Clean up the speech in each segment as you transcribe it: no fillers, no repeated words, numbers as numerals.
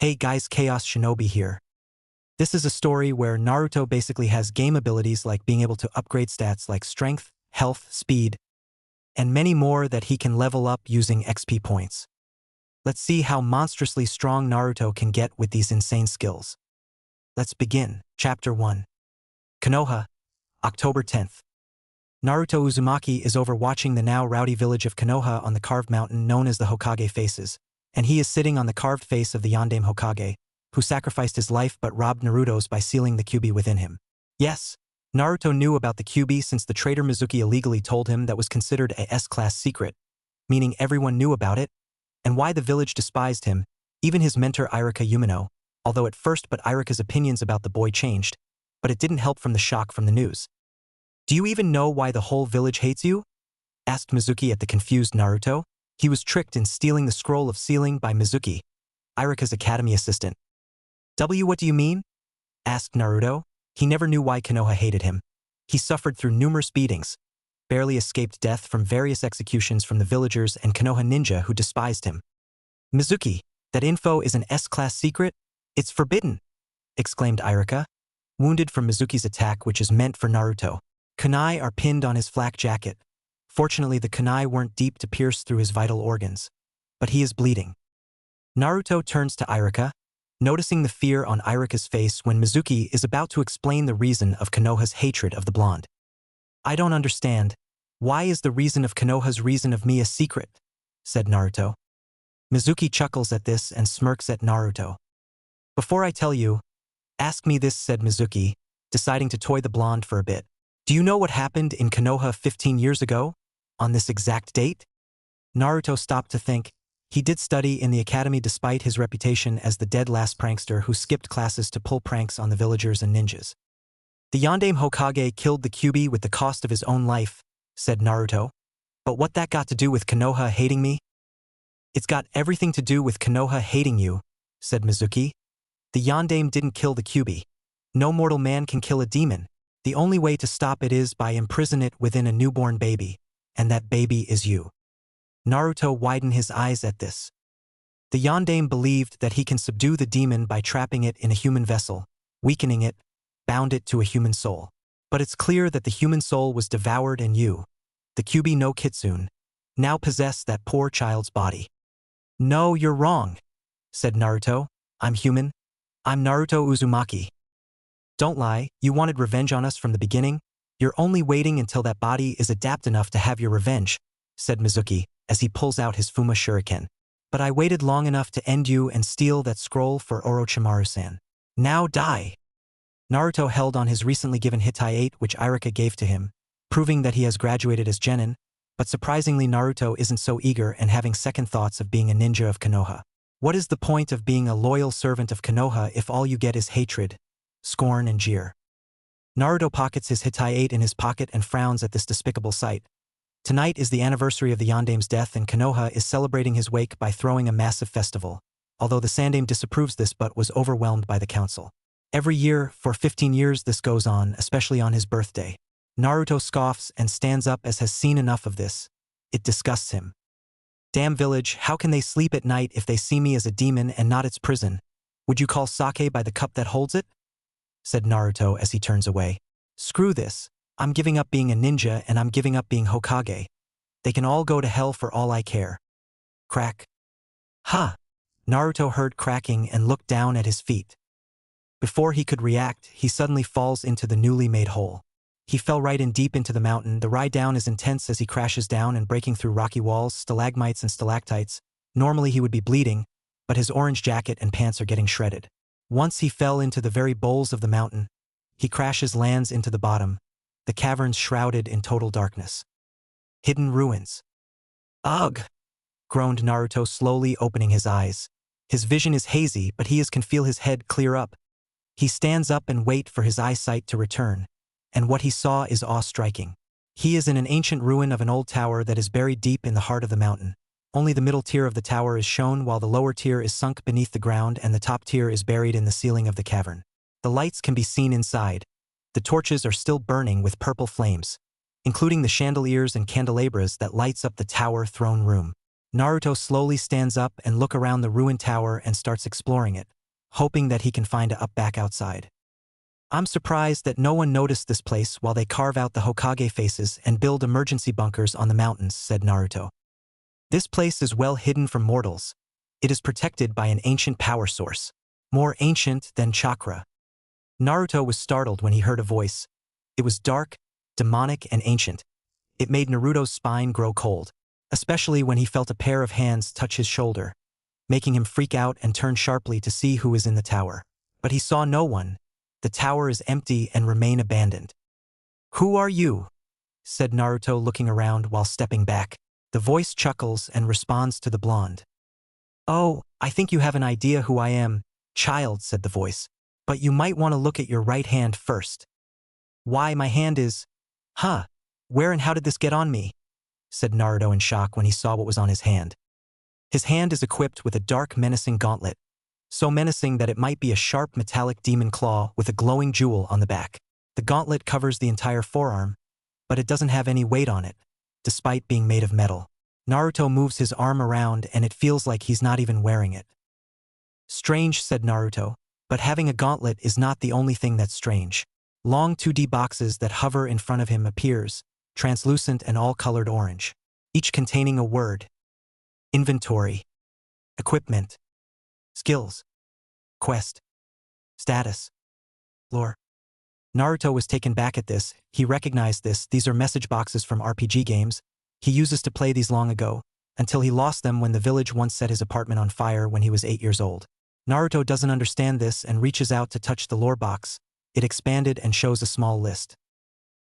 Hey guys, Chaos Shinobi here. This is a story where Naruto basically has game abilities like being able to upgrade stats like strength, health, speed, and many more that he can level up using XP points. Let's see how monstrously strong Naruto can get with these insane skills. Let's begin. Chapter 1. Konoha, October 10th. Naruto Uzumaki is overwatching the now rowdy village of Konoha on the carved mountain known as the Hokage Faces, and he is sitting on the carved face of the Yondaime Hokage, who sacrificed his life but robbed Naruto's by sealing the Kyuubi within him. Yes, Naruto knew about the Kyuubi since the traitor Mizuki illegally told him that was considered a S-class secret, meaning everyone knew about it, and why the village despised him, even his mentor Irika Yumino, although at first but Irika's opinions about the boy changed, but it didn't help from the shock from the news. Do you even know why the whole village hates you? Asked Mizuki at the confused Naruto. He was tricked in stealing the scroll of sealing by Mizuki, Irika's academy assistant. What do you mean? Asked Naruto. He never knew why Konoha hated him. He suffered through numerous beatings, barely escaped death from various executions from the villagers and Konoha ninja who despised him. Mizuki, that info is an S-class secret? It's forbidden, exclaimed Irika, wounded from Mizuki's attack which is meant for Naruto. Kunai are pinned on his flak jacket. Fortunately, the kunai weren't deep to pierce through his vital organs, but he is bleeding. Naruto turns to Irika, noticing the fear on Irika's face when Mizuki is about to explain the reason of Konoha's hatred of the blonde. I don't understand. Why is the reason of Konoha's reason of me a secret? Said Naruto. Mizuki chuckles at this and smirks at Naruto. Before I tell you, ask me this, said Mizuki, deciding to toy the blonde for a bit. Do you know what happened in Konoha 15 years ago? On this exact date? Naruto stopped to think. He did study in the academy despite his reputation as the dead last prankster who skipped classes to pull pranks on the villagers and ninjas. The Yondaime Hokage killed the Kyuubi with the cost of his own life, said Naruto. But what that got to do with Konoha hating me? It's got everything to do with Konoha hating you, said Mizuki. The Yondaime didn't kill the Kyuubi. No mortal man can kill a demon. The only way to stop it is by imprison it within a newborn baby, and that baby is you. Naruto widened his eyes at this. The Yondaime believed that he can subdue the demon by trapping it in a human vessel, weakening it, bound it to a human soul. But it's clear that the human soul was devoured and you, the Kyuubi no Kitsune, now possess that poor child's body. No, you're wrong, said Naruto. I'm human. I'm Naruto Uzumaki. Don't lie, you wanted revenge on us from the beginning. You're only waiting until that body is adapt enough to have your revenge, said Mizuki, as he pulls out his Fuma Shuriken. But I waited long enough to end you and steal that scroll for Orochimaru-san. Now die. Naruto held on his recently given Hitai 8 which Irika gave to him, proving that he has graduated as genin, but surprisingly Naruto isn't so eager and having second thoughts of being a ninja of Konoha. What is the point of being a loyal servant of Konoha if all you get is hatred, scorn and jeer? Naruto pockets his Hitai 8 in his pocket and frowns at this despicable sight. Tonight is the anniversary of the Yondaime's death and Konoha is celebrating his wake by throwing a massive festival, although the Sandaime disapproves this but was overwhelmed by the council. Every year, for 15 years this goes on, especially on his birthday. Naruto scoffs and stands up as has seen enough of this. It disgusts him. Damn village, how can they sleep at night if they see me as a demon and not its prison? Would you call sake by the cup that holds it? Said Naruto as he turns away. Screw this. I'm giving up being a ninja and I'm giving up being Hokage. They can all go to hell for all I care. Crack. Ha! Naruto heard cracking and looked down at his feet. Before he could react, he suddenly falls into the newly made hole. He fell right in deep into the mountain. The ride down is intense as he crashes down and breaking through rocky walls, stalagmites and stalactites. Normally he would be bleeding, but his orange jacket and pants are getting shredded. Once he fell into the very bowels of the mountain. He crashes lands into the bottom, the caverns shrouded in total darkness. Hidden ruins. Ugh! Groaned Naruto, slowly opening his eyes. His vision is hazy, but he can feel his head clear up. He stands up and waits for his eyesight to return, and what he saw is awe-striking. He is in an ancient ruin of an old tower that is buried deep in the heart of the mountain. Only the middle tier of the tower is shown while the lower tier is sunk beneath the ground and the top tier is buried in the ceiling of the cavern. The lights can be seen inside. The torches are still burning with purple flames, including the chandeliers and candelabras that lights up the tower throne room. Naruto slowly stands up and looks around the ruined tower and starts exploring it, hoping that he can find a up back outside. I'm surprised that no one noticed this place while they carve out the Hokage faces and build emergency bunkers on the mountains, said Naruto. This place is well hidden from mortals. It is protected by an ancient power source, more ancient than chakra. Naruto was startled when he heard a voice. It was dark, demonic, and ancient. It made Naruto's spine grow cold, especially when he felt a pair of hands touch his shoulder, making him freak out and turn sharply to see who was in the tower. But he saw no one. The tower is empty and remain abandoned. "Who are you?" said Naruto, looking around while stepping back. The voice chuckles and responds to the blonde. "Oh, I think you have an idea who I am, child," said the voice. "But you might want to look at your right hand first." "Why, my hand is... Huh, where and how did this get on me?" said Naruto in shock when he saw what was on his hand. His hand is equipped with a dark, menacing gauntlet, so menacing that it might be a sharp metallic demon claw with a glowing jewel on the back. The gauntlet covers the entire forearm, but it doesn't have any weight on it, despite being made of metal. Naruto moves his arm around and it feels like he's not even wearing it. "Strange," said Naruto, "but having a gauntlet is not the only thing that's strange." Long 2D boxes that hover in front of him appears, translucent and all colored orange, each containing a word. Inventory. Equipment. Skills. Quest. Status. Lore. Naruto was taken back at this. He recognized this. These are message boxes from RPG games. He uses to play these long ago, until he lost them when the village once set his apartment on fire when he was 8 years old. Naruto doesn't understand this and reaches out to touch the lore box. It expanded and shows a small list.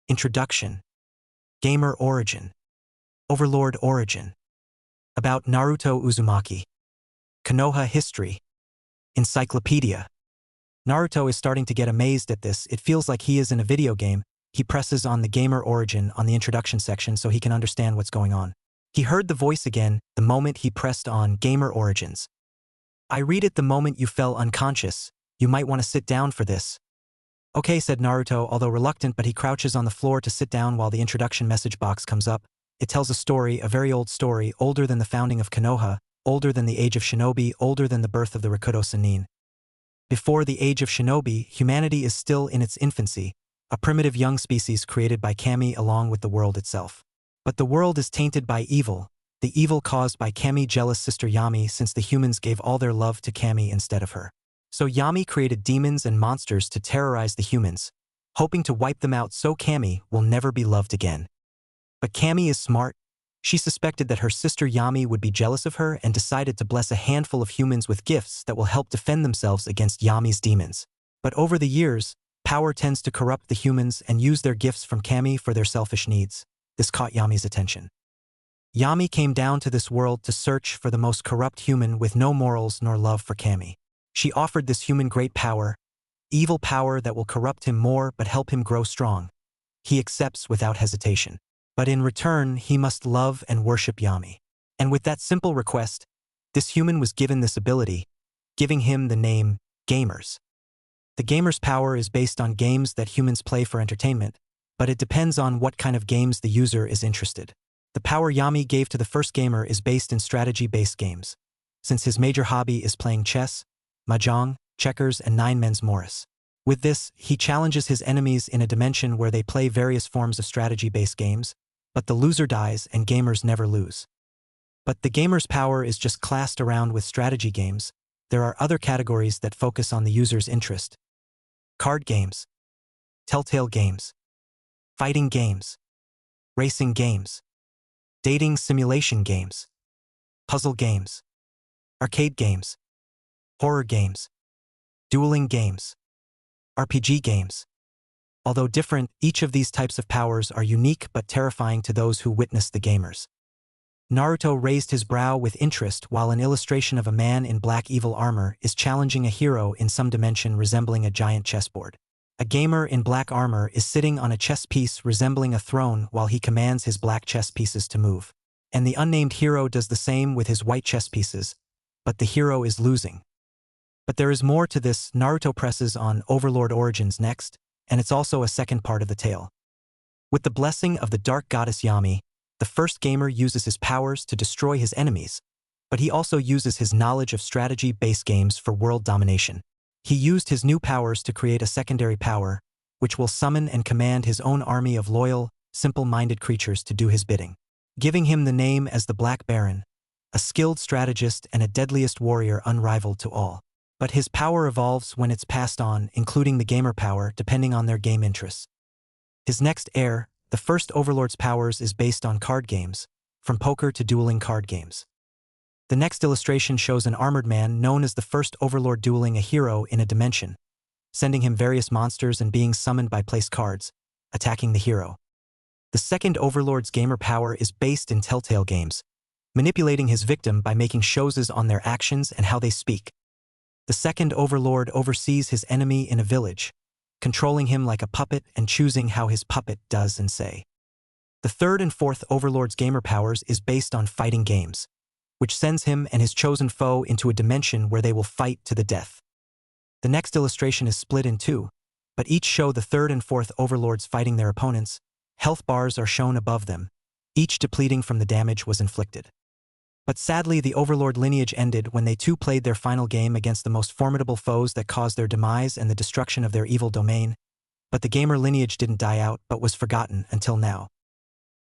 Introduction. Gamer origin. Overlord origin. About Naruto Uzumaki. Konoha history. Encyclopedia. Naruto is starting to get amazed at this. It feels like he is in a video game. He presses on the gamer origin on the introduction section so he can understand what's going on. He heard the voice again the moment he pressed on gamer origins. "I read it the moment you fell unconscious. You might want to sit down for this." "Okay," said Naruto, although reluctant, but he crouches on the floor to sit down while the introduction message box comes up. It tells a story, a very old story, older than the founding of Konoha, older than the age of shinobi, older than the birth of the Rikudo Sannin. Before the age of shinobi, humanity is still in its infancy, a primitive young species created by Kami along with the world itself. But the world is tainted by evil, the evil caused by Kami's jealous sister Yami, since the humans gave all their love to Kami instead of her. So Yami created demons and monsters to terrorize the humans, hoping to wipe them out so Kami will never be loved again. But Kami is smart. She suspected that her sister Yami would be jealous of her and decided to bless a handful of humans with gifts that will help defend themselves against Yami's demons. But over the years, power tends to corrupt the humans and use their gifts from Kami for their selfish needs. This caught Yami's attention. Yami came down to this world to search for the most corrupt human with no morals nor love for Kami. She offered this human great power, evil power that will corrupt him more but help him grow strong. He accepts without hesitation. But in return, he must love and worship Yami. And with that simple request, this human was given this ability, giving him the name Gamers. The Gamer's power is based on games that humans play for entertainment, but it depends on what kind of games the user is interested. The power Yami gave to the first gamer is based in strategy-based games, since his major hobby is playing chess, mahjong, checkers, and nine men's Morris. With this, he challenges his enemies in a dimension where they play various forms of strategy-based games, but the loser dies and gamers never lose. But the gamer's power is just classed around with strategy games. There are other categories that focus on the user's interest. Card games, telltale games, fighting games, racing games, dating simulation games, puzzle games, arcade games, horror games, dueling games, RPG games. Although different, each of these types of powers are unique but terrifying to those who witness the gamers. Naruto raised his brow with interest while an illustration of a man in black evil armor is challenging a hero in some dimension resembling a giant chessboard. A gamer in black armor is sitting on a chess piece resembling a throne while he commands his black chess pieces to move. And the unnamed hero does the same with his white chess pieces, but the hero is losing. But there is more to this. Naruto presses on Overlord origins next, and it's also a second part of the tale. With the blessing of the dark goddess Yami, The first gamer uses his powers to destroy his enemies, but he also uses his knowledge of strategy-based games for world domination. He used his new powers to create a secondary power, which will summon and command his own army of loyal, simple-minded creatures to do his bidding, giving him the name as the Black Baron, a skilled strategist and a deadliest warrior unrivaled to all. But his power evolves when it's passed on, including the gamer power, depending on their game interests. His next heir, the first Overlord's powers, is based on card games, from poker to dueling card games. The next illustration shows an armored man known as the first Overlord dueling a hero in a dimension, sending him various monsters and being summoned by placed cards, attacking the hero. The second Overlord's gamer power is based in Telltale games, manipulating his victim by making choices on their actions and how they speak. The second Overlord oversees his enemy in a village, controlling him like a puppet and choosing how his puppet does and say. The third and fourth Overlord's gamer powers is based on fighting games, which sends him and his chosen foe into a dimension where they will fight to the death. The next illustration is split in two, but each show the third and fourth Overlords fighting their opponents. Health bars are shown above them, each depleting from the damage was inflicted. But sadly, the Overlord lineage ended when they too played their final game against the most formidable foes that caused their demise and the destruction of their evil domain. But the gamer lineage didn't die out, but was forgotten until now.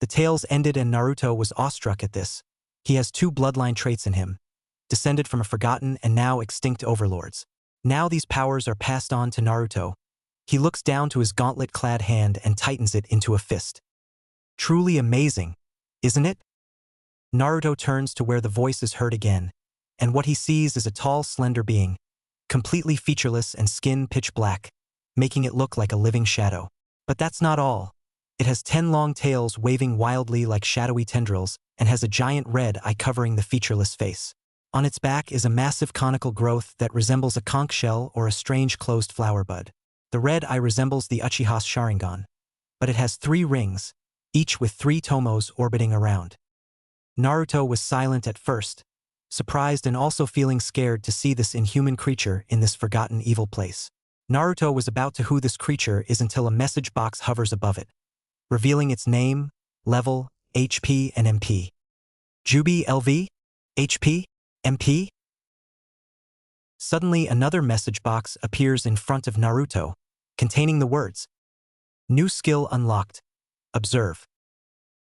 The tales ended and Naruto was awestruck at this. He has two bloodline traits in him, descended from a forgotten and now extinct Overlords. Now these powers are passed on to Naruto. He looks down to his gauntlet-clad hand and tightens it into a fist. Truly amazing, isn't it? Naruto turns to where the voice is heard again, and what he sees is a tall, slender being, completely featureless and skin pitch black, making it look like a living shadow. But that's not all. It has 10 long tails waving wildly like shadowy tendrils and has a giant red eye covering the featureless face. On its back is a massive conical growth that resembles a conch shell or a strange closed flower bud. The red eye resembles the Uchiha's Sharingan, but it has 3 rings, each with 3 tomos orbiting around. Naruto was silent at first, surprised and also feeling scared to see this inhuman creature in this forgotten evil place. Naruto was about to who this creature is until a message box hovers above it, revealing its name, level, HP and MP. Jubi LV? HP? MP? Suddenly another message box appears in front of Naruto, containing the words, "New skill unlocked. Observe."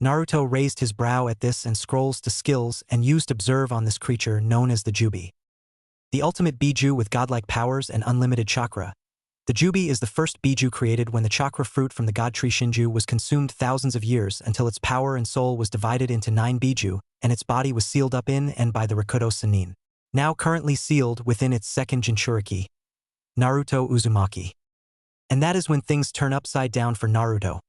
Naruto raised his brow at this and scrolls to skills and used observe on this creature known as the Jubi. The ultimate Biju with godlike powers and unlimited chakra. The Jubi is the first Biju created when the chakra fruit from the god tree Shinju was consumed thousands of years until its power and soul was divided into 9 Biju and its body was sealed up in and by the Rikudo Sannin. Now currently sealed within its second Jinchuriki, Naruto Uzumaki. And that is when things turn upside down for Naruto.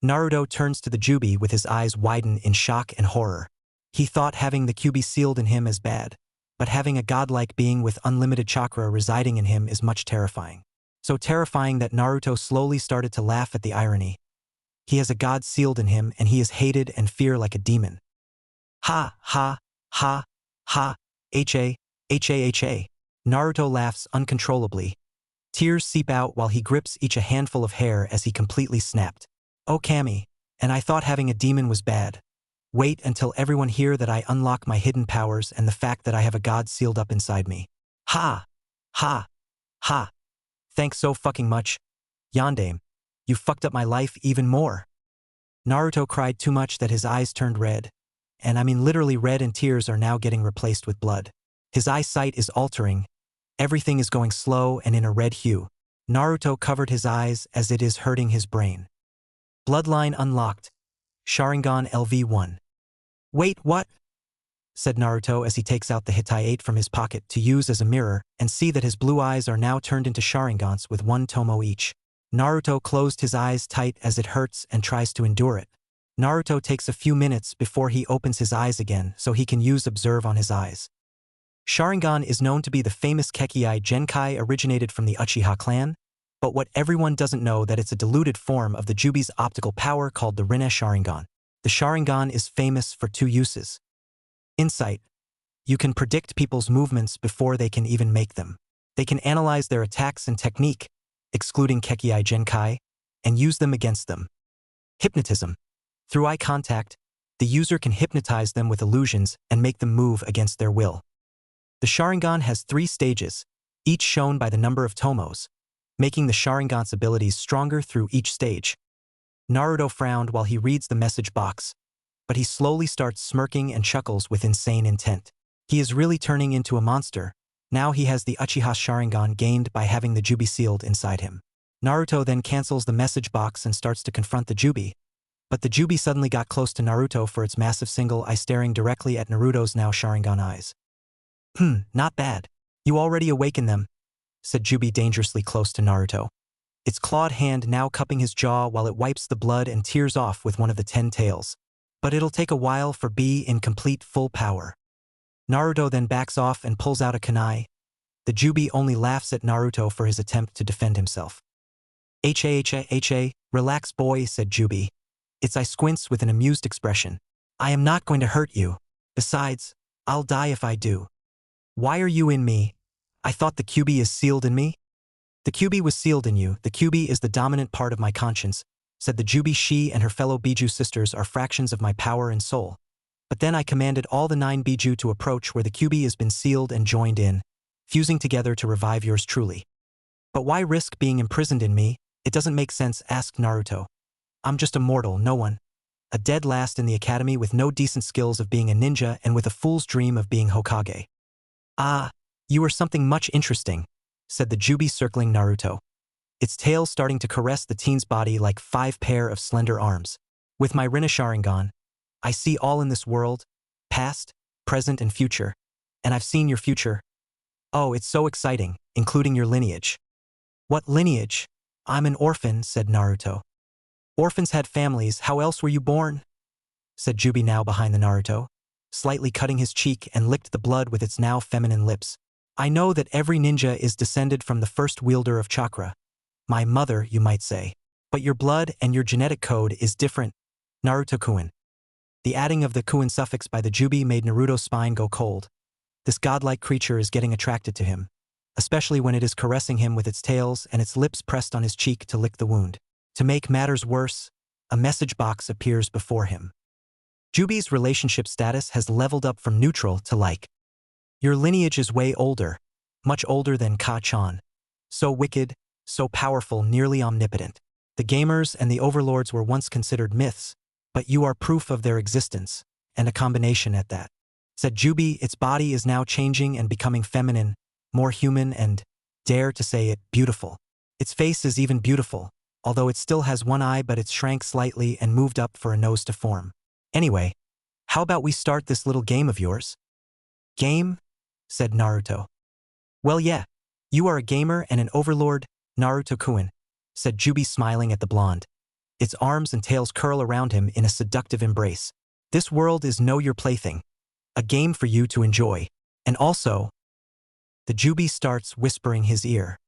Naruto turns to the Jubi with his eyes widen in shock and horror. He thought having the Kyuubi sealed in him is bad, but having a godlike being with unlimited chakra residing in him is much terrifying. So terrifying that Naruto slowly started to laugh at the irony. He has a god sealed in him and he is hated and fear like a demon. Ha, ha, ha, ha, ha, ha. Naruto laughs uncontrollably. Tears seep out while he grips each a handful of hair as he completely snapped. Oh Kami, and I thought having a demon was bad. Wait until everyone hear that I unlock my hidden powers and the fact that I have a god sealed up inside me. Ha! Ha! Ha! Thanks so fucking much, Yandame. You fucked up my life even more. Naruto cried too much that his eyes turned red. And I mean literally red, and tears are now getting replaced with blood. His eyesight is altering. Everything is going slow and in a red hue. Naruto covered his eyes as it is hurting his brain. Bloodline unlocked. Sharingan LV1. Wait, what? Said Naruto as he takes out the Hittite from his pocket to use as a mirror and see that his blue eyes are now turned into Sharingans with 1 tomo each. Naruto closed his eyes tight as it hurts and tries to endure it. Naruto takes a few minutes before he opens his eyes again so he can use observe on his eyes. Sharingan is known to be the famous Kekii Genkai originated from the Uchiha clan, but what everyone doesn't know that it's a diluted form of the Jubi's optical power called the Rinne Sharingan. The Sharingan is famous for 2 uses. Insight. You can predict people's movements before they can even make them. They can analyze their attacks and technique, excluding Kekii Genkai, and use them against them. Hypnotism. Through eye contact, The user can hypnotize them with illusions and make them move against their will. The Sharingan has 3 stages, each shown by the number of tomos, making the Sharingan's abilities stronger through each stage. Naruto frowned while he reads the message box, but he slowly starts smirking and chuckles with insane intent. He is really turning into a monster. Now he has the Uchiha Sharingan gained by having the Jubi sealed inside him. Naruto then cancels the message box and starts to confront the Jubi, but the Jubi suddenly got close to Naruto for its massive single eye staring directly at Naruto's now Sharingan eyes. Not bad. You already awakened them, said Jubi dangerously close to Naruto. Its clawed hand now cupping his jaw while it wipes the blood and tears off with one of the 10 tails. But it'll take a while for B in complete full power. Naruto then backs off and pulls out a kunai. The Jubi only laughs at Naruto for his attempt to defend himself. Relax boy, said Jubi. Its eye squints with an amused expression. I am not going to hurt you. Besides, I'll die if I do. Why are you in me? I thought the Kyuubi is sealed in me? The Kyuubi was sealed in you. The Kyuubi is the dominant part of my conscience, said the Jubi. She and her fellow Biju sisters are fractions of my power and soul. But then I commanded all the 9 Biju to approach where the Kyuubi has been sealed and joined in, fusing together to revive yours truly. But why risk being imprisoned in me? It doesn't make sense, asked Naruto. I'm just a mortal, no one. A dead last in the academy with no decent skills of being a ninja and with a fool's dream of being Hokage. Ah, you are something much interesting, said the Jubi circling Naruto, its tail starting to caress the teen's body like 5 pair of slender arms. With my Rinna Sharingan, I see all in this world, past, present, and future, and I've seen your future. Oh, it's so exciting, including your lineage. What lineage? I'm an orphan, said Naruto. Orphans had families, how else were you born? Said Jubi now behind the Naruto, slightly cutting his cheek and licked the blood with its now feminine lips. I know that every ninja is descended from the first wielder of chakra. My mother, you might say. But your blood and your genetic code is different. Naruto-kun. The adding of the kun suffix by the Jubi made Naruto's spine go cold. This godlike creature is getting attracted to him, especially when it is caressing him with its tails and its lips pressed on his cheek to lick the wound. To make matters worse, a message box appears before him. Jubi's relationship status has leveled up from neutral to like. Your lineage is way older, much older than Ka-chan. So wicked, so powerful, nearly omnipotent. The gamers and the overlords were once considered myths, but you are proof of their existence, and a combination at that. Said Jubi, its body is now changing and becoming feminine, more human and, dare to say it, beautiful. Its face is even beautiful, although it still has one eye but it shrank slightly and moved up for a nose to form. Anyway, how about we start this little game of yours? Game? Said Naruto. Well yeah, you are a gamer and an overlord, Naruto-kun, said Jubi smiling at the blonde. Its arms and tails curl around him in a seductive embrace. This world is know your plaything. A game for you to enjoy. And also, the Jubi starts whispering his ear.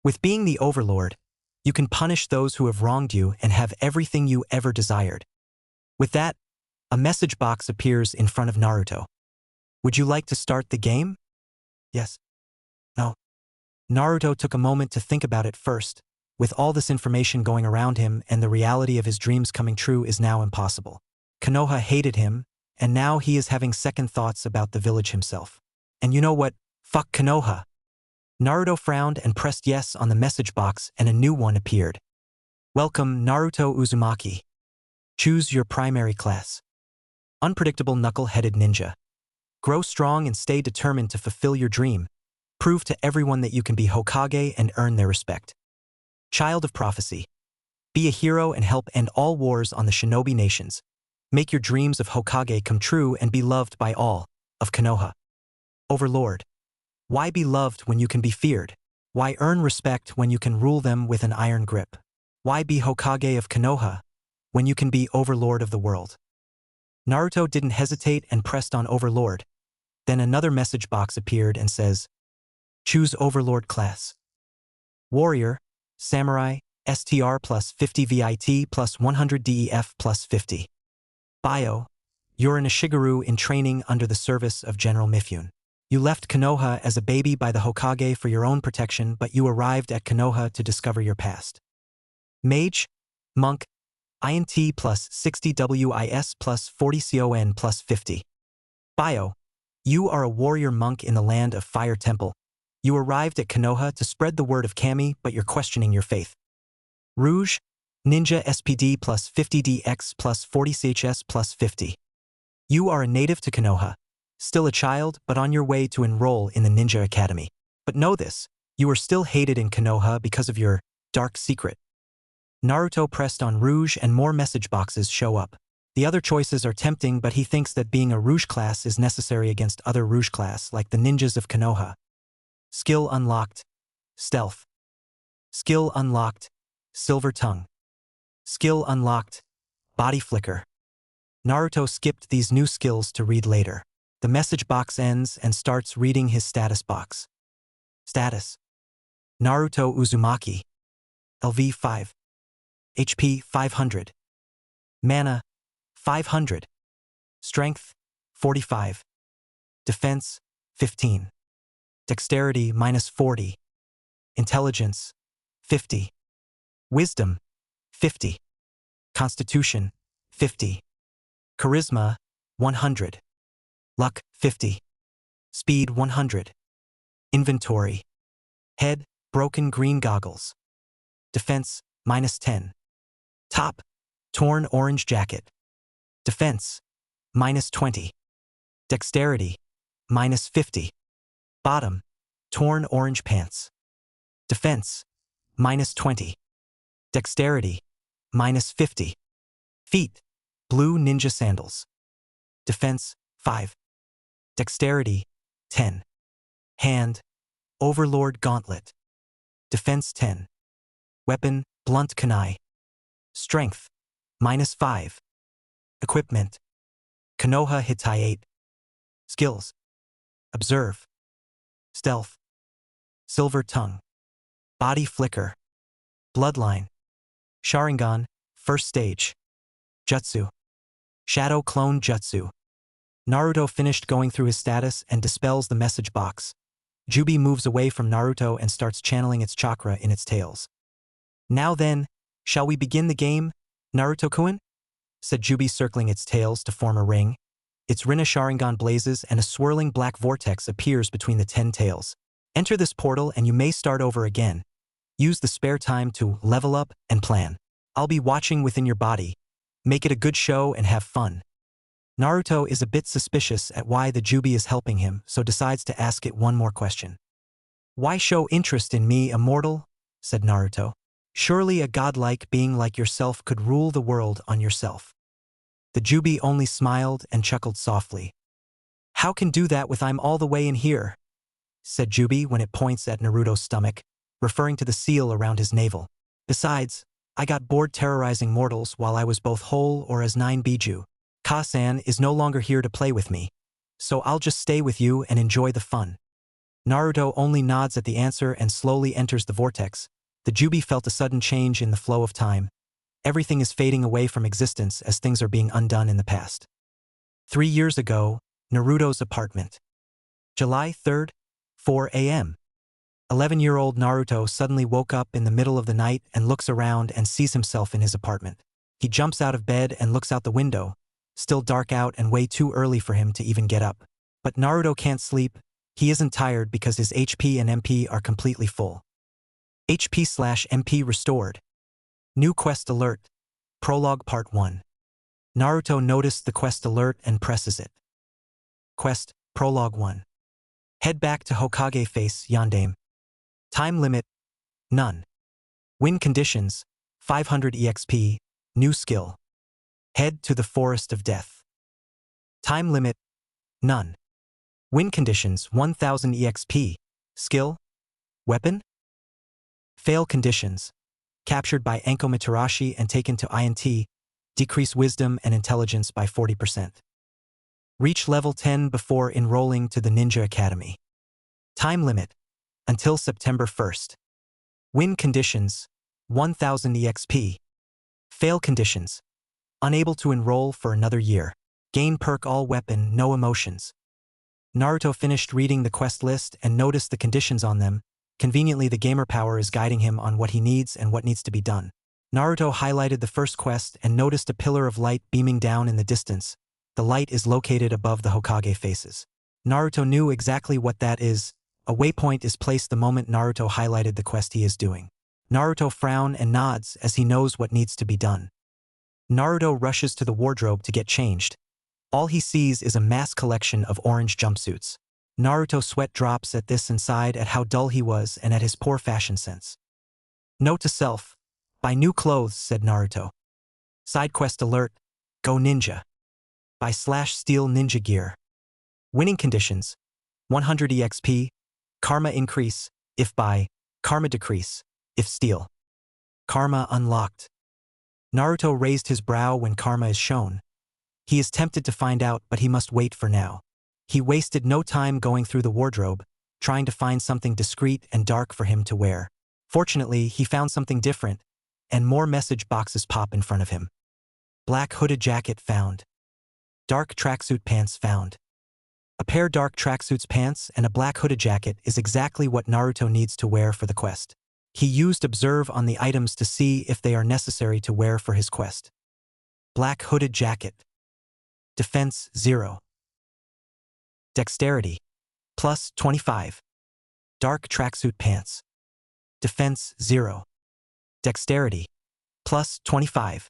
With being the overlord, you can punish those who have wronged you and have everything you ever desired. With that, a message box appears in front of Naruto. Would you like to start the game? Yes. No. Naruto took a moment to think about it first. With all this information going around him and the reality of his dreams coming true is now impossible. Konoha hated him, and now he is having second thoughts about the village himself. And you know what? Fuck Konoha. Naruto frowned and pressed yes on the message box and a new one appeared. Welcome, Naruto Uzumaki. Choose your primary class. Unpredictable knuckle-headed ninja. Grow strong and stay determined to fulfill your dream. Prove to everyone that you can be Hokage and earn their respect. Child of prophecy. Be a hero and help end all wars on the shinobi nations. Make your dreams of Hokage come true and be loved by all of Konoha. Overlord. Why be loved when you can be feared? Why earn respect when you can rule them with an iron grip? Why be Hokage of Konoha when you can be Overlord of the world? Naruto didn't hesitate and pressed on Overlord. Then another message box appeared and says, choose Overlord class. Warrior, Samurai, STR plus 50 VIT plus 100 DEF plus 50. Bio, you're an Ishigaru in training under the service of General Mifune. You left Konoha as a baby by the Hokage for your own protection, but you arrived at Konoha to discover your past. Mage, monk, INT plus 60 WIS plus 40 CON plus 50. Bio. You are a warrior monk in the land of Fire Temple. You arrived at Konoha to spread the word of Kami, but you're questioning your faith. Rouge. Ninja SPD plus 50 DX plus 40 CHS plus 50. You are a native to Konoha. Still a child, but on your way to enroll in the Ninja Academy. But know this, you are still hated in Konoha because of your dark secret. Naruto pressed on Rouge and more message boxes show up. The other choices are tempting, but he thinks that being a Rouge class is necessary against other Rouge class like the ninjas of Konoha. Skill unlocked. Stealth. Skill unlocked. Silver tongue. Skill unlocked. Body flicker. Naruto skipped these new skills to read later. The message box ends and starts reading his status box. Status. Naruto Uzumaki. LV 5. HP 500. Mana 500. Strength 45. Defense 15. Dexterity minus 40. Intelligence 50. Wisdom 50. Constitution 50. Charisma 100. Luck 50. Speed 100. Inventory. Head, broken green goggles. Defense minus 10. Top, torn orange jacket. Defense minus 20. Dexterity minus 50. Bottom, torn orange pants. Defense minus 20. Dexterity minus 50. Feet, blue ninja sandals. Defense 5. Dexterity 10. Hand, Overlord gauntlet. Defense 10. Weapon, blunt kunai. Strength minus 5. Equipment, Konoha Hitai 8. Skills. Observe. Stealth. Silver tongue. Body flicker. Bloodline. Sharingan, first stage. Jutsu. Shadow clone jutsu. Naruto finished going through his status and dispels the message box. Jubi moves away from Naruto and starts channeling its chakra in its tails. Now then, shall we begin the game, Naruto-kun? Said Jubi, circling its tails to form a ring. Its Rinna Sharingan blazes and a swirling black vortex appears between the 10 tails. Enter this portal and you may start over again. Use the spare time to level up and plan. I'll be watching within your body. Make it a good show and have fun. Naruto is a bit suspicious at why the Jubi is helping him, so decides to ask it one more question. Why show interest in me, a mortal? Said Naruto. Surely a godlike being like yourself could rule the world on yourself. The Jubi only smiled and chuckled softly. How can do that with I'm all the way in here? Said Jubi when it points at Naruto's stomach, referring to the seal around his navel. Besides, I got bored terrorizing mortals while I was both whole or as 9 Biju. Ka-san is no longer here to play with me, so I'll just stay with you and enjoy the fun. Naruto only nods at the answer and slowly enters the vortex. The Jubi felt a sudden change in the flow of time. Everything is fading away from existence as things are being undone in the past. 3 years ago, Naruto's apartment. July 3rd, 4 a.m. 11-year-old Naruto suddenly woke up in the middle of the night and looks around and sees himself in his apartment. He jumps out of bed and looks out the window. Still dark out and way too early for him to even get up. But Naruto can't sleep. He isn't tired because his HP and MP are completely full. HP/MP restored. New quest alert. Prologue Part 1. Naruto noticed the quest alert and presses it. Quest, Prologue 1. Head back to Hokage Face, Yondaime. Time limit, none. Win conditions, 500 EXP, new skill. Head to the Forest of Death. Time limit, none. Win conditions, 1000 EXP, skill, weapon. Fail conditions, captured by Anko Mitarashi and taken to INT, decrease wisdom and intelligence by 40%. Reach level 10 before enrolling to the Ninja Academy. Time limit, until September 1st. Win conditions, 1000 EXP. Fail conditions, unable to enroll for another year. Gain perk all weapon, no emotions. Naruto finished reading the quest list and noticed the conditions on them. Conveniently, the gamer power is guiding him on what he needs and what needs to be done. Naruto highlighted the first quest and noticed a pillar of light beaming down in the distance. The light is located above the Hokage faces. Naruto knew exactly what that is. A waypoint is placed the moment Naruto highlighted the quest he is doing. Naruto frowns and nods as he knows what needs to be done. Naruto rushes to the wardrobe to get changed. All he sees is a mass collection of orange jumpsuits. Naruto sweat drops at this and sighed at how dull he was and at his poor fashion sense. Note to self: buy new clothes, said Naruto. Side quest alert: go ninja. Buy / steal ninja gear. Winning conditions: 100 EXP, karma increase, if buy, karma decrease, if steal. Karma unlocked. Naruto raised his brow when karma is shown. He is tempted to find out, but he must wait for now. He wasted no time going through the wardrobe, trying to find something discreet and dark for him to wear. Fortunately, he found something different, and more message boxes pop in front of him. Black hooded jacket found. Dark tracksuit pants found. A pair dark tracksuits pants and a black hooded jacket is exactly what Naruto needs to wear for the quest. He used observe on the items to see if they are necessary to wear for his quest. Black hooded jacket. Defense 0. Dexterity plus 25. Dark tracksuit pants. Defense 0. Dexterity plus 25.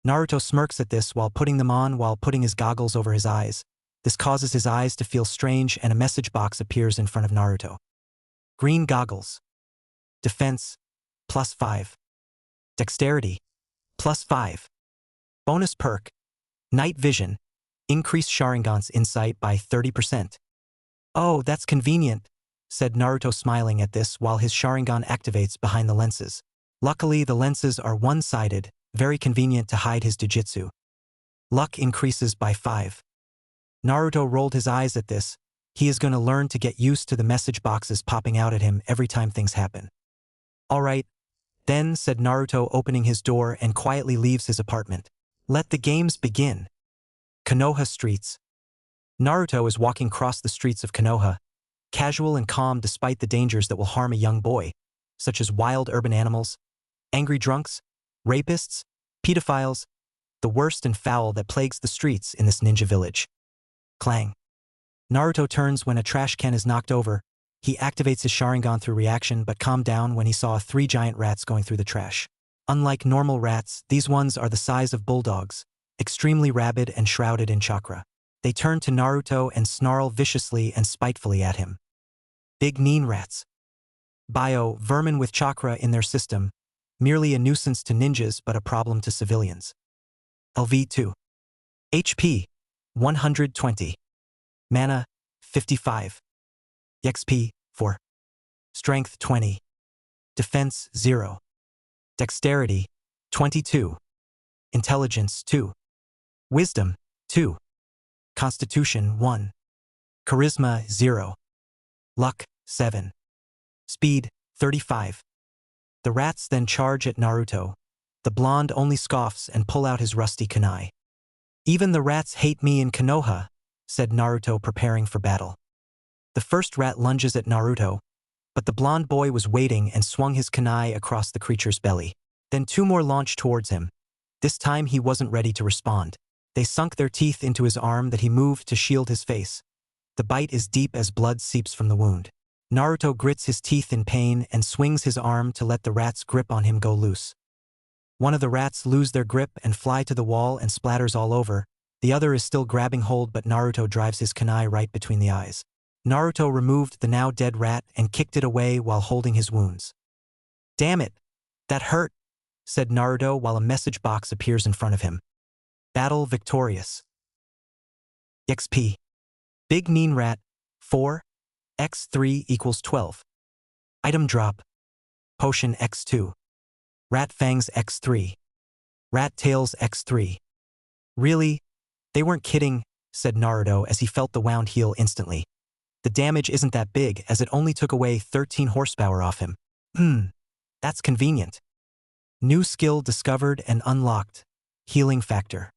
Naruto smirks at this while putting them on while putting his goggles over his eyes. This causes his eyes to feel strange and a message box appears in front of Naruto. Green goggles. Defense plus 5. Dexterity plus 5. Bonus perk: night vision. Increase Sharingan's insight by 30%. Oh, that's convenient, said Naruto smiling at this while his Sharingan activates behind the lenses. Luckily, the lenses are one-sided, very convenient to hide his Jujutsu. Luck increases by 5. Naruto rolled his eyes at this. He is going to learn to get used to the message boxes popping out at him every time things happen. Alright, then, said Naruto, opening his door and quietly leaves his apartment. Let the games begin. Konoha streets. Naruto is walking across the streets of Konoha, casual and calm despite the dangers that will harm a young boy, such as wild urban animals, angry drunks, rapists, pedophiles, the worst and foul that plagues the streets in this ninja village. Clang. Naruto turns when a trash can is knocked over. He activates his Sharingan through reaction but calmed down when he saw 3 giant rats going through the trash. Unlike normal rats, these ones are the size of bulldogs, extremely rabid and shrouded in chakra. They turn to Naruto and snarl viciously and spitefully at him. Big Nin rats. Bio, vermin with chakra in their system, merely a nuisance to ninjas but a problem to civilians. LV2. HP 120. Mana 55. XP 4. Strength 20. Defense 0. Dexterity 22. Intelligence 2. Wisdom 2. Constitution 1. Charisma 0. Luck 7. Speed 35. The rats then charge at Naruto. The blonde only scoffs and pull out his rusty kunai. Even the rats hate me in Konoha, said Naruto, preparing for battle. The first rat lunges at Naruto, but the blonde boy was waiting and swung his kunai across the creature's belly. Then 2 more launched towards him. This time he wasn't ready to respond. They sunk their teeth into his arm that he moved to shield his face. The bite is deep as blood seeps from the wound. Naruto grits his teeth in pain and swings his arm to let the rat's grip on him go loose. One of the rats lose their grip and fly to the wall and splatters all over. The other is still grabbing hold, but Naruto drives his kunai right between the eyes. Naruto removed the now dead rat and kicked it away while holding his wounds. Damn it! That hurt, said Naruto while a message box appears in front of him. Battle victorious. XP. Big Nin rat 4. X3 equals 12. Item drop. Potion X2. Rat fangs X3. Rat tails X3. Really? They weren't kidding, said Naruto as he felt the wound heal instantly. The damage isn't that big as it only took away 13 horsepower off him. That's convenient. New skill discovered and unlocked. Healing factor.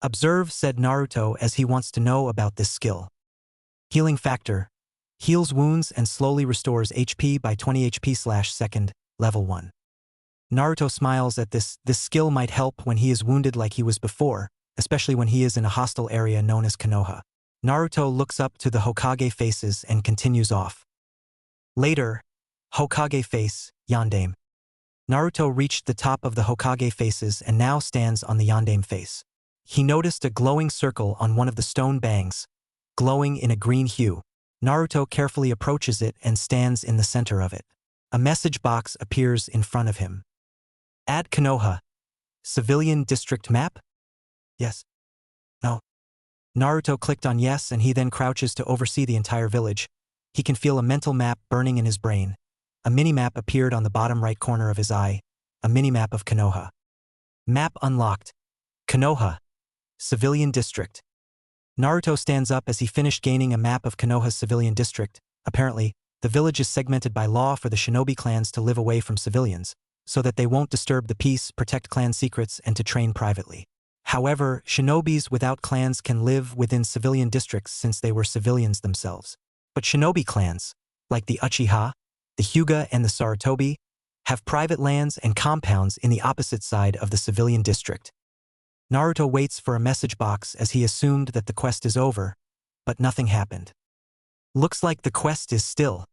Observe, said Naruto as he wants to know about this skill. Healing factor. Heals wounds and slowly restores HP by 20 HP/second, level 1. Naruto smiles at this. This skill might help when he is wounded like he was before, especially when he is in a hostile area known as Konoha. Naruto looks up to the Hokage faces and continues off. Later, Hokage face, Yondaime. Naruto reached the top of the Hokage faces and now stands on the Yondaime face. He noticed a glowing circle on one of the stone bangs, glowing in a green hue. Naruto carefully approaches it and stands in the center of it. A message box appears in front of him. Add Konoha. Civilian district map? Yes. No. Naruto clicked on yes and he then crouches to oversee the entire village. He can feel a mental map burning in his brain. A mini-map appeared on the bottom right corner of his eye. A mini-map of Konoha. Map unlocked. Konoha. Civilian district. Naruto stands up as he finished gaining a map of Konoha's civilian district. Apparently, the village is segmented by law for the shinobi clans to live away from civilians, so that they won't disturb the peace, protect clan secrets, and to train privately. However, shinobis without clans can live within civilian districts since they were civilians themselves. But shinobi clans, like the Uchiha, the Hyuga, and the Sarutobi, have private lands and compounds in the opposite side of the civilian district. Naruto waits for a message box as he assumed that the quest is over, but nothing happened. Looks like the quest is still.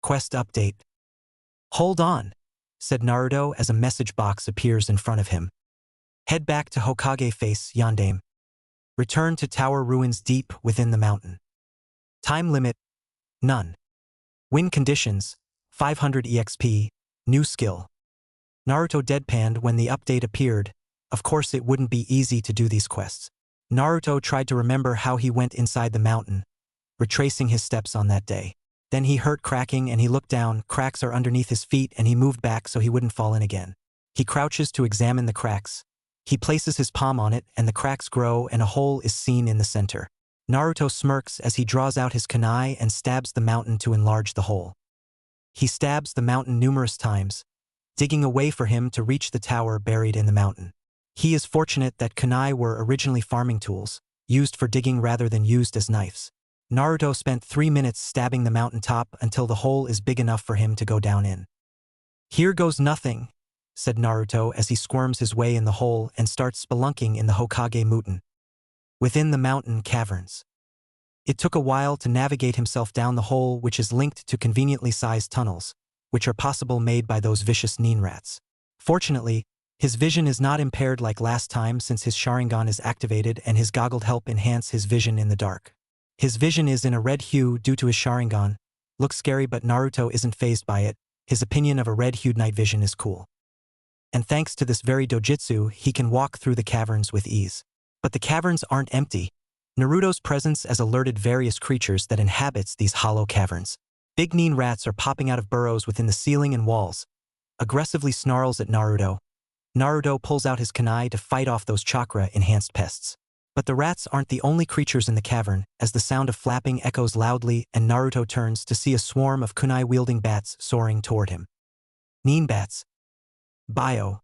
Quest update. Hold on, said Naruto as a message box appears in front of him. Head back to Hokage face, Yondaime. Return to tower ruins deep within the mountain. Time limit, none. Win conditions, 500 EXP, new skill. Naruto deadpanned when the update appeared. Of course it wouldn't be easy to do these quests. Naruto tried to remember how he went inside the mountain, retracing his steps on that day. Then he heard cracking and he looked down. Cracks are underneath his feet and he moved back so he wouldn't fall in again. He crouches to examine the cracks. He places his palm on it and the cracks grow and a hole is seen in the center. Naruto smirks as he draws out his kunai and stabs the mountain to enlarge the hole. He stabs the mountain numerous times, digging a way for him to reach the tower buried in the mountain. He is fortunate that kunai were originally farming tools, used for digging rather than used as knives. Naruto spent 3 minutes stabbing the mountain top until the hole is big enough for him to go down in. Here goes nothing, said Naruto as he squirms his way in the hole and starts spelunking in the Hokage mountain. Within the mountain caverns. It took a while to navigate himself down the hole, which is linked to conveniently sized tunnels, which are possible made by those vicious nin rats. Fortunately, his vision is not impaired like last time since his Sharingan is activated and his goggled help enhance his vision in the dark. His vision is in a red hue due to his Sharingan. Looks scary but Naruto isn't fazed by it. His opinion of a red-hued night vision is cool. And thanks to this very dojutsu, he can walk through the caverns with ease. But the caverns aren't empty. Naruto's presence has alerted various creatures that inhabits these hollow caverns. Big nin rats are popping out of burrows within the ceiling and walls. Aggressively snarls at Naruto. Naruto pulls out his kunai to fight off those chakra-enhanced pests. But the rats aren't the only creatures in the cavern, as the sound of flapping echoes loudly and Naruto turns to see a swarm of kunai-wielding bats soaring toward him. Nin bats. Bio.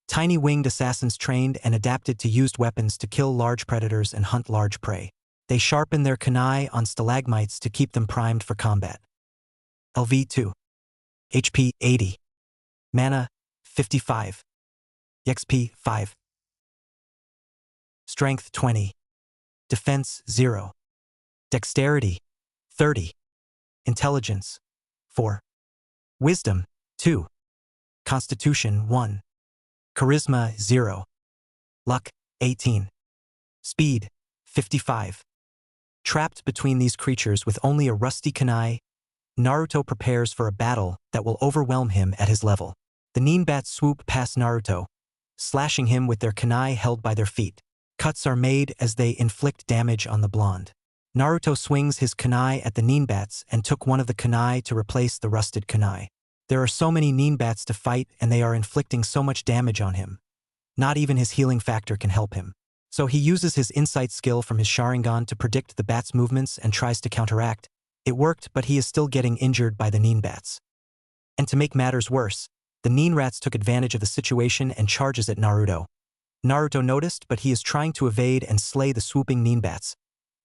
Tiny winged assassins trained and adapted to used weapons to kill large predators and hunt large prey. They sharpen their kunai on stalagmites to keep them primed for combat. LV2. HP 80. Mana 55. XP 5. Strength 20. Defense 0. Dexterity 30. Intelligence 4. Wisdom 2. Constitution 1. Charisma 0. Luck 18. Speed 55. Trapped between these creatures with only a rusty kunai, Naruto prepares for a battle that will overwhelm him at his level. The nin bats swoop past Naruto, slashing him with their kunai held by their feet. Cuts are made as they inflict damage on the blonde. Naruto swings his kunai at the nin bats and took one of the kunai to replace the rusted kunai. There are so many nin bats to fight and they are inflicting so much damage on him. Not even his healing factor can help him. So he uses his insight skill from his Sharingan to predict the bats' movements and tries to counteract. It worked, but he is still getting injured by the nin bats. And to make matters worse, the nin rats took advantage of the situation and charges at Naruto. Naruto noticed, but he is trying to evade and slay the swooping nin bats,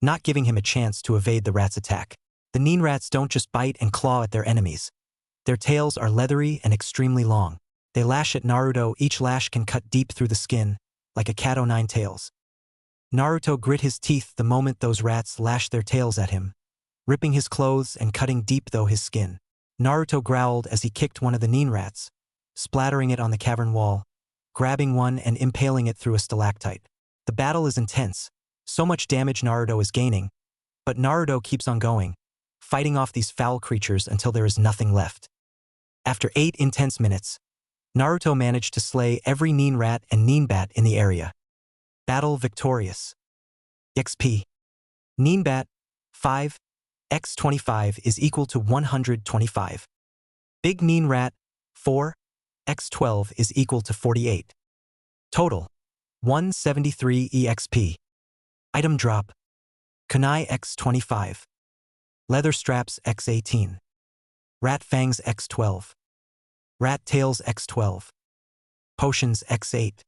not giving him a chance to evade the rats' attack. The nin rats don't just bite and claw at their enemies. Their tails are leathery and extremely long. They lash at Naruto. Each lash can cut deep through the skin, like a cat o' nine tails. Naruto grit his teeth the moment those rats lashed their tails at him, ripping his clothes and cutting deep through his skin. Naruto growled as he kicked one of the nin rats, splattering it on the cavern wall, grabbing one and impaling it through a stalactite. The battle is intense, so much damage Naruto is gaining, but Naruto keeps on going, fighting off these foul creatures until there is nothing left. After 8 intense minutes, Naruto managed to slay every nin rat and nin bat in the area. Battle victorious. XP. Nin bat, 5, x 25 is equal to 125. Big nin rat, 4, x 12 is equal to 48. Total, 173 EXP. Item drop. Kunai x 25. Leather straps x 18. Rat fangs x 12. Rat tails x 12. Potions x 8.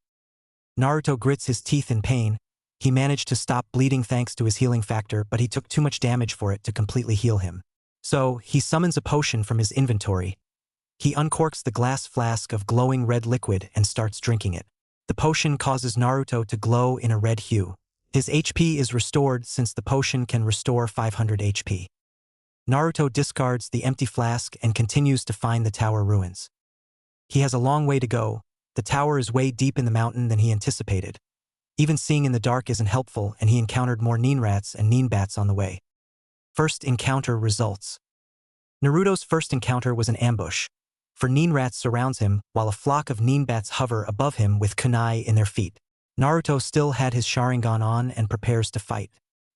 Naruto grits his teeth in pain. He managed to stop bleeding thanks to his healing factor, but he took too much damage for it to completely heal him. So, he summons a potion from his inventory. He uncorks the glass flask of glowing red liquid and starts drinking it. The potion causes Naruto to glow in a red hue. His HP is restored since the potion can restore 500 HP. Naruto discards the empty flask and continues to find the tower ruins. He has a long way to go. The tower is way deep in the mountain than he anticipated. Even seeing in the dark isn't helpful, and he encountered more nin rats and nin bats on the way. First encounter results. Naruto's first encounter was an ambush. For nin rats surrounds him, while a flock of nin bats hover above him with kunai in their feet. Naruto still had his Sharingan on and prepares to fight.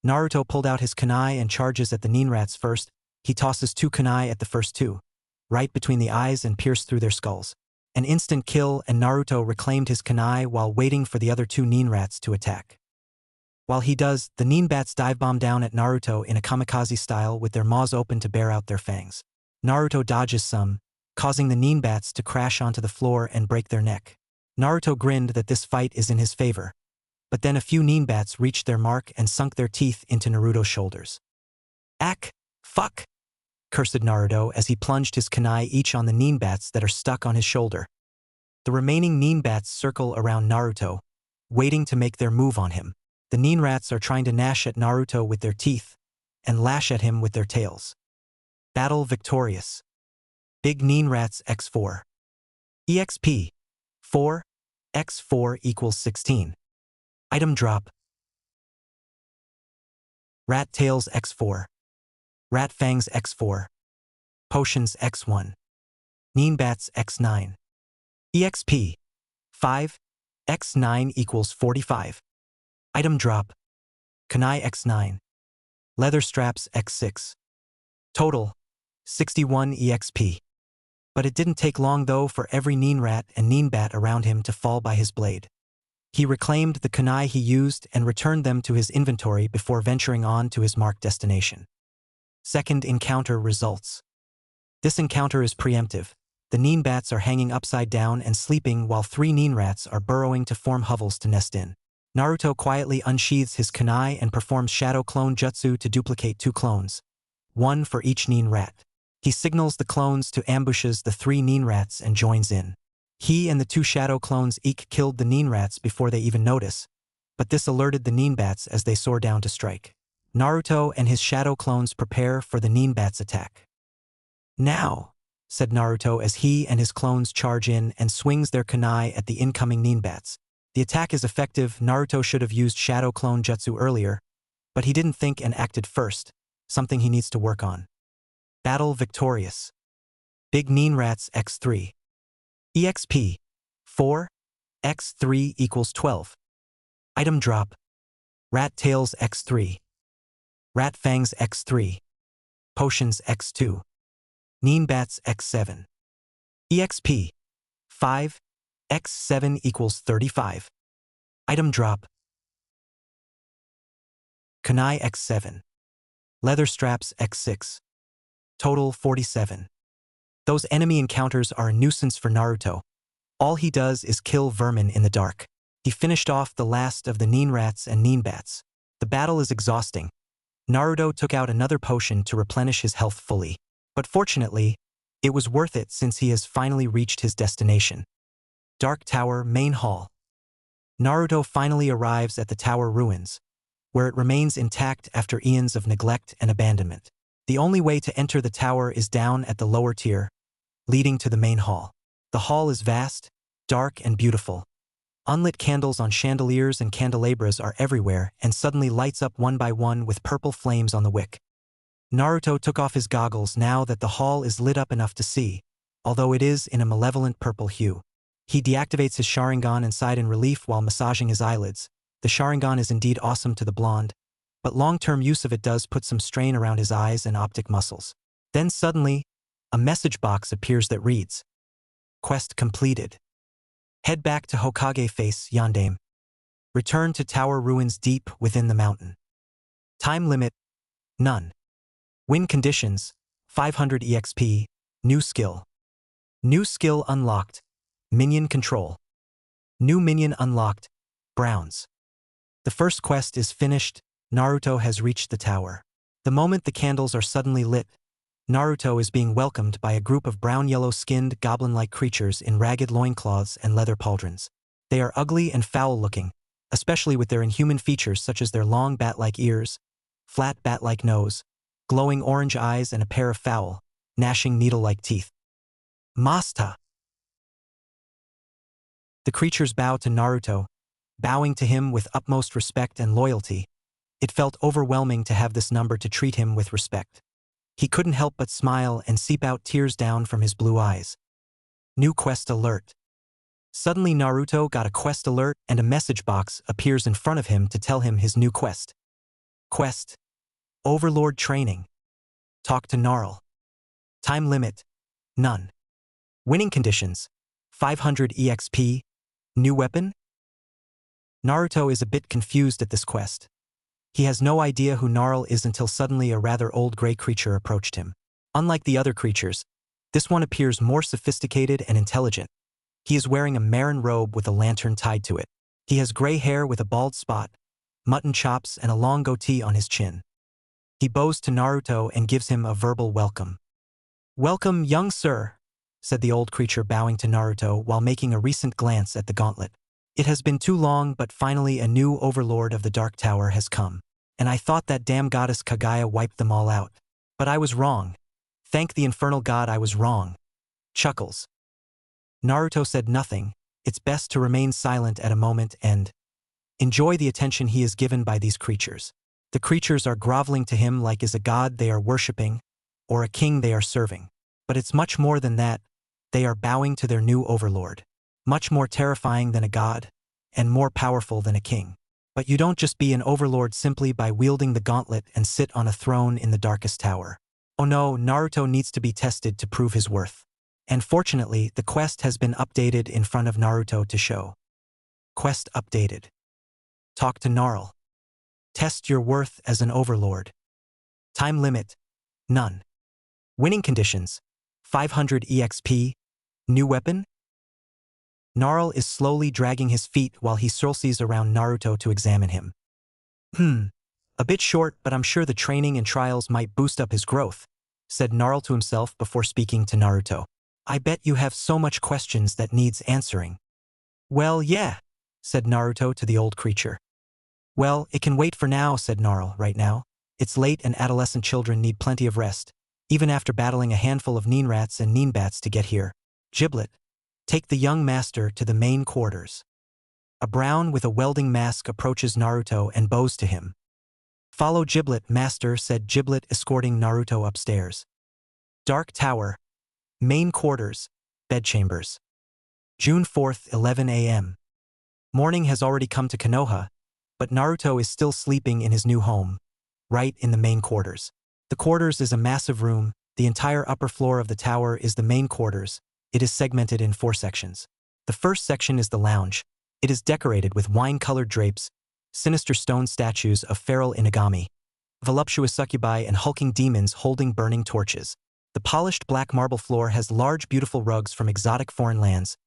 Naruto pulled out his kunai and charges at the nin rats first. He tosses 2 kunai at the first 2, right between the eyes and pierced through their skulls. An instant kill, and Naruto reclaimed his kunai while waiting for the other 2 nin rats to attack. While he does, the nin bats dive bomb down at Naruto in a kamikaze style with their maws open to bear out their fangs. Naruto dodges some, causing the nin bats to crash onto the floor and break their neck. Naruto grinned that this fight is in his favor. But then a few nin bats reached their mark and sunk their teeth into Naruto's shoulders. Ack! Fuck! Cursed Naruto as he plunged his kunai each on the nin bats that are stuck on his shoulder. The remaining nin bats circle around Naruto, waiting to make their move on him. The nin rats are trying to gnash at Naruto with their teeth and lash at him with their tails. Battle victorious. Big nin rats x4. EXP. 4, x4 equals 16. Item drop. Rat tails x4. Rat fangs x4. Potions x1. Nin bats x9. EXP. 5, x9 equals 45. Item drop. Kunai x9. Leather straps x6. Total, 61 EXP. But it didn't take long though for every nin rat and nin bat around him to fall by his blade. He reclaimed the kunai he used and returned them to his inventory before venturing on to his marked destination. Second encounter results. This encounter is preemptive. The nin bats are hanging upside down and sleeping while 3 nin rats are burrowing to form hovels to nest in. Naruto quietly unsheathes his kunai and performs shadow clone jutsu to duplicate 2 clones, 1 for each nin rat. He signals the clones to ambushes the 3 nin rats and joins in. He and the 2 shadow clones each killed the nin rats before they even notice, but this alerted the nin bats as they soar down to strike. Naruto and his shadow clones prepare for the nin bats' attack. Now, said Naruto as he and his clones charge in and swings their kunai at the incoming nin bats. The attack is effective. Naruto should have used shadow clone jutsu earlier, but he didn't think and acted first, something he needs to work on. Battle victorious. Big nin rats x3. EXP. 4, x3 equals 12. Item drop. Rat tails x3. Rat fangs x3. Potions x2. Nin bats x7. EXP. 5, x7 equals 35. Item drop. Kunai x7. Leather straps x6. Total 47. Those enemy encounters are a nuisance for Naruto. All he does is kill vermin in the dark. He finished off the last of the nin rats and nin bats. The battle is exhausting. Naruto took out another potion to replenish his health fully. But fortunately, it was worth it since he has finally reached his destination. Dark Tower Main Hall. Naruto finally arrives at the tower ruins, where it remains intact after eons of neglect and abandonment. The only way to enter the tower is down at the lower tier, leading to the main hall. The hall is vast, dark, and beautiful. Unlit candles on chandeliers and candelabras are everywhere and suddenly lights up one by one with purple flames on the wick. Naruto took off his goggles now that the hall is lit up enough to see, although it is in a malevolent purple hue. He deactivates his Sharingan and sighed in relief while massaging his eyelids. The Sharingan is indeed awesome to the blonde, but long-term use of it does put some strain around his eyes and optic muscles. Then suddenly, a message box appears that reads, "Quest completed. Head back to Hokage Face, Yondaime. Return to tower ruins deep within the mountain. Time limit, none. Win conditions, 500 EXP, new skill. New skill unlocked, minion control. New minion unlocked, Browns." The first quest is finished. Naruto has reached the tower. The moment the candles are suddenly lit, Naruto is being welcomed by a group of brown-yellow-skinned, goblin-like creatures in ragged loincloths and leather pauldrons. They are ugly and foul-looking, especially with their inhuman features such as their long bat-like ears, flat bat-like nose, glowing orange eyes, and a pair of foul, gnashing needle-like teeth. Masta! The creatures bow to Naruto, bowing to him with utmost respect and loyalty. It felt overwhelming to have this number to treat him with respect. He couldn't help but smile and seep out tears down from his blue eyes. New quest alert. Suddenly Naruto got a quest alert and a message box appears in front of him to tell him his new quest. Quest: Overlord Training. Talk to Gnarl. Time limit, none. Winning conditions, 500 EXP, new weapon? Naruto is a bit confused at this quest. He has no idea who Gnarl is until suddenly a rather old gray creature approached him. Unlike the other creatures, this one appears more sophisticated and intelligent. He is wearing a marin robe with a lantern tied to it. He has gray hair with a bald spot, mutton chops, and a long goatee on his chin. He bows to Naruto and gives him a verbal welcome. "Welcome, young sir," said the old creature bowing to Naruto while making a recent glance at the gauntlet. "It has been too long, but finally a new overlord of the Dark Tower has come. And I thought that damn goddess Kaguya wiped them all out. But I was wrong. Thank the infernal god I was wrong." Chuckles. Naruto said nothing. It's best to remain silent at a moment and enjoy the attention he is given by these creatures. The creatures are groveling to him like is a god they are worshipping or a king they are serving. But it's much more than that. They are bowing to their new overlord. Much more terrifying than a god, and more powerful than a king. But you don't just be an overlord simply by wielding the gauntlet and sit on a throne in the darkest tower. Oh no, Naruto needs to be tested to prove his worth. And fortunately, the quest has been updated in front of Naruto to show. Quest updated. Talk to Gnarl. Test your worth as an overlord. Time limit, none. Winning conditions, 500 EXP, new weapon? Gnarl is slowly dragging his feet while he circles around Naruto to examine him. A bit short, but I'm sure the training and trials might boost up his growth, said Gnarl to himself before speaking to Naruto. I bet you have so much questions that needs answering. Well, yeah, said Naruto to the old creature. Well, it can wait for now, said Gnarl, right now. It's late and adolescent children need plenty of rest, even after battling a handful of Neenrats and Neenbats to get here. Giblet. Take the young master to the main quarters. A brown with a welding mask approaches Naruto and bows to him. Follow Giblet, master, said Giblet, escorting Naruto upstairs. Dark Tower. Main quarters. Bedchambers. June 4th, 11 a.m. Morning has already come to Konoha, but Naruto is still sleeping in his new home, right in the main quarters. The quarters is a massive room. The entire upper floor of the tower is the main quarters. It is segmented in 4 sections. The first section is the lounge. It is decorated with wine-colored drapes, sinister stone statues of feral inagami, voluptuous succubi, and hulking demons holding burning torches. The polished black marble floor has large beautiful rugs from exotic foreign lands,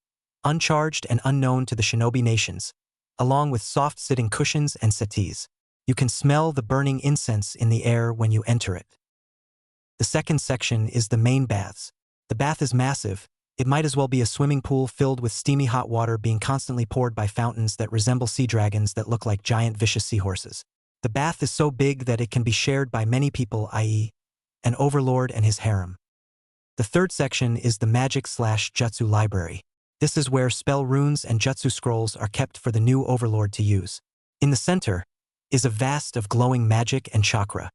uncharged and unknown to the shinobi nations, along with soft sitting cushions and settees. You can smell the burning incense in the air when you enter it. The second section is the main baths. The bath is massive. It might as well be a swimming pool filled with steamy hot water being constantly poured by fountains that resemble sea dragons that look like giant vicious seahorses. The bath is so big that it can be shared by many people, i.e., an overlord and his harem. The third section is the magic/jutsu library. This is where spell runes and jutsu scrolls are kept for the new overlord to use. In the center is a vast of glowing magic and chakra.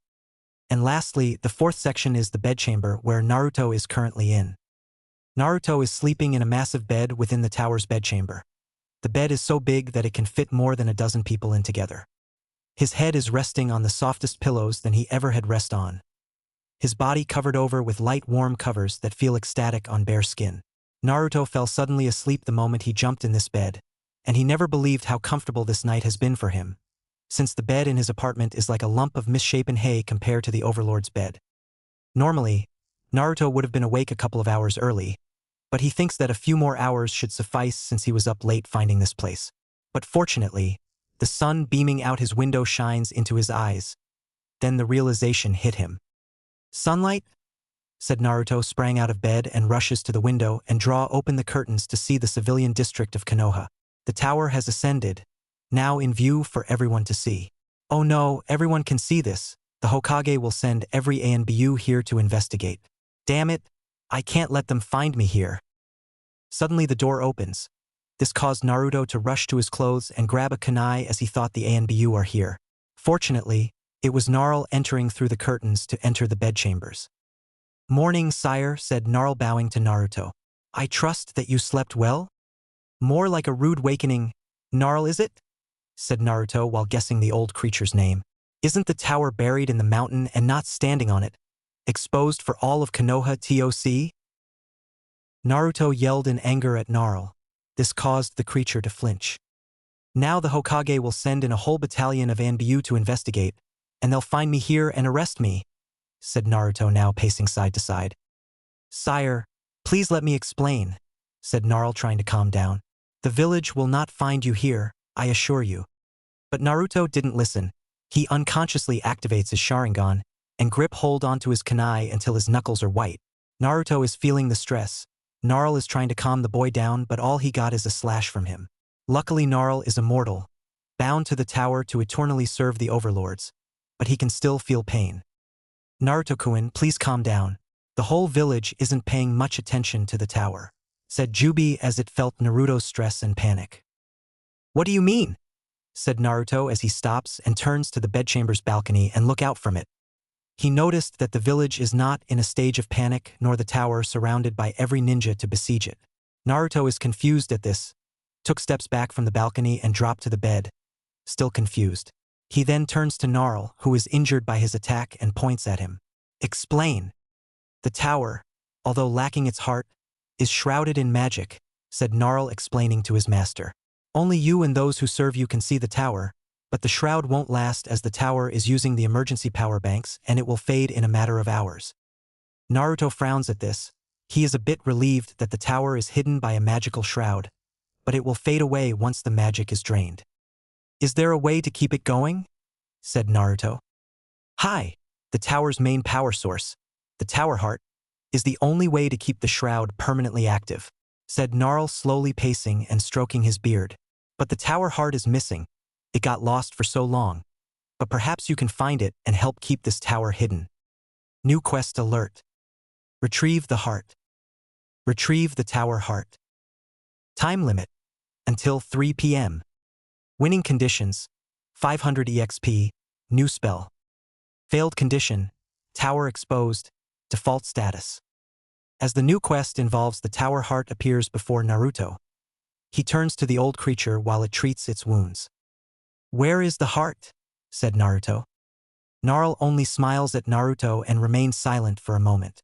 And lastly, the fourth section is the bedchamber where Naruto is currently in. Naruto is sleeping in a massive bed within the tower's bedchamber. The bed is so big that it can fit more than a dozen people in together. His head is resting on the softest pillows than he ever had rest on. His body covered over with light warm covers that feel ecstatic on bare skin. Naruto fell suddenly asleep the moment he jumped in this bed, and he never believed how comfortable this night has been for him, since the bed in his apartment is like a lump of misshapen hay compared to the overlord's bed. Normally, Naruto would have been awake a couple of hours early, but he thinks that a few more hours should suffice since he was up late finding this place. But fortunately, the sun beaming out his window shines into his eyes. Then the realization hit him. "Sunlight?" said Naruto, sprang out of bed and rushes to the window and draw open the curtains to see the civilian district of Konoha. The tower has ascended, now in view for everyone to see. Oh no, everyone can see this. The Hokage will send every ANBU here to investigate. Damn it, I can't let them find me here. Suddenly the door opens. This caused Naruto to rush to his clothes and grab a kunai as he thought the ANBU are here. Fortunately, it was Gnarl entering through the curtains to enter the bedchambers. "Morning, sire," said Gnarl, bowing to Naruto. "I trust that you slept well?" "More like a rude wakening. Gnarl, is it?" said Naruto while guessing the old creature's name. "Isn't the tower buried in the mountain and not standing on it, exposed for all of Konoha TOC?" Naruto yelled in anger at Gnarl. This caused the creature to flinch. "Now the Hokage will send in a whole battalion of ANBU to investigate, and they'll find me here and arrest me," said Naruto, now pacing side to side. "Sire, please let me explain," said Gnarl, trying to calm down. "The village will not find you here, I assure you." But Naruto didn't listen. He unconsciously activates his Sharingan and grip hold onto his kunai until his knuckles are white. Naruto is feeling the stress. Gnarl is trying to calm the boy down, but all he got is a slash from him. Luckily, Gnarl is immortal, bound to the tower to eternally serve the overlords, but he can still feel pain. "Naruto-kun, please calm down. The whole village isn't paying much attention to the tower," said Jubi as it felt Naruto's stress and panic. "What do you mean?" said Naruto as he stops and turns to the bedchamber's balcony and look out from it. He noticed that the village is not in a stage of panic, nor the tower surrounded by every ninja to besiege it. Naruto is confused at this, took steps back from the balcony and dropped to the bed, still confused. He then turns to Gnarl, who is injured by his attack, and points at him. "Explain." "The tower, although lacking its heart, is shrouded in magic," said Gnarl, explaining to his master. "Only you and those who serve you can see the tower, but the shroud won't last as the tower is using the emergency power banks and it will fade in a matter of hours." Naruto frowns at this. He is a bit relieved that the tower is hidden by a magical shroud, but it will fade away once the magic is drained. "Is there a way to keep it going?" said Naruto. "Hi, the tower's main power source, the tower heart, is the only way to keep the shroud permanently active," said Gnarl, slowly pacing and stroking his beard. "But the tower heart is missing. It got lost for so long. But perhaps you can find it and help keep this tower hidden." New quest alert. Retrieve the heart. Retrieve the tower heart. Time limit, until 3 p.m. Winning conditions, 500 EXP, new spell. Failed condition, tower exposed, default status. As the new quest involves the tower heart appears before Naruto, he turns to the old creature while it treats its wounds. "Where is the heart?" said Naruto. Gnarl only smiles at Naruto and remains silent for a moment.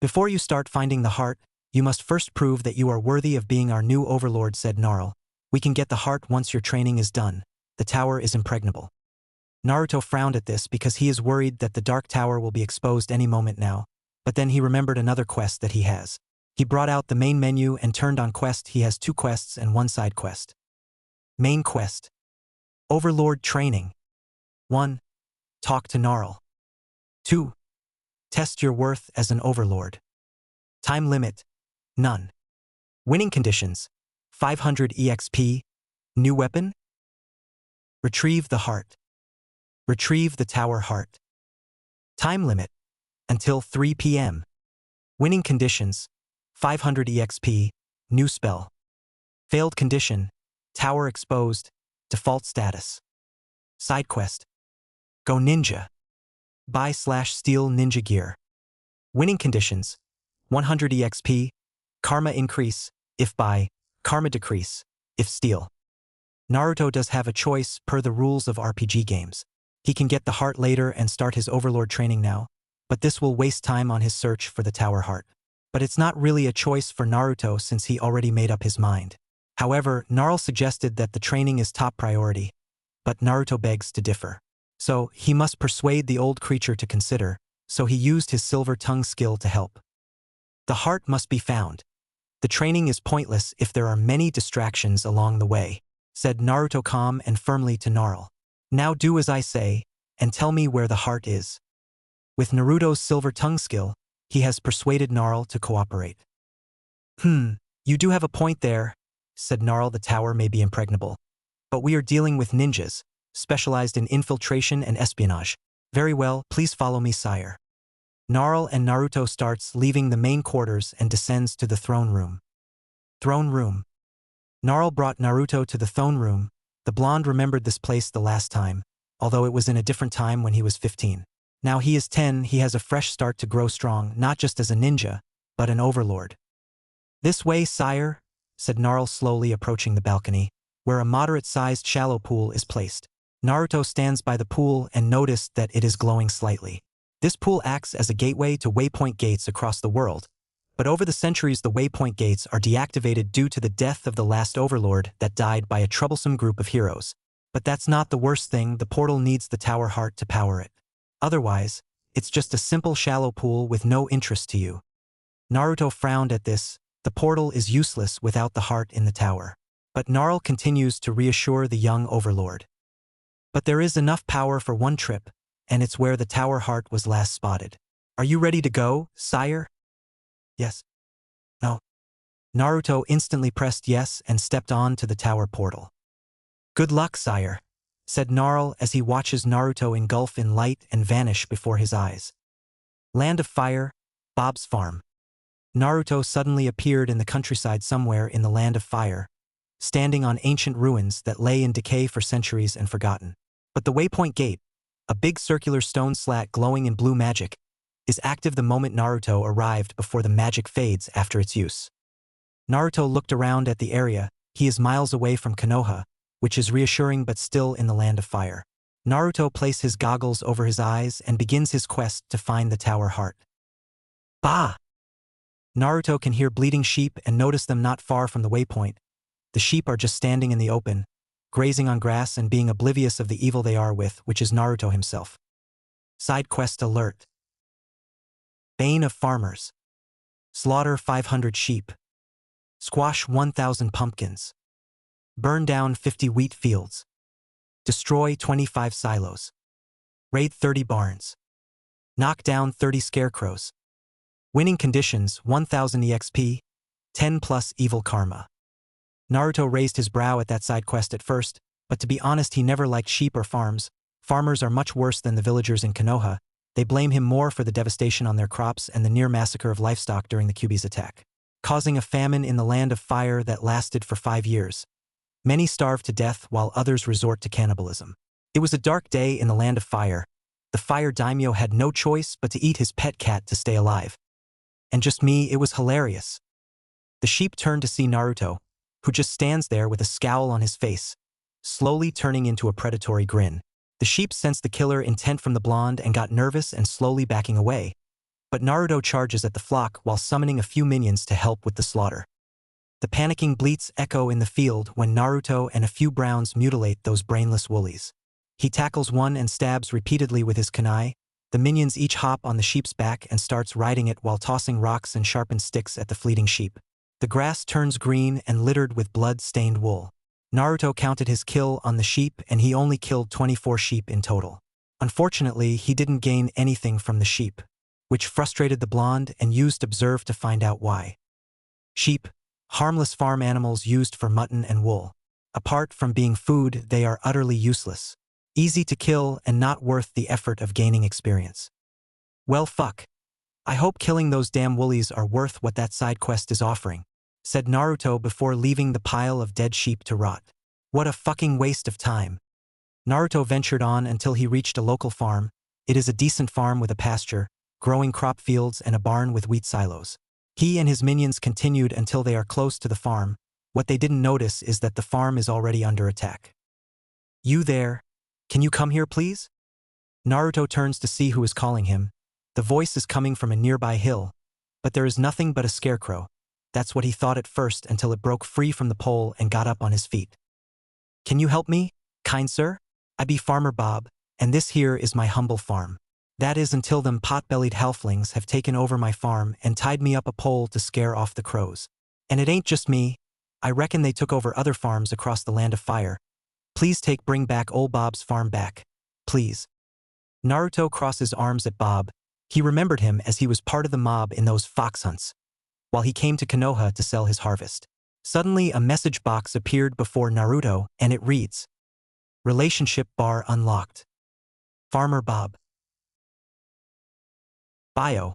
"Before you start finding the heart, you must first prove that you are worthy of being our new overlord," said Gnarl. "We can get the heart once your training is done. The tower is impregnable." Naruto frowned at this because he is worried that the Dark Tower will be exposed any moment now, but then he remembered another quest that he has. He brought out the main menu and turned on quest. He has 2 quests and 1 side quest. Main quest. Overlord training. 1. Talk to Gnarl. 2. Test your worth as an overlord. Time limit. None. Winning conditions. 500 EXP. New weapon? Retrieve the heart. Retrieve the tower heart. Time limit. Until 3 p.m. Winning conditions. 500 EXP. New spell. Failed condition. Tower exposed. Default status. Side quest. Go ninja. Buy/steal ninja gear. Winning conditions. 100 EXP. Karma increase, if buy. Karma decrease, if steal. Naruto does have a choice per the rules of RPG games. He can get the heart later and start his Overlord training now, but this will waste time on his search for the tower heart. But it's not really a choice for Naruto since he already made up his mind. However, Gnarl suggested that the training is top priority, but Naruto begs to differ. So, he must persuade the old creature to consider, so he used his silver tongue skill to help. The heart must be found. The training is pointless if there are many distractions along the way, said Naruto calm and firmly to Gnarl. Now do as I say, and tell me where the heart is. With Naruto's silver tongue skill, he has persuaded Gnarl to cooperate. You do have a point there, said Gnarl. The tower may be impregnable, but we are dealing with ninjas, specialized in infiltration and espionage. Very well, please follow me, sire. Gnarl and Naruto starts leaving the main quarters and descends to the throne room. Throne room. Gnarl brought Naruto to the throne room. The blonde remembered this place the last time, although it was in a different time when he was 15. Now he is 10, he has a fresh start to grow strong, not just as a ninja, but an overlord. This way, sire, said Gnarl slowly approaching the balcony, where a moderate-sized shallow pool is placed. Naruto stands by the pool and noticed that it is glowing slightly. This pool acts as a gateway to waypoint gates across the world, but over the centuries the waypoint gates are deactivated due to the death of the last overlord that died by a troublesome group of heroes. But that's not the worst thing, the portal needs the tower heart to power it. Otherwise, it's just a simple shallow pool with no interest to you. Naruto frowned at this. The portal is useless without the heart in the tower. But Gnarl continues to reassure the young overlord. But there is enough power for one trip, and it's where the tower heart was last spotted. Are you ready to go, sire? Yes. No. Naruto instantly pressed yes and stepped on to the tower portal. Good luck, sire, said Gnarl as he watches Naruto engulf in light and vanish before his eyes. Land of Fire, Bob's farm. Naruto suddenly appeared in the countryside somewhere in the Land of Fire, standing on ancient ruins that lay in decay for centuries and forgotten. But the waypoint gate, a big circular stone slat glowing in blue magic, is active the moment Naruto arrived before the magic fades after its use. Naruto looked around at the area. He is miles away from Konoha, which is reassuring but still in the Land of Fire. Naruto places his goggles over his eyes and begins his quest to find the tower heart. Bah! Naruto can hear bleating sheep and notice them not far from the waypoint. The sheep are just standing in the open, grazing on grass and being oblivious of the evil they are with, which is Naruto himself. Side quest alert. Bane of farmers. Slaughter 500 sheep. Squash 1,000 pumpkins. Burn down 50 wheat fields. Destroy 25 silos. Raid 30 barns. Knock down 30 scarecrows. Winning conditions 1,000 EXP, 10 plus evil karma. Naruto raised his brow at that side quest at first, but to be honest he never liked sheep or farms. Farmers are much worse than the villagers in Konoha. They blame him more for the devastation on their crops and the near massacre of livestock during the Kyuubi's attack, causing a famine in the Land of Fire that lasted for 5 years. Many starved to death while others resort to cannibalism. It was a dark day in the Land of Fire. The fire daimyo had no choice but to eat his pet cat to stay alive. And just me, it was hilarious. The sheep turned to see Naruto, who just stands there with a scowl on his face, slowly turning into a predatory grin. The sheep sensed the killer intent from the blonde and got nervous and slowly backing away. But Naruto charges at the flock while summoning a few minions to help with the slaughter. The panicking bleats echo in the field when Naruto and a few browns mutilate those brainless woolies. He tackles one and stabs repeatedly with his kunai. The minions each hop on the sheep's back and starts riding it while tossing rocks and sharpened sticks at the fleeting sheep. The grass turns green and littered with blood-stained wool. Naruto counted his kill on the sheep and he only killed 24 sheep in total. Unfortunately, he didn't gain anything from the sheep, which frustrated the blonde and used Observe to find out why. Sheep, harmless farm animals used for mutton and wool. Apart from being food, they are utterly useless. Easy to kill and not worth the effort of gaining experience. Well fuck. I hope killing those damn woolies are worth what that side quest is offering, said Naruto before leaving the pile of dead sheep to rot. What a fucking waste of time. Naruto ventured on until he reached a local farm. It is a decent farm with a pasture, growing crop fields and a barn with wheat silos. He and his minions continued until they are close to the farm. What they didn't notice is that the farm is already under attack. You there? Can you come here please? Naruto turns to see who is calling him. The voice is coming from a nearby hill, but there is nothing but a scarecrow. That's what he thought at first until it broke free from the pole and got up on his feet. Can you help me, kind sir? I be Farmer Bob, and this here is my humble farm. That is until them pot-bellied halflings have taken over my farm and tied me up a pole to scare off the crows. And it ain't just me. I reckon they took over other farms across the land of fire. Please bring back old Bob's farm back. Please. Naruto crosses arms at Bob. He remembered him as he was part of the mob in those fox hunts, while he came to Konoha to sell his harvest. Suddenly, a message box appeared before Naruto, and it reads, Relationship bar unlocked. Farmer Bob. Bio.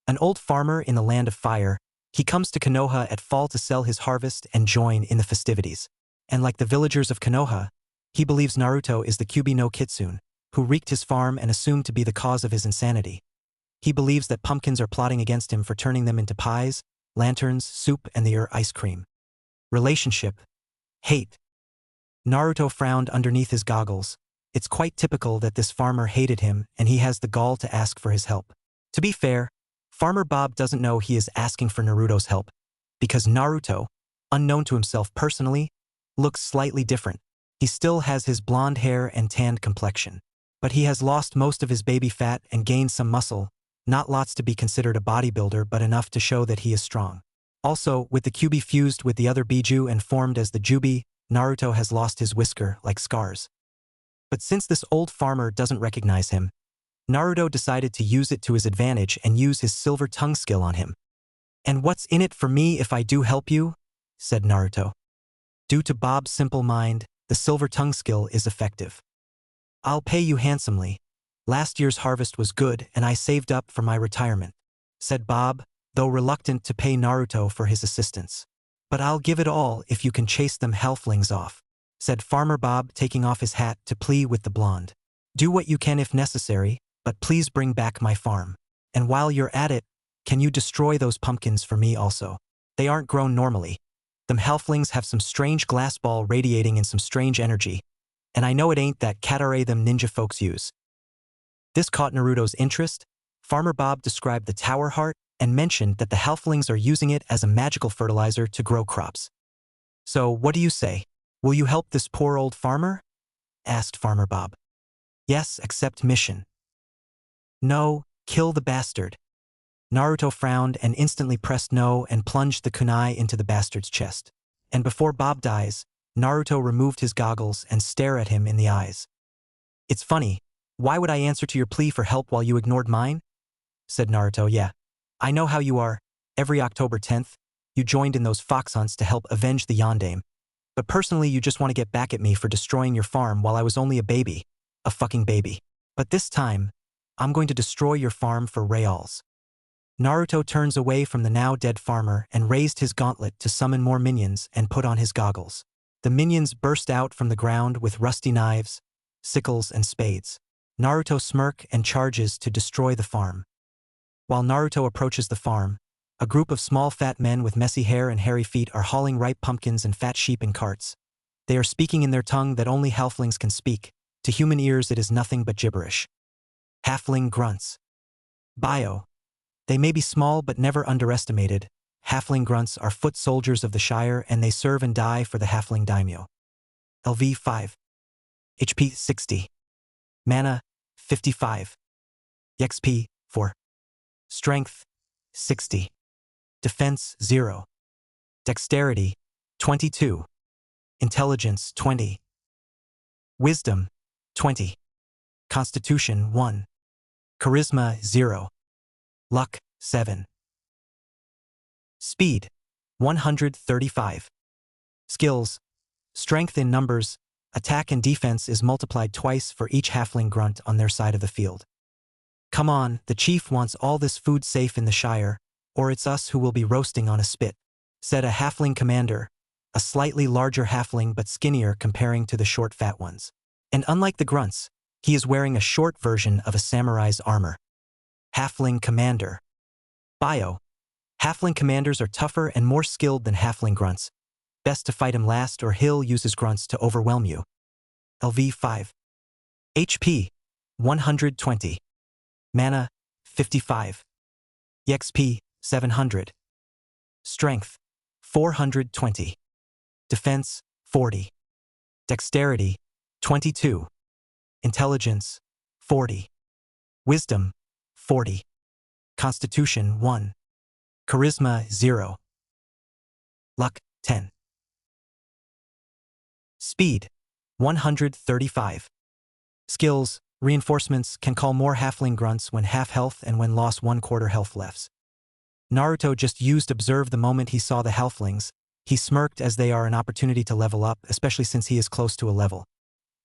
An old farmer in the land of fire, he comes to Konoha at fall to sell his harvest and join in the festivities. And like the villagers of Konoha, he believes Naruto is the Kyuubi no Kitsune, who wreaked his farm and assumed to be the cause of his insanity. He believes that pumpkins are plotting against him for turning them into pies, lanterns, soup, and the ice cream. Relationship. Hate. Naruto frowned underneath his goggles. It's quite typical that this farmer hated him and he has the gall to ask for his help. To be fair, Farmer Bob doesn't know he is asking for Naruto's help, because Naruto, unknown to himself personally, looks slightly different. He still has his blonde hair and tanned complexion, but he has lost most of his baby fat and gained some muscle, not lots to be considered a bodybuilder but enough to show that he is strong. Also, with the Kyuubi fused with the other Biju and formed as the Jubi, Naruto has lost his whisker like scars. But since this old farmer doesn't recognize him, Naruto decided to use it to his advantage and use his silver tongue skill on him. And what's in it for me if I do help you? Said Naruto. Due to Bob's simple mind, the silver tongue skill is effective. I'll pay you handsomely. Last year's harvest was good and I saved up for my retirement, said Bob, though reluctant to pay Naruto for his assistance. But I'll give it all if you can chase them halflings off, said Farmer Bob, taking off his hat to plea with the blonde. Do what you can if necessary, but please bring back my farm. And while you're at it, can you destroy those pumpkins for me also? They aren't grown normally. Them halflings have some strange glass ball radiating in some strange energy, and I know it ain't that katare them ninja folks use. This caught Naruto's interest. Farmer Bob described the tower heart and mentioned that the halflings are using it as a magical fertilizer to grow crops. So what do you say? Will you help this poor old farmer? Asked Farmer Bob. Yes, accept mission. No, kill the bastard. Naruto frowned and instantly pressed no and plunged the kunai into the bastard's chest. And before Bob dies, Naruto removed his goggles and stared at him in the eyes. It's funny. Why would I answer to your plea for help while you ignored mine? Said Naruto. Yeah, I know how you are. Every October 10th, you joined in those fox hunts to help avenge the Yondaime. But personally you just want to get back at me for destroying your farm while I was only a baby. A fucking baby. But this time, I'm going to destroy your farm for reals. Naruto turns away from the now dead farmer and raised his gauntlet to summon more minions and put on his goggles. The minions burst out from the ground with rusty knives, sickles, and spades. Naruto smirks and charges to destroy the farm. While Naruto approaches the farm, a group of small fat men with messy hair and hairy feet are hauling ripe pumpkins and fat sheep in carts. They are speaking in their tongue that only halflings can speak. To human ears it is nothing but gibberish. Halfling grunts. Bio. They may be small but never underestimated. Halfling grunts are foot soldiers of the Shire and they serve and die for the halfling daimyo. LV 5. HP 60. Mana 55. XP 4. Strength 60. Defense 0. Dexterity 22. Intelligence 20. Wisdom 20. Constitution 1. Charisma 0. Luck 7. Speed 135. Skills. Strength in numbers. Attack and defense is multiplied twice for each halfling grunt on their side of the field. Come on, the chief wants all this food safe in the Shire, or it's us who will be roasting on a spit, said a halfling commander, a slightly larger halfling but skinnier comparing to the short fat ones. And unlike the grunts, he is wearing a short version of a samurai's armor. Halfling commander. Bio. Halfling commanders are tougher and more skilled than halfling grunts. Best to fight him last or he'll use his grunts to overwhelm you. LV 5. HP. 120. Mana. 55. EXP. 700. Strength. 420. Defense. 40. Dexterity. 22. Intelligence. 40. Wisdom. 40. Constitution. 1. Charisma. 0. Luck. 10. Speed. 135. Skills. Reinforcements can call more halfling grunts when half health and when lost 1/4 health lefts. Naruto just used observe the moment he saw the halflings. He smirked as they are an opportunity to level up, especially since he is close to a level.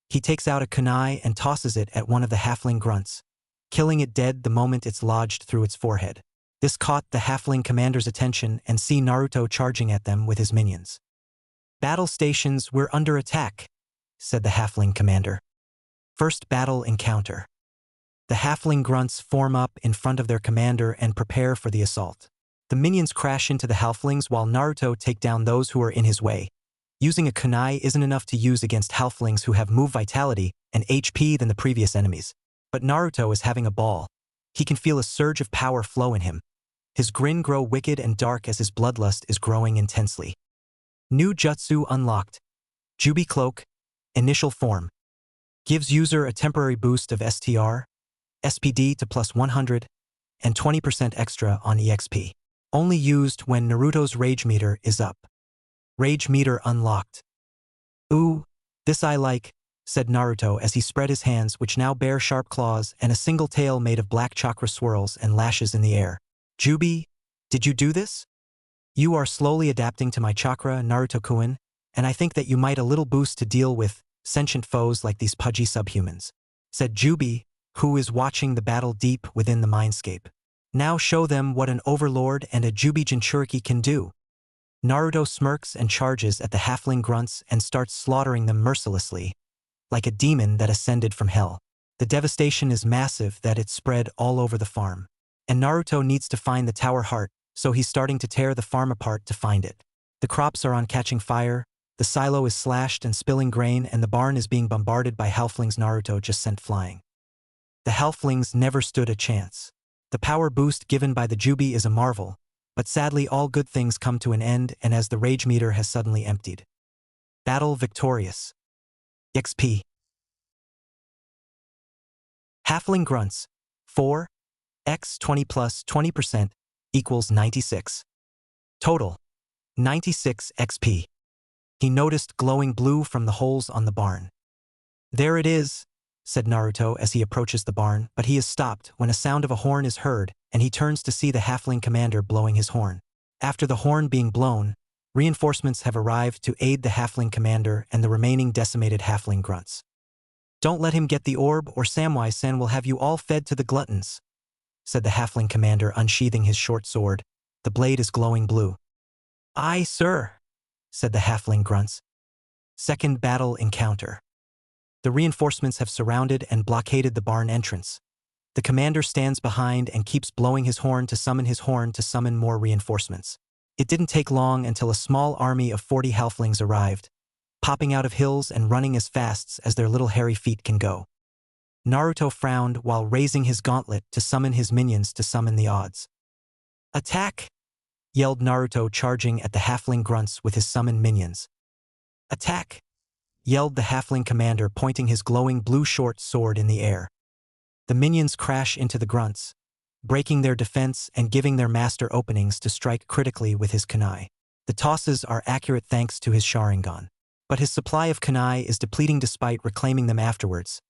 He takes out a kunai and tosses it at one of the halfling grunts, killing it dead the moment it's lodged through its forehead. This caught the halfling commander's attention and see Naruto charging at them with his minions. Battle stations, we're under attack, said the halfling commander. First battle encounter. The halfling grunts form up in front of their commander and prepare for the assault. The minions crash into the halflings while Naruto take down those who are in his way. Using a kunai isn't enough to use against halflings who have move vitality and HP than the previous enemies. But Naruto is having a ball. He can feel a surge of power flow in him. His grin grow wicked and dark as his bloodlust is growing intensely. New jutsu unlocked. Jubi Cloak. Initial form. Gives user a temporary boost of STR, SPD to plus 100, and 20% extra on EXP. Only used when Naruto's rage meter is up. Rage meter unlocked. Ooh, this I like, said Naruto as he spread his hands, which now bear sharp claws and a single tail made of black chakra swirls and lashes in the air. Jubi, did you do this? You are slowly adapting to my chakra, Naruto-kun, and I think that you might a little boost to deal with sentient foes like these pudgy subhumans, said Jubi, who is watching the battle deep within the mindscape. Now show them what an Overlord and a Jubi Jinchuriki can do. Naruto smirks and charges at the halfling grunts and starts slaughtering them mercilessly, like a demon that ascended from hell. The devastation is massive that it's spread all over the farm. And Naruto needs to find the tower heart, so he's starting to tear the farm apart to find it. The crops are on catching fire, the silo is slashed and spilling grain, and the barn is being bombarded by halflings Naruto just sent flying. The halflings never stood a chance. The power boost given by the Jubi is a marvel, but sadly all good things come to an end, and as the rage meter has suddenly emptied. Battle victorious. XP. Halfling grunts. 4. X 20 plus 20% equals 96. Total. 96 XP. He noticed glowing blue from the holes on the barn. There it is, said Naruto as he approaches the barn, but he is stopped when a sound of a horn is heard, and he turns to see the halfling commander blowing his horn. After the horn being blown, reinforcements have arrived to aid the halfling commander and the remaining decimated halfling grunts. Don't let him get the orb or Samwise-san will have you all fed to the gluttons, said the halfling commander unsheathing his short sword. The blade is glowing blue. Aye, sir, said the halfling grunts. Second battle encounter. The reinforcements have surrounded and blockaded the barn entrance. The commander stands behind and keeps blowing his horn to summon more reinforcements. It didn't take long until a small army of 40 halflings arrived, popping out of hills and running as fast as their little hairy feet can go. Naruto frowned while raising his gauntlet to summon his minions to summon the odds. Attack! Yelled Naruto, charging at the halfling grunts with his summoned minions. Attack! Yelled the halfling commander, pointing his glowing blue short sword in the air. The minions crash into the grunts, breaking their defense and giving their master openings to strike critically with his kunai. The tosses are accurate thanks to his Sharingan. But his supply of kunai is depleting despite reclaiming them afterwards.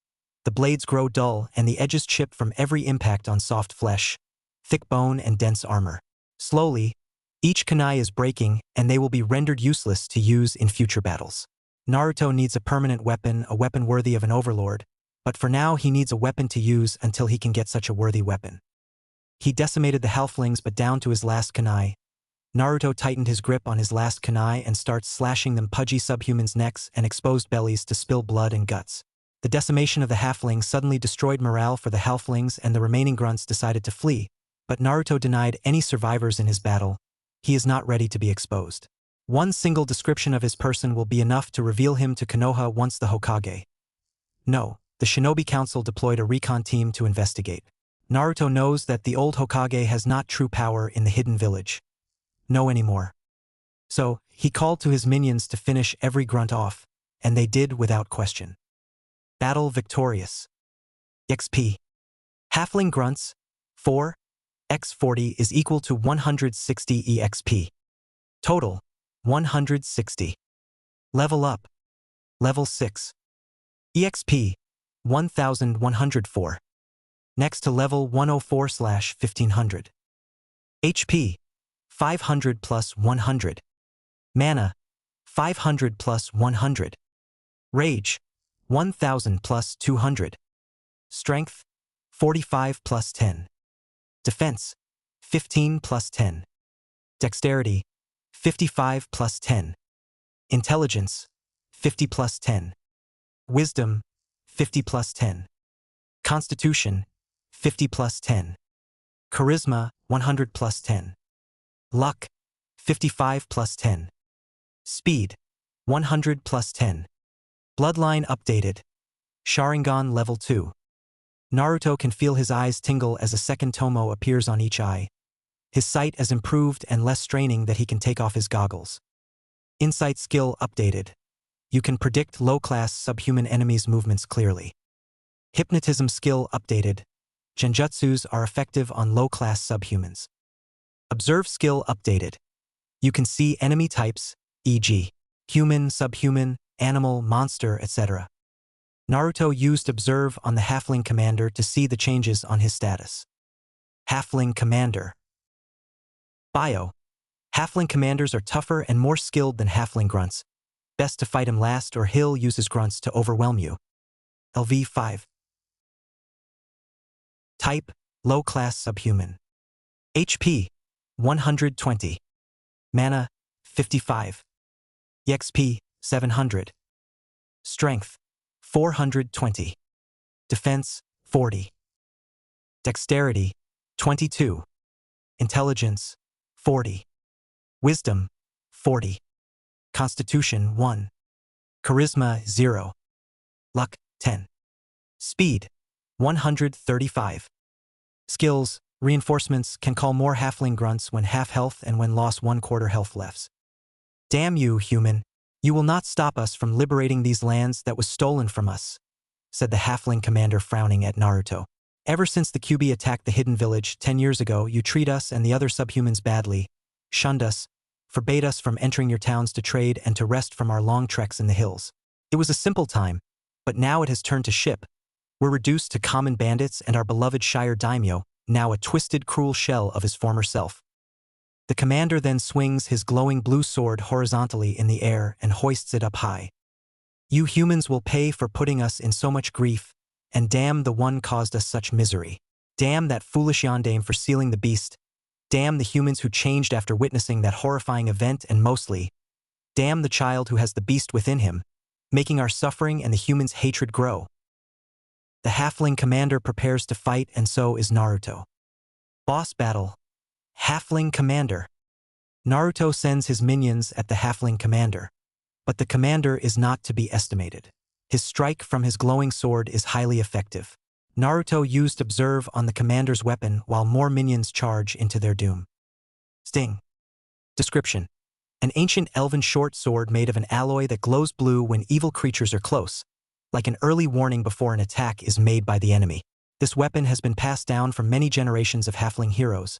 The blades grow dull and the edges chip from every impact on soft flesh, thick bone and dense armor. Slowly, Each kunai is breaking, and they will be rendered useless to use in future battles. Naruto needs a permanent weapon, a weapon worthy of an overlord, but for now he needs a weapon to use until he can get such a worthy weapon. He decimated the halflings but down to his last kunai. Naruto tightened his grip on his last kunai and starts slashing them pudgy subhumans' necks and exposed bellies to spill blood and guts. The decimation of the halflings suddenly destroyed morale for the halflings and the remaining grunts decided to flee, but Naruto denied any survivors in his battle. He is not ready to be exposed. One single description of his person will be enough to reveal him to Konoha once the Hokage. No, the Shinobi Council deployed a recon team to investigate. Naruto knows that the old Hokage has not true power in the hidden village. No anymore. So, he called to his minions to finish every grunt off, and they did without question. Battle victorious. XP. Halfling grunts, 4 x 40 is equal to 160 EXP. Total, 160. Level up. Level 6. EXP, 1104. Next to level 104/1500. HP, 500 plus 100. Mana, 500 plus 100. Rage, 1000 plus 200. Strength, 45 plus 10. Defense, 15 plus 10. Dexterity, 55 plus 10. Intelligence, 50 plus 10. Wisdom, 50 plus 10. Constitution, 50 plus 10. Charisma, 100 plus 10. Luck, 55 plus 10. Speed, 100 plus 10. Bloodline updated. Sharingan level 2. Naruto can feel his eyes tingle as a second tomo appears on each eye. His sight has improved and less straining that he can take off his goggles. Insight skill updated. You can predict low-class subhuman enemies' movements clearly. Hypnotism skill updated. Genjutsus are effective on low-class subhumans. Observe skill updated. You can see enemy types, e.g., human, subhuman, animal, monster, etc. Naruto used Observe on the Halfling Commander to see the changes on his status. Halfling Commander. Bio. Halfling Commanders are tougher and more skilled than Halfling Grunts. Best to fight him last or he'll use his grunts to overwhelm you. LV 5. Type, low-class subhuman. HP, 120. Mana, 55. EXP, 700. Strength, 420. Defense, 40. Dexterity, 22. Intelligence, 40. Wisdom, 40. Constitution, 1. Charisma, 0. Luck, 10. Speed, 135. Skills, reinforcements can call more halfling grunts when half health and when lost 1/4 health lefts. Damn you, human. You will not stop us from liberating these lands that was stolen from us, said the halfling commander frowning at Naruto. Ever since the Kyuubi attacked the hidden village 10 years ago, you treat us and the other subhumans badly, shunned us, forbade us from entering your towns to trade and to rest from our long treks in the hills. It was a simple time, but now it has turned to ship. We're reduced to common bandits and our beloved Shire daimyo, now a twisted, cruel shell of his former self. The commander then swings his glowing blue sword horizontally in the air and hoists it up high. You humans will pay for putting us in so much grief, and damn the one caused us such misery. Damn that foolish yondaime for sealing the beast. Damn the humans who changed after witnessing that horrifying event, and mostly, damn the child who has the beast within him, making our suffering and the humans' hatred grow. The halfling commander prepares to fight, and so is Naruto. Boss battle. Halfling commander. Naruto sends his minions at the halfling commander. But the commander is not to be estimated. His strike from his glowing sword is highly effective. Naruto used Observe on the commander's weapon while more minions charge into their doom. Sting. Description. An ancient elven short sword made of an alloy that glows blue when evil creatures are close, like an early warning before an attack is made by the enemy. This weapon has been passed down from many generations of halfling heroes,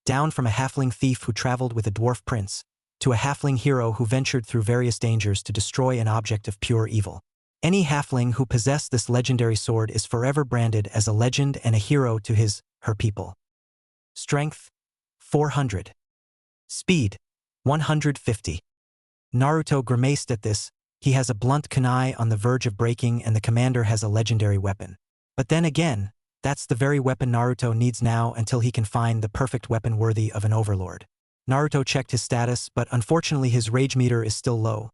down from a halfling thief who traveled with a dwarf prince, to a halfling hero who ventured through various dangers to destroy an object of pure evil. Any halfling who possessed this legendary sword is forever branded as a legend and a hero to his, her people. Strength, 400. Speed, 150. Naruto grimaced at this. He has a blunt kunai on the verge of breaking and the commander has a legendary weapon. But then again, that's the very weapon Naruto needs now until he can find the perfect weapon worthy of an overlord. Naruto checked his status, but unfortunately his rage meter is still low,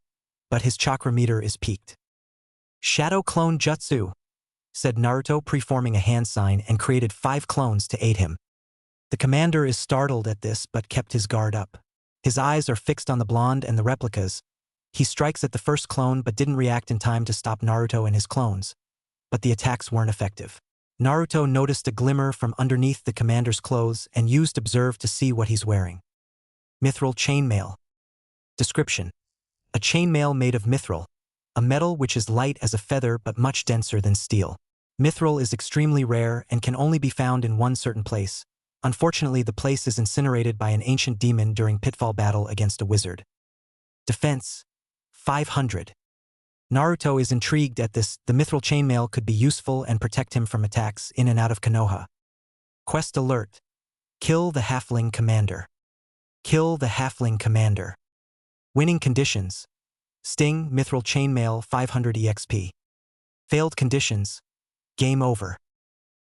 but his chakra meter is peaked. Shadow Clone Jutsu, said Naruto, preforming a hand sign and created 5 clones to aid him. The commander is startled at this but kept his guard up. His eyes are fixed on the blonde and the replicas. He strikes at the first clone but didn't react in time to stop Naruto and his clones. But the attacks weren't effective. Naruto noticed a glimmer from underneath the commander's clothes and used Observe to see what he's wearing. Mithril chainmail. Description: a chainmail made of mithril, a metal which is light as a feather but much denser than steel. Mithril is extremely rare and can only be found in one certain place. Unfortunately, the place is incinerated by an ancient demon during pitfall battle against a wizard. Defense, 500. Naruto is intrigued at this. The mithril chainmail could be useful and protect him from attacks in and out of Konoha. Quest alert: kill the halfling commander. Kill the halfling commander. Winning conditions: Sting, mithril chainmail, 500 EXP. Failed conditions: game over.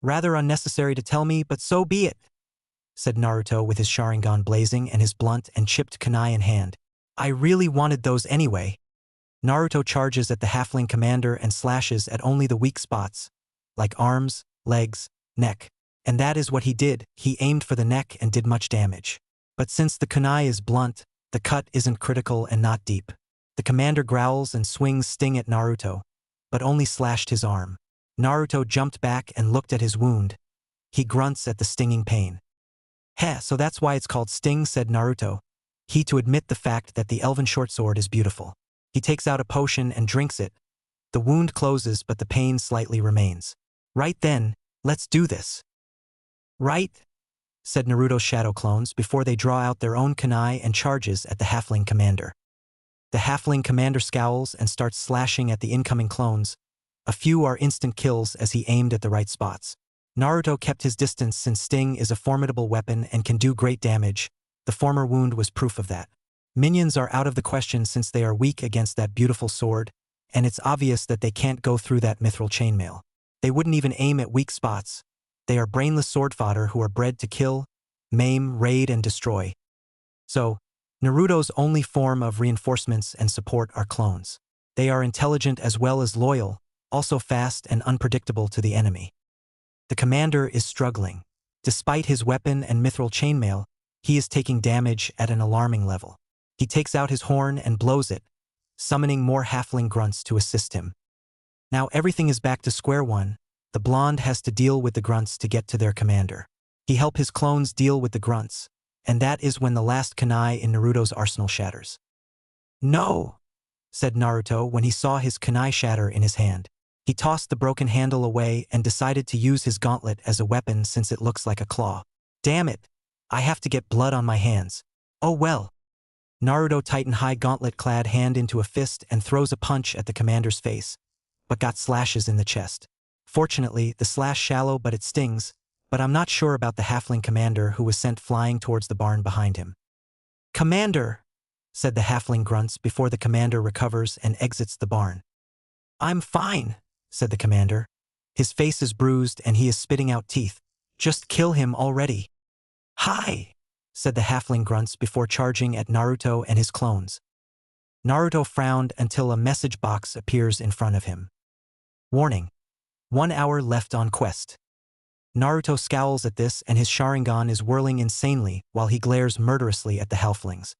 Rather unnecessary to tell me, but so be it, said Naruto with his Sharingan blazing and his blunt and chipped kunai in hand. I really wanted those anyway. Naruto charges at the halfling commander and slashes at only the weak spots, like arms, legs, neck. And that is what he did. He aimed for the neck and did much damage. But since the kunai is blunt, the cut isn't critical and not deep. The commander growls and swings Sting at Naruto, but only slashed his arm. Naruto jumped back and looked at his wound. He grunts at the stinging pain. Heh, so that's why it's called Sting, said Naruto. He to admit the fact that the elven short sword is beautiful. He takes out a potion and drinks it. The wound closes but the pain slightly remains. Right then, let's do this. Right, said Naruto's shadow clones before they draw out their own kunai and charges at the halfling commander. The halfling commander scowls and starts slashing at the incoming clones. A few are instant kills as he aimed at the right spots. Naruto kept his distance since Sting is a formidable weapon and can do great damage. The former wound was proof of that. Minions are out of the question since they are weak against that beautiful sword, and it's obvious that they can't go through that mithril chainmail. They wouldn't even aim at weak spots. They are brainless sword fodder who are bred to kill, maim, raid, and destroy. So, Naruto's only form of reinforcements and support are clones. They are intelligent as well as loyal, also fast and unpredictable to the enemy. The commander is struggling. Despite his weapon and mithril chainmail, he is taking damage at an alarming level. He takes out his horn and blows it, summoning more halfling grunts to assist him. Now everything is back to square one. The blonde has to deal with the grunts to get to their commander. He helps his clones deal with the grunts, and that is when the last kunai in Naruto's arsenal shatters. No, said Naruto when he saw his kunai shatter in his hand. He tossed the broken handle away and decided to use his gauntlet as a weapon since it looks like a claw. Damn it, I have to get blood on my hands. Oh well. Naruto tightened high gauntlet-clad hand into a fist and throws a punch at the commander's face, but got slashes in the chest. Fortunately, the slash shallow but it stings, but I'm not sure about the halfling commander who was sent flying towards the barn behind him. Commander, said the halfling grunts before the commander recovers and exits the barn. I'm fine, said the commander. His face is bruised and he is spitting out teeth. Just kill him already. Hi, said the halfling grunts before charging at Naruto and his clones. Naruto frowned until a message box appears in front of him. Warning: 1 hour left on quest. Naruto scowls at this and his Sharingan is whirling insanely while he glares murderously at the halflings.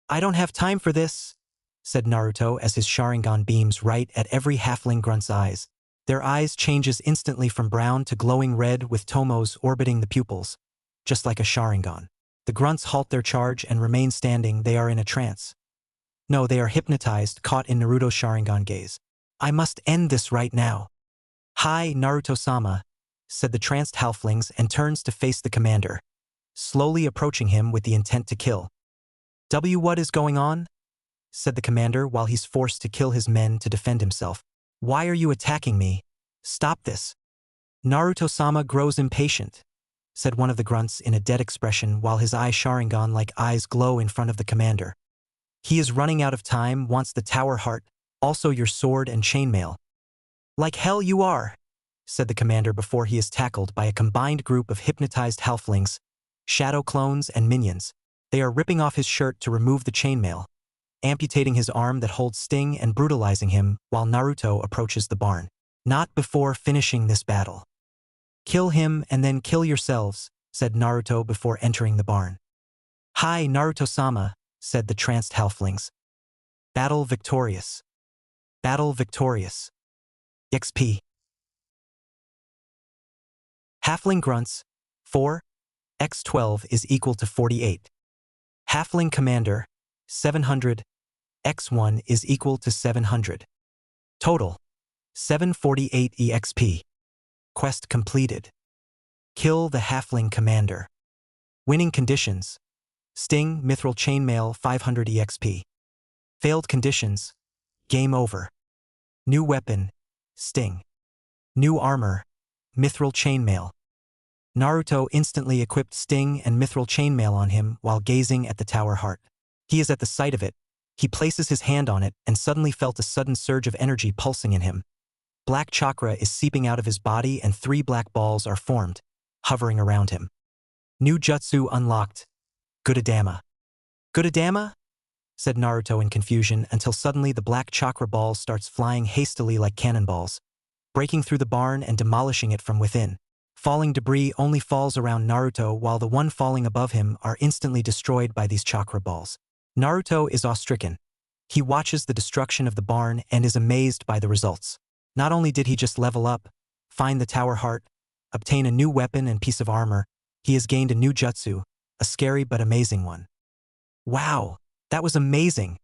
I don't have time for this, said Naruto as his Sharingan beams right at every halfling grunt's eyes. Their eyes changes instantly from brown to glowing red with tomos orbiting the pupils, just like a Sharingan. The grunts halt their charge and remain standing. They are in a trance. No, they are hypnotized, caught in Naruto's Sharingan gaze. I must end this right now. Hi, Naruto-sama, said the tranced halflings and turns to face the commander, slowly approaching him with the intent to kill. What is going on? Said the commander while he's forced to kill his men to defend himself. Why are you attacking me? Stop this. Naruto-sama grows impatient. said one of the grunts in a dead expression while his eye Sharingan-like eyes glow in front of the commander. He is running out of time, wants the tower heart, also your sword and chainmail. Like hell you are, said the commander before he is tackled by a combined group of hypnotized halflings, shadow clones, and minions. They are ripping off his shirt to remove the chainmail, amputating his arm that holds Sting and brutalizing him while Naruto approaches the barn. Not before finishing this battle. Kill him and then kill yourselves, said Naruto before entering the barn. Hi Naruto-sama, said the tranced halflings. Battle victorious. Battle victorious. XP. Halfling grunts, 4, x 12 is equal to 48. Halfling commander, 700, x 1 is equal to 700. Total, 748 EXP. Quest completed. Kill the halfling commander. Winning conditions. Sting, Mithril Chainmail, 500 EXP. Failed conditions. Game over. New weapon, Sting. New armor, Mithril Chainmail. Naruto instantly equipped Sting and Mithril Chainmail on him while gazing at the tower heart. He is at the sight of it. He places his hand on it and suddenly felt a sudden surge of energy pulsing in him. Black chakra is seeping out of his body and 3 black balls are formed, hovering around him. New jutsu unlocked. Gudadama. Gudadama? Said Naruto in confusion until suddenly the black chakra ball starts flying hastily like cannonballs, breaking through the barn and demolishing it from within. Falling debris only falls around Naruto while the one falling above him are instantly destroyed by these chakra balls. Naruto is awe-stricken. He watches the destruction of the barn and is amazed by the results. Not only did he just level up, find the tower heart, obtain a new weapon and piece of armor, he has gained a new jutsu, a scary but amazing one. Wow, that was amazing,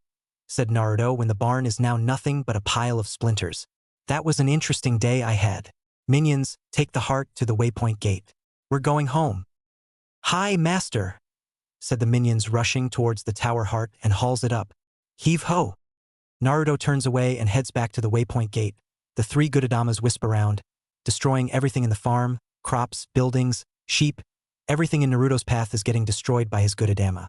said Naruto when the barn is now nothing but a pile of splinters. That was an interesting day I had. Minions, take the heart to the waypoint gate. We're going home. Hi, master, said the minions rushing towards the tower heart and hauls it up. Heave ho! Naruto turns away and heads back to the waypoint gate. The 3 Gudadamas wisp around, destroying everything in the farm, crops, buildings, sheep. Everything in Naruto's path is getting destroyed by his Gudadama.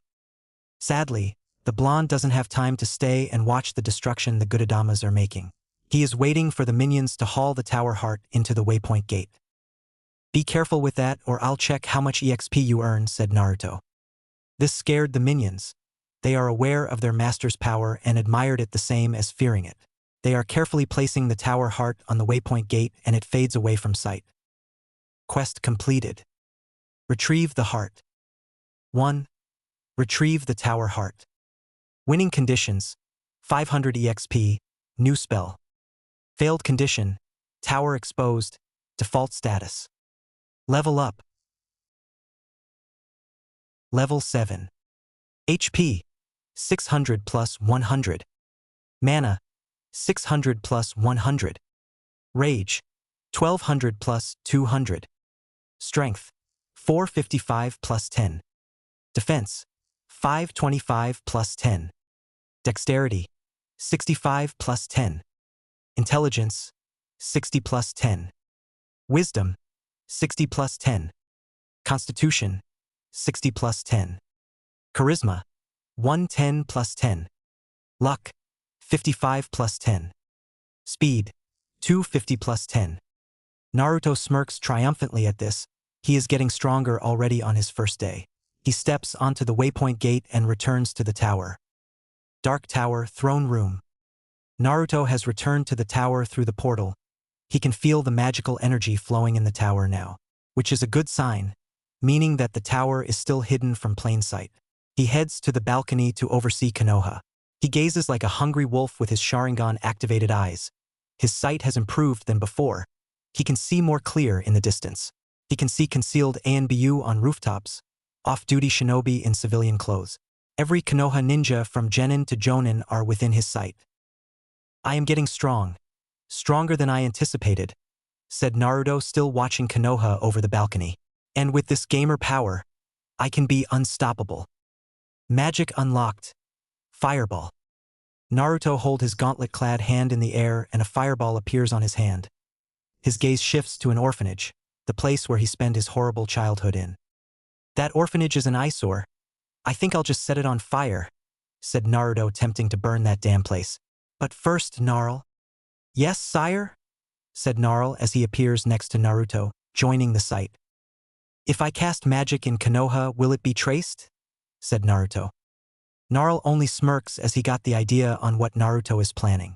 Sadly, the blonde doesn't have time to stay and watch the destruction the Gudadamas are making. He is waiting for the minions to haul the tower heart into the waypoint gate. Be careful with that or I'll check how much EXP you earn, said Naruto. This scared the minions. They are aware of their master's power and admired it the same as fearing it. They are carefully placing the tower heart on the waypoint gate and it fades away from sight. Quest completed. Retrieve the heart. 1. Retrieve the tower heart. Winning conditions. 500 EXP. New spell. Failed condition. Tower exposed. Default status. Level up. Level 7. HP. 600 plus 100. Mana. 600 plus 100. Rage. 1200 plus 200. Strength. 455 plus 10. Defense. 525 plus 10. Dexterity. 65 plus 10. Intelligence. 60 plus 10. Wisdom. 60 plus 10. Constitution. 60 plus 10. Charisma. 110 plus 10. Luck. 55 plus 10. Speed. 250 plus 10. Naruto smirks triumphantly at this. He is getting stronger already on his first day. He steps onto the waypoint gate and returns to the tower. Dark Tower, Throne Room. Naruto has returned to the tower through the portal. He can feel the magical energy flowing in the tower now, which is a good sign, meaning that the tower is still hidden from plain sight. He heads to the balcony to oversee Konoha. He gazes like a hungry wolf with his Sharingan-activated eyes. His sight has improved than before. He can see more clear in the distance. He can see concealed ANBU on rooftops, off-duty shinobi in civilian clothes. Every Konoha ninja from Genin to Jonin are within his sight. I am getting strong. Stronger than I anticipated, said Naruto, still watching Konoha over the balcony. And with this gamer power, I can be unstoppable. Magic unlocked. Fireball. Naruto holds his gauntlet-clad hand in the air and a fireball appears on his hand. His gaze shifts to an orphanage. the place where he spent his horrible childhood in. That orphanage is an eyesore. I think I'll just set it on fire, said Naruto, tempting to burn that damn place. But first, Gnarl. Yes, sire? Said Gnarl as he appears next to Naruto, joining the sight. If I cast magic in Konoha, will it be traced? Said Naruto. Gnarl only smirks as he got the idea on what Naruto is planning.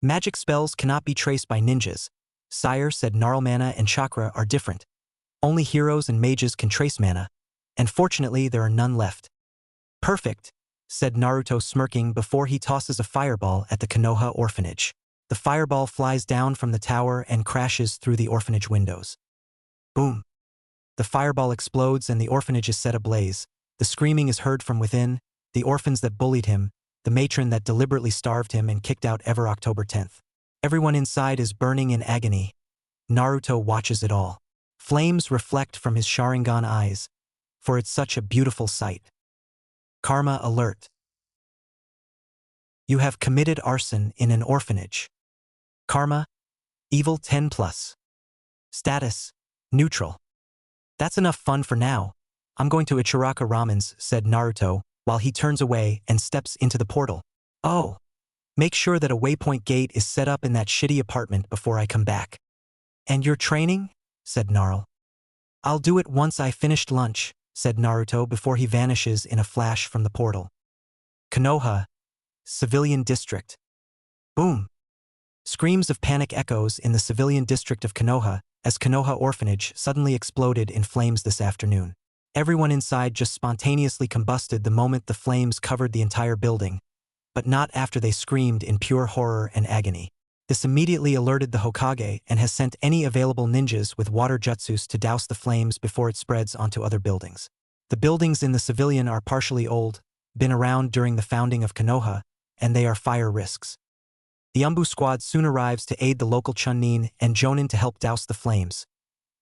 Magic spells cannot be traced by ninjas, sire, said Gnarl. Mana and chakra are different. Only heroes and mages can trace mana, and fortunately there are none left. Perfect, said Naruto, smirking before he tosses a fireball at the Konoha orphanage. The fireball flies down from the tower and crashes through the orphanage windows. Boom. The fireball explodes and the orphanage is set ablaze. The screaming is heard from within, the orphans that bullied him, the matron that deliberately starved him and kicked out ever October 10th. Everyone inside is burning in agony. Naruto watches it all. Flames reflect from his Sharingan eyes, for it's such a beautiful sight. Karma alert. You have committed arson in an orphanage. Karma, evil 10+. Status, neutral. That's enough fun for now. I'm going to Ichiraka Ramen's, said Naruto, while he turns away and steps into the portal. Oh, make sure that a waypoint gate is set up in that shitty apartment before I come back. And you're training? Said Gnarl. I'll do it once I finished lunch, said Naruto before he vanishes in a flash from the portal. Konoha, civilian district. Boom. Screams of panic echoes in the civilian district of Konoha as Konoha Orphanage suddenly exploded in flames this afternoon. Everyone inside just spontaneously combusted the moment the flames covered the entire building, but not after they screamed in pure horror and agony. This immediately alerted the Hokage and has sent any available ninjas with water jutsus to douse the flames before it spreads onto other buildings. The buildings in the civilian are partially old, been around during the founding of Konoha, and they are fire risks. The Umbu squad soon arrives to aid the local Chunin and Jonin to help douse the flames.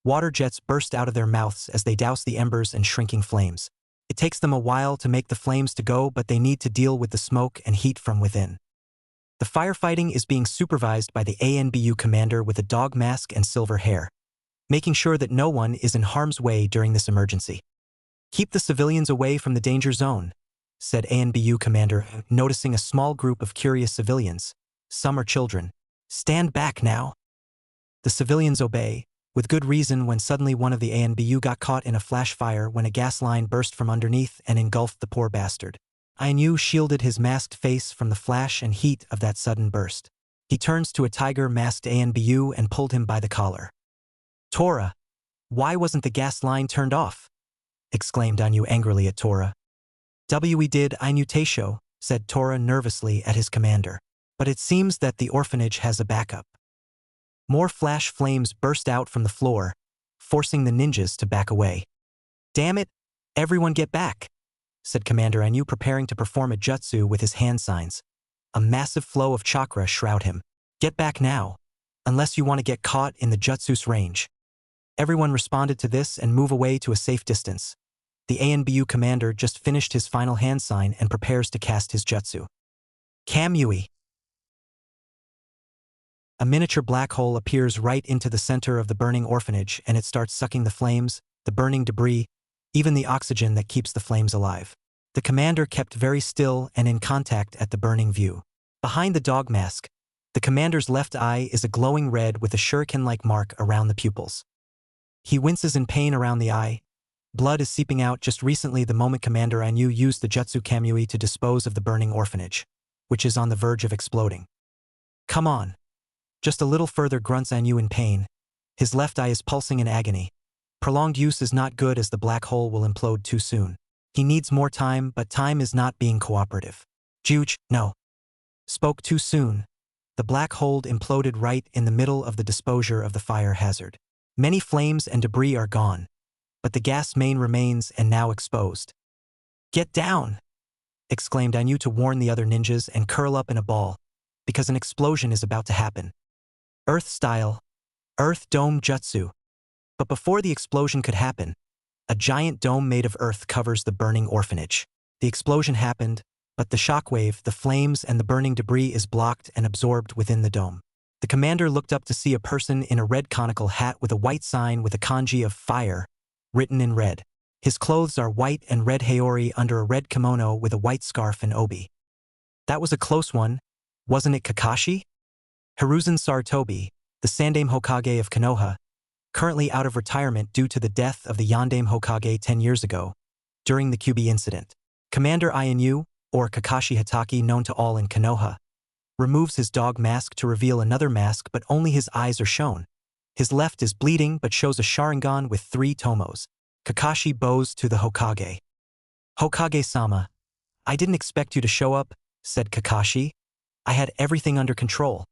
Water jets burst out of their mouths as they douse the embers and shrinking flames. It takes them a while to make the flames to go, but they need to deal with the smoke and heat from within. The firefighting is being supervised by the ANBU commander with a dog mask and silver hair, making sure that no one is in harm's way during this emergency. Keep the civilians away from the danger zone, said ANBU commander, noticing a small group of curious civilians. Some are children. Stand back now. The civilians obey, with good reason, when suddenly one of the ANBU got caught in a flash fire when a gas line burst from underneath and engulfed the poor bastard. Ainu shielded his masked face from the flash and heat of that sudden burst. He turns to a tiger-masked ANBU and pulled him by the collar. Tora, why wasn't the gas line turned off? Exclaimed Ainu angrily at Tora. We did, Ainu Teisho, said Tora nervously at his commander. But it seems that the orphanage has a backup. More flash flames burst out from the floor, forcing the ninjas to back away. Damn it, everyone get back, said Commander Ainu, preparing to perform a jutsu with his hand signs. A massive flow of chakra shroud him. Get back now, unless you want to get caught in the jutsu's range. Everyone responded to this and move away to a safe distance. The ANBU commander just finished his final hand sign and prepares to cast his jutsu. Kamui. A miniature black hole appears right into the center of the burning orphanage, and it starts sucking the flames, the burning debris, even the oxygen that keeps the flames alive. The commander kept very still and in contact at the burning view. Behind the dog mask, the commander's left eye is a glowing red with a shuriken-like mark around the pupils. He winces in pain around the eye. Blood is seeping out just recently the moment Commander Ainu used the Jutsu Kamui to dispose of the burning orphanage, which is on the verge of exploding. Come on. Just a little further, grunts Ainu in pain. His left eye is pulsing in agony. Prolonged use is not good as the black hole will implode too soon. He needs more time, but time is not being cooperative. Juge, no. Spoke too soon. The black hole imploded right in the middle of the disposure of the fire hazard. Many flames and debris are gone, but the gas main remains and now exposed. Get down! Exclaimed Ainu to warn the other ninjas and curl up in a ball, because an explosion is about to happen. Earth style, Earth Dome Jutsu. But before the explosion could happen, a giant dome made of earth covers the burning orphanage. The explosion happened, but the shockwave, the flames, and the burning debris is blocked and absorbed within the dome. The commander looked up to see a person in a red conical hat with a white sign with a kanji of fire written in red. His clothes are white and red haori under a red kimono with a white scarf and obi. That was a close one, wasn't it Kakashi? Hiruzen Sarutobi, the Sandaime Hokage of Konoha, currently out of retirement due to the death of the Yondaime Hokage 10 years ago, during the Kyuubi incident. Commander Inu, or Kakashi Hatake known to all in Konoha, removes his dog mask to reveal another mask but only his eyes are shown. His left is bleeding but shows a Sharingan with 3 tomos. Kakashi bows to the Hokage. Hokage-sama, I didn't expect you to show up, said Kakashi. I had everything under control.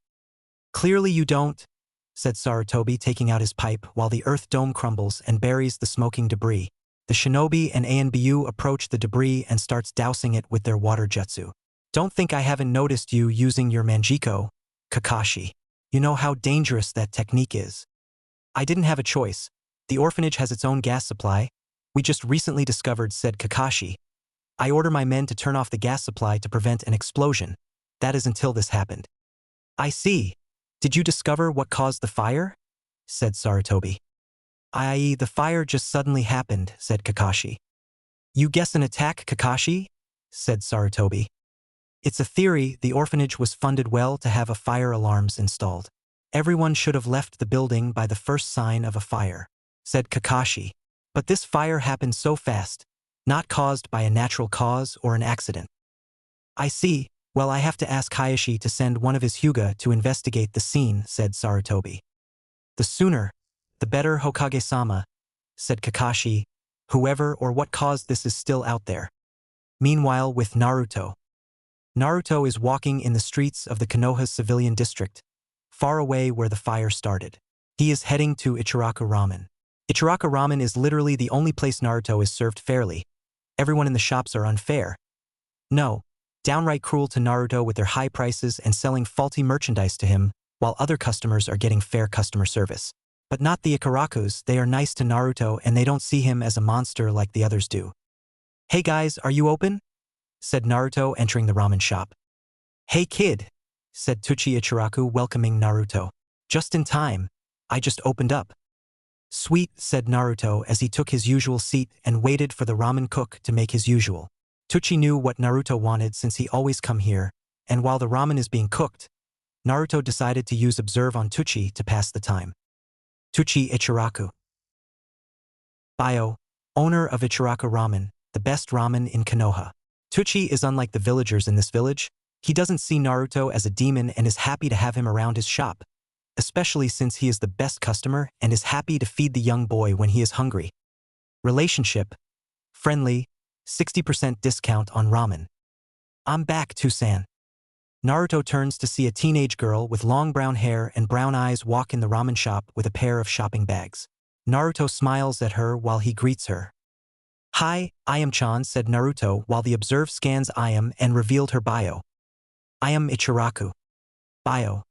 Clearly you don't, said Sarutobi taking out his pipe while the earth dome crumbles and buries the smoking debris. The shinobi and Anbu approach the debris and starts dousing it with their water jutsu. Don't think I haven't noticed you using your Manjiko, Kakashi. You know how dangerous that technique is. I didn't have a choice. The orphanage has its own gas supply. We just recently discovered, said Kakashi. I order my men to turn off the gas supply to prevent an explosion. That is until this happened. I see. Did you discover what caused the fire? Said Sarutobi. The fire just suddenly happened, said Kakashi. You guess an attack, Kakashi? Said Sarutobi. It's a theory. The orphanage was funded well to have a fire alarms installed. Everyone should have left the building by the first sign of a fire, said Kakashi. But this fire happened so fast, not caused by a natural cause or an accident. I see. Well, I have to ask Hayashi to send one of his Hyuga to investigate the scene, said Sarutobi. The sooner, the better, Hokage-sama, said Kakashi. Whoever or what caused this is still out there. Meanwhile, with Naruto. Naruto is walking in the streets of the Konoha's civilian district, far away where the fire started. He is heading to Ichiraku Ramen. Ichiraku Ramen is literally the only place Naruto is served fairly. Everyone in the shops are unfair. No, downright cruel to Naruto with their high prices and selling faulty merchandise to him, while other customers are getting fair customer service. But not the Ikarakus. They are nice to Naruto and they don't see him as a monster like the others do. Hey guys, are you open? Said Naruto entering the ramen shop. Hey kid, said Tsuchi Ichiraku welcoming Naruto. Just in time. I just opened up. Sweet, said Naruto as he took his usual seat and waited for the ramen cook to make his usual. Tsuchi knew what Naruto wanted since he always come here, and while the ramen is being cooked, Naruto decided to use Observe on Tsuchi to pass the time. Tsuchi Ichiraku. Bio, owner of Ichiraku Ramen, the best ramen in Konoha. Tsuchi is unlike the villagers in this village. He doesn't see Naruto as a demon and is happy to have him around his shop, especially since he is the best customer and is happy to feed the young boy when he is hungry. Relationship. Friendly. 60% discount on ramen. I'm back, Tusan. Naruto turns to see a teenage girl with long brown hair and brown eyes walk in the ramen shop with a pair of shopping bags. Naruto smiles at her while he greets her. Hi, Ayam-chan, said Naruto while the Observe scans Ayam and revealed her bio. Ayam Ichiraku. Bio.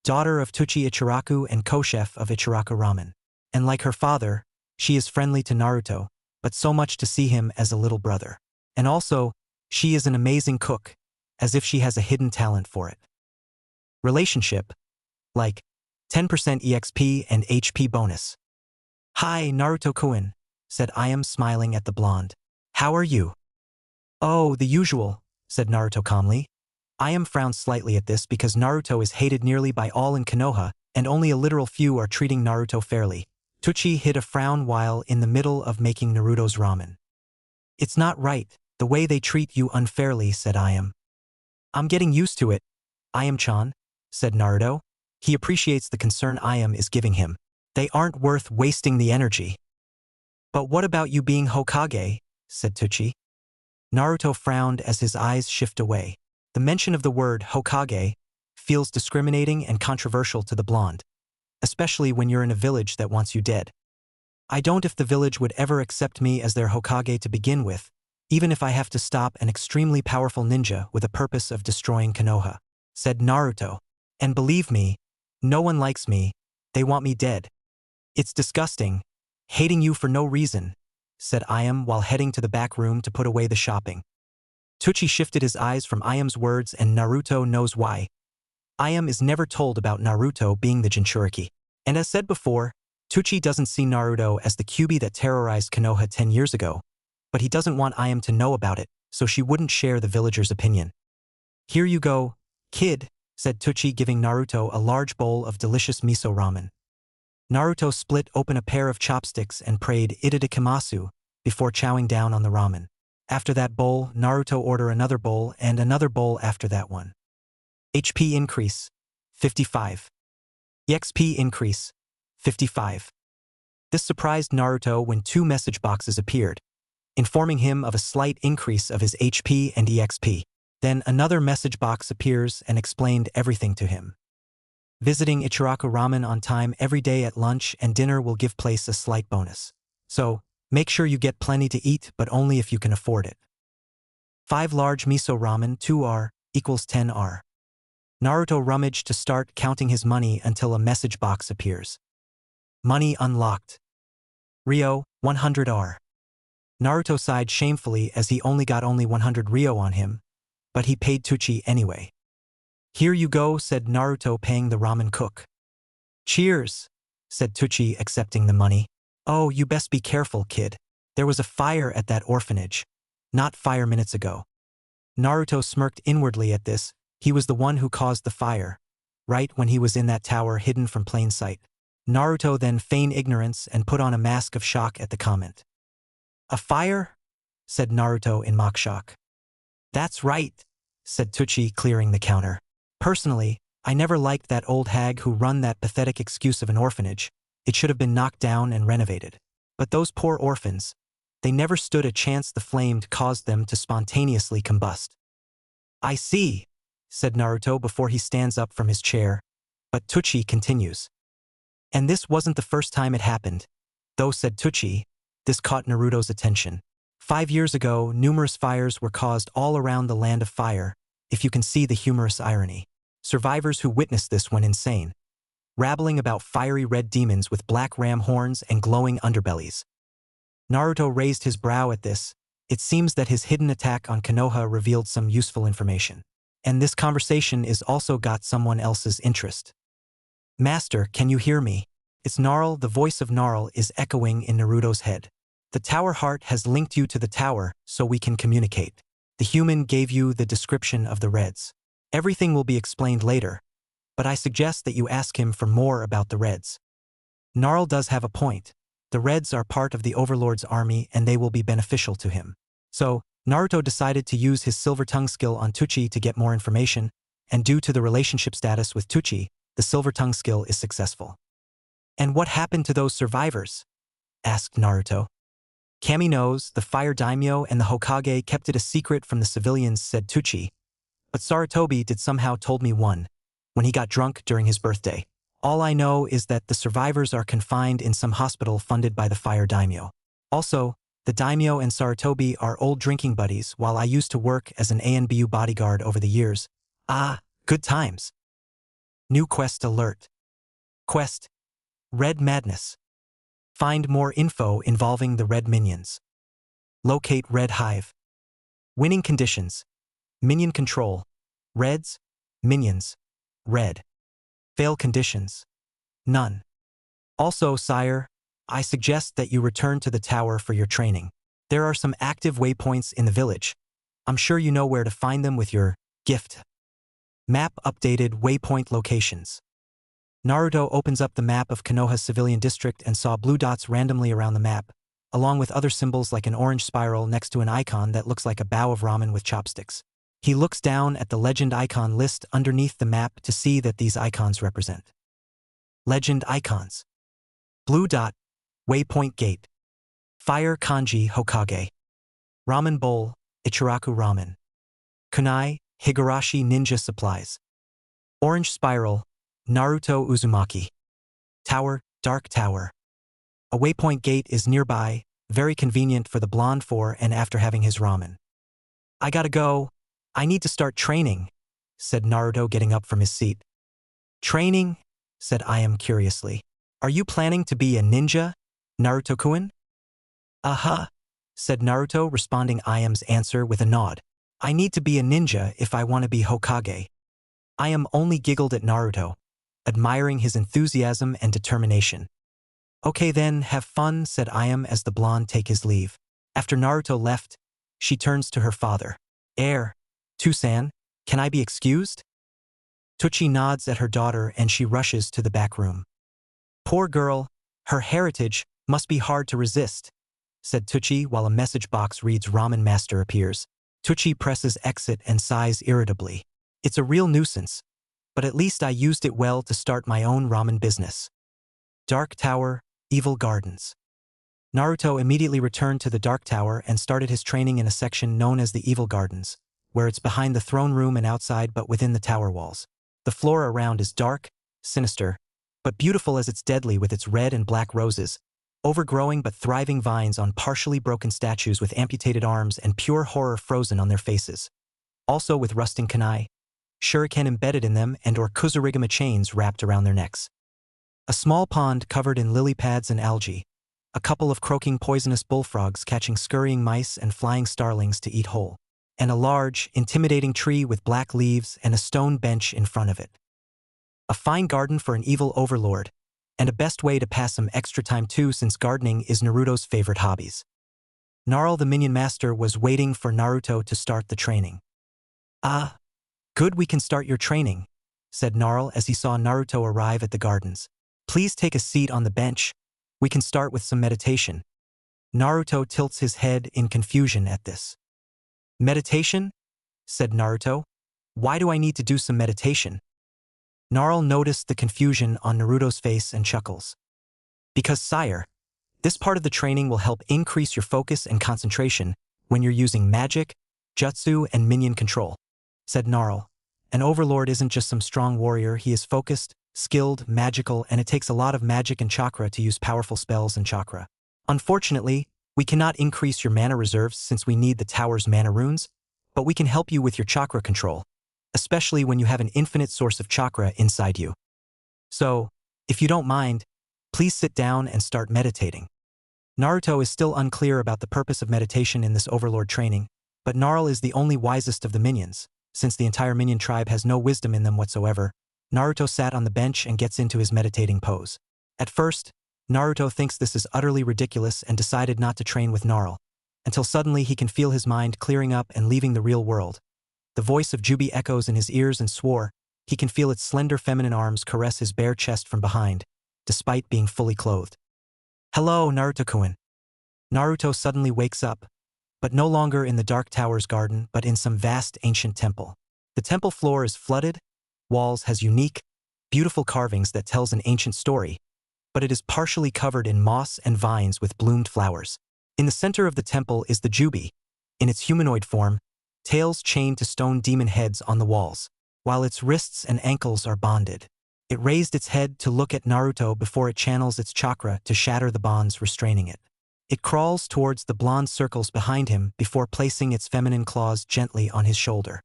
Daughter of Tsuchi Ichiraku and co-chef of Ichiraku Ramen. And like her father, she is friendly to Naruto, but so much to see him as a little brother. And also, she is an amazing cook, as if she has a hidden talent for it. Relationship. Like, 10% EXP and HP bonus. Hi, Naruto-kun, said Ayam smiling at the blonde. How are you? Oh, the usual, said Naruto calmly. Ayam frowned slightly at this because Naruto is hated nearly by all in Konoha, and only a literal few are treating Naruto fairly. Tsuchi hid a frown while in the middle of making Naruto's ramen. It's not right, the way they treat you unfairly, said Ayam. I'm getting used to it, Ayam-chan, said Naruto. He appreciates the concern Ayam is giving him. They aren't worth wasting the energy. But what about you being Hokage? Said Tsuchi. Naruto frowned as his eyes shift away. The mention of the word Hokage feels discriminating and controversial to the blonde, especially when you're in a village that wants you dead. I don't if the village would ever accept me as their Hokage to begin with, even if I have to stop an extremely powerful ninja with a purpose of destroying Konoha, said Naruto. And believe me, no one likes me, they want me dead. It's disgusting, hating you for no reason, said Ayam while heading to the back room to put away the shopping. Tsuchi shifted his eyes from Ayam's words and Naruto knows why. Ayam is never told about Naruto being the Jinchuriki. And as said before, Tucci doesn't see Naruto as the Kyuubi that terrorized Konoha 10 years ago, but he doesn't want Ayam to know about it, so she wouldn't share the villagers' opinion. Here you go, kid, said Tucci, giving Naruto a large bowl of delicious miso ramen. Naruto split open a pair of chopsticks and prayed itadakimasu before chowing down on the ramen. After that bowl, Naruto ordered another bowl and another bowl after that one. HP increase, 55. EXP increase, 55. This surprised Naruto when 2 message boxes appeared, informing him of a slight increase of his HP and EXP. Then another message box appears and explained everything to him. Visiting Ichiraku Ramen on time every day at lunch and dinner will give place a slight bonus. So, make sure you get plenty to eat, but only if you can afford it. 5 large miso ramen, 2R, equals 10R. Naruto rummaged to start counting his money until a message box appears. Money unlocked. Ryo, 100R. Naruto sighed shamefully as he only got 100 Ryo on him, but he paid Tucci anyway. Here you go, said Naruto, paying the ramen cook. Cheers, said Tucci, accepting the money. Oh, you best be careful, kid. There was a fire at that orphanage. Not 5 minutes ago. Naruto smirked inwardly at this. He was the one who caused the fire, right when he was in that tower hidden from plain sight. Naruto then feigned ignorance and put on a mask of shock at the comment. A fire? Said Naruto in mock shock. That's right, said Tucci, clearing the counter. Personally, I never liked that old hag who run that pathetic excuse of an orphanage. It should have been knocked down and renovated. But those poor orphans, they never stood a chance. The flame caused them to spontaneously combust. I see, said Naruto before he stands up from his chair, but Tucci continues. And this wasn't the first time it happened, though, said Tucci. This caught Naruto's attention. 5 years ago, numerous fires were caused all around the land of fire, if you can see the humorous irony. Survivors who witnessed this went insane, rabbling about fiery red demons with black ram horns and glowing underbellies. Naruto raised his brow at this. It seems that his hidden attack on Konoha revealed some useful information. And this conversation is also got someone else's interest. Master, can you hear me? It's Gnarl. The voice of Gnarl is echoing in Naruto's head. The tower heart has linked you to the tower so we can communicate. The human gave you the description of the Reds. Everything will be explained later, but I suggest that you ask him for more about the Reds. Gnarl does have a point. The Reds are part of the Overlord's army and they will be beneficial to him. So, Naruto decided to use his Silver Tongue skill on Tucci to get more information, and due to the relationship status with Tucci, the Silver Tongue skill is successful. And what happened to those survivors? Asked Naruto. Kami knows. The Fire Daimyo and the Hokage kept it a secret from the civilians, said Tucci. But Sarutobi did somehow told me one, when he got drunk during his birthday. All I know is that the survivors are confined in some hospital funded by the Fire Daimyo. Also, the Daimyo and Sarutobi are old drinking buddies while I used to work as an ANBU bodyguard over the years. Ah, good times. New quest alert. Quest: Red Madness. Find more info involving the Red Minions. Locate Red Hive. Winning conditions: Minion control. Reds, Minions, Red. Fail conditions: None. Also, sire, I suggest that you return to the tower for your training. There are some active waypoints in the village. I'm sure you know where to find them with your gift. Map updated waypoint locations. Naruto opens up the map of Konoha's civilian district and saw blue dots randomly around the map, along with other symbols like an orange spiral next to an icon that looks like a bowl of ramen with chopsticks. He looks down at the legend icon list underneath the map to see that these icons represent legend icons. Blue dot, waypoint gate. Fire kanji Hokage. Ramen bowl, Ichiraku ramen. Kunai, Higurashi ninja supplies. Orange spiral, Naruto Uzumaki. Tower, dark tower. A waypoint gate is nearby, very convenient for the blonde for and after having his ramen. I gotta go. I need to start training, said Naruto, getting up from his seat. Training? Said Ayam curiously. Are you planning to be a ninja, Naruto-kun? Aha, said Naruto, responding Ayam's answer with a nod. I need to be a ninja if I want to be Hokage. Only giggled at Naruto, admiring his enthusiasm and determination. Okay then, have fun, said as the blonde take his leave. After Naruto left, she turns to her father. Tusan, can I be excused? Tucci nods at her daughter and she rushes to the back room. Poor girl, her heritage must be hard to resist, said Tucci while a message box reads Ramen Master appears. Tucci presses exit and sighs irritably. It's a real nuisance, but at least I used it well to start my own ramen business. Dark Tower, Evil Gardens. Naruto immediately returned to the Dark Tower and started his training in a section known as the Evil Gardens, where it's behind the throne room and outside but within the tower walls. The floor around is dark, sinister, but beautiful as it's deadly with its red and black roses, overgrowing but thriving vines on partially broken statues with amputated arms and pure horror frozen on their faces. Also with rusting kunai, shuriken embedded in them and/or kusarigama chains wrapped around their necks. A small pond covered in lily pads and algae, a couple of croaking poisonous bullfrogs catching scurrying mice and flying starlings to eat whole, and a large, intimidating tree with black leaves and a stone bench in front of it. A fine garden for an evil overlord, and a best way to pass some extra time too since gardening is Naruto's favorite hobbies. Gnarl the Minion Master was waiting for Naruto to start the training. Good, we can start your training, said Gnarl as he saw Naruto arrive at the gardens. Please take a seat on the bench. We can start with some meditation. Naruto tilts his head in confusion at this. Meditation? Said Naruto. Why do I need to do some meditation? Gnarl noticed the confusion on Naruto's face and chuckles. Because, sire, this part of the training will help increase your focus and concentration when you're using magic, jutsu, and minion control, said Gnarl. An overlord isn't just some strong warrior, he is focused, skilled, magical, and it takes a lot of magic and chakra to use powerful spells and chakra. Unfortunately, we cannot increase your mana reserves since we need the tower's mana runes, but we can help you with your chakra control, especially when you have an infinite source of chakra inside you. So, if you don't mind, please sit down and start meditating. Naruto is still unclear about the purpose of meditation in this overlord training, but Gnarl is the only wisest of the minions. Since the entire minion tribe has no wisdom in them whatsoever, Naruto sat on the bench and gets into his meditating pose. At first, Naruto thinks this is utterly ridiculous and decided not to train with Gnarl, until suddenly he can feel his mind clearing up and leaving the real world. The voice of Jubi echoes in his ears and swore he can feel its slender feminine arms caress his bare chest from behind, despite being fully clothed. Hello, Naruto-kun. Naruto suddenly wakes up, but no longer in the Dark Tower's garden but in some vast ancient temple. The temple floor is flooded, walls has unique, beautiful carvings that tells an ancient story, but it is partially covered in moss and vines with bloomed flowers. In the center of the temple is the Jubi, in its humanoid form, tails chained to stone demon heads on the walls, while its wrists and ankles are bonded. It raised its head to look at Naruto before it channels its chakra to shatter the bonds restraining it. It crawls towards the blonde circles behind him before placing its feminine claws gently on his shoulder.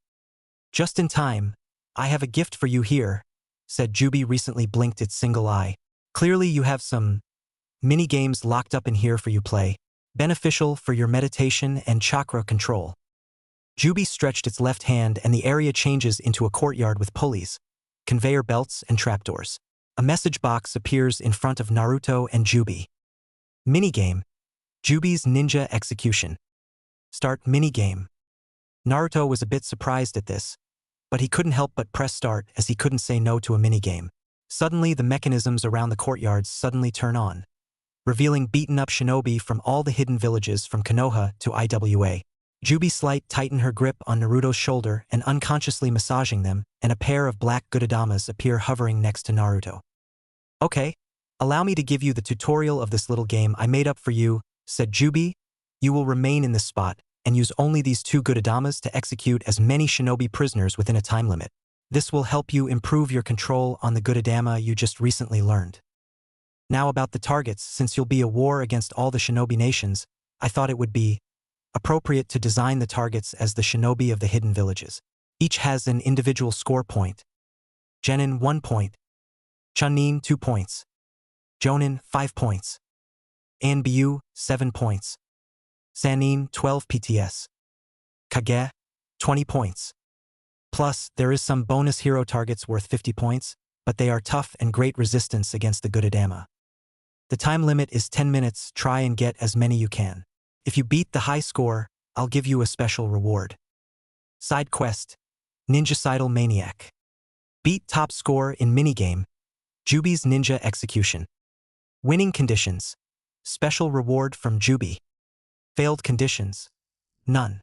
Just in time, I have a gift for you here, said Jubi recently blinked its single eye. Clearly you have some mini-games locked up in here for you play, beneficial for your meditation and chakra control. Jubi stretched its left hand and the area changes into a courtyard with pulleys, conveyor belts, and trapdoors. A message box appears in front of Naruto and Jubi. Minigame. Jubi's Ninja Execution. Start minigame. Naruto was a bit surprised at this, but he couldn't help but press start as he couldn't say no to a minigame. Suddenly the mechanisms around the courtyards suddenly turn on, revealing beaten-up shinobi from all the hidden villages from Konoha to Iwa. Jubi slight tightened her grip on Naruto's shoulder and unconsciously massaging them, and a pair of black Gudadamas appear hovering next to Naruto. Okay, allow me to give you the tutorial of this little game I made up for you, said Jubi. You will remain in this spot and use only these two Gudadamas to execute as many shinobi prisoners within a time limit. This will help you improve your control on the Gudadama you just recently learned. Now about the targets, since you'll be a war against all the shinobi nations, I thought it would be appropriate to design the targets as the shinobi of the hidden villages. Each has an individual score point. Genin 1 point. Chunin 2 points. Jonin 5 points. Anbyu 7 points. Sanin 12 PTS. Kage 20 points. Plus, there is some bonus hero targets worth 50 points, but they are tough and great resistance against the Gudadama. The time limit is 10 minutes, try and get as many you can. If you beat the high score, I'll give you a special reward. Side quest, Ninjacidal Maniac. Beat top score in minigame, Juby's Ninja Execution. Winning conditions, special reward from Juby. Failed conditions, none.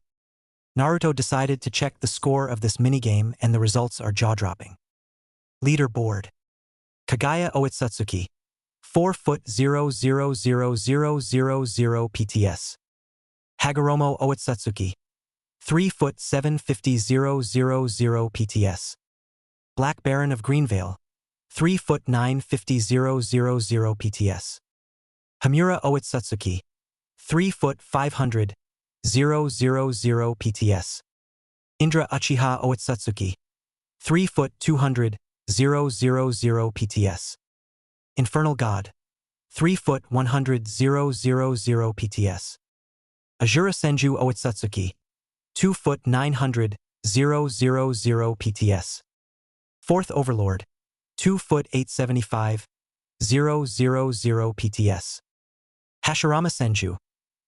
Naruto decided to check the score of this minigame and the results are jaw-dropping. Leaderboard. Kagaya Oitsutsuki, 4 foot 0.000000 PTS. Hagoromo Oitsutsuki, 3 foot 750.000 PTS. Black Baron of Greenvale, 3 foot 950.000 PTS. Hamura Oitsutsuki, 3 foot 500.000 PTS. Indra Uchiha Oitsutsuki, 3 foot 200.000 PTS. Infernal God, 3 foot 100.000 PTS. Azura Senju Oitsutsuki, 2 foot 900.000 PTS. Fourth Overlord, 2 foot 875.000 PTS. Hashirama Senju,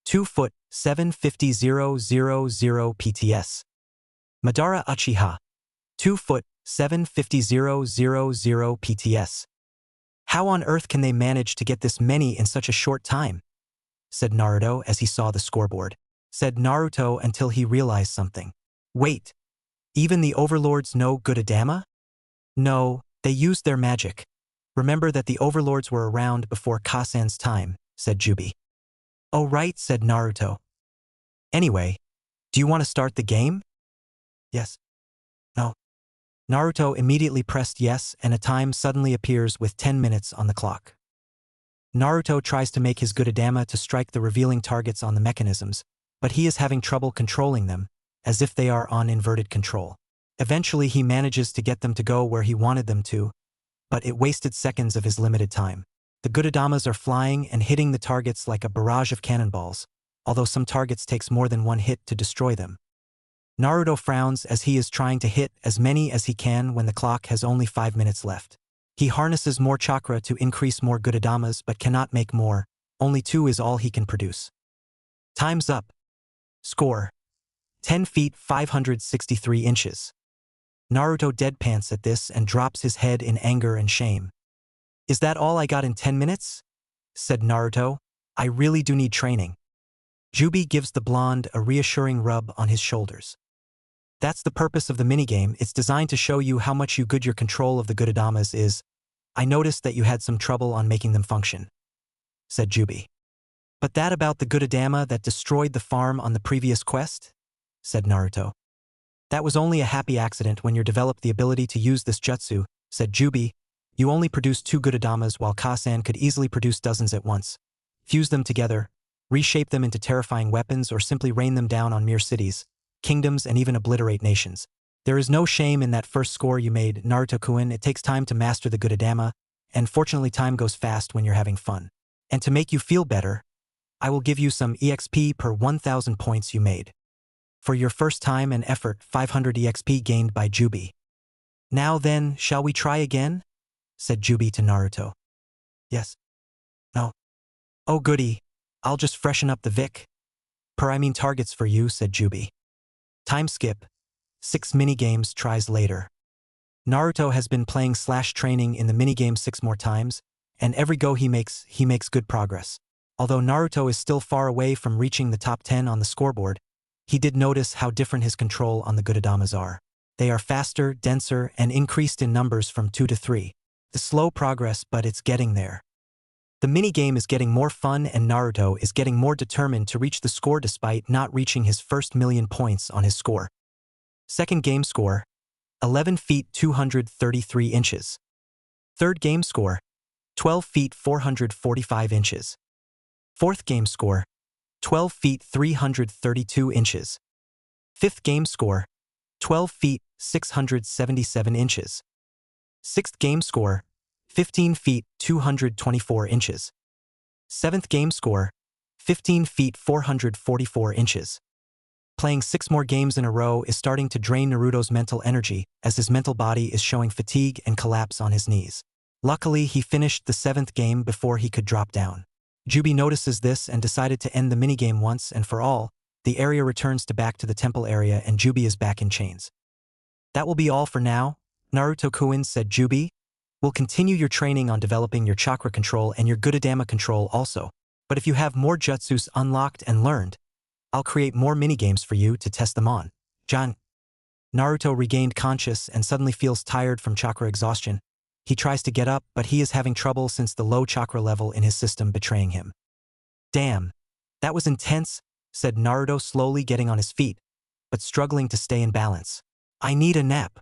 2 foot 750.000 PTS. Madara Uchiha, 2 foot 750.000 PTS. How on earth can they manage to get this many in such a short time? Said Naruto as he saw the scoreboard. Said Naruto until he realized something. Wait, even the overlords know Gudadama? No, they used their magic. Remember that the overlords were around before Kasan's time, said Juby. Oh right, said Naruto. Anyway, do you want to start the game? Yes. No. Naruto immediately pressed yes and a time suddenly appears with 10 minutes on the clock. Naruto tries to make his Gudadama to strike the revealing targets on the mechanisms, but he is having trouble controlling them, as if they are on inverted control. Eventually he manages to get them to go where he wanted them to, but it wasted seconds of his limited time. The Gudadamas are flying and hitting the targets like a barrage of cannonballs, although some targets takes more than one hit to destroy them. Naruto frowns as he is trying to hit as many as he can when the clock has only 5 minutes left. He harnesses more chakra to increase more Gudadamas but cannot make more, only 2 is all he can produce. Time's up. Score: 10 feet 563 inches. Naruto deadpants at this and drops his head in anger and shame. Is that all I got in 10 minutes? Said Naruto. I really do need training. Juby gives the blonde a reassuring rub on his shoulders. That's the purpose of the minigame, it's designed to show you how much good your control of the Gudadamas is. I noticed that you had some trouble on making them function, said Juby. But that about the Gudadama that destroyed the farm on the previous quest? Said Naruto. That was only a happy accident when you developed the ability to use this jutsu, said Juby. You only produced 2 Gudadamas while Kasan could easily produce dozens at once. Fuse them together, reshape them into terrifying weapons or simply rain them down on mere cities, kingdoms and even obliterate nations. There is no shame in that first score you made, Naruto-kun. It takes time to master the Gudadama, and fortunately time goes fast when you're having fun. And to make you feel better, I will give you some EXP per 1,000 points you made. For your first time and effort, 500 EXP gained by Juby. Now then, shall we try again? Said Juby to Naruto. Yes. No. Oh goody, I'll just freshen up the Vic. Targets for you, said Juby. Time skip. 6 minigames tries later. Naruto has been playing /training in the minigame 6 more times, and every go he makes good progress. Although Naruto is still far away from reaching the top 10 on the scoreboard, he did notice how different his control on the Gudadamas are. They are faster, denser, and increased in numbers from 2 to 3. The slow progress, but it's getting there. The minigame is getting more fun and Naruto is getting more determined to reach the score despite not reaching his first 1,000,000 points on his score. Second game score, 11 feet 233 inches. Third game score, 12 feet 445 inches. Fourth game score, 12 feet 332 inches. Fifth game score, 12 feet 677 inches. Sixth game score, 15 feet 224 inches. Seventh game score, 15 feet 444 inches. Playing 6 more games in a row is starting to drain Naruto's mental energy, as his mental body is showing fatigue and collapse on his knees. Luckily, he finished the 7th game before he could drop down. Jubi notices this and decided to end the minigame once and for all. The area returns to back to the temple area and Jubi is back in chains. That will be all for now, Naruto-kun, said Jubi. We'll continue your training on developing your chakra control and your Gudadama control also. But if you have more jutsus unlocked and learned, I'll create more minigames for you to test them on. John. Naruto regained conscious and suddenly feels tired from chakra exhaustion. He tries to get up, but he is having trouble since the low chakra level in his system betraying him. Damn, that was intense, said Naruto, slowly getting on his feet, but struggling to stay in balance. I need a nap.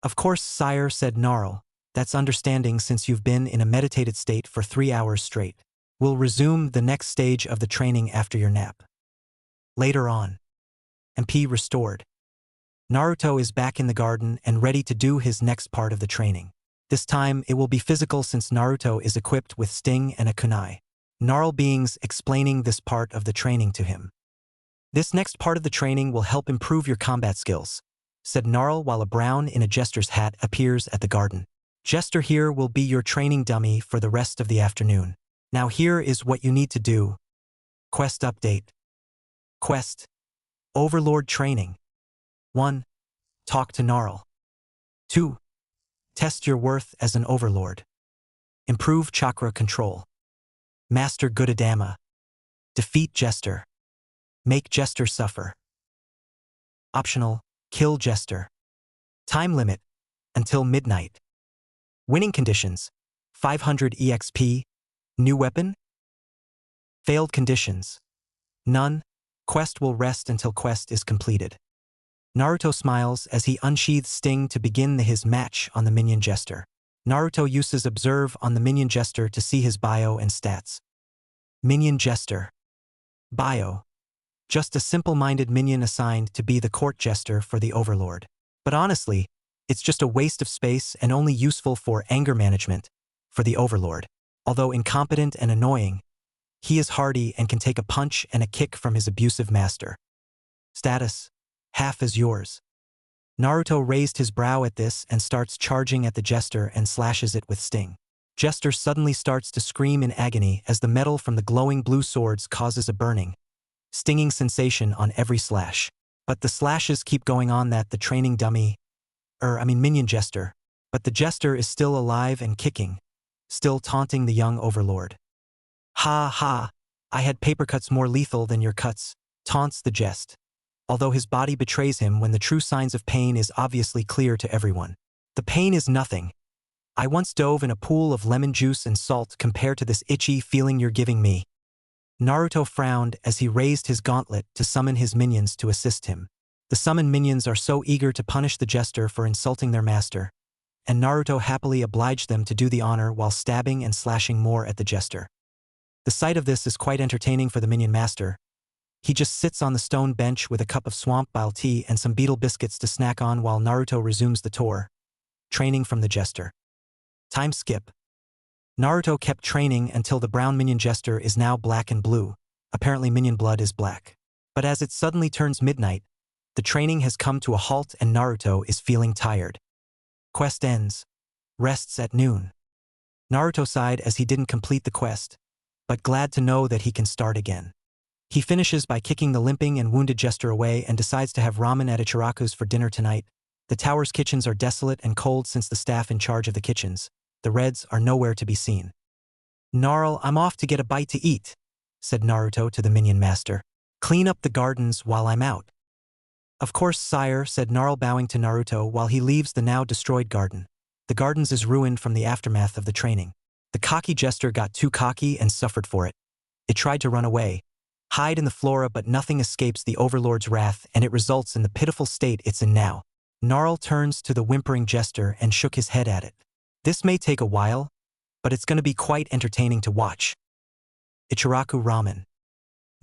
Of course, sire, said Gnarl. That's understanding since you've been in a meditated state for 3 hours straight. We'll resume the next stage of the training after your nap. Later on. MP restored. Naruto is back in the garden and ready to do his next part of the training. This time, it will be physical since Naruto is equipped with Sting and a kunai. Gnarl beings explaining this part of the training to him. This next part of the training will help improve your combat skills, said Gnarl while a brown in a jester's hat appears at the garden. Jester here will be your training dummy for the rest of the afternoon. Now here is what you need to do. Quest update. Quest. Overlord training. 1. Talk to Gnarl. 2. Test your worth as an overlord. Improve chakra control. Master Gudadama. Defeat Jester. Make Jester suffer. Optional, kill Jester. Time limit, until midnight. Winning conditions, 500 EXP. New weapon? Failed conditions, none. Quest will rest until quest is completed. Naruto smiles as he unsheathes Sting to begin his match on the minion Jester. Naruto uses Observe on the minion Jester to see his bio and stats. Minion Jester. Bio. Just a simple-minded minion assigned to be the court jester for the Overlord. But honestly, it's just a waste of space and only useful for anger management for the Overlord. Although incompetent and annoying, he is hardy and can take a punch and a kick from his abusive master. Status. Half is yours. Naruto raised his brow at this and starts charging at the Jester and slashes it with Sting. Jester suddenly starts to scream in agony as the metal from the glowing blue swords causes a burning, stinging sensation on every slash. But the slashes keep going on that the training dummy, minion Jester. But the Jester is still alive and kicking, still taunting the young Overlord. Ha ha, I had paper cuts more lethal than your cuts, taunts the jest. Although his body betrays him when the true signs of pain is obviously clear to everyone. The pain is nothing. I once dove in a pool of lemon juice and salt compared to this itchy feeling you're giving me. Naruto frowned as he raised his gauntlet to summon his minions to assist him. The summoned minions are so eager to punish the Jester for insulting their master, and Naruto happily obliged them to do the honor while stabbing and slashing more at the Jester. The sight of this is quite entertaining for the minion master. He just sits on the stone bench with a cup of swamp bile tea and some beetle biscuits to snack on while Naruto resumes the tour. Training from the Jester. Time skip. Naruto kept training until the brown minion Jester is now black and blue. Apparently minion blood is black. But as it suddenly turns midnight, the training has come to a halt and Naruto is feeling tired. Quest ends. Rests at noon. Naruto sighed as he didn't complete the quest, but glad to know that he can start again. He finishes by kicking the limping and wounded Jester away and decides to have ramen at Ichiraku's for dinner tonight. The tower's kitchens are desolate and cold since the staff in charge of the kitchens, the Reds, are nowhere to be seen. Gnarl, I'm off to get a bite to eat, said Naruto to the minion master. Clean up the gardens while I'm out. Of course, sire, said Gnarl, bowing to Naruto while he leaves the now destroyed garden. The gardens is ruined from the aftermath of the training. The cocky Jester got too cocky and suffered for it. It tried to run away, hide in the flora, but nothing escapes the Overlord's wrath and it results in the pitiful state it's in now. Gnarl turns to the whimpering Jester and shook his head at it. This may take a while, but it's going to be quite entertaining to watch. Ichiraku Ramen.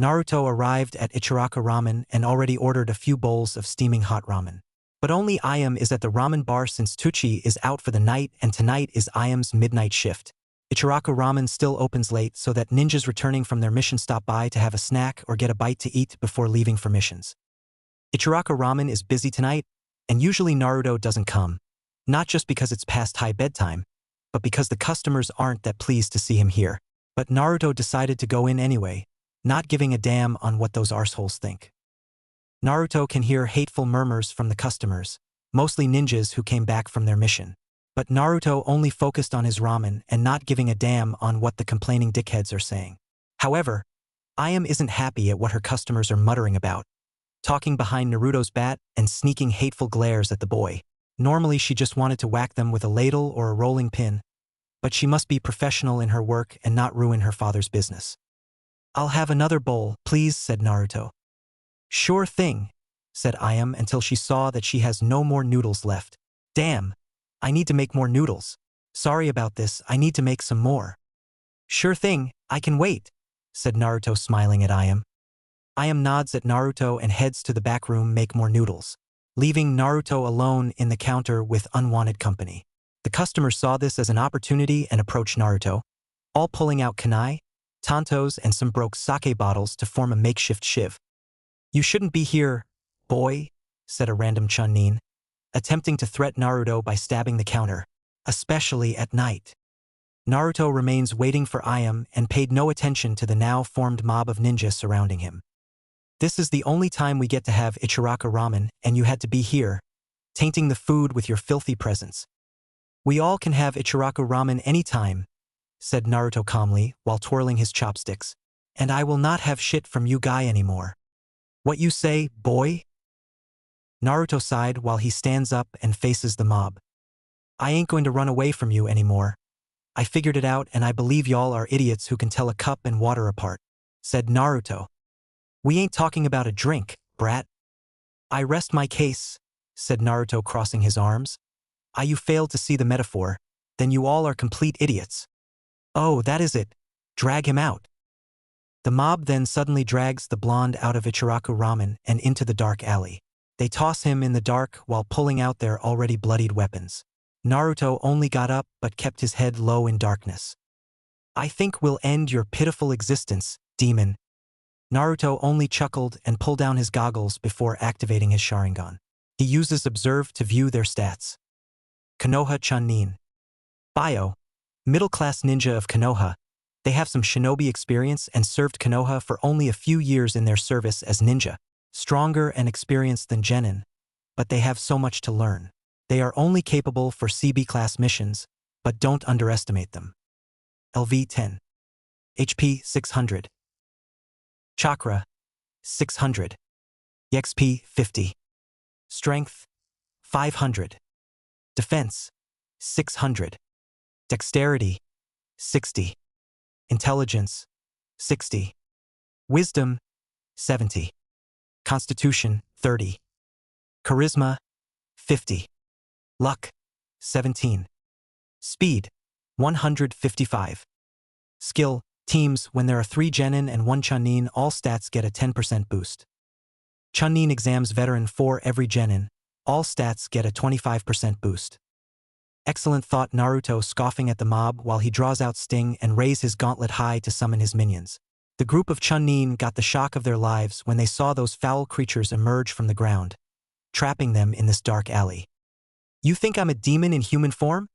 Naruto arrived at Ichiraku Ramen and already ordered a few bowls of steaming hot ramen. But only Ayam is at the ramen bar since Tucci is out for the night and tonight is Ayam's midnight shift. Ichiraku Ramen still opens late so that ninjas returning from their mission stop by to have a snack or get a bite to eat before leaving for missions. Ichiraka Ramen is busy tonight, and usually Naruto doesn't come. Not just because it's past high bedtime, but because the customers aren't that pleased to see him here. But Naruto decided to go in anyway, not giving a damn on what those arseholes think. Naruto can hear hateful murmurs from the customers, mostly ninjas who came back from their mission. But Naruto only focused on his ramen and not giving a damn on what the complaining dickheads are saying. However, Ayam isn't happy at what her customers are muttering about, talking behind Naruto's back and sneaking hateful glares at the boy. Normally she just wanted to whack them with a ladle or a rolling pin, but she must be professional in her work and not ruin her father's business. "I'll have another bowl, please," said Naruto. "Sure thing," said Ayam until she saw that she has no more noodles left. "Damn, I need to make more noodles. Sorry about this, I need to make some more." "Sure thing, I can wait," said Naruto smiling at Ayam. Ayam nods at Naruto and heads to the back room make more noodles, leaving Naruto alone in the counter with unwanted company. The customers saw this as an opportunity and approached Naruto, all pulling out kunai, tantos, and some broke sake bottles to form a makeshift shiv. "You shouldn't be here, boy," said a random Chunin, attempting to threat Naruto by stabbing the counter, especially at night. Naruto remains waiting for Ayam and paid no attention to the now formed mob of ninjas surrounding him. "This is the only time we get to have Ichiraka Ramen, and you had to be here, tainting the food with your filthy presence." "We all can have Ichiraka Ramen anytime," said Naruto calmly while twirling his chopsticks. "And I will not have shit from you guy anymore." "What you say, boy?" Naruto sighed while he stands up and faces the mob. "I ain't going to run away from you anymore. I figured it out and I believe y'all are idiots who can tell a cup and water apart," said Naruto. "We ain't talking about a drink, brat." "I rest my case," said Naruto crossing his arms. "You failed to see the metaphor, then you all are complete idiots." "Oh, that is it. Drag him out." The mob then suddenly drags the blonde out of Ichiraku Ramen and into the dark alley. They toss him in the dark while pulling out their already bloodied weapons. Naruto only got up but kept his head low in darkness. "I think we'll end your pitiful existence, demon." Naruto only chuckled and pulled down his goggles before activating his Sharingan. He uses Observe to view their stats. Konoha Chunin. Bio. Middle-class ninja of Konoha. They have some shinobi experience and served Konoha for only a few years in their service as ninja. Stronger and experienced than Genin, but they have so much to learn. They are only capable for CB-class missions, but don't underestimate them. LV 10. HP 600. Chakra 600. EXP 50. Strength 500. Defense 600. Dexterity 60. Intelligence 60. Wisdom 70. Constitution 30. Charisma 50. Luck 17. Speed 155. Skill teams. When there are 3 Genin and 1 Chunin, all stats get a 10% boost. Chunin exams veteran for every Genin, all stats get a 25% boost. Excellent, thought Naruto, scoffing at the mob while he draws out Sting and raises his gauntlet high to summon his minions. The group of Chunin got the shock of their lives when they saw those foul creatures emerge from the ground, trapping them in this dark alley. "You think I'm a demon in human form?"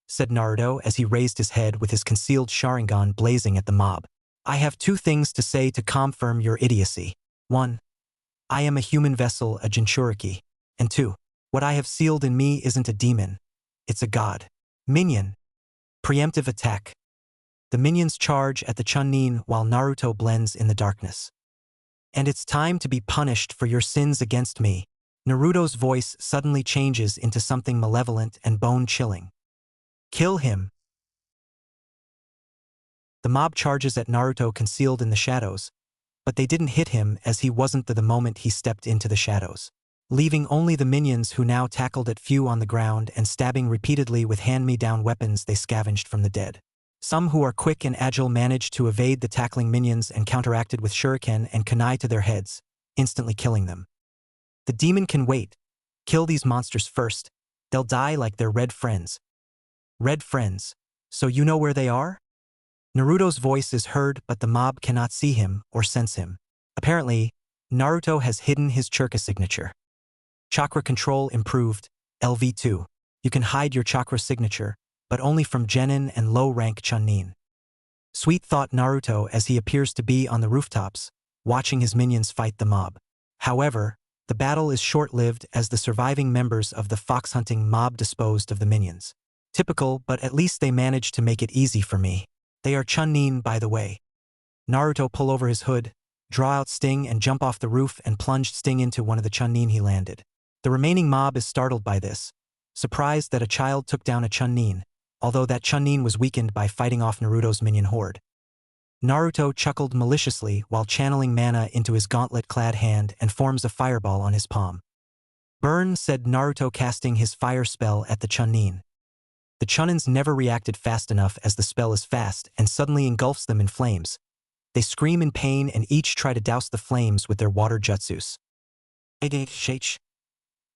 said Naruto as he raised his head with his concealed Sharingan blazing at the mob. "I have 2 things to say to confirm your idiocy. 1. I am a human vessel, a Jinchuriki. And 2. What I have sealed in me isn't a demon. It's a god." Minion. Preemptive attack. The minions charge at the Chunin while Naruto blends in the darkness. "And it's time to be punished for your sins against me." Naruto's voice suddenly changes into something malevolent and bone-chilling. "Kill him." The mob charges at Naruto concealed in the shadows, but they didn't hit him as he wasn't the moment he stepped into the shadows, leaving only the minions who now tackled at few on the ground and stabbing repeatedly with hand-me-down weapons they scavenged from the dead. Some who are quick and agile managed to evade the tackling minions and counteracted with shuriken and kunai to their heads, instantly killing them. "The demon can wait. Kill these monsters first. They'll die like their red friends." "Red friends? So you know where they are?" Naruto's voice is heard, but the mob cannot see him or sense him. Apparently, Naruto has hidden his chakra signature. Chakra control improved, LV2. You can hide your chakra signature, but only from genin and low-rank Chunin. Sweet thought Naruto as he appears to be on the rooftops, watching his minions fight the mob. However, the battle is short-lived as the surviving members of the fox-hunting mob disposed of the minions. Typical, but at least they managed to make it easy for me. They are Chunin, by the way. Naruto pull over his hood, draw out Sting and jump off the roof and plunged Sting into one of the Chunin he landed. The remaining mob is startled by this, surprised that a child took down a Chunin, although that Chunin was weakened by fighting off Naruto's minion horde. Naruto chuckled maliciously while channeling mana into his gauntlet-clad hand and forms a fireball on his palm. Burn, said Naruto, casting his fire spell at the Chunin. The Chunins never reacted fast enough as the spell is fast and suddenly engulfs them in flames. They scream in pain and each try to douse the flames with their water jutsus.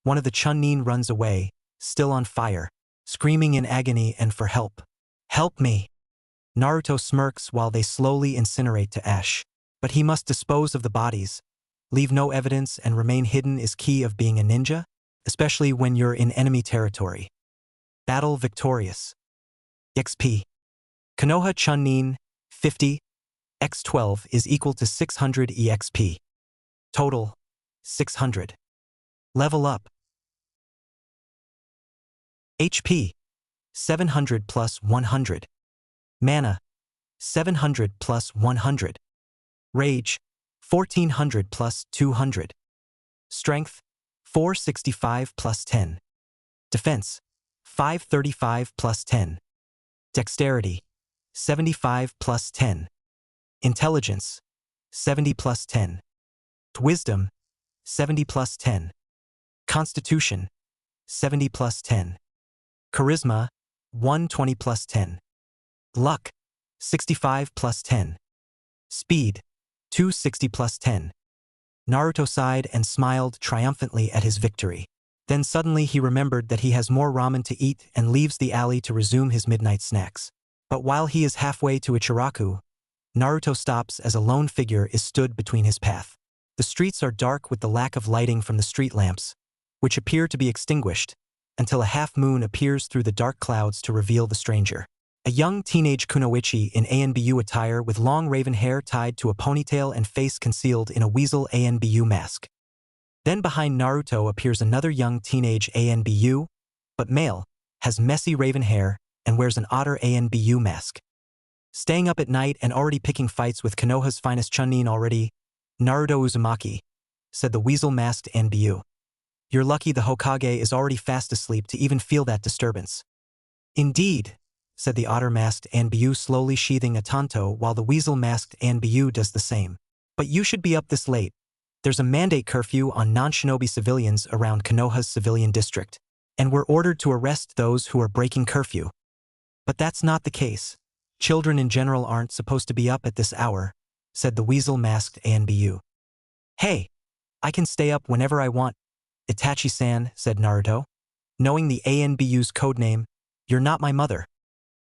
One of the Chunin runs away, still on fire, screaming in agony and for help. Help me! Naruto smirks while they slowly incinerate to ash. But he must dispose of the bodies. Leave no evidence and remain hidden is key of being a ninja, especially when you're in enemy territory. Battle victorious. XP. Konoha Chunin, 50, x12 is equal to 600 EXP. Total, 600. Level up. HP, 700 plus 100. Mana, 700 plus 100. Rage, 1400 plus 200. Strength, 465 plus 10. Defense, 535 plus 10. Dexterity, 75 plus 10. Intelligence, 70 plus 10. Wisdom, 70 plus 10. Constitution, 70 plus 10. Charisma, 120 plus 10. Luck, 65 plus 10. Speed, 260 plus 10. Naruto sighed and smiled triumphantly at his victory. Then suddenly he remembered that he has more ramen to eat and leaves the alley to resume his midnight snacks. But while he is halfway to Ichiraku, Naruto stops as a lone figure is stood between his path. The streets are dark with the lack of lighting from the street lamps, which appear to be extinguished, until a half-moon appears through the dark clouds to reveal the stranger. A young teenage kunoichi in ANBU attire with long raven hair tied to a ponytail and face concealed in a weasel ANBU mask. Then behind Naruto appears another young teenage ANBU, but male, has messy raven hair, and wears an otter ANBU mask. Staying up at night and already picking fights with Konoha's finest Chunin already, Naruto Uzumaki, said the weasel-masked ANBU. You're lucky the Hokage is already fast asleep to even feel that disturbance. Indeed, said the otter-masked ANBU, slowly sheathing a tanto while the weasel-masked ANBU does the same. But you should be up this late. There's a mandate curfew on non-shinobi civilians around Konoha's civilian district, and we're ordered to arrest those who are breaking curfew. But that's not the case. Children in general aren't supposed to be up at this hour, said the weasel-masked ANBU. Hey, I can stay up whenever I want, Itachi-san, said Naruto. Knowing the ANBU's codename, you're not my mother.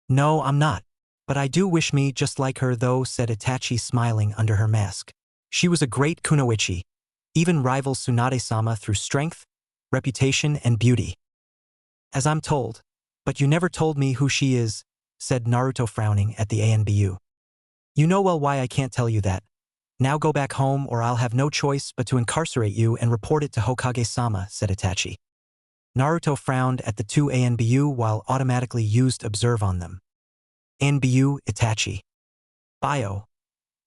No, I'm not. But I do wish me just like her though, said Itachi, smiling under her mask. She was a great kunoichi, even rivals Tsunade-sama through strength, reputation, and beauty. As I'm told. But you never told me who she is, said Naruto, frowning at the ANBU. You know well why I can't tell you that. Now go back home or I'll have no choice but to incarcerate you and report it to Hokage-sama, said Itachi. Naruto frowned at the two ANBU while automatically used observe on them. ANBU Itachi. Bio.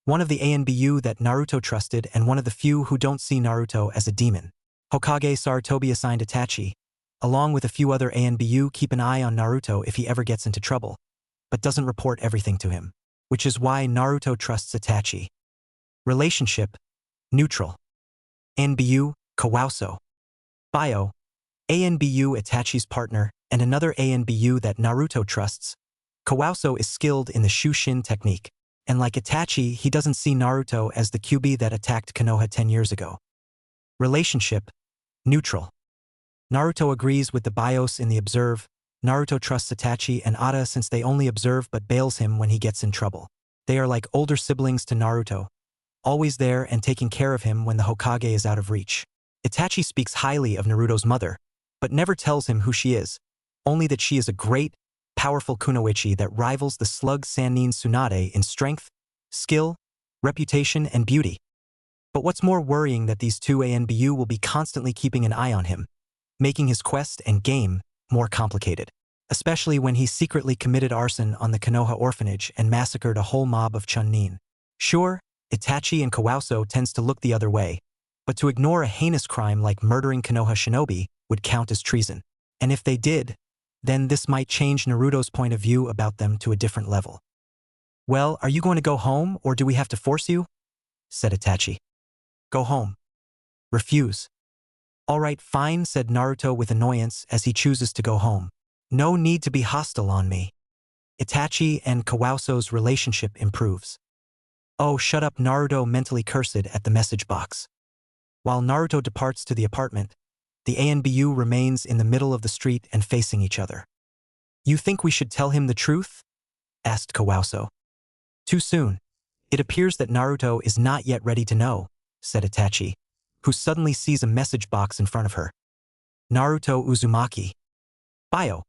One of the ANBU that Naruto trusted and one of the few who don't see Naruto as a demon. Hokage Sarutobi assigned Itachi, along with a few other ANBU, keep an eye on Naruto if he ever gets into trouble, but doesn't report everything to him, which is why Naruto trusts Itachi. Relationship, neutral. ANBU, Kawauso. Bio, ANBU Itachi's partner and another ANBU that Naruto trusts. Kawauso is skilled in the Shushin technique, and like Itachi, he doesn't see Naruto as the QB that attacked Konoha 10 years ago. Relationship, neutral. Naruto agrees with the BIOS in the observe. Naruto trusts Itachi and Ada since they only observe but bails him when he gets in trouble. They are like older siblings to Naruto, always there and taking care of him when the Hokage is out of reach. Itachi speaks highly of Naruto's mother, but never tells him who she is, only that she is a great, powerful kunoichi that rivals the slug Sannin Tsunade in strength, skill, reputation, and beauty. But what's more worrying that these two ANBU will be constantly keeping an eye on him, making his quest and game more complicated, especially when he secretly committed arson on the Konoha orphanage and massacred a whole mob of Chunin. Sure, Itachi and Kawauso tends to look the other way, but to ignore a heinous crime like murdering Konoha shinobi would count as treason. And if they did, then this might change Naruto's point of view about them to a different level. "Well, are you going to go home, or do we have to force you?" said Itachi. "Go home." "Refuse." "All right, fine," said Naruto with annoyance as he chooses to go home. "No need to be hostile on me." Itachi and Kawauso's relationship improves. "Oh, shut up," Naruto mentally cursed at the message box. While Naruto departs to the apartment, the ANBU remains in the middle of the street and facing each other. "You think we should tell him the truth?" asked Kawauso. "Too soon. It appears that Naruto is not yet ready to know," said Itachi, who suddenly sees a message box in front of her. Naruto Uzumaki. Bio.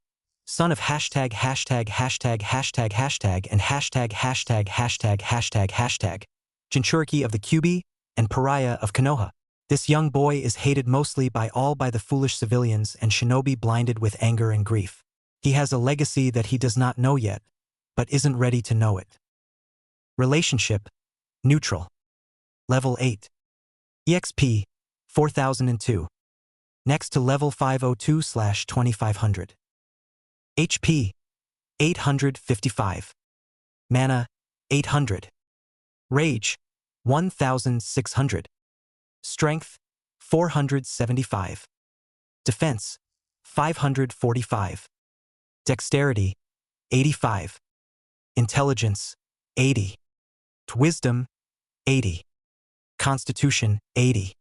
Son of hashtag hashtag hashtag hashtag hashtag and hashtag hashtag hashtag hashtag hashtag Jinchuriki of the Kyuubi and Pariah of Konoha. This young boy is hated mostly by the foolish civilians and shinobi blinded with anger and grief. He has a legacy that he does not know yet, but isn't ready to know it. Relationship, neutral. Level 8. EXP, 4002. Next to level 502/2500. HP, 855. Mana, 800. Rage, 1600. Strength, 475. Defense, 545. Dexterity, 85. Intelligence, 80. Wisdom, 80. Constitution, 80.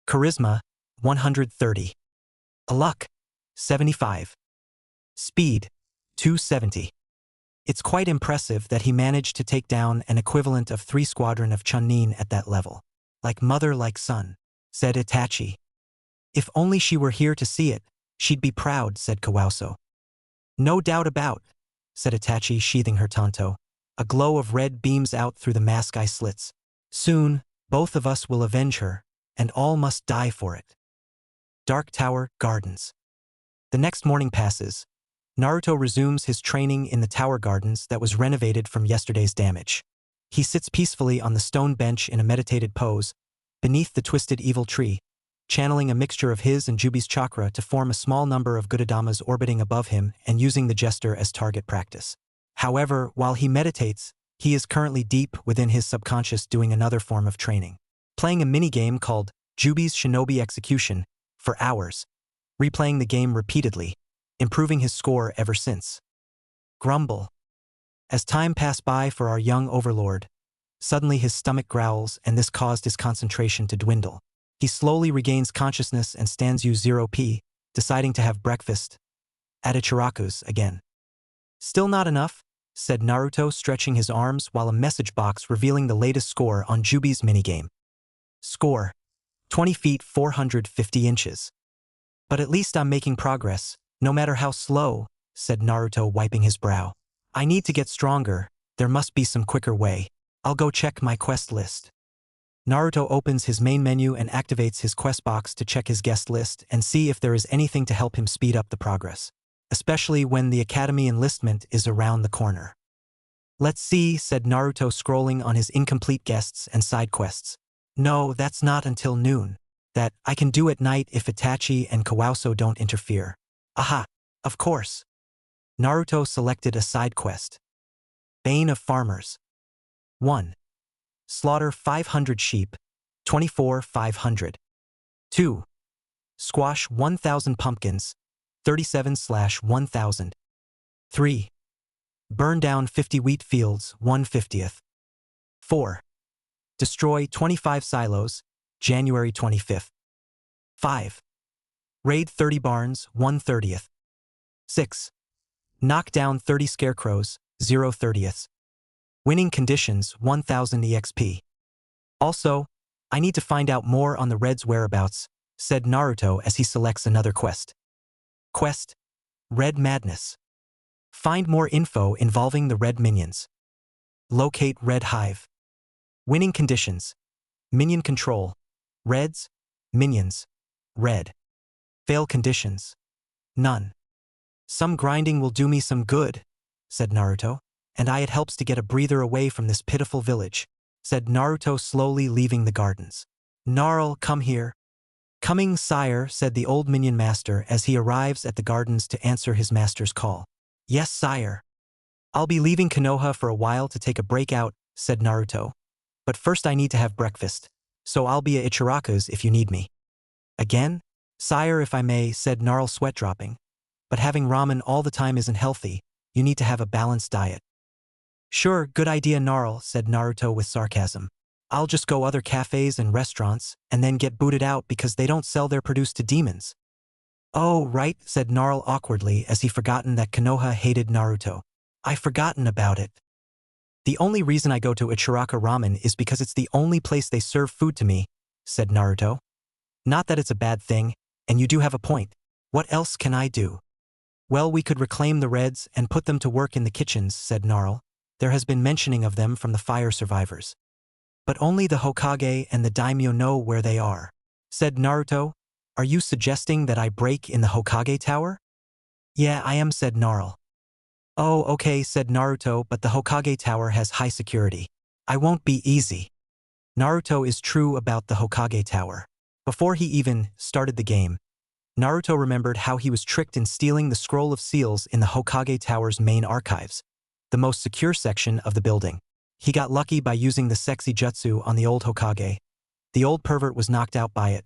Charisma, 130. Luck, 75. Speed, 270. It's quite impressive that he managed to take down an equivalent of 3 squadron of Chunin at that level. Like mother, like son, said Itachi. If only she were here to see it, she'd be proud, said Kawauso. No doubt about, said Itachi, sheathing her tanto. A glow of red beams out through the mask eye slits. Soon, both of us will avenge her, and all must die for it. Dark Tower Gardens. The next morning passes. Naruto resumes his training in the Tower Gardens that was renovated from yesterday's damage. He sits peacefully on the stone bench in a meditated pose, beneath the twisted evil tree, channeling a mixture of his and Jubi's chakra to form a small number of Gudadamas orbiting above him and using the jester as target practice. However, while he meditates, he is currently deep within his subconscious doing another form of training, playing a minigame called Jubi's Shinobi Execution for hours, replaying the game repeatedly, improving his score ever since. Grumble. As time passed by for our young overlord, suddenly his stomach growls and this caused his concentration to dwindle. He slowly regains consciousness and stands U0P, deciding to have breakfast at Ichiraku's again. Still not enough, said Naruto, stretching his arms while a message box revealing the latest score on Jubi's minigame. Score, 20 feet 450 inches. But at least I'm making progress, no matter how slow, said Naruto, wiping his brow. I need to get stronger, there must be some quicker way. I'll go check my quest list. Naruto opens his main menu and activates his quest box to check his guest list and see if there is anything to help him speed up the progress, especially when the academy enlistment is around the corner. Let's see, said Naruto, scrolling on his incomplete guests and side quests. No, that's not until noon. That I can do at night if Itachi and Kawauso don't interfere. Aha, of course. Naruto selected a side quest. Bane of Farmers. 1. Slaughter 500 sheep, 24,500. 2. Squash 1,000 pumpkins, 37/1000. 3. Burn down 50 wheat fields, 1/50th. 4. Destroy 25 silos, January 25th. 5. Raid 30 barns, 1/30th. 6. Knock down 30 scarecrows, 0/30th. Winning conditions, 1000 EXP. Also, I need to find out more on the Red's whereabouts, said Naruto as he selects another quest. Quest: Red Madness. Find more info involving the Red Minions. Locate Red Hive. Winning conditions: Minion control. Reds. Minions. Red. Fail conditions: None. Some grinding will do me some good, said Naruto, and it helps to get a breather away from this pitiful village, said Naruto, slowly leaving the gardens. Gnarl, come here. Coming, sire, said the old minion master as he arrives at the gardens to answer his master's call. Yes, sire. I'll be leaving Konoha for a while to take a break out, said Naruto. But first I need to have breakfast, so I'll be at Ichiraku's if you need me. Again? Sire, if I may, said Gnarl, sweat dropping. But having ramen all the time isn't healthy. You need to have a balanced diet. Sure, good idea, Gnarl, said Naruto with sarcasm. I'll just go other cafes and restaurants and then get booted out because they don't sell their produce to demons. Oh, right, said Gnarl awkwardly as he forgotten that Konoha hated Naruto. I've forgotten about it. The only reason I go to Ichiraka Ramen is because it's the only place they serve food to me, said Naruto. Not that it's a bad thing, and you do have a point. What else can I do? Well, we could reclaim the Reds and put them to work in the kitchens, said Gnarl. There has been mentioning of them from the fire survivors. But only the Hokage and the daimyo know where they are, said Naruto. Are you suggesting that I break in the Hokage tower? Yeah, I am, said Gnarl. Oh, okay, said Naruto, but the Hokage tower has high security. I won't be easy. Naruto is true about the Hokage tower. Before he even started the game, Naruto remembered how he was tricked in stealing the scroll of seals in the Hokage tower's main archives, the most secure section of the building. He got lucky by using the sexy jutsu on the old Hokage. The old pervert was knocked out by it.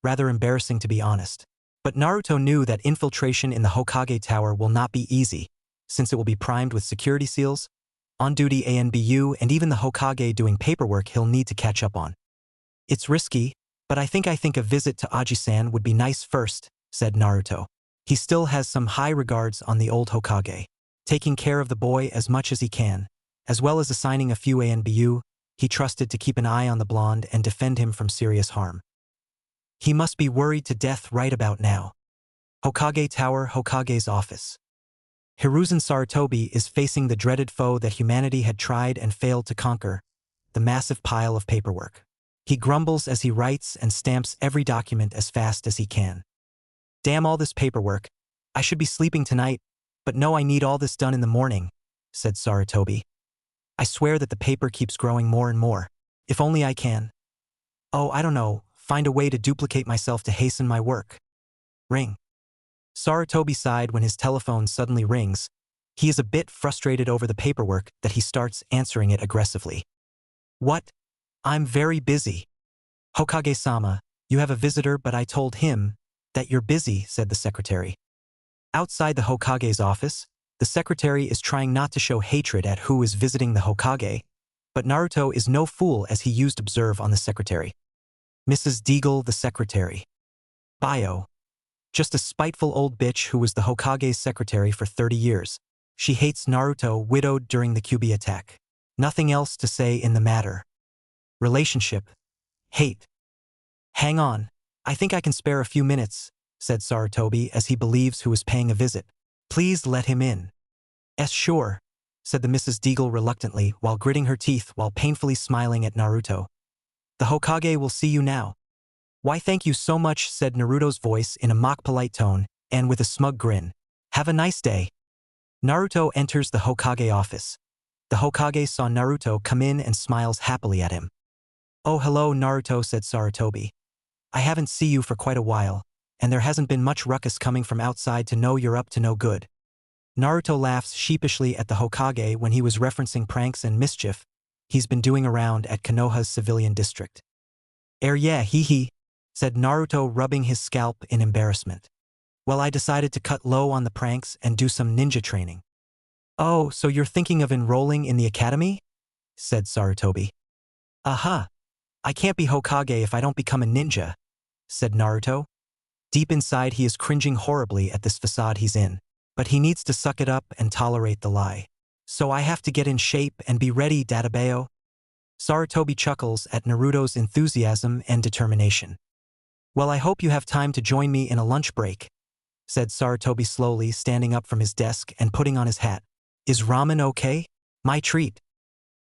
Rather embarrassing, to be honest. But Naruto knew that infiltration in the Hokage tower will not be easy, since it will be primed with security seals, on-duty ANBU, and even the Hokage doing paperwork he'll need to catch up on. It's risky, but I think a visit to Aji-san would be nice first, said Naruto. He still has some high regards on the old Hokage. Taking care of the boy as much as he can, as well as assigning a few ANBU, he trusted to keep an eye on the blonde and defend him from serious harm. He must be worried to death right about now. Hokage Tower, Hokage's office. Hiruzen Sarutobi is facing the dreaded foe that humanity had tried and failed to conquer, the massive pile of paperwork. He grumbles as he writes and stamps every document as fast as he can. Damn all this paperwork. I should be sleeping tonight, but no, I need all this done in the morning, said Sarutobi. I swear that the paper keeps growing more and more. If only I can. Oh, I don't know, find a way to duplicate myself to hasten my work. Ring. Sarutobi sighed when his telephone suddenly rings. He is a bit frustrated over the paperwork that he starts answering it aggressively. What? I'm very busy. Hokage-sama, you have a visitor, but I told him that you're busy, said the secretary. Outside the Hokage's office, the secretary is trying not to show hatred at who is visiting the Hokage, but Naruto is no fool as he used observe on the secretary. Mrs. Deagle, the secretary. Bio. Just a spiteful old bitch who was the Hokage's secretary for 30 years. She hates Naruto, widowed during the Kyuubi attack. Nothing else to say in the matter. Relationship. Hate. Hang on. I think I can spare a few minutes, said Sarutobi as he believes who is paying a visit. Please let him in. Sure, said the Mrs. Deagle reluctantly while gritting her teeth while painfully smiling at Naruto. The Hokage will see you now. Why, thank you so much, said Naruto's voice in a mock-polite tone and with a smug grin. Have a nice day. Naruto enters the Hokage office. The Hokage saw Naruto come in and smiles happily at him. Oh, hello, Naruto, said Sarutobi. I haven't seen you for quite a while, and there hasn't been much ruckus coming from outside to know you're up to no good. Naruto laughs sheepishly at the Hokage when he was referencing pranks and mischief he's been doing around at Konoha's civilian district. Yeah, hee, said Naruto, rubbing his scalp in embarrassment. Well, I decided to cut low on the pranks and do some ninja training. Oh, so you're thinking of enrolling in the academy? Said Sarutobi. I can't be Hokage if I don't become a ninja, said Naruto. Deep inside he is cringing horribly at this facade he's in, but he needs to suck it up and tolerate the lie. So I have to get in shape and be ready, Databeo. Sarutobi chuckles at Naruto's enthusiasm and determination. Well, I hope you have time to join me in a lunch break, said Sarutobi slowly, standing up from his desk and putting on his hat. Is ramen okay? My treat.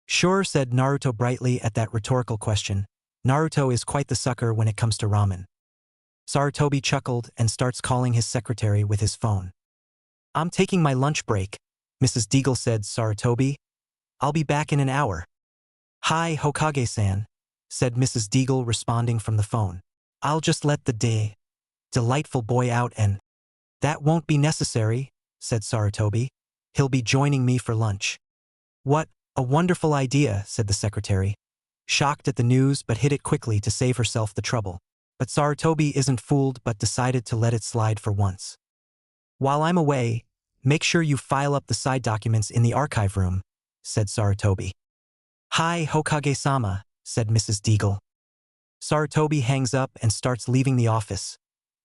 Sure, said Naruto brightly at that rhetorical question. Naruto is quite the sucker when it comes to ramen. Sarutobi chuckled and starts calling his secretary with his phone. I'm taking my lunch break, Mrs. Deagle said. Sarutobi, I'll be back in an hour. Hi, Hokage-san, said Mrs. Deagle, responding from the phone. I'll just let the delightful boy out and… That won't be necessary, said Sarutobi. He'll be joining me for lunch. What a wonderful idea, said the secretary, shocked at the news but hid it quickly to save herself the trouble. But Sarutobi isn't fooled but decided to let it slide for once. While I'm away, make sure you file up the side documents in the archive room, said Sarutobi. Hi, Hokage-sama, said Mrs. Deagle. Sarutobi hangs up and starts leaving the office.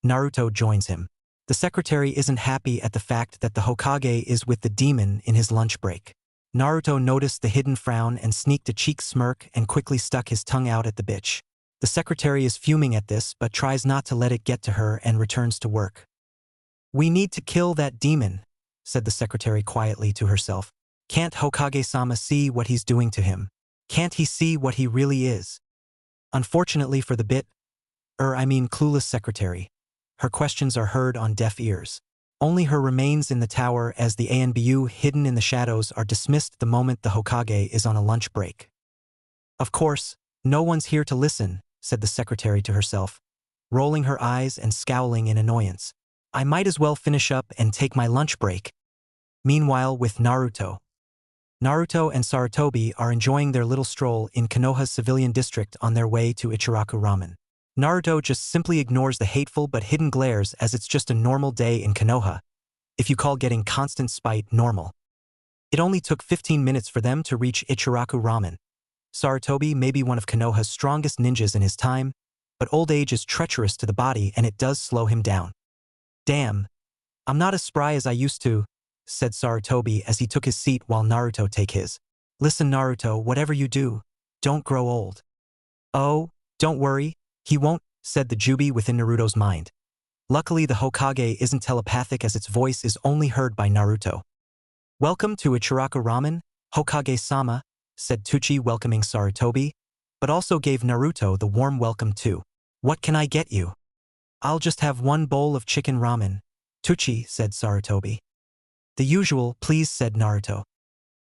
Naruto joins him. The secretary isn't happy at the fact that the Hokage is with the demon in his lunch break. Naruto noticed the hidden frown and sneaked a cheek smirk and quickly stuck his tongue out at the bitch. The secretary is fuming at this but tries not to let it get to her and returns to work. We need to kill that demon, said the secretary quietly to herself. Can't Hokage-sama see what he's doing to him? Can't he see what he really is? Unfortunately for the clueless secretary, her questions are heard on deaf ears. Only her remains in the tower as the ANBU hidden in the shadows are dismissed the moment the Hokage is on a lunch break. Of course, no one's here to listen, said the secretary to herself, rolling her eyes and scowling in annoyance. I might as well finish up and take my lunch break. Meanwhile, with Naruto and Sarutobi are enjoying their little stroll in Konoha's civilian district on their way to Ichiraku Ramen. Naruto just simply ignores the hateful but hidden glares as it's just a normal day in Konoha, if you call getting constant spite normal. It only took 15 minutes for them to reach Ichiraku Ramen. Sarutobi may be one of Konoha's strongest ninjas in his time, but old age is treacherous to the body and it does slow him down. Damn, I'm not as spry as I used to, said Sarutobi as he took his seat while Naruto take his. Listen Naruto, whatever you do, don't grow old. Oh, don't worry, he won't, said the Jubi within Naruto's mind. Luckily the Hokage isn't telepathic as its voice is only heard by Naruto. Welcome to Ichiraku Ramen, Hokage-sama, said Tuchi welcoming Sarutobi, but also gave Naruto the warm welcome too. What can I get you? I'll just have one bowl of chicken ramen, Tuchi, said Sarutobi. The usual, please, said Naruto.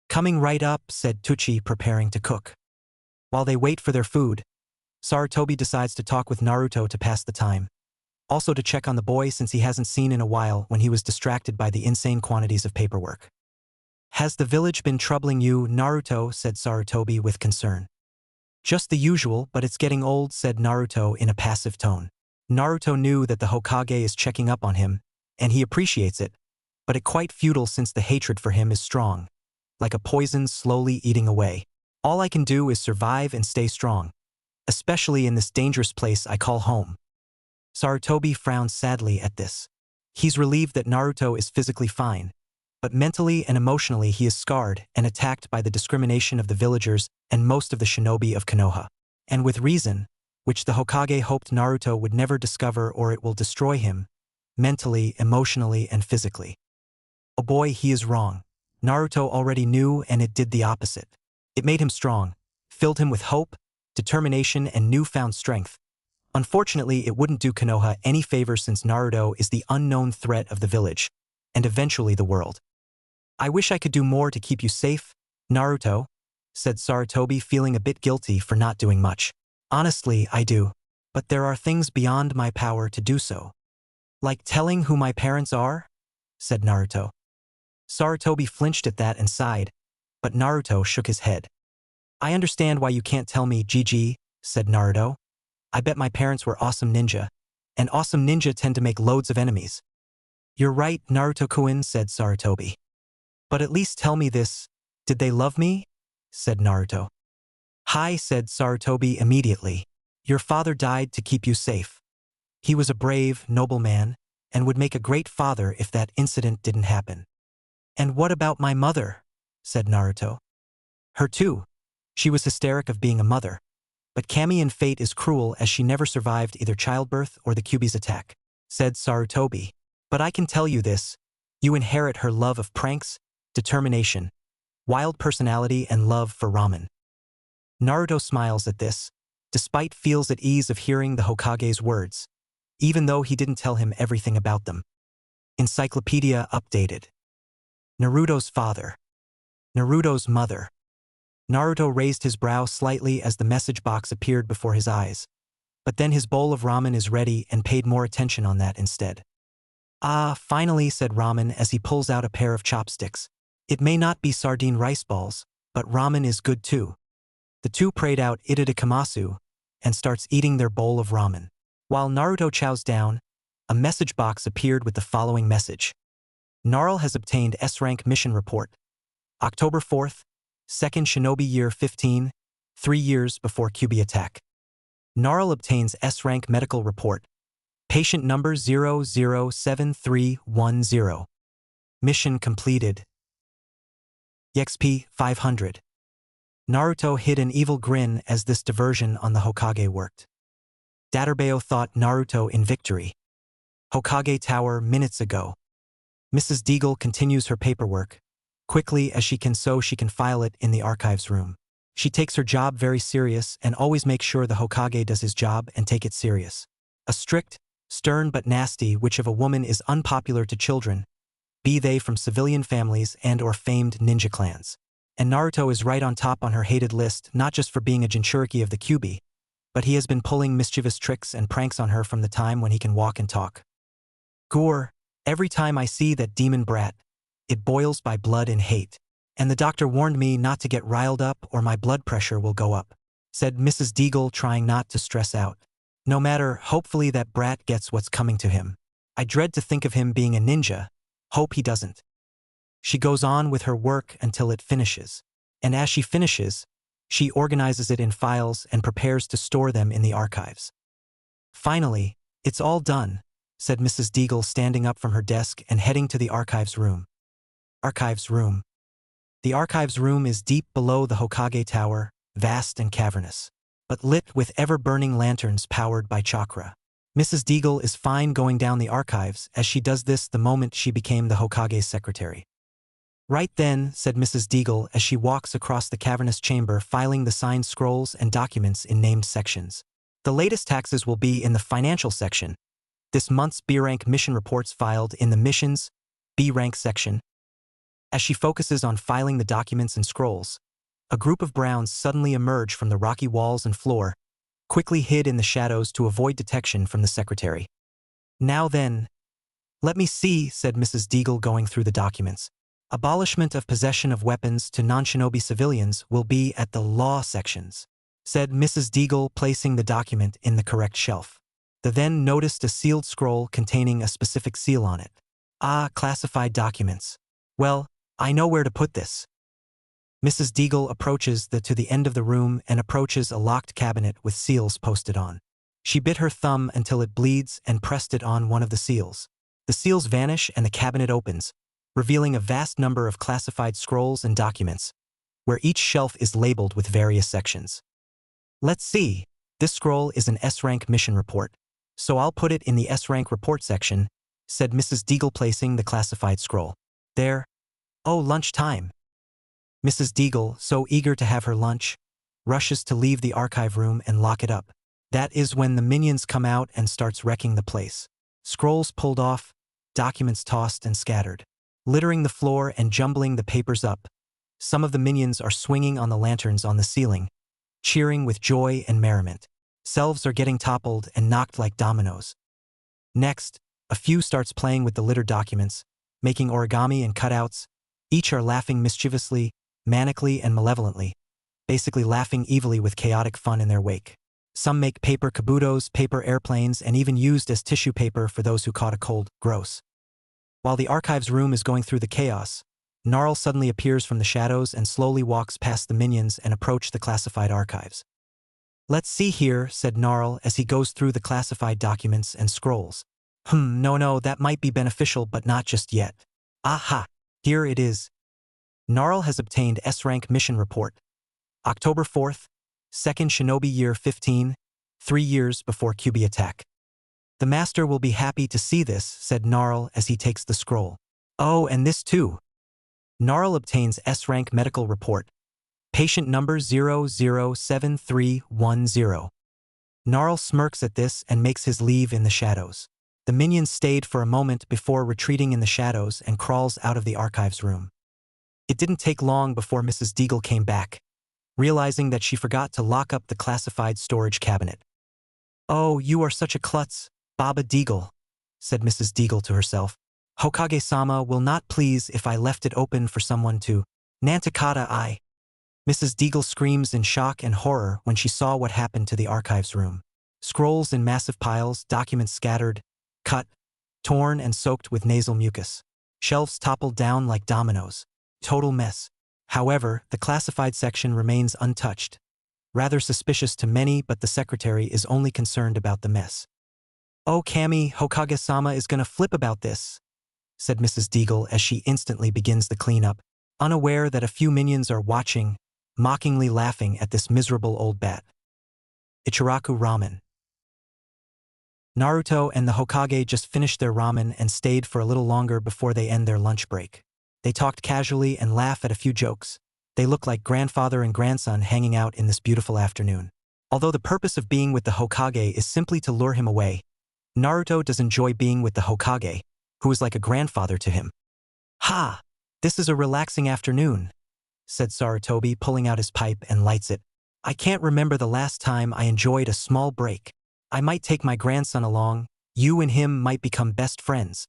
Coming right up, said Tuchi, preparing to cook. While they wait for their food, Sarutobi decides to talk with Naruto to pass the time. Also to check on the boy since he hasn't seen in a while when he was distracted by the insane quantities of paperwork. Has the village been troubling you, Naruto, said Sarutobi with concern. Just the usual, but it's getting old, said Naruto in a passive tone. Naruto knew that the Hokage is checking up on him, and he appreciates it, but it's quite futile since the hatred for him is strong, like a poison slowly eating away. All I can do is survive and stay strong, especially in this dangerous place I call home. Sarutobi frowned sadly at this. He's relieved that Naruto is physically fine, but mentally and emotionally he is scarred and attacked by the discrimination of the villagers and most of the shinobi of Konoha. And with reason, which the Hokage hoped Naruto would never discover or it will destroy him, mentally, emotionally, and physically. Oh boy, he is wrong. Naruto already knew and it did the opposite. It made him strong, filled him with hope, determination, and newfound strength. Unfortunately, it wouldn't do Konoha any favor since Naruto is the unknown threat of the village, and eventually the world. I wish I could do more to keep you safe, Naruto, said Sarutobi, feeling a bit guilty for not doing much. Honestly, I do, but there are things beyond my power to do so. Like telling who my parents are? Said Naruto. Sarutobi flinched at that and sighed, but Naruto shook his head. I understand why you can't tell me, GG, said Naruto. I bet my parents were awesome ninja, and awesome ninja tend to make loads of enemies. You're right, Naruto-kun, said Sarutobi. But at least tell me this, did they love me? Said Naruto. Hi, said Sarutobi immediately. Your father died to keep you safe. He was a brave, noble man, and would make a great father if that incident didn't happen. And what about my mother? Said Naruto. Her too, She was hysteric of being a mother, but Kami in fate is cruel as she never survived either childbirth or the Kyuubi's attack, said Sarutobi. But I can tell you this, you inherit her love of pranks, determination, wild personality and love for ramen. Naruto smiles at this, despite feels at ease of hearing the Hokage's words, even though he didn't tell him everything about them. Encyclopedia updated. Naruto's father. Naruto's mother. Naruto raised his brow slightly as the message box appeared before his eyes, but then his bowl of ramen is ready and paid more attention on that instead. Ah, finally, said Ramen as he pulls out a pair of chopsticks. It may not be sardine rice balls, but ramen is good too. The two prayed out Itadakamasu and starts eating their bowl of ramen. While Naruto chows down, a message box appeared with the following message. Gnarl has obtained S-Rank mission report. October 4th, 2nd Shinobi Year 15, 3 years before Kyuubi attack. Gnarl obtains S-Rank medical report. Patient number 007310. Mission completed. EXP 500. Naruto hid an evil grin as this diversion on the Hokage worked. Daterbeo thought Naruto in victory. Hokage Tower minutes ago. Mrs. Deagle continues her paperwork, quickly as she can so she can file it in the archives room. She takes her job very serious and always makes sure the Hokage does his job and take it serious. A strict, stern but nasty witch of a woman is unpopular to children, be they from civilian families and or famed ninja clans. And Naruto is right on top on her hated list not just for being a Jinchuriki of the Kyuubi, but he has been pulling mischievous tricks and pranks on her from the time when he can walk and talk. Gore, every time I see that demon brat, it boils by blood and hate. And the doctor warned me not to get riled up or my blood pressure will go up, said Mrs. Deagle trying not to stress out. No matter, hopefully that brat gets what's coming to him. I dread to think of him being a ninja, hope he doesn't. She goes on with her work until it finishes. And as she finishes, she organizes it in files and prepares to store them in the archives. Finally, it's all done, said Mrs. Deagle standing up from her desk and heading to the archives room. Archives room. The archives room is deep below the Hokage Tower, vast and cavernous, but lit with ever-burning lanterns powered by chakra. Mrs. Deagle is fine going down the archives as she does this the moment she became the Hokage's secretary. Right then, said Mrs. Deagle as she walks across the cavernous chamber filing the signed scrolls and documents in named sections. The latest taxes will be in the financial section. This month's B-rank mission reports filed in the missions B-rank section. As she focuses on filing the documents and scrolls, a group of browns suddenly emerge from the rocky walls and floor, quickly hid in the shadows to avoid detection from the secretary. Now then, let me see, said Mrs. Deagle going through the documents. Abolishment of possession of weapons to non-shinobi civilians will be at the law sections, said Mrs. Deagle placing the document in the correct shelf. The then noticed a sealed scroll containing a specific seal on it. Ah, classified documents. Well, I know where to put this. Mrs. Deagle approaches to the end of the room and approaches a locked cabinet with seals posted on. She bit her thumb until it bleeds and pressed it on one of the seals. The seals vanish and the cabinet opens, revealing a vast number of classified scrolls and documents, where each shelf is labeled with various sections. Let's see, this scroll is an S-rank mission report, so I'll put it in the S-rank report section, said Mrs. Deagle placing the classified scroll. There. Oh, lunchtime. Mrs. Deagle, so eager to have her lunch, rushes to leave the archive room and lock it up. That is when the minions come out and starts wrecking the place. Scrolls pulled off, documents tossed and scattered, littering the floor and jumbling the papers up. Some of the minions are swinging on the lanterns on the ceiling, cheering with joy and merriment. Selves are getting toppled and knocked like dominoes. Next, a few starts playing with the littered documents, making origami and cutouts. Each are laughing mischievously, manically and malevolently, basically laughing evilly with chaotic fun in their wake. Some make paper kabutos, paper airplanes, and even used as tissue paper for those who caught a cold. Gross. While the archives room is going through the chaos, Gnarl suddenly appears from the shadows and slowly walks past the minions and approach the classified archives. Let's see here, said Gnarl as he goes through the classified documents and scrolls. No, that might be beneficial but not just yet. Aha! Here it is. Gnarl has obtained S-rank mission report. October 4th, 2nd Shinobi Year 15, 3 years before Kyuubi attack. The master will be happy to see this, said Gnarl as he takes the scroll. Oh, and this too. Gnarl obtains S-rank medical report. Patient number 007310. Gnarl smirks at this and makes his leave in the shadows. The minion stayed for a moment before retreating in the shadows and crawls out of the archives room. It didn't take long before Mrs. Deagle came back, realizing that she forgot to lock up the classified storage cabinet. Oh, you are such a klutz, Baba Deagle, said Mrs. Deagle to herself. Hokage-sama will not please if I left it open for someone to Nantakata I. Mrs. Deagle screams in shock and horror when she saw what happened to the archives room. Scrolls in massive piles, documents scattered, cut, torn and soaked with nasal mucus. Shelves toppled down like dominoes. Total mess. However, the classified section remains untouched. Rather suspicious to many, but the secretary is only concerned about the mess. Oh, Kami, Hokage-sama is gonna flip about this, said Mrs. Deagle as she instantly begins the cleanup, unaware that a few minions are watching, mockingly laughing at this miserable old bat. Ichiraku ramen. Naruto and the Hokage just finished their ramen and stayed for a little longer before they end their lunch break. They talked casually and laughed at a few jokes. They looked like grandfather and grandson hanging out in this beautiful afternoon. Although the purpose of being with the Hokage is simply to lure him away, Naruto does enjoy being with the Hokage, who is like a grandfather to him. Ha! This is a relaxing afternoon, said Sarutobi, pulling out his pipe and lights it. I can't remember the last time I enjoyed a small break. I might take my grandson along. You and him might become best friends.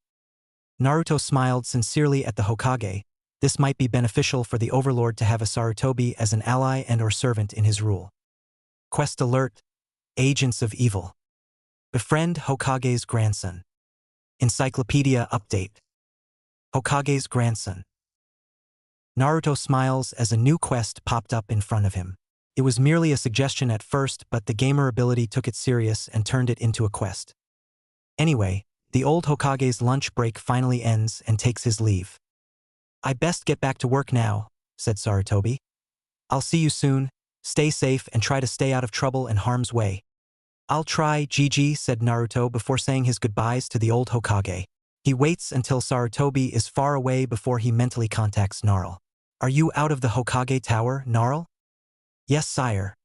Naruto smiled sincerely at the Hokage. This might be beneficial for the Overlord to have a Sarutobi as an ally and/or servant in his rule. Quest alert: Agents of Evil. Befriend Hokage's grandson. Encyclopedia update. Hokage's grandson. Naruto smiles as a new quest popped up in front of him. It was merely a suggestion at first, but the gamer ability took it serious and turned it into a quest. Anyway, the old Hokage's lunch break finally ends and takes his leave. I best get back to work now, said Sarutobi. I'll see you soon. Stay safe and try to stay out of trouble and harm's way. I'll try, Gigi, said Naruto before saying his goodbyes to the old Hokage. He waits until Sarutobi is far away before he mentally contacts Gnarl. Are you out of the Hokage Tower, Gnarl? Yes, sire.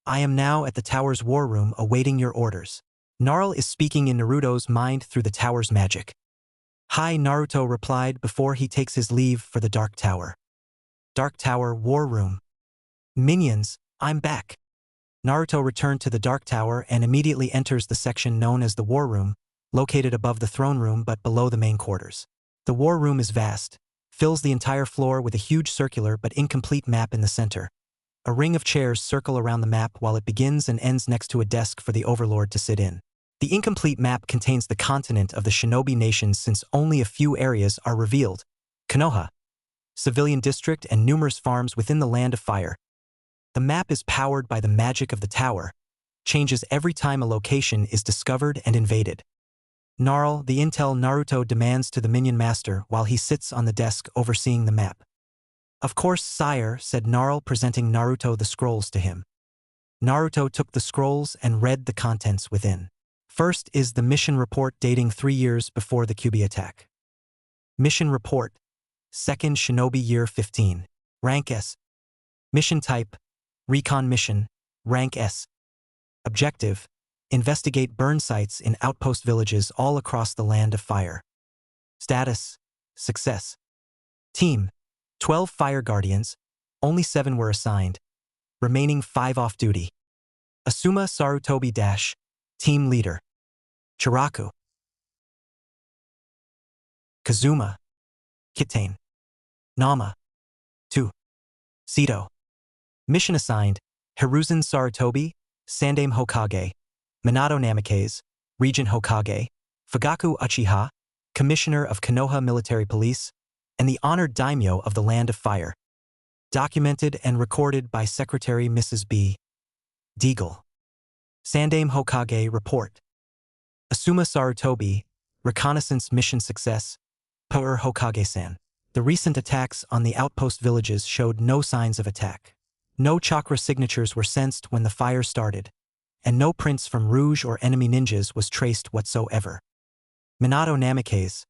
I am now at the tower's war room awaiting your orders. Gnarl is speaking in Naruto's mind through the tower's magic. Hi, Naruto replied before he takes his leave for the Dark Tower. Dark Tower War Room. Minions, I'm back. Naruto returned to the Dark Tower and immediately enters the section known as the War Room, located above the throne room but below the main quarters. The War Room is vast, fills the entire floor with a huge circular but incomplete map in the center. A ring of chairs circle around the map while it begins and ends next to a desk for the Overlord to sit in. The incomplete map contains the continent of the Shinobi nations since only a few areas are revealed: Konoha, civilian district, and numerous farms within the Land of Fire. The map is powered by the magic of the tower, changes every time a location is discovered and invaded. Gnarl, the intel Naruto demands to the minion master while he sits on the desk overseeing the map. Of course, sire, said Gnarl, presenting Naruto the scrolls to him. Naruto took the scrolls and read the contents within. First is the mission report dating 3 years before the Kyuubi attack. Mission report, 2nd Shinobi Year 15. Rank S. Mission type, Recon mission, Rank S. Objective, investigate burn sites in outpost villages all across the Land of Fire. Status, success. Team, 12 Fire Guardians, only 7 were assigned, remaining 5 off duty. Asuma Sarutobi Dash, Team Leader. Chiraku. Kazuma. Kitane. Nama. 2. Sito. Mission assigned, Hiruzen Sarutobi, Sandaime Hokage, Minato Namikaze, Regent Hokage, Fugaku Uchiha, Commissioner of Konoha Military Police, and the honored daimyo of the Land of Fire. Documented and recorded by Secretary Mrs. B. Deagle. Sandaime Hokage report. Asuma Sarutobi, reconnaissance mission success, Per Hokage-san. The recent attacks on the outpost villages showed no signs of attack. No chakra signatures were sensed when the fire started, and no prints from Rouge or enemy ninjas was traced whatsoever. Minato Namikaze,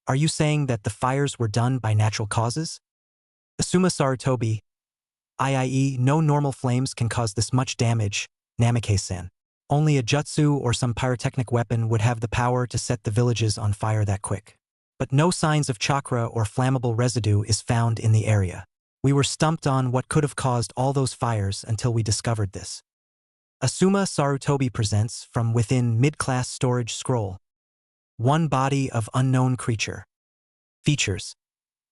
are you saying that the fires were done by natural causes? Asuma Sarutobi, IIE, no normal flames can cause this much damage, Namikaze-san. Only a jutsu or some pyrotechnic weapon would have the power to set the villages on fire that quick. But no signs of chakra or flammable residue is found in the area. We were stumped on what could have caused all those fires until we discovered this. Asuma Sarutobi presents from within mid-class storage scroll. One body of unknown creature. Features: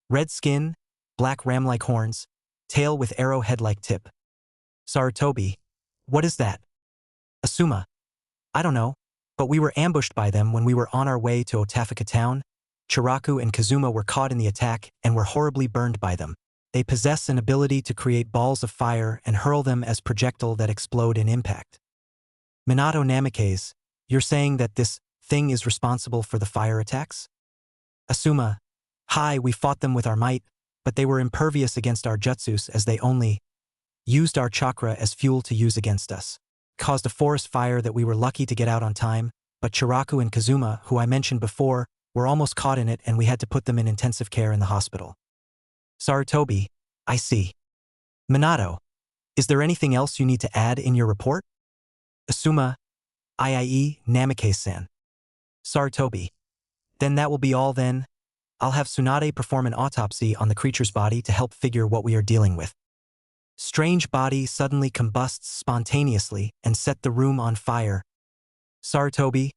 red skin, black ram-like horns, tail with arrowhead-like tip. Sarutobi, what is that? Asuma, I don't know, but we were ambushed by them when we were on our way to Otafika town. Chiraku and Kazuma were caught in the attack and were horribly burned by them. They possess an ability to create balls of fire and hurl them as projectile that explode in impact. Minato Namikaze, you're saying that this thing is responsible for the fire attacks? Asuma, hi, we fought them with our might, but they were impervious against our jutsus as they only used our chakra as fuel to use against us. Caused a forest fire that we were lucky to get out on time, but Chiraku and Kazuma, who I mentioned before, were almost caught in it and we had to put them in intensive care in the hospital. Sarutobi, I see. Minato, is there anything else you need to add in your report? Asuma, IIE, Namikaze-san. Sarutobi, then that will be all then. I'll have Tsunade perform an autopsy on the creature's body to help figure what we are dealing with. Strange body suddenly combusts spontaneously and set the room on fire. Sarutobi,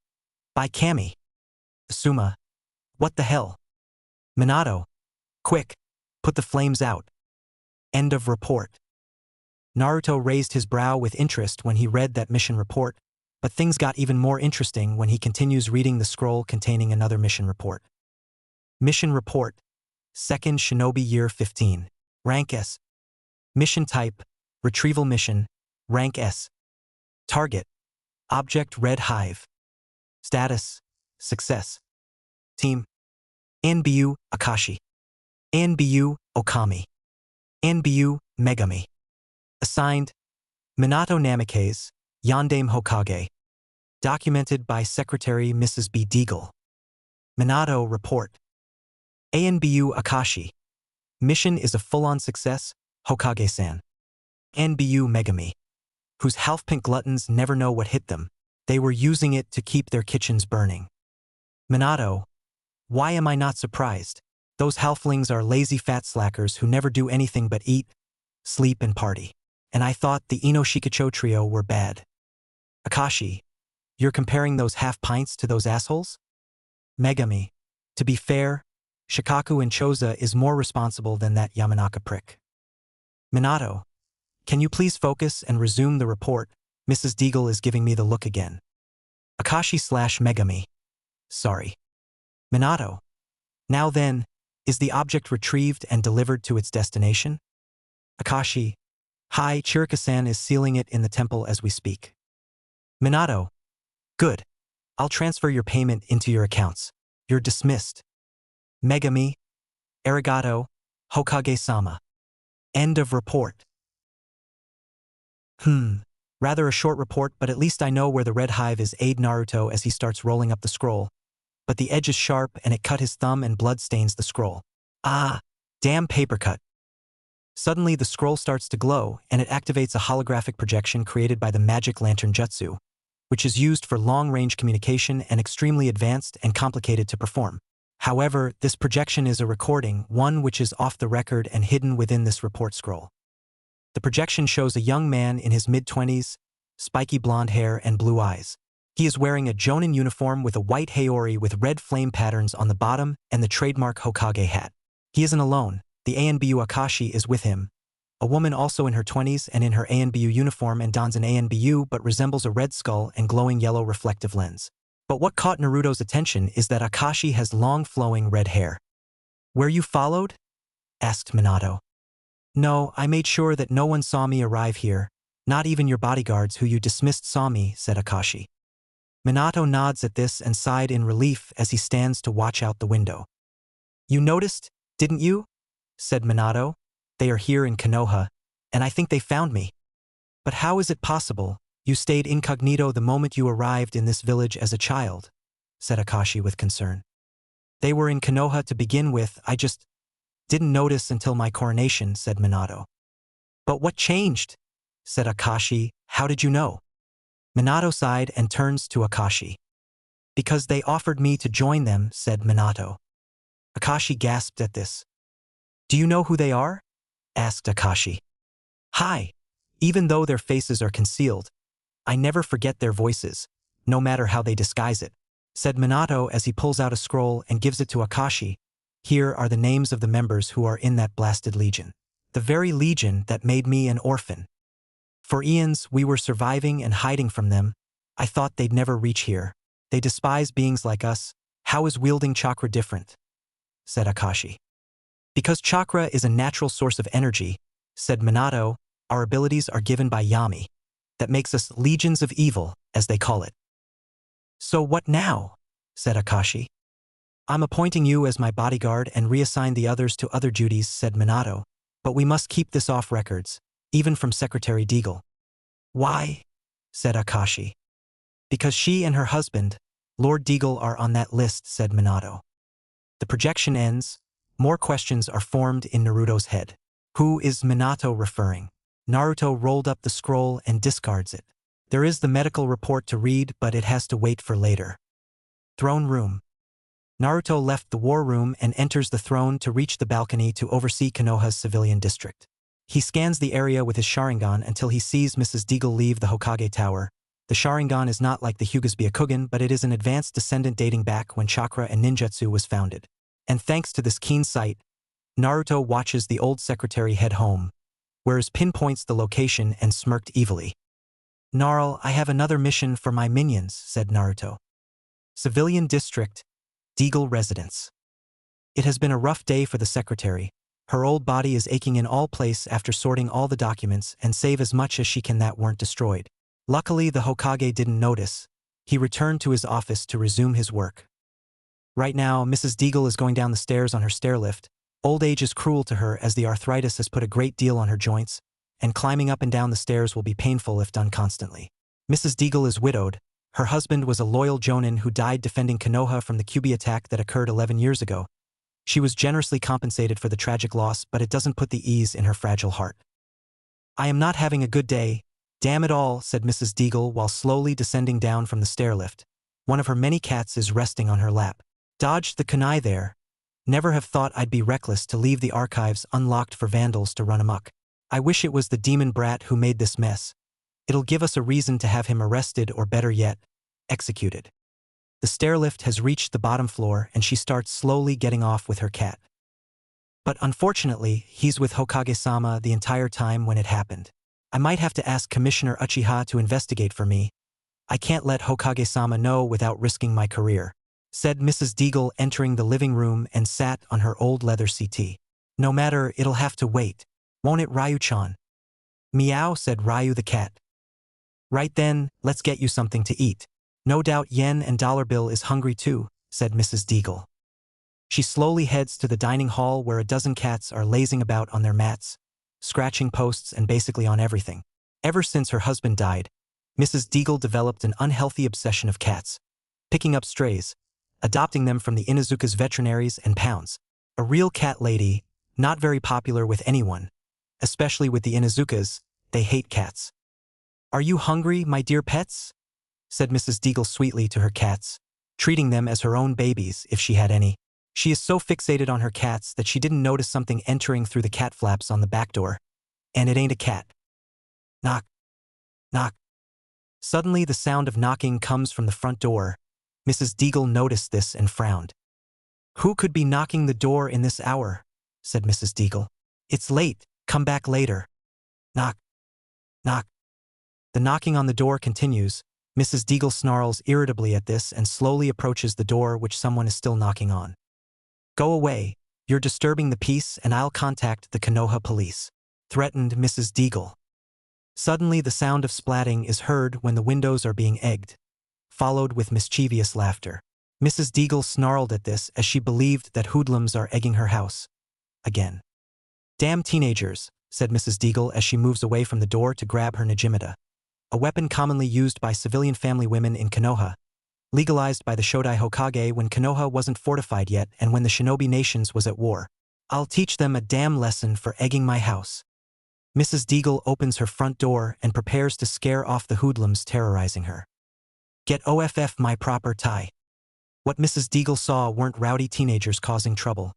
by Kami. Asuma, what the hell? Minato, quick, put the flames out. End of report. Naruto raised his brow with interest when he read that mission report, but things got even more interesting when he continues reading the scroll containing another mission report. Mission report, 2nd Shinobi Year 15, Rank S. Mission type, Retrieval mission, Rank S. Target, Object Red Hive. Status, Success. Team, Anbu Akashi. Anbu Okami. Anbu Megami. Assigned, Minato Namikaze, Yondaime Hokage. Documented by Secretary Mrs. B. Deagle. Minato report. Anbu Akashi. Mission is a full-on success, Hokage-san. Anbu Megami. Whose half-pink gluttons never know what hit them. They were using it to keep their kitchens burning. Minato, why am I not surprised? Those halflings are lazy fat slackers who never do anything but eat, sleep, and party. And I thought the Inoshikacho trio were bad. Akashi, you're comparing those half-pints to those assholes? Megami, to be fair, Shikaku and Choza is more responsible than that Yamanaka prick. Minato, can you please focus and resume the report? Mrs. Deagle is giving me the look again. Akashi/Megami. Sorry. Minato, now then, is the object retrieved and delivered to its destination? Akashi, hi, Chirika-san is sealing it in the temple as we speak. Minato, good. I'll transfer your payment into your accounts. You're dismissed. Megami, arigato, Hokage-sama. End of report. Rather a short report, but at least I know where the red hive is. Aid Naruto as he starts rolling up the scroll. But the edge is sharp and it cut his thumb and blood stains the scroll. Ah, damn paper cut. Suddenly the scroll starts to glow and it activates a holographic projection created by the magic lantern jutsu, which is used for long-range communication and extremely advanced and complicated to perform. However, this projection is a recording, one which is off the record and hidden within this report scroll. The projection shows a young man in his mid-20s, spiky blonde hair and blue eyes. He is wearing a Jonin uniform with a white haori with red flame patterns on the bottom and the trademark Hokage hat. He isn't alone. The Anbu Akashi is with him, a woman also in her 20s and in her Anbu uniform and dons an Anbu but resembles a red skull and glowing yellow reflective lens. But what caught Naruto's attention is that Akashi has long flowing red hair. Were you followed? Asked Minato. No, I made sure that no one saw me arrive here. Not even your bodyguards who you dismissed saw me, said Akashi. Minato nods at this and sighed in relief as he stands to watch out the window. You noticed, didn't you? Said Minato. They are here in Konoha, and I think they found me. But how is it possible? You stayed incognito the moment you arrived in this village as a child, said Akashi with concern. They were in Konoha to begin with, I just didn't notice until my coronation, said Minato. But what changed? Said Akashi, how did you know? Minato sighed and turns to Akashi. Because they offered me to join them, said Minato. Akashi gasped at this. Do you know who they are? Asked Akashi. Hi. Even though their faces are concealed, I never forget their voices, no matter how they disguise it, said Minato as he pulls out a scroll and gives it to Akashi. Here are the names of the members who are in that blasted legion. The very legion that made me an orphan. For eons, we were surviving and hiding from them. I thought they'd never reach here. They despise beings like us. How is wielding chakra different? Said Akashi. Because chakra is a natural source of energy, said Minato, our abilities are given by Yami. That makes us legions of evil, as they call it. So what now? Said Akashi. I'm appointing you as my bodyguard and reassign the others to other duties, said Minato. But we must keep this off records, even from Secretary Deagle. Why? Said Akashi. Because she and her husband, Lord Deagle, are on that list, said Minato. The projection ends. More questions are formed in Naruto's head. Who is Minato referring? Naruto rolled up the scroll and discards it. There is the medical report to read, but it has to wait for later. Throne room. Naruto left the war room and enters the throne to reach the balcony to oversee Konoha's civilian district. He scans the area with his Sharingan until he sees Mrs. Deagle leave the Hokage Tower. The Sharingan is not like the Hyuga's Byakugan, but it is an advanced descendant dating back when chakra and ninjutsu was founded. And thanks to this keen sight, Naruto watches the old secretary head home, whereas pinpoints the location and smirked evilly. Gnarl, I have another mission for my minions, said Naruto. Civilian District, Deagle Residence. It has been a rough day for the secretary. Her old body is aching in all place after sorting all the documents and save as much as she can that weren't destroyed. Luckily, the Hokage didn't notice. He returned to his office to resume his work. Right now, Mrs. Deagle is going down the stairs on her stairlift. Old age is cruel to her as the arthritis has put a great deal on her joints, and climbing up and down the stairs will be painful if done constantly. Mrs. Deagle is widowed. Her husband was a loyal jonin who died defending Konoha from the Kyuubi attack that occurred 11 years ago. She was generously compensated for the tragic loss, but it doesn't put the ease in her fragile heart. I am not having a good day. Damn it all, said Mrs. Deagle while slowly descending down from the stairlift. One of her many cats is resting on her lap. Dodged the kunai there. Never have thought I'd be reckless to leave the archives unlocked for vandals to run amok. I wish it was the demon brat who made this mess. It'll give us a reason to have him arrested or better yet, executed. The stairlift has reached the bottom floor and she starts slowly getting off with her cat. But unfortunately, he's with Hokage-sama the entire time when it happened. I might have to ask Commissioner Uchiha to investigate for me. I can't let Hokage-sama know without risking my career, said Mrs. Deagle, entering the living room and sat on her old leather settee. No matter, it'll have to wait. Won't it, Ryu-chan? Meow, said Ryu the cat. Right then, let's get you something to eat. No doubt Yen and Dollar Bill is hungry too, said Mrs. Deagle. She slowly heads to the dining hall where a dozen cats are lazing about on their mats, scratching posts and basically on everything. Ever since her husband died, Mrs. Deagle developed an unhealthy obsession of cats, picking up strays, adopting them from the Inuzuka's veterinaries and pounds. A real cat lady, not very popular with anyone, especially with the Inuzukas. They hate cats. Are you hungry, my dear pets? Said Mrs. Deagle sweetly to her cats, treating them as her own babies if she had any. She is so fixated on her cats that she didn't notice something entering through the cat flaps on the back door. And it ain't a cat. Knock. Knock. Suddenly the sound of knocking comes from the front door. Mrs. Deagle noticed this and frowned. Who could be knocking the door in this hour? Said Mrs. Deagle. It's late, come back later. Knock. Knock. The knocking on the door continues. Mrs. Deagle snarls irritably at this and slowly approaches the door which someone is still knocking on. Go away, you're disturbing the peace and I'll contact the Konoha police, threatened Mrs. Deagle. Suddenly the sound of splatting is heard when the windows are being egged, followed with mischievous laughter. Mrs. Deagle snarled at this as she believed that hoodlums are egging her house. Again. Damn teenagers, said Mrs. Deagle as she moves away from the door to grab her Najimata, a weapon commonly used by civilian family women in Konoha, legalized by the Shodai Hokage when Konoha wasn't fortified yet and when the shinobi nations was at war. I'll teach them a damn lesson for egging my house. Mrs. Deagle opens her front door and prepares to scare off the hoodlums terrorizing her. Get off my proper tie. What Mrs. Deagle saw weren't rowdy teenagers causing trouble,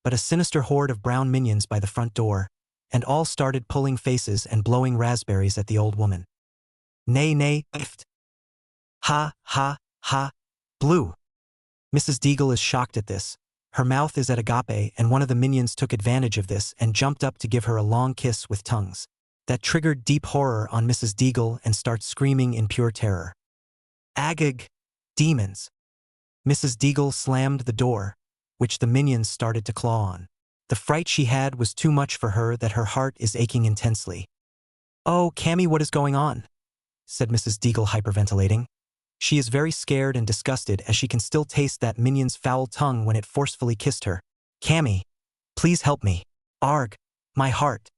but a sinister horde of brown minions by the front door, and all started pulling faces and blowing raspberries at the old woman. Nay, nay, ift. Ha, ha, ha, blue. Mrs. Deagle is shocked at this. Her mouth is at agape, and one of the minions took advantage of this and jumped up to give her a long kiss with tongues. That triggered deep horror on Mrs. Deagle and starts screaming in pure terror. Agag, demons. Mrs. Deagle slammed the door, which the minions started to claw on. The fright she had was too much for her that her heart is aching intensely. Oh, Cammy, what is going on? Said Mrs. Deagle hyperventilating. She is very scared and disgusted as she can still taste that minion's foul tongue when it forcefully kissed her. Cammy, please help me. Arg, my heart.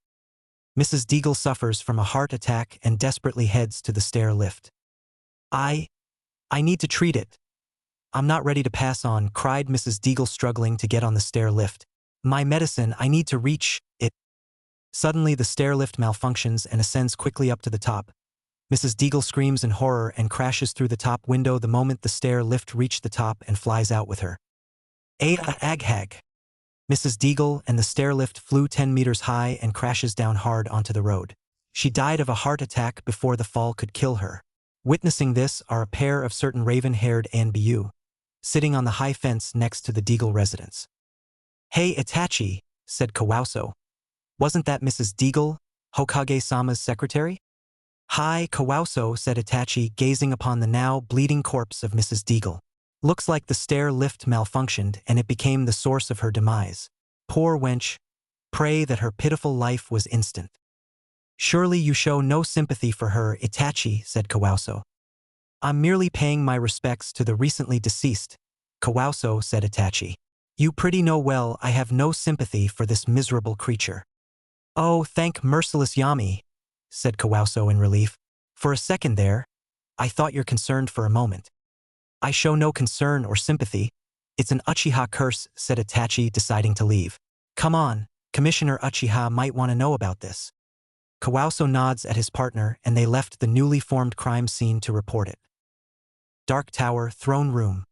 Mrs. Deagle suffers from a heart attack and desperately heads to the stair lift. I need to treat it. I'm not ready to pass on, cried Mrs. Deagle, struggling to get on the stair lift. My medicine, I need to reach it. Suddenly the stair lift malfunctions and ascends quickly up to the top. Mrs. Deagle screams in horror and crashes through the top window the moment the stair lift reached the top and flies out with her. Aghag. Mrs. Deagle and the stair lift flew 10 meters high and crashes down hard onto the road. She died of a heart attack before the fall could kill her. Witnessing this are a pair of certain raven-haired Anbu, sitting on the high fence next to the Deagle residence. Hey Itachi, said Kawauso. Wasn't that Mrs. Deagle, Hokage-sama's secretary? Hi, Kawauso, said Itachi, gazing upon the now bleeding corpse of Mrs. Deagle. Looks like the stair lift malfunctioned and it became the source of her demise. Poor wench. Pray that her pitiful life was instant. Surely you show no sympathy for her, Itachi, said Kawauso. I'm merely paying my respects to the recently deceased, Kawauso, said Itachi. You pretty know well I have no sympathy for this miserable creature. Oh, thank merciless Yami, said Kawauso in relief. For a second there, I thought you're concerned for a moment. I show no concern or sympathy. It's an Uchiha curse, said Itachi, deciding to leave. Come on, Commissioner Uchiha might want to know about this. Kawauso nods at his partner and they left the newly formed crime scene to report it. Dark Tower, Throne Room.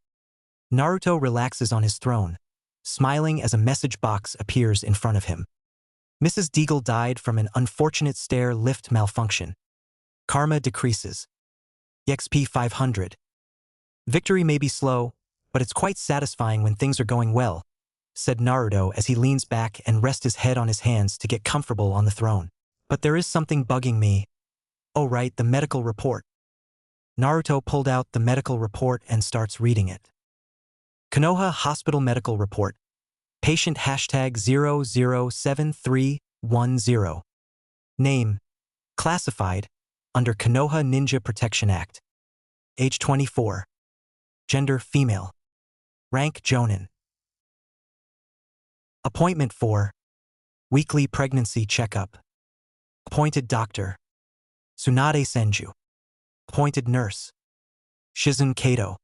Naruto relaxes on his throne, smiling as a message box appears in front of him. Mrs. Deagle died from an unfortunate stair lift malfunction. Karma decreases. EXP 500. Victory may be slow, but it's quite satisfying when things are going well, said Naruto as he leans back and rests his head on his hands to get comfortable on the throne. But there is something bugging me. Oh right, the medical report. Naruto pulled out the medical report and starts reading it. Konoha Hospital Medical Report. Patient hashtag 007310. Name. Classified. Under Konoha Ninja Protection Act. Age 24. Gender female. Rank Jonin. Appointment for. Weekly pregnancy checkup. Appointed doctor. Tsunade Senju. Appointed nurse. Shizun Kato.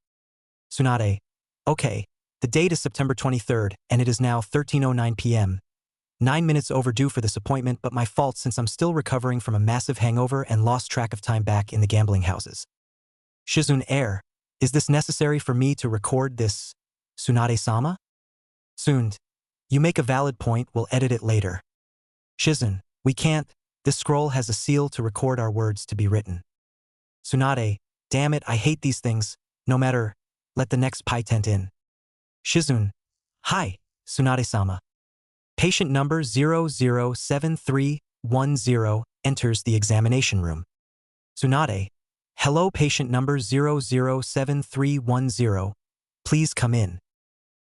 Tsunade. Okay. The date is September 23rd, and it is now 13:09 p.m. 9 minutes overdue for this appointment, but my fault since I'm still recovering from a massive hangover and lost track of time back in the gambling houses. Shizun Air, is this necessary for me to record this, Tsunade-sama? Soon. You make a valid point, we'll edit it later. Shizun, we can't, this scroll has a seal to record our words to be written. Tsunade, damn it, I hate these things, no matter, let the next pietent in. Shizun, hi, Tsunade-sama. Patient number 007310 enters the examination room. Tsunade, hello, patient number 007310. Please come in.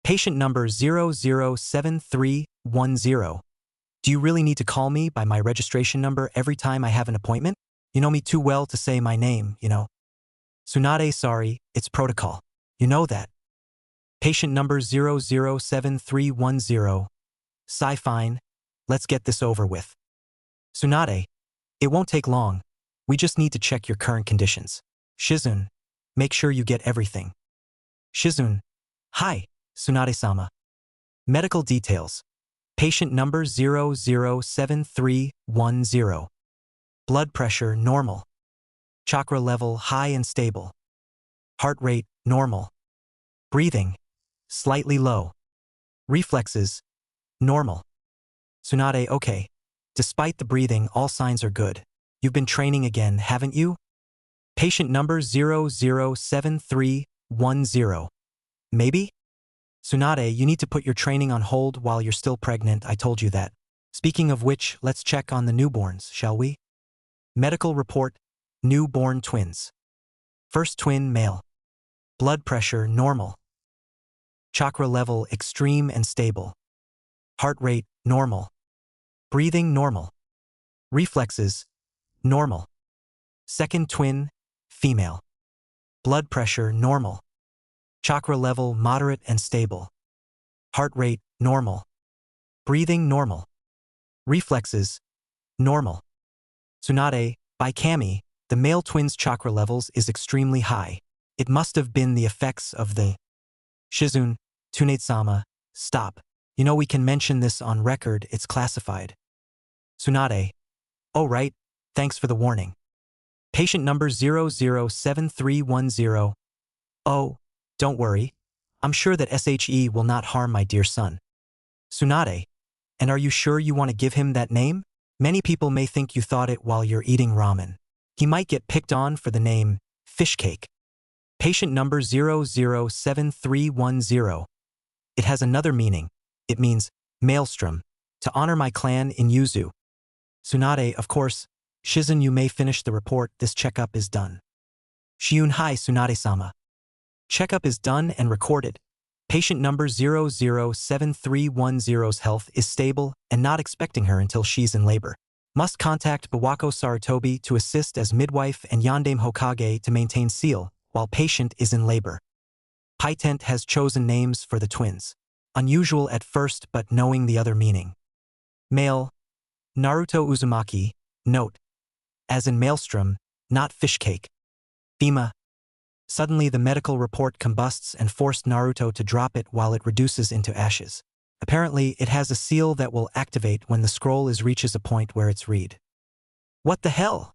Patient number 007310. Do you really need to call me by my registration number every time I have an appointment? You know me too well to say my name, you know. Tsunade, sorry, it's protocol. You know that. Patient number 007310. Sigh, fine. Let's get this over with. Tsunade, it won't take long. We just need to check your current conditions. Shizun, make sure you get everything. Shizun, hi, Tsunade-sama. Medical details. Patient number 007310. Blood pressure normal. Chakra level high and stable. Heart rate normal. Breathing slightly low. Reflexes normal. Tsunade, okay. Despite the breathing, all signs are good. You've been training again, haven't you? Patient number 007310. Maybe? Tsunade, you need to put your training on hold while you're still pregnant, I told you that. Speaking of which, let's check on the newborns, shall we? Medical report, newborn twins. First twin male. Blood pressure normal. Chakra level extreme and stable. Heart rate normal. Breathing normal. Reflexes normal. Second twin, female. Blood pressure normal. Chakra level moderate and stable. Heart rate normal. Breathing normal. Reflexes normal. Tsunade, by Kami, the male twin's chakra levels is extremely high. It must have been the effects of the... Shizun, Tsunade-sama, stop. You know we can mention this on record, it's classified. Tsunade, oh right, thanks for the warning. Patient number 007310. Oh, don't worry. I'm sure that SHE will not harm my dear son. Tsunade, and are you sure you want to give him that name? Many people may think you thought it while you're eating ramen. He might get picked on for the name fish cake. Patient number 007310. It has another meaning. It means maelstrom, to honor my clan in Yuzu. Tsunade, of course. Shizun, you may finish the report, this checkup is done. Shiun, hi Tsunade-sama. Checkup is done and recorded. Patient number 007310's health is stable and not expecting her until she's in labor. Must contact Bawako Sarutobi to assist as midwife and Yandame Hokage to maintain seal while patient is in labor. Paitent has chosen names for the twins. Unusual at first but knowing the other meaning. Male, Naruto Uzumaki, note, as in maelstrom, not fish cake. Thema. Suddenly the medical report combusts and forced Naruto to drop it while it reduces into ashes. Apparently, it has a seal that will activate when the scroll reaches a point where it's read. What the hell?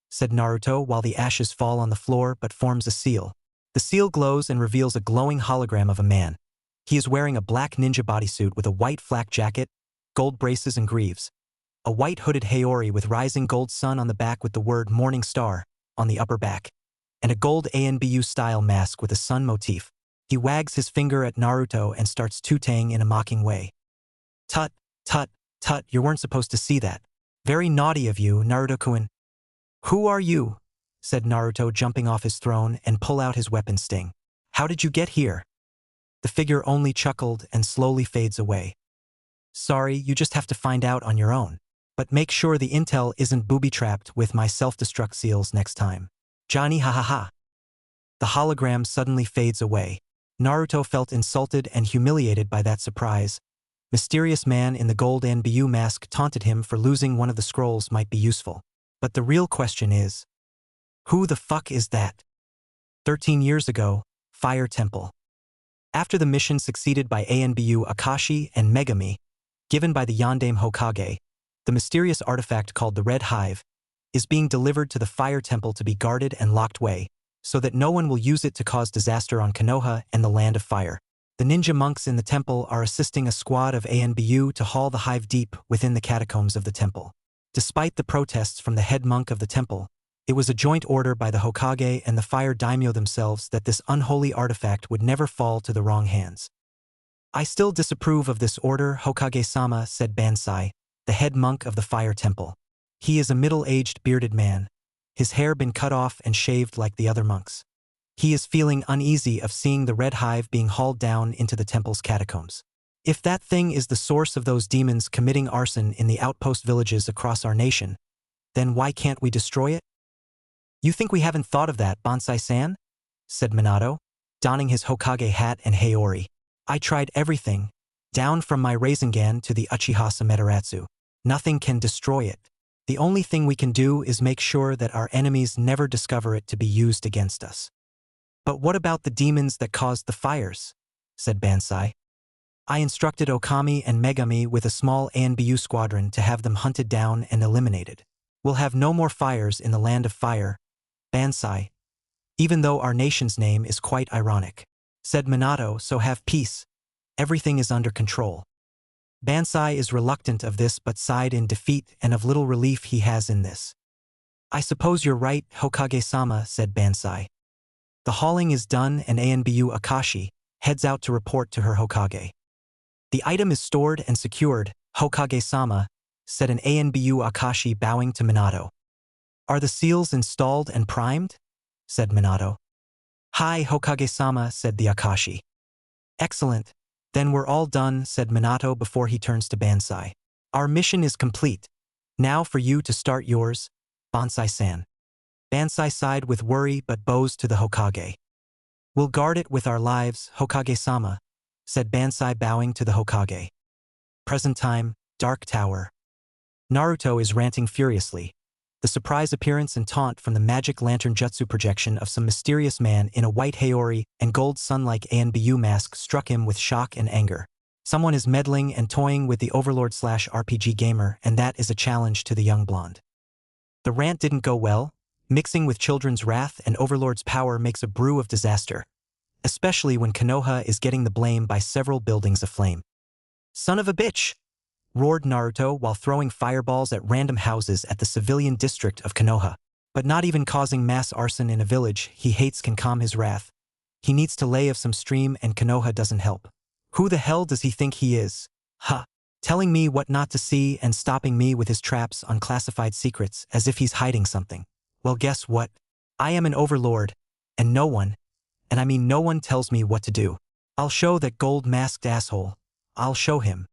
Said Naruto while the ashes fall on the floor but forms a seal. The seal glows and reveals a glowing hologram of a man. He is wearing a black ninja bodysuit with a white flak jacket, gold braces and greaves. A white hooded haori with rising gold sun on the back with the word Morning Star on the upper back. And a gold ANBU-style mask with a sun motif. He wags his finger at Naruto and starts tutang in a mocking way. Tut, tut, tut, you weren't supposed to see that. Very naughty of you, Naruto-kun. Who are you? Said Naruto, jumping off his throne and pull out his weapon sting. How did you get here? The figure only chuckled and slowly fades away. Sorry, you just have to find out on your own. But make sure the intel isn't booby-trapped with my self-destruct seals next time. Johnny, ha ha ha. The hologram suddenly fades away. Naruto felt insulted and humiliated by that surprise. Mysterious man in the gold NBU mask taunted him for losing one of the scrolls might be useful. But the real question is, who the fuck is that? 13 years ago, Fire Temple. After the mission succeeded by ANBU Akashi and Megami, given by the Yandame Hokage, the mysterious artifact called the Red Hive is being delivered to the Fire Temple to be guarded and locked away, so that no one will use it to cause disaster on Konoha and the Land of Fire. The ninja monks in the temple are assisting a squad of ANBU to haul the hive deep within the catacombs of the temple. Despite the protests from the head monk of the temple, it was a joint order by the Hokage and the Fire Daimyo themselves that this unholy artifact would never fall to the wrong hands. I still disapprove of this order, Hokage-sama, said Bansai, the head monk of the Fire Temple. He is a middle-aged bearded man, his hair been cut off and shaved like the other monks. He is feeling uneasy of seeing the Red Hive being hauled down into the temple's catacombs. If that thing is the source of those demons committing arson in the outpost villages across our nation, then why can't we destroy it? You think we haven't thought of that, Bansai-san? Said Minato, donning his Hokage hat and haori. I tried everything, down from my Rasengan to the Uchiha Sametteratsu. Nothing can destroy it. The only thing we can do is make sure that our enemies never discover it to be used against us. But what about the demons that caused the fires? Said Bansai. I instructed Okami and Megami with a small ANBU squadron to have them hunted down and eliminated. We'll have no more fires in the land of fire, Bansai, even though our nation's name is quite ironic. Said Minato, so have peace. Everything is under control. Bansai is reluctant of this but sighed in defeat and of little relief he has in this. I suppose you're right, Hokage-sama, said Bansai. The hauling is done and Anbu Akashi heads out to report to her Hokage. The item is stored and secured, Hokage-sama, said an Anbu Akashi bowing to Minato. Are the seals installed and primed? Said Minato. Hi, Hokage-sama, said the Akashi. Excellent. Then we're all done, said Minato before he turns to Bansai. Our mission is complete. Now for you to start yours, Bansai-san. Bansai sighed with worry but bows to the Hokage. We'll guard it with our lives, Hokage-sama, said Bansai bowing to the Hokage. Present time, Dark Tower. Naruto is ranting furiously. The surprise appearance and taunt from the magic lantern jutsu projection of some mysterious man in a white Haori and gold sun-like ANBU mask struck him with shock and anger. Someone is meddling and toying with the Overlord/RPG gamer, and that is a challenge to the young blonde. The rant didn't go well. Mixing with children's wrath and Overlord's power makes a brew of disaster, especially when Konoha is getting the blame by several buildings aflame. Son of a bitch! Roared Naruto while throwing fireballs at random houses at the civilian district of Konoha. But not even causing mass arson in a village he hates can calm his wrath. He needs to lay of some stream and Konoha doesn't help. Who the hell does he think he is? Huh. Telling me what not to see and stopping me with his traps on classified secrets as if he's hiding something. Well, guess what? I am an overlord, and no one, and I mean no one tells me what to do. I'll show that gold-masked asshole. I'll show him.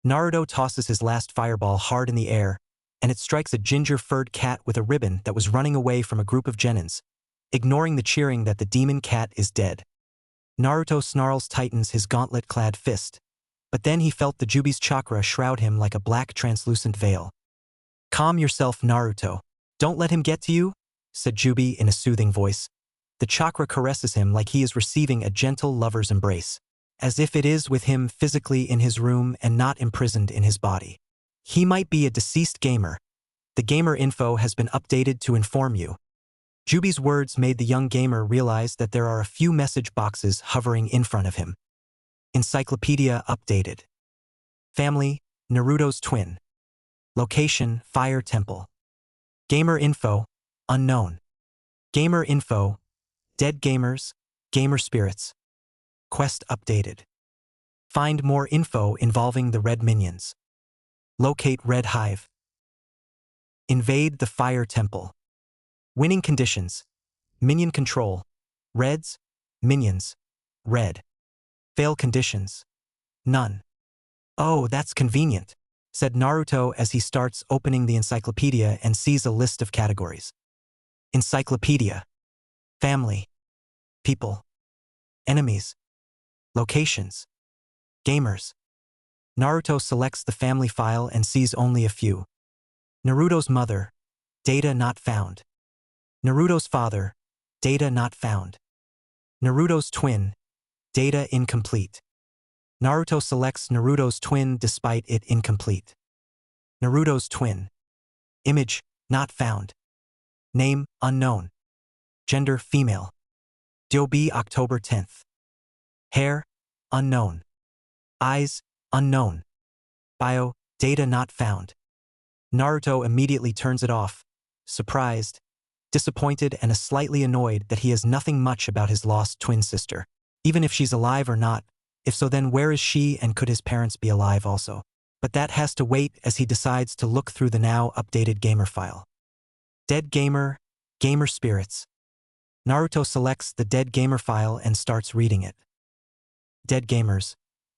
Naruto tosses his last fireball hard in the air, and it strikes a ginger-furred cat with a ribbon that was running away from a group of genins, ignoring the cheering that the demon cat is dead. Naruto tightens his gauntlet-clad fist, but then he felt the Jubi's chakra shroud him like a black translucent veil. Calm yourself, Naruto. Don't let him get to you, said Jubi in a soothing voice. The chakra caresses him like he is receiving a gentle lover's embrace, as if it is with him physically in his room and not imprisoned in his body. He might be a deceased gamer. The gamer info has been updated to inform you. Jubi's words made the young gamer realize that there are a few message boxes hovering in front of him. Encyclopedia updated. Family, Naruto's twin. Location, Fire Temple. Gamer info, unknown. Gamer info, dead gamers, gamer spirits. Quest updated. Find more info involving the Red Minions. Locate Red Hive. Invade the Fire Temple. Winning conditions. Minion control. Reds, minions. Red. Fail conditions. None. Oh, that's convenient, said Naruto as he starts opening the encyclopedia and sees a list of categories. Encyclopedia. Family. People. Enemies. Locations. Gamers. Naruto selects the family file and sees only a few. Naruto's mother. Data not found. Naruto's father. Data not found. Naruto's twin. Data incomplete. Naruto selects Naruto's twin despite it incomplete. Naruto's twin. Image, not found. Name, unknown. Gender, female. Dyobi, October 10th. Hair, unknown. Eyes, unknown. Bio, data not found. Naruto immediately turns it off, surprised, disappointed and slightly annoyed that he has nothing much about his lost twin sister. Even if she's alive or not, if so then where is she and could his parents be alive also? But that has to wait as he decides to look through the now updated gamer file. Dead gamer, gamer spirits. Naruto selects the dead gamer file and starts reading it. Dead gamers.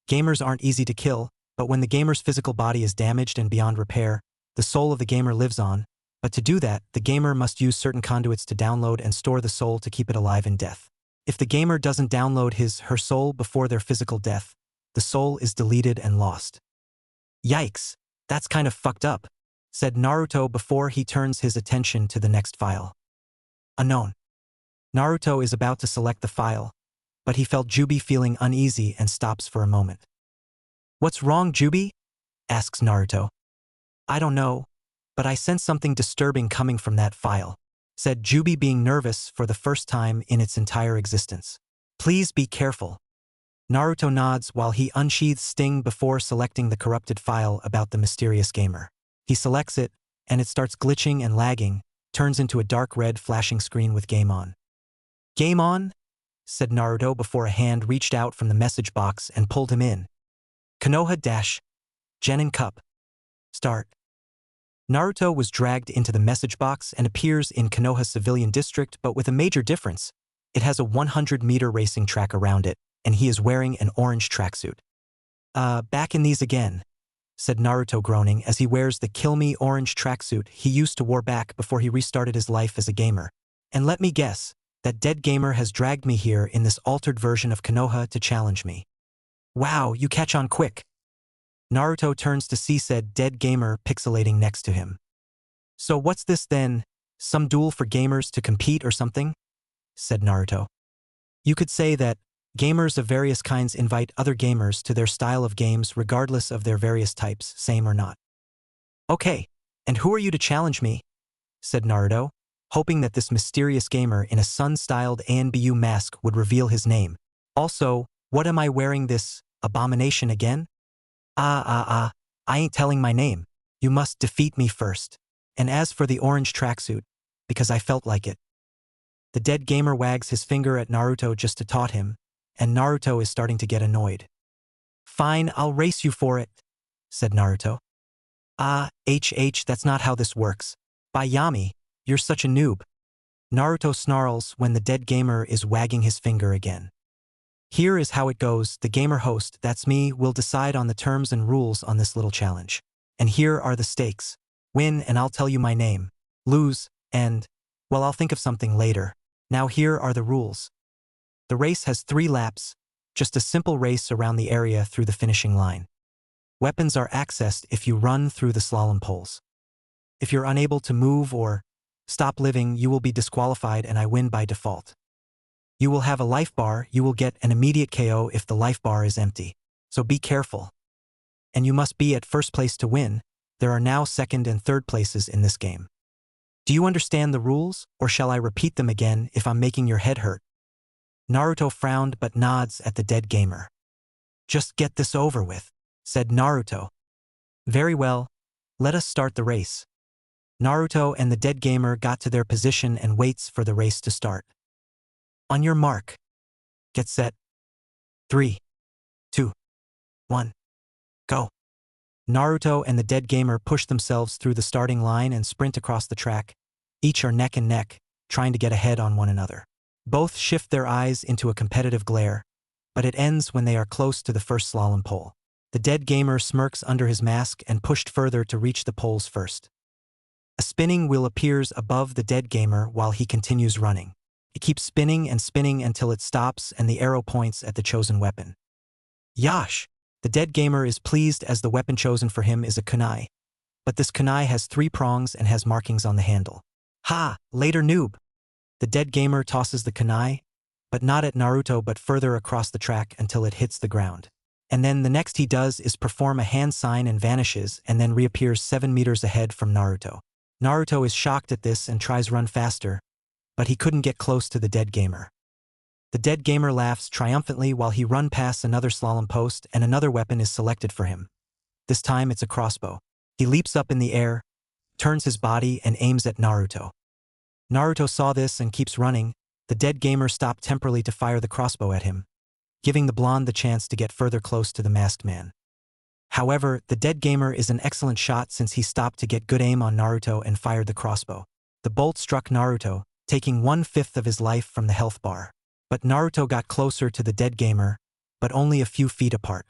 Gamers aren't easy to kill, but when the gamer's physical body is damaged and beyond repair, the soul of the gamer lives on, but to do that, the gamer must use certain conduits to download and store the soul to keep it alive in death. If the gamer doesn't download her soul before their physical death, the soul is deleted and lost. Yikes, that's kind of fucked up. said Naruto before he turns his attention to the next file. Unknown. Naruto is about to select the file, but he felt Jubi feeling uneasy and stops for a moment. What's wrong, Jubi? Asks Naruto. I don't know, but I sense something disturbing coming from that file, said Jubi, being nervous for the first time in its entire existence. Please be careful. Naruto nods while he unsheathes Sting before selecting the corrupted file about the mysterious gamer. He selects it, and it starts glitching and lagging, turns into a dark red flashing screen with game on. Game on? Said Naruto before a hand reached out from the message box and pulled him in. Konoha - Genin Cup. Start. Naruto was dragged into the message box and appears in Konoha Civilian District, but with a major difference. It has a 100-meter racing track around it, and he is wearing an orange tracksuit. Back in these again, said Naruto, groaning as he wears the Kill Me orange tracksuit he used to wear back before he restarted his life as a gamer. And let me guess, that dead gamer has dragged me here in this altered version of Konoha to challenge me. Wow, you catch on quick. Naruto turns to see said dead gamer pixelating next to him. So what's this then? Some duel for gamers to compete or something? Said Naruto. You could say that gamers of various kinds invite other gamers to their style of games regardless of their various types, same or not. Okay, and who are you to challenge me? Said Naruto, hoping that this mysterious gamer in a sun-styled ANBU mask would reveal his name. Also, what am I wearing, this abomination again? I ain't telling my name. You must defeat me first. And as for the orange tracksuit, because I felt like it. The dead gamer wags his finger at Naruto just to taunt him, and Naruto is starting to get annoyed. Fine, I'll race you for it, said Naruto. That's not how this works. By Yami, you're such a noob. Naruto snarls when the dead gamer is wagging his finger again. Here is how it goes. The gamer host, that's me, will decide on the terms and rules on this little challenge. And here are the stakes. Win and I'll tell you my name. Lose, and, well, I'll think of something later. Now here are the rules. The race has 3 laps, just a simple race around the area through the finishing line. Weapons are accessed if you run through the slalom poles. If you're unable to move or stop living, you will be disqualified and I win by default. You will have a life bar. You will get an immediate KO if the life bar is empty. So be careful. And you must be at first place to win. There are now second and third places in this game. Do you understand the rules, or shall I repeat them again if I'm making your head hurt? Naruto frowned but nods at the dead gamer. Just get this over with, said Naruto. Very well, let us start the race. Naruto and the dead gamer got to their position and waits for the race to start. On your mark. Get set. 3, 2, 1, go. Naruto and the dead gamer push themselves through the starting line and sprint across the track. Each are neck and neck, trying to get ahead on one another. Both shift their eyes into a competitive glare, but it ends when they are close to the first slalom pole. The dead gamer smirks under his mask and pushed further to reach the poles first. A spinning wheel appears above the dead gamer while he continues running. It keeps spinning and spinning until it stops and the arrow points at the chosen weapon. Yash! The dead gamer is pleased as the weapon chosen for him is a kunai. But this kunai has 3 prongs and has markings on the handle. Ha! Later, noob! The dead gamer tosses the kunai, but not at Naruto but further across the track until it hits the ground. And then the next he does is perform a hand sign and vanishes and then reappears 7 meters ahead from Naruto. Naruto is shocked at this and tries run faster, but he couldn't get close to the dead gamer. The dead gamer laughs triumphantly while he runs past another slalom post and another weapon is selected for him. This time it's a crossbow. He leaps up in the air, turns his body and aims at Naruto. Naruto saw this and keeps running. The dead gamer stopped temporarily to fire the crossbow at him, giving the blonde the chance to get further close to the masked man. However, the dead gamer is an excellent shot since he stopped to get good aim on Naruto and fired the crossbow. The bolt struck Naruto, taking 1/5 of his life from the health bar. But Naruto got closer to the dead gamer, but only a few feet apart.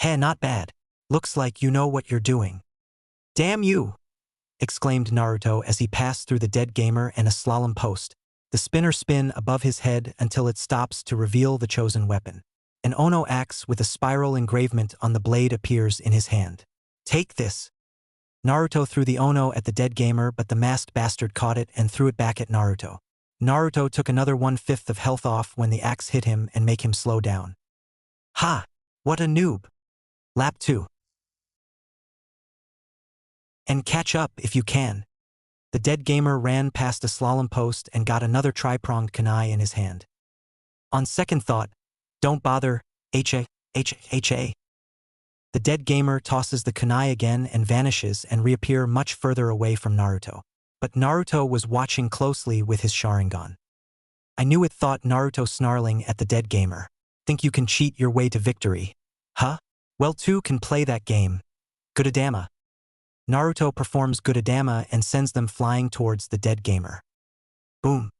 Hey, not bad. Looks like you know what you're doing. Damn you! Exclaimed Naruto as he passed through the dead gamer and a slalom post. The spinner spin above his head until it stops to reveal the chosen weapon. An Ono axe with a spiral engravement on the blade appears in his hand. Take this! Naruto threw the Ono at the dead gamer, but the masked bastard caught it and threw it back at Naruto. Naruto took another 1/5 of health off when the axe hit him and make him slow down. Ha! What a noob! Lap 2. And catch up if you can. The dead gamer ran past a slalom post and got another tri-pronged kunai in his hand. On second thought, don't bother, HA. The dead gamer tosses the kunai again and vanishes and reappear much further away from Naruto. But Naruto was watching closely with his Sharingan. I knew it, thought Naruto, snarling at the dead gamer. Think you can cheat your way to victory? Huh? Well, two can play that game. Gudadama. Naruto performs Gudadama and sends them flying towards the dead gamer. Boom.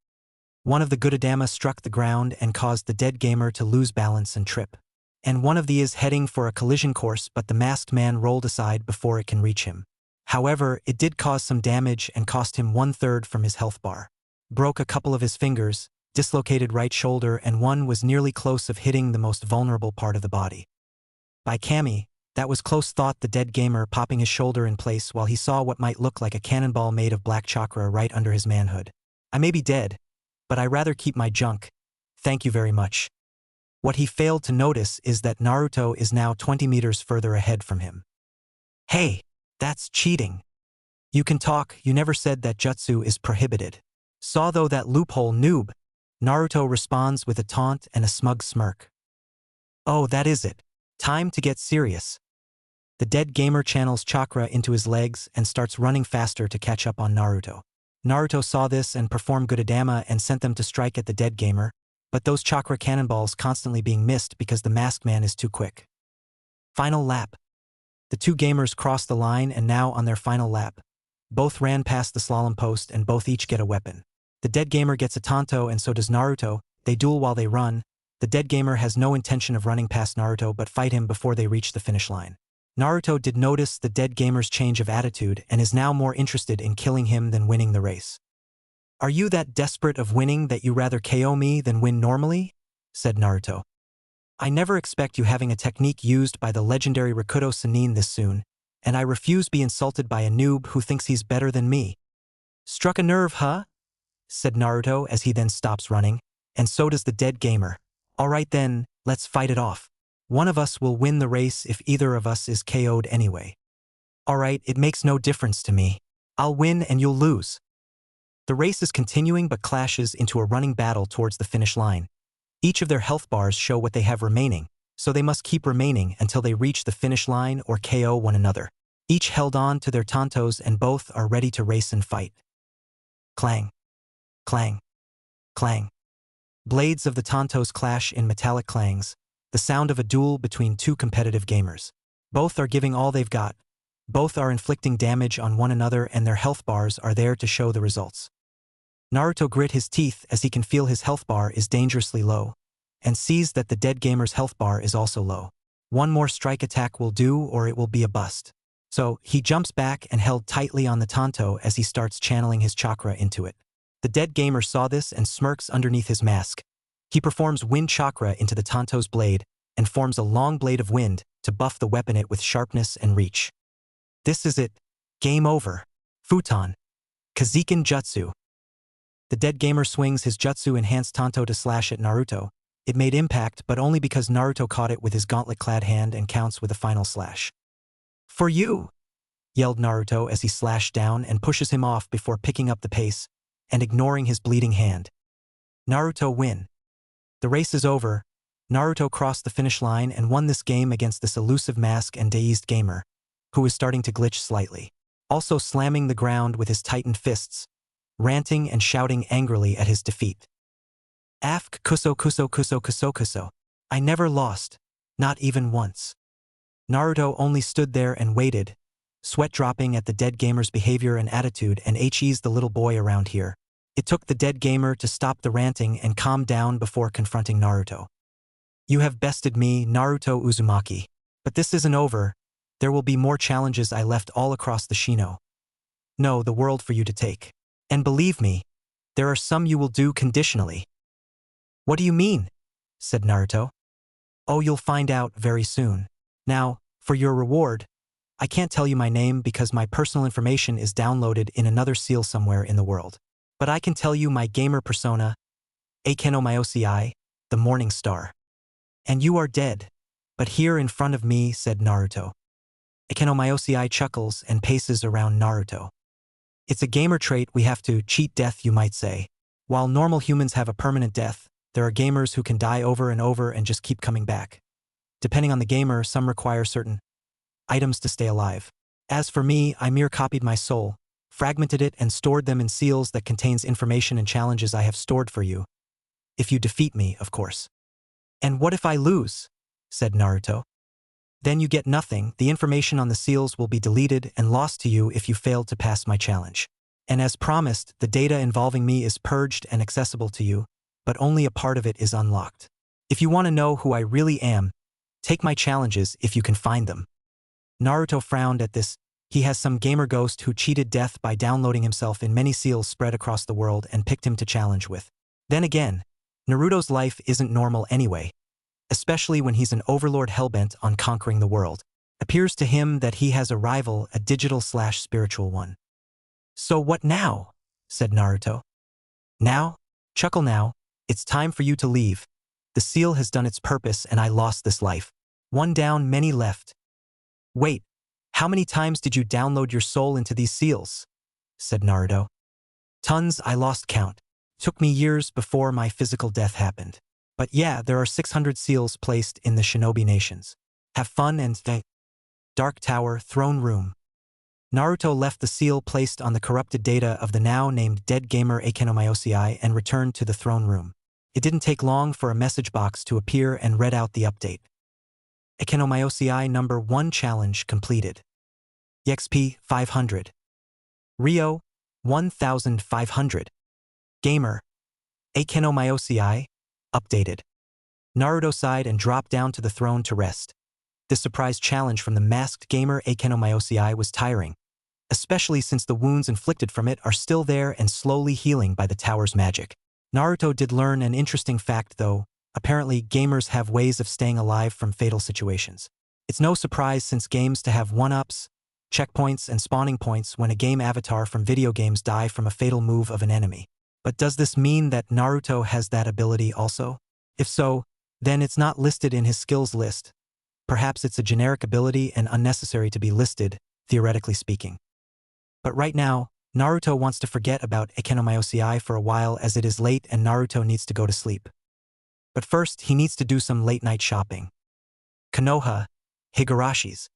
One of the Gudadama struck the ground and caused the dead gamer to lose balance and trip. And one of the is heading for a collision course, but the masked man rolled aside before it can reach him. However, it did cause some damage and cost him 1/3 from his health bar. Broke a couple of his fingers, dislocated right shoulder, and one was nearly close of hitting the most vulnerable part of the body. By Kami, that was close, thought the dead gamer, popping his shoulder in place while he saw what might look like a cannonball made of black chakra right under his manhood. I may be dead, but I rather keep my junk. Thank you very much. What he failed to notice is that Naruto is now 20 meters further ahead from him. Hey, that's cheating. You can talk, you never said that jutsu is prohibited. Saw though that loophole, noob. Naruto responds with a taunt and a smug smirk. Oh, that is it. Time to get serious. The dead gamer channels chakra into his legs and starts running faster to catch up on Naruto. Naruto saw this and performed Gudadama and sent them to strike at the dead gamer, but those chakra cannonballs constantly being missed because the masked man is too quick. Final lap. The two gamers cross the line and now on their final lap. Both ran past the slalom post and both each get a weapon. The dead gamer gets a tanto and so does Naruto. They duel while they run. The dead gamer has no intention of running past Naruto but fight him before they reach the finish line. Naruto did notice the dead gamer's change of attitude and is now more interested in killing him than winning the race. Are you that desperate of winning that you rather KO me than win normally? Said Naruto. I never expect you having a technique used by the legendary Rakuto Sannin this soon, and I refuse be insulted by a noob who thinks he's better than me. Struck a nerve, huh? Said Naruto as he then stops running, and so does the dead gamer. Alright then, let's fight it off. One of us will win the race if either of us is KO'd anyway. Alright, it makes no difference to me. I'll win and you'll lose. The race is continuing but clashes into a running battle towards the finish line. Each of their health bars show what they have remaining, so they must keep remaining until they reach the finish line or KO one another. Each held on to their tantos and both are ready to race and fight. Clang. Clang. Clang. Blades of the tantos clash in metallic clangs, the sound of a duel between two competitive gamers. Both are giving all they've got. Both are inflicting damage on one another and their health bars are there to show the results. Naruto grit his teeth as he can feel his health bar is dangerously low, and sees that the dead gamer's health bar is also low. One more strike attack will do or it will be a bust. So, he jumps back and held tightly on the tanto as he starts channeling his chakra into it. The dead gamer saw this and smirks underneath his mask. He performs wind chakra into the tanto's blade and forms a long blade of wind to buff the weapon it with sharpness and reach. This is it. Game over. Futon. Kaziken Jutsu. The dead gamer swings his jutsu-enhanced tanto to slash at Naruto. It made impact, but only because Naruto caught it with his gauntlet-clad hand and counts with a final slash. For you! Yelled Naruto as he slashed down and pushes him off before picking up the pace and ignoring his bleeding hand. Naruto win. The race is over. Naruto crossed the finish line and won this game against this elusive mask and dazed gamer, who is starting to glitch slightly, also slamming the ground with his tightened fists, ranting and shouting angrily at his defeat. Afk kuso kuso kuso kuso kuso. I never lost, not even once. Naruto only stood there and waited, sweat dropping at the dead gamer's behavior and attitude, and he's the little boy around here. It took the dead gamer to stop the ranting and calm down before confronting Naruto. You have bested me, Naruto Uzumaki. But this isn't over. There will be more challenges I left all across the Shino. No, the world for you to take. And believe me, there are some you will do conditionally. What do you mean? Said Naruto. Oh, you'll find out very soon. Now, for your reward, I can't tell you my name because my personal information is downloaded in another seal somewhere in the world. But I can tell you my gamer persona, Akenomyosei, the Morning Star. And you are dead. But here in front of me, said Naruto. Akenomyosei chuckles and paces around Naruto. It's a gamer trait we have to cheat death, you might say. While normal humans have a permanent death, there are gamers who can die over and over and just keep coming back. Depending on the gamer, some require certain items to stay alive. As for me, I mere copied my soul, fragmented it and stored them in seals that contains information and challenges I have stored for you. If you defeat me, of course. And what if I lose? Said Naruto. Then you get nothing. The information on the seals will be deleted and lost to you if you fail to pass my challenge. And as promised, the data involving me is purged and accessible to you, but only a part of it is unlocked. If you want to know who I really am, take my challenges if you can find them. Naruto frowned at this. He has some gamer ghost who cheated death by downloading himself in many seals spread across the world and picked him to challenge with. Then again, Naruto's life isn't normal anyway, especially when he's an overlord hellbent on conquering the world. Appears to him that he has a rival, a digital/spiritual one. So what now? Said Naruto. Now? Chuckle now. It's time for you to leave. The seal has done its purpose and I lost this life. One down, many left. Wait, how many times did you download your soul into these seals? Said Naruto. Tons, I lost count. Took me years before my physical death happened. But yeah, there are 600 seals placed in the shinobi nations. Have fun and Dark Tower, Throne Room. Naruto left the seal placed on the corrupted data of the now-named dead gamer Akenomyosei and returned to the throne room. It didn't take long for a message box to appear and read out the update. Akenomyosei number 1 challenge completed. EXP 500. Rio 1500. Gamer Akenomyosei updated. Naruto sighed and dropped down to the throne to rest. This surprise challenge from the masked gamer Akenomyosei was tiring, especially since the wounds inflicted from it are still there and slowly healing by the tower's magic. Naruto did learn an interesting fact though. Apparently, gamers have ways of staying alive from fatal situations. It's no surprise since games to have one-ups, checkpoints, and spawning points when a game avatar from video games die from a fatal move of an enemy. But does this mean that Naruto has that ability also? If so, then it's not listed in his skills list. Perhaps it's a generic ability and unnecessary to be listed, theoretically speaking. But right now, Naruto wants to forget about Akenomyosei for a while as it is late and Naruto needs to go to sleep. But first, he needs to do some late-night shopping. Konoha, Higarashi's.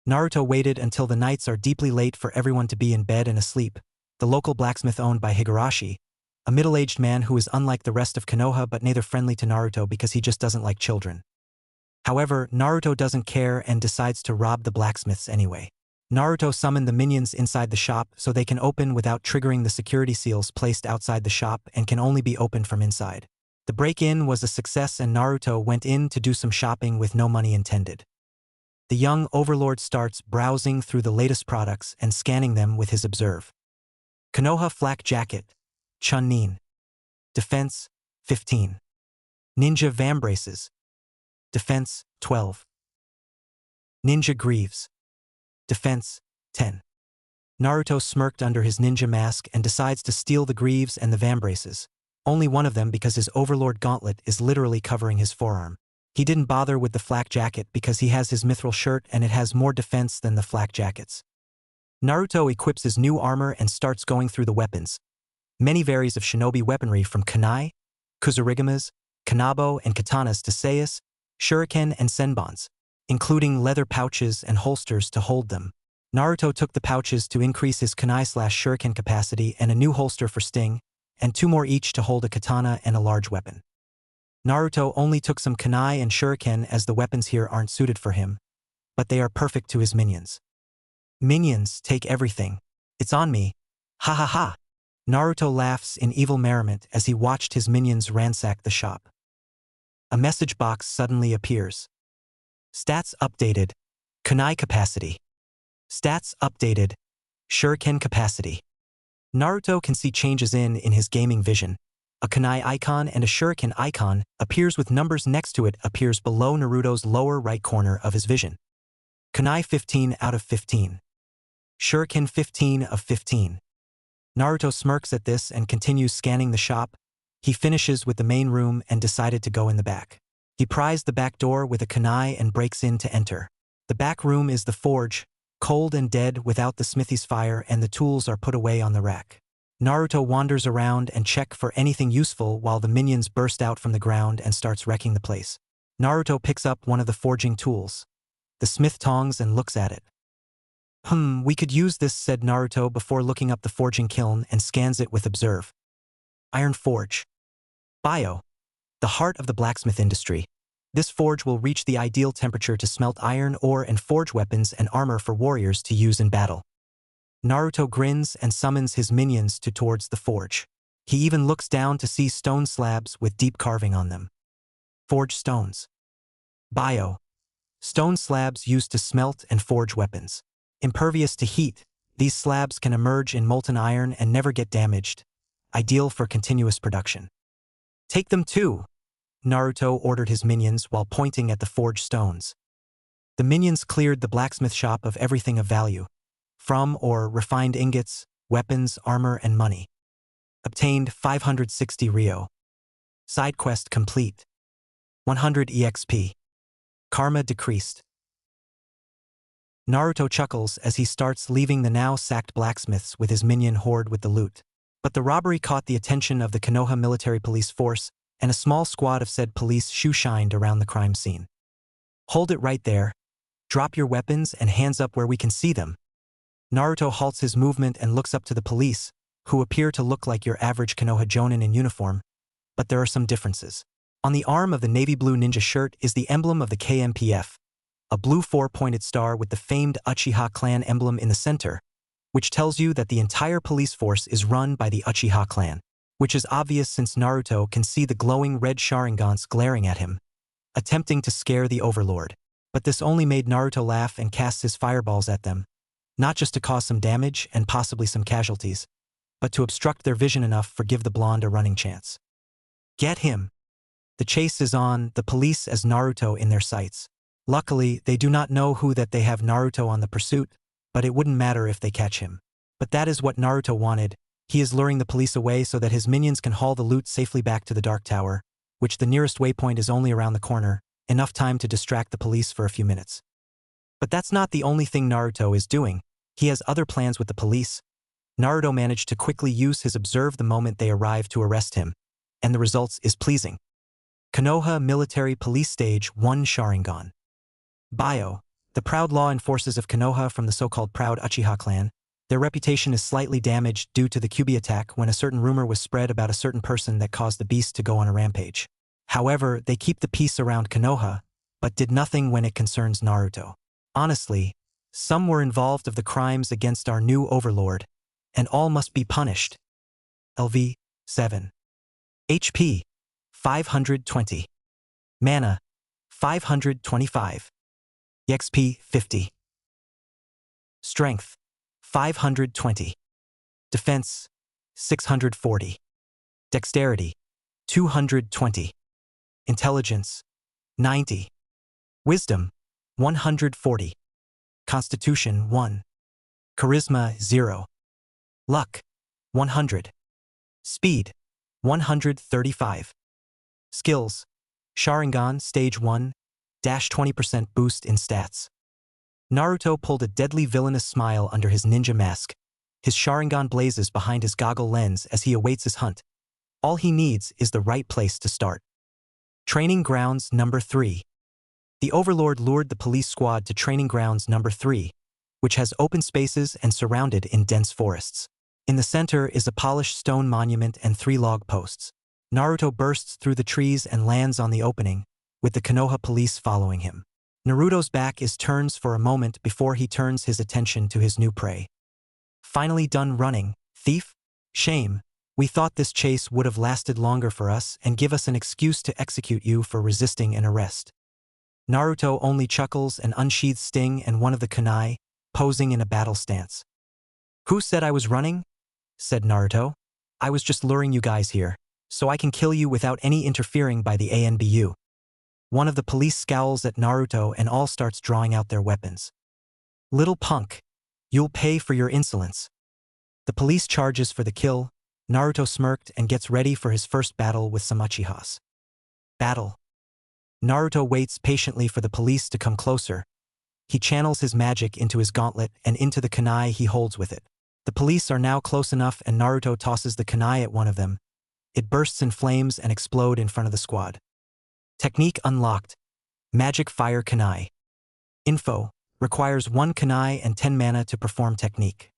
Naruto waited until the nights are deeply late for everyone to be in bed and asleep. The local blacksmith owned by Higurashi, a middle-aged man who is unlike the rest of Konoha but neither friendly to Naruto because he just doesn't like children. However, Naruto doesn't care and decides to rob the blacksmiths anyway. Naruto summoned the minions inside the shop so they can open without triggering the security seals placed outside the shop and can only be opened from inside. The break-in was a success and Naruto went in to do some shopping with no money intended. The young Overlord starts browsing through the latest products and scanning them with his observe. Konoha Flak Jacket, Chunin. Defense, 15. Ninja Vambraces. Defense, 12. Ninja Greaves. Defense, 10. Naruto smirked under his ninja mask and decides to steal the greaves and the vambraces. Only one of them because his Overlord gauntlet is literally covering his forearm. He didn't bother with the flak jacket because he has his mithril shirt and it has more defense than the flak jackets. Naruto equips his new armor and starts going through the weapons. Many varies of shinobi weaponry from kunai, kusarigamas, kanabo, and katanas to seis, shuriken, and senbons, including leather pouches and holsters to hold them. Naruto took the pouches to increase his kunai/shuriken capacity and a new holster for sting, and 2 more each to hold a katana and a large weapon. Naruto only took some kunai and shuriken as the weapons here aren't suited for him, but they are perfect to his minions. Minions, take everything. It's on me. Ha ha ha. Naruto laughs in evil merriment as he watched his minions ransack the shop. A message box suddenly appears. Stats updated. Kunai capacity. Stats updated. Shuriken capacity. Naruto can see changes in his gaming vision. A kunai icon and a shuriken icon appears with numbers next to it appears below Naruto's lower right corner of his vision. Kunai 15 out of 15. Shuriken 15 of 15. Naruto smirks at this and continues scanning the shop. He finishes with the main room and decided to go in the back. He pries the back door with a kunai and breaks in to enter. The back room is the forge, cold and dead without the smithy's fire, and the tools are put away on the rack. Naruto wanders around and checks for anything useful while the minions burst out from the ground and starts wrecking the place. Naruto picks up one of the forging tools, the smith tongs, and looks at it. We could use this, said Naruto before looking up the forging kiln and scans it with observe. Iron forge. Bio. The heart of the blacksmith industry. This forge will reach the ideal temperature to smelt iron ore and forge weapons and armor for warriors to use in battle. Naruto grins and summons his minions towards the forge. He even looks down to see stone slabs with deep carving on them. Forge stones. Bio. Stone slabs used to smelt and forge weapons. Impervious to heat, these slabs can emerge in molten iron and never get damaged, ideal for continuous production. Take them too, Naruto ordered his minions while pointing at the forged stones. The minions cleared the blacksmith shop of everything of value, from or refined ingots, weapons, armor, and money. Obtained 560 Ryo. Side quest complete. 100 EXP. Karma decreased. Naruto chuckles as he starts leaving the now sacked blacksmiths with his minion horde with the loot. But the robbery caught the attention of the Konoha military police force, and a small squad of said police shoe-shined around the crime scene. Hold it right there. Drop your weapons and hands up where we can see them. Naruto halts his movement and looks up to the police, who appear to look like your average Konoha jonin in uniform, but there are some differences. On the arm of the navy blue ninja shirt is the emblem of the KMPF, a blue four-pointed star with the famed Uchiha clan emblem in the center, which tells you that the entire police force is run by the Uchiha clan, which is obvious since Naruto can see the glowing red Sharingans glaring at him, attempting to scare the Overlord. But this only made Naruto laugh and cast his fireballs at them, not just to cause some damage and possibly some casualties, but to obstruct their vision enough for give the blonde a running chance. Get him! The chase is on, the police as Naruto in their sights. Luckily, they do not know who that they have Naruto on the pursuit, but it wouldn't matter if they catch him. But that is what Naruto wanted. He is luring the police away so that his minions can haul the loot safely back to the Dark Tower, which the nearest waypoint is only around the corner, enough time to distract the police for a few minutes. But that's not the only thing Naruto is doing. He has other plans with the police. Naruto managed to quickly use his observe the moment they arrive to arrest him, and the results is pleasing. Konoha Military Police Stage 1 Sharingan. Bio. The proud law enforcers of Konoha from the so-called proud Uchiha clan. Their reputation is slightly damaged due to the Kyuubi attack when a certain rumor was spread about a certain person that caused the beast to go on a rampage. However, they keep the peace around Konoha, but did nothing when it concerns Naruto. Honestly, some were involved of the crimes against our new overlord, and all must be punished. LV 7. HP 520. Mana 525. EXP 50. Strength 520. Defense 640. Dexterity 220. Intelligence 90. Wisdom 140. Constitution 1. Charisma 0. Luck 100. Speed 135. Skills Sharingan Stage 1 -20% boost in stats. Naruto pulled a deadly villainous smile under his ninja mask. His Sharingan blazes behind his goggle lens as he awaits his hunt. All he needs is the right place to start. Training Grounds Number 3. The Overlord lured the police squad to Training Grounds Number 3, which has open spaces and surrounded in dense forests. In the center is a polished stone monument and 3 log posts. Naruto bursts through the trees and lands on the opening, with the Konoha police following him. Naruto's back is turned for a moment before he turns his attention to his new prey. Finally done running, thief? Shame. We thought this chase would have lasted longer for us and give us an excuse to execute you for resisting an arrest. Naruto only chuckles and unsheathes Sting and one of the kunai, posing in a battle stance. Who said I was running? Said Naruto. I was just luring you guys here, so I can kill you without any interfering by the ANBU. One of the police scowls at Naruto and all starts drawing out their weapons. Little punk. You'll pay for your insolence. The police charges for the kill. Naruto smirked and gets ready for his first battle with some Uchihas. Battle. Naruto waits patiently for the police to come closer. He channels his magic into his gauntlet and into the kunai he holds with it. The police are now close enough and Naruto tosses the kunai at one of them. It bursts in flames and explodes in front of the squad. Technique unlocked. Magic Fire Kunai. Info. Requires 1 kunai and 10 mana to perform technique.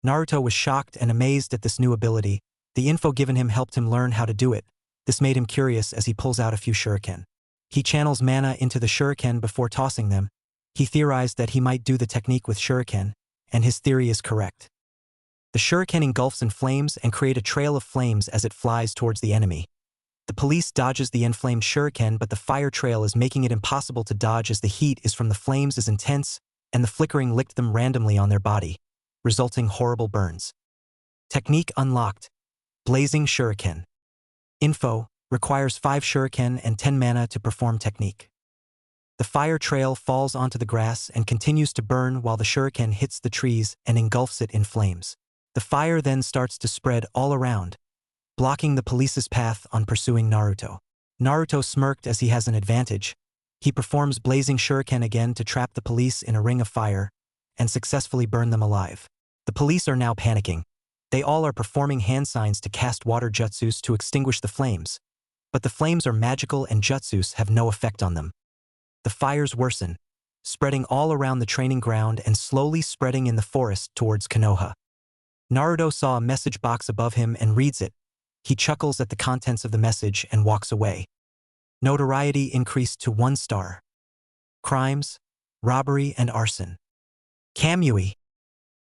Naruto was shocked and amazed at this new ability. The info given him helped him learn how to do it. This made him curious as he pulls out a few shuriken. He channels mana into the shuriken before tossing them. He theorized that he might do the technique with shuriken, and his theory is correct. The shuriken engulfs in flames and create a trail of flames as it flies towards the enemy. The police dodges the inflamed shuriken, but the fire trail is making it impossible to dodge as the heat is from the flames is intense, and the flickering licked them randomly on their body, resulting horrible burns. Technique unlocked. Blazing Shuriken. Info. Requires 5 shuriken and 10 mana to perform technique. The fire trail falls onto the grass and continues to burn while the shuriken hits the trees and engulfs it in flames. The fire then starts to spread all around, blocking the police's path on pursuing Naruto. Naruto smirked as he has an advantage. He performs blazing shuriken again to trap the police in a ring of fire and successfully burn them alive. The police are now panicking. They all are performing hand signs to cast water jutsus to extinguish the flames, but the flames are magical and jutsus have no effect on them. The fires worsen, spreading all around the training ground and slowly spreading in the forest towards Konoha. Naruto saw a message box above him and reads it. He chuckles at the contents of the message and walks away. Notoriety increased to 1 star. Crimes, robbery and arson. Kamui.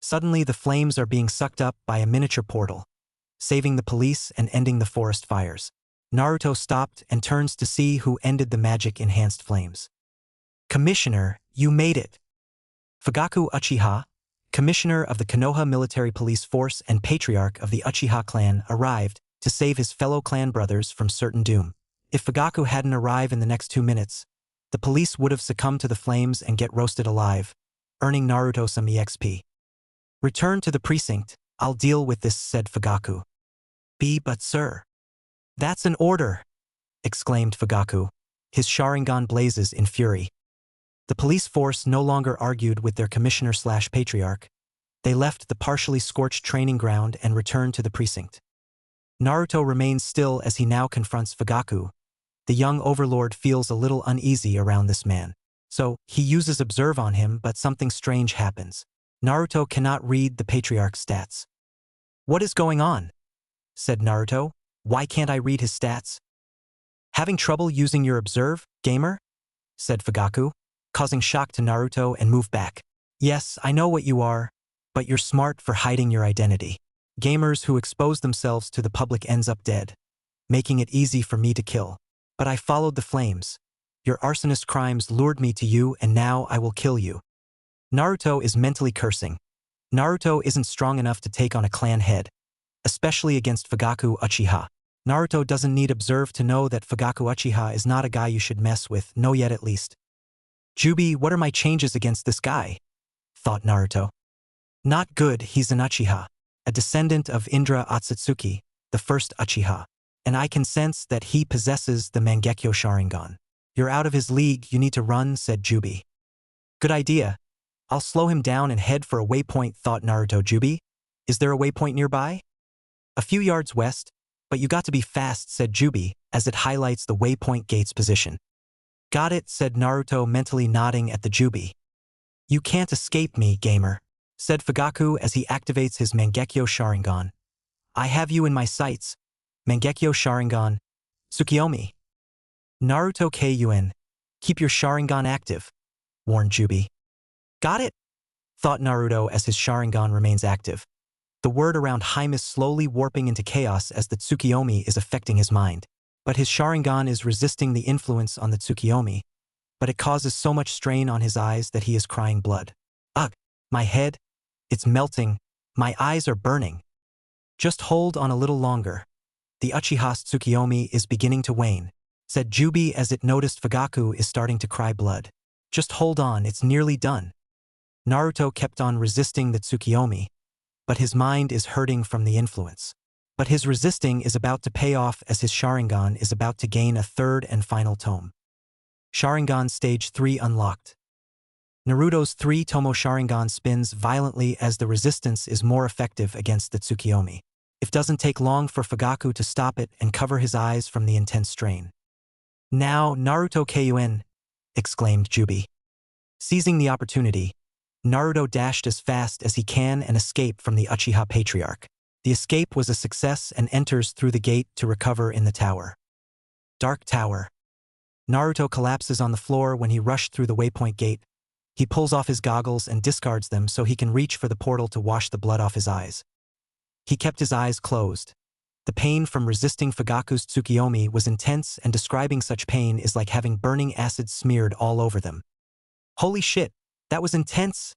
Suddenly the flames are being sucked up by a miniature portal, saving the police and ending the forest fires. Naruto stopped and turns to see who ended the magic-enhanced flames. Commissioner, you made it. Fugaku Uchiha, commissioner of the Konoha Military Police Force and patriarch of the Uchiha clan, arrived to save his fellow clan brothers from certain doom. If Fugaku hadn't arrived in the next 2 minutes, the police would have succumbed to the flames and get roasted alive, earning Naruto some EXP. Return to the precinct, I'll deal with this, said Fugaku. But sir. That's an order, exclaimed Fugaku. His Sharingan blazes in fury. The police force no longer argued with their commissioner/patriarch. They left the partially scorched training ground and returned to the precinct. Naruto remains still as he now confronts Fugaku. The young overlord feels a little uneasy around this man. So, he uses Observe on him, but something strange happens. Naruto cannot read the patriarch's stats. What is going on? Said Naruto. Why can't I read his stats? Having trouble using your Observe, gamer? Said Fugaku, causing shock to Naruto and move back. Yes, I know what you are, but you're smart for hiding your identity. Gamers who expose themselves to the public ends up dead, making it easy for me to kill. But I followed the flames. Your arsonist crimes lured me to you and now I will kill you. Naruto is mentally cursing. Naruto isn't strong enough to take on a clan head, especially against Fugaku Uchiha. Naruto doesn't need Observe to know that Fugaku Uchiha is not a guy you should mess with, no yet at least. Jubi, what are my changes against this guy? Thought Naruto. Not good, he's an Uchiha, a descendant of Indra Otsutsuki, the first Uchiha, and I can sense that he possesses the Mangekyo Sharingan. You're out of his league, you need to run, said Jubi. Good idea. I'll slow him down and head for a waypoint, thought Naruto. Jubi, is there a waypoint nearby? A few yards west, but you got to be fast, said Jubi, as it highlights the waypoint gate's position. Got it, said Naruto, mentally nodding at the Jubi. You can't escape me, gamer, said Fugaku as he activates his Mangekyo Sharingan. I have you in my sights. Mangekyo Sharingan. Tsukiyomi. Naruto Kun. Keep your Sharingan active, warned Jubi. Got it? Thought Naruto as his Sharingan remains active. The word around him is slowly warping into chaos as the Tsukiyomi is affecting his mind. But his Sharingan is resisting the influence on the Tsukiyomi, but it causes so much strain on his eyes that he is crying blood. Ugh, my head, it's melting, my eyes are burning. Just hold on a little longer. The Uchiha's Tsukiyomi is beginning to wane, said Jubi as it noticed Fugaku is starting to cry blood. Just hold on, it's nearly done. Naruto kept on resisting the Tsukiyomi, but his mind is hurting from the influence. But his resisting is about to pay off as his Sharingan is about to gain a third and final tome. Sharingan Stage 3 unlocked. Naruto's 3-tomo Sharingan spins violently as the resistance is more effective against the Tsukiyomi. It doesn't take long for Fugaku to stop it and cover his eyes from the intense strain. "Now, Naruto Kyuin!" exclaimed Jubi. Seizing the opportunity, Naruto dashed as fast as he can and escaped from the Uchiha Patriarch. The escape was a success and enters through the gate to recover in the tower. Dark Tower. Naruto collapses on the floor when he rushed through the waypoint gate. He pulls off his goggles and discards them so he can reach for the portal to wash the blood off his eyes. He kept his eyes closed. The pain from resisting Fugaku's Tsukiyomi was intense, and describing such pain is like having burning acid smeared all over them. "Holy shit, that was intense,"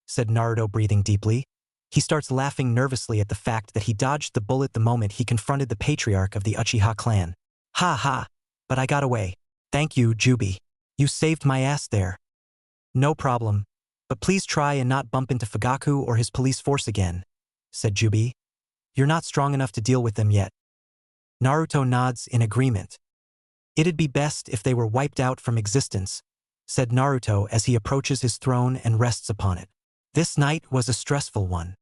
said Naruto, breathing deeply. He starts laughing nervously at the fact that he dodged the bullet the moment he confronted the patriarch of the Uchiha clan. "Ha ha, but I got away. Thank you, Jubi. You saved my ass there." "No problem, but please try and not bump into Fugaku or his police force again," said Jubi. "You're not strong enough to deal with them yet." Naruto nods in agreement. "It'd be best if they were wiped out from existence," said Naruto as he approaches his throne and rests upon it. This night was a stressful one.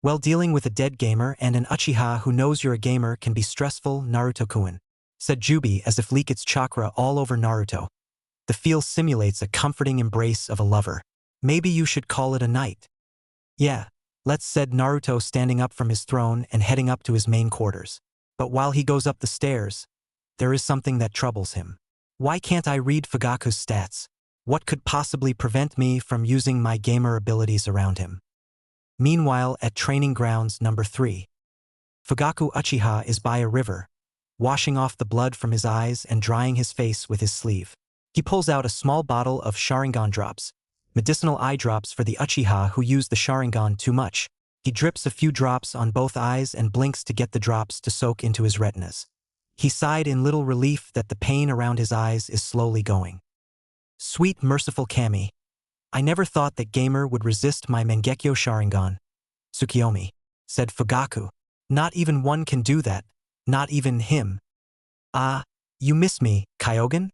Well, dealing with a dead gamer and an Uchiha who knows you're a gamer can be stressful, Naruto-kun, said Jubi as if leak its chakra all over Naruto. The feel simulates a comforting embrace of a lover. "Maybe you should call it a night." "Yeah, let's," said Naruto, standing up from his throne and heading up to his main quarters. But while he goes up the stairs, there is something that troubles him. Why can't I read Fugaku's stats? What could possibly prevent me from using my gamer abilities around him? Meanwhile, at training grounds number 3, Fugaku Uchiha is by a river, washing off the blood from his eyes and drying his face with his sleeve. He pulls out a small bottle of Sharingan drops, medicinal eye drops for the Uchiha who use the Sharingan too much. He drips a few drops on both eyes and blinks to get the drops to soak into his retinas. He sighed in little relief that the pain around his eyes is slowly going. "Sweet merciful Kami. I never thought that gamer would resist my Mangekyo Sharingan, Tsukiyomi," said Fugaku. "Not even one can do that, not even him." "Ah, you miss me, Kyogen?"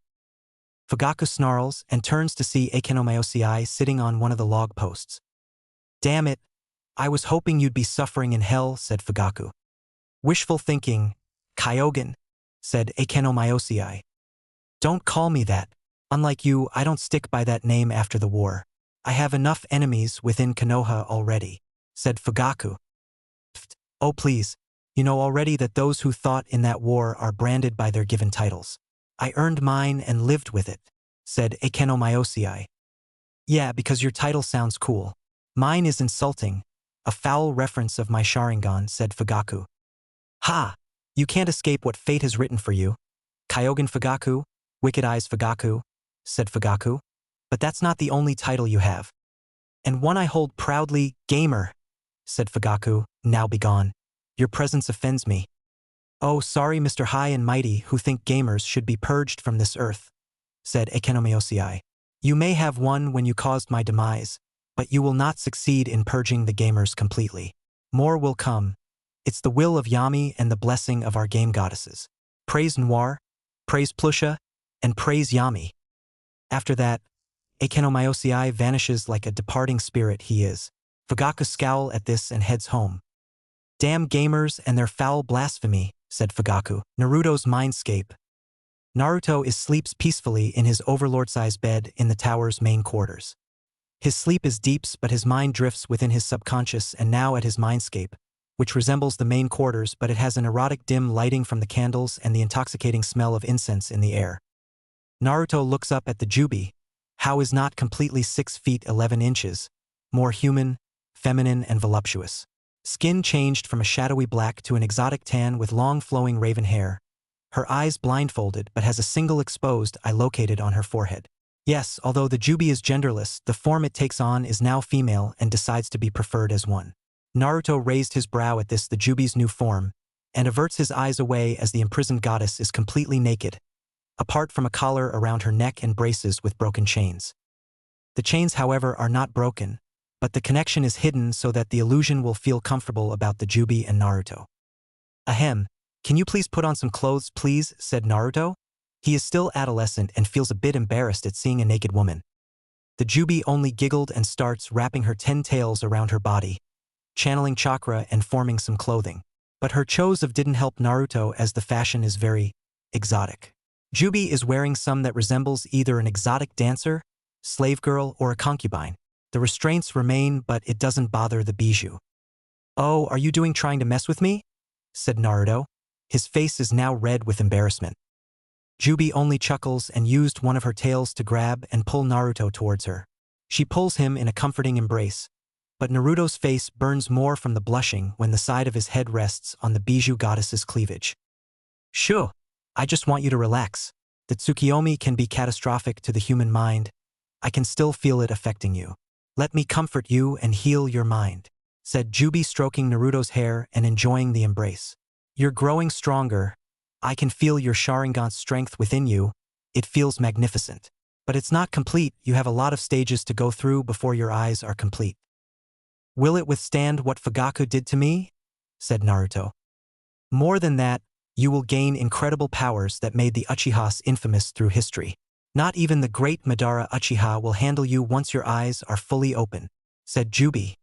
Fugaku snarls and turns to see Ekenomyosei sitting on one of the log posts. "Damn it, I was hoping you'd be suffering in hell," said Fugaku. "Wishful thinking, Kyogen," said Ekenomyosei. "Don't call me that. Unlike you, I don't stick by that name after the war. I have enough enemies within Konoha already," said Fugaku. "Oh please, you know already that those who fought in that war are branded by their given titles. I earned mine and lived with it," said Ekenomyosei. "Yeah, because your title sounds cool. Mine is insulting, a foul reference of my Sharingan," said Fugaku. "Ha! You can't escape what fate has written for you. Kyogen Fugaku, Wicked Eyes Fugaku," said Fugaku. "But that's not the only title you have." "And one I hold proudly, gamer," said Fugaku. "Now begone. Your presence offends me." "Oh, sorry, Mr. High and Mighty, who think gamers should be purged from this earth," said Ekenomyosei. "You may have won when you caused my demise, but you will not succeed in purging the gamers completely. More will come. It's the will of Yami and the blessing of our game goddesses. Praise Noir, praise Plusha, and praise Yami." After that, Ekenomyosei vanishes like a departing spirit he is. Fugaku scowls at this and heads home. "Damn gamers and their foul blasphemy," said Fugaku. Naruto's mindscape. Naruto sleeps peacefully in his overlord-sized bed in the tower's main quarters. His sleep is deep, but his mind drifts within his subconscious and now at his mindscape, which resembles the main quarters, but it has an erotic dim lighting from the candles and the intoxicating smell of incense in the air. Naruto looks up at the Jubi. How is not completely 6 feet 11 inches, more human, feminine, and voluptuous. Skin changed from a shadowy black to an exotic tan with long flowing raven hair. Her eyes blindfolded but has a single exposed eye located on her forehead. Yes, although the Jubi is genderless, the form it takes on is now female and decides to be preferred as one. Naruto raised his brow at this, the Jubi's new form, and averts his eyes away as the imprisoned goddess is completely naked, apart from a collar around her neck and braces with broken chains. The chains, however, are not broken, but the connection is hidden so that the illusion will feel comfortable about the Jubi and Naruto. Ahem, can you please put on some clothes, please, said Naruto. He is still adolescent and feels a bit embarrassed at seeing a naked woman. The Jubi only giggled and starts wrapping her 10 tails around her body, channeling chakra and forming some clothing. But her chose of didn't help Naruto as the fashion is very exotic. Jubi is wearing some that resembles either an exotic dancer, slave girl, or a concubine. The restraints remain, but it doesn't bother the bijou. Oh, are you trying to mess with me? Said Naruto. His face is now red with embarrassment. Jubi only chuckles and used one of her tails to grab and pull Naruto towards her. She pulls him in a comforting embrace, but Naruto's face burns more from the blushing when the side of his head rests on the bijou goddess's cleavage. Shoo, I just want you to relax. The Tsukiyomi can be catastrophic to the human mind. I can still feel it affecting you. Let me comfort you and heal your mind, said Jubi, stroking Naruto's hair and enjoying the embrace. You're growing stronger. I can feel your Sharingan's strength within you. It feels magnificent. But it's not complete. You have a lot of stages to go through before your eyes are complete. Will it withstand what Fugaku did to me? Said Naruto. More than that, you will gain incredible powers that made the Uchihas infamous through history. Not even the great Madara Uchiha will handle you once your eyes are fully open, said Jubi.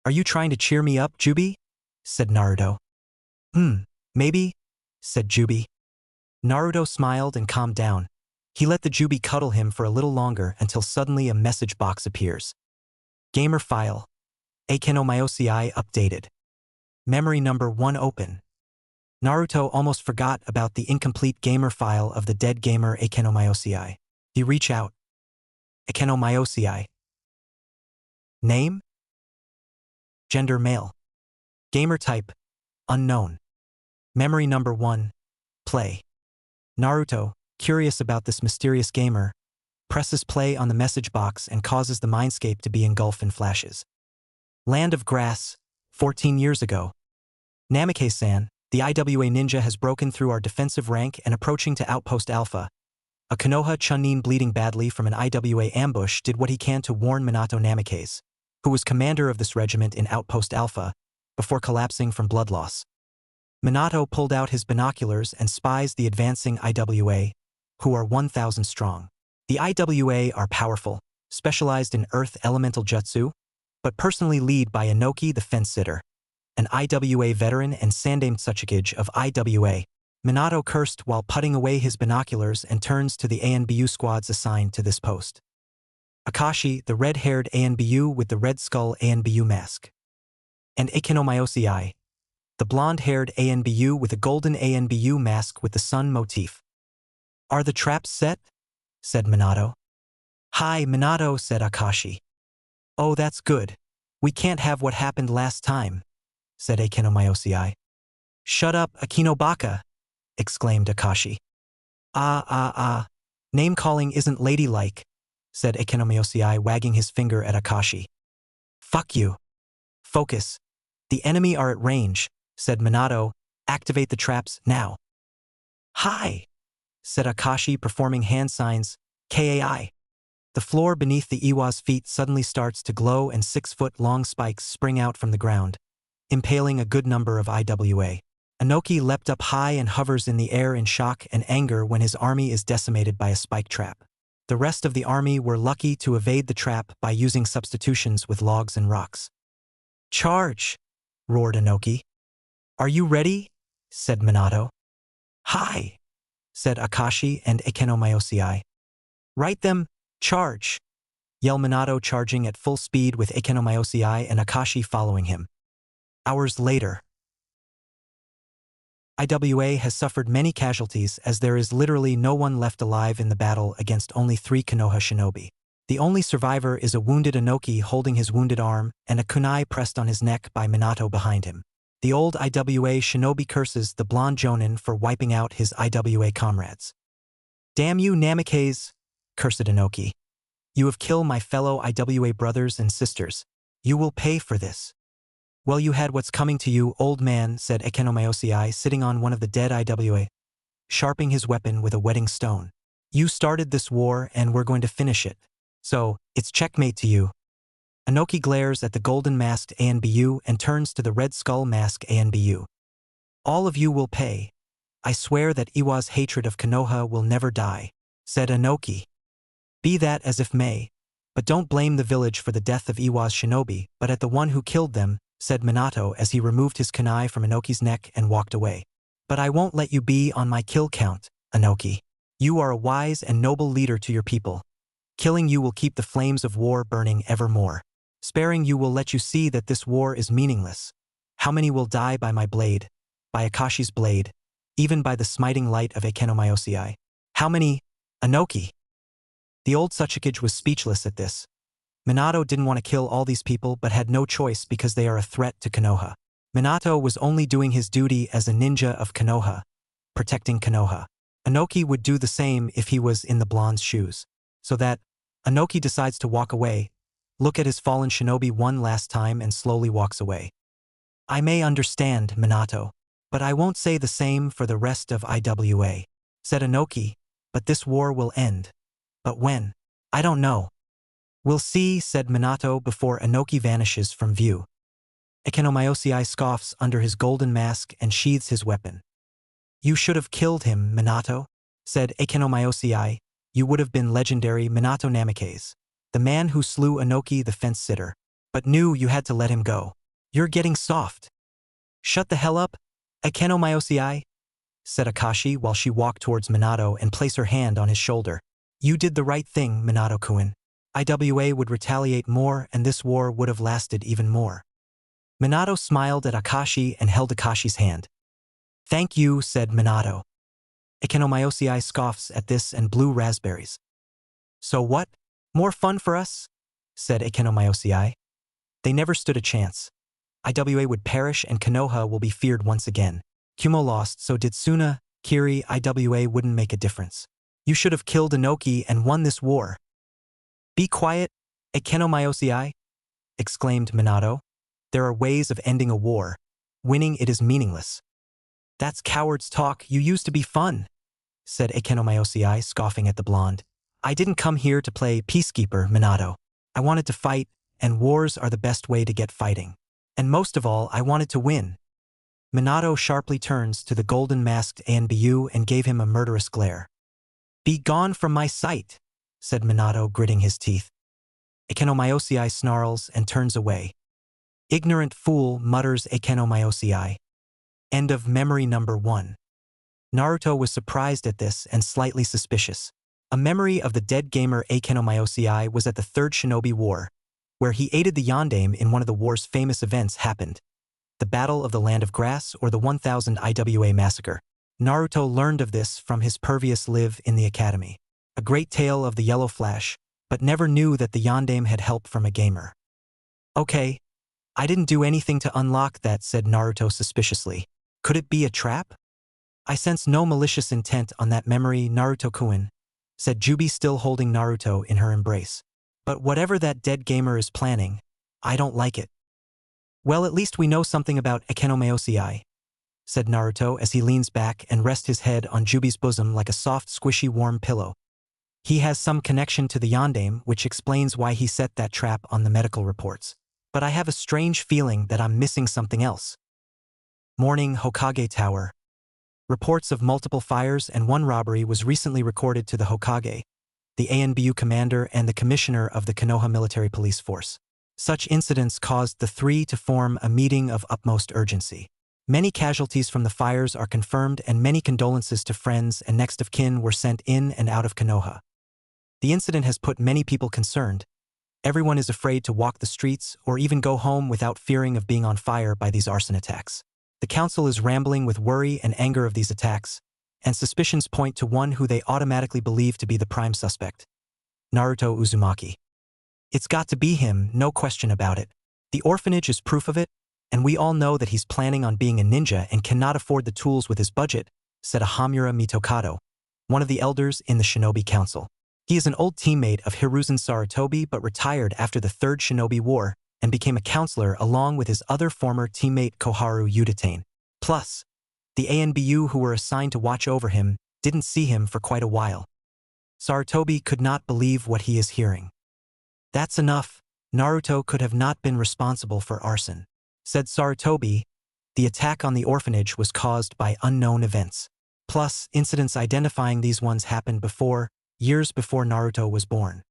Are you trying to cheer me up, Jubi? Said Naruto. Maybe, said Jubi. Naruto smiled and calmed down. He let the Jubi cuddle him for a little longer until suddenly a message box appears. Gamer file. Akenomyosei updated. Memory number 1 open. Naruto almost forgot about the incomplete gamer file of the dead gamer Akenomyosei. He reached out. Akenomyosei. Name? Gender male. Gamer type? Unknown. Memory number 1. Play. Naruto, curious about this mysterious gamer, presses play on the message box and causes the mindscape to be engulfed in flashes. Land of Grass, 14 years ago. Namikaze-san, the IWA ninja has broken through our defensive rank and approaching to Outpost Alpha. A Konoha Chunin bleeding badly from an IWA ambush did what he can to warn Minato Namikaze, who was commander of this regiment in Outpost Alpha, before collapsing from blood loss. Minato pulled out his binoculars and spies the advancing IWA, who are 1,000 strong. The IWA are powerful, specialized in earth elemental jutsu, but personally led by Inoki the fence-sitter, an IWA veteran and Sandame Tsuchikage of IWA. Minato cursed while putting away his binoculars and turns to the ANBU squads assigned to this post. Akashi, the red-haired ANBU with the red skull ANBU mask. And Akenomyosei, the blonde-haired ANBU with a golden ANBU mask with the sun motif. Are the traps set? Said Minato. Hi, Minato, said Akashi. Oh, that's good. We can't have what happened last time, said Akenomyosei. Shut up, Akinobaka, exclaimed Akashi. Name-calling isn't ladylike, said Akenomyosei, wagging his finger at Akashi. Fuck you. Focus. The enemy are at range, said Minato. Activate the traps now. Hi, said Akashi, performing hand signs, KAI. The floor beneath the Iwa's feet suddenly starts to glow and 6-foot-long spikes spring out from the ground, impaling a good number of IWA. Inoki leapt up high and hovers in the air in shock and anger when his army is decimated by a spike trap. The rest of the army were lucky to evade the trap by using substitutions with logs and rocks. Charge! Roared Inoki. Are you ready? Said Minato. Hi! Said Akashi and Akenomyosei. Right them, charge! Yelled Minato, charging at full speed with Akenomyosei and Akashi following him. Hours later. IWA has suffered many casualties as there is literally no one left alive in the battle against only 3 Konoha shinobi. The only survivor is a wounded Inoki holding his wounded arm and a kunai pressed on his neck by Minato behind him. The old IWA shinobi curses the blonde jonin for wiping out his IWA comrades. Damn you, Namikaze, cursed Inoki. You have killed my fellow IWA brothers and sisters. You will pay for this. Well, you had what's coming to you, old man, said Akenomyosei, sitting on one of the dead IWA, sharpening his weapon with a whetting stone. You started this war and we're going to finish it. So, it's checkmate to you. Inoki glares at the golden-masked ANBU and turns to the red skull-mask ANBU. All of you will pay. I swear that Iwa's hatred of Konoha will never die, said Inoki. Be that as if may. But don't blame the village for the death of Iwa's shinobi, but at the one who killed them, said Minato as he removed his kunai from Inoki's neck and walked away. But I won't let you be on my kill count, Inoki. You are a wise and noble leader to your people. Killing you will keep the flames of war burning ever more. Sparing you will let you see that this war is meaningless. How many will die by my blade, by Akashi's blade, even by the smiting light of Ekenomyosei? How many, Inoki? The old Tsuchikage was speechless at this. Minato didn't want to kill all these people but had no choice because they are a threat to Konoha. Minato was only doing his duty as a ninja of Konoha, protecting Konoha. Inoki would do the same if he was in the blonde's shoes. So that, Inoki decides to walk away, look at his fallen shinobi one last time and slowly walks away. I may understand, Minato, but I won't say the same for the rest of IWA, said Inoki, but this war will end. But when? I don't know. We'll see, said Minato before Inoki vanishes from view. Ekenomyosei scoffs under his golden mask and sheathes his weapon. You should have killed him, Minato, said Ekenomyosei. You would have been legendary Minato Namikaze, the man who slew Inoki the fence-sitter, but knew you had to let him go. You're getting soft. Shut the hell up, Ekenomyosei, said Akashi while she walked towards Minato and placed her hand on his shoulder. You did the right thing, Minato-kun. IWA would retaliate more and this war would have lasted even more. Minato smiled at Akashi and held Akashi's hand. Thank you, said Minato. Ekenomyosei scoffs at this and blew raspberries. So what? More fun for us? Said Ekenomyosei. They never stood a chance. IWA would perish and Konoha will be feared once again. Kumo lost, so did Suna, Kiri. IWA wouldn't make a difference. You should have killed Inoki and won this war. Be quiet, Ekenomyosei, exclaimed Minato. There are ways of ending a war. Winning it is meaningless. That's coward's talk. You used to be fun, said Ekenomyosei, scoffing at the blonde. I didn't come here to play peacekeeper, Minato. I wanted to fight, and wars are the best way to get fighting. And most of all, I wanted to win. Minato sharply turns to the golden-masked ANBU and gave him a murderous glare. Be gone from my sight, said Minato, gritting his teeth. Ekenomyosei snarls and turns away. Ignorant fool, mutters Ekenomyosei. End of memory number 1. Naruto was surprised at this and slightly suspicious. A memory of the dead gamer Ekenomyosei was at the Third Shinobi War, where he aided the Yondaime in one of the war's famous events happened. The Battle of the Land of Grass or the 1000 IWA Massacre. Naruto learned of this from his previous live in the academy. A great tale of the Yellow Flash, but never knew that the Yondaime had help from a gamer. Okay, I didn't do anything to unlock that, said Naruto suspiciously. Could it be a trap? I sense no malicious intent on that memory, Naruto-kun, said Jubi, still holding Naruto in her embrace. But whatever that dead gamer is planning, I don't like it. Well, at least we know something about Ekenomyosei, said Naruto as he leans back and rests his head on Jubi's bosom like a soft, squishy, warm pillow. He has some connection to the Yondaime, which explains why he set that trap on the medical reports. But I have a strange feeling that I'm missing something else. Morning, Hokage Tower. Reports of multiple fires and one robbery was recently recorded to the Hokage, the ANBU commander and the commissioner of the Konoha military police force. Such incidents caused the three to form a meeting of utmost urgency. Many casualties from the fires are confirmed and many condolences to friends and next of kin were sent in and out of Konoha. The incident has put many people concerned. Everyone is afraid to walk the streets or even go home without fearing of being on fire by these arson attacks. The council is rambling with worry and anger of these attacks, and suspicions point to one who they automatically believe to be the prime suspect, Naruto Uzumaki. It's got to be him, no question about it. The orphanage is proof of it, and we all know that he's planning on being a ninja and cannot afford the tools with his budget, said Hamura Mitokado, one of the elders in the Shinobi Council. He is an old teammate of Hiruzen Sarutobi but retired after the Third Shinobi War and became a counselor along with his other former teammate Koharu Udatane. Plus, the ANBU who were assigned to watch over him didn't see him for quite a while. Sarutobi could not believe what he is hearing. That's enough, Naruto could have not been responsible for arson. Said Sarutobi, the attack on the orphanage was caused by unknown events. Plus, incidents identifying these ones happened before, years before Naruto was born.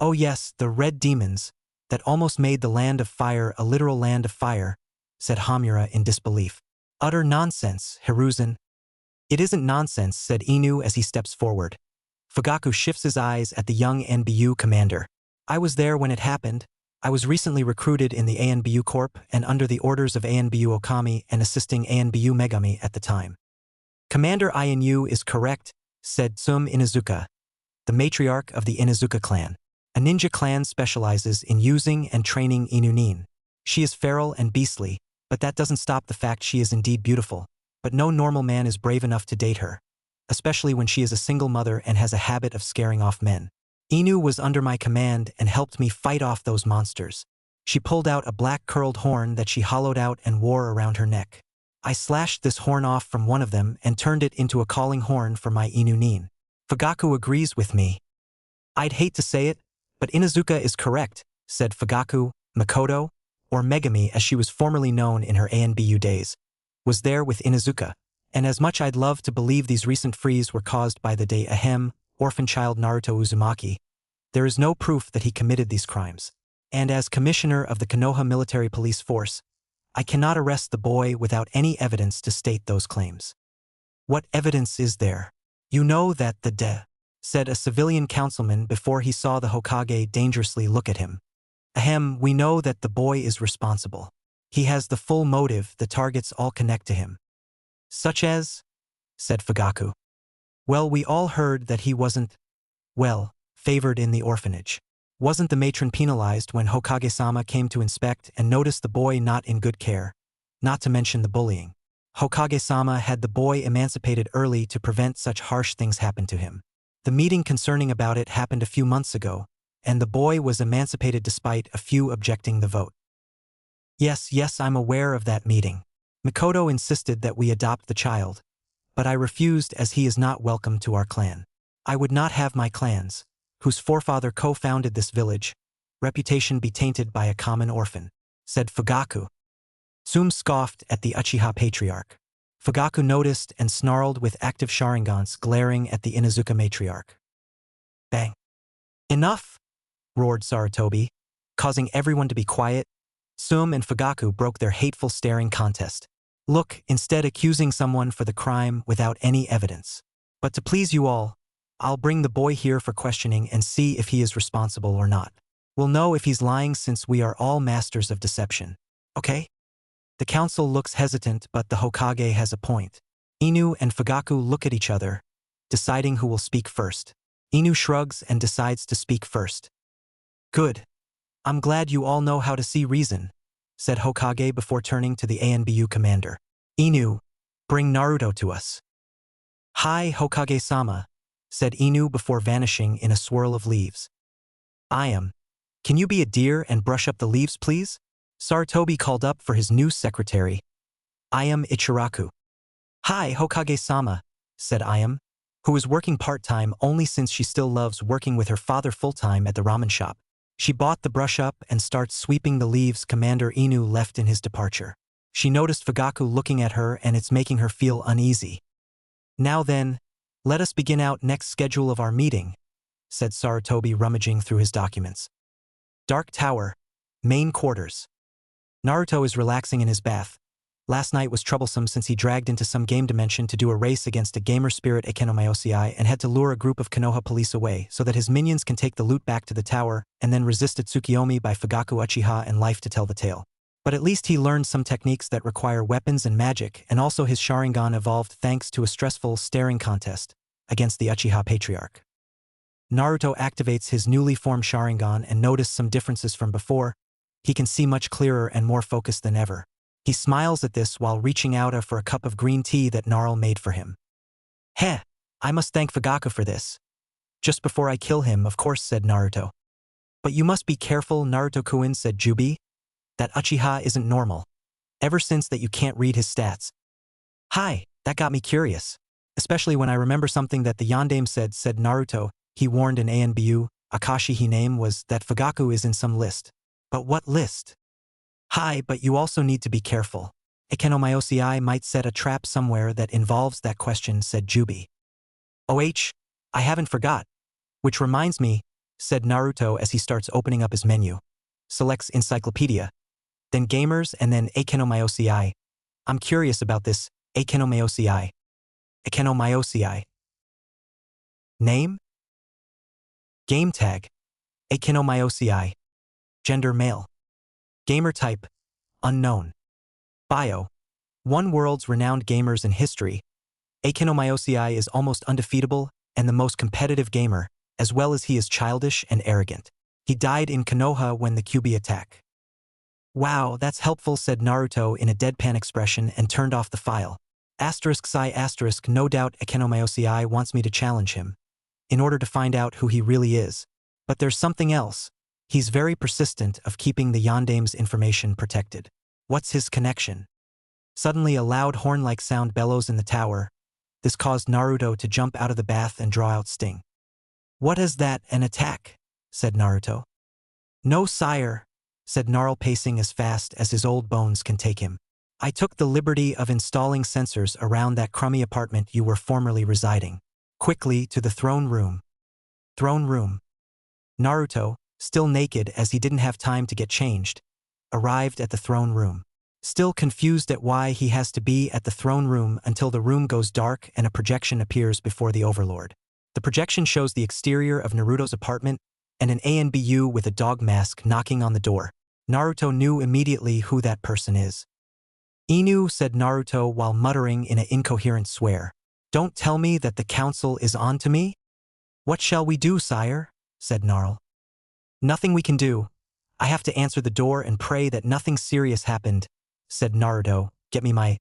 Oh yes, the red demons, that almost made the land of fire a literal land of fire, said Hamura in disbelief. Utter nonsense, Hiruzen. It isn't nonsense, said Inu as he steps forward. Fugaku shifts his eyes at the young NBU commander. I was there when it happened. I was recently recruited in the ANBU Corp and under the orders of ANBU Okami and assisting ANBU Megami at the time. Commander Inu is correct, said Tsum Inuzuka, the matriarch of the Inuzuka clan. A ninja clan specializes in using and training Inunin. She is feral and beastly, but that doesn't stop the fact she is indeed beautiful. But no normal man is brave enough to date her, especially when she is a single mother and has a habit of scaring off men. Inu was under my command and helped me fight off those monsters. She pulled out a black curled horn that she hollowed out and wore around her neck. I slashed this horn off from one of them and turned it into a calling horn for my Inunin. Fugaku agrees with me. I'd hate to say it, but Inuzuka is correct, said Fugaku. Makoto, or Megami as she was formerly known in her ANBU days, was there with Inuzuka, and as much I'd love to believe these recent frees were caused by the day ahem, orphan child Naruto Uzumaki, there is no proof that he committed these crimes. And as commissioner of the Konoha military police force, I cannot arrest the boy without any evidence to state those claims. What evidence is there? You know that said a civilian councilman before he saw the Hokage dangerously look at him. Ahem, we know that the boy is responsible. He has the full motive, the targets all connect to him. Such as? Said Fugaku. Well, we all heard that he wasn't, favored in the orphanage. Wasn't the matron penalized when Hokage-sama came to inspect and noticed the boy not in good care? Not to mention the bullying. Hokage-sama had the boy emancipated early to prevent such harsh things happen to him. The meeting concerning about it happened a few months ago, and the boy was emancipated despite a few objecting the vote. Yes, I'm aware of that meeting. Makoto insisted that we adopt the child, but I refused as he is not welcome to our clan. I would not have my clans, whose forefather co-founded this village, reputation be tainted by a common orphan, said Fugaku. Tsum scoffed at the Uchiha patriarch. Fugaku noticed and snarled with active Sharingans glaring at the Inuzuka matriarch. Bang. Enough! Roared Sarutobi, causing everyone to be quiet. Tsum and Fugaku broke their hateful staring contest. Look, instead accusing someone for the crime without any evidence. But to please you all, I'll bring the boy here for questioning and see if he is responsible or not. We'll know if he's lying since we are all masters of deception. Okay? The council looks hesitant, but the Hokage has a point. Inu and Fugaku look at each other, deciding who will speak first. Inu shrugs and decides to speak first. Good. I'm glad you all know how to see reason, said Hokage before turning to the ANBU commander. Inu, bring Naruto to us. Hi, Hokage-sama, said Inu before vanishing in a swirl of leaves. Can you be a deer and brush up the leaves, please? Sarutobi called up for his new secretary. Ichiraku. Hi, Hokage-sama, said Ayam, who is working part-time only since she still loves working with her father full-time at the ramen shop. She bought the brush up and starts sweeping the leaves Commander Inu left in his departure. She noticed Fugaku looking at her and it's making her feel uneasy. Now then, let us begin out next schedule of our meeting, said Sarutobi rummaging through his documents. Dark Tower, main quarters. Naruto is relaxing in his bath. Last night was troublesome since he dragged into some game dimension to do a race against a gamer spirit Ekenomyosei and had to lure a group of Konoha police away so that his minions can take the loot back to the tower and then resist a Tsukiyomi by Fugaku Uchiha and life to tell the tale. But at least he learned some techniques that require weapons and magic, and also his Sharingan evolved thanks to a stressful staring contest against the Uchiha patriarch. Naruto activates his newly formed Sharingan and noticed some differences from before. He can see much clearer and more focused than ever. He smiles at this while reaching out for a cup of green tea that Gnarl made for him. Heh, I must thank Fugaku for this. Just before I kill him, of course, said Naruto. But you must be careful, Naruto-kun, said Jubi. That Uchiha isn't normal. Ever since that you can't read his stats. Hi, that got me curious. Especially when I remember something that the Yondaime said Naruto. He warned in ANBU, Akashi he name was that Fugaku is in some list. But what list? Hi, but you also need to be careful. Ikenomyosei might set a trap somewhere that involves that question, said Jubi. I haven't forgot. Which reminds me, said Naruto as he starts opening up his menu. Selects encyclopedia. Then gamers and then Ikenomyosei. I'm curious about this, Ikenomyosei. Ikenomyosei. Name? Game tag. Ikenomyosei. Gender male. Gamer type. Unknown. Bio. One world's renowned gamers in history. Ikenomyosei is almost undefeatable and the most competitive gamer, as well as he is childish and arrogant. He died in Konoha when the Kyuubi attack. Wow, that's helpful, said Naruto in a deadpan expression and turned off the file. No doubt Ikenomyosei wants me to challenge him, in order to find out who he really is. But there's something else. He's very persistent of keeping the Yandame's information protected. What's his connection? Suddenly a loud horn-like sound bellows in the tower. This caused Naruto to jump out of the bath and draw out Sting. What is that, an attack? Said Naruto. No, sire, said Gnarl, pacing as fast as his old bones can take him. I took the liberty of installing sensors around that crummy apartment you were formerly residing. Quickly to the throne room. Throne room. Naruto, still naked as he didn't have time to get changed, arrived at the throne room. Still confused at why he has to be at the throne room until the room goes dark and a projection appears before the Overlord. The projection shows the exterior of Naruto's apartment and an ANBU with a dog mask knocking on the door. Naruto knew immediately who that person is. Inu, said Naruto while muttering in an incoherent swear. Don't tell me that the council is on to me? What shall we do, sire? Said Gnarl. Nothing we can do. I have to answer the door and pray that nothing serious happened, said Naruto. Get me my,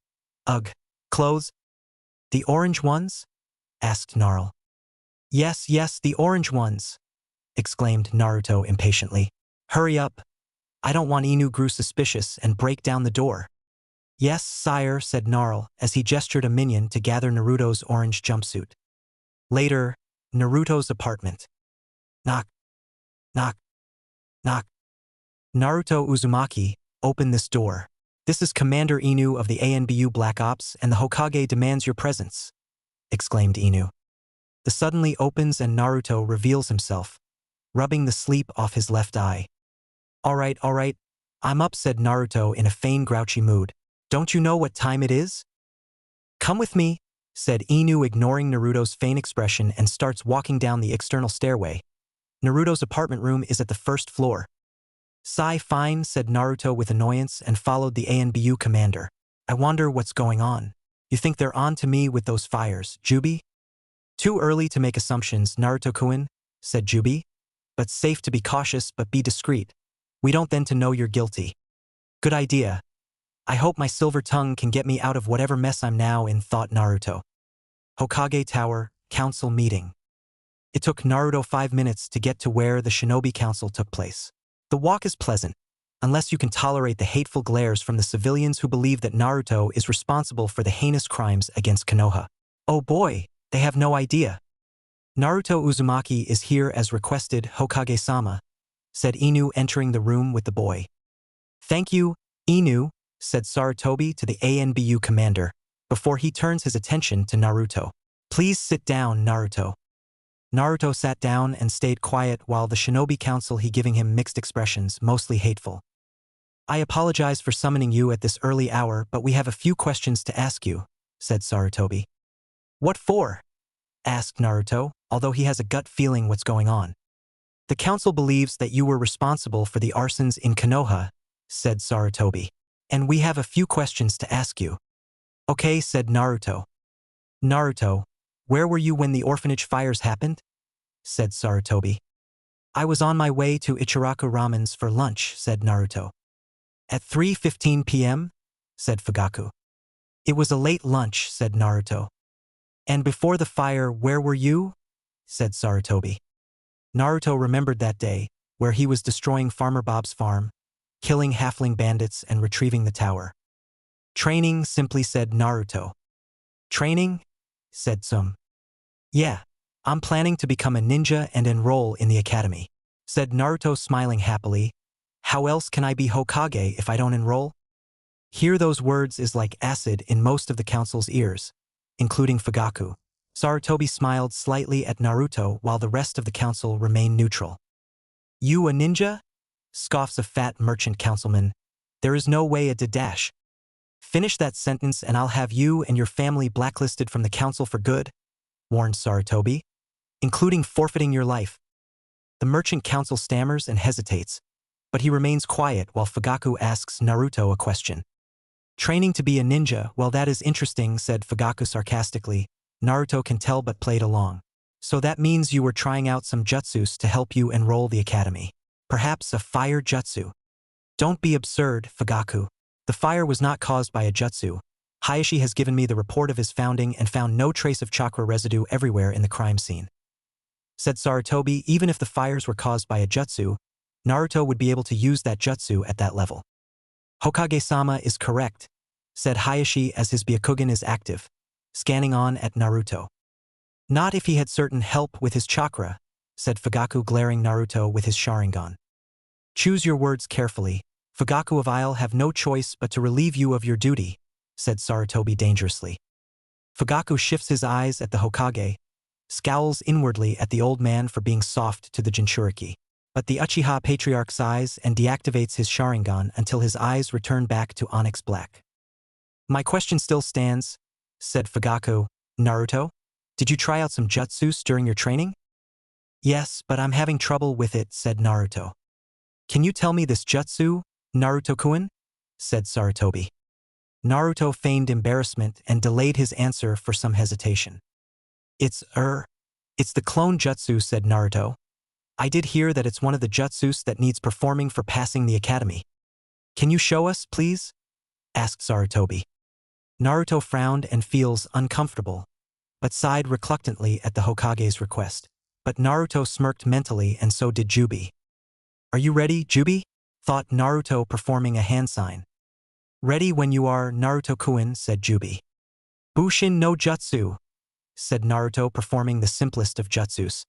clothes? The orange ones? Asked Gnarl. Yes, the orange ones, exclaimed Naruto impatiently. Hurry up. I don't want Inu grew suspicious and break down the door. Yes, sire, said Gnarl as he gestured a minion to gather Naruto's orange jumpsuit. Later, Naruto's apartment. Knock. Knock. Knock. Naruto Uzumaki, open this door. This is Commander Inu of the ANBU Black Ops and the Hokage demands your presence, exclaimed Inu. The suddenly opens and Naruto reveals himself, rubbing the sleep off his left eye. All right, I'm up, said Naruto in a feigned grouchy mood. Don't you know what time it is? Come with me, said Inu, ignoring Naruto's feigned expression and starts walking down the external stairway. Naruto's apartment room is at the first floor. Fine, said Naruto with annoyance and followed the ANBU commander. I wonder what's going on. You think they're on to me with those fires, Jubi? Too early to make assumptions, Naruto-kun, said Jubi. But safe to be cautious but be discreet. We don't then to know you're guilty. Good idea. I hope my silver tongue can get me out of whatever mess I'm now in, thought Naruto. Hokage Tower, council meeting. It took Naruto 5 minutes to get to where the Shinobi Council took place. The walk is pleasant, unless you can tolerate the hateful glares from the civilians who believe that Naruto is responsible for the heinous crimes against Konoha. Oh boy, they have no idea. Naruto Uzumaki is here as requested, Hokage-sama, said Inu, entering the room with the boy. Thank you, Inu, said Sarutobi to the ANBU commander, before he turns his attention to Naruto. Please sit down, Naruto. Naruto sat down and stayed quiet while the Shinobi Council he giving him mixed expressions, mostly hateful. I apologize for summoning you at this early hour, but we have a few questions to ask you, said Sarutobi. What for? Asked Naruto, although he has a gut feeling what's going on. The council believes that you were responsible for the arsons in Konoha, said Sarutobi. And we have a few questions to ask you. Okay, said Naruto. Naruto, where were you when the orphanage fires happened? Said Sarutobi. I was on my way to Ichiraku Ramen's for lunch, said Naruto. At 3:15 p.m.? Said Fugaku. It was a late lunch, said Naruto. And before the fire, where were you? Said Sarutobi. Naruto remembered that day, where he was destroying Farmer Bob's farm, killing halfling bandits and retrieving the tower. Training, simply said Naruto. Training? Said Tsum. Yeah, I'm planning to become a ninja and enroll in the academy, said Naruto, smiling happily. How else can I be Hokage if I don't enroll? Hear those words is like acid in most of the council's ears, including Fugaku. Sarutobi smiled slightly at Naruto while the rest of the council remained neutral. You a ninja? Scoffs a fat merchant councilman. There is no way a dash. Finish that sentence and I'll have you and your family blacklisted from the council for good, warned Sarutobi, including forfeiting your life. The merchant council stammers and hesitates, but he remains quiet while Fugaku asks Naruto a question. Training to be a ninja, well that is interesting, said Fugaku sarcastically. Naruto can tell but played along. So that means you were trying out some jutsus to help you enroll the academy. Perhaps a fire jutsu. Don't be absurd, Fugaku. The fire was not caused by a jutsu. Hayashi has given me the report of his founding and found no trace of chakra residue everywhere in the crime scene. Said Sarutobi, even if the fires were caused by a jutsu, Naruto would be able to use that jutsu at that level. Hokage-sama is correct, said Hayashi as his Byakugan is active, scanning on at Naruto. Not if he had certain help with his chakra, said Fugaku glaring Naruto with his Sharingan. Choose your words carefully. Fugaku of I'll have no choice but to relieve you of your duty, said Sarutobi dangerously. Fugaku shifts his eyes at the Hokage, scowls inwardly at the old man for being soft to the Jinchuriki. But the Uchiha Patriarch sighs and deactivates his Sharingan until his eyes return back to onyx black. My question still stands, said Fugaku. Naruto, did you try out some jutsus during your training? Yes, but I'm having trouble with it, said Naruto. Can you tell me this jutsu, Naruto-kun? Said Sarutobi. Naruto feigned embarrassment and delayed his answer for some hesitation. It's the clone jutsu, said Naruto. I did hear that it's one of the jutsus that needs performing for passing the academy. Can you show us, please? Asked Sarutobi. Naruto frowned and feels uncomfortable, but sighed reluctantly at the Hokage's request. But Naruto smirked mentally and so did Jubi. Are you ready, Jubi? Thought Naruto performing a hand sign. Ready when you are, Naruto-kun, said Jubi. Bushin no jutsu, said Naruto performing the simplest of jutsus.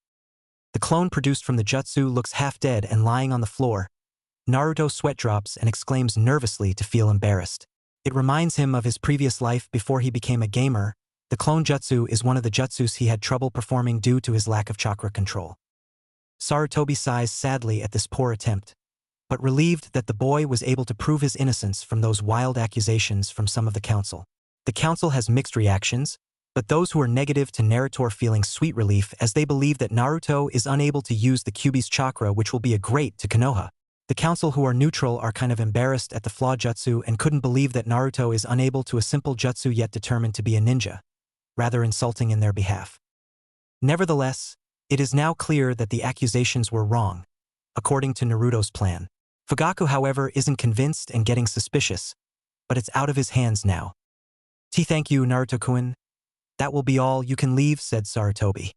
The clone produced from the jutsu looks half dead and lying on the floor. Naruto sweat drops and exclaims nervously to feel embarrassed. It reminds him of his previous life before he became a gamer. The clone jutsu is one of the jutsus he had trouble performing due to his lack of chakra control. Sarutobi sighs sadly at this poor attempt, but relieved that the boy was able to prove his innocence from those wild accusations from some of the council. The council has mixed reactions, but those who are negative to Naruto feeling sweet relief as they believe that Naruto is unable to use the Kyuubi's chakra, which will be a great to Konoha. The council who are neutral are kind of embarrassed at the flaw jutsu and couldn't believe that Naruto is unable to a simple jutsu yet determined to be a ninja, rather insulting in their behalf. Nevertheless, it is now clear that the accusations were wrong, according to Naruto's plan. Fugaku, however, isn't convinced and getting suspicious, but it's out of his hands now. Thank you, Naruto-kun. That will be all, you can leave, said Sarutobi.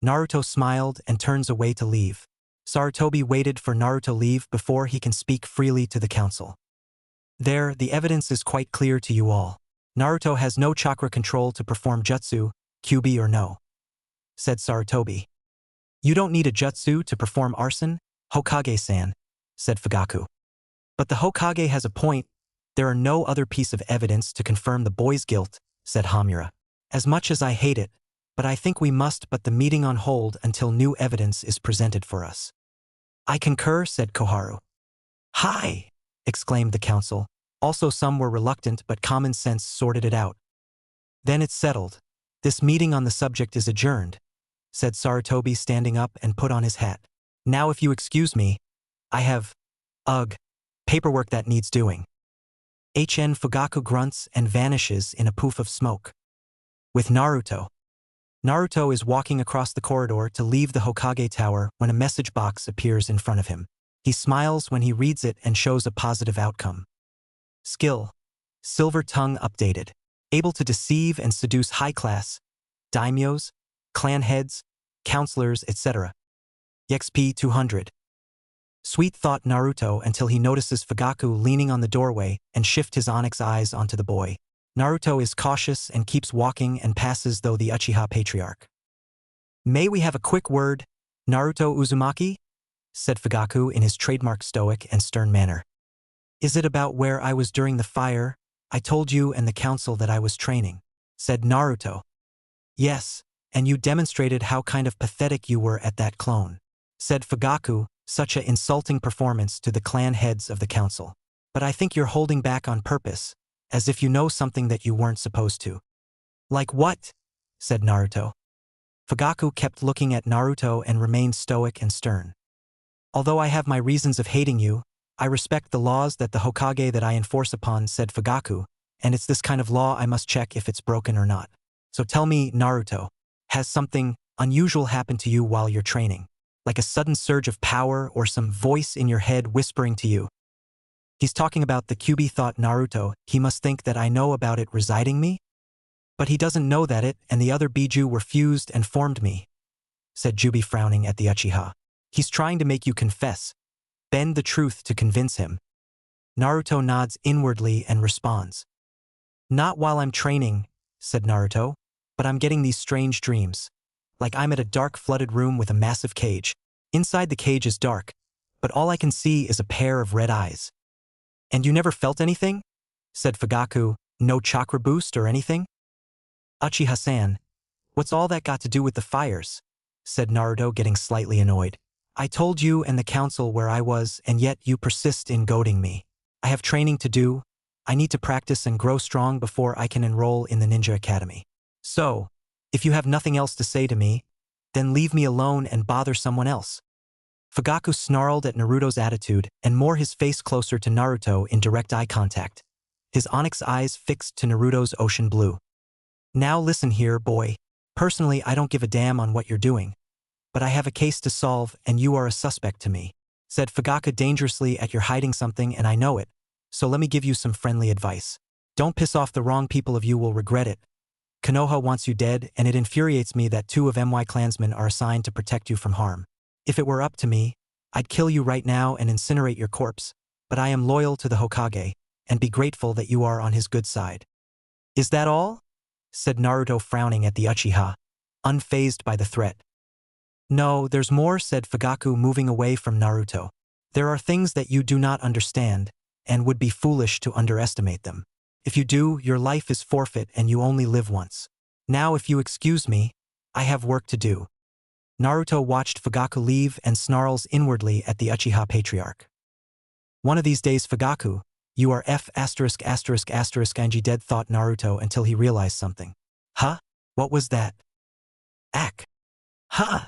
Naruto smiled and turns away to leave. Sarutobi waited for Naruto to leave before he can speak freely to the council. There, the evidence is quite clear to you all. Naruto has no chakra control to perform jutsu, Kyuubi or no, said Sarutobi. You don't need a jutsu to perform arson, Hokage-san, said Fugaku. But the Hokage has a point. There are no other piece of evidence to confirm the boy's guilt, said Hamura. As much as I hate it, but I think we must put the meeting on hold until new evidence is presented for us. I concur, said Koharu. Hi! Exclaimed the council. Also some were reluctant, but common sense sorted it out. Then it's settled. This meeting on the subject is adjourned, said Sarutobi, standing up and put on his hat. Now if you excuse me, I have, paperwork that needs doing. Fugaku grunts and vanishes in a poof of smoke. With Naruto. Naruto is walking across the corridor to leave the Hokage Tower when a message box appears in front of him. He smiles when he reads it and shows a positive outcome. Skill. Silver Tongue updated. Able to deceive and seduce high-class, daimyos, clan heads, counselors, etc. XP 200. Sweet, thought Naruto until he notices Fugaku leaning on the doorway and shift his onyx eyes onto the boy. Naruto is cautious and keeps walking and passes though the Uchiha Patriarch. May we have a quick word, Naruto Uzumaki? said Fugaku in his trademark stoic and stern manner. Is it about where I was during the fire? I told you and the council that I was training, said Naruto. Yes, and you demonstrated how kind of pathetic you were at that clone, said Fugaku, such a insulting performance to the clan heads of the council. But I think you're holding back on purpose, as if you know something that you weren't supposed to. Like what? Said Naruto. Fugaku kept looking at Naruto and remained stoic and stern. Although I have my reasons of hating you, I respect the laws that the Hokage that I enforce upon, said Fugaku, and it's this kind of law I must check if it's broken or not. So tell me, Naruto, has something unusual happened to you while you're training? Like a sudden surge of power or some voice in your head whispering to you? He's talking about the Kyuubi, thought Naruto. He must think that I know about it residing me? But he doesn't know that it and the other Biju were fused and formed me, said Jubi, frowning at the Uchiha. He's trying to make you confess, bend the truth to convince him. Naruto nods inwardly and responds. Not while I'm training, said Naruto, but I'm getting these strange dreams. Like I'm at a dark flooded room with a massive cage. Inside the cage is dark, but all I can see is a pair of red eyes. And you never felt anything? Said Fugaku. No chakra boost or anything? Uchiha-san, what's all that got to do with the fires? Said Naruto, getting slightly annoyed. I told you and the council where I was, and yet you persist in goading me. I have training to do. I need to practice and grow strong before I can enroll in the Ninja Academy. So, if you have nothing else to say to me, then leave me alone and bother someone else. Fugaku snarled at Naruto's attitude and more his face closer to Naruto in direct eye contact, his onyx eyes fixed to Naruto's ocean blue. Now listen here, boy. Personally, I don't give a damn on what you're doing. But I have a case to solve and you are a suspect to me, said Fugaku dangerously. You're hiding something and I know it, so let me give you some friendly advice. Don't piss off the wrong people, you will regret it. Konoha wants you dead, and it infuriates me that 2 of MY clansmen are assigned to protect you from harm. If it were up to me, I'd kill you right now and incinerate your corpse, but I am loyal to the Hokage, and be grateful that you are on his good side. Is that all? Said Naruto, frowning at the Uchiha, unfazed by the threat. No, there's more, said Fugaku, moving away from Naruto. There are things that you do not understand, and would be foolish to underestimate them. If you do, your life is forfeit and you only live once. Now if you excuse me, I have work to do. Naruto watched Fugaku leave and snarls inwardly at the Uchiha patriarch. One of these days, Fugaku, you are F********, dead, thought Naruto until he realized something. Huh? What was that? Ack. Huh?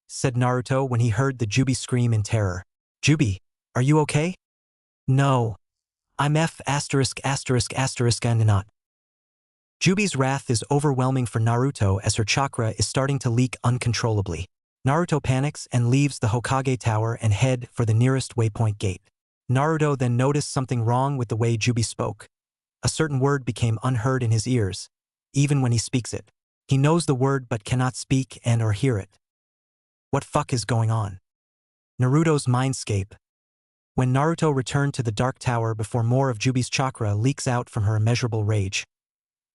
Said Naruto when he heard the Jubi scream in terror. Jubi, are you okay? No. I'm and not. Jubi's wrath is overwhelming for Naruto as her chakra is starting to leak uncontrollably. Naruto panics and leaves the Hokage tower and head for the nearest waypoint gate. Naruto then noticed something wrong with the way Jubi spoke. A certain word became unheard in his ears, even when he speaks it. He knows the word but cannot speak and or hear it. What fuck is going on? Naruto's mindscape. When Naruto returned to the Dark Tower before more of Jubi's chakra leaks out from her immeasurable rage,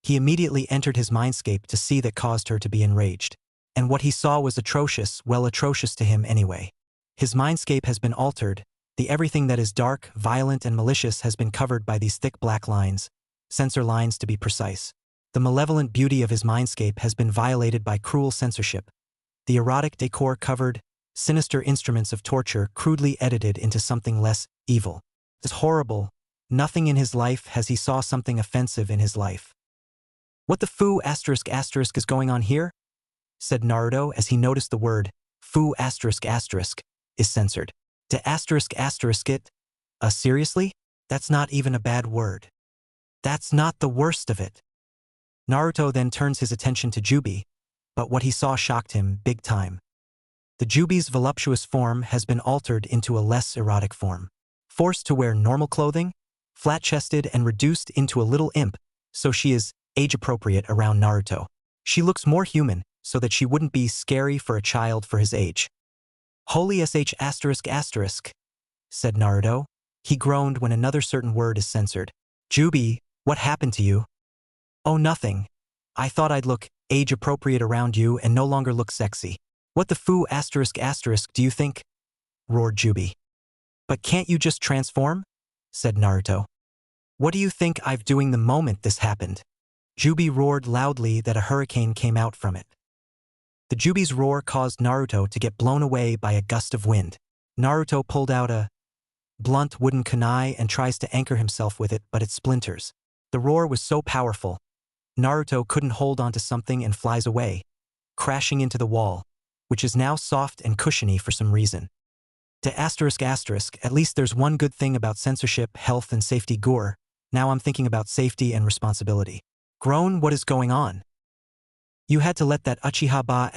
he immediately entered his mindscape to see that caused her to be enraged. And what he saw was atrocious, well, atrocious to him anyway. His mindscape has been altered. The everything that is dark, violent, and malicious has been covered by these thick black lines, censor lines to be precise. The malevolent beauty of his mindscape has been violated by cruel censorship. The erotic decor covered, sinister instruments of torture crudely edited into something less evil. It's horrible. Nothing in his life has he saw something offensive in his life. What the foo*** is going on here? Said Naruto as he noticed the word foo** is censored. To it? Seriously? That's not even a bad word. That's not the worst of it. Naruto then turns his attention to Jubi, but what he saw shocked him big time. The Jubi's voluptuous form has been altered into a less erotic form. Forced to wear normal clothing, flat-chested and reduced into a little imp, so she is age-appropriate around Naruto. She looks more human, so that she wouldn't be scary for a child for his age. Holy sh***, said Naruto. He groaned when another certain word is censored. Jubi, what happened to you? Oh, nothing. I thought I'd look age-appropriate around you and no longer look sexy. What the foo** do you think? roared Jubi. But can't you just transform? Said Naruto. What do you think I've doing the moment this happened? Jubi roared loudly that a hurricane came out from it. The Jubi's roar caused Naruto to get blown away by a gust of wind. Naruto pulled out a blunt wooden kunai and tries to anchor himself with it, but it splinters. The roar was so powerful, Naruto couldn't hold onto something and flies away, crashing into the wall, which is now soft and cushiony for some reason. At least there's one good thing about censorship, health and safety gore. Now I'm thinking about safety and responsibility. Grown, what is going on? You had to let that Uchiha ba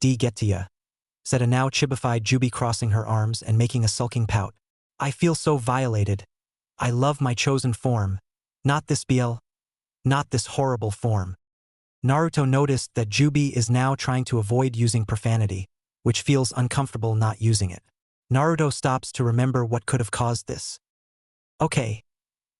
D get to ya, said a now chibified Jubi, crossing her arms and making a sulking pout. I feel so violated. I love my chosen form. Not this not this horrible form. Naruto noticed that Jubi is now trying to avoid using profanity, which feels uncomfortable not using it. Naruto stops to remember what could have caused this. Okay,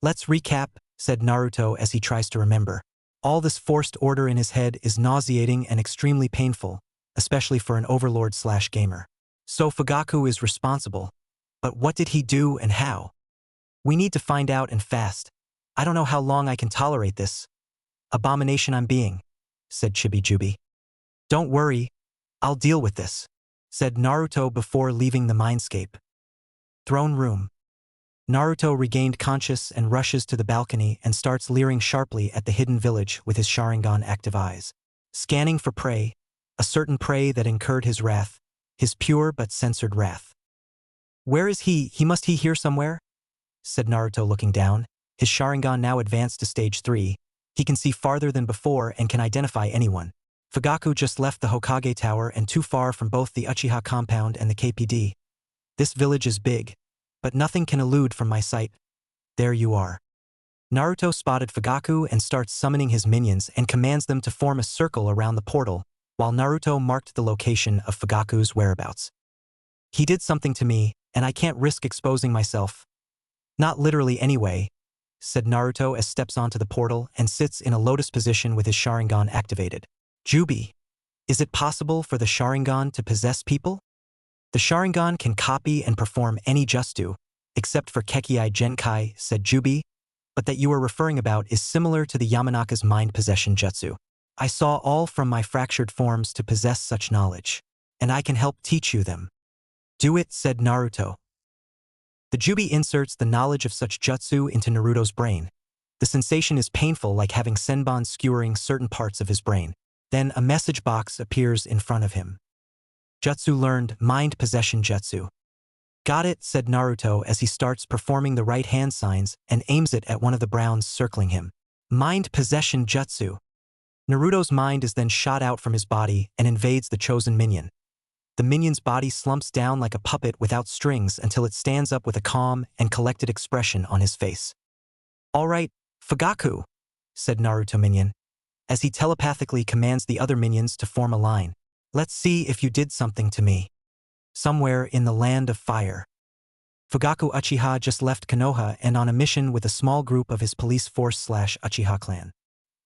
let's recap, said Naruto as he tries to remember. All this forced order in his head is nauseating and extremely painful, especially for an overlord/gamer. So Fugaku is responsible. But what did he do and how? We need to find out and fast. I don't know how long I can tolerate this abomination I'm being, said Chibi Jubi. Don't worry, I'll deal with this, said Naruto before leaving the mindscape. Throne room. Naruto regained conscious and rushes to the balcony and starts leering sharply at the hidden village with his Sharingan active eyes. Scanning for prey, a certain prey that incurred his wrath, his pure but censored wrath. Where is he? Must he here somewhere? Said Naruto, looking down. His Sharingan now advanced to stage 3. He can see farther than before and can identify anyone. Fugaku just left the Hokage Tower and too far from both the Uchiha compound and the KPD. This village is big, but nothing can elude from my sight. There you are. Naruto spotted Fugaku and starts summoning his minions and commands them to form a circle around the portal, while Naruto marked the location of Fugaku's whereabouts. He did something to me, and I can't risk exposing myself. Not literally anyway, said Naruto as steps onto the portal and sits in a lotus position with his Sharingan activated. Jubi, is it possible for the Sharingan to possess people? The Sharingan can copy and perform any jutsu, except for Kekkei Genkai, said Jubi, but that you are referring about is similar to the Yamanaka's mind possession jutsu. I saw all from my fractured forms to possess such knowledge, and I can help teach you them. Do it, said Naruto. The Jubi inserts the knowledge of such jutsu into Naruto's brain. The sensation is painful, like having Senbon skewering certain parts of his brain. Then a message box appears in front of him. Jutsu learned, mind possession jutsu. Got it, said Naruto as he starts performing the right hand signs and aims it at one of the browns circling him. Mind possession jutsu. Naruto's mind is then shot out from his body and invades the chosen minion. The minion's body slumps down like a puppet without strings until it stands up with a calm and collected expression on his face. All right, Fugaku, said Naruto minion, as he telepathically commands the other minions to form a line. Let's see if you did something to me. Somewhere in the land of fire. Fugaku Uchiha just left Konoha and on a mission with a small group of his police force/Uchiha clan.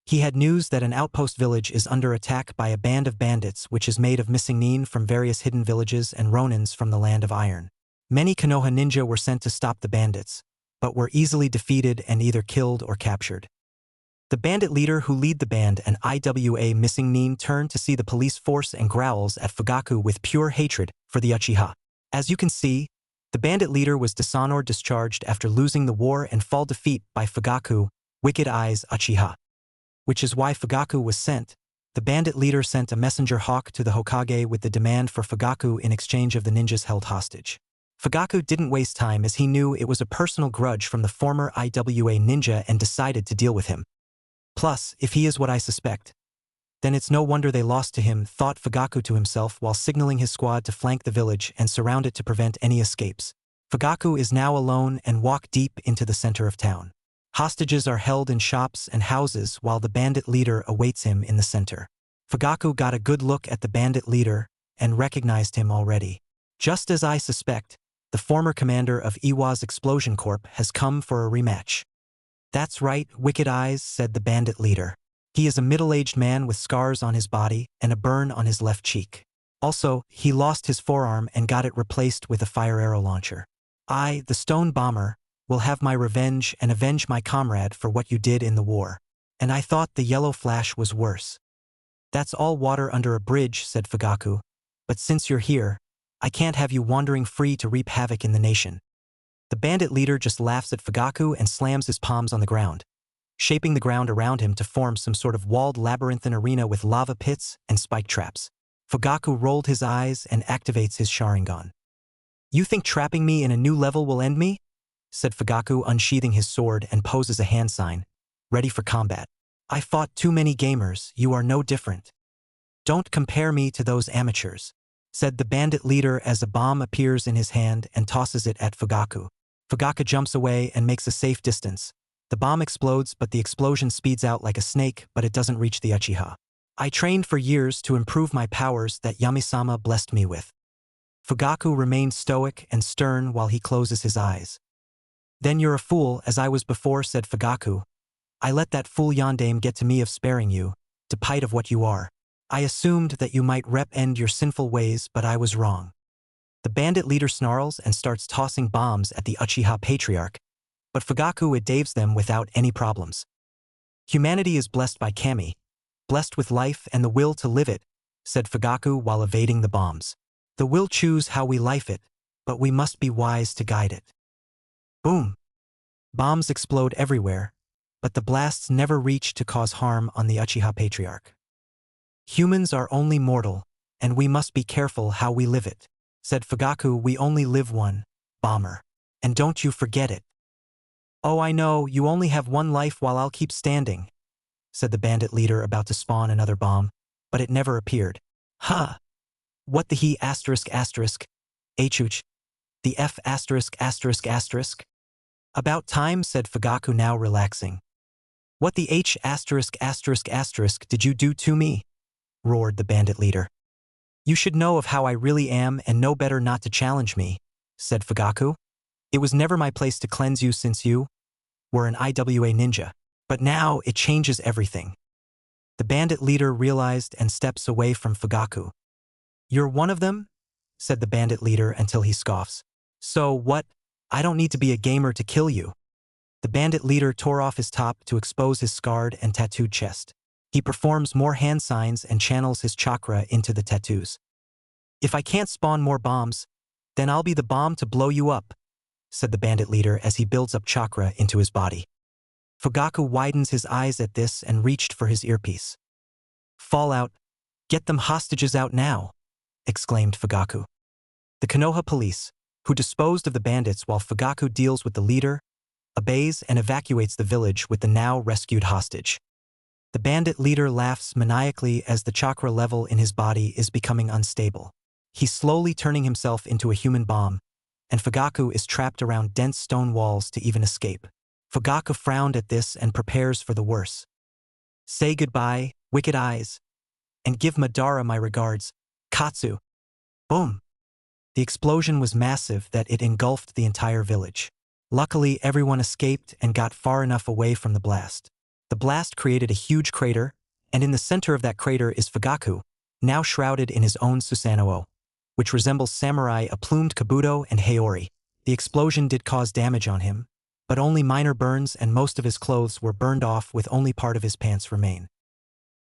He had news that an outpost village is under attack by a band of bandits which is made of missing nin from various hidden villages and ronins from the land of iron. Many Konoha ninja were sent to stop the bandits, but were easily defeated and either killed or captured. The bandit leader who lead the band, an IWA missing nin, turned to see the police force and growls at Fugaku with pure hatred for the Uchiha. As you can see, the bandit leader was dishonored discharged after losing the war and fall defeat by Fugaku, Wicked Eyes Uchiha. Which is why Fugaku was sent. The bandit leader sent a messenger hawk to the Hokage with the demand for Fugaku in exchange of the ninjas held hostage. Fugaku didn't waste time as he knew it was a personal grudge from the former IWA ninja and decided to deal with him. Plus, if he is what I suspect, then it's no wonder they lost to him, thought Fugaku to himself while signaling his squad to flank the village and surround it to prevent any escapes. Fugaku is now alone and walk deep into the center of town. Hostages are held in shops and houses while the bandit leader awaits him in the center. Fugaku got a good look at the bandit leader and recognized him already. Just as I suspect, the former commander of Iwa's Explosion Corp has come for a rematch. That's right, Wicked Eyes, said the bandit leader. He is a middle-aged man with scars on his body and a burn on his left cheek. Also, he lost his forearm and got it replaced with a fire arrow launcher. I, the stone bomber, will have my revenge and avenge my comrade for what you did in the war. And I thought the yellow flash was worse. That's all water under a bridge, said Fugaku. But since you're here, I can't have you wandering free to reap havoc in the nation. The bandit leader just laughs at Fugaku and slams his palms on the ground, shaping the ground around him to form some sort of walled labyrinthine arena with lava pits and spike traps. Fugaku rolled his eyes and activates his Sharingan. You think trapping me in a new level will end me? Said Fugaku, unsheathing his sword and poses a hand sign, ready for combat. I fought too many gamers, you are no different. Don't compare me to those amateurs, said the bandit leader as a bomb appears in his hand and tosses it at Fugaku. Fugaku jumps away and makes a safe distance. The bomb explodes, but the explosion speeds out like a snake, but it doesn't reach the Uchiha. I trained for years to improve my powers that Yami-sama blessed me with. Fugaku remained stoic and stern while he closes his eyes. Then you're a fool, as I was before, said Fugaku. I let that fool Yondaime get to me of sparing you, despite of what you are. I assumed that you might end your sinful ways, but I was wrong. The bandit leader snarls and starts tossing bombs at the Uchiha Patriarch, but Fugaku evades them without any problems. Humanity is blessed by Kami, blessed with life and the will to live it, said Fugaku while evading the bombs. The will choose how we life it, but we must be wise to guide it. Boom! Bombs explode everywhere, but the blasts never reach to cause harm on the Uchiha Patriarch. Humans are only mortal, and we must be careful how we live it, said Fugaku. We only live one, bomber. And don't you forget it. Oh, I know, you only have one life while I'll keep standing, said the bandit leader, about to spawn another bomb, but it never appeared. Ha! What the he asterisk asterisk? Huch. The F asterisk asterisk asterisk? About time, said Fugaku, now relaxing. What the H asterisk asterisk asterisk did you do to me? Roared the bandit leader. You should know of how I really am and know better not to challenge me, said Fugaku. It was never my place to cleanse you since you were an IWA ninja, but now it changes everything. The bandit leader realized and steps away from Fugaku. You're one of them? Said the bandit leader until he scoffs. So what? I don't need to be a gamer to kill you. The bandit leader tore off his top to expose his scarred and tattooed chest. He performs more hand signs and channels his chakra into the tattoos. If I can't spawn more bombs, then I'll be the bomb to blow you up, said the bandit leader as he builds up chakra into his body. Fugaku widens his eyes at this and reached for his earpiece. Fall out, get them hostages out now, exclaimed Fugaku. The Konoha police, who disposed of the bandits while Fugaku deals with the leader, obeys and evacuates the village with the now rescued hostage. The bandit leader laughs maniacally as the chakra level in his body is becoming unstable. He's slowly turning himself into a human bomb, and Fugaku is trapped around dense stone walls to even escape. Fugaku frowned at this and prepares for the worst. Say goodbye, wicked eyes, and give Madara my regards, Katsu. Boom! The explosion was massive that it engulfed the entire village. Luckily, everyone escaped and got far enough away from the blast. The blast created a huge crater, and in the center of that crater is Fugaku, now shrouded in his own Susanoo, which resembles samurai a plumed kabuto and Haori. The explosion did cause damage on him, but only minor burns, and most of his clothes were burned off with only part of his pants remain.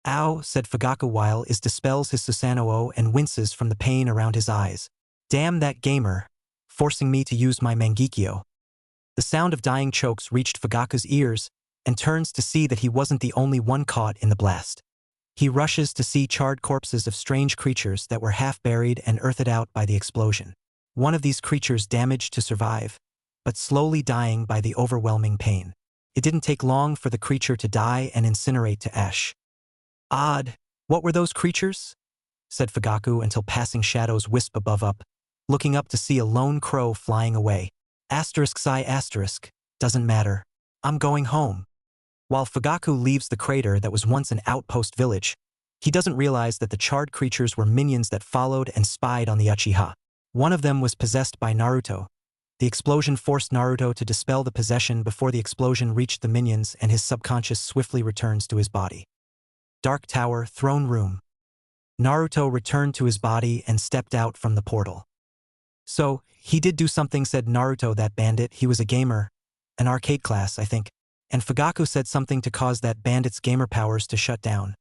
Ow, said Fugaku while it dispels his Susanoo and winces from the pain around his eyes. Damn that gamer, forcing me to use my Mangekyo. The sound of dying chokes reached Fugaku's ears and turns to see that he wasn't the only one caught in the blast. He rushes to see charred corpses of strange creatures that were half buried and earthed out by the explosion. One of these creatures damaged to survive, but slowly dying by the overwhelming pain. It didn't take long for the creature to die and incinerate to ash. Odd, what were those creatures? Said Fugaku until passing shadows wisp above up, looking up to see a lone crow flying away. Asterisk psi asterisk, doesn't matter. I'm going home. While Fugaku leaves the crater that was once an outpost village, he doesn't realize that the charred creatures were minions that followed and spied on the Uchiha. One of them was possessed by Naruto. The explosion forced Naruto to dispel the possession before the explosion reached the minions, and his subconscious swiftly returns to his body. Dark Tower, Throne Room. Naruto returned to his body and stepped out from the portal. So, he did do something, said Naruto. That bandit, he was a gamer. An arcade class, I think. And Fugaku said something to cause that bandit's gamer powers to shut down.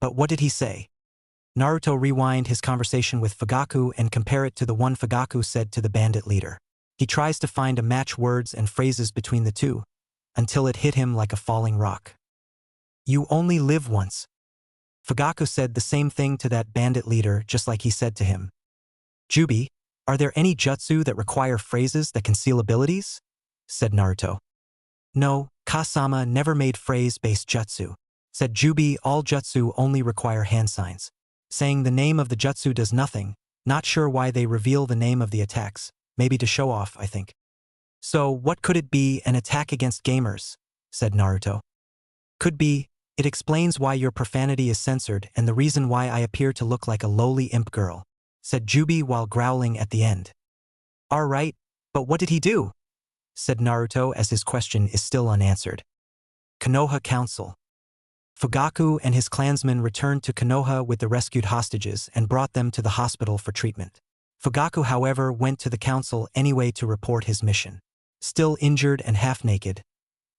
But what did he say? Naruto rewind his conversation with Fugaku and compare it to the one Fugaku said to the bandit leader. He tries to find a match words and phrases between the two, until it hit him like a falling rock. You only live once. Fugaku said the same thing to that bandit leader, just like he said to him. Jubi, are there any jutsu that require phrases that conceal abilities? Said Naruto. No, Kasama never made phrase-based jutsu. Said Jubi. All jutsu only require hand signs. Saying the name of the jutsu does nothing. Not sure why they reveal the name of the attacks. Maybe to show off, I think. So what could it be? An attack against gamers? Said Naruto. Could be. It explains why your profanity is censored and the reason why I appear to look like a lowly imp girl. Said Jubi while growling at the end. Alright, but what did he do? Said Naruto as his question is still unanswered. Konoha Council. Fugaku and his clansmen returned to Konoha with the rescued hostages and brought them to the hospital for treatment. Fugaku, however, went to the council anyway to report his mission. Still injured and half-naked,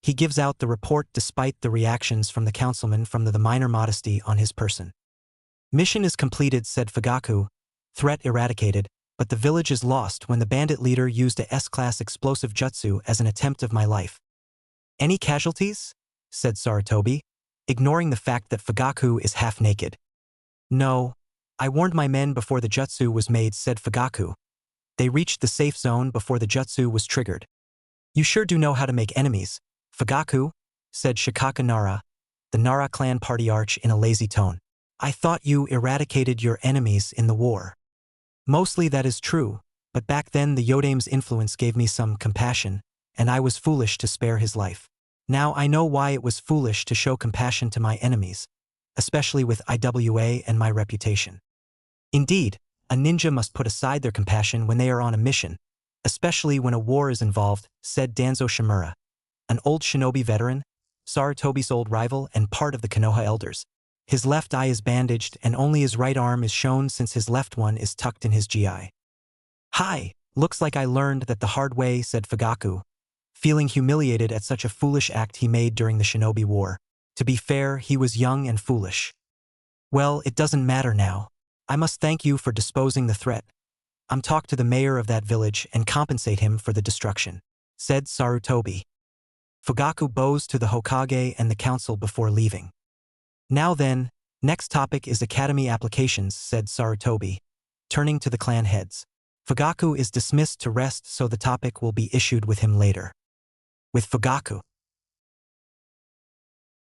he gives out the report despite the reactions from the councilmen from the minor modesty on his person. Mission is completed, said Fugaku. Threat eradicated, but the village is lost when the bandit leader used a S-class explosive jutsu as an attempt of my life. Any casualties? Said Sarutobi, ignoring the fact that Fugaku is half-naked. No. I warned my men before the jutsu was made, said Fugaku. They reached the safe zone before the jutsu was triggered. You sure do know how to make enemies, Fugaku, said Shikaka Nara, the Nara clan patriarch in a lazy tone. I thought you eradicated your enemies in the war. Mostly that is true, but back then the Yodame's influence gave me some compassion, and I was foolish to spare his life. Now I know why it was foolish to show compassion to my enemies, especially with IWA and my reputation. Indeed, a ninja must put aside their compassion when they are on a mission, especially when a war is involved, said Danzo Shimura, an old shinobi veteran, Sarutobi's old rival and part of the Konoha elders. His left eye is bandaged and only his right arm is shown since his left one is tucked in his GI. Hi, looks like I learned that the hard way, said Fugaku, feeling humiliated at such a foolish act he made during the shinobi war. To be fair, he was young and foolish. Well, it doesn't matter now. I must thank you for disposing the threat. I'm talk to the mayor of that village and compensate him for the destruction, said Sarutobi. Fugaku bows to the Hokage and the council before leaving. Now then, next topic is academy applications, said Sarutobi, turning to the clan heads. Fugaku is dismissed to rest, so the topic will be issued with him later. With Fugaku.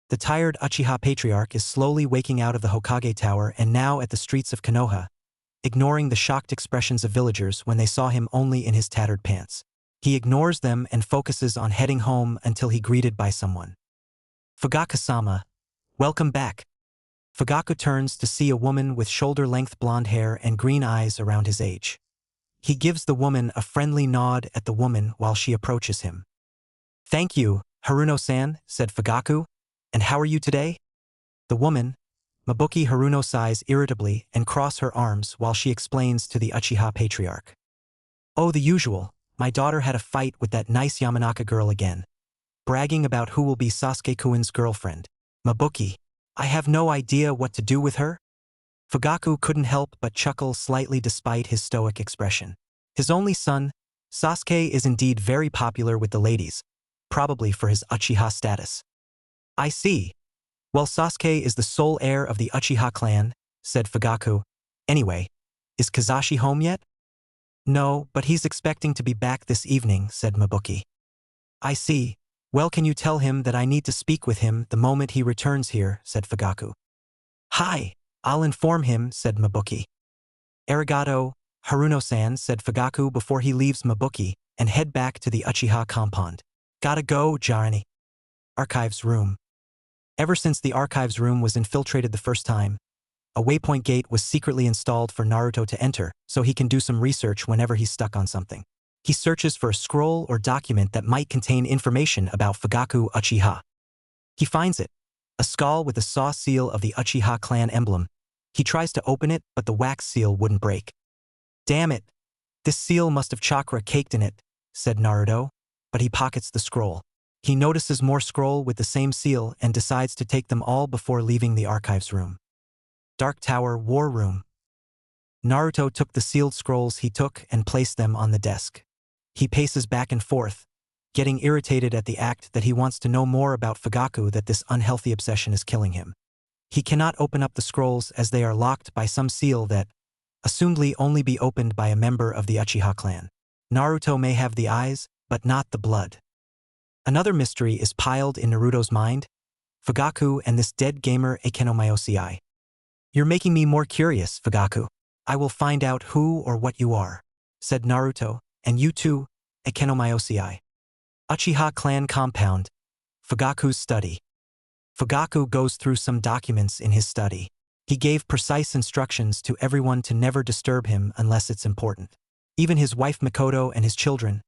The tired Uchiha patriarch is slowly waking out of the Hokage tower and now at the streets of Konoha, ignoring the shocked expressions of villagers when they saw him only in his tattered pants. He ignores them and focuses on heading home until he greeted by someone. Fugaku-sama, welcome back. Fugaku turns to see a woman with shoulder-length blonde hair and green eyes around his age. He gives the woman a friendly nod at the woman while she approaches him. Thank you, Haruno-san, said Fugaku. And how are you today? The woman, Mabuki Haruno, sighs irritably and crosses her arms while she explains to the Uchiha patriarch. Oh, the usual. My daughter had a fight with that nice Yamanaka girl again. Bragging about who will be Sasuke-kun's girlfriend. Mabuki. I have no idea what to do with her. Fugaku couldn't help but chuckle slightly despite his stoic expression. His only son, Sasuke, is indeed very popular with the ladies, probably for his Uchiha status. I see. Well, Sasuke is the sole heir of the Uchiha clan, said Fugaku. Anyway, is Kazashi home yet? No, but he's expecting to be back this evening, said Mabuki. I see. Well, can you tell him that I need to speak with him the moment he returns here, said Fugaku. Hi, I'll inform him, said Mabuki. Arigato, Haruno-san, said Fugaku before he leaves Mabuki and head back to the Uchiha compound. Gotta go, Jarani. Archives room. Ever since the archives room was infiltrated the first time, a waypoint gate was secretly installed for Naruto to enter so he can do some research whenever he's stuck on something. He searches for a scroll or document that might contain information about Fugaku Uchiha. He finds it, a skull with the saw seal of the Uchiha clan emblem, He tries to open it, but the wax seal wouldn't break. Damn it! This seal must have chakra caked in it, said Naruto, but he pockets the scroll. He notices more scroll with the same seal and decides to take them all before leaving the archives room. Dark Tower War Room. Naruto took the sealed scrolls he took and placed them on the desk. He paces back and forth, getting irritated at the act that he wants to know more about Fugaku, that this unhealthy obsession is killing him. He cannot open up the scrolls as they are locked by some seal that, assumedly, only be opened by a member of the Uchiha clan. Naruto may have the eyes, but not the blood. Another mystery is piled in Naruto's mind: Fugaku and this dead gamer Ekenomyosi. You're making me more curious, Fugaku. I will find out who or what you are, said Naruto, and you too, Ekenomyosi. Uchiha clan compound. Fugaku's study. Fugaku goes through some documents in his study. He gave precise instructions to everyone to never disturb him unless it's important. Even his wife Mikoto and his children,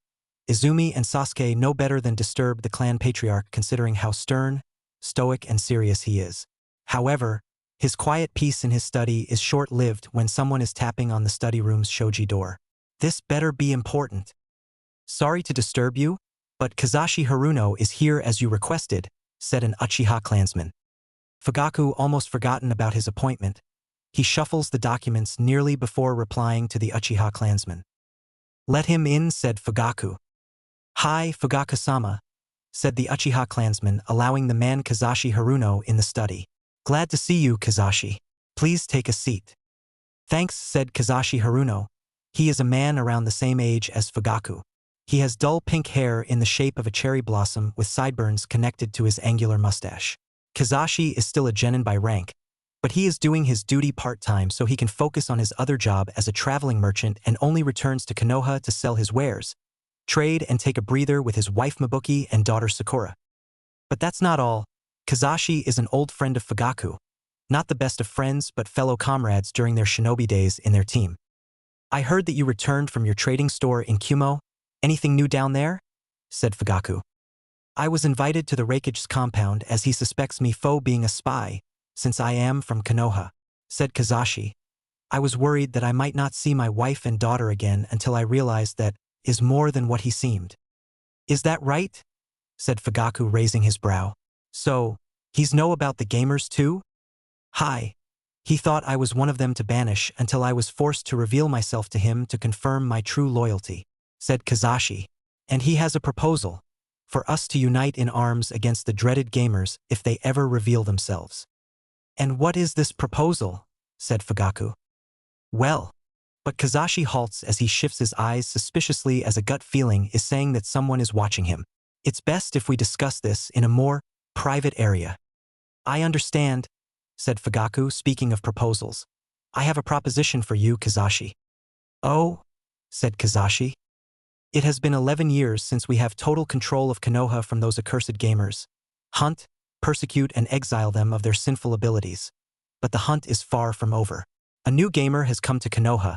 Izumi and Sasuke, know better than disturb the clan patriarch, considering how stern, stoic, and serious he is. However, his quiet peace in his study is short-lived when someone is tapping on the study room's shoji door. This better be important. Sorry to disturb you, but Kazashi Haruno is here as you requested, said an Uchiha clansman. Fugaku, almost forgotten about his appointment, he shuffles the documents nearly before replying to the Uchiha clansman. Let him in, said Fugaku. Hi, Fugaku-sama, said the Uchiha clansman, allowing the man Kazashi Haruno in the study. Glad to see you, Kazashi. Please take a seat. Thanks, said Kazashi Haruno. He is a man around the same age as Fugaku. He has dull pink hair in the shape of a cherry blossom with sideburns connected to his angular mustache. Kazashi is still a genin by rank, but he is doing his duty part-time so he can focus on his other job as a traveling merchant and only returns to Konoha to sell his wares, trade, and take a breather with his wife Mabuki and daughter Sakura. But that's not all. Kazashi is an old friend of Fugaku, not the best of friends but fellow comrades during their shinobi days in their team. I heard that you returned from your trading store in Kumo. Anything new down there? Said Fugaku. I was invited to the Raikage's compound as he suspects me of being a spy, since I am from Konoha, said Kazashi. I was worried that I might not see my wife and daughter again until I realized that is more than what he seemed. Is that right? Said Fugaku, raising his brow. So, he's know about the gamers too? Hi. He thought I was one of them to banish until I was forced to reveal myself to him to confirm my true loyalty, said Kazashi. And he has a proposal, for us to unite in arms against the dreaded gamers if they ever reveal themselves. And what is this proposal? Said Fugaku. Well, but Kazashi halts as he shifts his eyes suspiciously as a gut feeling is saying that someone is watching him. It's best if we discuss this in a more private area. I understand, said Fugaku, speaking of proposals. I have a proposition for you, Kazashi. Oh, said Kazashi. It has been 11 years since we have total control of Konoha from those accursed gamers. Hunt, persecute, and exile them of their sinful abilities. But the hunt is far from over. A new gamer has come to Konoha,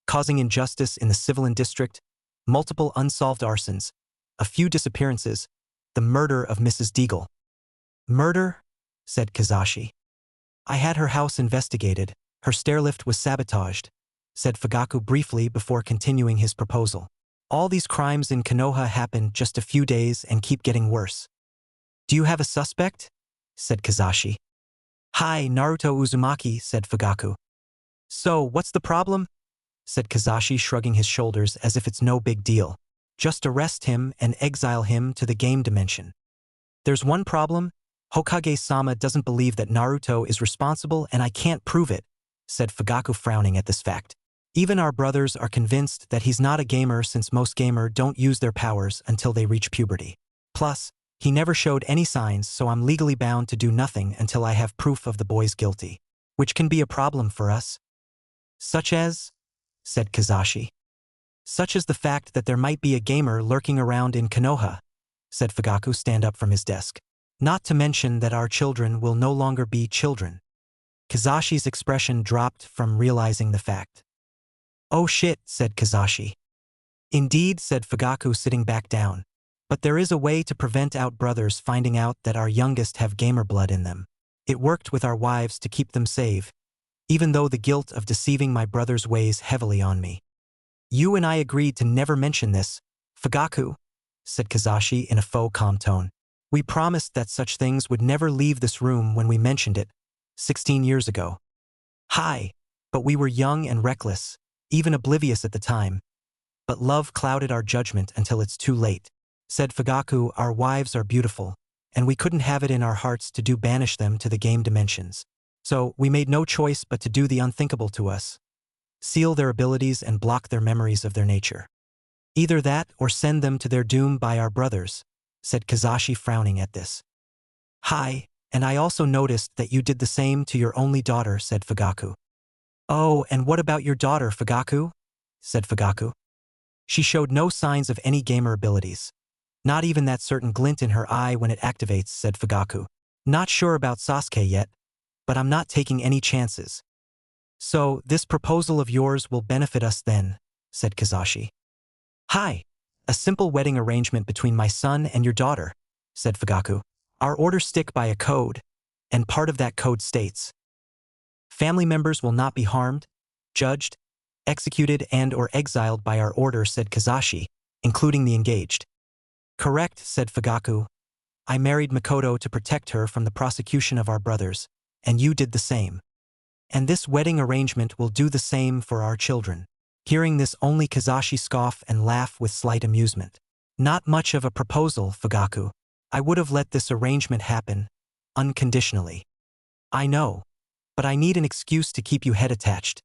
causing injustice in the civilian district, multiple unsolved arsons, a few disappearances, the murder of Mrs. Deagle. Murder? Said Kazashi. I had her house investigated, her stairlift was sabotaged, said Fugaku briefly before continuing his proposal. All these crimes in Konoha happen just a few days and keep getting worse. Do you have a suspect? Said Kazashi. Hi, Naruto Uzumaki, said Fugaku. So, what's the problem? Said Kazashi, shrugging his shoulders as if it's no big deal. Just arrest him and exile him to the game dimension. There's one problem. Hokage-sama doesn't believe that Naruto is responsible and I can't prove it, said Fugaku, frowning at this fact. Even our brothers are convinced that he's not a gamer since most gamers don't use their powers until they reach puberty. Plus, he never showed any signs, so I'm legally bound to do nothing until I have proof of the boy's guilty. Which can be a problem for us. Such as? Said Kazashi. Such as the fact that there might be a gamer lurking around in Konoha, said Fugaku, stand up from his desk. Not to mention that our children will no longer be children. Kazashi's expression dropped from realizing the fact. Oh shit, said Kazashi. Indeed, said Fugaku, sitting back down. But there is a way to prevent our brothers finding out that our youngest have gamer blood in them. It worked with our wives to keep them safe, even though the guilt of deceiving my brothers weighs heavily on me. You and I agreed to never mention this, Fugaku, said Kazashi in a faux calm tone. We promised that such things would never leave this room when we mentioned it, 16 years ago. Hi, but we were young and reckless, even oblivious at the time. But love clouded our judgment until it's too late. Said Fugaku, our wives are beautiful, and we couldn't have it in our hearts to banish them to the game dimensions. So we made no choice but to do the unthinkable to us. Seal their abilities and block their memories of their nature. Either that or send them to their doom by our brothers, said Kazashi, frowning at this. Hi, and I also noticed that you did the same to your only daughter, said Fugaku. Oh, and what about your daughter, Fugaku? Said Fugaku. She showed no signs of any gamer abilities. Not even that certain glint in her eye when it activates, said Fugaku. Not sure about Sasuke yet, but I'm not taking any chances. So, this proposal of yours will benefit us then, said Kazashi. Hi, a simple wedding arrangement between my son and your daughter, said Fugaku. Our orders stick by a code, and part of that code states, family members will not be harmed, judged, executed and/or exiled by our order, said Kazashi, including the engaged. Correct, said Fugaku. I married Makoto to protect her from the prosecution of our brothers, and you did the same. And this wedding arrangement will do the same for our children. Hearing this, only Kazashi scoff and laugh with slight amusement. Not much of a proposal, Fugaku. I would have let this arrangement happen, unconditionally. I know, but I need an excuse to keep you head attached,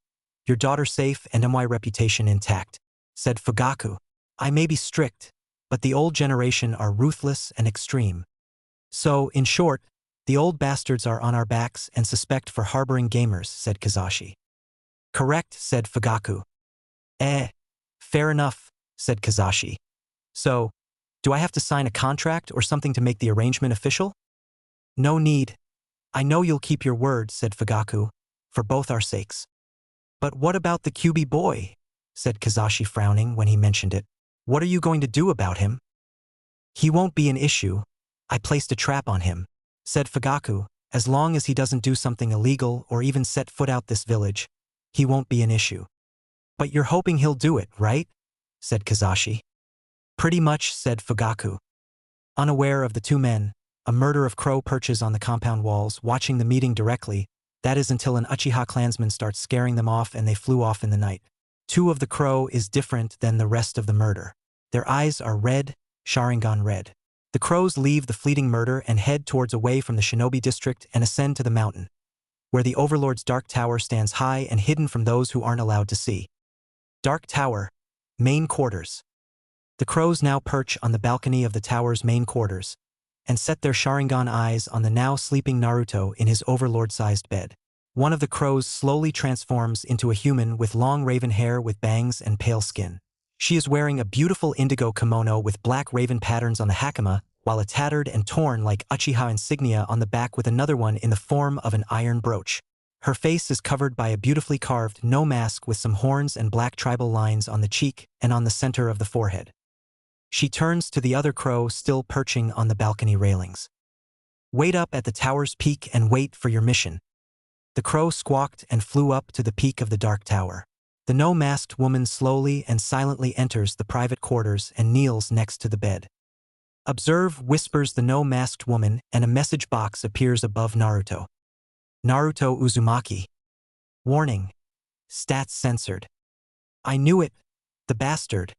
your daughter safe and my reputation intact, said Fugaku. I may be strict, but the old generation are ruthless and extreme. So, in short, the old bastards are on our backs and suspect for harboring gamers, said Kazashi. Correct, said Fugaku. Fair enough, said Kazashi. So, do I have to sign a contract or something to make the arrangement official? No need. I know you'll keep your word, said Fugaku, for both our sakes. But what about the QB boy? Said Kazashi, frowning when he mentioned it. What are you going to do about him? He won't be an issue. I placed a trap on him, said Fugaku. As long as he doesn't do something illegal or even set foot out this village, he won't be an issue. But you're hoping he'll do it, right? Said Kazashi. Pretty much, said Fugaku. Unaware of the two men, a murder of crow perches on the compound walls, watching the meeting directly. That is until an Uchiha clansman starts scaring them off and they flew off in the night. Two of the crow is different than the rest of the murder. Their eyes are red, Sharingan red. The crows leave the fleeting murder and head towards away from the shinobi district and ascend to the mountain, where the Overlord's dark tower stands high and hidden from those who aren't allowed to see. Dark Tower, main quarters. The crows now perch on the balcony of the tower's main quarters and set their Sharingan eyes on the now sleeping Naruto in his Overlord-sized bed. One of the crows slowly transforms into a human with long raven hair with bangs and pale skin. She is wearing a beautiful indigo kimono with black raven patterns on the hakama, while a tattered and torn like Uchiha insignia on the back with another one in the form of an iron brooch. Her face is covered by a beautifully carved no mask with some horns and black tribal lines on the cheek and on the center of the forehead. She turns to the other crow still perching on the balcony railings. Wait up at the tower's peak and wait for your mission. The crow squawked and flew up to the peak of the dark tower. The no-masked woman slowly and silently enters the private quarters and kneels next to the bed. Observe, whispers the no-masked woman, and a message box appears above Naruto. Naruto Uzumaki. Warning. Stats censored. I knew it, the bastard,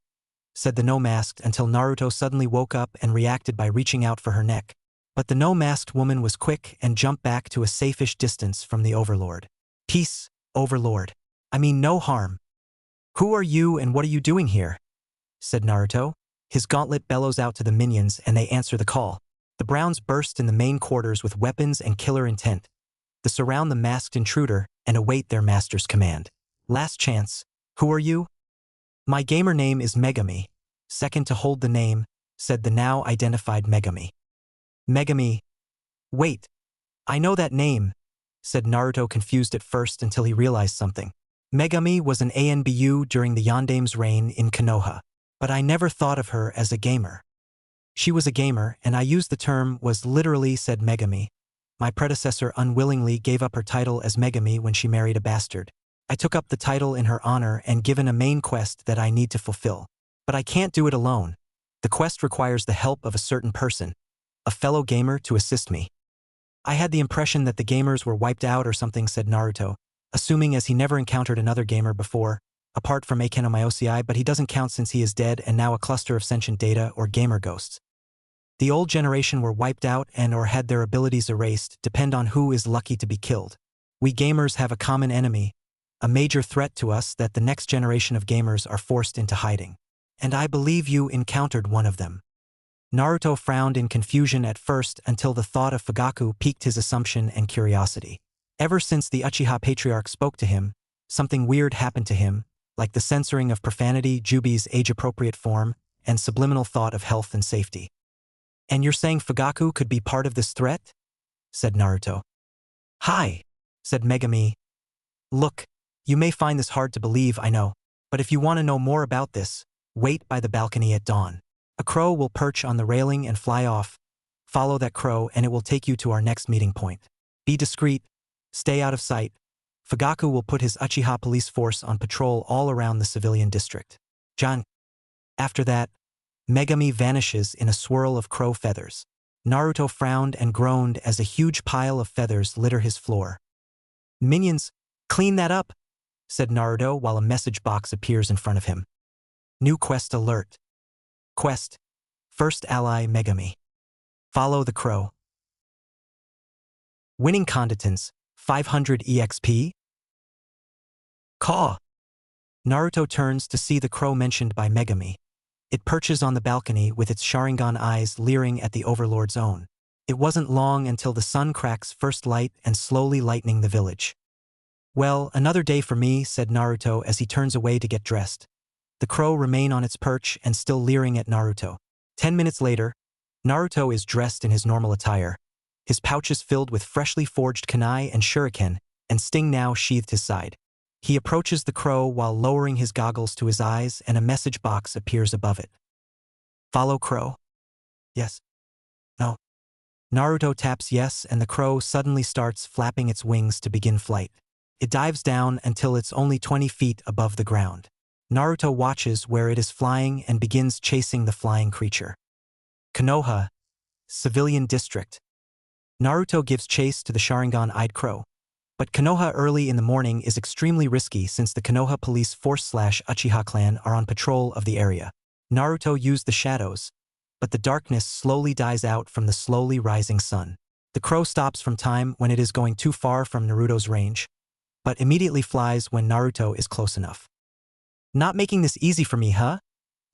said the no-masked until Naruto suddenly woke up and reacted by reaching out for her neck. But the no-masked woman was quick and jumped back to a safe-ish distance from the Overlord. Peace, Overlord. I mean no harm. Who are you and what are you doing here? Said Naruto. His gauntlet bellows out to the minions and they answer the call. The Browns burst in the main quarters with weapons and killer intent. They surround the masked intruder and await their master's command. Last chance. Who are you? My gamer name is Megami. Second to hold the name, said the now identified Megami. Megami. Wait. I know that name, said Naruto, confused at first until he realized something. Megami was an ANBU during the Yondame's reign in Konoha, but I never thought of her as a gamer. She was a gamer, and I used the term was literally, said Megami, My predecessor unwillingly gave up her title as Megami when she married a bastard. I took up the title in her honor and given a main quest that I need to fulfill. But I can't do it alone. The quest requires the help of a certain person, a fellow gamer, to assist me. I had the impression that the gamers were wiped out or something, said Naruto, assuming as he never encountered another gamer before, apart from Akenomyosei, but he doesn't count since he is dead and now a cluster of sentient data or gamer ghosts. The old generation were wiped out and or had their abilities erased, depend on who is lucky to be killed. We gamers have a common enemy, a major threat to us that the next generation of gamers are forced into hiding. And I believe you encountered one of them. Naruto frowned in confusion at first until the thought of Fugaku piqued his assumption and curiosity. Ever since the Uchiha Patriarch spoke to him, something weird happened to him, like the censoring of profanity, Jubi's age-appropriate form, and subliminal thought of health and safety. And you're saying Fugaku could be part of this threat? Said Naruto. Hi, said Megami. Look, you may find this hard to believe, I know, but if you want to know more about this, wait by the balcony at dawn. A crow will perch on the railing and fly off. Follow that crow and it will take you to our next meeting point. Be discreet, stay out of sight. Fugaku will put his Uchiha police force on patrol all around the civilian district. John. After that, Megami vanishes in a swirl of crow feathers. Naruto frowned and groaned as a huge pile of feathers litter his floor. Minions, clean that up, said Naruto while a message box appears in front of him. New quest alert. Quest. First ally Megami. Follow the crow. Winning conditions, 500 EXP. Caw. Naruto turns to see the crow mentioned by Megami. It perches on the balcony with its Sharingan eyes leering at the Overlord's own. It wasn't long until the sun cracks first light and slowly lightening the village. Well, another day for me, said Naruto as he turns away to get dressed. The crow remains on its perch and still leering at Naruto. 10 minutes later, Naruto is dressed in his normal attire. His pouch is filled with freshly forged kunai and shuriken, and Sting now sheathed his side. He approaches the crow while lowering his goggles to his eyes and a message box appears above it. Follow crow? Yes. No. Naruto taps yes and the crow suddenly starts flapping its wings to begin flight. It dives down until it's only 20 feet above the ground. Naruto watches where it is flying and begins chasing the flying creature. Konoha, civilian district. Naruto gives chase to the Sharingan-eyed crow. But Konoha early in the morning is extremely risky since the Konoha police force/Uchiha clan are on patrol of the area. Naruto used the shadows, but the darkness slowly dies out from the slowly rising sun. The crow stops from time when it is going too far from Naruto's range, but immediately flies when Naruto is close enough. Not making this easy for me, huh?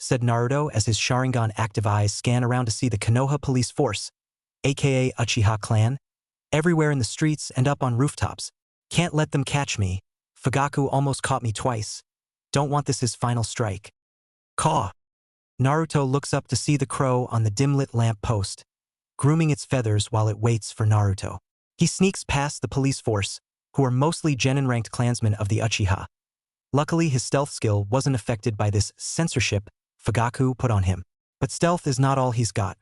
Said Naruto as his Sharingan active eyes scan around to see the Konoha police force, aka Uchiha clan, everywhere in the streets and up on rooftops. Can't let them catch me. Fugaku almost caught me twice. Don't want this his final strike. Caw. Naruto looks up to see the crow on the dim-lit lamp post, grooming its feathers while it waits for Naruto. He sneaks past the police force, who are mostly genin-ranked clansmen of the Uchiha. Luckily, his stealth skill wasn't affected by this censorship Fugaku put on him. But stealth is not all he's got.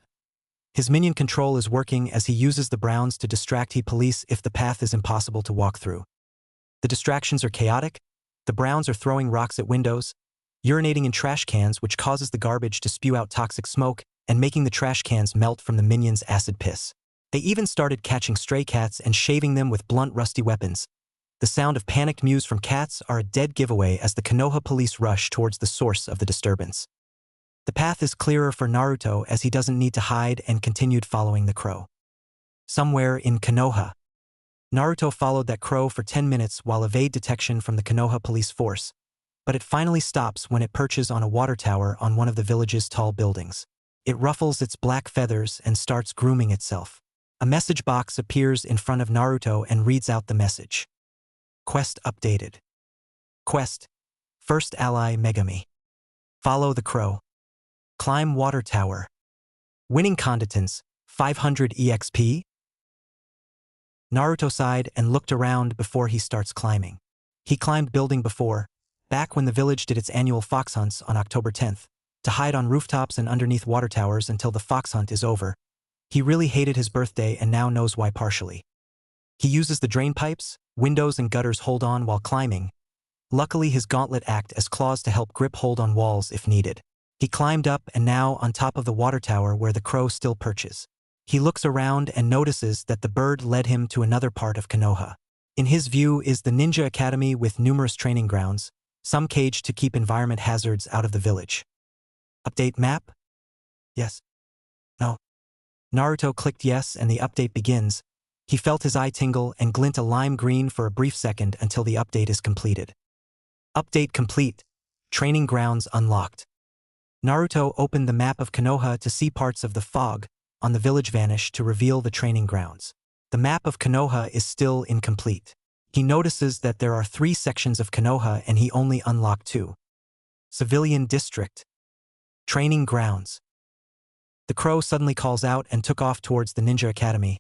His minion control is working as he uses the Browns to distract police if the path is impossible to walk through. The distractions are chaotic. The Browns are throwing rocks at windows, urinating in trash cans which causes the garbage to spew out toxic smoke and making the trash cans melt from the minions' acid piss. They even started catching stray cats and shaving them with blunt rusty weapons. The sound of panicked mews from cats are a dead giveaway as the Konoha police rush towards the source of the disturbance. The path is clearer for Naruto as he doesn't need to hide and continued following the crow. Somewhere in Konoha. Naruto followed that crow for 10 minutes while evade detection from the Konoha police force, but it finally stops when it perches on a water tower on one of the village's tall buildings. It ruffles its black feathers and starts grooming itself. A message box appears in front of Naruto and reads out the message. Quest updated. Quest. First ally Megami. Follow the crow. Climb water tower. Winning conditions, 500 EXP. Naruto sighed and looked around before he starts climbing. He climbed building before, back when the village did its annual fox hunts on October 10th, to hide on rooftops and underneath water towers until the fox hunt is over. He really hated his birthday and now knows why partially. He uses the drain pipes, windows and gutters hold on while climbing. Luckily his gauntlet act as claws to help grip hold on walls if needed. He climbed up and now on top of the water tower where the crow still perches. He looks around and notices that the bird led him to another part of Konoha. In his view is the ninja academy with numerous training grounds, some caged to keep environment hazards out of the village. Update map? Yes. No. Naruto clicked yes and the update begins. He felt his eye tingle and glint a lime green for a brief second until the update is completed. Update complete. Training grounds unlocked. Naruto opened the map of Konoha to see parts of the fog on the village vanish to reveal the training grounds. The map of Konoha is still incomplete. He notices that there are 3 sections of Konoha and he only unlocked 2. Civilian District. Training grounds. The crow suddenly calls out and took off towards the ninja academy.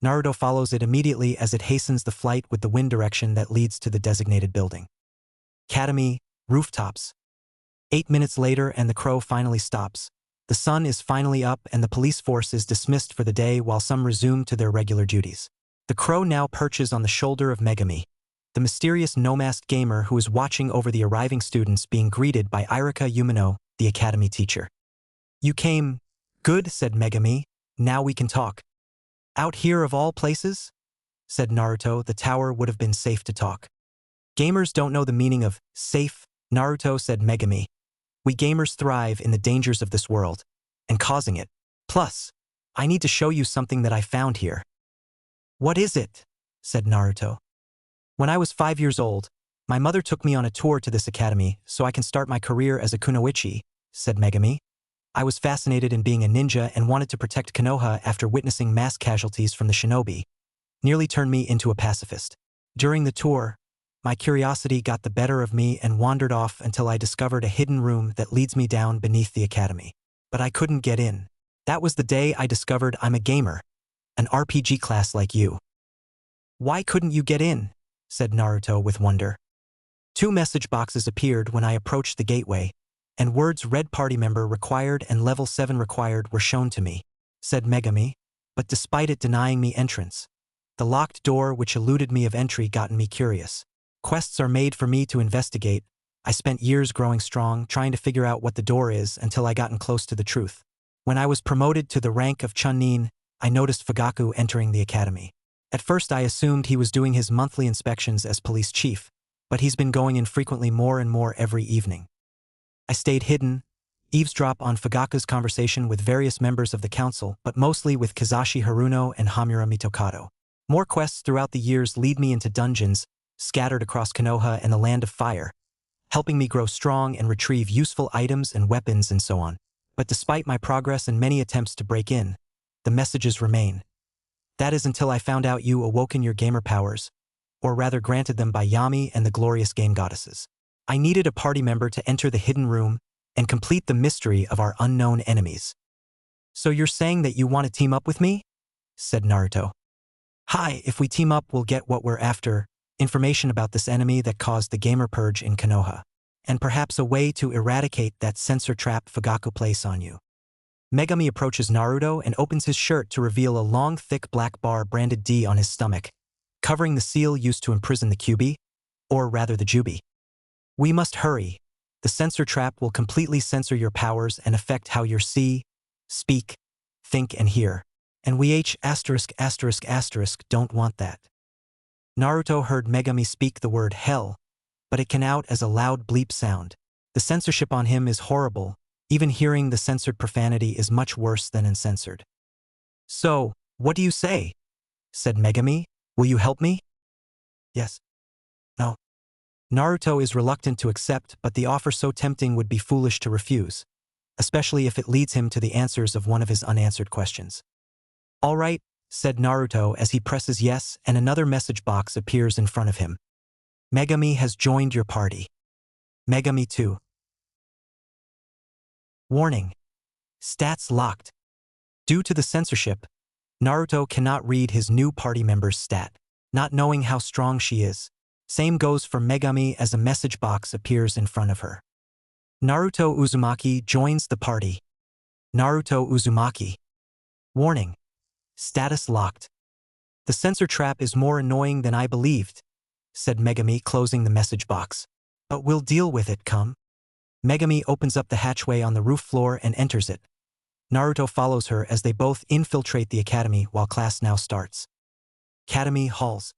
Naruto follows it immediately as it hastens the flight with the wind direction that leads to the designated building. Academy, rooftops. 8 minutes later and the crow finally stops. The sun is finally up and the police force is dismissed for the day while some resume to their regular duties. The crow now perches on the shoulder of Megami, the mysterious no-masked gamer who is watching over the arriving students being greeted by Irika Yumino, the academy teacher. "You came. Good," said Megami. "Now we can talk." "Out here of all places?" said Naruto. The tower would have been safe to talk. "Gamers don't know the meaning of safe," Naruto said. Megami. "We gamers thrive in the dangers of this world, and causing it. Plus, I need to show you something that I found here." "What is it?" said Naruto. "When I was 5 years old, my mother took me on a tour to this academy so I can start my career as a kunoichi," said Megami. "I was fascinated in being a ninja and wanted to protect Konoha after witnessing mass casualties from the shinobi. Nearly turned me into a pacifist. During the tour, my curiosity got the better of me and wandered off until I discovered a hidden room that leads me down beneath the academy. But I couldn't get in. That was the day I discovered I'm a gamer, an RPG class like you." "Why couldn't you get in?" said Naruto with wonder. 2 message boxes appeared when I approached the gateway, and words "Red Party Member Required" and Level 7 Required were shown to me, said Megami, but despite it denying me entrance, the locked door which eluded me of entry gotten me curious. Quests are made for me to investigate. I spent years growing strong, trying to figure out what the door is until I gotten close to the truth. When I was promoted to the rank of Chunin, I noticed Fugaku entering the academy. At first I assumed he was doing his monthly inspections as police chief, but he's been going in frequently more and more every evening. I stayed hidden, eavesdrop on Fugaku's conversation with various members of the council, but mostly with Kizashi Haruno and Hamura Mitokado. More quests throughout the years lead me into dungeons, scattered across Konoha and the Land of Fire, helping me grow strong and retrieve useful items and weapons and so on. But despite my progress and many attempts to break in, the messages remain. That is until I found out you awoken your gamer powers, or rather granted them by Yami and the glorious game goddesses. I needed a party member to enter the hidden room and complete the mystery of our unknown enemies. "So you're saying that you want to team up with me?" said Naruto. "Hi, if we team up we'll get what we're after, information about this enemy that caused the gamer purge in Konoha, and perhaps a way to eradicate that censor trap Fugaku place on you." Megami approaches Naruto and opens his shirt to reveal a long thick black bar branded D on his stomach, covering the seal used to imprison the Kyuubi, or rather the Jubi. "We must hurry. The censor trap will completely censor your powers and affect how you see, speak, think and hear. And we don't want that." Naruto heard Megami speak the word hell, but it came out as a loud bleep sound. The censorship on him is horrible. Even hearing the censored profanity is much worse than uncensored. "So, what do you say?" said Megami. "Will you help me?" "Yes." "No." Naruto is reluctant to accept, but the offer so tempting would be foolish to refuse, especially if it leads him to the answers of one of his unanswered questions. "All right," said Naruto as he presses yes and another message box appears in front of him. "Megami has joined your party. Megami 2. Warning. Stats locked. Due to the censorship, Naruto cannot read his new party member's stat, not knowing how strong she is. Same goes for Megami as a message box appears in front of her. Naruto Uzumaki joins the party. Naruto Uzumaki. Warning. Status locked. The sensor trap is more annoying than I believed, said Megami, closing the message box. But we'll deal with it, come. Megami opens up the hatchway on the roof floor and enters it. Naruto follows her as they both infiltrate the academy while class now starts. Academy halls.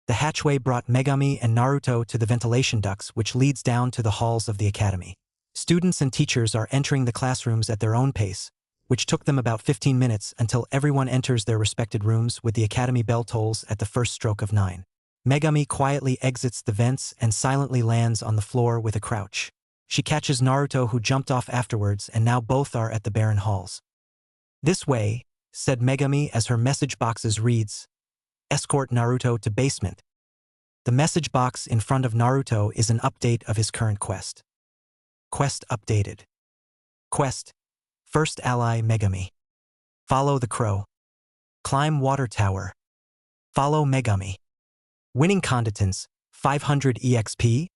The hatchway brought Megami and Naruto to the ventilation ducts, which leads down to the halls of the academy. Students and teachers are entering the classrooms at their own pace, which took them about 15 minutes until everyone enters their respected rooms with the academy bell tolls at the first stroke of 9. Megami quietly exits the vents and silently lands on the floor with a crouch. She catches Naruto, who jumped off afterwards, and now both are at the barren halls. This way, said Megami as her message boxes reads, escort Naruto to basement. The message box in front of Naruto is an update of his current quest. Quest updated. Quest. First ally Megami. Follow the crow. Climb water tower. Follow Megami. Winning conditions, 500 EXP.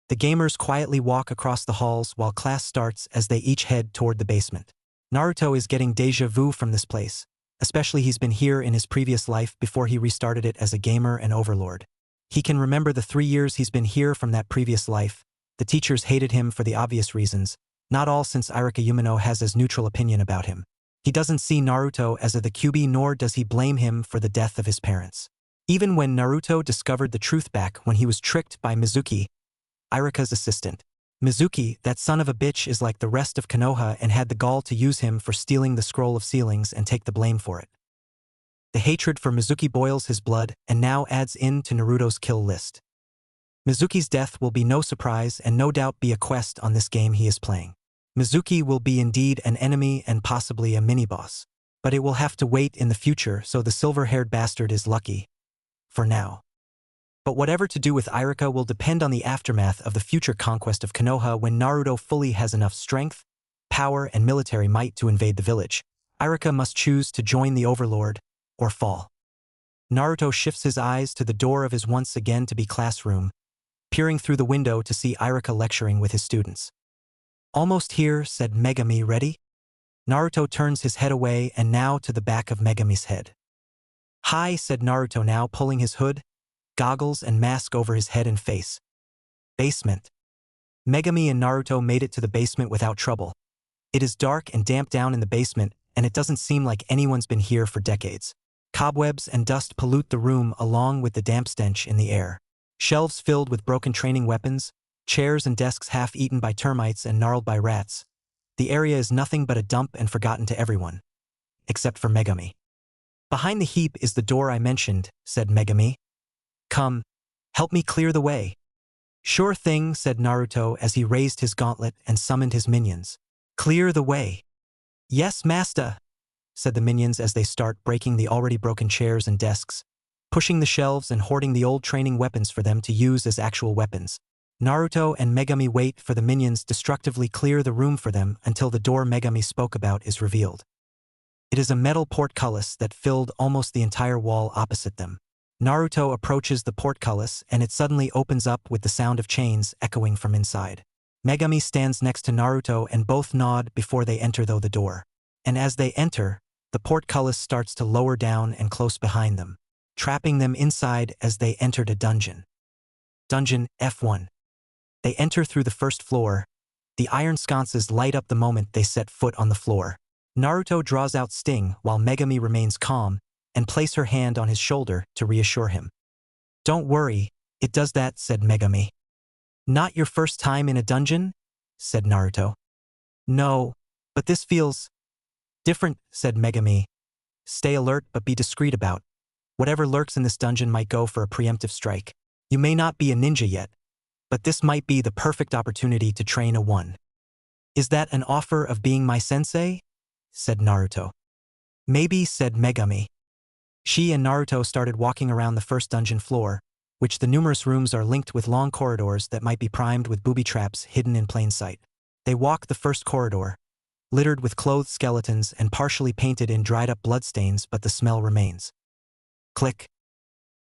The gamers quietly walk across the halls while class starts as they each head toward the basement. Naruto is getting déjà vu from this place, especially he's been here in his previous life before he restarted it as a gamer and overlord. He can remember the 3 years he's been here from that previous life. The teachers hated him for the obvious reasons, not all, since Irika Yumino has as neutral opinion about him. He doesn't see Naruto as the QB, nor does he blame him for the death of his parents. Even when Naruto discovered the truth back when he was tricked by Mizuki, Irika's assistant. Mizuki, that son of a bitch, is like the rest of Konoha and had the gall to use him for stealing the scroll of ceilings and take the blame for it. The hatred for Mizuki boils his blood and now adds in to Naruto's kill list. Mizuki's death will be no surprise and no doubt be a quest on this game he is playing. Mizuki will be indeed an enemy and possibly a mini-boss. But it will have to wait in the future, so the silver-haired bastard is lucky. For now. But whatever to do with Irika will depend on the aftermath of the future conquest of Konoha when Naruto fully has enough strength, power, and military might to invade the village. Irika must choose to join the Overlord, or fall. Naruto shifts his eyes to the door of his once again to be classroom, peering through the window to see Irika lecturing with his students. Almost here, said Megami. Ready? Naruto turns his head away and now to the back of Megami's head. Hi, said Naruto, now pulling his hood, goggles, and mask over his head and face. Basement. Megami and Naruto made it to the basement without trouble. It is dark and damp down in the basement, and it doesn't seem like anyone's been here for decades. Cobwebs and dust pollute the room along with the damp stench in the air. Shelves filled with broken training weapons, chairs and desks half-eaten by termites and gnarled by rats. The area is nothing but a dump and forgotten to everyone. Except for Megami. Behind the heap is the door I mentioned, said Megami. Come, help me clear the way. Sure thing, said Naruto as he raised his gauntlet and summoned his minions. Clear the way. Yes, master, said the minions as they start breaking the already broken chairs and desks, pushing the shelves and hoarding the old training weapons for them to use as actual weapons. Naruto and Megami wait for the minions destructively clear the room for them until the door Megami spoke about is revealed. It is a metal portcullis that filled almost the entire wall opposite them. Naruto approaches the portcullis and it suddenly opens up with the sound of chains echoing from inside. Megami stands next to Naruto and both nod before they enter the door. And as they enter, the portcullis starts to lower down and close behind them, trapping them inside as they entered a dungeon. Dungeon F1. They enter through the first floor. The iron sconces light up the moment they set foot on the floor. Naruto draws out Sting while Megami remains calm and places her hand on his shoulder to reassure him. Don't worry, it does that, said Megami. Not your first time in a dungeon? Said Naruto. No, but this feels different, said Megami. Stay alert but be discreet about. Whatever lurks in this dungeon might go for a preemptive strike. You may not be a ninja yet, but this might be the perfect opportunity to train a one. Is that an offer of being my sensei? Said Naruto. Maybe, said Megami. She and Naruto started walking around the first dungeon floor, which the numerous rooms are linked with long corridors that might be primed with booby traps hidden in plain sight. They walk the first corridor, littered with clothed skeletons and partially painted in dried-up bloodstains, but the smell remains. Click.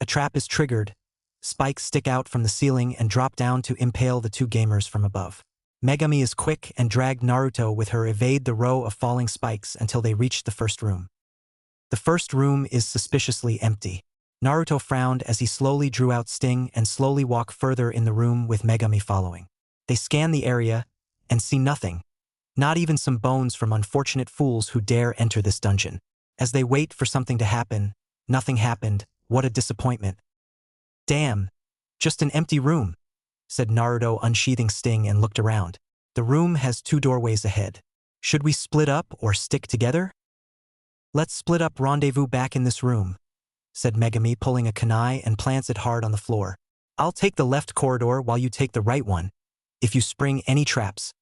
A trap is triggered. Spikes stick out from the ceiling and drop down to impale the two gamers from above. Megami is quick and dragged Naruto with her evade the row of falling spikes until they reached the first room. The first room is suspiciously empty. Naruto frowned as he slowly drew out Sting and slowly walked further in the room with Megami following. They scan the area and see nothing. Not even some bones from unfortunate fools who dare enter this dungeon. As they wait for something to happen, nothing happened. What a disappointment. Damn, just an empty room, said Naruto, unsheathing Sting, and looked around. The room has 2 doorways ahead. Should we split up or stick together? Let's split up, rendezvous back in this room, said Megami, pulling a kunai and plants it hard on the floor. I'll take the left corridor while you take the right one, if you spring any traps.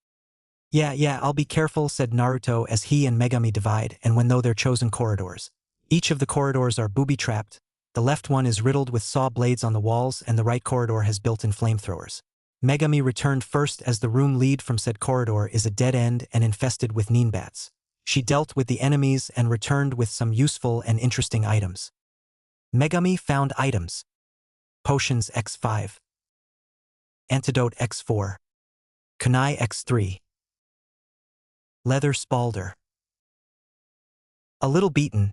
Yeah, I'll be careful, said Naruto as he and Megami divide and when though their chosen corridors. Each of the corridors are booby-trapped. The left one is riddled with saw blades on the walls and the right corridor has built-in flamethrowers. Megami returned first as the room lead from said corridor is a dead end and infested with ninbats. She dealt with the enemies and returned with some useful and interesting items. Megami found items. Potions X5. Antidote X4. Kunai X3. Leather spalder. A little beaten,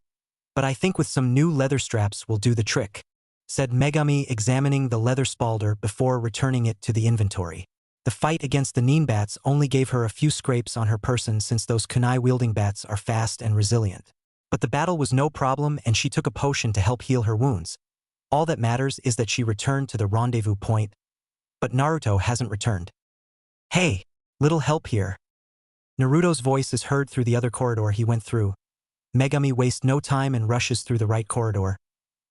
but I think with some new leather straps will do the trick, said Megami, examining the leather spalder before returning it to the inventory. The fight against the ninbats only gave her a few scrapes on her person since those kunai-wielding bats are fast and resilient. But the battle was no problem and she took a potion to help heal her wounds. All that matters is that she returned to the rendezvous point. But Naruto hasn't returned. Hey, little help here. Naruto's voice is heard through the other corridor he went through. Megami wastes no time and rushes through the right corridor.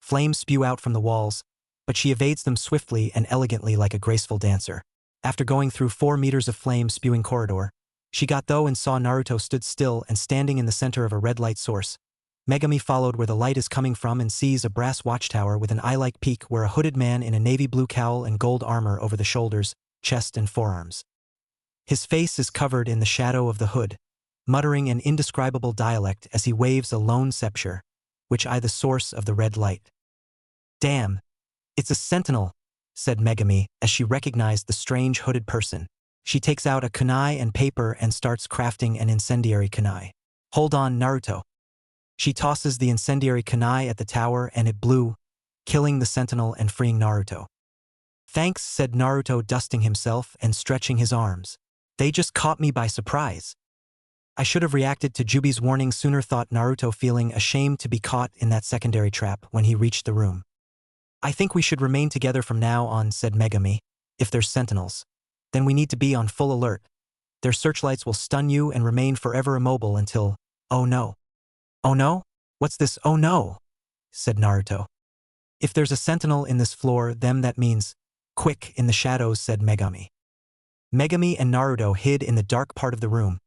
Flames spew out from the walls, but she evades them swiftly and elegantly like a graceful dancer. After going through 4 meters of flame-spewing corridor, she got though and saw Naruto stood still and standing in the center of a red light source. Megami followed where the light is coming from and sees a brass watchtower with an eye-like peak where a hooded man in a navy blue cowl and gold armor over the shoulders, chest and forearms. His face is covered in the shadow of the hood, muttering an indescribable dialect as he waves a lone scepter, which eye the source of the red light. Damn, it's a sentinel, said Megami as she recognized the strange hooded person. She takes out a kunai and paper and starts crafting an incendiary kunai. Hold on, Naruto. She tosses the incendiary kunai at the tower and it blew, killing the sentinel and freeing Naruto. Thanks, said Naruto, dusting himself and stretching his arms. They just caught me by surprise. I should have reacted to Jubi's warning sooner, thought Naruto, feeling ashamed to be caught in that secondary trap when he reached the room. I think we should remain together from now on, said Megami. If there's sentinels, then we need to be on full alert. Their searchlights will stun you and remain forever immobile until… Oh no. Oh no? What's this oh no? Said Naruto. If there's a sentinel in this floor, then that means… Quick, in the shadows, said Megami. Megami and Naruto hid in the dark part of the room.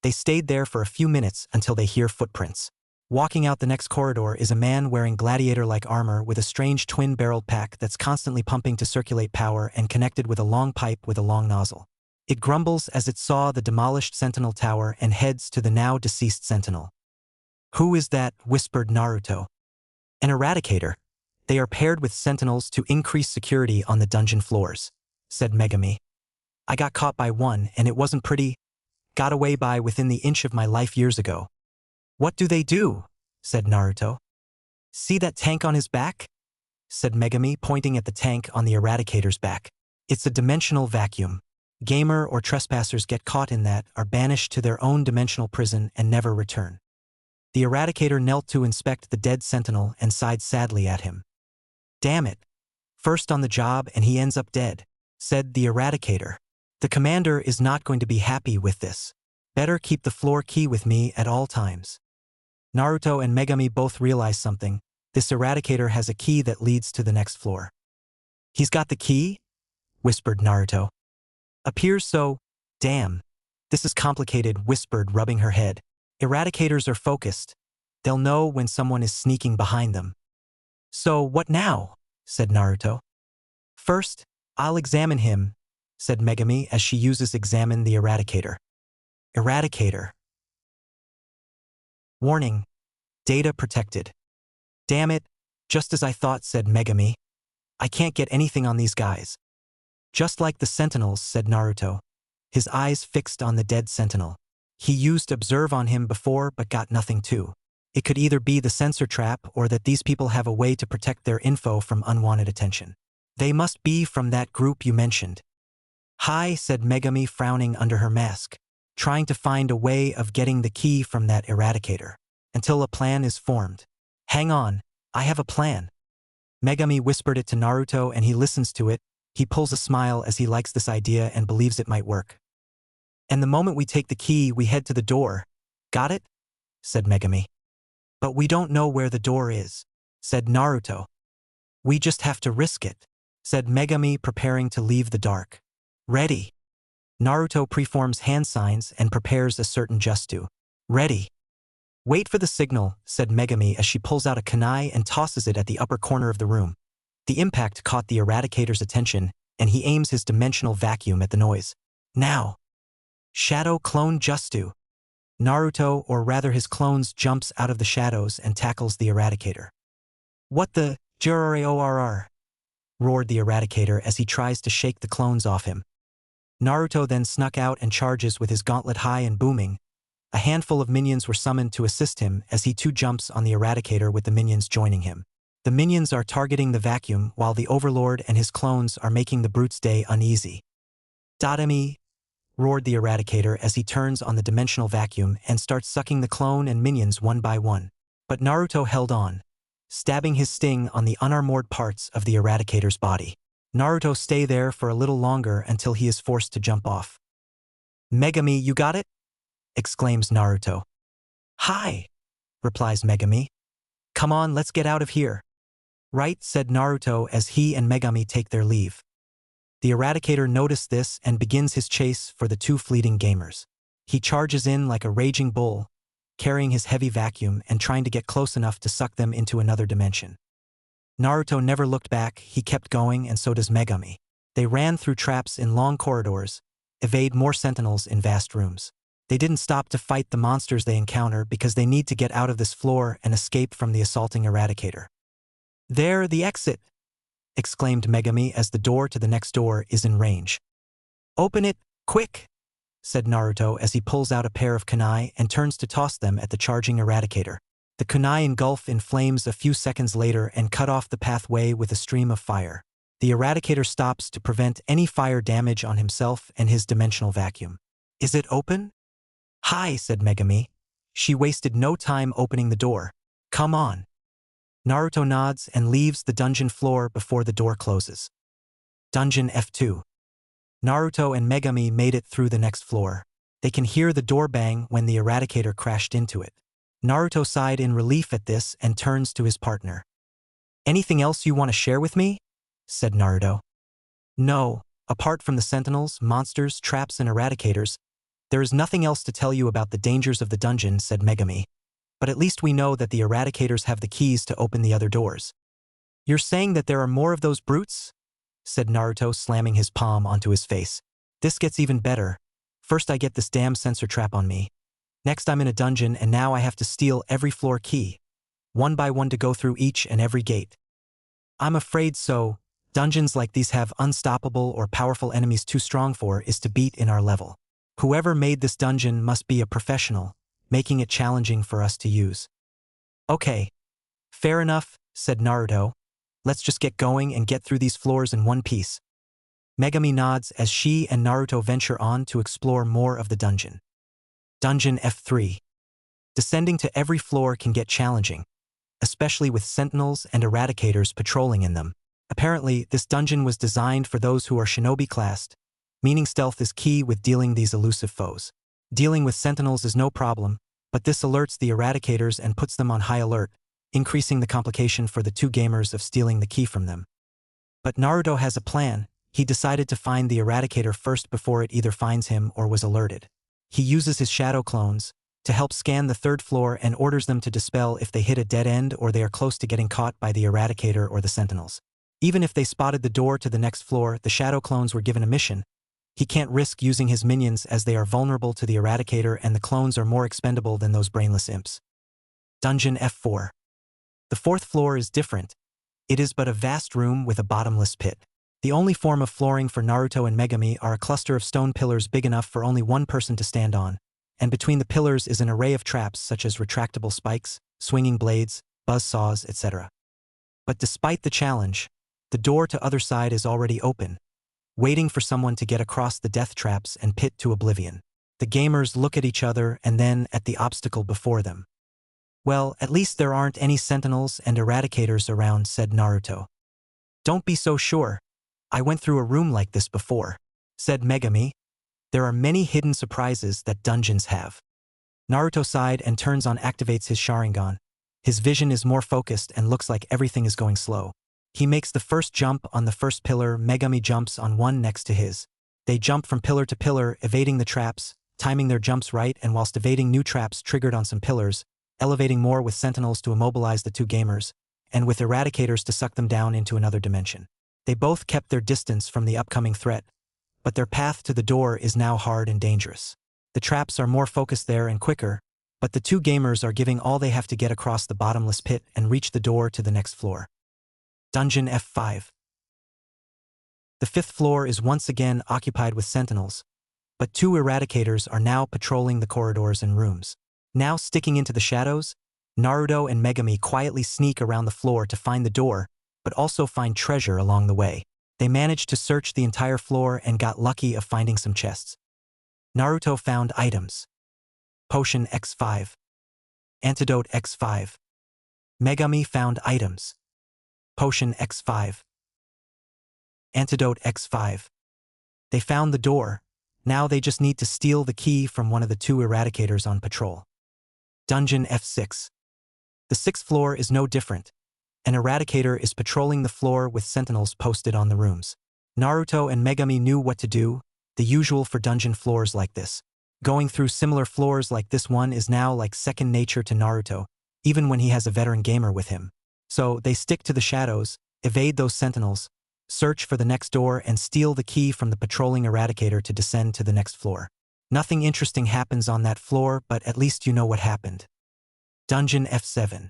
They stayed there for a few minutes until they hear footprints. Walking out the next corridor is a man wearing gladiator-like armor with a strange twin-barreled pack that's constantly pumping to circulate power and connected with a long pipe with a long nozzle. It grumbles as it saw the demolished sentinel tower and heads to the now deceased sentinel. Who is that? Whispered Naruto. An eradicator. They are paired with sentinels to increase security on the dungeon floors, said Megami. I got caught by one and it wasn't pretty. Got away by within the inch of my life years ago. What do they do? Said Naruto. See that tank on his back? Said Megami, pointing at the tank on the eradicator's back. It's a dimensional vacuum. Gamer or trespassers get caught in that are banished to their own dimensional prison and never return. The eradicator knelt to inspect the dead sentinel and sighed sadly at him. Damn it. First on the job and he ends up dead, said the eradicator. The commander is not going to be happy with this. Better keep the floor key with me at all times. Naruto and Megami both realize something. This eradicator has a key that leads to the next floor. He's got the key? Whispered Naruto. Appears so. Damn. This is complicated, whispered, rubbing her head. Eradicators are focused. They'll know when someone is sneaking behind them. So what now? Said Naruto. First, I'll examine him, said Megami as she uses examine the eradicator. Eradicator. Warning. Data protected. Damn it, just as I thought, said Megami. I can't get anything on these guys. Just like the sentinels, said Naruto, his eyes fixed on the dead sentinel. He used observe on him before but got nothing too. It could either be the sensor trap or that these people have a way to protect their info from unwanted attention. They must be from that group you mentioned. Hi, said Megami, frowning under her mask, trying to find a way of getting the key from that eradicator. Until a plan is formed. Hang on, I have a plan. Megami whispered it to Naruto and he listens to it. He pulls a smile as he likes this idea and believes it might work. And the moment we take the key, we head to the door. Got it? Said Megami. But we don't know where the door is, said Naruto. We just have to risk it, said Megami, preparing to leave the dark. Ready. Naruto preforms hand signs and prepares a certain Justu. Ready. Wait for the signal, said Megami as she pulls out a kunai and tosses it at the upper corner of the room. The impact caught the eradicator's attention, and he aims his dimensional vacuum at the noise. Now. Shadow clone Justu. Naruto, or rather his clones, jumps out of the shadows and tackles the eradicator. What the Jurorr? Roared the eradicator as he tries to shake the clones off him. Naruto then snuck out and charges with his gauntlet high and booming. A handful of minions were summoned to assist him as he too jumps on the eradicator with the minions joining him. The minions are targeting the vacuum while the Overlord and his clones are making the brute's day uneasy. Dotami, roared the eradicator as he turns on the dimensional vacuum and starts sucking the clone and minions one by one. But Naruto held on, stabbing his sting on the unarmored parts of the eradicator's body. Naruto stay there for a little longer until he is forced to jump off. Megami, you got it? Exclaims Naruto. Hi, replies Megami. Come on, let's get out of here. Right, said Naruto as he and Megami take their leave. The eradicator noticed this and begins his chase for the two fleeting gamers. He charges in like a raging bull, carrying his heavy vacuum and trying to get close enough to suck them into another dimension. Naruto never looked back, he kept going, and so does Megami. They ran through traps in long corridors, evade more sentinels in vast rooms. They didn't stop to fight the monsters they encounter because they need to get out of this floor and escape from the assaulting eradicator. There, the exit, exclaimed Megami as the door to the next door is in range. Open it, quick, said Naruto as he pulls out a pair of kunai and turns to toss them at the charging eradicator. The kunai engulf in flames a few seconds later and cut off the pathway with a stream of fire. The eradicator stops to prevent any fire damage on himself and his dimensional vacuum. Is it open? Hi, said Megami. She wasted no time opening the door. Come on. Naruto nods and leaves the dungeon floor before the door closes. Dungeon F2. Naruto and Megami made it through the next floor. They can hear the door bang when the eradicator crashed into it. Naruto sighed in relief at this and turns to his partner. Anything else you want to share with me? Said Naruto. No, apart from the sentinels, monsters, traps, and eradicators, there is nothing else to tell you about the dangers of the dungeon, said Megami. But at least we know that the eradicators have the keys to open the other doors. You're saying that there are more of those brutes? Said Naruto, slamming his palm onto his face. This gets even better. First I get this damn sensor trap on me. Next I'm in a dungeon and now I have to steal every floor key, one by one to go through each and every gate. I'm afraid so. Dungeons like these have unstoppable or powerful enemies too strong for is to beat in our level. Whoever made this dungeon must be a professional, making it challenging for us to use. Okay. Fair enough, said Naruto. Let's just get going and get through these floors in one piece. Megami nods as she and Naruto venture on to explore more of the dungeon. Dungeon F3. Descending to every floor can get challenging, especially with sentinels and eradicators patrolling in them. Apparently, this dungeon was designed for those who are shinobi classed, meaning stealth is key with dealing these elusive foes. Dealing with sentinels is no problem, but this alerts the eradicators and puts them on high alert, increasing the complication for the two gamers of stealing the key from them. But Naruto has a plan. He decided to find the eradicator first before it either finds him or was alerted. He uses his shadow clones to help scan the third floor and orders them to dispel if they hit a dead end or they are close to getting caught by the eradicator or the sentinels. Even if they spotted the door to the next floor, the shadow clones were given a mission. He can't risk using his minions as they are vulnerable to the eradicator and the clones are more expendable than those brainless imps. Dungeon F4. The fourth floor is different. It is but a vast room with a bottomless pit. The only form of flooring for Naruto and Megami are a cluster of stone pillars big enough for only one person to stand on, and between the pillars is an array of traps such as retractable spikes, swinging blades, buzz saws, etc. But despite the challenge, the door to other side is already open, waiting for someone to get across the death traps and pit to oblivion. The gamers look at each other and then at the obstacle before them. Well, at least there aren't any sentinels and eradicators around, said Naruto. Don't be so sure. I went through a room like this before, said Megami. There are many hidden surprises that dungeons have. Naruto sighed and turns on activates his Sharingan. His vision is more focused and looks like everything is going slow. He makes the first jump on the first pillar. Megami jumps on one next to his. They jump from pillar to pillar, evading the traps, timing their jumps right, and whilst evading new traps triggered on some pillars, elevating more with sentinels to immobilize the two gamers, and with eradicators to suck them down into another dimension. They both kept their distance from the upcoming threat, but their path to the door is now hard and dangerous. The traps are more focused there and quicker, but the two gamers are giving all they have to get across the bottomless pit and reach the door to the next floor. Dungeon F5. The fifth floor is once again occupied with sentinels, but two eradicators are now patrolling the corridors and rooms. Now sticking into the shadows, Naruto and Megami quietly sneak around the floor to find the door, but also find treasure along the way. They managed to search the entire floor and got lucky of finding some chests. Naruto found items. Potion X5. Antidote X5. Megami found items. Potion X5. Antidote X5. They found the door. Now they just need to steal the key from one of the two eradicators on patrol. Dungeon F6. The sixth floor is no different. An eradicator is patrolling the floor with sentinels posted on the rooms. Naruto and Megami knew what to do, the usual for dungeon floors like this. Going through similar floors like this one is now like second nature to Naruto, even when he has a veteran gamer with him. So they stick to the shadows, evade those sentinels, search for the next door and steal the key from the patrolling eradicator to descend to the next floor. Nothing interesting happens on that floor, but at least you know what happened. Dungeon F7.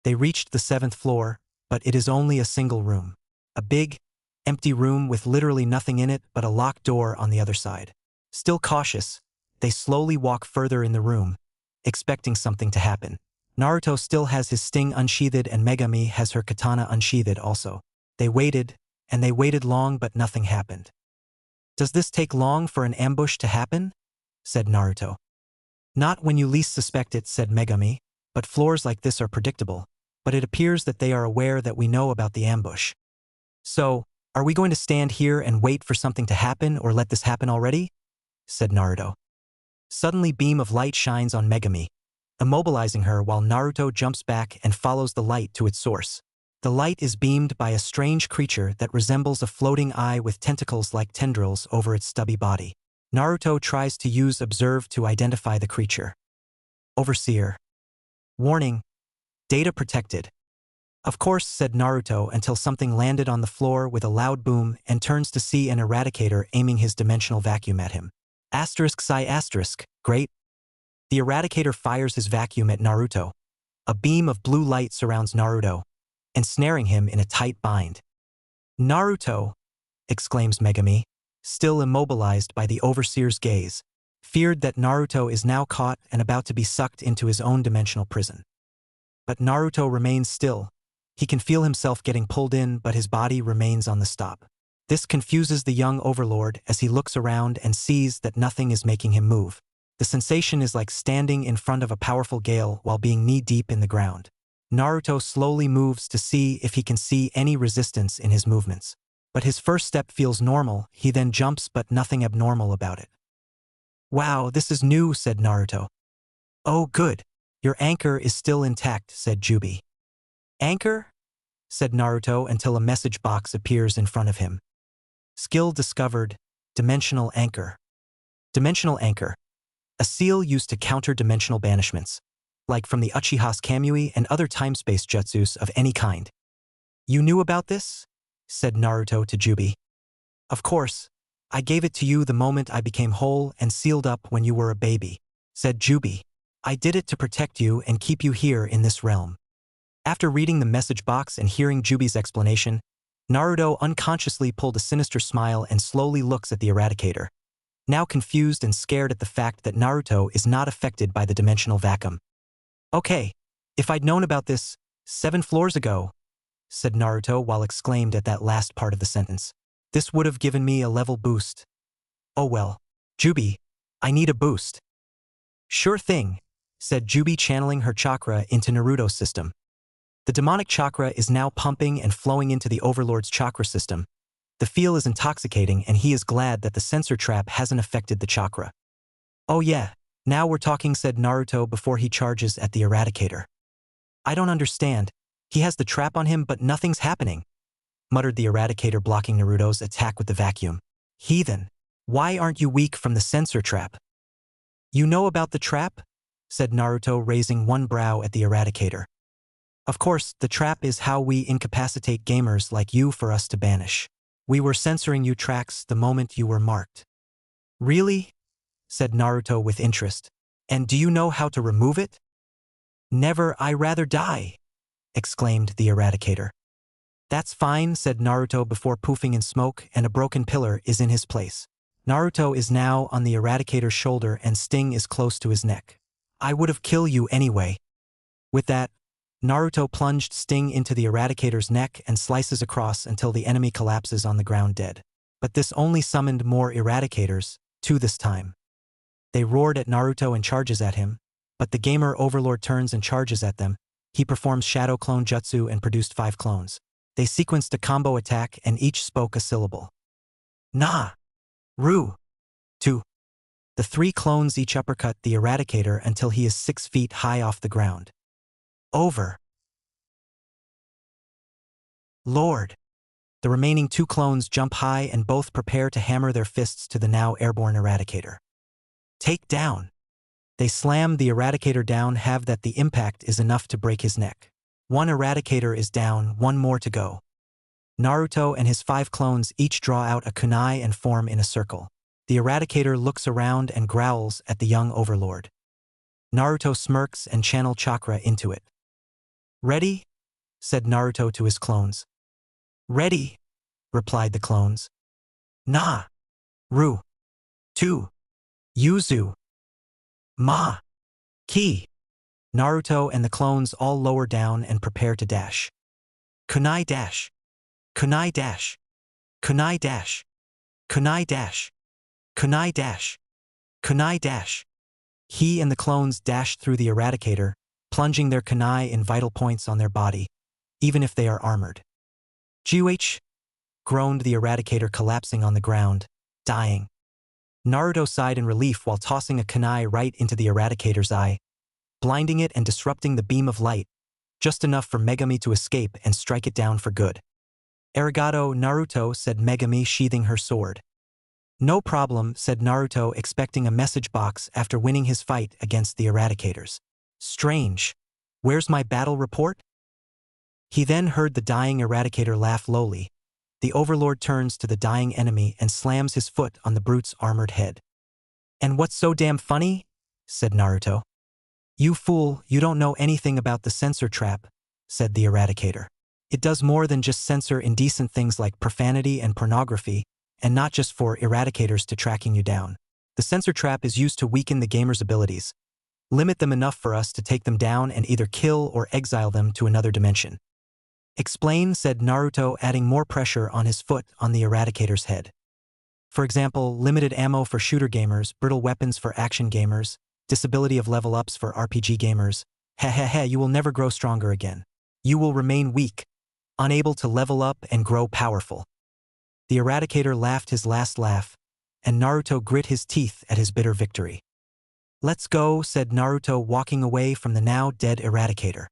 They reached the seventh floor, but it is only a single room. A big, empty room with literally nothing in it but a locked door on the other side. Still cautious, they slowly walk further in the room, expecting something to happen. Naruto still has his sting unsheathed and Megami has her katana unsheathed also. They waited, and they waited long but nothing happened. Does this take long for an ambush to happen? Said Naruto. Not when you least suspect it, said Megami, but floors like this are predictable, but it appears that they are aware that we know about the ambush. So, are we going to stand here and wait for something to happen or let this happen already? Said Naruto. Suddenly beam of light shines on Megami, immobilizing her while Naruto jumps back and follows the light to its source. The light is beamed by a strange creature that resembles a floating eye with tentacles like tendrils over its stubby body. Naruto tries to use Observe to identify the creature. Overseer. Warning. Data protected. Of course, said Naruto until something landed on the floor with a loud boom and turns to see an eradicator aiming his dimensional vacuum at him. Asterisk psi asterisk, great. The eradicator fires his vacuum at Naruto. A beam of blue light surrounds Naruto, ensnaring him in a tight bind. Naruto, exclaims Megami, still immobilized by the Overseer's gaze, feared that Naruto is now caught and about to be sucked into his own dimensional prison. But Naruto remains still. He can feel himself getting pulled in, but his body remains on the stop. This confuses the young Overlord as he looks around and sees that nothing is making him move. The sensation is like standing in front of a powerful gale while being knee-deep in the ground. Naruto slowly moves to see if he can see any resistance in his movements. But his first step feels normal, he then jumps but nothing abnormal about it. Wow, this is new, said Naruto. Oh good, your anchor is still intact, said Jubi. Anchor? Said Naruto until a message box appears in front of him. Skill discovered, Dimensional Anchor. Dimensional Anchor. A seal used to counter dimensional banishments, like from the Uchiha's Kamui and other time-space jutsus of any kind. You knew about this? Said Naruto to Jubi. Of course, I gave it to you the moment I became whole and sealed up when you were a baby, said Jubi. I did it to protect you and keep you here in this realm. After reading the message box and hearing Jubi's explanation, Naruto unconsciously pulled a sinister smile and slowly looks at the eradicator, now confused and scared at the fact that Naruto is not affected by the dimensional vacuum. Okay, if I'd known about this 7 floors ago, said Naruto while exclaimed at that last part of the sentence. This would have given me a level boost. Oh well. Jubi, I need a boost. Sure thing, said Jubi channeling her chakra into Naruto's system. The demonic chakra is now pumping and flowing into the Overlord's chakra system. The feel is intoxicating and he is glad that the sensor trap hasn't affected the chakra. Oh yeah, now we're talking, said Naruto before he charges at the Eradicator. I don't understand. He has the trap on him but nothing's happening, muttered the Eradicator blocking Naruto's attack with the vacuum. Heathen, why aren't you weak from the sensor trap? You know about the trap? Said Naruto raising one brow at the Eradicator. Of course, the trap is how we incapacitate gamers like you for us to banish. We were censoring you tracks the moment you were marked. Really? Said Naruto with interest. And do you know how to remove it? Never, I rather die, exclaimed the Eradicator. That's fine, said Naruto before poofing in smoke, and a broken pillar is in his place. Naruto is now on the Eradicator's shoulder and Sting is close to his neck. I would have killed you anyway. With that, Naruto plunged Sting into the Eradicator's neck and slices across until the enemy collapses on the ground dead. But this only summoned more Eradicators, 2 this time. They roared at Naruto and charges at him, but the gamer Overlord turns and charges at them. He performs Shadow Clone Jutsu and produced 5 clones. They sequenced a combo attack and each spoke a syllable. Na! Ru! 2. The 3 clones each uppercut the Eradicator until he is 6 feet high off the ground. Over. Lord! The remaining 2 clones jump high and both prepare to hammer their fists to the now airborne Eradicator. Take down. They slam the Eradicator down, have that the impact is enough to break his neck. 1 Eradicator is down, 1 more to go. Naruto and his 5 clones each draw out a kunai and form in a circle. The Eradicator looks around and growls at the young Overlord. Naruto smirks and channel chakra into it. Ready? Said Naruto to his clones. Ready, replied the clones. Na! Ru! 2. Yuzu! Ma! Ki! Naruto and the clones all lower down and prepare to dash. Kunai dash! Kunai dash! Kunai dash! Kunai dash! Kunai dash! Kunai dash! He and the clones dash through the Eradicator, plunging their kunai in vital points on their body, even if they are armored. GH! Groaned the Eradicator, collapsing on the ground, dying. Naruto sighed in relief while tossing a kunai right into the Eradicator's eye, blinding it and disrupting the beam of light, just enough for Megami to escape and strike it down for good. Arigato, Naruto, said Megami, sheathing her sword. No problem, said Naruto, expecting a message box after winning his fight against the Eradicators. Strange. Where's my battle report? He then heard the dying Eradicator laugh lowly. The Overlord turns to the dying enemy and slams his foot on the brute's armored head. And what's so damn funny? Said Naruto. You fool, you don't know anything about the censor trap, said the Eradicator. It does more than just censor indecent things like profanity and pornography, and not just for Eradicators to tracking you down. The censor trap is used to weaken the gamer's abilities, limit them enough for us to take them down and either kill or exile them to another dimension. Explain, said Naruto, adding more pressure on his foot on the Eradicator's head. For example, limited ammo for shooter gamers, brittle weapons for action gamers, disability of level ups for RPG gamers. Heh, you will never grow stronger again. You will remain weak, unable to level up and grow powerful. The Eradicator laughed his last laugh, and Naruto grit his teeth at his bitter victory. Let's go, said Naruto, walking away from the now dead Eradicator.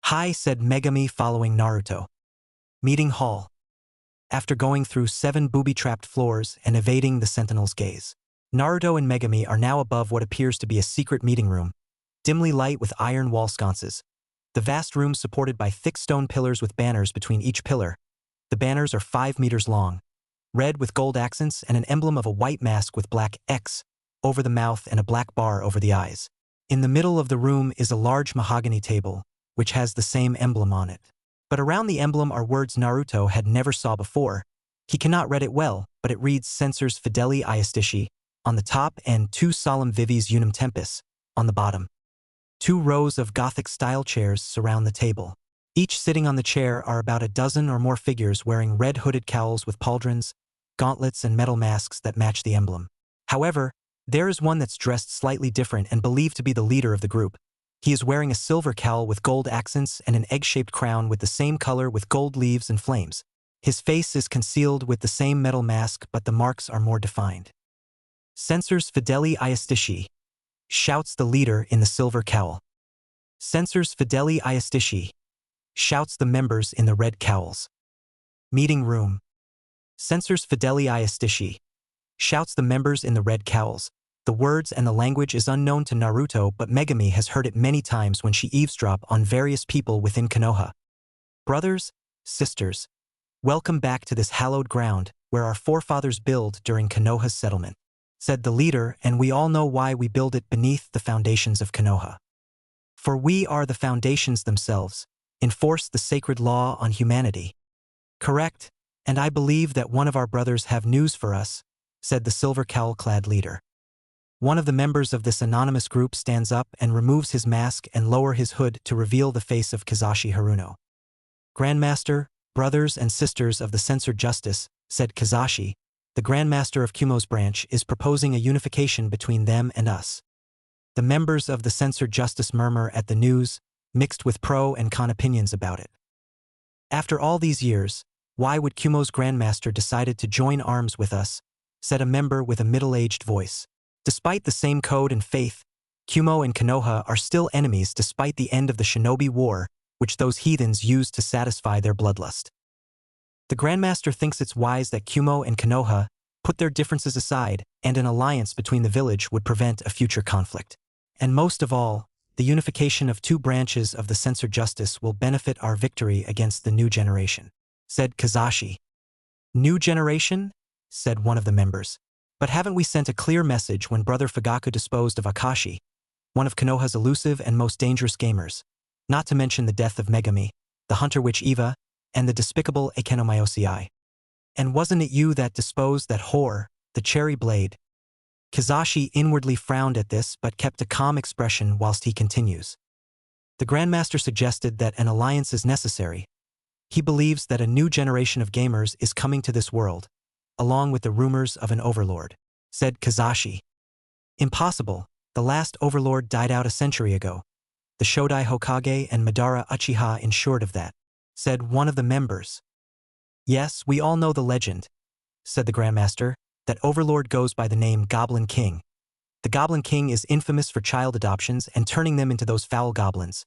Hi, said Megami, following Naruto. Meeting hall. After going through 7 booby-trapped floors and evading the Sentinel's gaze, Naruto and Megami are now above what appears to be a secret meeting room, dimly light with iron wall sconces. The vast room supported by thick stone pillars with banners between each pillar. The banners are 5 meters long, red with gold accents and an emblem of a white mask with black X over the mouth and a black bar over the eyes. In the middle of the room is a large mahogany table, which has the same emblem on it. But around the emblem are words Naruto had never saw before. He cannot read it well, but it reads Censors Fideli Iustici on the top and Tu Solemn Vivis Unum Tempus on the bottom. Two rows of Gothic-style chairs surround the table. Each sitting on the chair are about a dozen or more figures wearing red hooded cowls with pauldrons, gauntlets and metal masks that match the emblem. However, there is one that's dressed slightly different and believed to be the leader of the group. He is wearing a silver cowl with gold accents and an egg-shaped crown with the same color with gold leaves and flames. His face is concealed with the same metal mask, but the marks are more defined. Censors Fideli Iastici, shouts the leader in the silver cowl. Censors Fideli Iastici, shouts the members in the red cowls. Meeting room. Censors Fideli Iastici, shouts the members in the red cowls. The words and the language is unknown to Naruto, but Megami has heard it many times when she eavesdrops on various people within Konoha. Brothers, sisters, welcome back to this hallowed ground, where our forefathers build during Konoha's settlement, said the leader, and we all know why we build it beneath the foundations of Konoha. For we are the foundations themselves, enforce the sacred law on humanity. Correct, and I believe that one of our brothers have news for us, said the silver cowl-clad leader. One of the members of this anonymous group stands up and removes his mask and lowers his hood to reveal the face of Kizashi Haruno. Grandmaster, brothers and sisters of the censored justice, said Kizashi, the Grandmaster of Kumo's branch is proposing a unification between them and us. The members of the censored justice murmur at the news, mixed with pro and con opinions about it. After all these years, why would Kumo's Grandmaster decided to join arms with us, said a member with a middle-aged voice. Despite the same code and faith, Kumo and Konoha are still enemies despite the end of the Shinobi War, which those heathens used to satisfy their bloodlust. The Grandmaster thinks it's wise that Kumo and Konoha put their differences aside, and an alliance between the village would prevent a future conflict. And most of all, the unification of two branches of the censored justice will benefit our victory against the new generation, said Kizashi. New generation? Said one of the members. But haven't we sent a clear message when Brother Fugaku disposed of Akashi, one of Konoha's elusive and most dangerous gamers, not to mention the death of Megami, the hunter witch Eva, and the despicable Ekenomyosei? And wasn't it you that disposed that whore, the cherry blade? Kizashi inwardly frowned at this but kept a calm expression whilst he continues. The Grandmaster suggested that an alliance is necessary. He believes that a new generation of gamers is coming to this world, along with the rumors of an overlord, said Kizashi. Impossible, the last overlord died out a century ago. The Shodai Hokage and Madara Uchiha ensured of that, said one of the members. Yes, we all know the legend, said the Grandmaster, that Overlord goes by the name Goblin King. The Goblin King is infamous for child adoptions and turning them into those foul goblins.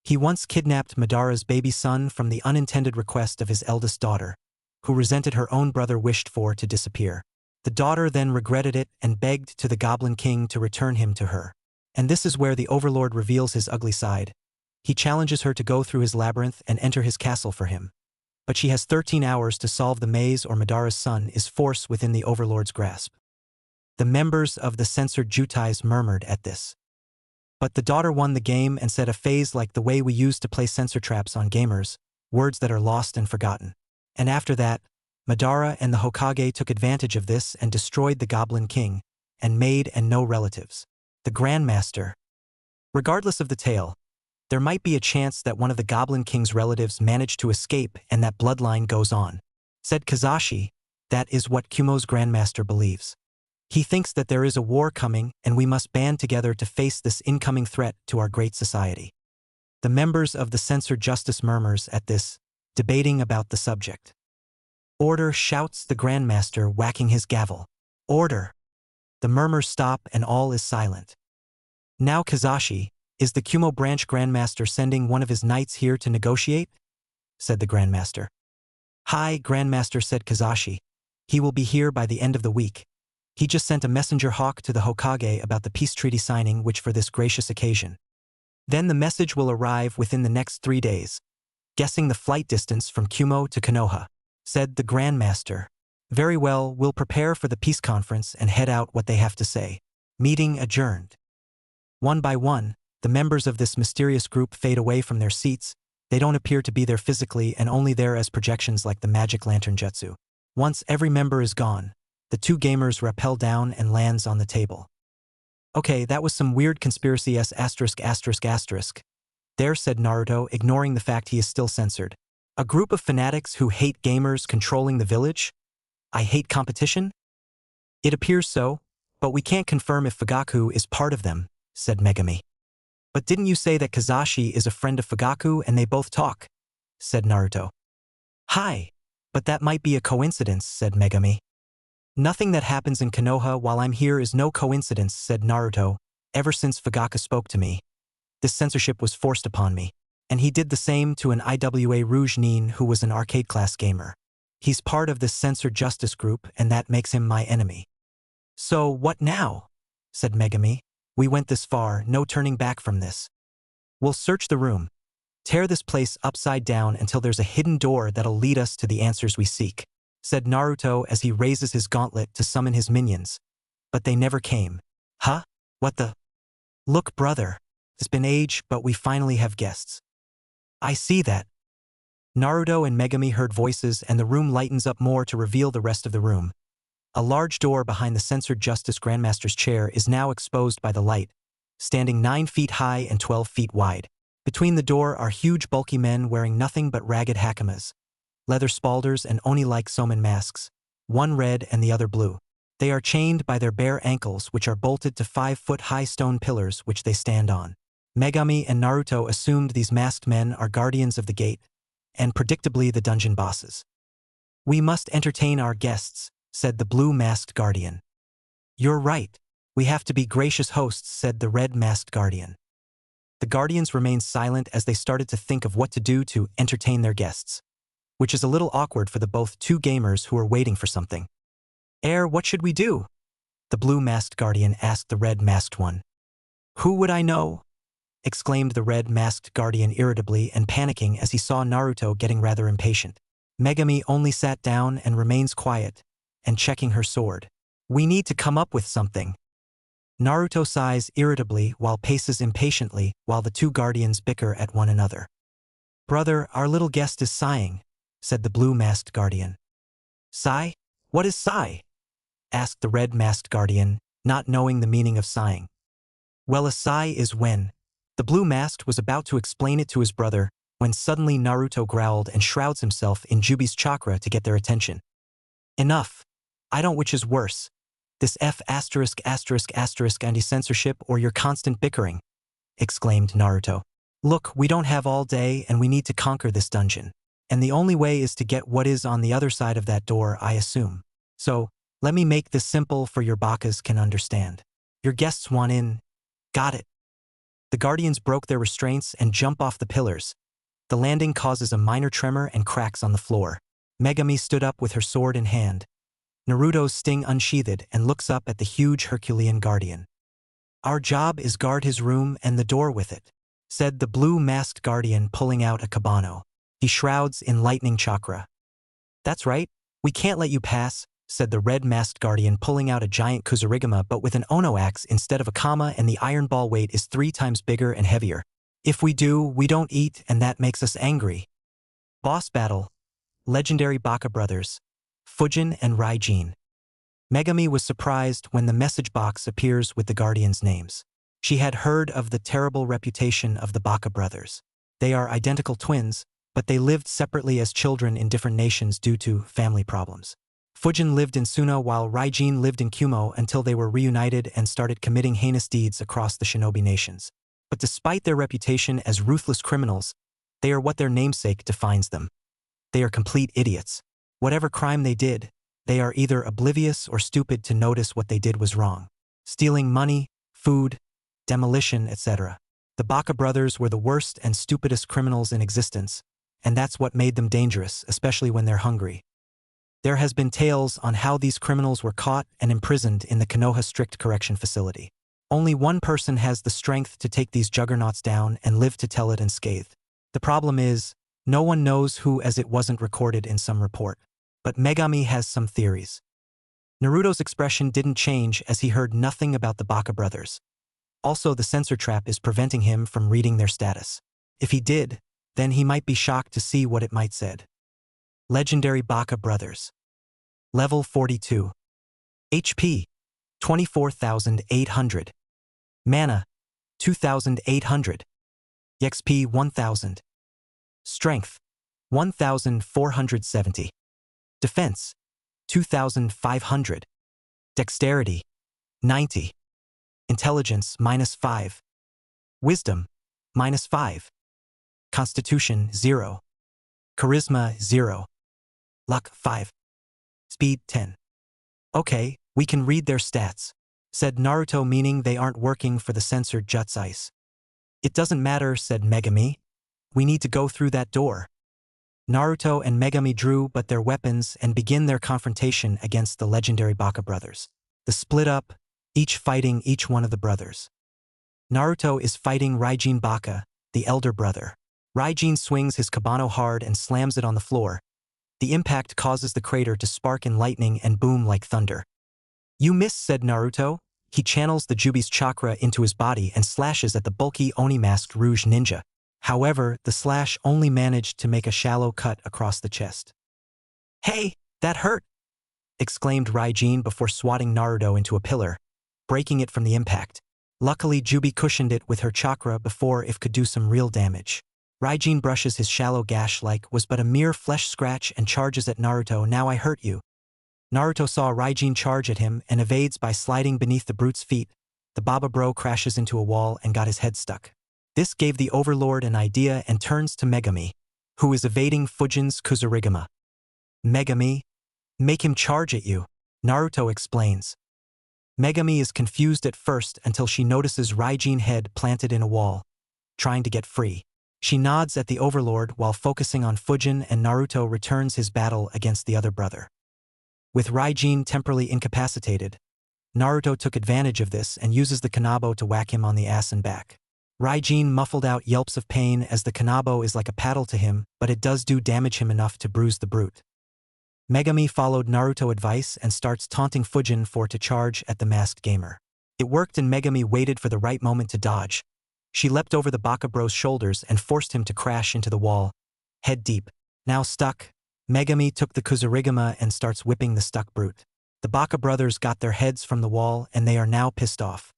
He once kidnapped Madara's baby son from the unintended request of his eldest daughter, who resented her own brother wished for to disappear. The daughter then regretted it and begged to the Goblin King to return him to her. And this is where the Overlord reveals his ugly side. He challenges her to go through his labyrinth and enter his castle for him. But she has 13 hours to solve the maze or Madara's son is forced within the Overlord's grasp. The members of the censored Jutais murmured at this. But the daughter won the game and said a phase like the way we used to play censor traps on gamers, words that are lost and forgotten. And after that, Madara and the Hokage took advantage of this and destroyed the Goblin King, and made and no relatives. The Grandmaster. Regardless of the tale, there might be a chance that one of the Goblin King's relatives managed to escape and that bloodline goes on, said Kizashi. That is what Kumo's Grandmaster believes. He thinks that there is a war coming and we must band together to face this incoming threat to our great society. The members of the censored justice murmurs at this, debating about the subject. Order, shouts the Grandmaster, whacking his gavel. Order! The murmurs stop and all is silent. Now Kizashi, is the Kumo branch Grandmaster sending one of his knights here to negotiate? Said the Grandmaster. Hi, Grandmaster, said Kizashi. He will be here by the end of the week. He just sent a messenger hawk to the Hokage about the peace treaty signing which for this gracious occasion. Then the message will arrive within the next 3 days. Guessing the flight distance from Kumo to Konoha, said the Grandmaster. Very well, we'll prepare for the peace conference and head out what they have to say. Meeting adjourned. One by one, the members of this mysterious group fade away from their seats. They don't appear to be there physically and only there as projections like the magic lantern jutsu. Once every member is gone, the two gamers rappel down and lands on the table. Okay, that was some weird conspiracy s asterisk asterisk asterisk. There, said Naruto, ignoring the fact he is still censored. A group of fanatics who hate gamers controlling the village? I hate competition? It appears so, but we can't confirm if Fugaku is part of them, said Megami. But didn't you say that Kazashi is a friend of Fugaku and they both talk? Said Naruto. Hi, but that might be a coincidence, said Megami. Nothing that happens in Konoha while I'm here is no coincidence, said Naruto, ever since Fugaku spoke to me. This censorship was forced upon me, and he did the same to an IWA Rouge Nin who was an arcade class gamer. He's part of this censored justice group, and that makes him my enemy. So what now? Said Megami. We went this far, no turning back from this. We'll search the room. Tear this place upside down until there's a hidden door that'll lead us to the answers we seek, said Naruto as he raises his gauntlet to summon his minions. But they never came. Huh? What the? Look, brother. It's been age, but we finally have guests. I see that. Naruto and Megami heard voices and the room lightens up more to reveal the rest of the room. A large door behind the censored Justice Grandmaster's chair is now exposed by the light, standing 9 feet high and 12 feet wide. Between the door are huge bulky men wearing nothing but ragged hakamas, leather spalders and oni-like somen masks, one red and the other blue. They are chained by their bare ankles which are bolted to 5-foot-high stone pillars which they stand on. Megami and Naruto assumed these masked men are guardians of the gate, and predictably the dungeon bosses. We must entertain our guests, said the blue-masked guardian. You're right. We have to be gracious hosts, said the red-masked guardian. The guardians remained silent as they started to think of what to do to entertain their guests, which is a little awkward for the both two gamers who are waiting for something. What should we do? The blue-masked guardian asked the red-masked one. Who would I know? Exclaimed the red-masked guardian irritably and panicking as he saw Naruto getting rather impatient. Megami only sat down and remains quiet, and checking her sword. We need to come up with something. Naruto sighs irritably while paces impatiently while the two guardians bicker at one another. Brother, our little guest is sighing, said the blue-masked guardian. Sigh? What is sigh? Asked the red-masked guardian, not knowing the meaning of sighing. Well, a sigh is when. The blue-masked was about to explain it to his brother when suddenly Naruto growled and shrouds himself in Jubi's chakra to get their attention. Enough. I don't which is worse. This anti-censorship or your constant bickering, exclaimed Naruto. Look, we don't have all day and we need to conquer this dungeon. And the only way is to get what is on the other side of that door, I assume. So, let me make this simple for your bakas can understand. Your guests want in. Got it. The guardians broke their restraints and jump off the pillars. The landing causes a minor tremor and cracks on the floor. Megami stood up with her sword in hand. Naruto's sting unsheathed and looks up at the huge Herculean guardian. Our job is guard his room and the door with it, said the blue-masked guardian pulling out a kabano. He shrouds in lightning chakra. That's right, we can't let you pass, said the red-masked guardian pulling out a giant kuzurigama but with an ono axe instead of a kama and the iron ball weight is 3 times bigger and heavier. If we do, we don't eat and that makes us angry. Boss battle. Legendary Baka brothers. Fujin and Raijin. Megami was surprised when the message box appears with the guardians' names. She had heard of the terrible reputation of the Baka brothers. They are identical twins, but they lived separately as children in different nations due to family problems. Fujin lived in Suno while Raijin lived in Kumo until they were reunited and started committing heinous deeds across the shinobi nations. But despite their reputation as ruthless criminals, they are what their namesake defines them. They are complete idiots. Whatever crime they did, they are either oblivious or stupid to notice what they did was wrong. Stealing money, food, demolition, etc. The Baka brothers were the worst and stupidest criminals in existence, and that's what made them dangerous, especially when they're hungry. There has been tales on how these criminals were caught and imprisoned in the Konoha strict correction facility. Only one person has the strength to take these juggernauts down and live to tell it unscathed. The problem is, no one knows who as it wasn't recorded in some report. But Megami has some theories. Naruto's expression didn't change as he heard nothing about the Baka brothers. Also, the censor trap is preventing him from reading their status. If he did, then he might be shocked to see what it might said. Legendary Baka brothers. Level 42. HP. 24,800. Mana, 2,800. XP 1,000. Strength, 1,470. Defense, 2,500. Dexterity, 90. Intelligence, -5. Wisdom, -5. Constitution, 0. Charisma, 0. Luck, 5. Speed, 10. Okay, we can read their stats, said Naruto, meaning they aren't working for the censored Jutsu. It doesn't matter, said Megami. We need to go through that door. Naruto and Megami drew but their weapons and begin their confrontation against the legendary Baka brothers. The split up, each fighting each one of the brothers. Naruto is fighting Raijin Baka, the elder brother. Raijin swings his kabano hard and slams it on the floor. The impact causes the crater to spark in lightning and boom like thunder. You miss, said Naruto. He channels the Jubi's chakra into his body and slashes at the bulky Oni-masked Rouge ninja. However, the slash only managed to make a shallow cut across the chest. Hey, that hurt! Exclaimed Raijin before swatting Naruto into a pillar, breaking it from the impact. Luckily, Jubi cushioned it with her chakra before it could do some real damage. Raijin brushes his shallow gash like was but a mere flesh scratch and charges at Naruto. Now I hurt you. Naruto saw Raijin charge at him and evades by sliding beneath the brute's feet. The Baba Bro crashes into a wall and got his head stuck. This gave the Overlord an idea and turns to Megami, who is evading Fujin's Kuzurigama. Megami, make him charge at you, Naruto explains. Megami is confused at first until she notices Raijin's head planted in a wall, trying to get free. She nods at the Overlord while focusing on Fujin, and Naruto returns his battle against the other brother. With Raijin temporarily incapacitated, Naruto took advantage of this and uses the Kanabo to whack him on the ass and back. Raijin muffled out yelps of pain as the Kanabo is like a paddle to him, but it does do damage him enough to bruise the brute. Megami followed Naruto's advice and starts taunting Fujin for to charge at the masked gamer. It worked and Megami waited for the right moment to dodge. She leapt over the Baka Bro's shoulders and forced him to crash into the wall, head deep. Now stuck, Megami took the Kuzurigama and starts whipping the stuck brute. The Baka brothers got their heads from the wall and they are now pissed off.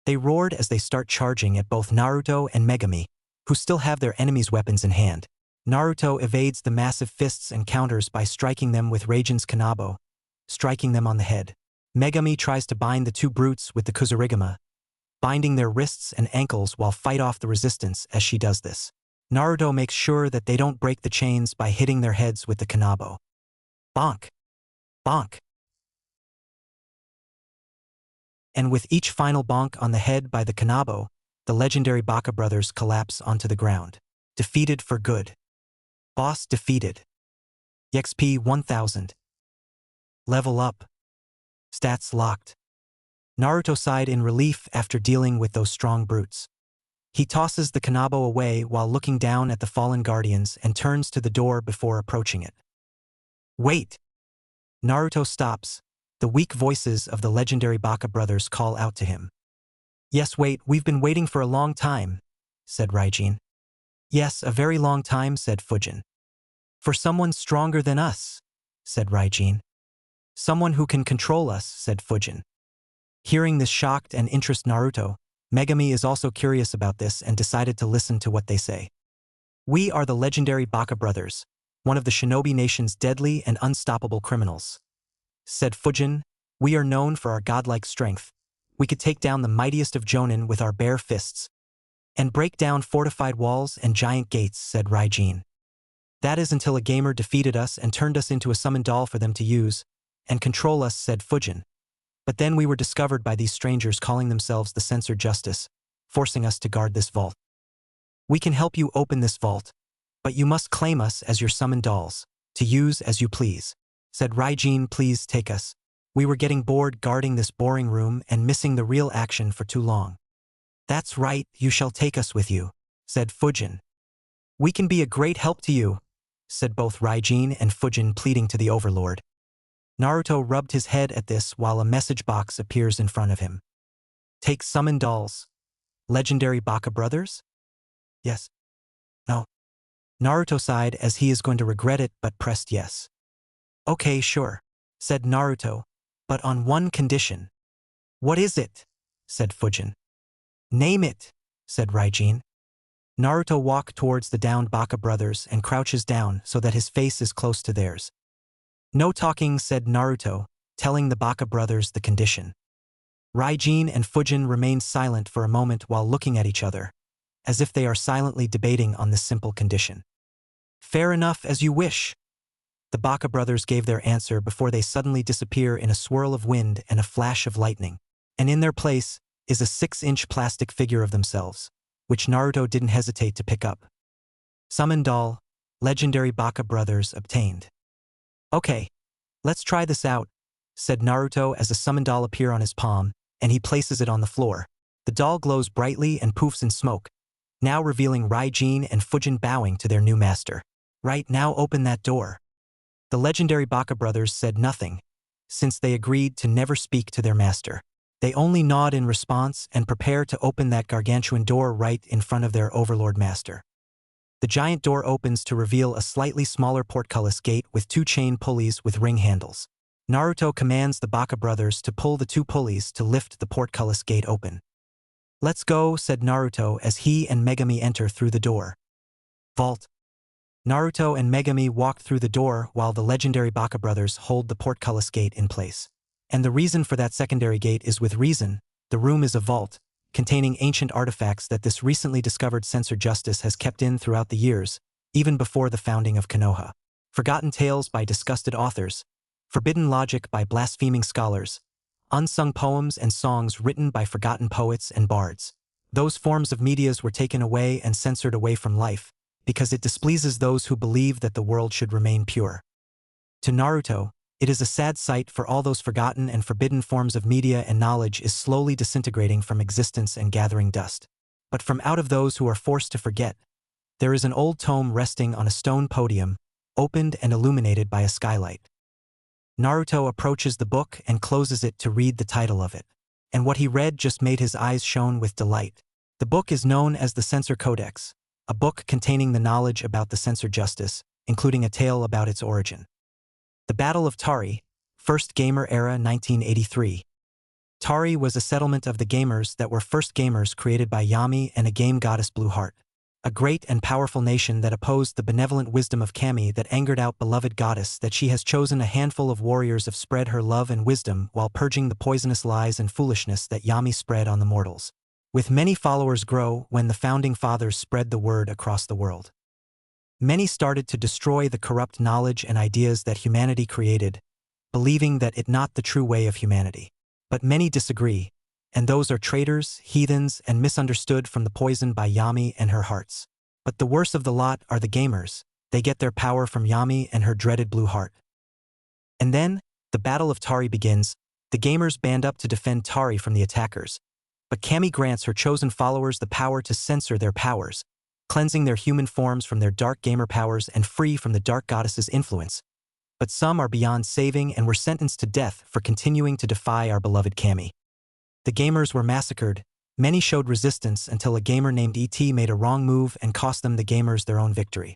They roared as they start charging at both Naruto and Megami, who still have their enemies' weapons in hand. Naruto evades the massive fists and counters by striking them with Raijin's Kanabo, striking them on the head. Megami tries to bind the two brutes with the Kuzurigama, binding their wrists and ankles while fight off the resistance as she does this. Naruto makes sure that they don't break the chains by hitting their heads with the Kanabo. Bonk! Bonk! And with each final bonk on the head by the Kanabo, the legendary Baka brothers collapse onto the ground. Defeated for good. Boss defeated. XP 1000. Level up. Stats locked. Naruto sighed in relief after dealing with those strong brutes. He tosses the Kanabo away while looking down at the fallen guardians and turns to the door before approaching it. Wait! Naruto stops. The weak voices of the legendary Baka brothers call out to him. Yes, wait, we've been waiting for a long time, said Raijin. Yes, a very long time, said Fujin. For someone stronger than us, said Raijin. Someone who can control us, said Fujin. Hearing this shocked and interested Naruto, Megami is also curious about this and decided to listen to what they say. We are the legendary Baka brothers, one of the Shinobi Nation's deadly and unstoppable criminals. Said Fujin, we are known for our godlike strength. We could take down the mightiest of Jonin with our bare fists, and break down fortified walls and giant gates, said Raijin. That is until a gamer defeated us and turned us into a summon doll for them to use and control us, said Fujin. But then we were discovered by these strangers calling themselves the Censored Justice, forcing us to guard this vault. We can help you open this vault, but you must claim us as your summoned dolls, to use as you please. Said Raijin, please take us. We were getting bored guarding this boring room and missing the real action for too long. That's right, you shall take us with you, said Fujin. We can be a great help to you, said both Raijin and Fujin, pleading to the Overlord. Naruto rubbed his head at this while a message box appears in front of him. Take summon dolls. Legendary Baka brothers? Yes. No. Naruto sighed as he is going to regret it but pressed yes. Okay, sure, said Naruto, but on one condition. What is it? Said Fujin. Name it, said Raijin. Naruto walked towards the downed Baka brothers and crouches down so that his face is close to theirs. No talking, said Naruto, telling the Baka brothers the condition. Raijin and Fujin remained silent for a moment while looking at each other, as if they are silently debating on this simple condition. Fair enough, as you wish. The Baka brothers gave their answer before they suddenly disappear in a swirl of wind and a flash of lightning, and in their place is a 6-inch plastic figure of themselves, which Naruto didn't hesitate to pick up. Summon doll, legendary Baka brothers obtained. Okay, let's try this out, said Naruto as a summon doll appears on his palm, and he places it on the floor. The doll glows brightly and poofs in smoke, now revealing Raijin and Fujin bowing to their new master. Right now, open that door. The legendary Baka brothers said nothing, since they agreed to never speak to their master. They only nod in response and prepare to open that gargantuan door right in front of their Overlord master. The giant door opens to reveal a slightly smaller portcullis gate with 2 chain pulleys with ring handles. Naruto commands the Baka brothers to pull the 2 pulleys to lift the portcullis gate open. Let's go, said Naruto as he and Megami enter through the door. Vault. Naruto and Megami walk through the door while the legendary Baka brothers hold the portcullis gate in place. And the reason for that secondary gate is with reason. The room is a vault, containing ancient artifacts that this recently discovered censor justice has kept in throughout the years, even before the founding of Konoha. Forgotten tales by disgusted authors, forbidden logic by blaspheming scholars, unsung poems and songs written by forgotten poets and bards. Those forms of medias were taken away and censored away from life, because it displeases those who believe that the world should remain pure. To Naruto, it is a sad sight, for all those forgotten and forbidden forms of media and knowledge is slowly disintegrating from existence and gathering dust. But from out of those who are forced to forget, there is an old tome resting on a stone podium, opened and illuminated by a skylight. Naruto approaches the book and closes it to read the title of it. And what he read just made his eyes shone with delight. The book is known as the Censor Codex, a book containing the knowledge about the censor justice, including a tale about its origin. The Battle of Tari, First Gamer Era 1983. Tari was a settlement of the gamers that were first gamers created by Yami and a game goddess Blueheart. A great and powerful nation that opposed the benevolent wisdom of Kami that angered out beloved goddess that she has chosen a handful of warriors of spread her love and wisdom while purging the poisonous lies and foolishness that Yami spread on the mortals. With many followers grow when the founding fathers spread the word across the world. Many started to destroy the corrupt knowledge and ideas that humanity created, believing that it not the true way of humanity. But many disagree, and those are traitors, heathens, and misunderstood from the poison by Yami and her hearts. But the worst of the lot are the gamers. They get their power from Yami and her dreaded blue heart. And then, the Battle of Tari begins. The gamers band up to defend Tari from the attackers. But Kami grants her chosen followers the power to censor their powers, cleansing their human forms from their dark gamer powers and free from the dark goddess's influence. But some are beyond saving and were sentenced to death for continuing to defy our beloved Kami. The gamers were massacred. Many showed resistance until a gamer named E.T. made a wrong move and cost them, the gamers, their own victory.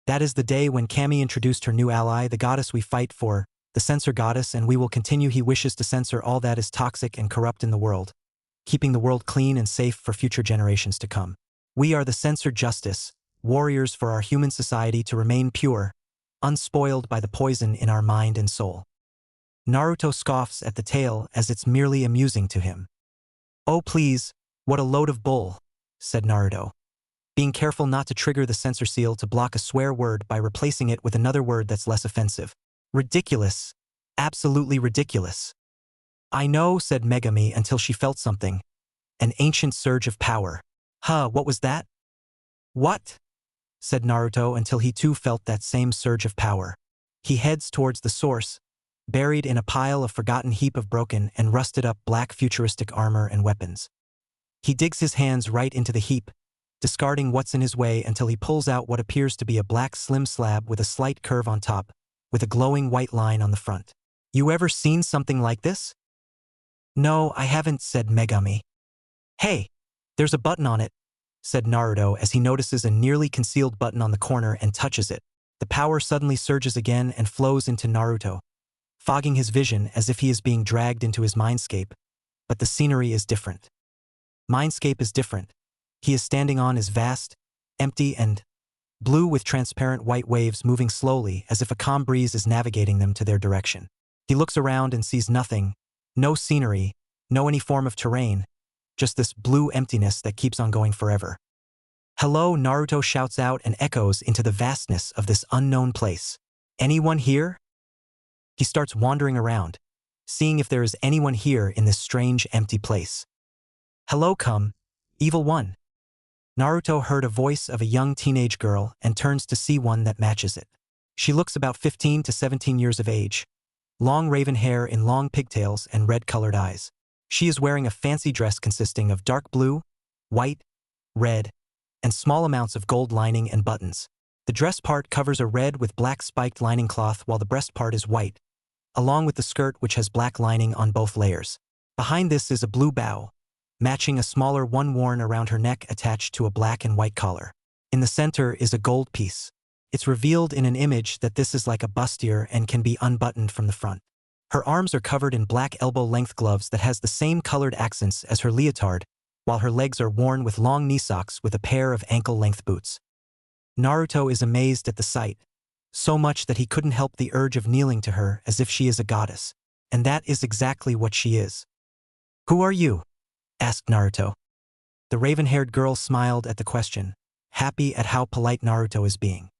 That is the day when Kami introduced her new ally, the goddess we fight for, the censor goddess, and we will continue. He wishes to censor all that is toxic and corrupt in the world, keeping the world clean and safe for future generations to come. We are the censor justice, warriors for our human society to remain pure, unspoiled by the poison in our mind and soul. Naruto scoffs at the tale as it's merely amusing to him. Oh please, what a load of bull, said Naruto, being careful not to trigger the censor seal to block a swear word by replacing it with another word that's less offensive. Ridiculous. Absolutely ridiculous. I know, said Megami until she felt something. An ancient surge of power. Huh, what was that? What? Said Naruto until he too felt that same surge of power. He heads towards the source, buried in a pile of forgotten heap of broken and rusted up black futuristic armor and weapons. He digs his hands right into the heap, discarding what's in his way until he pulls out what appears to be a black slim slab with a slight curve on top, with a glowing white line on the front. You ever seen something like this? No, I haven't, said Megami. Hey, there's a button on it, said Naruto as he notices a nearly concealed button on the corner and touches it. The power suddenly surges again and flows into Naruto, fogging his vision as if he is being dragged into his mindscape, but the scenery is different. Mindscape is different. He is standing on is vast, empty and blue with transparent white waves moving slowly as if a calm breeze is navigating them to their direction. He looks around and sees nothing, no scenery, no any form of terrain, just this blue emptiness that keeps on going forever. Hello, Naruto shouts out and echoes into the vastness of this unknown place. Anyone here? He starts wandering around, seeing if there is anyone here in this strange, empty place. Hello, come, evil one. Naruto heard a voice of a young teenage girl and turns to see one that matches it. She looks about 15 to 17 years of age, long raven hair in long pigtails and red-colored eyes. She is wearing a fancy dress consisting of dark blue, white, red, and small amounts of gold lining and buttons. The dress part covers a red with black spiked lining cloth while the breast part is white, along with the skirt which has black lining on both layers. Behind this is a blue bow, matching a smaller one worn around her neck attached to a black and white collar. In the center is a gold piece. It's revealed in an image that this is like a bustier and can be unbuttoned from the front. Her arms are covered in black elbow-length gloves that has the same colored accents as her leotard, while her legs are worn with long knee socks with a pair of ankle-length boots. Naruto is amazed at the sight, so much that he couldn't help the urge of kneeling to her as if she is a goddess, and that is exactly what she is. "Who are you?" asked Naruto. The raven-haired girl smiled at the question, happy at how polite Naruto is being.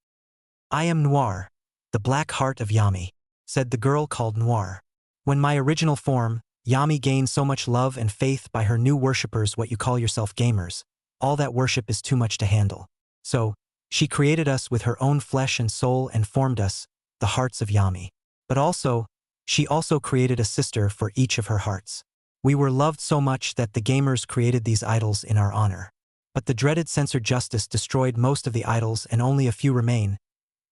"I am Noir, the black heart of Yami," said the girl called Noir. "When my original form, Yami gained so much love and faith by her new worshippers, what you call yourself gamers, all that worship is too much to handle. So, she created us with her own flesh and soul and formed us, the hearts of Yami. But also, she also created a sister for each of her hearts. We were loved so much that the gamers created these idols in our honor. But the dreaded censor justice destroyed most of the idols and only a few remain,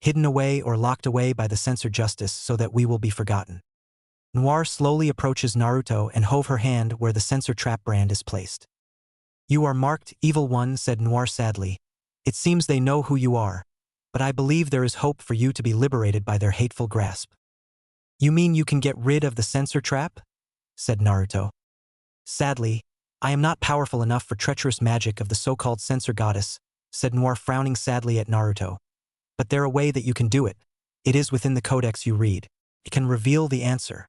hidden away or locked away by the censor justice so that we will be forgotten." Noir slowly approaches Naruto and hove her hand where the censor trap brand is placed. "You are marked, evil one," said Noir sadly. "It seems they know who you are, but I believe there is hope for you to be liberated by their hateful grasp." "You mean you can get rid of the censor trap?" said Naruto. "Sadly, I am not powerful enough for treacherous magic of the so-called censor goddess," said Noir, frowning sadly at Naruto. "But there is a way that you can do it. It is within the codex you read. It can reveal the answer."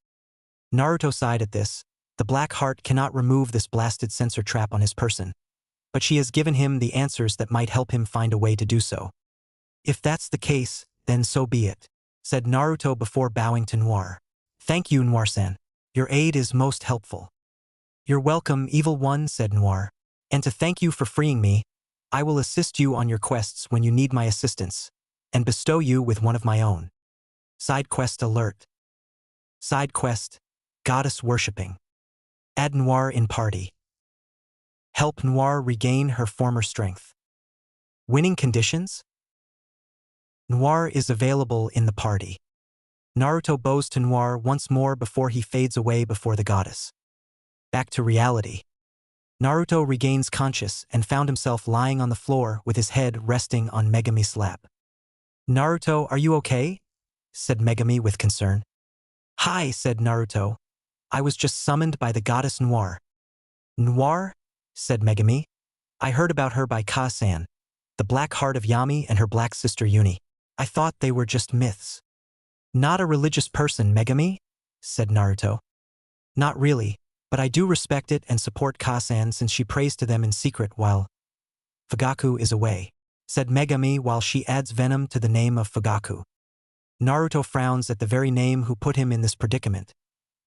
Naruto sighed at this. The Black Heart cannot remove this blasted censor trap on his person, but she has given him the answers that might help him find a way to do so. "If that's the case, then so be it," said Naruto before bowing to Noir. "Thank you, Noir-san. Your aid is most helpful." "You're welcome, evil one," said Noir. "And to thank you for freeing me, I will assist you on your quests when you need my assistance, and bestow you with one of my own." Side quest alert. Side quest, Goddess Worshipping. Add Noir in party. Help Noir regain her former strength. Winning conditions? Noir is available in the party. Naruto bows to Noir once more before he fades away before the goddess. Back to reality. Naruto regains conscious and found himself lying on the floor with his head resting on Megami's lap. "Naruto, are you okay?" said Megami with concern. "Hi," said Naruto. "I was just summoned by the goddess Noir." "Noir?" said Megami. "I heard about her by Ka-san, the black heart of Yami and her black sister Uni. I thought they were just myths." "Not a religious person, Megami?" said Naruto. "Not really, but I do respect it and support Ka-san since she prays to them in secret while Fugaku is away," said Megami while she adds venom to the name of Fugaku. Naruto frowns at the very name who put him in this predicament,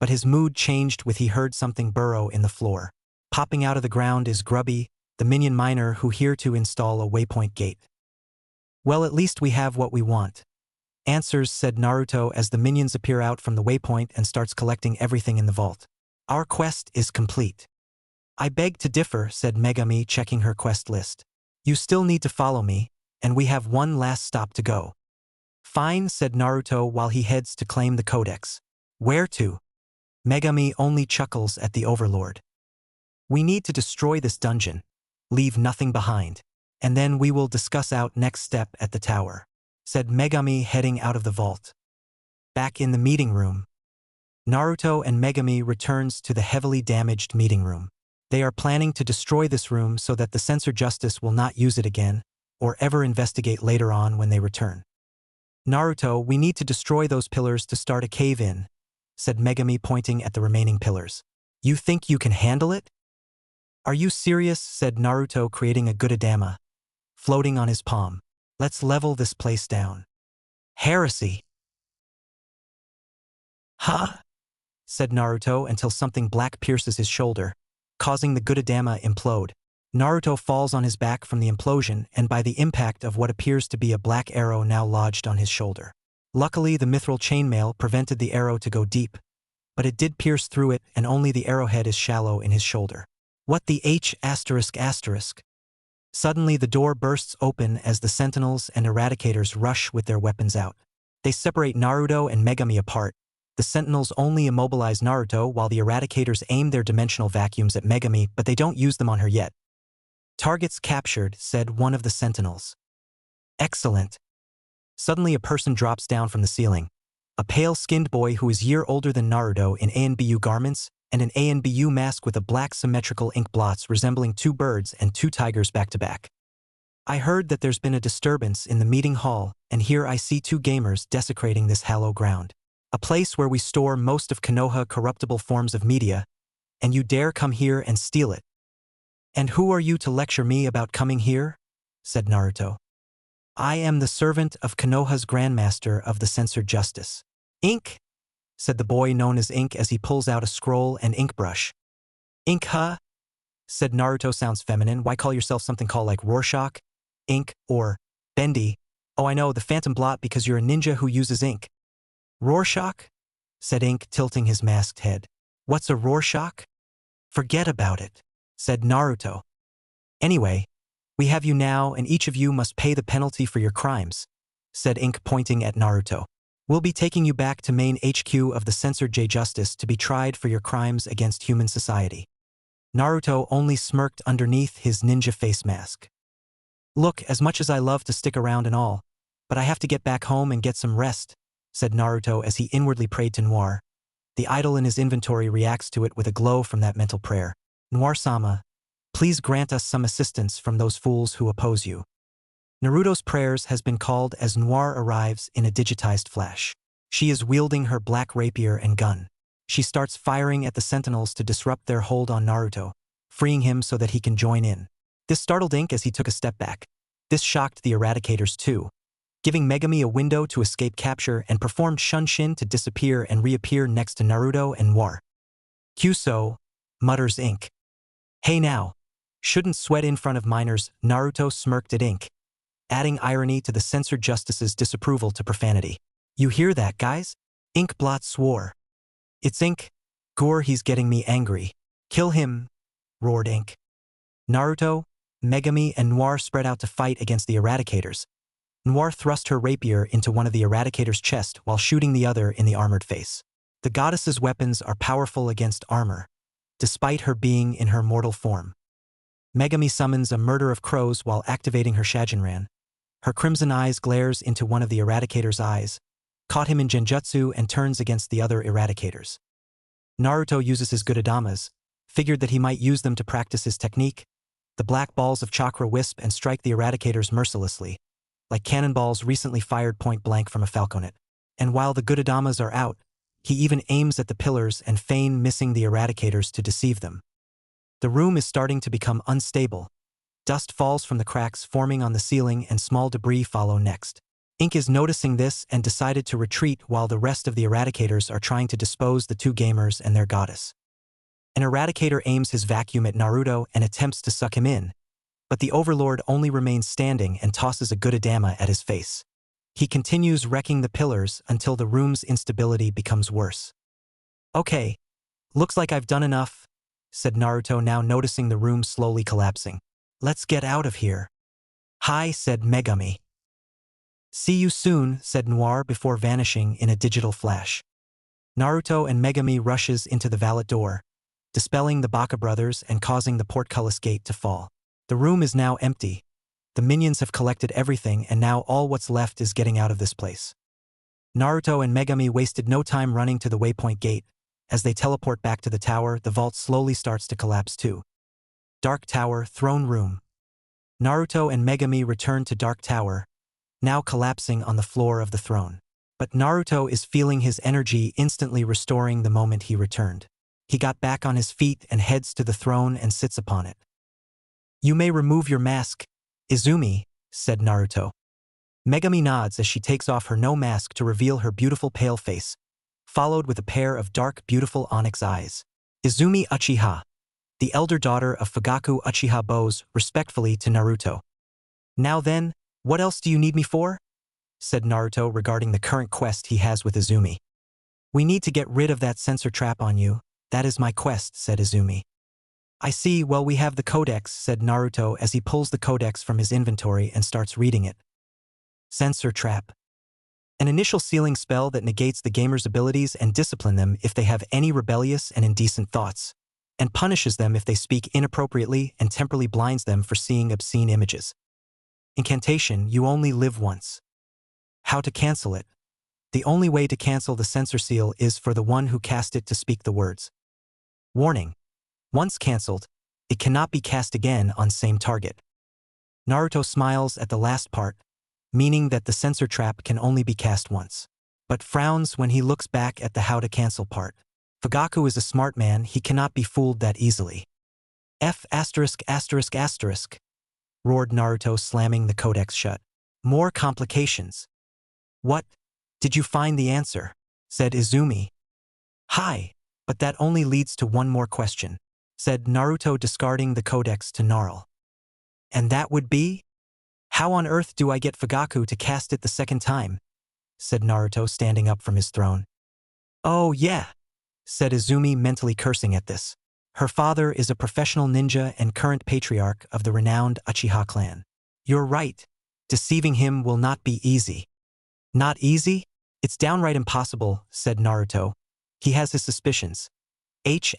but his mood changed with he heard something burrow in the floor. Popping out of the ground is Grubby, the minion miner who here to install a waypoint gate. "Well, at least we have what we want." "Answers," said Naruto as the minions appear out from the waypoint and starts collecting everything in the vault. "Our quest is complete." "I beg to differ," said Megami, checking her quest list. "You still need to follow me, and we have one last stop to go." "Fine," said Naruto while he heads to claim the codex. "Where to?" Megami only chuckles at the Overlord. "We need to destroy this dungeon, leave nothing behind, and then we will discuss out next step at the tower," said Megami heading out of the vault. Back in the meeting room. Naruto and Megami returns to the heavily damaged meeting room. They are planning to destroy this room so that the censor justice will not use it again, or ever investigate later on when they return. Naruto, we need to destroy those pillars to start a cave-in, said Megami pointing at the remaining pillars. You think you can handle it? Are you serious? Said Naruto, creating a Gudadama, floating on his palm. Let's level this place down. Heresy. Huh? Said Naruto until something black pierces his shoulder, causing the Gudadama implode. Naruto falls on his back from the implosion and by the impact of what appears to be a black arrow now lodged on his shoulder. Luckily, the mithril chainmail prevented the arrow to go deep, but it did pierce through it and only the arrowhead is shallow in his shoulder. What the H****? Suddenly the door bursts open as the sentinels and eradicators rush with their weapons out. They separate Naruto and Megami apart. The sentinels only immobilize Naruto while the eradicators aim their dimensional vacuums at Megami, but they don't use them on her yet. Targets captured, said one of the sentinels. Excellent. Suddenly a person drops down from the ceiling. A pale-skinned boy who is a year older than Naruto in ANBU garments and an ANBU mask with a black symmetrical ink blots resembling two birds and two tigers back-to-back. I heard that there's been a disturbance in the meeting hall, and here I see two gamers desecrating this hallowed ground. A place where we store most of Konoha corruptible forms of media, and you dare come here and steal it. And who are you to lecture me about coming here? Said Naruto. I am the servant of Konoha's Grandmaster of the Censored Justice. Ink? Said the boy known as Ink as he pulls out a scroll and ink brush. Ink, huh? Said Naruto. Sounds feminine. Why call yourself something called like Rorschach, Ink, or Bendy? Oh, I know, the Phantom Blot because you're a ninja who uses ink. Rorschach? Said Ink, tilting his masked head. What's a Rorschach? Forget about it, said Naruto. Anyway, we have you now and each of you must pay the penalty for your crimes, said Ink pointing at Naruto. We'll be taking you back to main HQ of the Censored J Justice to be tried for your crimes against human society. Naruto only smirked underneath his ninja face mask. Look, as much as I love to stick around and all, but I have to get back home and get some rest, said Naruto as he inwardly prayed to Noir. The idol in his inventory reacts to it with a glow from that mental prayer. Noir-sama, please grant us some assistance from those fools who oppose you. Naruto's prayers has been called as Noir arrives in a digitized flash. She is wielding her black rapier and gun. She starts firing at the sentinels to disrupt their hold on Naruto, freeing him so that he can join in. This startled Ink as he took a step back. This shocked the Eradicators too, giving Megami a window to escape capture and performed Shunshin to disappear and reappear next to Naruto and Noir. Kyuso, mutters Ink. Hey now, shouldn't sweat in front of minors, Naruto smirked at Ink, adding irony to the Censored Justice's disapproval to profanity. You hear that, guys? Ink Blot swore. It's Ink. Gore, he's getting me angry. Kill him, roared Ink. Naruto, Megami, and Noir spread out to fight against the Eradicators. Noir thrust her rapier into one of the Eradicators' chest while shooting the other in the armored face. The goddess's weapons are powerful against armor, despite her being in her mortal form. Megami summons a murder of crows while activating her Sharingan. Her crimson eyes glares into one of the Eradicator's eyes, caught him in genjutsu and turns against the other Eradicators. Naruto uses his Gudadamas, figured that he might use them to practice his technique. The black balls of chakra wisp and strike the Eradicators mercilessly, like cannonballs recently fired point blank from a falconet. And while the Gudadamas are out, he even aims at the pillars and feign missing the Eradicators to deceive them. The room is starting to become unstable. Dust falls from the cracks forming on the ceiling and small debris follow next. Ink is noticing this and decided to retreat while the rest of the Eradicators are trying to dispose the two gamers and their goddess. An Eradicator aims his vacuum at Naruto and attempts to suck him in, but the Overlord only remains standing and tosses a Gudadama at his face. He continues wrecking the pillars until the room's instability becomes worse. Okay, looks like I've done enough, said Naruto, now noticing the room slowly collapsing. Let's get out of here. Hi, said Megami. See you soon, said Noir before vanishing in a digital flash. Naruto and Megami rushes into the valet door, dispelling the Baka brothers and causing the portcullis gate to fall. The room is now empty. The minions have collected everything and now all what's left is getting out of this place. Naruto and Megami wasted no time running to the waypoint gate. As they teleport back to the tower, the vault slowly starts to collapse too. Dark Tower, Throne Room. Naruto and Megami return to Dark Tower, now collapsing on the floor of the throne. But Naruto is feeling his energy instantly restoring the moment he returned. He got back on his feet and heads to the throne and sits upon it. "You may remove your mask, Izumi," said Naruto. Megami nods as she takes off her no mask to reveal her beautiful pale face, followed with a pair of dark, beautiful onyx eyes. Izumi Uchiha, the elder daughter of Fugaku Uchiha, bows respectfully to Naruto. "Now then, what else do you need me for?" said Naruto regarding the current quest he has with Izumi. "We need to get rid of that censor trap on you. That is my quest," said Izumi. "I see, well, we have the codex," said Naruto as he pulls the codex from his inventory and starts reading it. Censor trap. An initial sealing spell that negates the gamer's abilities and discipline them if they have any rebellious and indecent thoughts, and punishes them if they speak inappropriately and temporarily blinds them for seeing obscene images. Incantation, you only live once. How to cancel it? The only way to cancel the censor seal is for the one who cast it to speak the words. Warning. Once cancelled, it cannot be cast again on same target. Naruto smiles at the last part, meaning that the censor trap can only be cast once, but frowns when he looks back at the how to cancel part. Fugaku is a smart man, he cannot be fooled that easily. F******, roared Naruto, slamming the codex shut. "More complications." "What? Did you find the answer?" said Izumi. "Hi, but that only leads to one more question," said Naruto, discarding the codex to Gnarl. "And that would be? How on earth do I get Fugaku to cast it the second time?" said Naruto, standing up from his throne. "Oh yeah," said Izumi, mentally cursing at this. Her father is a professional ninja and current patriarch of the renowned Uchiha clan. "You're right. Deceiving him will not be easy." "Not easy? It's downright impossible," said Naruto. "He has his suspicions. H*****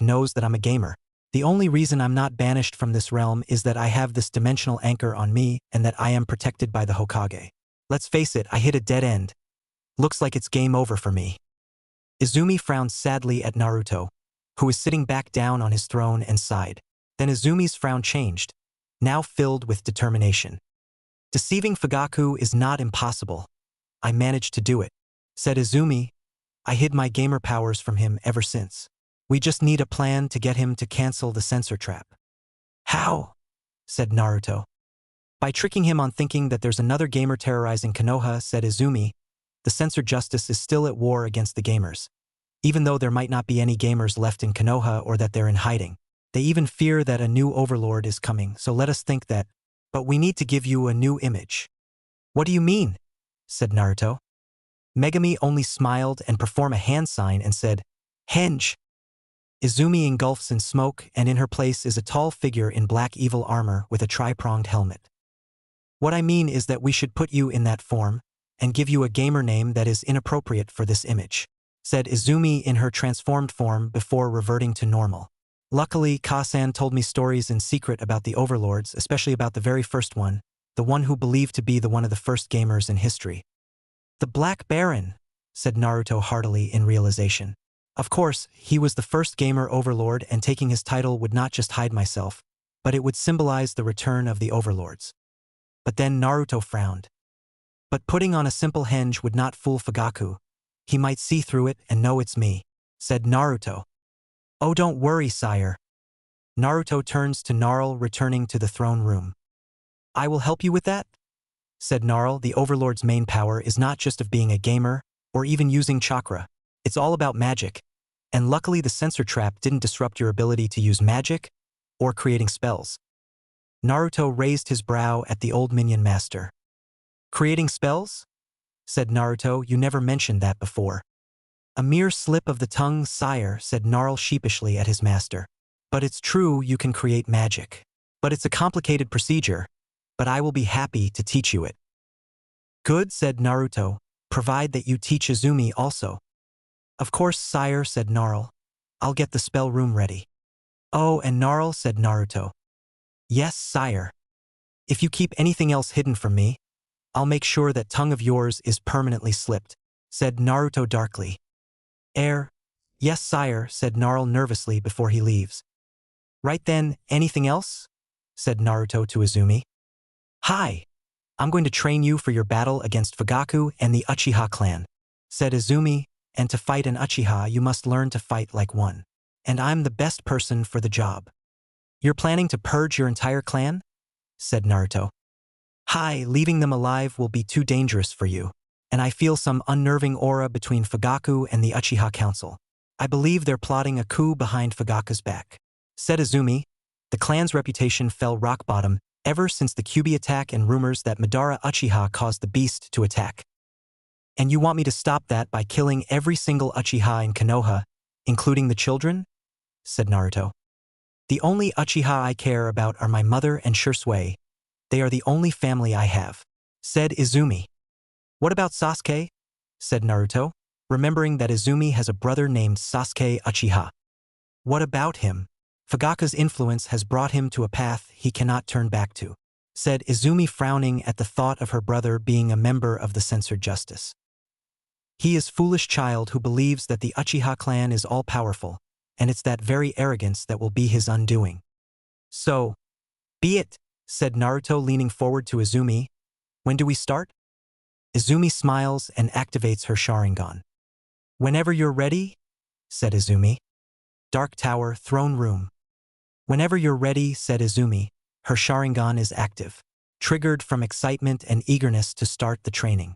knows that I'm a gamer. The only reason I'm not banished from this realm is that I have this dimensional anchor on me and that I am protected by the Hokage. Let's face it, I hit a dead end. Looks like it's game over for me." Izumi frowned sadly at Naruto, who was sitting back down on his throne, and sighed. Then Izumi's frown changed, now filled with determination. "Deceiving Fugaku is not impossible. I managed to do it," said Izumi. "I hid my gamer powers from him ever since. We just need a plan to get him to cancel the censor trap." "How?" said Naruto. "By tricking him on thinking that there's another gamer terrorizing Konoha," said Izumi. "The censor justice is still at war against the gamers. Even though there might not be any gamers left in Konoha or that they're in hiding. They even fear that a new Overlord is coming, so let us think that. But we need to give you a new image." "What do you mean?" said Naruto. Megami only smiled and performed a hand sign and said, "Henge." Izumi engulfs in smoke, and in her place is a tall figure in black evil armor with a tri-pronged helmet. "What I mean is that we should put you in that form, and give you a gamer name that is inappropriate for this image," said Izumi in her transformed form before reverting to normal. "Luckily, Kasan told me stories in secret about the Overlords, especially about the very first one, the one who believed to be one of the first gamers in history." "The Black Baron," said Naruto heartily in realization. Of course, he was the first gamer Overlord, and taking his title would not just hide myself, but it would symbolize the return of the Overlords. But then Naruto frowned. "But putting on a simple henge would not fool Fugaku. He might see through it and know it's me," said Naruto. "Oh, don't worry, sire." Naruto turns to Gnarl, returning to the throne room. "I will help you with that," said Gnarl. "The Overlord's main power is not just of being a gamer, or even using chakra. It's all about magic. And luckily the censor trap didn't disrupt your ability to use magic, or creating spells." Naruto raised his brow at the old minion master. "Creating spells?" said Naruto. "You never mentioned that before." "A mere slip of the tongue, sire," said Gnarl sheepishly at his master. "But it's true, you can create magic. But it's a complicated procedure, but I will be happy to teach you it." "Good," said Naruto, "provide that you teach Izumi also." "Of course, sire," said Gnarl. "I'll get the spell room ready." "Oh, and Gnarl," said Naruto. "Yes, sire. If you keep anything else hidden from me, I'll make sure that tongue of yours is permanently slipped," said Naruto darkly. "Yes, sire," said Gnarl nervously before he leaves. Right then, anything else? Said Naruto to Izumi. Hi, I'm going to train you for your battle against Fugaku and the Uchiha clan, said Izumi, and to fight an Uchiha you must learn to fight like one. And I'm the best person for the job. You're planning to purge your entire clan? Said Naruto. Hi, leaving them alive will be too dangerous for you. And I feel some unnerving aura between Fugaku and the Uchiha Council. I believe they're plotting a coup behind Fugaku's back. Said Izumi. The clan's reputation fell rock bottom ever since the Kyuubi attack and rumors that Madara Uchiha caused the beast to attack. And you want me to stop that by killing every single Uchiha in Konoha, including the children? Said Naruto. The only Uchiha I care about are my mother and Shisui. They are the only family I have. Said Izumi. What about Sasuke? Said Naruto, remembering that Izumi has a brother named Sasuke Uchiha. What about him? Fugaku's influence has brought him to a path he cannot turn back to. Said Izumi, frowning at the thought of her brother being a member of the censored justice. He is foolish child who believes that the Uchiha clan is all-powerful, and it's that very arrogance that will be his undoing. So, be it, said Naruto, leaning forward to Izumi. When do we start? Izumi smiles and activates her Sharingan. Whenever you're ready, said Izumi. Dark Tower, Throne Room. Whenever you're ready, said Izumi. Her Sharingan is active, triggered from excitement and eagerness to start the training.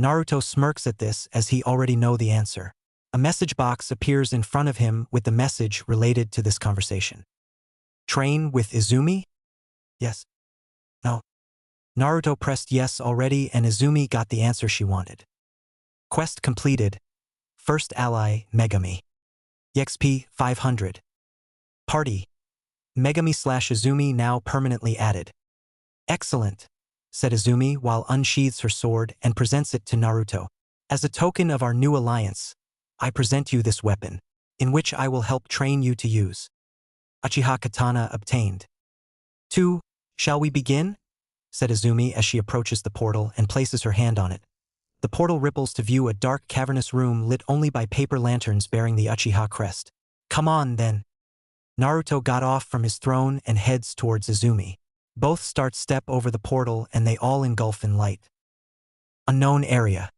Naruto smirks at this as he already knows the answer. A message box appears in front of him with the message related to this conversation. Train with Izumi? Yes. No. Naruto pressed yes already and Izumi got the answer she wanted. Quest completed. First ally, Megami. EXP 500. Party. Megami/Izumi now permanently added. Excellent, said Izumi while unsheathes her sword and presents it to Naruto. As a token of our new alliance, I present you this weapon, in which I will help train you to use. Uchiha Katana obtained. 2. Shall we begin? Said Izumi as she approaches the portal and places her hand on it. The portal ripples to view a dark cavernous room lit only by paper lanterns bearing the Uchiha crest. Come on, then. Naruto got off from his throne and heads towards Izumi. Both step over the portal and they all engulf in light. Unknown area.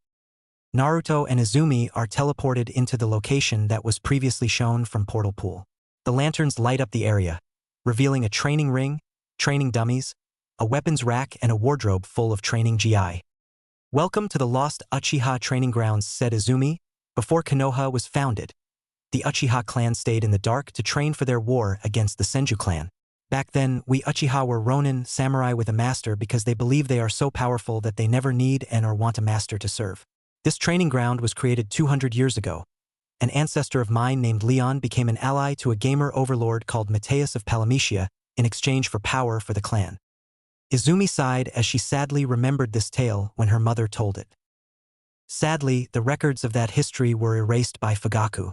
Naruto and Izumi are teleported into the location that was previously shown from Portal Pool. The lanterns light up the area, revealing a training ring, training dummies, a weapons rack and a wardrobe full of training GI. Welcome to the Lost Uchiha Training Grounds, said Izumi. Before Konoha was founded, the Uchiha clan stayed in the dark to train for their war against the Senju clan. Back then, we Uchiha were ronin, samurai with a master because they believe they are so powerful that they never need and or want a master to serve. This training ground was created 200 years ago. An ancestor of mine named Leon became an ally to a gamer overlord called Mateus of Palamecia in exchange for power for the clan. Izumi sighed as she sadly remembered this tale when her mother told it. Sadly, the records of that history were erased by Fugaku.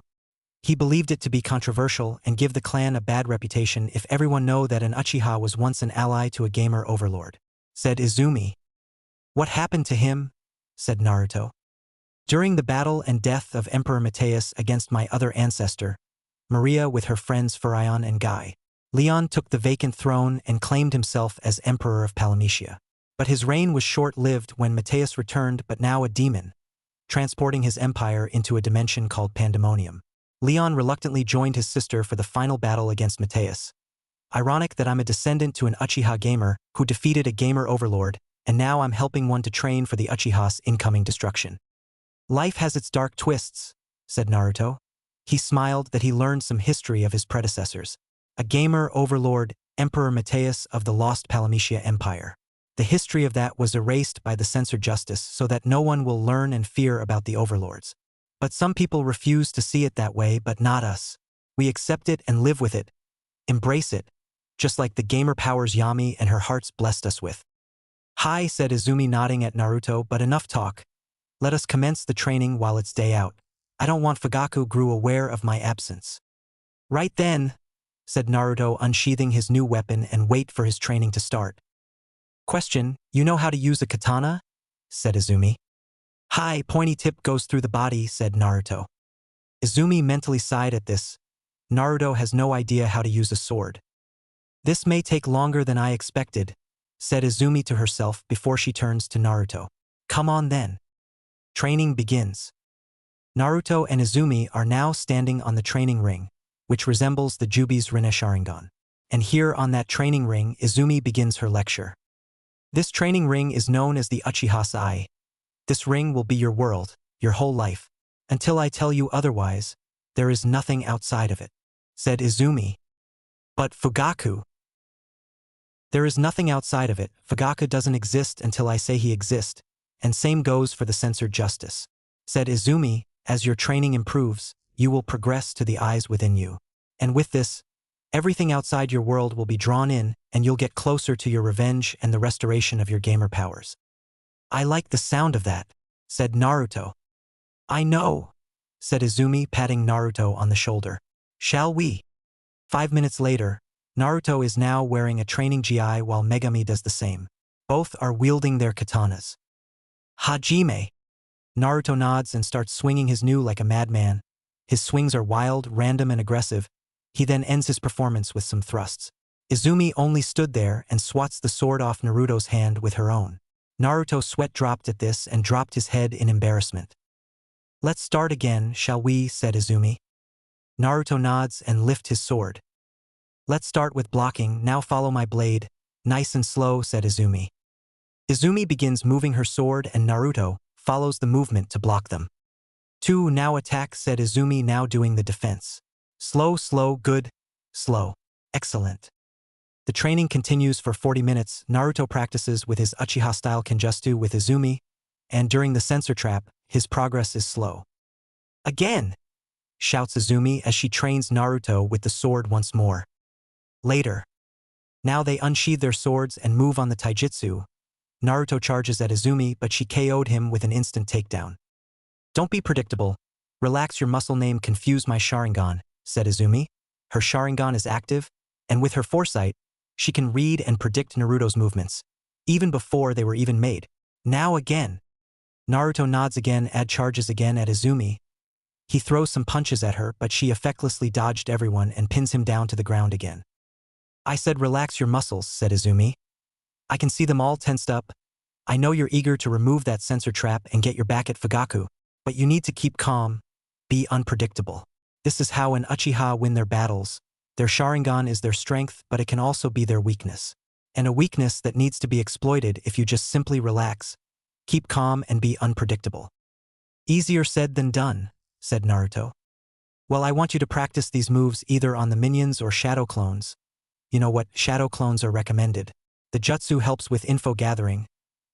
He believed it to be controversial and give the clan a bad reputation if everyone know that an Uchiha was once an ally to a gamer overlord. Said Izumi. What happened to him? Said Naruto. During the battle and death of Emperor Mateus against my other ancestor, Maria with her friends Furion and Guy, Leon took the vacant throne and claimed himself as Emperor of Palamecia. But his reign was short-lived when Mateus returned, but now a demon, transporting his empire into a dimension called Pandemonium. Leon reluctantly joined his sister for the final battle against Mateus. Ironic that I'm a descendant to an Uchiha gamer who defeated a gamer overlord, and now I'm helping one to train for the Uchiha's incoming destruction. Life has its dark twists, said Naruto. He smiled that he learned some history of his predecessors. A gamer overlord, Emperor Mateus of the lost Palamecia Empire. The history of that was erased by the censored justice so that no one will learn and fear about the overlords. But some people refuse to see it that way, but not us. We accept it and live with it. Embrace it, just like the gamer powers Yami and her hearts blessed us with. Hi, said Izumi, nodding at Naruto, but enough talk. Let us commence the training while it's day out. I don't want Fugaku grew aware of my absence. Right then, said Naruto, unsheathing his new weapon and wait for his training to start. Question, you know how to use a katana? Said Izumi. Hi, pointy tip goes through the body, said Naruto. Izumi mentally sighed at this, Naruto has no idea how to use a sword. This may take longer than I expected, said Izumi to herself before she turns to Naruto. Come on then. Training begins. Naruto and Izumi are now standing on the training ring, which resembles the Jubi's Rinne Sharingan. And here on that training ring, Izumi begins her lecture. This training ring is known as the Uchiha Sai. This ring will be your world, your whole life. Until I tell you otherwise, there is nothing outside of it, said Izumi. But Fugaku. There is nothing outside of it. Fugaku doesn't exist until I say he exists, and same goes for the censored justice, said Izumi. As your training improves, you will progress to the eyes within you. And with this, everything outside your world will be drawn in, and you'll get closer to your revenge and the restoration of your gamer powers. I like the sound of that, said Naruto. I know, said Izumi, patting Naruto on the shoulder. Shall we? 5 minutes later, Naruto is now wearing a training gi while Megami does the same. Both are wielding their katanas. Hajime. Naruto nods and starts swinging his nu like a madman. His swings are wild, random, and aggressive. He then ends his performance with some thrusts. Izumi only stood there and swats the sword off Naruto's hand with her own. Naruto sweat dropped at this and dropped his head in embarrassment. Let's start again, shall we, said Izumi. Naruto nods and lifts his sword. Let's start with blocking, now follow my blade. Nice and slow, said Izumi. Izumi begins moving her sword and Naruto follows the movement to block them. 2 now attack, said Izumi, now doing the defense. Slow, slow, good, slow, excellent. The training continues for 40 minutes. Naruto practices with his Uchiha-style Kenjutsu with Izumi, and during the sensor trap, his progress is slow. Again, shouts Izumi as she trains Naruto with the sword once more. Later. Now they unsheathe their swords and move on the taijutsu. Naruto charges at Izumi, but she KO'd him with an instant takedown. Don't be predictable. Relax your muscle name, confuse my Sharingan, said Izumi. Her Sharingan is active, and with her foresight, she can read and predict Naruto's movements, even before they were even made. Now again. Naruto nods again, charges again at Izumi. He throws some punches at her, but she effectlessly dodged everyone and pins him down to the ground again. I said relax your muscles, said Izumi. I can see them all tensed up. I know you're eager to remove that sensor trap and get your back at Fugaku, but you need to keep calm, be unpredictable. This is how an Uchiha win their battles. Their Sharingan is their strength, but it can also be their weakness. And a weakness that needs to be exploited if you just simply relax, keep calm, and be unpredictable. Easier said than done, said Naruto. Well, I want you to practice these moves either on the minions or shadow clones. You know what, shadow clones are recommended. The jutsu helps with info gathering,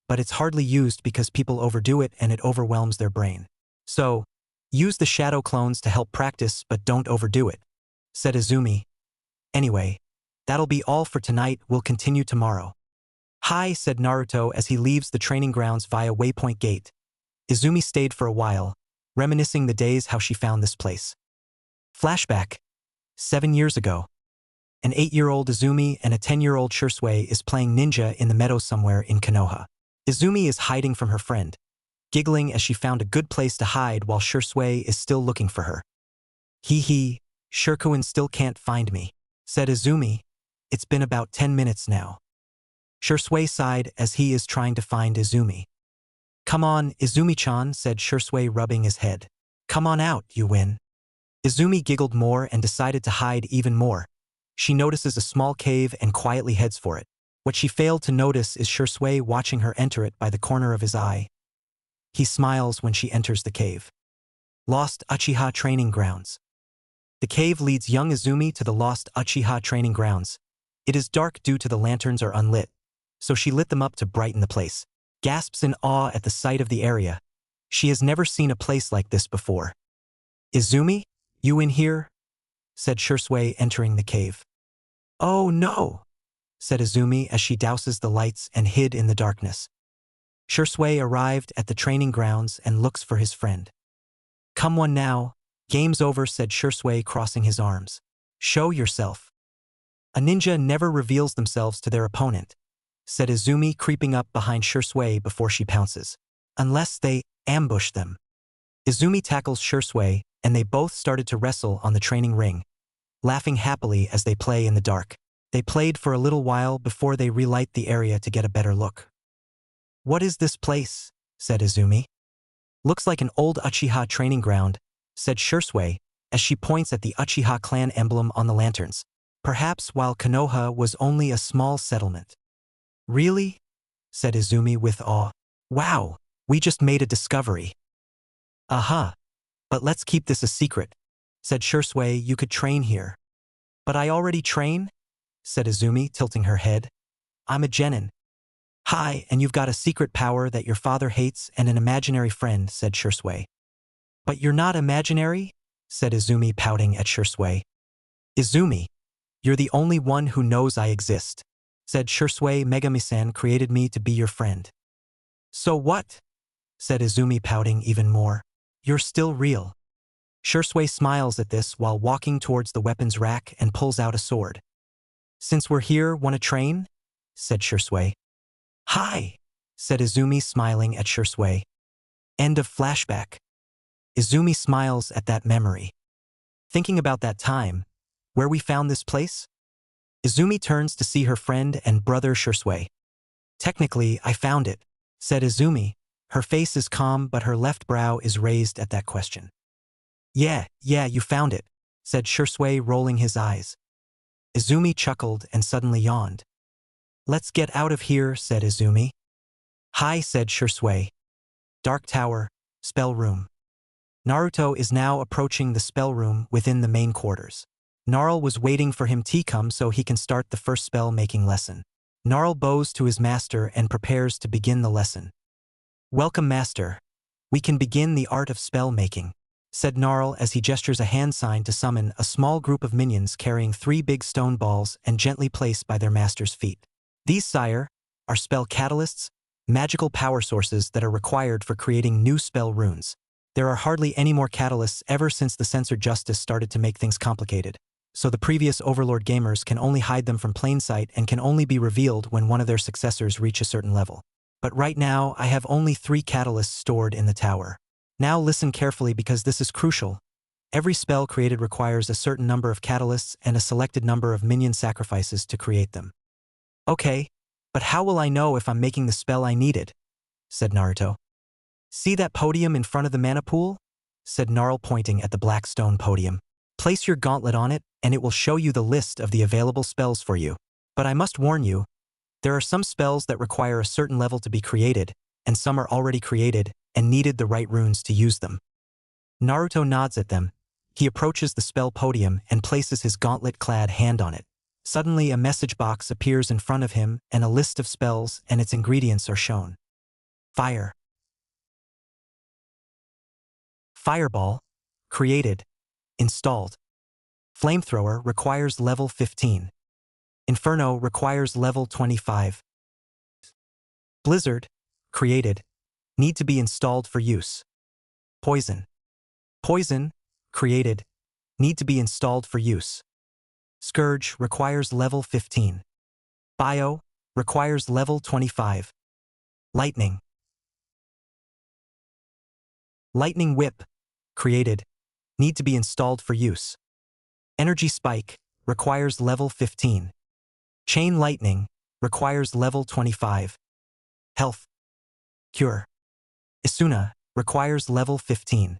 but it's hardly used because people overdo it and it overwhelms their brain. So, use the shadow clones to help practice, but don't overdo it, said Izumi. Anyway, that'll be all for tonight, we'll continue tomorrow. Hi, said Naruto as he leaves the training grounds via Waypoint Gate. Izumi stayed for a while, reminiscing the days how she found this place. Flashback. 7 years ago. An 8-year-old Izumi and a 10-year-old Shursui is playing ninja in the meadows somewhere in Konoha. Izumi is hiding from her friend, giggling as she found a good place to hide while Shursui is still looking for her. Hee hee, Shurikuin still can't find me, said Izumi. It's been about 10 minutes now. Shursui sighed as he is trying to find Izumi. Come on, Izumi-chan, said Shursui, rubbing his head. Come on out, you win. Izumi giggled more and decided to hide even more. She notices a small cave and quietly heads for it. What she failed to notice is Shursui watching her enter it by the corner of his eye. He smiles when she enters the cave. Lost Uchiha Training Grounds. The cave leads young Izumi to the Lost Uchiha Training Grounds. It is dark due to the lanterns are unlit, so she lit them up to brighten the place. Gasps in awe at the sight of the area. She has never seen a place like this before. Izumi, you in here? Said Shursui, entering the cave. Oh no, said Izumi as she douses the lights and hid in the darkness. Shursui arrived at the training grounds and looks for his friend. Come on now, game's over, said Shursui, crossing his arms. Show yourself. A ninja never reveals themselves to their opponent, said Izumi, creeping up behind Shursui before she pounces. Unless they ambush them. Izumi tackles Shursui, and they both started to wrestle on the training ring. laughing happily as they play in the dark. They played for a little while before they relight the area to get a better look. "What is this place?" said Izumi. "Looks like an old Uchiha training ground," said Shursui, as she points at the Uchiha clan emblem on the lanterns. "Perhaps while Konoha was only a small settlement." "Really?" said Izumi with awe. "Wow, we just made a discovery." "Aha. But let's keep this a secret," said Shursui. "You could train here." "But I already train?" said Izumi, tilting her head. "I'm a genin." "Hi, and you've got a secret power that your father hates and an imaginary friend," said Shursui. "But you're not imaginary?" said Izumi, pouting at Shursui. "Izumi, you're the only one who knows I exist," said Shursui. "Megami-san created me to be your friend." "So what?" said Izumi, pouting even more. "You're still real." Shursui smiles at this while walking towards the weapons rack and pulls out a sword. "Since we're here, wanna train?" said Shursui. "Hi," said Izumi, smiling at Shursui. End of flashback. Izumi smiles at that memory. Thinking about that time, where we found this place? Izumi turns to see her friend and brother Shursui. "Technically, I found it," said Izumi. Her face is calm, but her left brow is raised at that question. Yeah, you found it," said Shursui, rolling his eyes. Izumi chuckled and suddenly yawned. "Let's get out of here," said Izumi. "Hi," said Shursui. Dark Tower, Spell Room. Naruto is now approaching the spell room within the main quarters. Gnarl was waiting for him to come so he can start the first spell-making lesson. Gnarl bows to his master and prepares to begin the lesson. "Welcome, master. We can begin the art of spell-making," said Gnarl as he gestures a hand sign to summon a small group of minions carrying 3 big stone balls and gently placed by their master's feet. These, sire, are spell catalysts, magical power sources that are required for creating new spell runes. There are hardly any more catalysts ever since the censored justice started to make things complicated. So the previous Overlord gamers can only hide them from plain sight and can only be revealed when one of their successors reach a certain level. But right now, I have only 3 catalysts stored in the tower. Now listen carefully because this is crucial. Every spell created requires a certain number of catalysts and a selected number of minion sacrifices to create them. "Okay, but how will I know if I'm making the spell I needed?" said Naruto. "See that podium in front of the mana pool?" said Gnarl, pointing at the black stone podium. "Place your gauntlet on it, and it will show you the list of the available spells for you. But I must warn you, there are some spells that require a certain level to be created, and some are already created and needed the right runes to use them." Naruto nods at them. He approaches the spell podium and places his gauntlet-clad hand on it. Suddenly, a message box appears in front of him, and a list of spells and its ingredients are shown. Fire. Fireball. Created. Installed. Flamethrower requires level 15. Inferno requires level 25. Blizzard. Created. Need to be installed for use. Poison. Poison. Created. Need to be installed for use. Scourge requires level 15. Bio requires level 25. Lightning. Lightning Whip. Created. Need to be installed for use. Energy Spike requires level 15. Chain Lightning requires level 25. Health. Cure. Isuna requires level 15.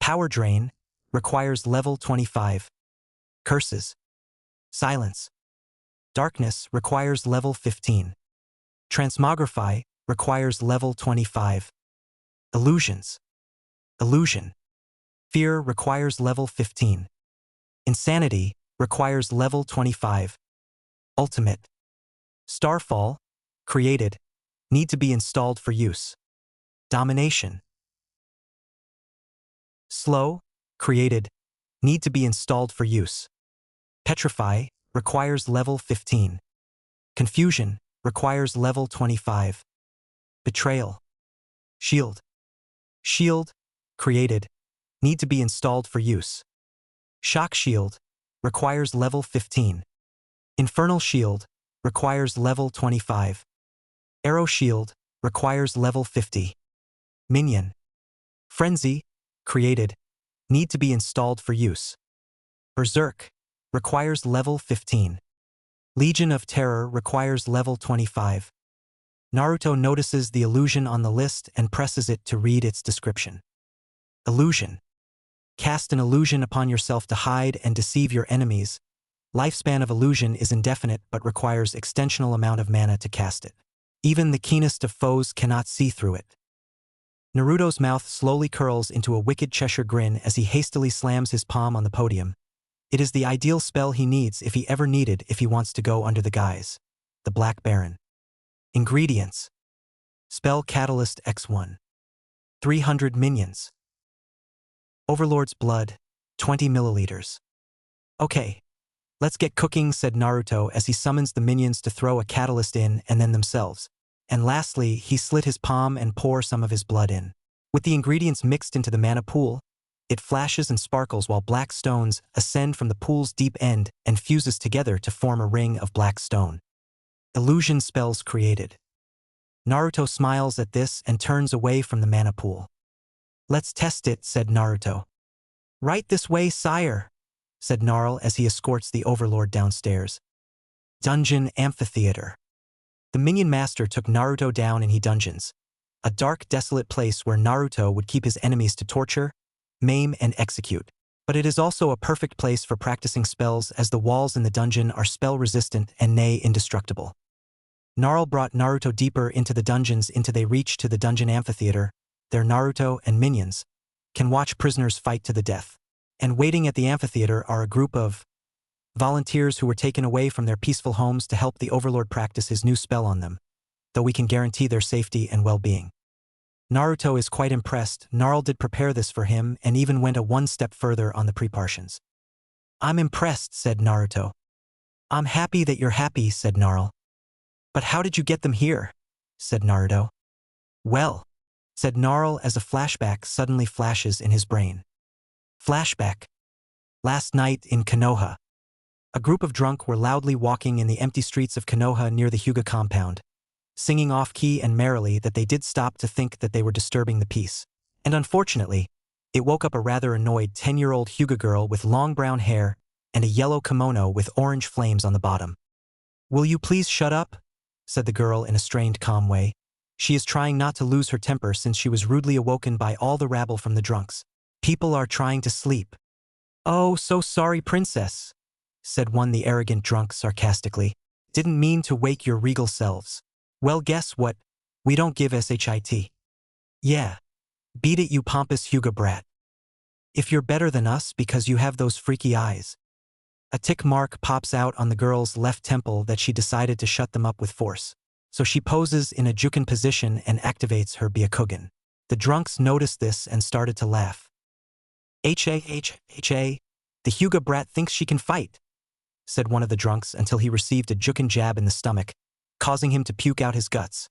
Power Drain requires level 25. Curses. Silence. Darkness requires level 15. Transmogrify requires level 25. Illusions. Illusion. Fear requires level 15. Insanity requires level 25. Ultimate. Starfall. Created. Need to be installed for use. Domination. Slow. Created. Need to be installed for use. Petrify requires level 15. Confusion requires level 25. Betrayal. Shield. Shield. Created. Need to be installed for use. Shock Shield requires level 15. Infernal Shield requires level 25. Arrow Shield requires level 50. Minion. Frenzy. Created. Need to be installed for use. Berserk. requires level 15. Legion of Terror requires level 25. Naruto notices the illusion on the list and presses it to read its description. Illusion. Cast an illusion upon yourself to hide and deceive your enemies. Lifespan of illusion is indefinite but requires extensional amount of mana to cast it. Even the keenest of foes cannot see through it. Naruto's mouth slowly curls into a wicked Cheshire grin as he hastily slams his palm on the podium. It is the ideal spell he needs if he ever needed if he wants to go under the guise. The Black Baron. Ingredients. Spell Catalyst X1. 300 minions. Overlord's blood, 20 milliliters. Okay, let's get cooking, said Naruto as he summons the minions to throw a catalyst in and then themselves. And lastly, he slit his palm and pour some of his blood in. With the ingredients mixed into the mana pool, it flashes and sparkles while black stones ascend from the pool's deep end and fuses together to form a ring of black stone. Illusion spells created. Naruto smiles at this and turns away from the mana pool. Let's test it, said Naruto. Right this way, sire, said Gnarl as he escorts the Overlord downstairs. Dungeon Amphitheater. The Minion Master took Naruto down in dungeons, a dark, desolate place where Naruto would keep his enemies to torture, maim, and execute. But it is also a perfect place for practicing spells as the walls in the dungeon are spell-resistant and nay indestructible. Gnarl brought Naruto deeper into the dungeons until they reach to the Dungeon Amphitheater. There Naruto and minions can watch prisoners fight to the death. And waiting at the amphitheater are a group of volunteers who were taken away from their peaceful homes to help the Overlord practice his new spell on them, though we can guarantee their safety and well-being. Naruto is quite impressed. Gnarl did prepare this for him and even went one step further on the preparations. I'm impressed, said Naruto. I'm happy that you're happy, said Gnarl. But how did you get them here? Said Naruto. Well, said Gnarl as a flashback suddenly flashes in his brain. Flashback. Last night in Konoha. A group of drunk were loudly walking in the empty streets of Konoha near the Hyuga compound, singing off-key and merrily that they did stop to think that they were disturbing the peace. And unfortunately, it woke up a rather annoyed 10-year-old Hyuga girl with long brown hair and a yellow kimono with orange flames on the bottom. Will you please shut up? Said the girl in a strained, calm way. She is trying not to lose her temper since she was rudely awoken by all the rabble from the drunks. People are trying to sleep. Oh, so sorry, princess, said one the arrogant drunk sarcastically. Didn't mean to wake your regal selves. Well, guess what? We don't give shit. Yeah. Beat it, you pompous Hyuga brat. If you're better than us because you have those freaky eyes. A tick mark pops out on the girl's left temple that she decided to shut them up with force. So she poses in a Juken position and activates her Byakugan. The drunks noticed this and started to laugh. The Hyuga brat thinks she can fight, said one of the drunks until he received a Juken jab in the stomach, causing him to puke out his guts.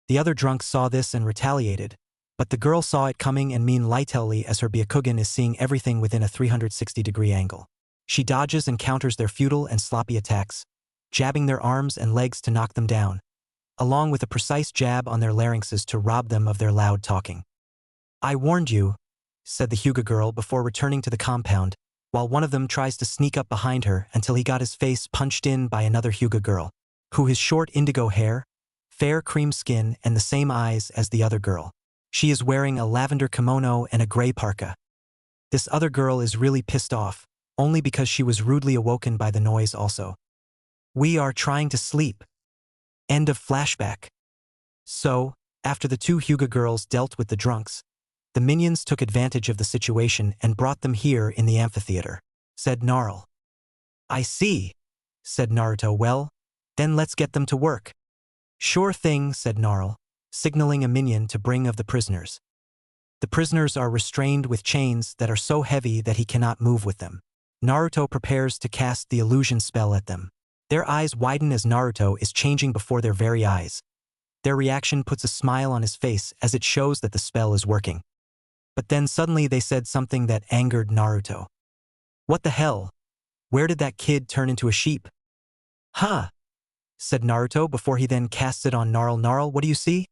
The other drunks saw this and retaliated, but the girl saw it coming and mean lightly as her Byakugan is seeing everything within a 360-degree angle. She dodges and counters their futile and sloppy attacks, jabbing their arms and legs to knock them down, along with a precise jab on their larynxes to rob them of their loud talking. I warned you, said the Hyuga girl before returning to the compound, while one of them tries to sneak up behind her until he got his face punched in by another Hyuga girl, who has short indigo hair, fair cream skin, and the same eyes as the other girl. She is wearing a lavender kimono and a gray parka. This other girl is really pissed off, only because she was rudely awoken by the noise also. We are trying to sleep. End of flashback. So, after the two Hyuga girls dealt with the drunks, the minions took advantage of the situation and brought them here in the amphitheater, said Gnarl. I see, said Naruto. Well, then let's get them to work. Sure thing, said Gnarl, signaling a minion to bring of the prisoners. The prisoners are restrained with chains that are so heavy that he cannot move with them. Naruto prepares to cast the illusion spell at them. Their eyes widen as Naruto is changing before their very eyes. Their reaction puts a smile on his face as it shows that the spell is working. But then suddenly they said something that angered Naruto. What the hell? Where did that kid turn into a sheep? Huh, said Naruto before he then casts it on Gnarl. Gnarl, what do you see?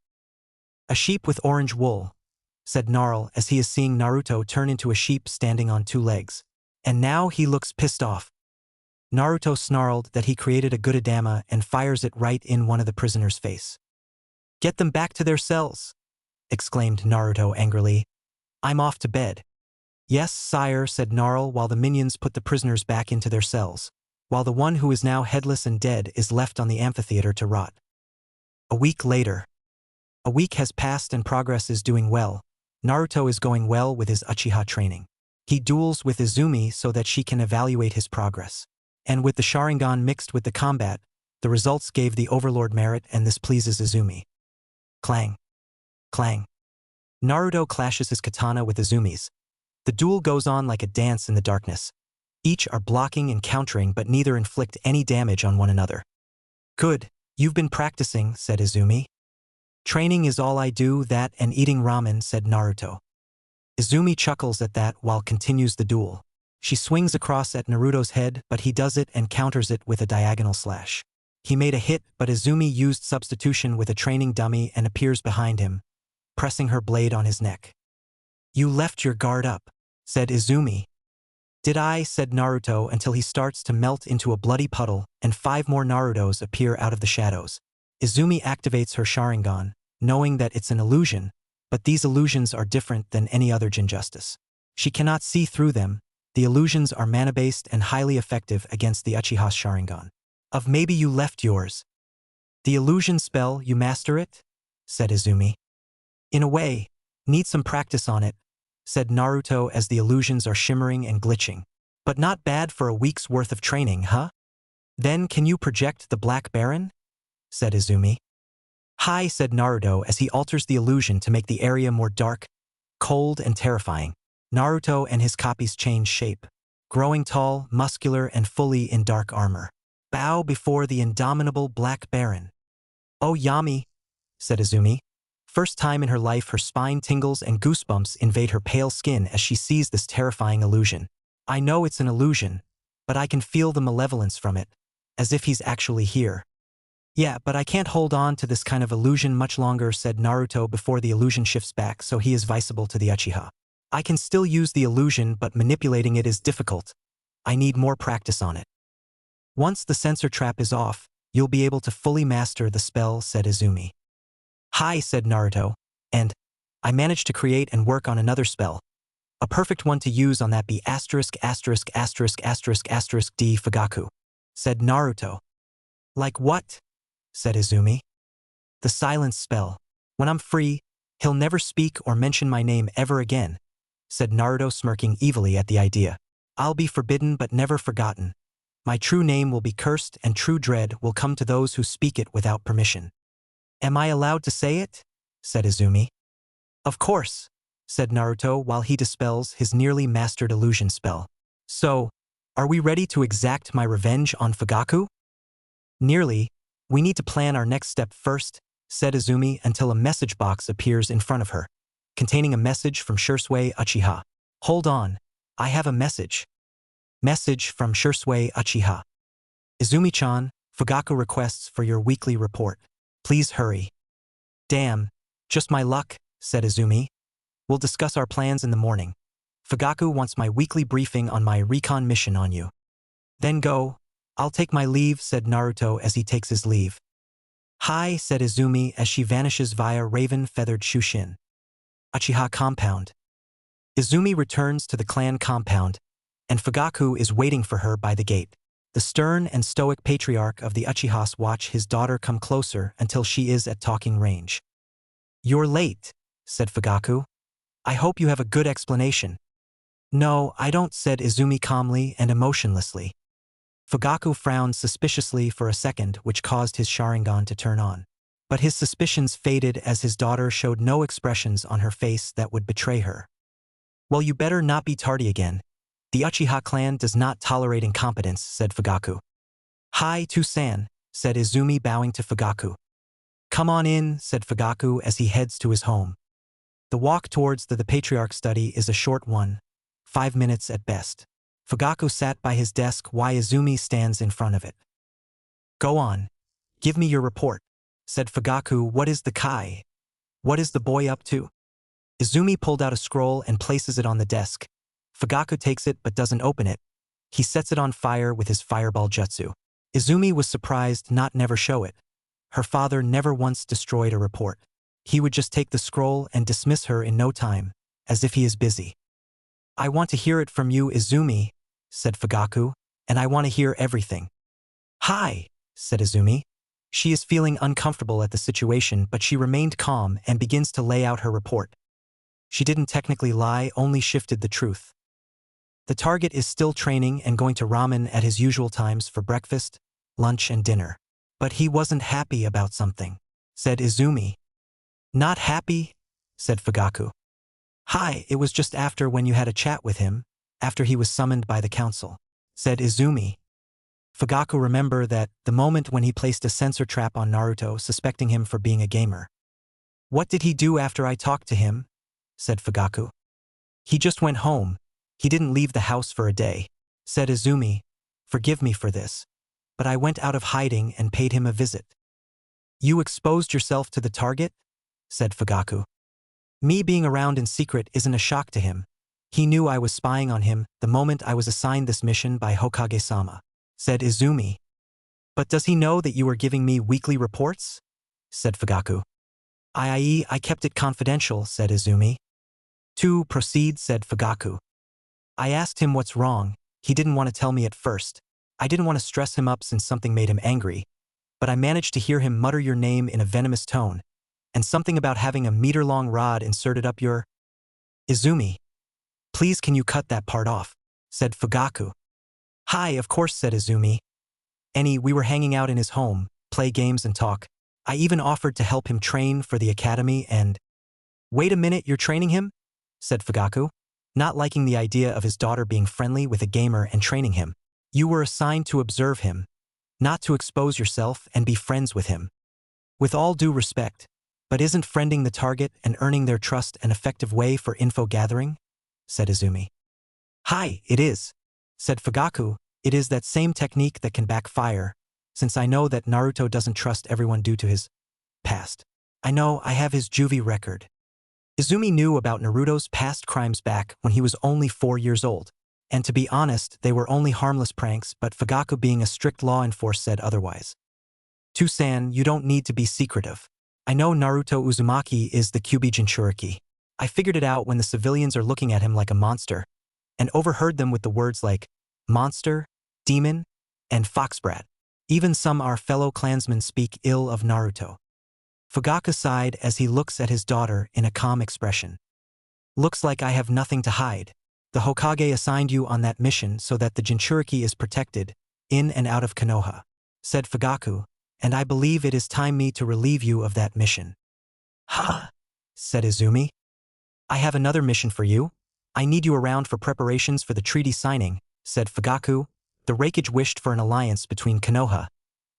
A sheep with orange wool, said Gnarl as he is seeing Naruto turn into a sheep standing on two legs. And now he looks pissed off. Naruto snarled that he created a Gudadama and fires it right in one of the prisoner's face. "Get them back to their cells!" exclaimed Naruto angrily. "I'm off to bed." "Yes, sire," said Gnarl while the minions put the prisoners back into their cells, while the one who is now headless and dead is left on the amphitheater to rot. A week later. A week has passed and progress is doing well. Naruto is going well with his Uchiha training. He duels with Izumi so that she can evaluate his progress. And with the Sharingan mixed with the combat, the results gave the Overlord merit, and this pleases Izumi. Clang. Clang. Naruto clashes his katana with Izumi's. The duel goes on like a dance in the darkness. Each are blocking and countering, but neither inflict any damage on one another. "Good, you've been practicing," said Izumi. "Training is all I do, that and eating ramen," said Naruto. Izumi chuckles at that while continues the duel. She swings across at Naruto's head, but he does it and counters it with a diagonal slash. He made a hit, but Izumi used substitution with a training dummy and appears behind him, pressing her blade on his neck. "You left your guard up," said Izumi. "Did I?" said Naruto, until he starts to melt into a bloody puddle and 5 more Narutos appear out of the shadows. Izumi activates her Sharingan, knowing that it's an illusion, but these illusions are different than any other Jinjustice. She cannot see through them. The illusions are mana-based and highly effective against the Uchiha's Sharingan. "Of maybe you left yours." "The illusion spell, you master it?" said Izumi. "In a way, need some practice on it," said Naruto as the illusions are shimmering and glitching. "But not bad for a week's worth of training, huh?" "Then can you project the Black Baron?" said Izumi. "Hi," said Naruto as he alters the illusion to make the area more dark, cold, and terrifying. Naruto and his copies change shape, growing tall, muscular, and fully in dark armor. "Bow before the indomitable Black Baron." "Oh, Yami," said Izumi. First time in her life, her spine tingles and goosebumps invade her pale skin as she sees this terrifying illusion. "I know it's an illusion, but I can feel the malevolence from it, as if he's actually here." "Yeah, but I can't hold on to this kind of illusion much longer," said Naruto before the illusion shifts back so he is visible to the Uchiha. "I can still use the illusion, but manipulating it is difficult. I need more practice on it." "Once the sensor trap is off, you'll be able to fully master the spell," said Izumi. "Hi," said Naruto, "and I managed to create and work on another spell. A perfect one to use on that be ************** D Fugaku," said Naruto. "Like what?" said Izumi. "The silence spell. When I'm free, he'll never speak or mention my name ever again," said Naruto, smirking evilly at the idea. "I'll be forbidden but never forgotten. My true name will be cursed and true dread will come to those who speak it without permission." "Am I allowed to say it?" said Izumi. "Of course," said Naruto while he dispels his nearly mastered illusion spell. "So, are we ready to exact my revenge on Fugaku?" "Nearly. We need to plan our next step first," said Izumi until a message box appears in front of her, containing a message from Shursui Uchiha. "Hold on, I have a message." Message from Shursui Uchiha. "Izumi-chan, Fugaku requests for your weekly report. Please hurry." "Damn, just my luck," said Izumi. "We'll discuss our plans in the morning. Fugaku wants my weekly briefing on my recon mission on you." "Then go. I'll take my leave," said Naruto as he takes his leave. "Hi," said Izumi as she vanishes via raven-feathered Shushin. Uchiha compound. Izumi returns to the clan compound, and Fugaku is waiting for her by the gate. The stern and stoic patriarch of the Uchihas watch his daughter come closer until she is at talking range. "You're late," said Fugaku. "I hope you have a good explanation." "No, I don't," said Izumi calmly and emotionlessly. Fugaku frowned suspiciously for a second, which caused his Sharingan to turn on. But his suspicions faded as his daughter showed no expressions on her face that would betray her. "Well, you better not be tardy again. The Uchiha clan does not tolerate incompetence," said Fugaku. "Hi, Tusan," said Izumi, bowing to Fugaku. "Come on in," said Fugaku as he heads to his home. The walk towards the patriarch study is a short one, 5 minutes at best. Fugaku sat by his desk while Izumi stands in front of it. "Go on. Give me your report," said Fugaku. "What is the Kai? What is the boy up to?" Izumi pulled out a scroll and places it on the desk. Fugaku takes it but doesn't open it. He sets it on fire with his fireball jutsu. Izumi was surprised not never show it. Her father never once destroyed a report. He would just take the scroll and dismiss her in no time, as if he is busy. I want to hear it from you, Izumi, said Fugaku, and I want to hear everything. Hi, said Izumi. She is feeling uncomfortable at the situation, but she remained calm and begins to lay out her report. She didn't technically lie, only shifted the truth. The target is still training and going to ramen at his usual times for breakfast, lunch, and dinner. But he wasn't happy about something, said Izumi. Not happy? Said Fugaku. Hi, it was just after when you had a chat with him, after he was summoned by the council, said Izumi. Fugaku remembered that the moment when he placed a sensor trap on Naruto, suspecting him for being a gamer. What did he do after I talked to him? Said Fugaku. He just went home. He didn't leave the house for a day, said Izumi. Forgive me for this, but I went out of hiding and paid him a visit. You exposed yourself to the target? Said Fugaku. Me being around in secret isn't a shock to him. He knew I was spying on him the moment I was assigned this mission by Hokage-sama, said Izumi. But does he know that you were giving me weekly reports? Said Fugaku. I kept it confidential, said Izumi. To proceed, said Fugaku. I asked him what's wrong. He didn't want to tell me at first. I didn't want to stress him up since something made him angry, but I managed to hear him mutter your name in a venomous tone, and something about having a meter-long rod inserted up your… Izumi. Please can you cut that part off, said Fugaku. Hi, of course, said Izumi. We were hanging out in his home, play games and talk. I even offered to help him train for the academy and… Wait a minute, you're training him? Said Fugaku, not liking the idea of his daughter being friendly with a gamer and training him. You were assigned to observe him, not to expose yourself and be friends with him. With all due respect, but isn't friending the target and earning their trust an effective way for info gathering? Said Izumi. Hi, it is, said Fugaku. It is that same technique that can backfire, since I know that Naruto doesn't trust everyone due to his past. I know I have his juvie record. Izumi knew about Naruto's past crimes back when he was only 4 years old. And to be honest, they were only harmless pranks, but Fugaku being a strict law enforcer said otherwise. To-san, you don't need to be secretive. I know Naruto Uzumaki is the Kyuubi Jinchuriki. I figured it out when the civilians are looking at him like a monster, and overheard them with the words like monster, demon, and foxbrat. Even some our fellow clansmen speak ill of Naruto. Fugaku sighed as he looks at his daughter in a calm expression. Looks like I have nothing to hide. The Hokage assigned you on that mission so that the Jinchuriki is protected, in and out of Konoha, said Fugaku, and I believe it is time me to relieve you of that mission. Huh, said Izumi. I have another mission for you. I need you around for preparations for the treaty signing, said Fugaku. The Raikage wished for an alliance between Konoha.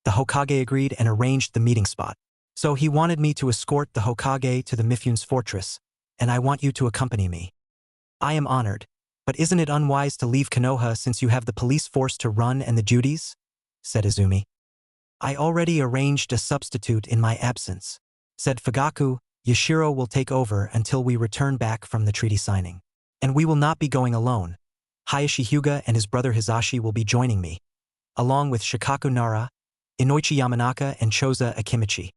The Hokage agreed and arranged the meeting spot. So he wanted me to escort the Hokage to the Mifune's fortress, and I want you to accompany me. I am honored. But isn't it unwise to leave Konoha since you have the police force to run and the duties? Said Izumi. I already arranged a substitute in my absence, said Fugaku. Yashiro will take over until we return back from the treaty signing. And we will not be going alone. Hayashi Hyuga and his brother Hizashi will be joining me, along with Shikaku Nara, Inoichi Yamanaka, and Choza Akimichi.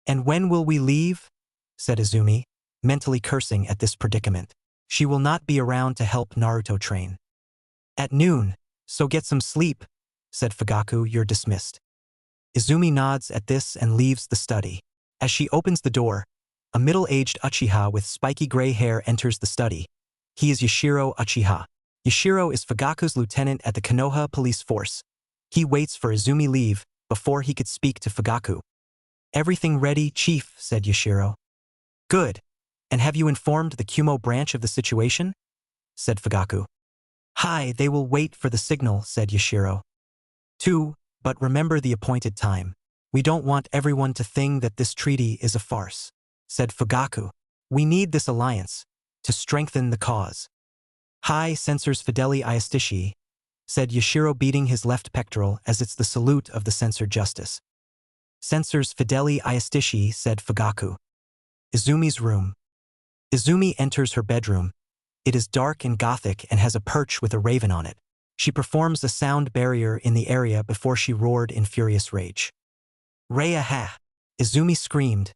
And when will we leave? Said Izumi, mentally cursing at this predicament. She will not be around to help Naruto train. At noon, so get some sleep, said Fugaku. You're dismissed. Izumi nods at this and leaves the study. As she opens the door, a middle-aged Uchiha with spiky gray hair enters the study. He is Yashiro Uchiha. Yashiro is Fugaku's lieutenant at the Konoha police force. He waits for Izumi leave before he could speak to Fugaku. Everything ready, chief, said Yashiro. Good. And have you informed the Kumo branch of the situation? Said Fugaku. Hi, they will wait for the signal, said Yashiro. 2. But remember the appointed time. We don't want everyone to think that this treaty is a farce, said Fugaku. We need this alliance to strengthen the cause. Hi, censors Fideli Iastishi, said Yashiro, beating his left pectoral as it's the salute of the censor justice. Censors Fideli Iastishi, said Fugaku. Izumi's room. Izumi enters her bedroom. It is dark and gothic and has a perch with a raven on it. She performs a sound barrier in the area before she roared in furious rage. Rhea ha! Izumi screamed,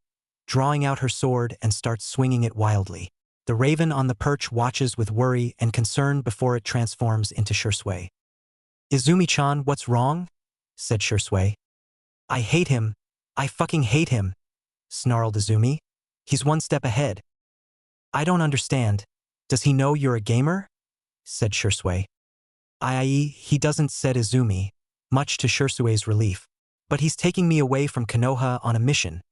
drawing out her sword and starts swinging it wildly. The raven on the perch watches with worry and concern before it transforms into Shursui. Izumi-chan, what's wrong? Said Shursui. I hate him. I fucking hate him, snarled Izumi. He's one step ahead. I don't understand. Does he know you're a gamer? Said Shursui. He doesn't, said Izumi, much to Shursui's relief. But he's taking me away from Konoha on a mission,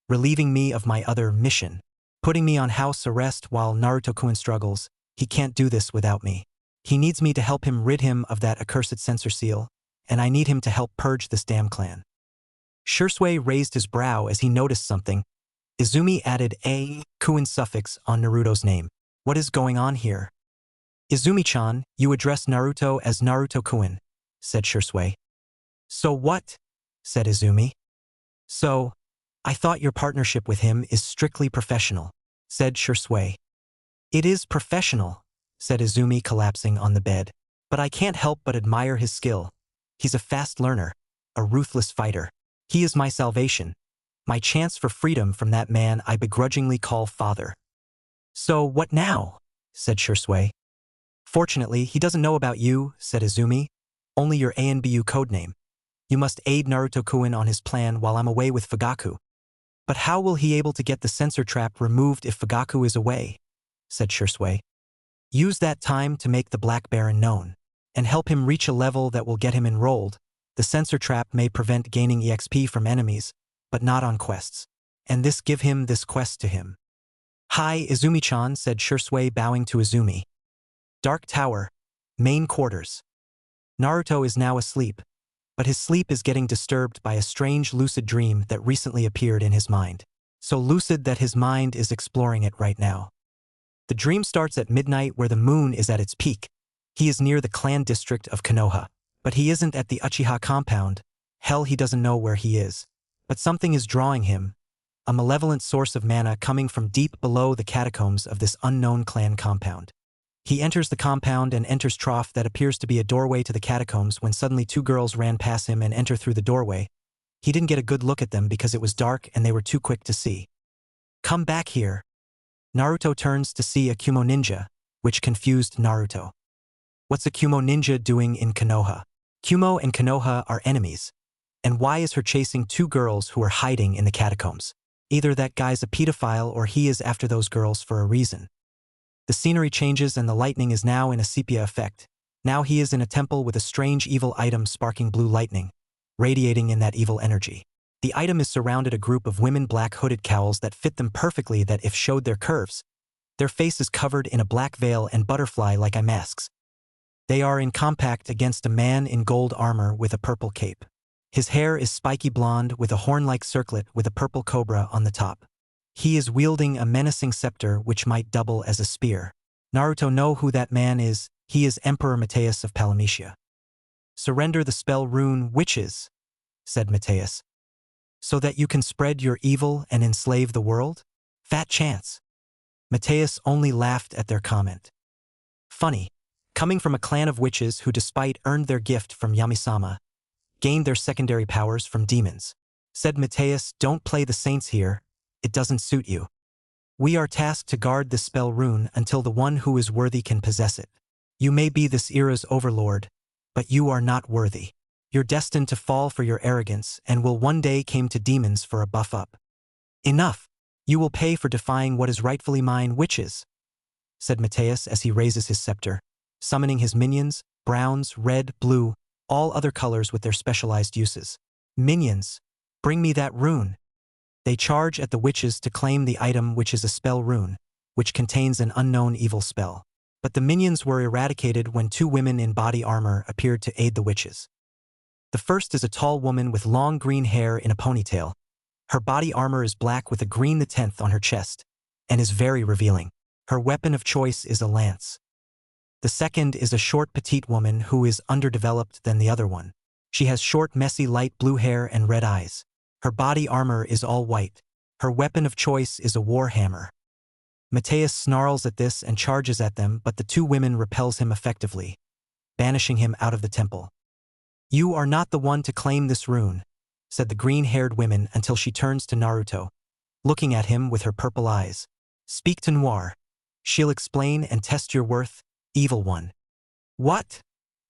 relieving me of my other mission, putting me on house arrest while Naruto-kun struggles. He can't do this without me. He needs me to help him rid him of that accursed censor seal, and I need him to help purge this damn clan. Shursui raised his brow as he noticed something. Izumi added a kun suffix on Naruto's name. What is going on here? Izumi-chan, you address Naruto as Naruto-kun, said Shursui. So what? Said Izumi. So, I thought your partnership with him is strictly professional, said Shursui. It is professional, said Izumi, collapsing on the bed. But I can't help but admire his skill. He's a fast learner, a ruthless fighter. He is my salvation, my chance for freedom from that man I begrudgingly call father. So what now? Said Shursui. Fortunately, he doesn't know about you, said Izumi, only your ANBU codename. You must aid Naruto-kun on his plan while I'm away with Fugaku. But how will he able to get the censor trap removed if Fugaku is away? Said Shursui. Use that time to make the Black Baron known, and help him reach a level that will get him enrolled. The censor trap may prevent gaining EXP from enemies, but not on quests. And this give him this quest to him. Hi, Izumi-chan, said Shursui, bowing to Izumi. Dark Tower, main quarters. Naruto is now asleep, but his sleep is getting disturbed by a strange lucid dream that recently appeared in his mind. So lucid that his mind is exploring it right now. The dream starts at midnight where the moon is at its peak. He is near the clan district of Konoha, but he isn't at the Uchiha compound. Hell, he doesn't know where he is. But something is drawing him, a malevolent source of mana coming from deep below the catacombs of this unknown clan compound. He enters the compound and enters trough that appears to be a doorway to the catacombs when suddenly two girls ran past him and enter through the doorway. He didn't get a good look at them because it was dark and they were too quick to see. Come back here. Naruto turns to see a Kumo ninja, which confused Naruto. What's a Kumo ninja doing in Konoha? Kumo and Konoha are enemies. And why is her chasing two girls who are hiding in the catacombs? Either that guy's a pedophile or he is after those girls for a reason. The scenery changes and the lightning is now in a sepia effect. Now he is in a temple with a strange evil item sparking blue lightning, radiating in that evil energy. The item is surrounded a group of women black hooded cowls that fit them perfectly that if showed their curves. Their face is covered in a black veil and butterfly-like eye masks. They are in compact against a man in gold armor with a purple cape. His hair is spiky blonde with a horn-like circlet with a purple cobra on the top. He is wielding a menacing scepter which might double as a spear. Naruto know who that man is. He is Emperor Mateus of Palamecia. Surrender the spell rune witches, said Mateus. So that you can spread your evil and enslave the world? Fat chance. Mateus only laughed at their comment. Funny, coming from a clan of witches who despite earned their gift from Yamisama, gained their secondary powers from demons. Said Mateus, don't play the saints here. It doesn't suit you. We are tasked to guard this spell rune until the one who is worthy can possess it. You may be this era's overlord, but you are not worthy. You're destined to fall for your arrogance and will one day came to demons for a buff up. Enough. You will pay for defying what is rightfully mine, witches, said Mateus as he raises his scepter, summoning his minions, browns, red, blue, all other colors with their specialized uses. Minions, bring me that rune. They charge at the witches to claim the item, which is a spell rune, which contains an unknown evil spell. But the minions were eradicated when two women in body armor appeared to aid the witches. The first is a tall woman with long green hair in a ponytail. Her body armor is black with a green the 10th on her chest, and is very revealing. Her weapon of choice is a lance. The second is a short petite woman who is underdeveloped than the other one. She has short messy light blue hair and red eyes. Her body armor is all white. Her weapon of choice is a war hammer. Mateus snarls at this and charges at them, but the two women repels him effectively. banishing him out of the temple. "You are not the one to claim this rune," said the green-haired woman until she turns to Naruto, looking at him with her purple eyes. "Speak to Noir. She'll explain and test your worth, evil one." "What?"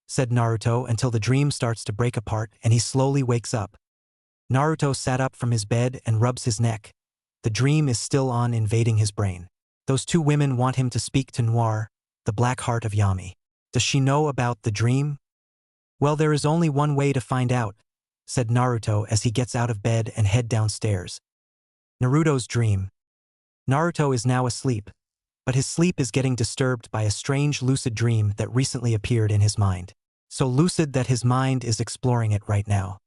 said Naruto until the dream starts to break apart and he slowly wakes up. Naruto sat up from his bed and rubs his neck. The dream is still on, invading his brain. Those two women want him to speak to Noir, the black heart of Yami. Does she know about the dream? "Well, there is only one way to find out," said Naruto as he gets out of bed and head downstairs. Naruto's dream. Naruto is now asleep, but his sleep is getting disturbed by a strange lucid dream that recently appeared in his mind. So lucid that his mind is exploring it right now.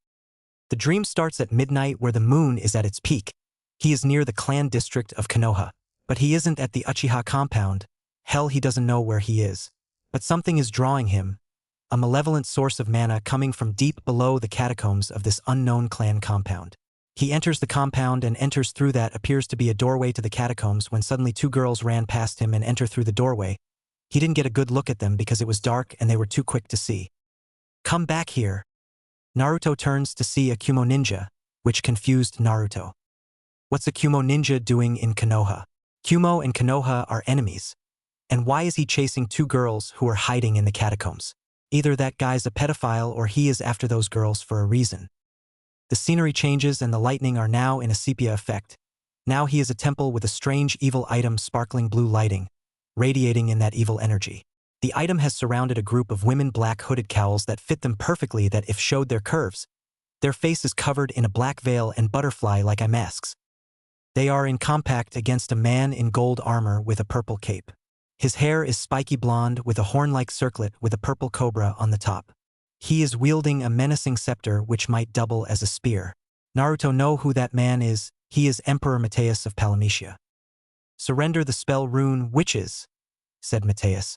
The dream starts at midnight where the moon is at its peak. He is near the clan district of Konoha, but he isn't at the Uchiha compound. Hell, he doesn't know where he is. But something is drawing him, a malevolent source of mana coming from deep below the catacombs of this unknown clan compound. He enters the compound and enters through that appears to be a doorway to the catacombs when suddenly two girls ran past him and enter through the doorway. He didn't get a good look at them because it was dark and they were too quick to see. "Come back here." Naruto turns to see a Kumo ninja, which confused Naruto. What's a Kumo ninja doing in Konoha? Kumo and Konoha are enemies. And why is he chasing two girls who are hiding in the catacombs? Either that guy's a pedophile or he is after those girls for a reason. The scenery changes and the lightning are now in a sepia effect. Now he is a temple with a strange evil item, sparkling blue lighting, radiating in that evil energy. The item has surrounded a group of women, black hooded cowls that fit them perfectly, that if showed their curves. Their face is covered in a black veil and butterfly-like eye masks. They are in compact against a man in gold armor with a purple cape. His hair is spiky blonde with a horn-like circlet with a purple cobra on the top. He is wielding a menacing scepter which might double as a spear. Naruto know who that man is. He is Emperor Mateus of Palamecia. "Surrender the spell rune, witches," said Mateus,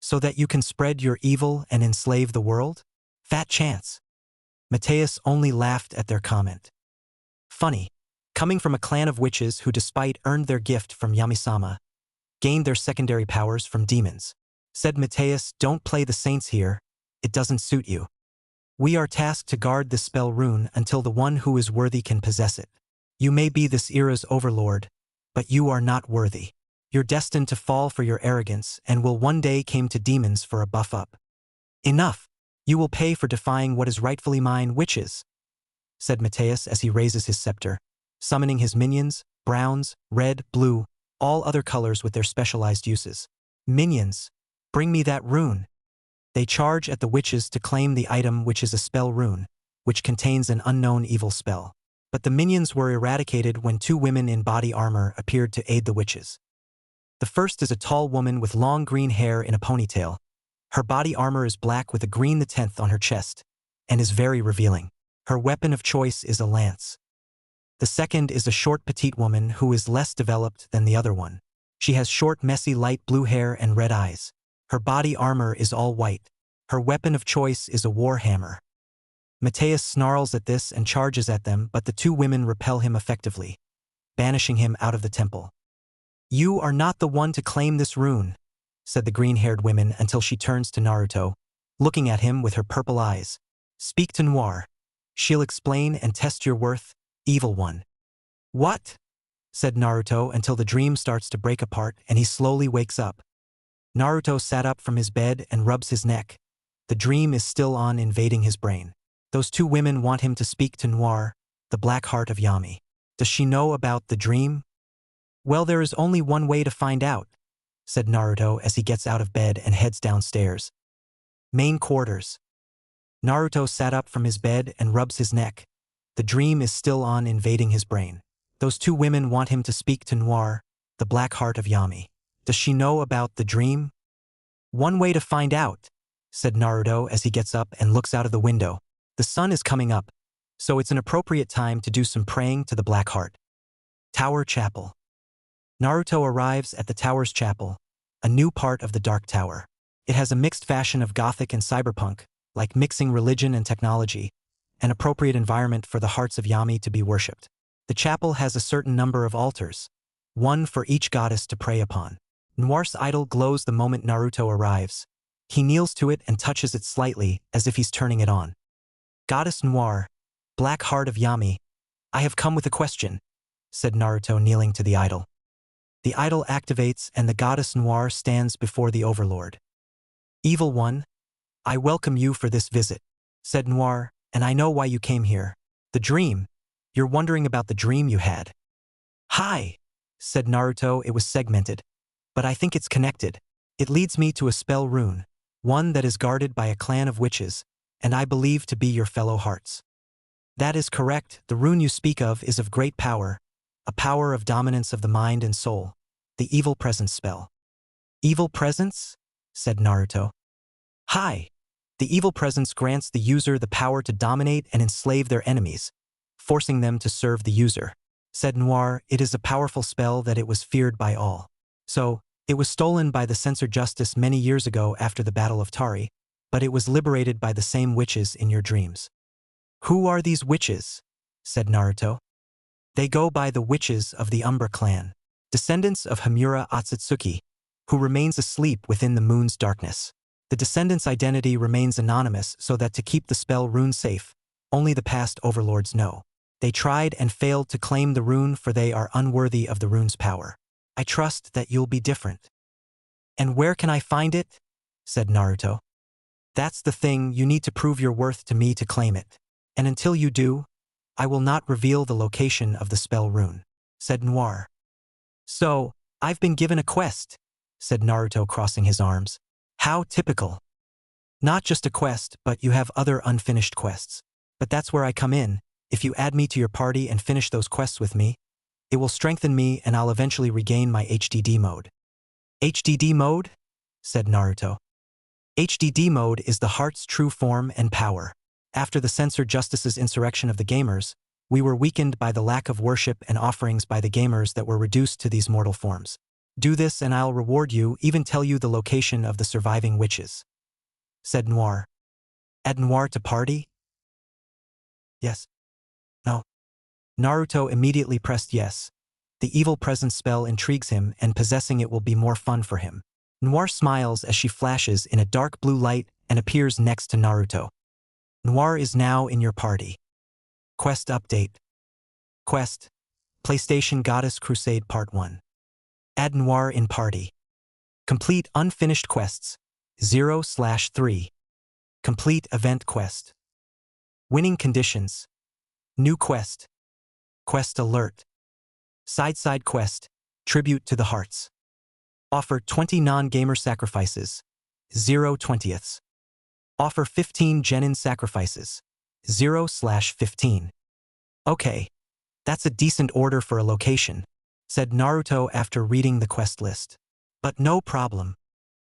"so that you can spread your evil and enslave the world? Fat chance." Mateus only laughed at their comment. Funny, coming from a clan of witches who, despite earned their gift from Yami-sama, gained their secondary powers from demons. Said Mateus, "Don't play the saints here. It doesn't suit you. We are tasked to guard this spell rune until the one who is worthy can possess it. You may be this era's overlord, but you are not worthy. You're destined to fall for your arrogance and will one day came to demons for a buff up. Enough. You will pay for defying what is rightfully mine, witches," said Mateus as he raises his scepter, summoning his minions, browns, red, blue, all other colors with their specialized uses. "Minions, bring me that rune." They charge at the witches to claim the item, which is a spell rune, which contains an unknown evil spell. But the minions were eradicated when two women in body armor appeared to aid the witches. The first is a tall woman with long green hair in a ponytail. Her body armor is black with a green the 10th on her chest, and is very revealing. Her weapon of choice is a lance. The second is a short petite woman who is less developed than the other one. She has short, messy, light blue hair and red eyes. Her body armor is all white. Her weapon of choice is a war hammer. Mateus snarls at this and charges at them, but the two women repel him effectively, banishing him out of the temple. "You are not the one to claim this rune," said the green-haired woman until she turns to Naruto, looking at him with her purple eyes. "Speak to Noir. She'll explain and test your worth, evil one." "What?" said Naruto until the dream starts to break apart and he slowly wakes up. Naruto sat up from his bed and rubs his neck. The dream is still on, invading his brain. Those two women want him to speak to Noir, the black heart of Yami. Does she know about the dream? "Well, there is only one way to find out," said Naruto as he gets out of bed and heads downstairs. Main quarters. Naruto sat up from his bed and rubs his neck. The dream is still on, invading his brain. Those two women want him to speak to Noir, the black heart of Yami. Does she know about the dream? "One way to find out," said Naruto as he gets up and looks out of the window. The sun is coming up, so it's an appropriate time to do some praying to the Black Heart. Tower Chapel. Naruto arrives at the Tower's Chapel, a new part of the Dark Tower. It has a mixed fashion of Gothic and cyberpunk, like mixing religion and technology, an appropriate environment for the hearts of Yami to be worshipped. The chapel has a certain number of altars, one for each goddess to pray upon. Noir's idol glows the moment Naruto arrives, He kneels to it and touches it slightly, as if he's turning it on. Goddess Noir, Black Heart of Yami, I have come with a question, said Naruto, kneeling to the idol. The idol activates and the Goddess Noir stands before the Overlord. Evil One, I welcome you for this visit, said Noir, and I know why you came here. The dream. You're wondering about the dream you had. Hi, said Naruto. It was segmented, but I think it's connected. It leads me to a spell rune, one that is guarded by a clan of witches, and I believe to be your fellow hearts. That is correct. The rune you speak of is of great power, a power of dominance of the mind and soul, the Evil Presence spell. Evil Presence? Said Naruto. Hi. The Evil Presence grants the user the power to dominate and enslave their enemies, forcing them to serve the user. Said Noir, it is a powerful spell that it was feared by all. So, it was stolen by the Censor Justice many years ago after the Battle of Tari, but it was liberated by the same witches in your dreams. Who are these witches? Said Naruto. They go by the witches of the Umbra clan, descendants of Hamura Otsutsuki, who remains asleep within the moon's darkness. The descendant's identity remains anonymous so that to keep the spell rune safe, only the past overlords know. They tried and failed to claim the rune for they are unworthy of the rune's power. I trust that you'll be different. And where can I find it? Said Naruto. That's the thing, you need to prove your worth to me to claim it. And until you do, I will not reveal the location of the spell rune, said Noir. So, I've been given a quest, said Naruto, crossing his arms. How typical. Not just a quest, but you have other unfinished quests. But that's where I come in. If you add me to your party and finish those quests with me, it will strengthen me and I'll eventually regain my HDD mode. HDD mode? Said Naruto. HDD mode is the heart's true form and power. After the Censor Justice's insurrection of the gamers, we were weakened by the lack of worship and offerings by the gamers that were reduced to these mortal forms. Do this and I'll reward you, even tell you the location of the surviving witches. Said Noir. Add Noir to party? Yes. No. Naruto immediately pressed yes. The Evil Presence spell intrigues him and possessing it will be more fun for him. Noir smiles as she flashes in a dark blue light and appears next to Naruto. Noir is now in your party. Quest update. Quest. PlayStation Goddess Crusade Part 1. Add Noir in party. Complete unfinished quests. 0/3. Complete event quest. Winning conditions. New quest. Quest alert. Side quest. Tribute to the hearts. Offer 20 non-gamer sacrifices. 0/20. Offer 15 genin sacrifices. 0/15. Okay. That's a decent order for a location, said Naruto after reading the quest list. But no problem.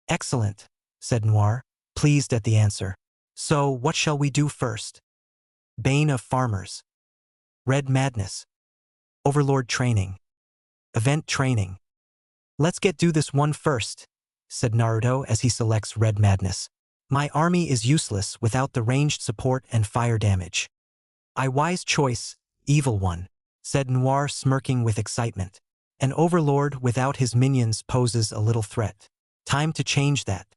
Excellent, said Noir, pleased at the answer. So what shall we do first? Bane of Farmers. Red Madness. Overlord Training. Event Training. Let's do this one first, said Naruto as he selects Red Madness. My army is useless without the ranged support and fire damage. Wise choice, Evil One, said Noir, smirking with excitement. An overlord without his minions poses a little threat. Time to change that.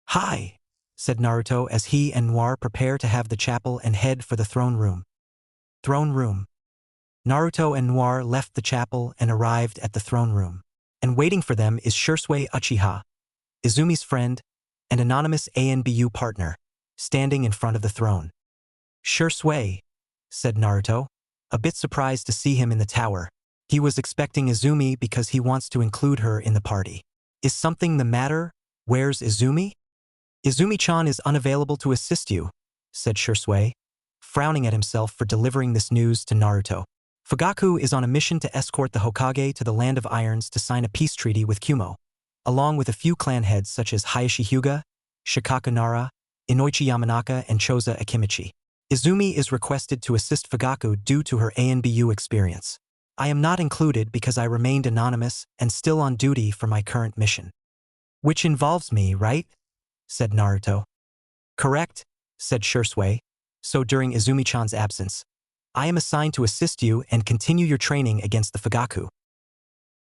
Hi, said Naruto as he and Noir prepare to have the chapel and head for the throne room. Throne room. Naruto and Noir left the chapel and arrived at the throne room. And waiting for them is Shursui Uchiha, Izumi's friend, and anonymous ANBU partner, standing in front of the throne. Shursui, said Naruto, a bit surprised to see him in the tower. He was expecting Izumi because he wants to include her in the party. Is something the matter? Where's Izumi? Izumi-chan is unavailable to assist you, said Shursui, frowning at himself for delivering this news to Naruto. Fugaku is on a mission to escort the Hokage to the Land of Irons to sign a peace treaty with Kumo, along with a few clan heads such as Hayashi Hyuga, Shikaku Nara, Inoichi Yamanaka, and Choza Akimichi. Izumi is requested to assist Fugaku due to her ANBU experience. I am not included because I remained anonymous and still on duty for my current mission. Which involves me, right? Said Naruto. Correct, said Shursui. So during Izumi-chan's absence, I am assigned to assist you and continue your training against the Fugaku.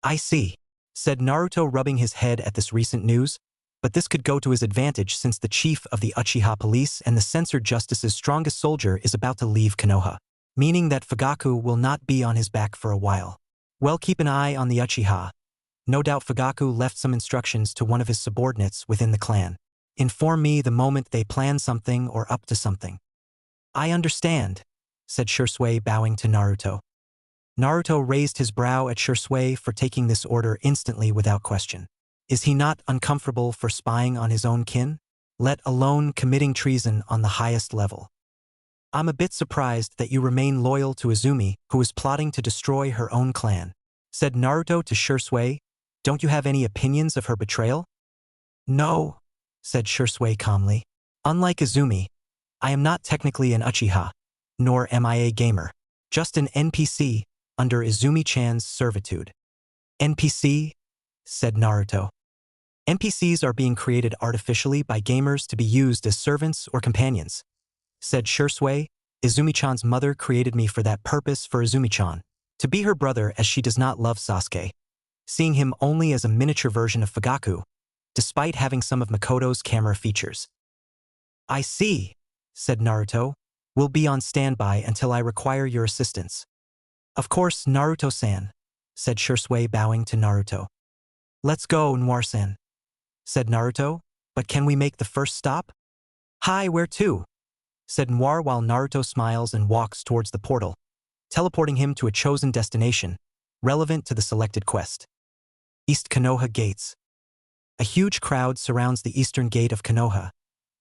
I see, said Naruto, rubbing his head at this recent news. But this could go to his advantage since the chief of the Uchiha police and the censored justice's strongest soldier is about to leave Konoha, meaning that Fugaku will not be on his back for a while. Well, keep an eye on the Uchiha. No doubt Fugaku left some instructions to one of his subordinates within the clan. Inform me the moment they plan something or up to something. I understand, said Shursui, bowing to Naruto. Naruto raised his brow at Shursui for taking this order instantly without question. Is he not uncomfortable for spying on his own kin? Let alone committing treason on the highest level. I'm a bit surprised that you remain loyal to Izumi, who is plotting to destroy her own clan, said Naruto to Shursui. Don't you have any opinions of her betrayal? No, said Shursui calmly. Unlike Izumi, I am not technically an Uchiha, nor am I a gamer. Just an NPC, under Izumi-chan's servitude. NPC? Said Naruto. NPCs are being created artificially by gamers to be used as servants or companions, said Shursui. Izumi-chan's mother created me for that purpose for Izumi-chan, to be her brother as she does not love Sasuke, seeing him only as a miniature version of Fugaku, despite having some of Makoto's camera features. I see, said Naruto. We'll be on standby until I require your assistance. Of course, Naruto-san, said Shursui, bowing to Naruto. Let's go, Noir-san, said Naruto, but can we make the first stop? Hi, where to? Said Noir while Naruto smiles and walks towards the portal, teleporting him to a chosen destination, relevant to the selected quest. East Konoha Gates. A huge crowd surrounds the eastern gate of Konoha,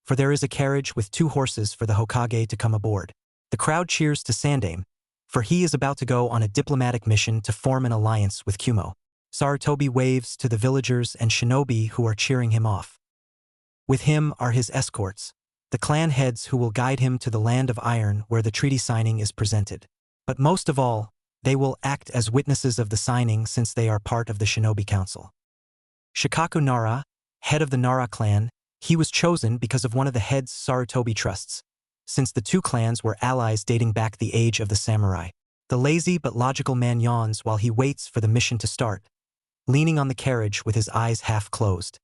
for there is a carriage with 2 horses for the Hokage to come aboard. The crowd cheers to Sandaime, for he is about to go on a diplomatic mission to form an alliance with Kumo. Sarutobi waves to the villagers and shinobi who are cheering him off. With him are his escorts, the clan heads who will guide him to the land of iron where the treaty signing is presented. But most of all, they will act as witnesses of the signing since they are part of the shinobi council. Shikaku Nara, head of the Nara clan, he was chosen because of one of the heads Sarutobi trusts, since the 2 clans were allies dating back the age of the samurai. The lazy but logical man yawns while he waits for the mission to start, leaning on the carriage with his eyes half closed.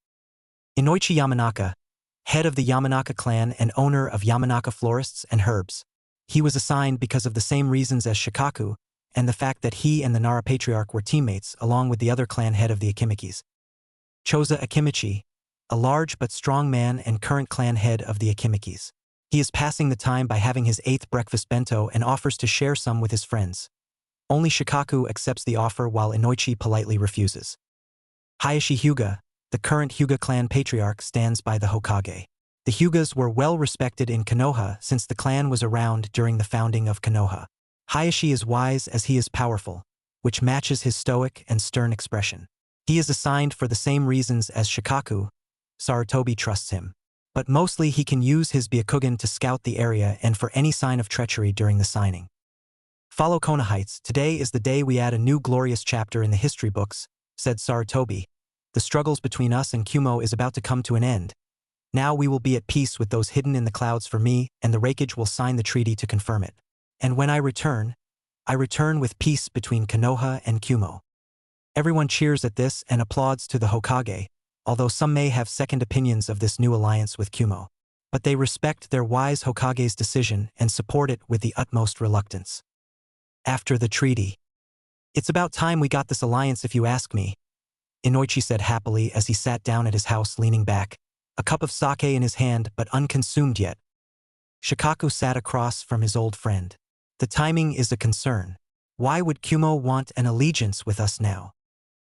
Inoichi Yamanaka, head of the Yamanaka clan and owner of Yamanaka Florists and Herbs. He was assigned because of the same reasons as Shikaku and the fact that he and the Nara Patriarch were teammates along with the other clan head of the Akimikis. Choza Akimichi, a large but strong man and current clan head of the Akimikis. He is passing the time by having his 8th breakfast bento and offers to share some with his friends. Only Shikaku accepts the offer while Inoichi politely refuses. Hayashi Hyuga, the current Hyuga clan patriarch, stands by the Hokage. The Hyugas were well respected in Konoha since the clan was around during the founding of Konoha. Hayashi is wise as he is powerful, which matches his stoic and stern expression. He is assigned for the same reasons as Shikaku. Sarutobi trusts him. But mostly he can use his Byakugan to scout the area and for any sign of treachery during the signing. Follow Konohites, today is the day we add a new glorious chapter in the history books, said Sarutobi. The struggles between us and Kumo is about to come to an end. Now we will be at peace with those hidden in the clouds for me, and the Raikage will sign the treaty to confirm it. And when I return with peace between Konoha and Kumo. Everyone cheers at this and applauds to the Hokage, although some may have second opinions of this new alliance with Kumo. But they respect their wise Hokage's decision and support it with the utmost reluctance. After the treaty. It's about time we got this alliance if you ask me, Inoichi said happily as he sat down at his house leaning back, a cup of sake in his hand but unconsumed yet. Shikaku sat across from his old friend. The timing is a concern. Why would Kumo want an allegiance with us now?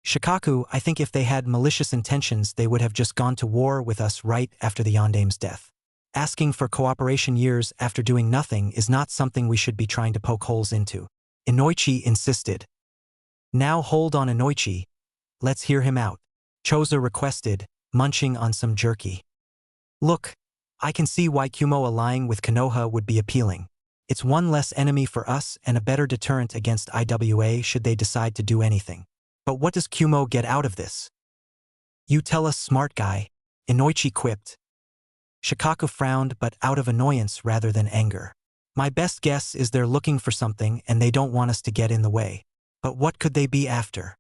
Shikaku, I think if they had malicious intentions they would have just gone to war with us right after the Yondaime's death. Asking for cooperation years after doing nothing is not something we should be trying to poke holes into. Inoichi insisted. Now hold on, Inoichi. Let's hear him out. Choza requested, munching on some jerky. Look, I can see why Kumo allying with Konoha would be appealing. It's one less enemy for us and a better deterrent against IWA should they decide to do anything. But what does Kumo get out of this? You tell us, smart guy, Inoichi quipped. Shikaku frowned but out of annoyance rather than anger. My best guess is they're looking for something and they don't want us to get in the way. But what could they be after?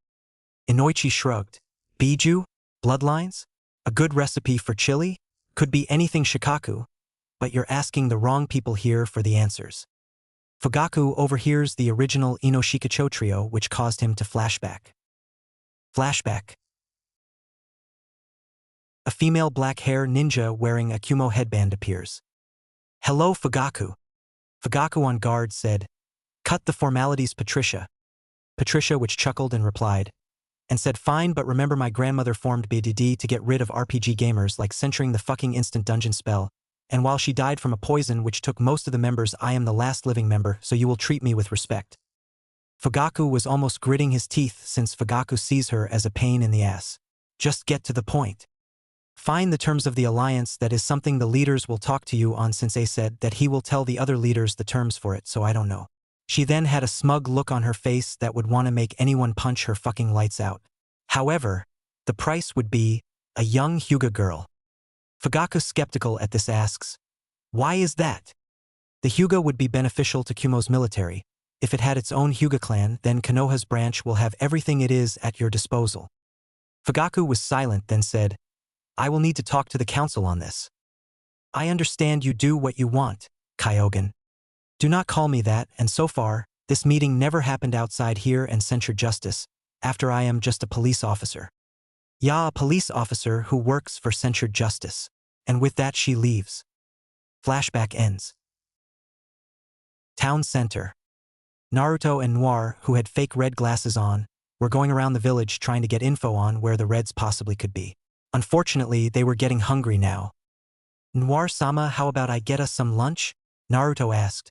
Inoichi shrugged. Biju? Bloodlines? A good recipe for chili? Could be anything shikaku, but you're asking the wrong people here for the answers. Fugaku overhears the original Inoshikacho trio, which caused him to flashback. Flashback. A female black-hair ninja wearing a Kumo headband appears. Hello, Fugaku. Fugaku on guard said, cut the formalities, Patricia. Patricia, which chuckled and replied, and said, fine, but remember my grandmother formed BDD to get rid of RPG gamers like censoring the fucking instant dungeon spell, and while she died from a poison which took most of the members, I am the last living member, so you will treat me with respect. Fugaku was almost gritting his teeth since Fugaku sees her as a pain in the ass. Just get to the point. Find the terms of the alliance. That is something the leaders will talk to you on. Sensei said that he will tell the other leaders the terms for it, so I don't know. She then had a smug look on her face that would want to make anyone punch her fucking lights out. However, the price would be a young Hyuga girl. Fugaku, skeptical at this, asks, why is that? The Hyuga would be beneficial to Kumo's military. If it had its own Hyuga clan, then Konoha's branch will have everything it is at your disposal. Fugaku was silent, then said, I will need to talk to the council on this. I understand you do what you want, Kyogen. Do not call me that, and so far, this meeting never happened outside here and censured justice, after I am just a police officer. Yeah, a police officer who works for censured justice. And with that she leaves. Flashback ends. Town center. Naruto and Noir, who had fake red glasses on, were going around the village trying to get info on where the Reds possibly could be. Unfortunately, they were getting hungry now. Noir-sama, how about I get us some lunch? Naruto asked.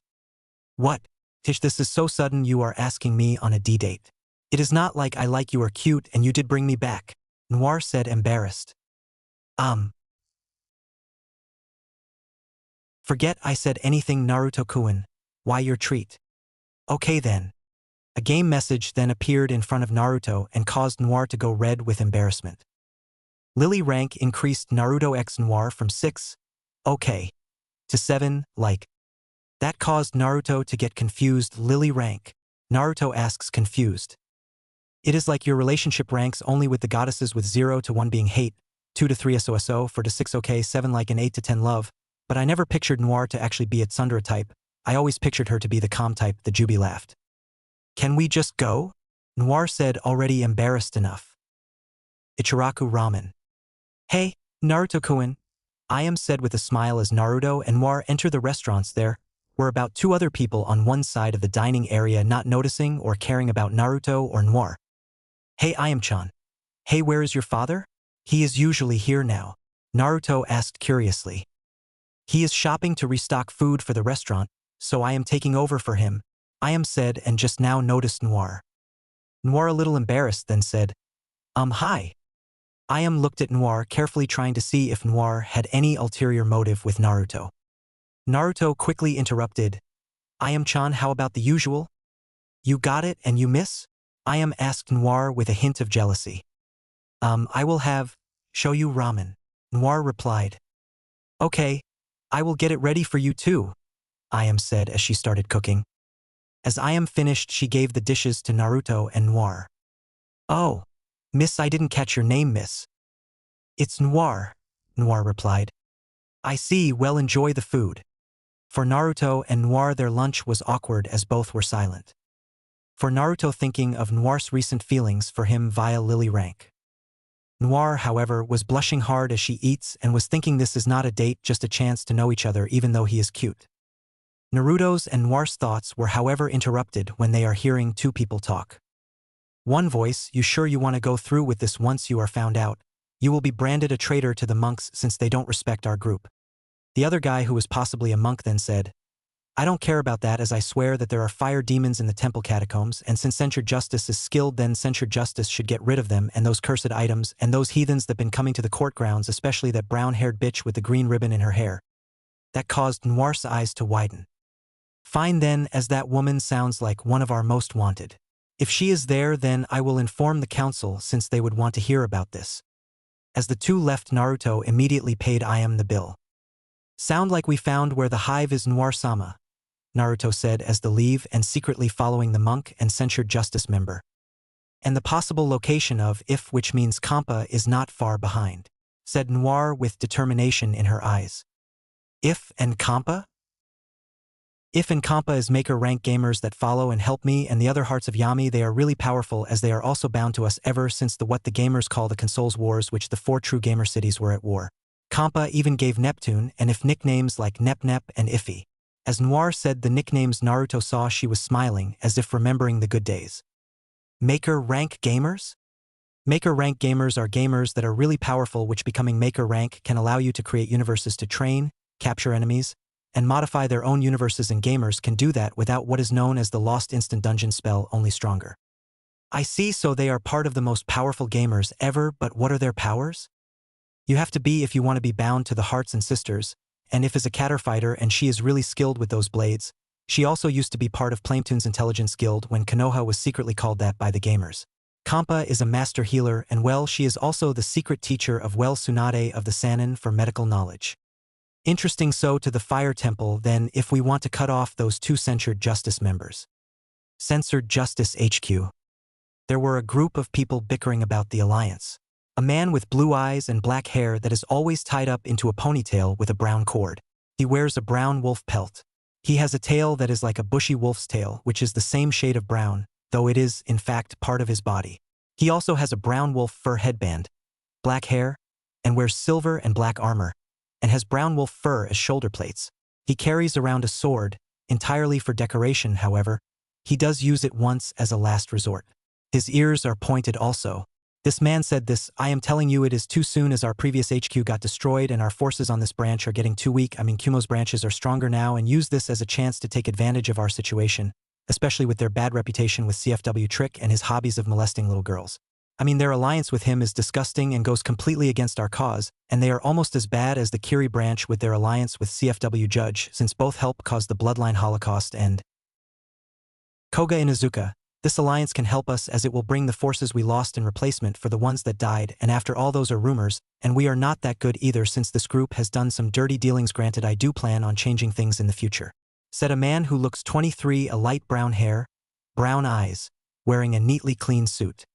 What? Tish, this is so sudden. You are asking me on a D-date. It is not like I like you are cute and you did bring me back, Noir said, embarrassed. Forget I said anything, Naruto-kun. Why your treat? Okay then. A game message then appeared in front of Naruto and caused Noir to go red with embarrassment. Lily rank increased Naruto x Noir from 6, okay, to 7, like. That caused Naruto to get confused. Lily rank. Naruto asks, confused. It is like your relationship ranks only with the goddesses, with 0 to 1 being hate, 2 to 3 SOSO, 4 to 6 okay, 7 like, and 8 to 10 love, but I never pictured Noir to actually be a tsundere type. I always pictured her to be the calm type. The Jubi laughed. Can we just go? Noir said, already embarrassed enough. Ichiraku ramen. Hey, Naruto-kun. I am said with a smile as Naruto and Noir enter the restaurants. There were about 2 other people on one side of the dining area, not noticing or caring about Naruto or Noir. Hey, Ayam-chan. Hey, where is your father? He is usually here now, Naruto asked curiously. He is shopping to restock food for the restaurant, so I am taking over for him, Ayam said, and just now noticed Noir. Noir, a little embarrassed, then said, hi. Ayam looked at Noir carefully, trying to see if Noir had any ulterior motive with Naruto. Naruto quickly interrupted. Ayam-chan, how about the usual? You got it and you miss? Ayam asked Noir with a hint of jealousy. I will show you ramen, Noir replied. Okay, I will get it ready for you too, Ayam said as she started cooking. As Ayam finished, she gave the dishes to Naruto and Noir. Oh, miss, I didn't catch your name, miss. It's Noir, Noir replied. I see, well, enjoy the food. For Naruto and Noir, their lunch was awkward as both were silent. For Naruto, thinking of Noir's recent feelings for him via Lily rank. Noir, however, was blushing hard as she eats and was thinking this is not a date, just a chance to know each other, even though he is cute. Naruto's and Noir's thoughts were, however, interrupted when they are hearing 2 people talk. One voice, you sure you want to go through with this? Once you are found out, you will be branded a traitor to the monks since they don't respect our group. The other guy, who was possibly a monk, then said, I don't care about that, as I swear that there are fire demons in the temple catacombs, and since censored justice is skilled, then censored justice should get rid of them and those cursed items and those heathens that been coming to the court grounds, especially that brown-haired bitch with the green ribbon in her hair. That caused Noir's eyes to widen. Fine then, as that woman sounds like one of our most wanted. If she is there, then I will inform the council, since they would want to hear about this. As the 2 left, Naruto immediately paid Ayam the bill. Sound like we found where the hive is, Noir-sama, Naruto said as they leave and secretly following the monk and censured justice member. And the possible location of if, which means Kampa, is not far behind. said Noir with determination in her eyes. If and Kampa? If and Kampa is maker rank gamers that follow and help me and the other hearts of Yami. They are really powerful as they are also bound to us ever since the what the gamers call the consoles wars, which the 4 true gamer cities were at war. Kampa even gave Neptune and if nicknames like Nep Nep and Iffy. As Noir said the nicknames Naruto saw, she was smiling as if remembering the good days. Maker rank gamers? Maker rank gamers are gamers that are really powerful, which becoming maker rank can allow you to create universes to train, capture enemies, and modify their own universes, and gamers can do that without what is known as the Lost Instant Dungeon spell, only stronger. I see, so they are part of the most powerful gamers ever, but what are their powers? You have to be if you want to be bound to the hearts and sisters, and if is a catter fighter and she is really skilled with those blades. She also used to be part of Plametoon's Intelligence Guild when Konoha was secretly called that by the gamers. Kampa is a master healer and well, she is also the secret teacher of Tsunade of the Sannin for medical knowledge. Interesting. So to the Fire Temple then, if we want to cut off those 2 censored justice members. Censored Justice HQ. There were a group of people bickering about the alliance. A man with blue eyes and black hair that is always tied up into a ponytail with a brown cord. He wears a brown wolf pelt. He has a tail that is like a bushy wolf's tail, which is the same shade of brown, though it is, in fact, part of his body. He also has a brown wolf fur headband, black hair, and wears silver and black armor, and has brown wolf fur as shoulder plates. He carries around a sword, entirely for decoration. However, he does use it once as a last resort. His ears are pointed also. This man said this, I am telling you it is too soon as our previous HQ got destroyed and our forces on this branch are getting too weak. Kumo's branches are stronger now and use this as a chance to take advantage of our situation, especially with their bad reputation with CFW Trick and his hobbies of molesting little girls. Their alliance with him is disgusting and goes completely against our cause, and they are almost as bad as the Kiri branch with their alliance with CFW Judge, since both help cause the Bloodline Holocaust and Koga Inuzuka. This alliance can help us as it will bring the forces we lost in replacement for the ones that died, and after all those are rumors, and we are not that good either since this group has done some dirty dealings. Granted, I do plan on changing things in the future, said a man who looks 23, a light brown hair, brown eyes, wearing a neatly clean suit.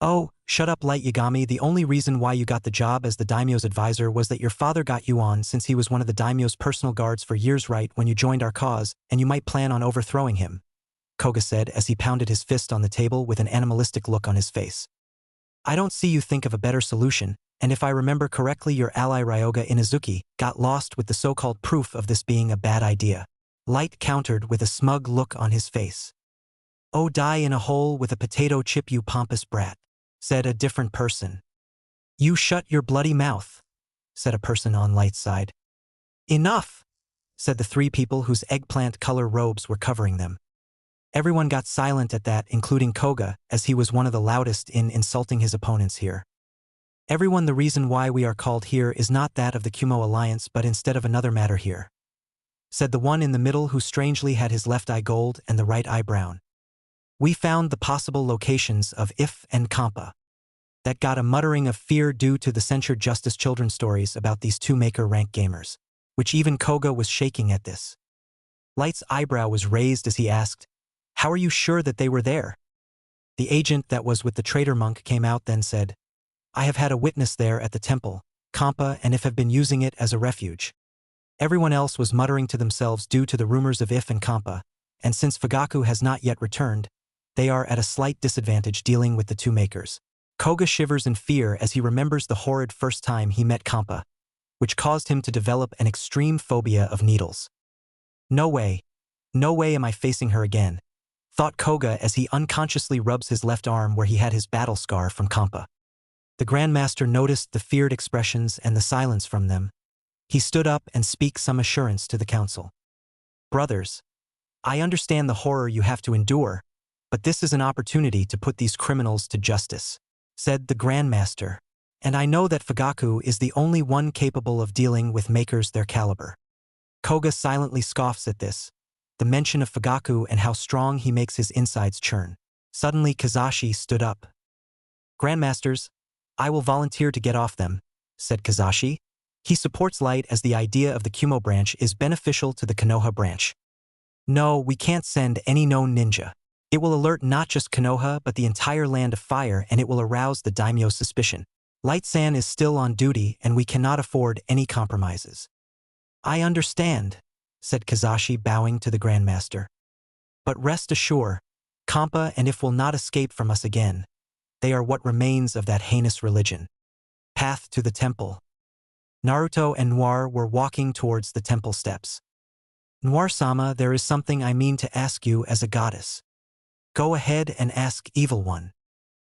Oh, shut up, Light Yagami. The only reason why you got the job as the daimyo's advisor was that your father got you on since he was one of the daimyo's personal guards for years right when you joined our cause, and you might plan on overthrowing him, Koga said as he pounded his fist on the table with an animalistic look on his face. I don't see you think of a better solution, and if I remember correctly your ally Ryoga Inuzuki got lost with the so-called proof of this being a bad idea. Light countered with a smug look on his face. Oh, die in a hole with a potato chip, you pompous brat, said a different person. You shut your bloody mouth, said a person on Light's side. Enough, said the 3 people whose eggplant color robes were covering them. Everyone got silent at that, including Koga, as he was one of the loudest in insulting his opponents here. Everyone, the reason why we are called here is not that of the Kumo Alliance but instead of another matter here, said the one in the middle who strangely had his left eye gold and the right eye brown. We found the possible locations of If and Kampa. That got a muttering of fear due to the censored Justice children's stories about these 2 maker rank gamers, which even Koga was shaking at this. Light's eyebrow was raised as he asked, how are you sure that they were there? The agent that was with the traitor monk came out then said, I have had a witness there at the temple, Kampa and If have been using it as a refuge. Everyone else was muttering to themselves due to the rumors of If and Kampa, and since Fugaku has not yet returned, they are at a slight disadvantage dealing with the 2 makers. Koga shivers in fear as he remembers the horrid first time he met Kampa, which caused him to develop an extreme phobia of needles. No way am I facing her again, thought Koga as he unconsciously rubs his left arm where he had his battle scar from Kampa. The Grandmaster noticed the feared expressions and the silence from them. He stood up and spoke some assurance to the council. Brothers, I understand the horror you have to endure, but this is an opportunity to put these criminals to justice, said the Grandmaster, and I know that Fugaku is the only one capable of dealing with makers their caliber. Koga silently scoffs at this, the mention of Fugaku and how strong he makes his insides churn. Suddenly Kazashi stood up. Grandmasters, I will volunteer to get off them, said Kazashi. He supports Light as the idea of the Kumo branch is beneficial to the Konoha branch. No, we can't send any known ninja. It will alert not just Konoha but the entire land of fire and it will arouse the daimyo's suspicion. Light-san is still on duty and we cannot afford any compromises. I understand, said Kazashi bowing to the Grandmaster. But rest assured, Kampa and if will not escape from us again. They are what remains of that heinous religion. Path to the temple. Naruto and Noir were walking towards the temple steps. Noir-sama, there is something I mean to ask you as a goddess. Go ahead and ask, Evil One.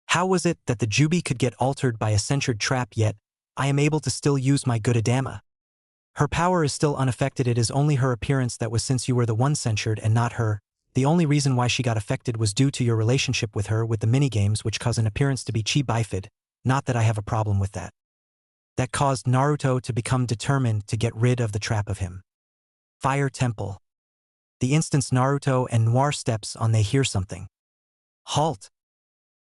How was it that the Jubi could get altered by a censured trap yet I am able to still use my good Adama? Her power is still unaffected. It is only her appearance that was, since you were the one censured and not her. The only reason why she got affected was due to your relationship with her with the minigames, which cause an appearance to be chi bifid. Not that I have a problem with that. That caused Naruto to become determined to get rid of the trap of him. Fire Temple. The instance Naruto and Noir steps on, they hear something. Halt!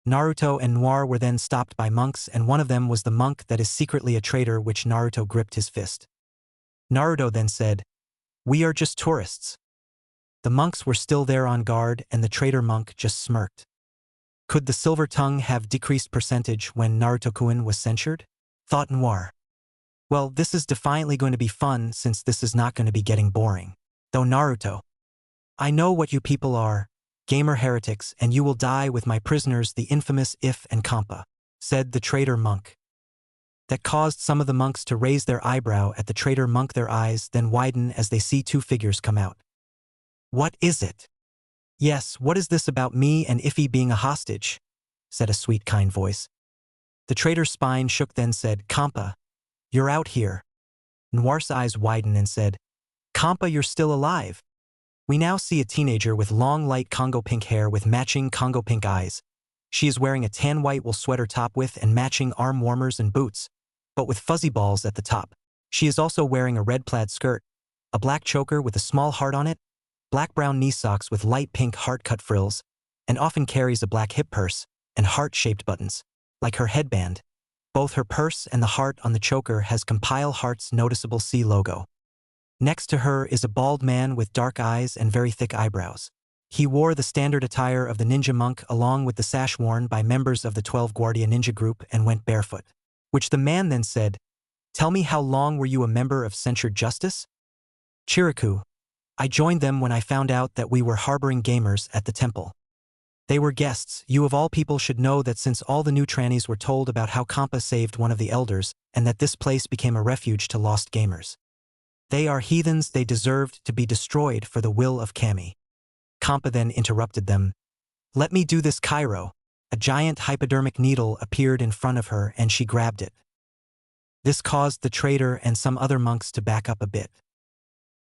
Naruto and Noir were then stopped by monks, and one of them was the monk that is secretly a traitor, which Naruto gripped his fist. Naruto then said, "We are just tourists." The monks were still there on guard, and the traitor monk just smirked. Could the silver tongue have decreased percentage when Naruto-kun was censured? Thought Noir. Well, this is defiantly going to be fun, since this is not going to be getting boring. Though Naruto, I know what you people are, gamer heretics, and you will die with my prisoners, the infamous If and Kampa, said the traitor monk. That caused some of the monks to raise their eyebrow at the traitor monk. Their eyes then widen as they see two figures come out. What is it? Yes, what is this about me and Iffy being a hostage? Said a sweet, kind voice. The traitor's spine shook, then said, Kampa, you're out here. Noir's eyes widened and said, Kampa, you're still alive. We now see a teenager with long light Congo pink hair with matching Congo pink eyes. She is wearing a tan white wool sweater top with and matching arm warmers and boots, but with fuzzy balls at the top. She is also wearing a red plaid skirt, a black choker with a small heart on it, black-brown knee socks with light pink heart-cut frills, and often carries a black hip purse and heart-shaped buttons, like her headband. Both her purse and the heart on the choker has Compile Heart's noticeable C logo. Next to her is a bald man with dark eyes and very thick eyebrows. He wore the standard attire of the ninja monk along with the sash worn by members of the 12 Guardia Ninja group and went barefoot. Which the man then said, Tell me, how long were you a member of Censured Justice? Chiriku. I joined them when I found out that we were harboring gamers at the temple. They were guests. You of all people should know that since all the new trannies were told about how Kampa saved one of the elders and that this place became a refuge to lost gamers. They are heathens, they deserved to be destroyed for the will of Kami. Kampa then interrupted them. Let me do this, Cairo. A giant hypodermic needle appeared in front of her and she grabbed it. This caused the traitor and some other monks to back up a bit.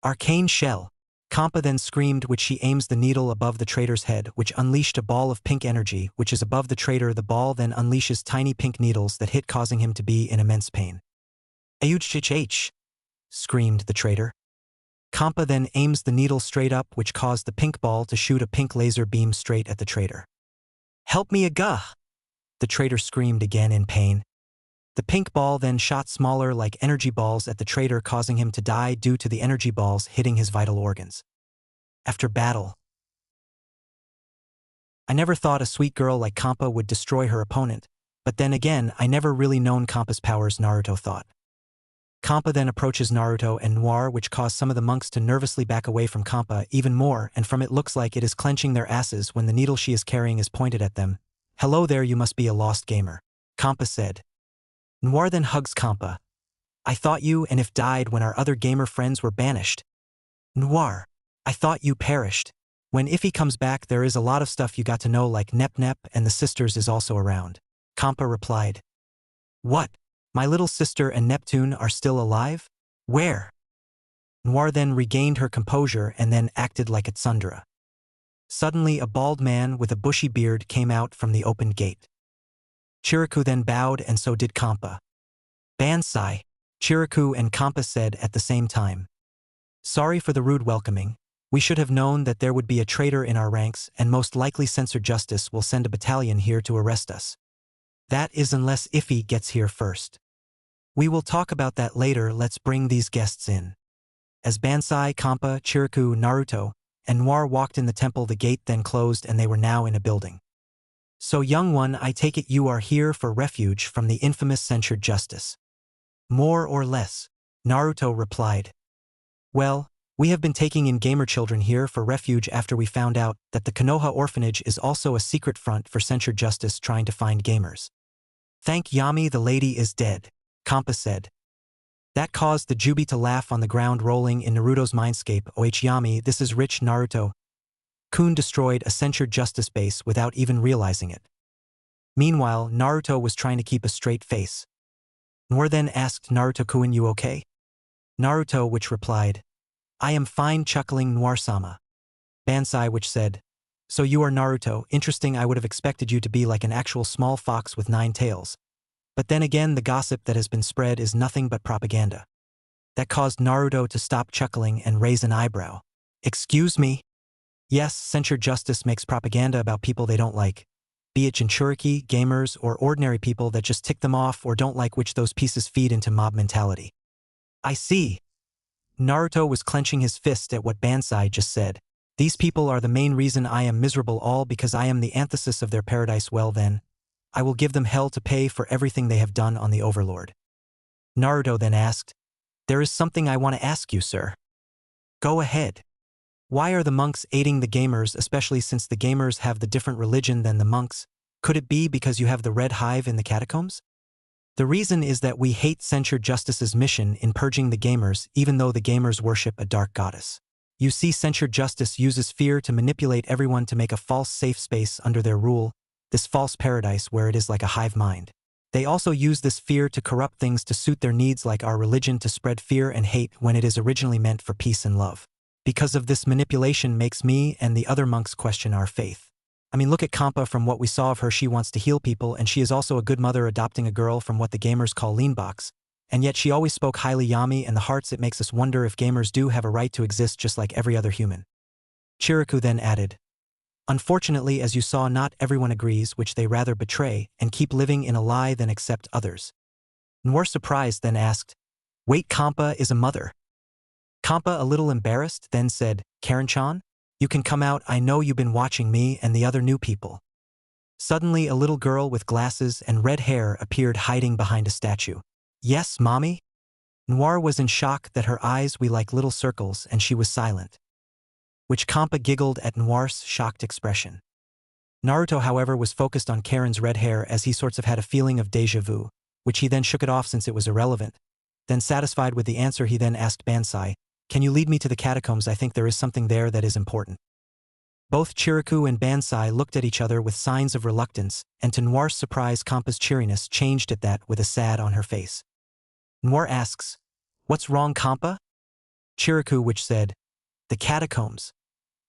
Arcane shell. Kampa then screamed, which she aims the needle above the traitor's head, which unleashed a ball of pink energy, which is above the traitor. The ball then unleashes tiny pink needles that hit, causing him to be in immense pain. Ayuch, screamed the traitor. Kampa then aims the needle straight up, which caused the pink ball to shoot a pink laser beam straight at the traitor. Help me, Aga! The traitor screamed again in pain. The pink ball then shot smaller like energy balls at the traitor, causing him to die due to the energy balls hitting his vital organs. After battle, I never thought a sweet girl like Kampa would destroy her opponent, but then again, I never really known Kampa's powers, Naruto thought. Kampa then approaches Naruto and Noir, which caused some of the monks to nervously back away from Kampa even more, and from it looks like it is clenching their asses when the needle she is carrying is pointed at them. Hello there, you must be a lost gamer, Kampa said. Noir then hugs Kampa. I thought you and if died when our other gamer friends were banished. Noir, I thought you perished. When Iffy comes back, there is a lot of stuff you got to know, like Nep Nep and the sisters is also around. Kampa replied. What? My little sister and Neptune are still alive? Where? Noir then regained her composure and then acted like a tsundere. Suddenly a bald man with a bushy beard came out from the opened gate. Chiriku then bowed and so did Kampa. Bansai, Chiriku and Kampa said at the same time. Sorry for the rude welcoming. We should have known that there would be a traitor in our ranks, and most likely Censored Justice will send a battalion here to arrest us. That is unless Iffy gets here first. We will talk about that later. Let's bring these guests in. As Bansai, Kampa, Chiriku, Naruto, and Noir walked in the temple, the gate then closed and they were now in a building. So young one, I take it you are here for refuge from the infamous censured justice. More or less, Naruto replied. Well, we have been taking in gamer children here for refuge after we found out that the Konoha orphanage is also a secret front for censured justice trying to find gamers. Thank Yami the lady is dead, Kampa said. That caused the Jubi to laugh on the ground rolling in Naruto's mindscape. Oh Yami, this is rich Naruto. Kun destroyed a censured justice base without even realizing it. Meanwhile, Naruto was trying to keep a straight face. Noir then asked Naruto-kun, you okay? Naruto which replied, I am fine, chuckling Noir-sama. Bansai which said, so you are Naruto, interesting, I would have expected you to be like an actual small fox with 9 tails. But then again, the gossip that has been spread is nothing but propaganda. That caused Naruto to stop chuckling and raise an eyebrow. Excuse me? Yes, censured justice makes propaganda about people they don't like, be it Jinchuriki, gamers, or ordinary people that just tick them off or don't like, which those pieces feed into mob mentality. I see. Naruto was clenching his fist at what Bansai just said. These people are the main reason I am miserable, all because I am the antithesis of their paradise. Well then, I will give them hell to pay for everything they have done on the Overlord. Naruto then asked, there is something I want to ask you, sir. Go ahead. Why are the monks aiding the gamers, especially since the gamers have the different religion than the monks? Could it be because you have the red hive in the catacombs? The reason is that we hate censured justice's mission in purging the gamers, even though the gamers worship a dark goddess. You see, censured justice uses fear to manipulate everyone to make a false safe space under their rule, this false paradise where it is like a hive mind. They also use this fear to corrupt things to suit their needs, like our religion, to spread fear and hate when it is originally meant for peace and love. Because of this manipulation makes me and the other monks question our faith. I mean, look at Kampa. From what we saw of her, she wants to heal people, and she is also a good mother, adopting a girl from what the gamers call leanbox. And yet she always spoke highly Yami and the hearts. It makes us wonder if gamers do have a right to exist just like every other human. Chiriku then added, unfortunately, as you saw, not everyone agrees, which they rather betray and keep living in a lie than accept others. Noir, surprised, then asked, wait, Kampa is a mother? Kampa, a little embarrassed, then said, Karen-chan, you can come out, I know you've been watching me and the other new people. Suddenly a little girl with glasses and red hair appeared hiding behind a statue. Yes, mommy? Noir was in shock that her eyes were like little circles and she was silent. Which Kampa giggled at Noir's shocked expression. Naruto, however, was focused on Karen's red hair, as he sorts of had a feeling of déjà vu, which he then shook it off since it was irrelevant. Then, satisfied with the answer, he then asked Bansai, can you lead me to the catacombs? I think there is something there that is important. Both Chiriku and Bansai looked at each other with signs of reluctance, and to Noir's surprise, Kampa's cheeriness changed at that with a sad on her face. Noir asks, what's wrong, Kampa? Chiriku, which said, the catacombs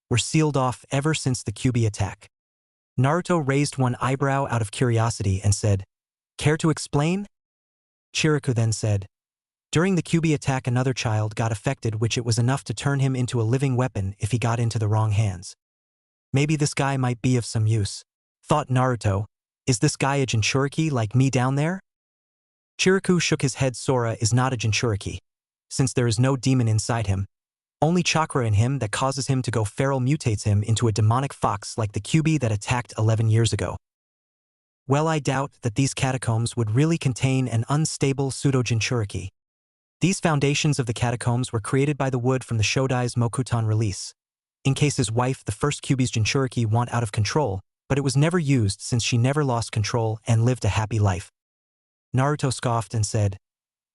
were sealed off ever since the Kyuubi attack. Naruto raised one eyebrow out of curiosity and said, care to explain? Chiriku then said, during the Kyuubi attack another child got affected, which it was enough to turn him into a living weapon if he got into the wrong hands. Maybe this guy might be of some use, thought Naruto. Is this guy a Jinchuriki like me down there? Chiriku shook his head. Sora is not a Jinchuriki, since there is no demon inside him. Only chakra in him that causes him to go feral mutates him into a demonic fox like the Kyuubi that attacked 11 years ago. Well, I doubt that these catacombs would really contain an unstable pseudo-Jinchuriki. These foundations of the catacombs were created by the wood from the Shodai's Mokutan release, in case his wife, the first Kyuubi's Jinchuriki, went out of control, but it was never used since she never lost control and lived a happy life. Naruto scoffed and said,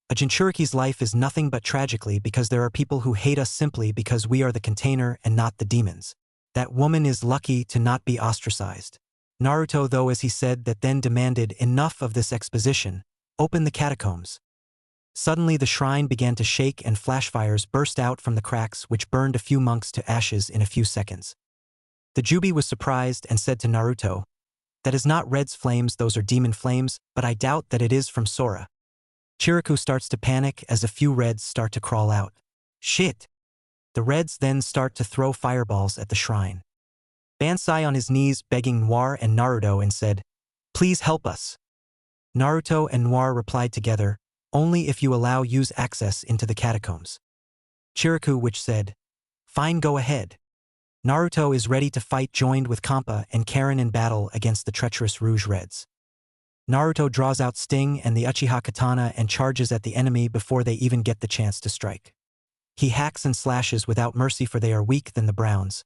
a Jinchuriki's life is nothing but tragically because there are people who hate us simply because we are the container and not the demons. That woman is lucky to not be ostracized. Naruto, though, as he said that, then demanded, enough of this exposition, open the catacombs. Suddenly the shrine began to shake and flashfires burst out from the cracks, which burned a few monks to ashes in a few seconds. The Jubi was surprised and said to Naruto, that is not Red's flames, those are demon flames, but I doubt that it is from Sora. Chiriku starts to panic as a few Reds start to crawl out. Shit! The Reds then start to throw fireballs at the shrine. Bansai on his knees begging Noir and Naruto and said, please help us. Naruto and Noir replied together, only if you allow use access into the catacombs. Chiriku, which said, fine, go ahead. Naruto is ready to fight, joined with Kampa and Karen in battle against the treacherous Rouge Reds. Naruto draws out Sting and the Uchiha Katana and charges at the enemy before they even get the chance to strike. He hacks and slashes without mercy, for they are weak than the Browns.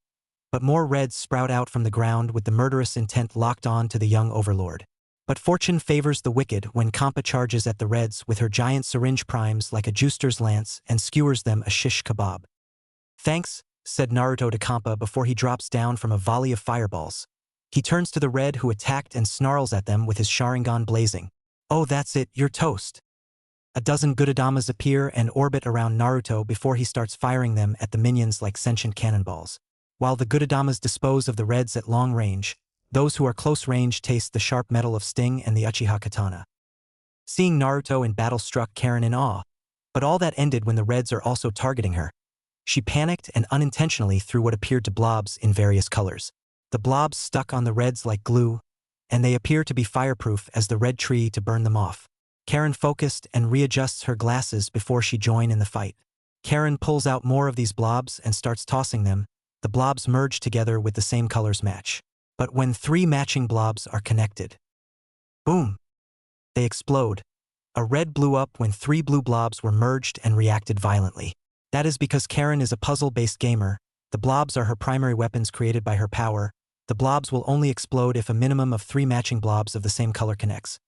But more Reds sprout out from the ground with the murderous intent locked on to the young Overlord. But fortune favors the wicked when Kampa charges at the Reds with her giant syringe primes like a juicer's lance and skewers them a shish kebab. "Thanks," said Naruto to Kampa before he drops down from a volley of fireballs. He turns to the Red who attacked and snarls at them with his Sharingan blazing. "Oh, that's it, you're toast." A dozen Gudadamas appear and orbit around Naruto before he starts firing them at the minions like sentient cannonballs. While the Gudadamas dispose of the Reds at long range, those who are close range taste the sharp metal of Sting and the Uchiha Katana. Seeing Naruto in battle struck Karen in awe, but all that ended when the Reds are also targeting her. She panicked and unintentionally threw what appeared to blobs in various colors. The blobs stuck on the Reds like glue, and they appear to be fireproof as the red tree to burn them off. Karen focused and readjusts her glasses before she joins in the fight. Karen pulls out more of these blobs and starts tossing them. The blobs merge together with the same colors match. But when 3 matching blobs are connected, boom, they explode. A red blew up when 3 blue blobs were merged and reacted violently. That is because Karen is a puzzle-based gamer. The blobs are her primary weapons created by her power. The blobs will only explode if a minimum of 3 matching blobs of the same color connects.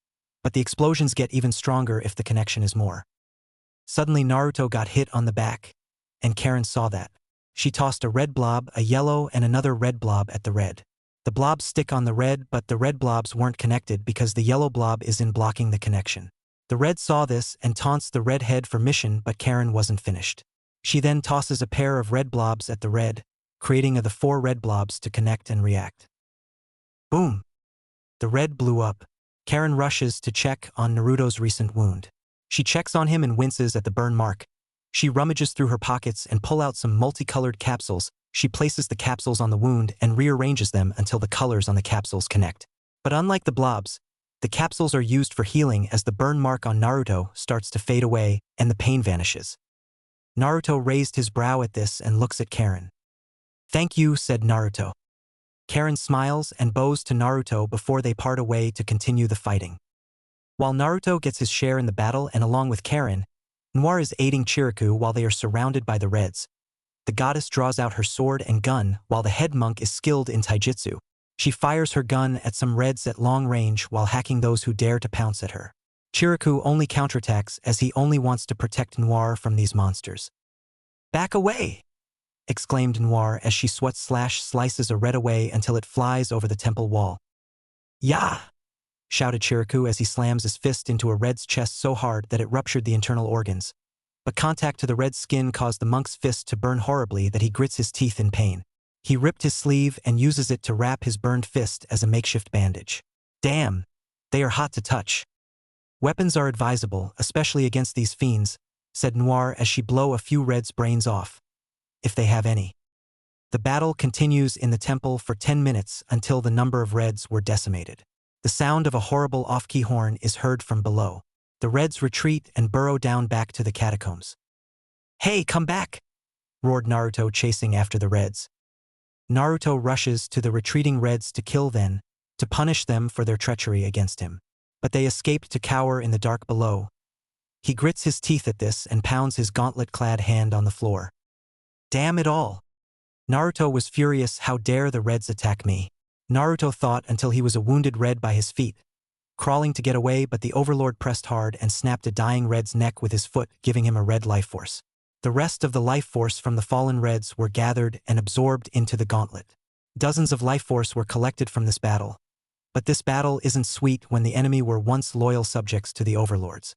But the explosions get even stronger if the connection is more. Suddenly Naruto got hit on the back, and Karen saw that. She tossed a red blob, a yellow, and another red blob at the Red. The blobs stick on the Red, but the red blobs weren't connected because the yellow blob is in blocking the connection. The Red saw this and taunts the Red head for mission, but Karen wasn't finished. She then tosses a pair of red blobs at the Red, creating the 4 red blobs to connect and react. Boom! The Red blew up. Karen rushes to check on Naruto's recent wound. She checks on him and winces at the burn mark. She rummages through her pockets and pulls out some multicolored capsules. She places the capsules on the wound and rearranges them until the colors on the capsules connect. But unlike the blobs, the capsules are used for healing as the burn mark on Naruto starts to fade away and the pain vanishes. Naruto raised his brow at this and looks at Karen. "Thank you," said Naruto. Karen smiles and bows to Naruto before they part away to continue the fighting. While Naruto gets his share in the battle and along with Karen, Noir is aiding Chiriku while they are surrounded by the Reds. The goddess draws out her sword and gun while the head monk is skilled in taijutsu. She fires her gun at some Reds at long range while hacking those who dare to pounce at her. Chiriku only counterattacks as he only wants to protect Noir from these monsters. "Back away!" exclaimed Noir as she slices a Red away until it flies over the temple wall. "Yah!" shouted Chiriku as he slams his fist into a Red's chest so hard that it ruptured the internal organs. But contact to the Red's skin caused the monk's fist to burn horribly that he grits his teeth in pain. He ripped his sleeve and uses it to wrap his burned fist as a makeshift bandage. "Damn, they are hot to touch." "Weapons are advisable, especially against these fiends," said Noir as she blow a few Reds' brains off, if they have any. The battle continues in the temple for 10 minutes until the number of Reds were decimated. The sound of a horrible off-key horn is heard from below. The Reds retreat and burrow down back to the catacombs. "Hey, come back!" roared Naruto, chasing after the Reds. Naruto rushes to the retreating Reds to kill them, to punish them for their treachery against him. But they escape to cower in the dark below. He grits his teeth at this and pounds his gauntlet-clad hand on the floor. "Damn it all! Naruto was furious. How dare the Reds attack me?" Naruto thought until he was a wounded Red by his feet, crawling to get away, but the Overlord pressed hard and snapped a dying Red's neck with his foot, giving him a Red life force. The rest of the life force from the fallen Reds were gathered and absorbed into the gauntlet. Dozens of life force were collected from this battle. But this battle isn't sweet when the enemy were once loyal subjects to the Overlords.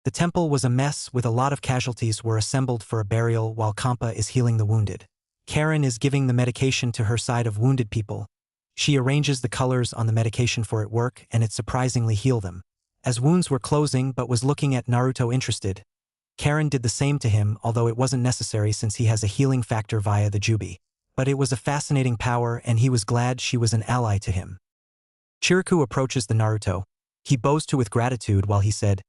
The temple was a mess with a lot of casualties were assembled for a burial while Kampa is healing the wounded. Karen is giving the medication to her side of wounded people. She arranges the colors on the medication for it work and it surprisingly heal them. As wounds were closing but was looking at Naruto interested, Karen did the same to him, although it wasn't necessary since he has a healing factor via the Jubi. But it was a fascinating power and he was glad she was an ally to him. Chiriku approaches the Naruto. He bows to with gratitude while he said,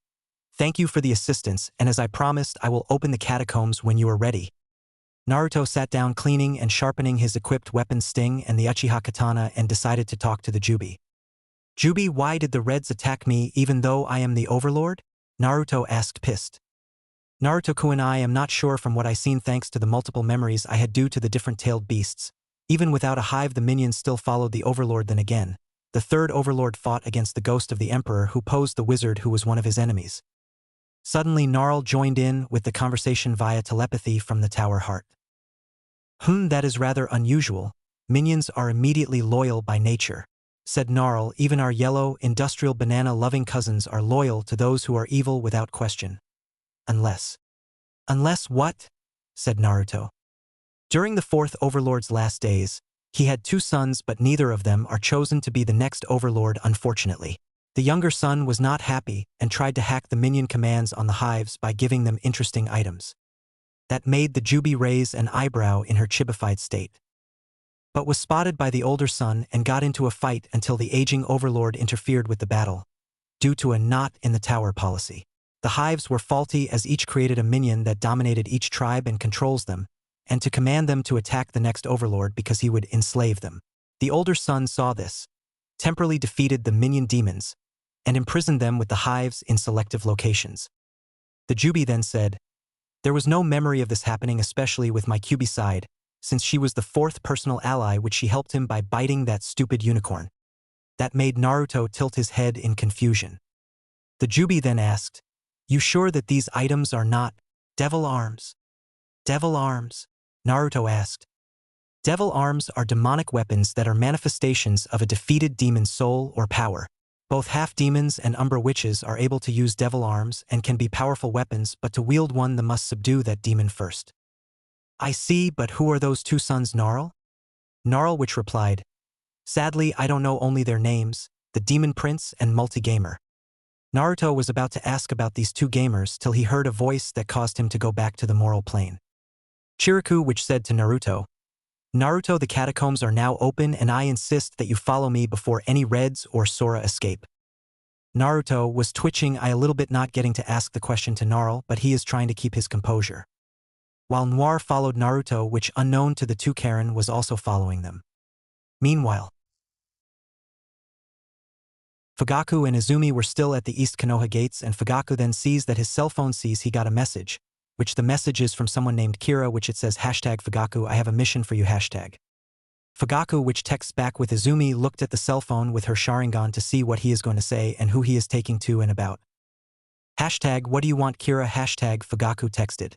"Thank you for the assistance, and as I promised, I will open the catacombs when you are ready." Naruto sat down cleaning and sharpening his equipped weapons Sting and the Uchiha katana and decided to talk to the Jubi. Jubi, why did the Reds attack me even though I am the Overlord? Naruto asked pissed. Naruto-kun, I am not sure from what I seen thanks to the multiple memories I had due to the different tailed beasts. Even without a hive the minions still followed the Overlord. Then again, the third Overlord fought against the ghost of the Emperor who posed the wizard who was one of his enemies. Suddenly Gnarl joined in with the conversation via telepathy from the tower heart. That is rather unusual. Minions are immediately loyal by nature, said Gnarl. Even our yellow, industrial banana-loving cousins are loyal to those who are evil without question. Unless what? Said Naruto. During the fourth Overlord's last days, he had 2 sons but neither of them are chosen to be the next Overlord unfortunately. The younger son was not happy and tried to hack the minion commands on the hives by giving them interesting items. That made the Jubi raise an eyebrow in her chibified state. But was spotted by the older son and got into a fight until the aging Overlord interfered with the battle, due to a knot in the tower policy. The hives were faulty as each created a minion that dominated each tribe and controls them, and to command them to attack the next Overlord because he would enslave them. The older son saw this, temporarily defeated the minion demons, and imprisoned them with the hives in selective locations. The Jubi then said, there was no memory of this happening, especially with my Kyuubi side, since she was the 4th personal ally which she helped him by biting that stupid unicorn. That made Naruto tilt his head in confusion. The Jubi then asked, you sure that these items are not devil arms? Devil arms? Naruto asked. Devil arms are demonic weapons that are manifestations of a defeated demon's soul or power. Both half-demons and Umbra witches are able to use devil arms and can be powerful weapons, but to wield one they must subdue that demon first. I see, but who are those 2 sons, Gnarl? Gnarl which replied, sadly I don't know only their names, the Demon Prince and Multi-Gamer. Naruto was about to ask about these 2 gamers till he heard a voice that caused him to go back to the moral plane. Chiriku which said to Naruto, Naruto, the catacombs are now open and I insist that you follow me before any Reds or Sora escape. Naruto was twitching a little bit, not getting to ask the question to Gnarl, but he is trying to keep his composure. While Noir followed Naruto, which unknown to the 2 Karen was also following them. Meanwhile, Fugaku and Izumi were still at the East Konoha gates, and Fugaku then sees that his cell phone sees he got a message, which the message is from someone named Kira, which it says #Fugaku, I have a mission for you #. Fugaku, which texts back with Izumi, looked at the cell phone with her Sharingan to see what he is going to say and who he is taking to and about. What do you want, Kira? Fugaku texted.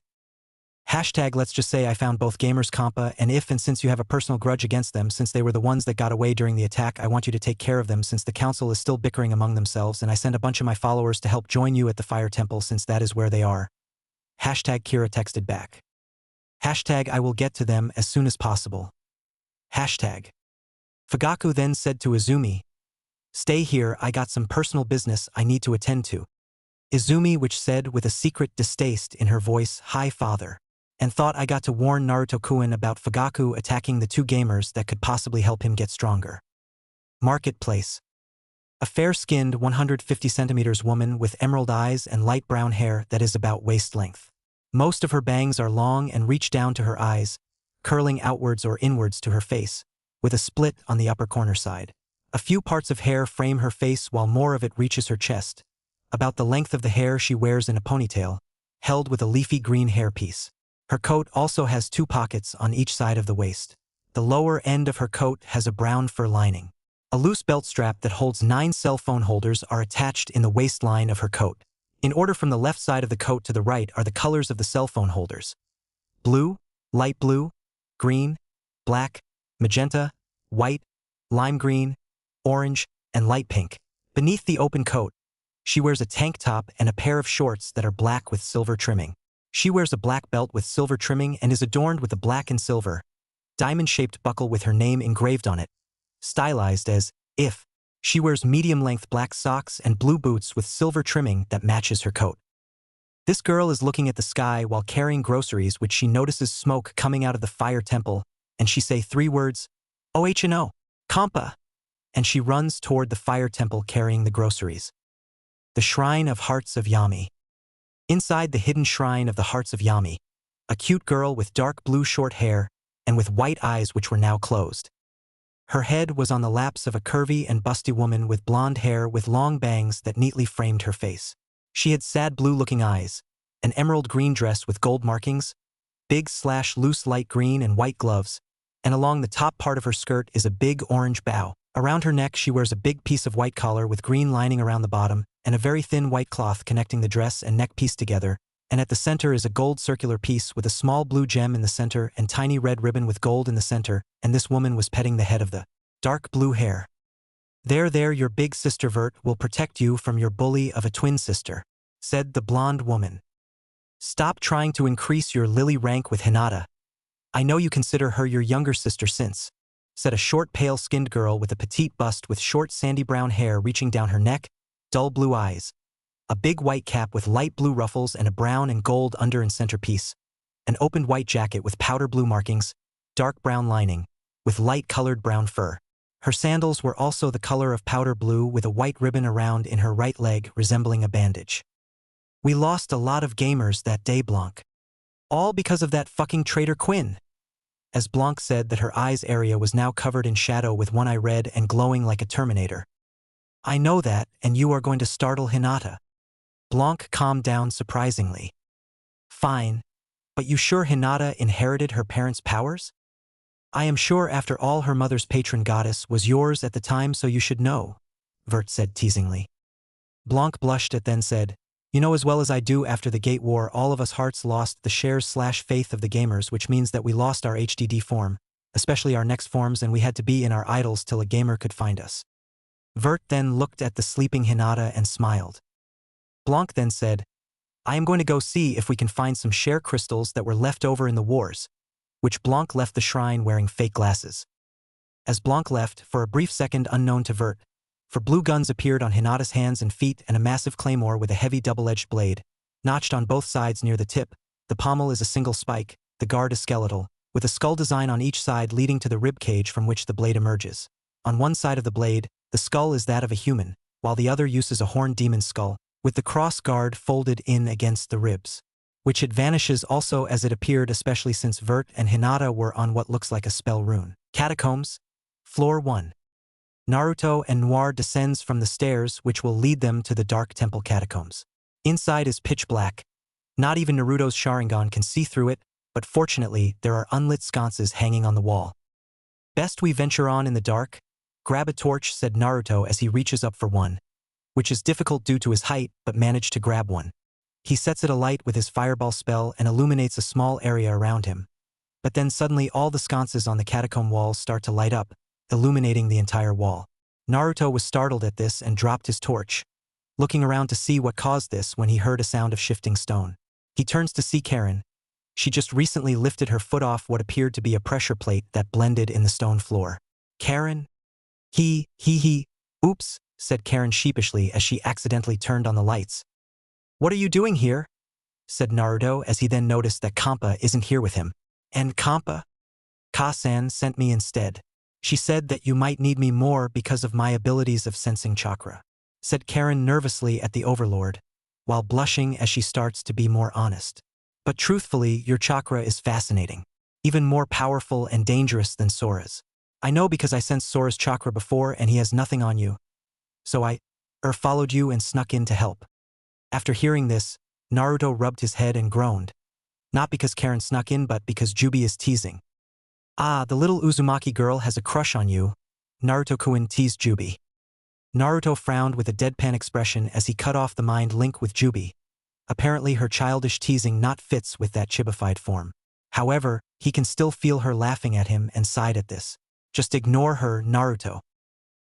Let's just say I found both gamers Compa, and if and since you have a personal grudge against them since they were the ones that got away during the attack, I want you to take care of them since the council is still bickering among themselves, and I send a bunch of my followers to help join you at the fire temple since that is where they are. Kira texted back. I will get to them as soon as possible. Fugaku then said to Izumi, stay here, I got some personal business I need to attend to. Izumi, which said with a secret distaste in her voice, hi father, and thought I got to warn Naruto-kun about Fugaku attacking the 2 gamers that could possibly help him get stronger. Marketplace. A fair-skinned 150 centimeters woman with emerald eyes and light brown hair that is about waist length. Most of her bangs are long and reach down to her eyes, curling outwards or inwards to her face, with a split on the upper corner side. A few parts of hair frame her face while more of it reaches her chest. About the length of the hair she wears in a ponytail, held with a leafy green hairpiece. Her coat also has 2 pockets on each side of the waist. The lower end of her coat has a brown fur lining. A loose belt strap that holds 9 cell phone holders are attached in the waistline of her coat. In order from the left side of the coat to the right are the colors of the cell phone holders: blue, light blue, green, black, magenta, white, lime green, orange, and light pink. Beneath the open coat, she wears a tank top and a pair of shorts that are black with silver trimming. She wears a black belt with silver trimming and is adorned with a black and silver, diamond-shaped buckle with her name engraved on it, stylized as if. She wears medium-length black socks and blue boots with silver trimming that matches her coat. This girl is looking at the sky while carrying groceries, which she notices smoke coming out of the fire temple, and she say 3 words, "Oh-no, Compa," and she runs toward the fire temple carrying the groceries. The Shrine of Hearts of Yami. Inside the hidden Shrine of the Hearts of Yami, a cute girl with dark blue short hair and with white eyes which were now closed. Her head was on the laps of a curvy and busty woman with blonde hair with long bangs that neatly framed her face. She had sad blue-looking eyes, an emerald green dress with gold markings, big/loose light green and white gloves, and along the top part of her skirt is a big orange bow. Around her neck she wears a big piece of white collar with green lining around the bottom and a very thin white cloth connecting the dress and neck piece together, and at the center is a gold circular piece with a small blue gem in the center and tiny red ribbon with gold in the center, and this woman was petting the head of the dark blue hair. There, your big sister Vert will protect you from your bully of a twin sister," said the blonde woman. "Stop trying to increase your lily rank with Hinata. I know you consider her your younger sister since," said a short pale-skinned girl with a petite bust with short sandy brown hair reaching down her neck, dull blue eyes, a big white cap with light blue ruffles and a brown and gold under and centerpiece, an opened white jacket with powder blue markings, dark brown lining, with light-colored brown fur. Her sandals were also the color of powder blue with a white ribbon around in her right leg resembling a bandage. "We lost a lot of gamers that day, Blanc. All because of that fucking traitor Quinn." As Blanc said that her eyes area was now covered in shadow with one eye red and glowing like a Terminator. "I know that, and you are going to startle Hinata." Blanc calmed down surprisingly. "Fine, but you sure Hinata inherited her parents' powers? I am sure after all her mother's patron goddess was yours at the time, so you should know," Vert said teasingly. Blanc blushed then said, "You know as well as I do after the Gate War all of us hearts lost the shares/faith of the gamers, which means that we lost our HDD form, especially our next forms, and we had to be in our idols till a gamer could find us." Vert then looked at the sleeping Hinata and smiled. Blanc then said, "I am going to go see if we can find some share crystals that were left over in the wars," which Blanc left the shrine wearing fake glasses. As Blanc left, for a brief second unknown to Vert, for blue guns appeared on Hinata's hands and feet and a massive claymore with a heavy double-edged blade, notched on both sides near the tip. The pommel is a single spike, the guard is skeletal, with a skull design on each side leading to the rib cage from which the blade emerges. On one side of the blade, the skull is that of a human, while the other uses a horned demon skull, with the cross guard folded in against the ribs, which it vanishes also as it appeared, especially since Vert and Hinata were on what looks like a spell rune. Catacombs, Floor 1. Naruto and Noir descends from the stairs which will lead them to the Dark Temple Catacombs. Inside is pitch black. Not even Naruto's Sharingan can see through it, but fortunately there are unlit sconces hanging on the wall. "Best we venture on in the dark? Grab a torch," said Naruto as he reaches up for one, which is difficult due to his height, but managed to grab one. He sets it alight with his fireball spell and illuminates a small area around him. But then suddenly all the sconces on the catacomb walls start to light up, illuminating the entire wall. Naruto was startled at this and dropped his torch, looking around to see what caused this when he heard a sound of shifting stone. He turns to see Karen. She just recently lifted her foot off what appeared to be a pressure plate that blended in the stone floor. "Karen?" He, "Oops," said Karen sheepishly as she accidentally turned on the lights. "What are you doing here?" said Naruto as he then noticed that Kampa isn't here with him. "And Kampa? Ka-san sent me instead. She said that you might need me more because of my abilities of sensing chakra," said Karen nervously at the Overlord, while blushing as she starts to be more honest. "But truthfully, your chakra is fascinating, even more powerful and dangerous than Sora's. I know because I sensed Sora's chakra before and he has nothing on you. So I followed you and snuck in to help." After hearing this, Naruto rubbed his head and groaned. Not because Karen snuck in, but because Jubi is teasing. "Ah, the little Uzumaki girl has a crush on you," Naruto-kun teased Jubi. Naruto frowned with a deadpan expression as he cut off the mind link with Jubi. Apparently her childish teasing not fits with that chibified form. However, he can still feel her laughing at him and sighed at this. "Just ignore her, Naruto."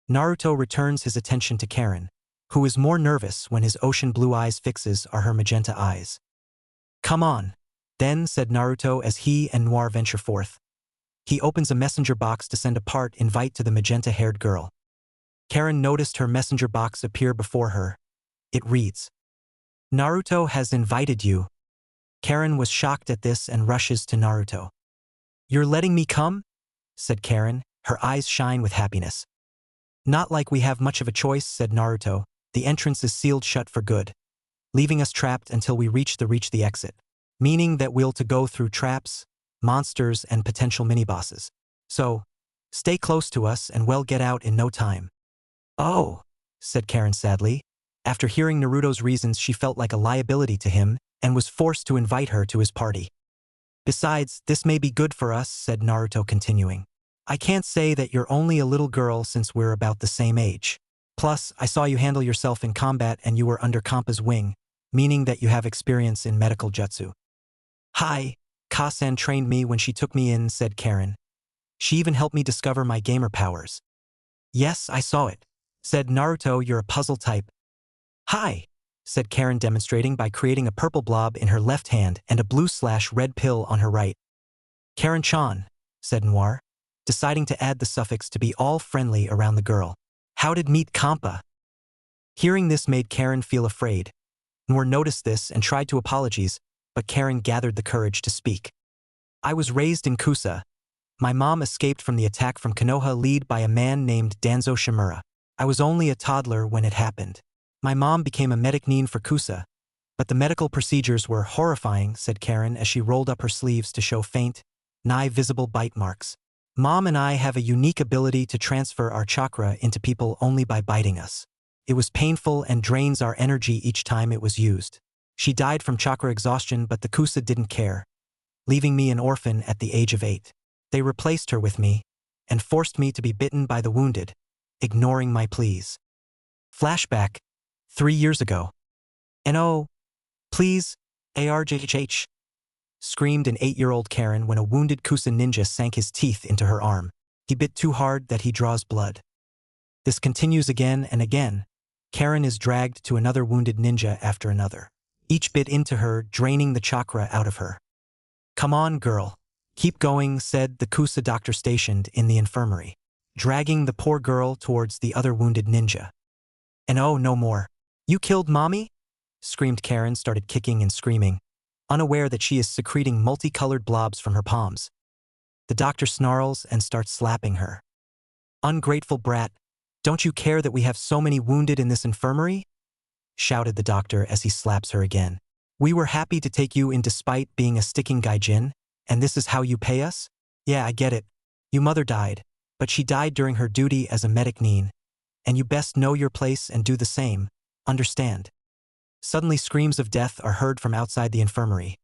Naruto returns his attention to Karen, who is more nervous when his ocean blue eyes fixes are her magenta eyes. "Come on," then said Naruto as he and Noir venture forth. He opens a messenger box to send a part invite to the magenta-haired girl. Karen noticed her messenger box appear before her. It reads, "Naruto has invited you." Karen was shocked at this and rushes to Naruto. "You're letting me come?" said Karen, her eyes shine with happiness. "Not like we have much of a choice," said Naruto. "The entrance is sealed shut for good, leaving us trapped until we reach the exit." meaning that we'll to go through traps, monsters, and potential mini-bosses. So, stay close to us and we'll get out in no time. Oh, said Karen sadly. After hearing Naruto's reasons, she felt like a liability to him and was forced to invite her to his party. Besides, this may be good for us, said Naruto continuing. I can't say that you're only a little girl since we're about the same age. Plus, I saw you handle yourself in combat and you were under Kampa's wing, meaning that you have experience in medical jutsu. Hi, Kasan trained me when she took me in, said Karen. She even helped me discover my gamer powers. Yes, I saw it, said Naruto. You're a puzzle type. Hi, said Karen, demonstrating by creating a purple blob in her left hand and a blue/red pill on her right. Karen-chan, said Noir, deciding to add the suffix to be all friendly around the girl. How did meet Kampa? Hearing this made Karen feel afraid. Noir noticed this and tried to apologize, but Karen gathered the courage to speak. I was raised in Kusa. My mom escaped from the attack from Konoha led by a man named Danzo Shimura. I was only a toddler when it happened. My mom became a medic nin for Kusa, but the medical procedures were horrifying, said Karen as she rolled up her sleeves to show faint, nigh visible bite marks. Mom and I have a unique ability to transfer our chakra into people only by biting us. It was painful and drains our energy each time it was used. She died from chakra exhaustion, but the Kusa didn't care, leaving me an orphan at the age of 8. They replaced her with me and forced me to be bitten by the wounded, ignoring my pleas. Flashback, 3 years ago. And oh, please, ARJHH, screamed an 8-year-old Karen when a wounded Kusa ninja sank his teeth into her arm. He bit too hard that he draws blood. This continues again and again. Karen is dragged to another wounded ninja after another. Each bit into her, draining the chakra out of her. Come on, girl. Keep going, said the Kusa doctor stationed in the infirmary, dragging the poor girl towards the other wounded ninja. And oh, no more. You killed mommy? Screamed Karen, started kicking and screaming, unaware that she is secreting multicolored blobs from her palms. The doctor snarls and starts slapping her. Ungrateful brat, don't you care that we have so many wounded in this infirmary? Shouted the doctor as he slaps her again. We were happy to take you in despite being a sticking gaijin, and this is how you pay us? Yeah, I get it. Your mother died, but she died during her duty as a medic nin, and you best know your place and do the same, understand? Suddenly screams of death are heard from outside the infirmary.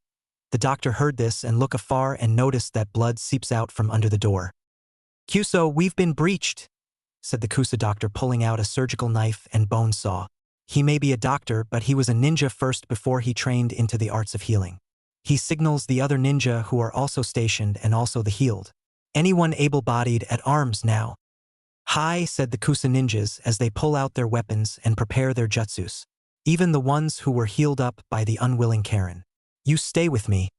The doctor heard this and looked afar and noticed that blood seeps out from under the door. Kuso, we've been breached, said the Kusa doctor, pulling out a surgical knife and bone saw. He may be a doctor, but he was a ninja first before he trained into the arts of healing. He signals the other ninja who are also stationed and also the healed. Anyone able-bodied at arms now. Hi, said the Kusa ninjas as they pull out their weapons and prepare their jutsus. Even the ones who were healed up by the unwilling Karen. You stay with me.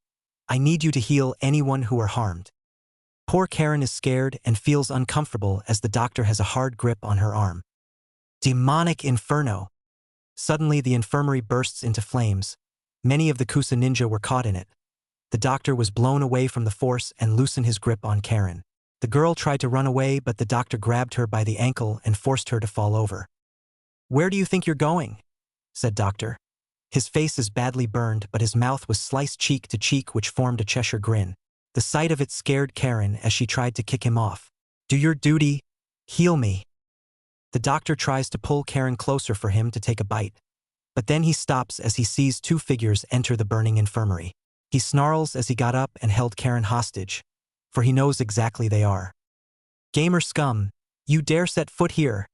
I need you to heal anyone who are harmed. Poor Karen is scared and feels uncomfortable as the doctor has a hard grip on her arm. Demonic inferno. Suddenly the infirmary bursts into flames. Many of the Kusa ninja were caught in it. The doctor was blown away from the force and loosened his grip on Karen. The girl tried to run away, but the doctor grabbed her by the ankle and forced her to fall over. Where do you think you're going? Said doctor. His face is badly burned, but his mouth was sliced cheek to cheek, which formed a Cheshire grin. The sight of it scared Karen as she tried to kick him off. Do your duty. Heal me. The doctor tries to pull Karen closer for him to take a bite. But then he stops as he sees 2 figures enter the burning infirmary. He snarls as he got up and held Karen hostage, for he knows exactly they are. Gamer scum, you dare set foot here,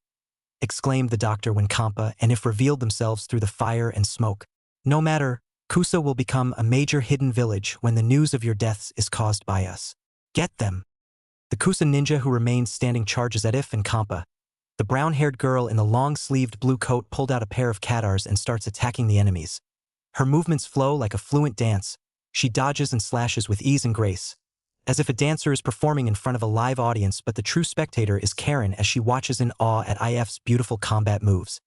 exclaimed the doctor when Kampa and If revealed themselves through the fire and smoke. No matter, Kusa will become a major hidden village when the news of your deaths is caused by us. Get them. The Kusa ninja who remained standing charges at If and Kampa. The brown-haired girl in the long-sleeved blue coat pulled out a pair of katars and starts attacking the enemies. Her movements flow like a fluent dance. She dodges and slashes with ease and grace, as if a dancer is performing in front of a live audience, but the true spectator is Karen as she watches in awe at IF's beautiful combat moves.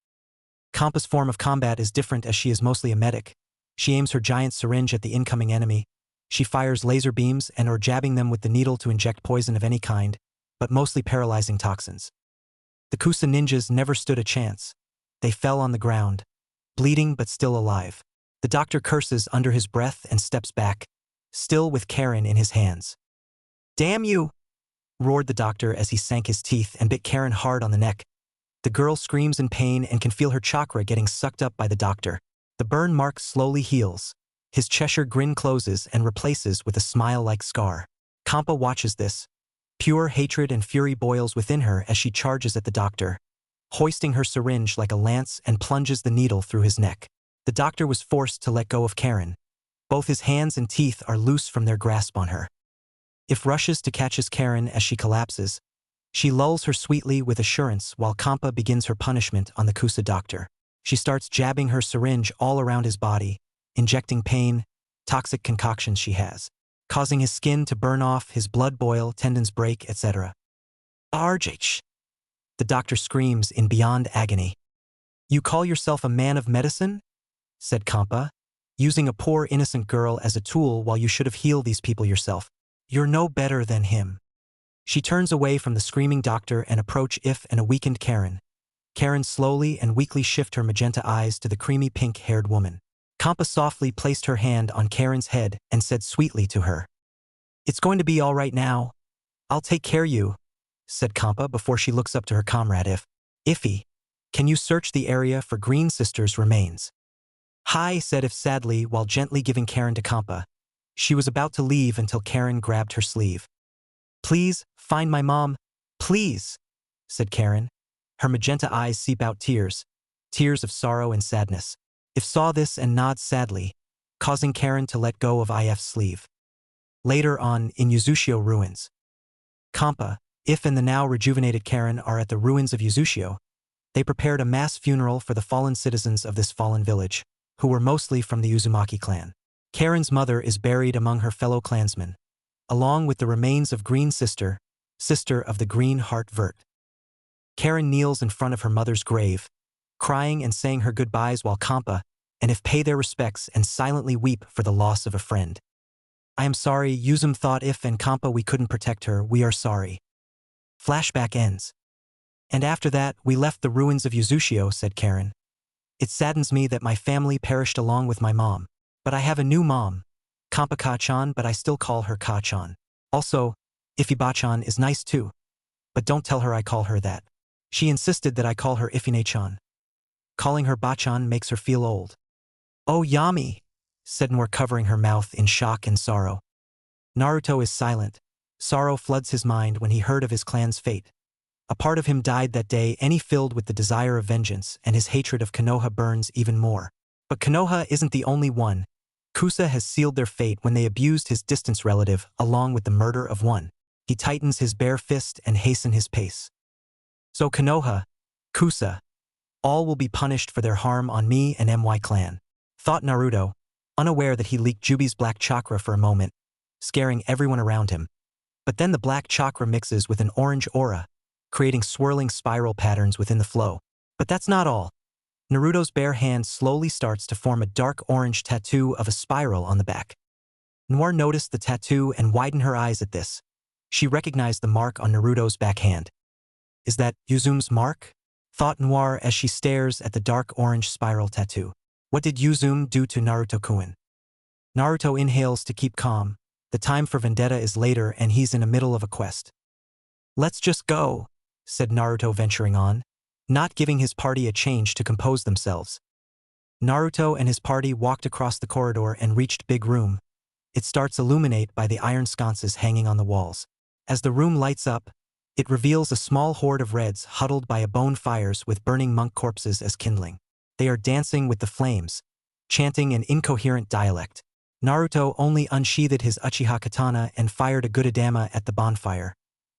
Kampa's form of combat is different as she is mostly a medic. She aims her giant syringe at the incoming enemy. She fires laser beams and or jabbing them with the needle to inject poison of any kind, but mostly paralyzing toxins. The Kusa ninjas never stood a chance. They fell on the ground, bleeding but still alive. The doctor curses under his breath and steps back, still with Karen in his hands. "Damn you!" roared the doctor as he sank his teeth and bit Karen hard on the neck. The girl screams in pain and can feel her chakra getting sucked up by the doctor. The burn mark slowly heals. His Cheshire grin closes and replaces with a smile-like scar. Kampa watches this. Pure hatred and fury boils within her as she charges at the doctor, hoisting her syringe like a lance and plunges the needle through his neck. The doctor was forced to let go of Karen. Both his hands and teeth are loose from their grasp on her. If rushes to catch his Karen as she collapses, she lulls her sweetly with assurance while Kampa begins her punishment on the Kusa doctor. She starts jabbing her syringe all around his body, injecting pain, toxic concoctions she has, causing his skin to burn off, his blood boil, tendons break, etc. "RJ!" The doctor screams in beyond agony. "You call yourself a man of medicine?" said Kampa, "using a poor innocent girl as a tool while you should have healed these people yourself. You're no better than him." She turns away from the screaming doctor and approach If and a weakened Karen. Karen slowly and weakly shift her magenta eyes to the creamy pink-haired woman. Kampa softly placed her hand on Karen's head and said sweetly to her, "It's going to be all right now. I'll take care of you," said Kampa before she looks up to her comrade Iffy, "can you search the area for Green Sister's remains?" "Hi," said If sadly while gently giving Karen to Kampa. She was about to leave until Karen grabbed her sleeve. "Please, find my mom, please," said Karen. Her magenta eyes seep out tears of sorrow and sadness. If saw this and nods sadly, causing Karen to let go of If's sleeve. Later on, in Yuzushio ruins. Kampa, If and the now rejuvenated Karen are at the ruins of Yuzushio. They prepared a mass funeral for the fallen citizens of this fallen village, who were mostly from the Uzumaki clan. Karen's mother is buried among her fellow clansmen, along with the remains of Green Sister, sister of the Green Heart Vert. Karen kneels in front of her mother's grave, crying and saying her goodbyes while Kampa and If pay their respects and silently weep for the loss of a friend. "I am sorry, Yuzum thought If and Kampa we couldn't protect her, we are sorry." Flashback ends. "And after that, we left the ruins of Yuzushio," said Karen. "It saddens me that my family perished along with my mom. But I have a new mom, Kampa Ka-chan, but I still call her Ka-chan. Also, Ifiba-chan is nice too. But don't tell her I call her that. She insisted that I call her Ifine-chan. Calling her Ba-chan makes her feel old." "Oh, Yami," said Noir, covering her mouth in shock and sorrow. Naruto is silent. Sorrow floods his mind when he heard of his clan's fate. A part of him died that day, and he filled with the desire of vengeance, and his hatred of Konoha burns even more. But Konoha isn't the only one. Kusa has sealed their fate when they abused his distant relative along with the murder of one. He tightens his bare fist and hasten his pace. "So Konoha, Kusa, all will be punished for their harm on me and My clan," thought Naruto, unaware that he leaked Jubi's black chakra for a moment, scaring everyone around him. But then the black chakra mixes with an orange aura, creating swirling spiral patterns within the flow. But that's not all. Naruto's bare hand slowly starts to form a dark orange tattoo of a spiral on the back. Noir noticed the tattoo and widened her eyes at this. She recognized the mark on Naruto's backhand. "Is that Yuzum's mark?" thought Noir as she stares at the dark orange spiral tattoo. What did Yuzum do to Naruto-kun? Naruto inhales to keep calm. The time for vendetta is later and he's in the middle of a quest. "Let's just go," said Naruto, venturing on, not giving his party a change to compose themselves. Naruto and his party walked across the corridor and reached big room. It starts illuminate by the iron sconces hanging on the walls. As the room lights up, it reveals a small horde of reds huddled by a bonfires with burning monk corpses as kindling. They are dancing with the flames, chanting an incoherent dialect. Naruto only unsheathed his Uchiha katana and fired a Gudadama at the bonfire,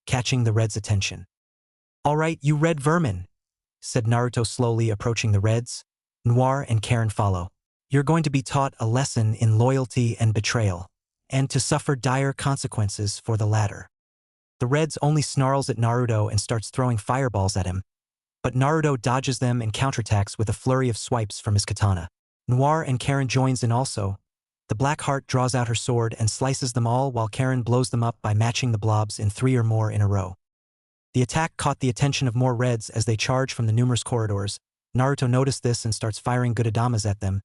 catching the Reds' attention. "All right, you red vermin," said Naruto, slowly approaching the Reds. Noir and Karen follow. "You're going to be taught a lesson in loyalty and betrayal, and to suffer dire consequences for the latter." The Reds only snarls at Naruto and starts throwing fireballs at him, but Naruto dodges them and counterattacks with a flurry of swipes from his katana. Noir and Karen joins in also. The Black Heart draws out her sword and slices them all while Karen blows them up by matching the blobs in 3 or more in a row. The attack caught the attention of more Reds as they charge from the numerous corridors. Naruto noticed this and starts firing Gudadamas at them,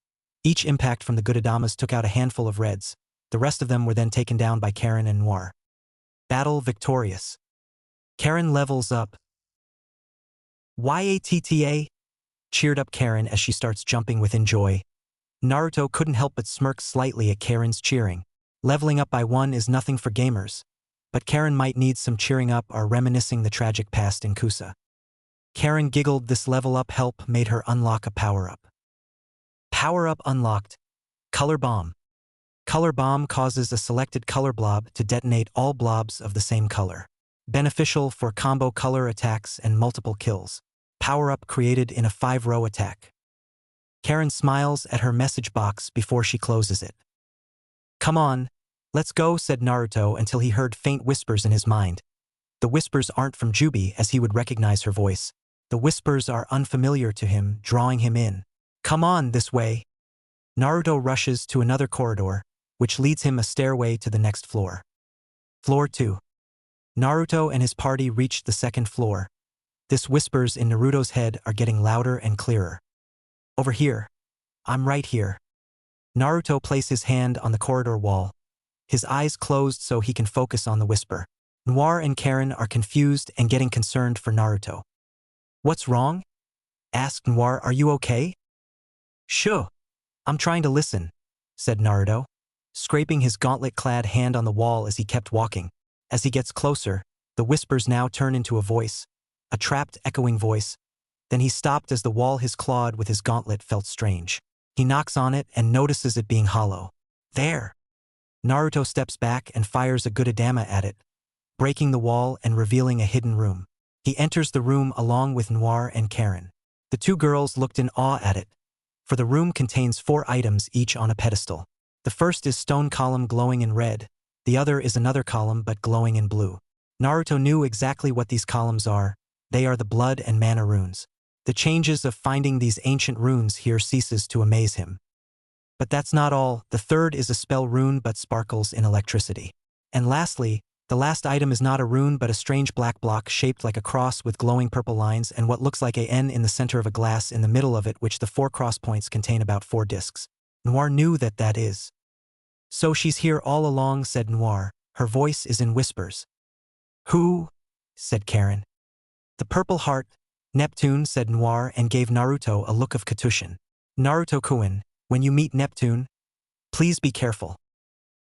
Each impact from the Gudadamas took out a handful of reds. The rest of them were then taken down by Karen and Noir. Battle victorious. Karen levels up. Yatta! Cheered up Karen as she starts jumping with joy. Naruto couldn't help but smirk slightly at Karen's cheering. Leveling up by 1 is nothing for gamers. But Karen might need some cheering up or reminiscing the tragic past in Kusa. Karen giggled. This level up help made her unlock a power-up. Power-up unlocked. Color Bomb. Color Bomb causes a selected color blob to detonate all blobs of the same color. Beneficial for combo color attacks and multiple kills. Power-up created in a 5-row attack. Karen smiles at her message box before she closes it. Come on, let's go, said Naruto until he heard faint whispers in his mind. The whispers aren't from Jubi, as he would recognize her voice. The whispers are unfamiliar to him, drawing him in. Come on, this way. Naruto rushes to another corridor, which leads him a stairway to the next floor. Floor 2. Naruto and his party reached the second floor. This whispers in Naruto's head are getting louder and clearer. Over here. I'm right here. Naruto places his hand on the corridor wall. His eyes closed so he can focus on the whisper. Noir and Karen are confused and getting concerned for Naruto. What's wrong? Asked Noir. Are you okay? Sure. I'm trying to listen, said Naruto, scraping his gauntlet-clad hand on the wall as he kept walking. As he gets closer, the whispers now turn into a voice, a trapped, echoing voice. Then he stopped as the wall he clawed with his gauntlet felt strange. He knocks on it and notices it being hollow. There! Naruto steps back and fires a Gudadama at it, breaking the wall and revealing a hidden room. He enters the room along with Noir and Karen. The two girls looked in awe at it, for the room contains 4 items each on a pedestal. The first is stone column glowing in red, the other is another column but glowing in blue. Naruto knew exactly what these columns are. They are the blood and mana runes. The changes of finding these ancient runes here ceases to amaze him. But that's not all. The third is a spell rune but sparkles in electricity. And lastly, the last item is not a rune but a strange black block shaped like a cross with glowing purple lines and what looks like a N in the center of a glass in the middle of it, which the 4 cross points contain about 4 discs. Noir knew that is. So she's here all along, said Noir. Her voice is in whispers. Who? Said Karen. The Purple Heart, Neptune, said Noir and gave Naruto a look of contusion. Naruto-kun, when you meet Neptune, please be careful.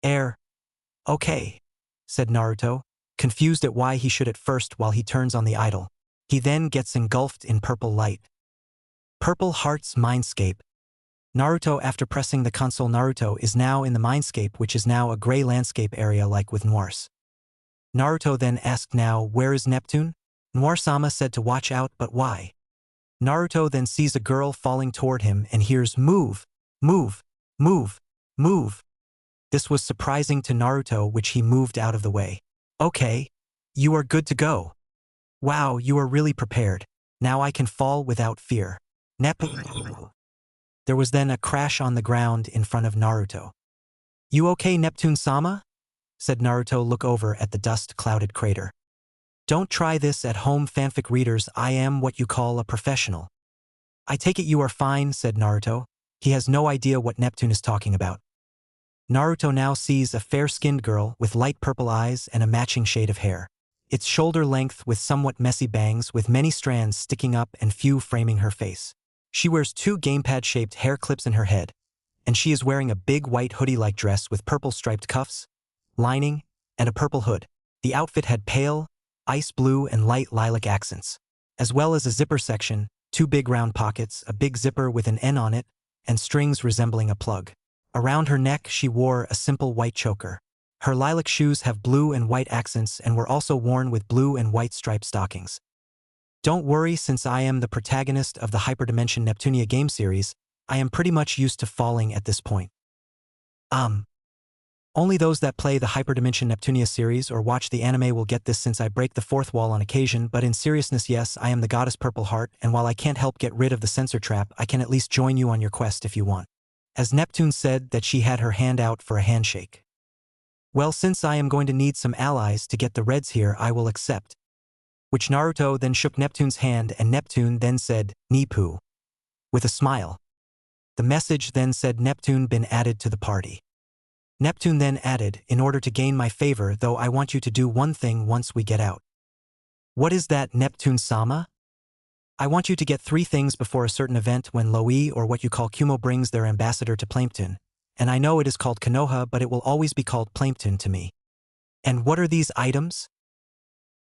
Okay, said Naruto, confused at why he should at first while he turns on the idol. He then gets engulfed in purple light. Purple Heart's Mindscape. Naruto, after pressing the console, Naruto is now in the Mindscape, which is now a gray landscape area like with Noir's. Naruto then asked, now, where is Neptune? Noir-sama said to watch out, but why? Naruto then sees a girl falling toward him and hears, move, move, move, move. This was surprising to Naruto, which he moved out of the way. Okay, you are good to go. Wow, you are really prepared. Now I can fall without fear. Neptune. There was then a crash on the ground in front of Naruto. You okay, Neptune-sama? Said Naruto. Look over at the dust-clouded crater. Don't try this at home, fanfic readers. I am what you call a professional. I take it you are fine, said Naruto. He has no idea what Neptune is talking about. Naruto now sees a fair-skinned girl with light purple eyes and a matching shade of hair. It's shoulder length with somewhat messy bangs with many strands sticking up and few framing her face. She wears 2 gamepad-shaped hair clips in her head, and she is wearing a big white hoodie-like dress with purple striped cuffs, lining, and a purple hood. The outfit had pale, ice blue and light lilac accents, as well as a zipper section, 2 big round pockets, a big zipper with an N on it, and strings resembling a plug. Around her neck she wore a simple white choker. Her lilac shoes have blue and white accents and were also worn with blue and white striped stockings. Don't worry, since I am the protagonist of the Hyperdimension Neptunia game series, I am pretty much used to falling at this point. Only those that play the Hyperdimension Neptunia series or watch the anime will get this, since I break the 4th wall on occasion, but in seriousness, yes, I am the goddess Purple Heart, and while I can't help get rid of the censor trap, I can at least join you on your quest if you want. As Neptune said that she had her hand out for a handshake. Well, since I am going to need some allies to get the reds here, I will accept. Which Naruto then shook Neptune's hand and Neptune then said, Nipu. With a smile. The message then said Neptune been added to the party. Neptune then added, in order to gain my favor, though I want you to do one thing once we get out. What is that, Neptune-sama? I want you to get 3 things before a certain event when Loi or what you call Kumo brings their ambassador to Plampton, and I know it is called Konoha, but it will always be called Plampton to me. And what are these items?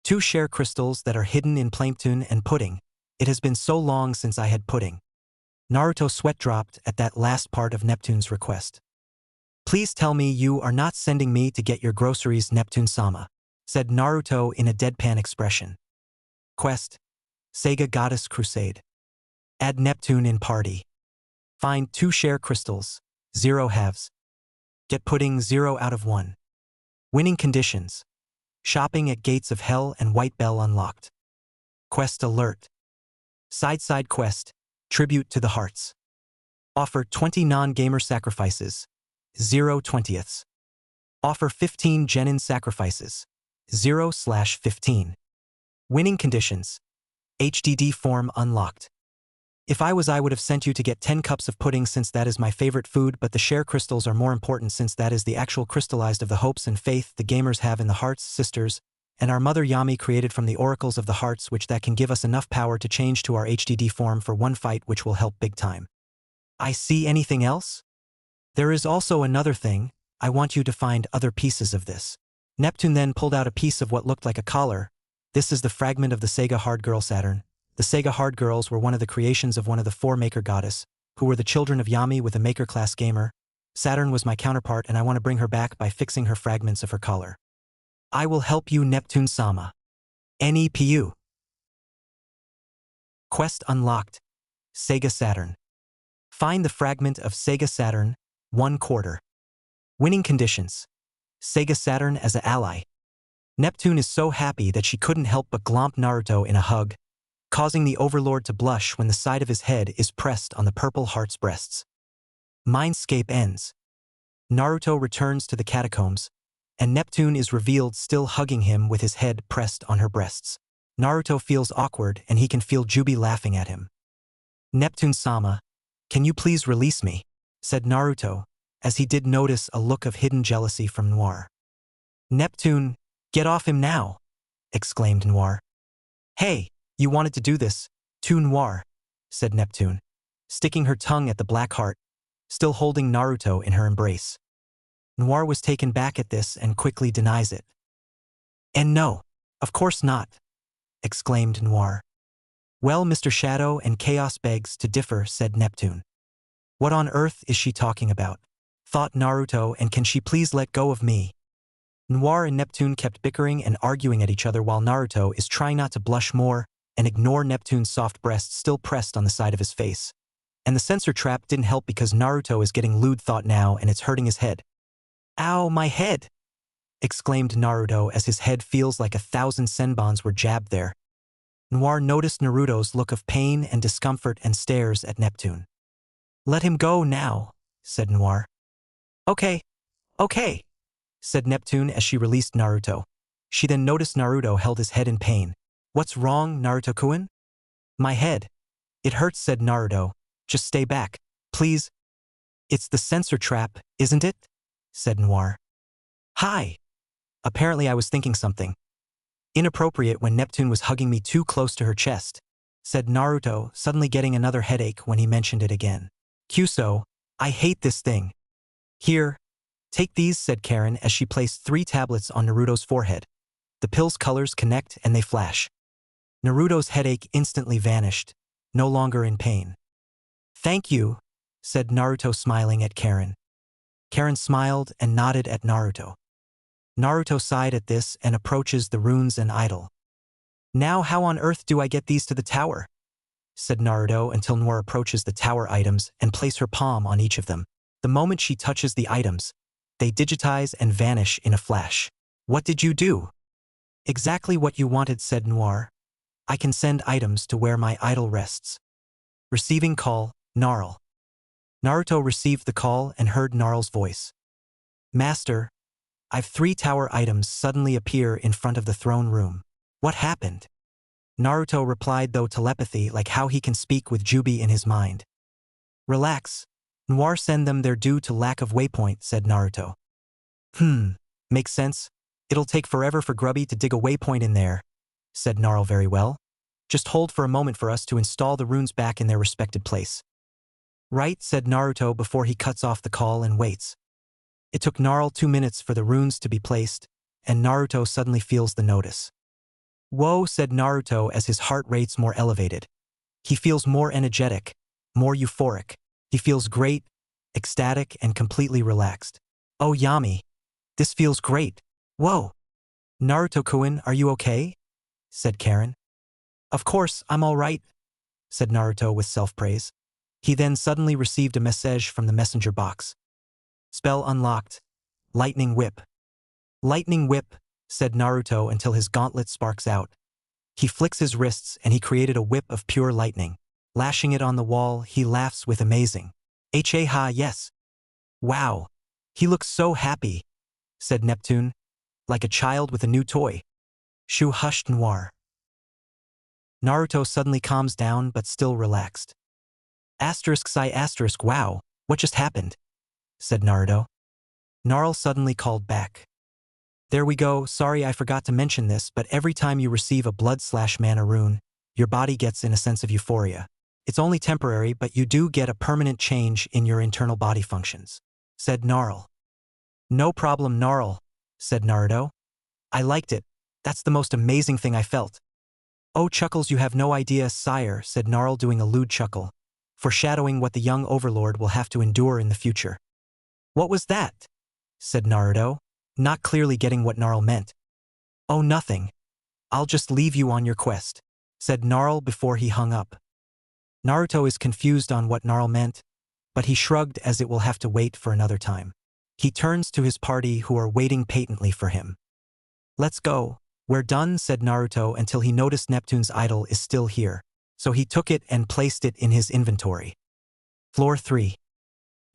2 share crystals that are hidden in Plampton and pudding. It has been so long since I had pudding. Naruto sweat dropped at that last part of Neptune's request. Please tell me you are not sending me to get your groceries, Neptune-sama, said Naruto in a deadpan expression. Quest: Sega Goddess Crusade. Add Neptune in party. Find 2 share crystals, 0 halves. Get pudding 0 out of 1. Winning conditions: shopping at Gates of Hell and White Bell unlocked. Quest alert. Side quest, tribute to the hearts. Offer 20 non-gamer sacrifices, 0 20ths. Offer 15 genin sacrifices, 0/15. Winning conditions: HDD form unlocked. If I would have sent you to get 10 cups of pudding since that is my favorite food, but the share crystals are more important since that is the actual crystallized of the hopes and faith the gamers have in the hearts, sisters, and our mother Yami created from the oracles of the hearts, which that can give us enough power to change to our HDD form for one fight, which will help big time. I see. Anything else? There is also another thing. I want you to find other pieces of this. Neptune then pulled out a piece of what looked like a collar. This is the fragment of the Sega Hard Girl Saturn. The Sega Hard Girls were one of the creations of one of the 4 Maker Goddess, who were the children of Yami with a Maker class gamer. Saturn was my counterpart, and I want to bring her back by fixing her fragments of her collar. I will help you, Neptune-sama. NEPU. Quest unlocked. Sega Saturn. Find the fragment of Sega Saturn, 1/4. Winning conditions: Sega Saturn as an ally. Neptune is so happy that she couldn't help but glomp Naruto in a hug, causing the Overlord to blush when the side of his head is pressed on the purple heart's breasts. Mindscape ends. Naruto returns to the catacombs, and Neptune is revealed still hugging him with his head pressed on her breasts. Naruto feels awkward and he can feel Jubi laughing at him. Neptune-sama, can you please release me? Said Naruto, as he did notice a look of hidden jealousy from Noir. Neptune, get off him now, exclaimed Noir. Hey, you wanted to do this, too, Noir, said Neptune, sticking her tongue at the black heart, still holding Naruto in her embrace. Noir was taken back at this and quickly denies it. And no, of course not, exclaimed Noir. Well, Mr. Shadow and Chaos begs to differ, said Neptune. What on earth is she talking about? Thought Naruto, and can she please let go of me? Noir and Neptune kept bickering and arguing at each other while Naruto is trying not to blush more and ignore Neptune's soft breasts still pressed on the side of his face. And the sensor trap didn't help because Naruto is getting lewd thought now and it's hurting his head. Ow, my head! Exclaimed Naruto as his head feels like 1,000 senbons were jabbed there. Noir noticed Naruto's look of pain and discomfort and stares at Neptune. Let him go now, said Noir. Okay, said Neptune as she released Naruto. She then noticed Naruto held his head in pain. What's wrong, Naruto-kun? My head. It hurts, said Naruto. Just stay back, please. It's the sensor trap, isn't it? Said Noir. Hi. Apparently I was thinking something inappropriate when Neptune was hugging me too close to her chest, said Naruto, suddenly getting another headache when he mentioned it again. Kyuso, I hate this thing. Here, take these, said Karen as she placed 3 tablets on Naruto's forehead. The pill's colors connect and they flash. Naruto's headache instantly vanished, no longer in pain. Thank you, said Naruto, smiling at Karen. Karen smiled and nodded at Naruto. Naruto sighed at this and approaches the runes and idol. Now how on earth do I get these to the tower? Said Naruto until Noir approaches the tower items and place her palm on each of them. The moment she touches the items, they digitize and vanish in a flash. What did you do? Exactly what you wanted, said Noir. I can send items to where my idol rests. Receiving call, Gnarl. Naruto received the call and heard Gnarl's voice. Master, I've 3 tower items suddenly appear in front of the throne room. What happened? Naruto replied, though telepathy, like how he can speak with Jubi in his mind. Relax, Noir send them there due to lack of waypoint, said Naruto. Makes sense. It'll take forever for Grubby to dig a waypoint in there, said Gnarl. Very well. Just hold for a moment for us to install the runes back in their respected place. Right, said Naruto before he cuts off the call and waits. It took Gnarl 2 minutes for the runes to be placed, and Naruto suddenly feels the notice. Whoa, said Naruto as his heart rate's more elevated. He feels more energetic, more euphoric. He feels great, ecstatic, and completely relaxed. Oh, Yami. This feels great. Whoa. Naruto-kun, are you okay? Said Karen. Of course, I'm all right, said Naruto with self-praise. He then suddenly received a message from the messenger box. Spell unlocked. Lightning whip. Lightning whip, said Naruto until his gauntlet sparks out. He flicks his wrists and he created a whip of pure lightning. Lashing it on the wall, he laughs with amazing. Ha, yes. Wow. He looks so happy, said Neptune, like a child with a new toy. Shu hushed Noir. Naruto suddenly calms down but still relaxed. Wow, what just happened? Said Naruto. Gnarl suddenly called back. There we go, sorry I forgot to mention this, but every time you receive a blood/mana rune, your body gets in a sense of euphoria. It's only temporary, but you do get a permanent change in your internal body functions, said Gnarl. No problem, Gnarl, said Naruto. I liked it. That's the most amazing thing I felt. Oh, Chuckles, you have no idea, sire, said Gnarl doing a lewd chuckle, foreshadowing what the young Overlord will have to endure in the future. What was that? Said Naruto, not clearly getting what Gnarl meant. Oh, nothing. I'll just leave you on your quest, said Gnarl before he hung up. Naruto is confused on what Gnarl meant, but he shrugged as it will have to wait for another time. He turns to his party who are waiting patiently for him. Let's go. We're done, said Naruto until he noticed Neptune's idol is still here, so he took it and placed it in his inventory. Floor 3.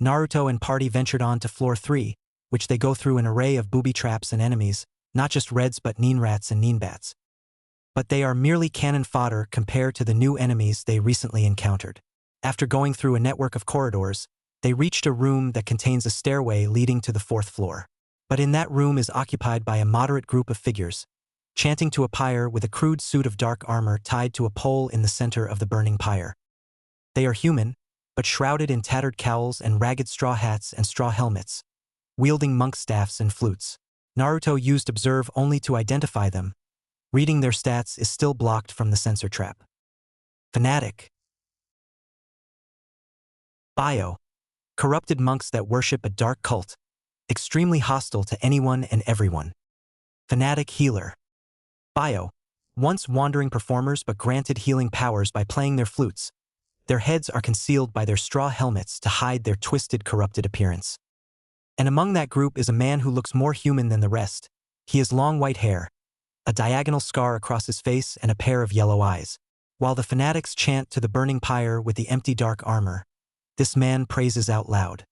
Naruto and party ventured on to Floor 3, which they go through an array of booby traps and enemies, not just reds but neenrats and neenbats. But they are merely cannon fodder compared to the new enemies they recently encountered. After going through a network of corridors, they reached a room that contains a stairway leading to the 4th floor. But in that room is occupied by a moderate group of figures, chanting to a pyre with a crude suit of dark armor tied to a pole in the center of the burning pyre. They are human, but shrouded in tattered cowls and ragged straw hats and straw helmets, wielding monk staffs and flutes. Naruto used Observe only to identify them. Reading their stats is still blocked from the censor trap. Fanatic. Bio. Corrupted monks that worship a dark cult, extremely hostile to anyone and everyone. Fanatic healer. Bio. Once wandering performers but granted healing powers by playing their flutes. Their heads are concealed by their straw helmets to hide their twisted, corrupted appearance. And among that group is a man who looks more human than the rest. He has long white hair, a diagonal scar across his face, and a pair of yellow eyes. While the fanatics chant to the burning pyre with the empty dark armor, this man praises out loud.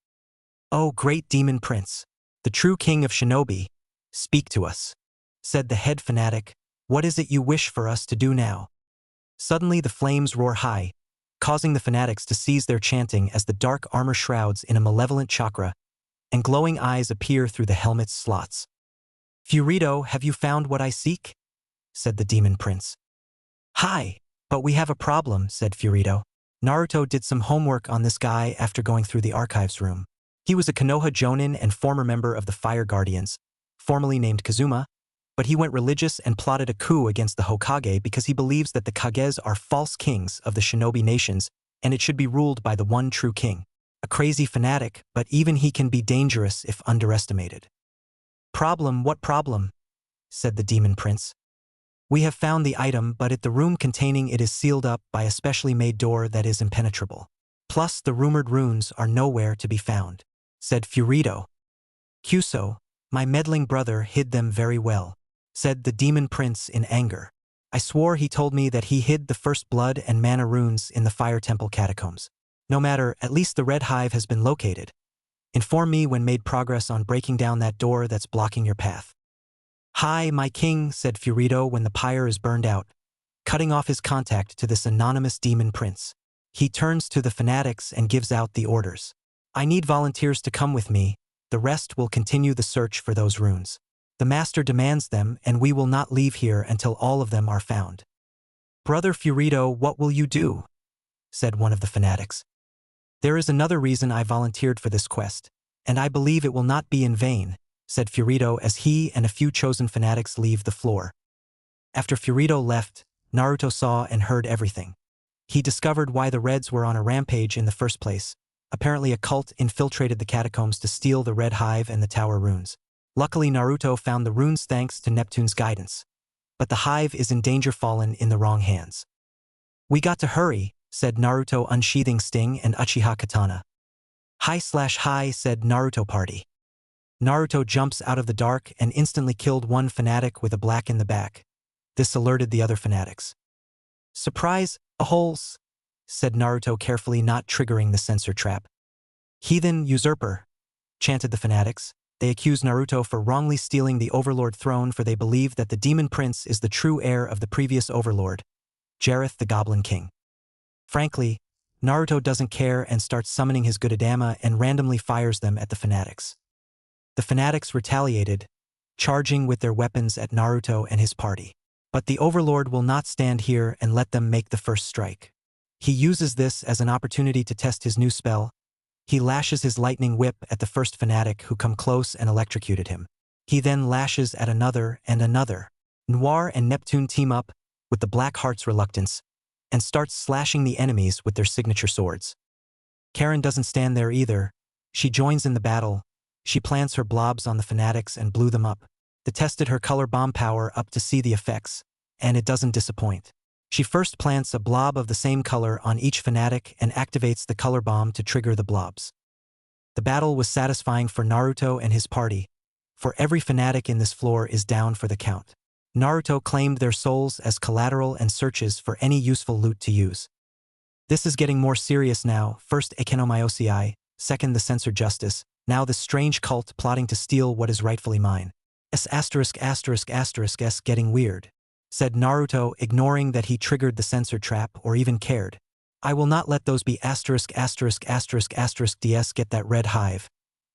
"Oh, great demon prince, the true king of shinobi, speak to us," said the head fanatic. "What is it you wish for us to do now?" Suddenly the flames roar high, causing the fanatics to cease their chanting as the dark armor shrouds in a malevolent chakra, and glowing eyes appear through the helmet's slots. "Furito, have you found what I seek?" said the demon prince. "Hi, but we have a problem," said Furito. Naruto did some homework on this guy after going through the archives room. He was a Konoha Jonin and former member of the Fire Guardians, formerly named Kazuma, but he went religious and plotted a coup against the Hokage because he believes that the Kages are false kings of the shinobi nations and it should be ruled by the one true king. A crazy fanatic, but even he can be dangerous if underestimated. "Problem, what problem?" said the demon prince. "We have found the item, but the room containing it is sealed up by a specially made door that is impenetrable. Plus, the rumored runes are nowhere to be found," said Furito. "Kyuso, my meddling brother hid them very well," said the demon prince in anger. "I swore he told me that he hid the first blood and mana runes in the Fire Temple catacombs. No matter, at least the Red Hive has been located. Inform me when made progress on breaking down that door that's blocking your path." "Hi, my king," said Furito when the pyre is burned out, cutting off his contact to this anonymous demon prince. He turns to the fanatics and gives out the orders. I need volunteers to come with me, the rest will continue the search for those runes. The master demands them and we will not leave here until all of them are found. Brother Furito, what will you do? Said one of the fanatics. There is another reason I volunteered for this quest, and I believe it will not be in vain, said Furito as he and a few chosen fanatics leave the floor. After Furito left, Naruto saw and heard everything. He discovered why the Reds were on a rampage in the first place. Apparently a cult infiltrated the catacombs to steal the Red Hive and the Tower runes. Luckily Naruto found the runes thanks to Neptune's guidance. But the hive is in danger, fallen in the wrong hands. We got to hurry, said Naruto, unsheathing Sting and Uchiha Katana. Hi/hi, said Naruto party. Naruto jumps out of the dark and instantly killed one fanatic with a black in the back. This alerted the other fanatics. Surprise, aholes, said Naruto carefully, not triggering the sensor trap. Heathen usurper, chanted the fanatics. They accuse Naruto for wrongly stealing the Overlord throne, for they believe that the Demon Prince is the true heir of the previous Overlord, Jareth the Goblin King. Frankly, Naruto doesn't care and starts summoning his Gudadama and randomly fires them at the fanatics. The fanatics retaliated, charging with their weapons at Naruto and his party. But the Overlord will not stand here and let them make the first strike. He uses this as an opportunity to test his new spell. He lashes his lightning whip at the first fanatic who come close and electrocuted him. He then lashes at another and another. Noir and Neptune team up, with the Black Heart's reluctance, and starts slashing the enemies with their signature swords. Karen doesn't stand there either. She joins in the battle. She plants her blobs on the fanatics and blew them up. They tested her color bomb power up to see the effects, and it doesn't disappoint. She first plants a blob of the same color on each fanatic and activates the color bomb to trigger the blobs. The battle was satisfying for Naruto and his party, for every fanatic in this floor is down for the count. Naruto claimed their souls as collateral and searches for any useful loot to use. This is getting more serious now, first Ekenomyosei, second the censored justice, now this strange cult plotting to steal what is rightfully mine. S*********** getting weird, said Naruto, ignoring that he triggered the sensor trap or even cared. I will not let those be ****************** DS get that red hive.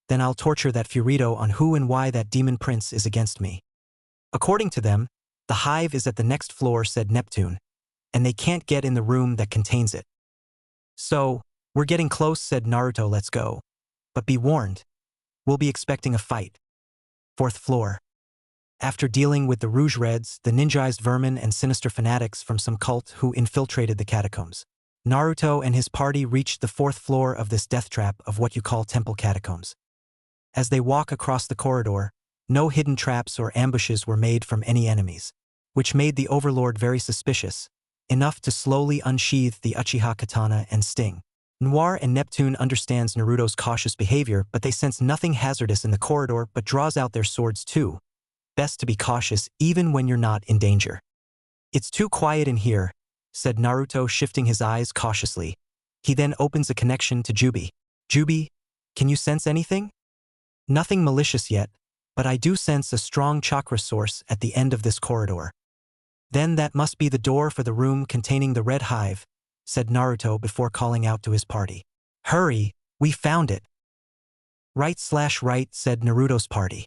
Then I'll torture that Furito on who and why that demon prince is against me. According to them, the hive is at the next floor, said Neptune, and they can't get in the room that contains it. So, we're getting close, said Naruto, let's go. But be warned, we'll be expecting a fight. Fourth floor. After dealing with the Rouge Reds, the ninjaized vermin and sinister fanatics from some cult who infiltrated the catacombs, Naruto and his party reached the fourth floor of this death trap of what you call temple catacombs. As they walk across the corridor, no hidden traps or ambushes were made from any enemies, which made the Overlord very suspicious, enough to slowly unsheath the Uchiha Katana and Sting. Noir and Neptune understands Naruto's cautious behavior, but they sense nothing hazardous in the corridor but draws out their swords too. Best to be cautious even when you're not in danger. It's too quiet in here, said Naruto, shifting his eyes cautiously. He then opens a connection to Jubi. Jubi, can you sense anything? Nothing malicious yet, but I do sense a strong chakra source at the end of this corridor. Then that must be the door for the room containing the red hive, said Naruto before calling out to his party. Hurry, we found it. Right/right, said Naruto's party.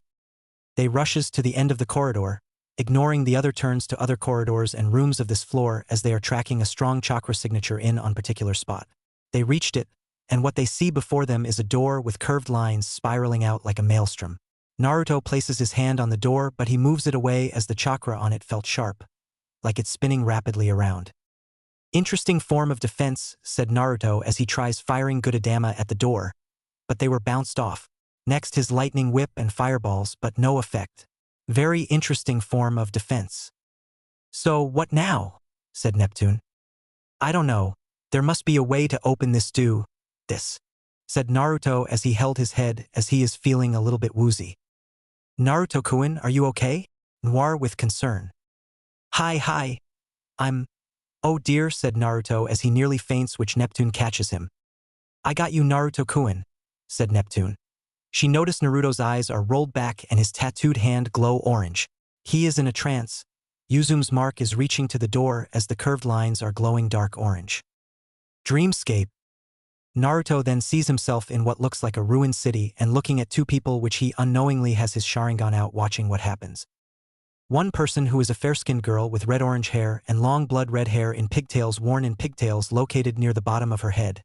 They rushes to the end of the corridor, ignoring the other turns to other corridors and rooms of this floor as they are tracking a strong chakra signature in on particular spot. They reached it, and what they see before them is a door with curved lines spiraling out like a maelstrom. Naruto places his hand on the door, but he moves it away as the chakra on it felt sharp, like it's spinning rapidly around. Interesting form of defense, said Naruto as he tries firing Gudadama at the door, but they were bounced off. Next his lightning whip and fireballs, but no effect. Very interesting form of defense. So what now? Said Neptune. I don't know. There must be a way to open this this, said Naruto as he held his head as he is feeling a little bit woozy. Naruto-kun, are you okay? Noir with concern. Hi. Oh dear, said Naruto as he nearly faints, which Neptune catches him. I got you, Naruto-kun, said Neptune. She noticed Naruto's eyes are rolled back and his tattooed hand glow orange. He is in a trance. Yuzume's mark is reaching to the door as the curved lines are glowing dark orange. Dreamscape. Naruto then sees himself in what looks like a ruined city and looking at two people which he unknowingly has his Sharingan out watching what happens. One person who is a fair-skinned girl with red-orange hair and long blood-red hair in pigtails worn in pigtails located near the bottom of her head,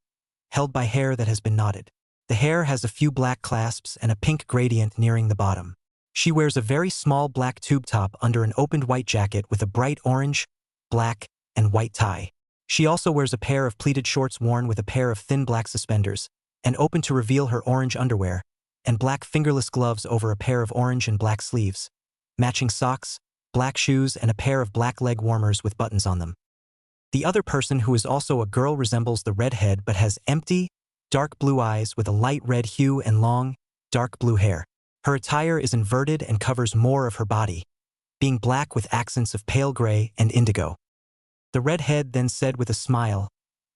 held by hair that has been knotted. The hair has a few black clasps and a pink gradient nearing the bottom. She wears a very small black tube top under an opened white jacket with a bright orange, black, and white tie. She also wears a pair of pleated shorts worn with a pair of thin black suspenders, and open to reveal her orange underwear, and black fingerless gloves over a pair of orange and black sleeves, matching socks, black shoes, and a pair of black leg warmers with buttons on them. The other person, who is also a girl, resembles the redhead but has empty, dark blue eyes with a light red hue and long, dark blue hair. Her attire is inverted and covers more of her body, being black with accents of pale gray and indigo. The redhead then said with a smile,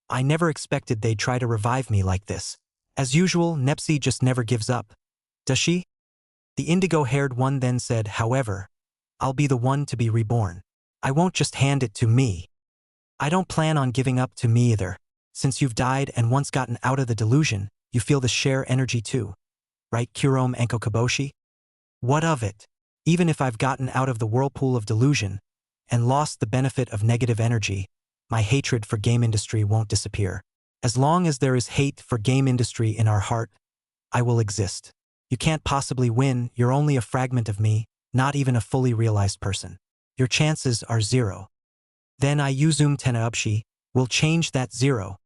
"I never expected they'd try to revive me like this. As usual, Nepsi just never gives up. Does she?" The indigo-haired one then said, "However, I'll be the one to be reborn. I won't just hand it to me. I don't plan on giving up to me either. Since you've died and once gotten out of the delusion, you feel the share energy too. Right, Kurome Anko Kaboshi? What of it? Even if I've gotten out of the whirlpool of delusion and lost the benefit of negative energy, my hatred for game industry won't disappear. As long as there is hate for game industry in our heart, I will exist. You can't possibly win, you're only a fragment of me, not even a fully realized person. Your chances are zero." Then Izum Tenaupshi will change that zero.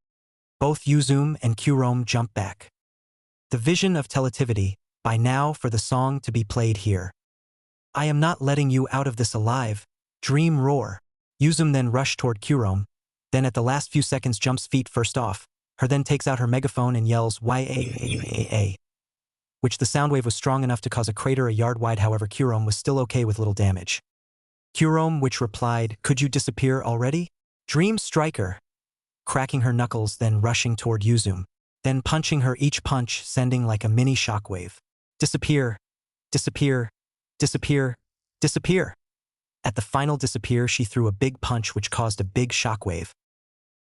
Both Izum and Kurome jump back. The vision of teletivity, by now for the song to be played here. "I am not letting you out of this alive, dream roar." Izum then rushed toward Kurome, then at the last few seconds jumps feet first off, her then takes out her megaphone and yells "YAAAA," which the sound wave was strong enough to cause a crater a yard wide. However, Kurome was still okay with little damage. Kurome which replied, "Could you disappear already? Dream Striker," cracking her knuckles then rushing toward Izum, then punching her each punch sending like a mini shockwave. "Disappear, disappear, disappear, disappear." At the final disappear, she threw a big punch which caused a big shockwave.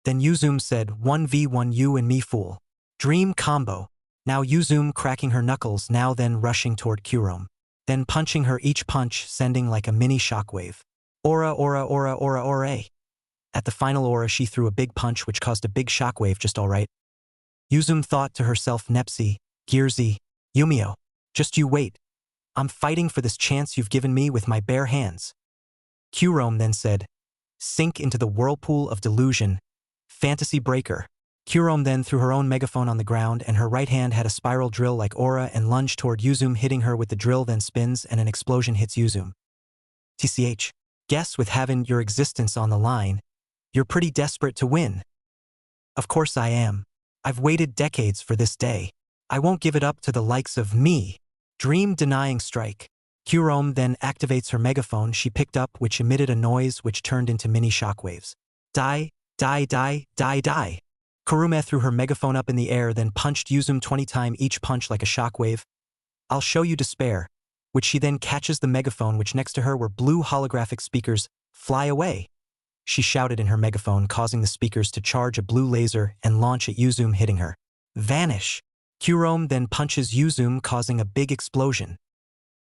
Then Izum said, "1v1 you and me, fool. Dream combo." Now Izum cracking her knuckles, now then rushing toward Kurome, then punching her each punch sending like a mini shockwave. "Aura, aura, aura, aura, aura." At the final aura, she threw a big punch which caused a big shockwave just alright. Izum thought to herself, "Nepsi, Gearsy, Yumio, just you wait. I'm fighting for this chance you've given me with my bare hands." Kurome then said, "Sink into the whirlpool of delusion, fantasy breaker." Kurome then threw her own megaphone on the ground and her right hand had a spiral drill like aura and lunged toward Izum, hitting her with the drill, then spins and an explosion hits Izum. TCH. Guess with having your existence on the line, you're pretty desperate to win. Of course I am. I've waited decades for this day. I won't give it up to the likes of me. Dream denying strike. Kurome then activates her megaphone she picked up, which emitted a noise which turned into mini shockwaves. Die, die, die, die, die. Kurome threw her megaphone up in the air, then punched Izum 20 times each punch like a shockwave. "I'll show you despair," which she then catches the megaphone, which next to her were blue holographic speakers. "Fly away," she shouted in her megaphone, causing the speakers to charge a blue laser and launch at Izum, hitting her. "Vanish." Kurome then punches Izum, causing a big explosion.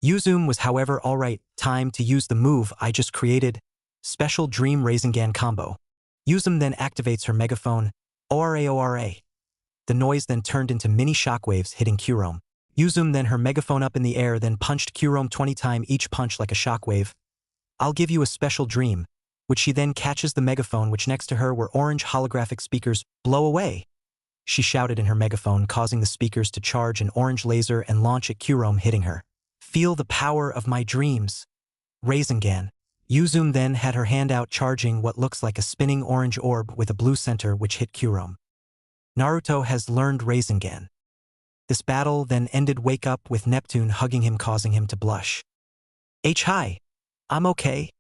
Izum was however alright, time to use the move I just created, Special Dream Rasengan Combo. Izum then activates her megaphone, "Ora ora." The noise then turned into mini shockwaves hitting Kurome. Izum then her megaphone up in the air, then punched Kurome 20 times each punch like a shockwave. "I'll give you a special dream," which she then catches the megaphone, which next to her were orange holographic speakers. "Blow away," she shouted in her megaphone, causing the speakers to charge an orange laser and launch at Kurome, hitting her. "Feel the power of my dreams. Rasengan." Izum then had her hand out, charging what looks like a spinning orange orb with a blue center, which hit Kurome. Naruto has learned Rasengan. This battle then ended. Wake up with Neptune hugging him, causing him to blush. "Hi. I'm okay,"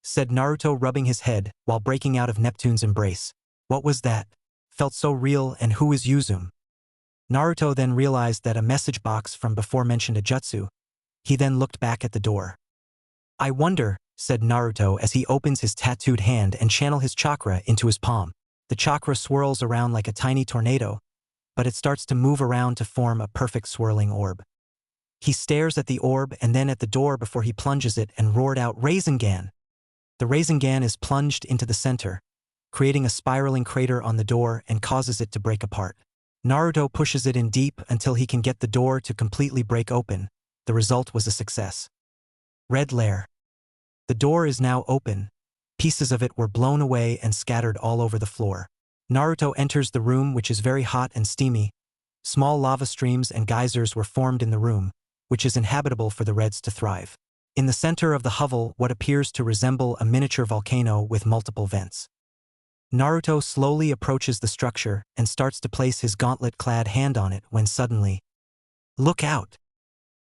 said Naruto, rubbing his head while breaking out of Neptune's embrace. "What was that? Felt so real, and who is Izum?" Naruto then realized that a message box from before mentioned a jutsu. He then looked back at the door. "I wonder," said Naruto as he opens his tattooed hand and channel his chakra into his palm. The chakra swirls around like a tiny tornado, but it starts to move around to form a perfect swirling orb. He stares at the orb and then at the door before he plunges it and roared out, "Rasengan!" The Rasengan is plunged into the center, creating a spiraling crater on the door and causes it to break apart. Naruto pushes it in deep until he can get the door to completely break open. The result was a success. Red Lair. The door is now open. Pieces of it were blown away and scattered all over the floor. Naruto enters the room, which is very hot and steamy. Small lava streams and geysers were formed in the room, which is inhabitable for the Reds to thrive. In the center of the hovel, what appears to resemble a miniature volcano with multiple vents. Naruto slowly approaches the structure and starts to place his gauntlet-clad hand on it when suddenly, "Look out!"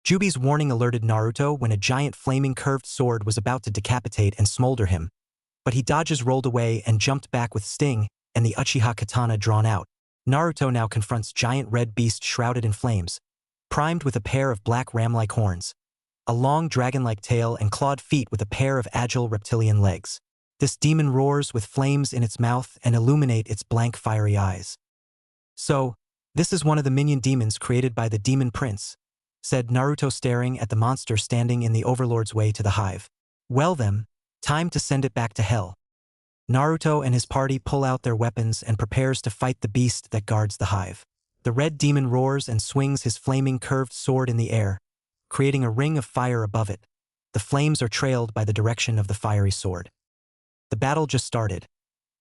Jubi's warning alerted Naruto when a giant flaming curved sword was about to decapitate and smolder him, but he dodges, rolled away, and jumped back with Sting and the Uchiha katana drawn out. Naruto now confronts giant red beast shrouded in flames, primed with a pair of black ram-like horns, a long dragon-like tail and clawed feet with a pair of agile reptilian legs. This demon roars with flames in its mouth and illuminate its blank fiery eyes. "So, this is one of the minion demons created by the Demon Prince," said Naruto, staring at the monster standing in the Overlord's way to the hive. "Well then, time to send it back to hell." Naruto and his party pull out their weapons and prepares to fight the beast that guards the hive. The red demon roars and swings his flaming curved sword in the air, creating a ring of fire above it. The flames are trailed by the direction of the fiery sword. The battle just started.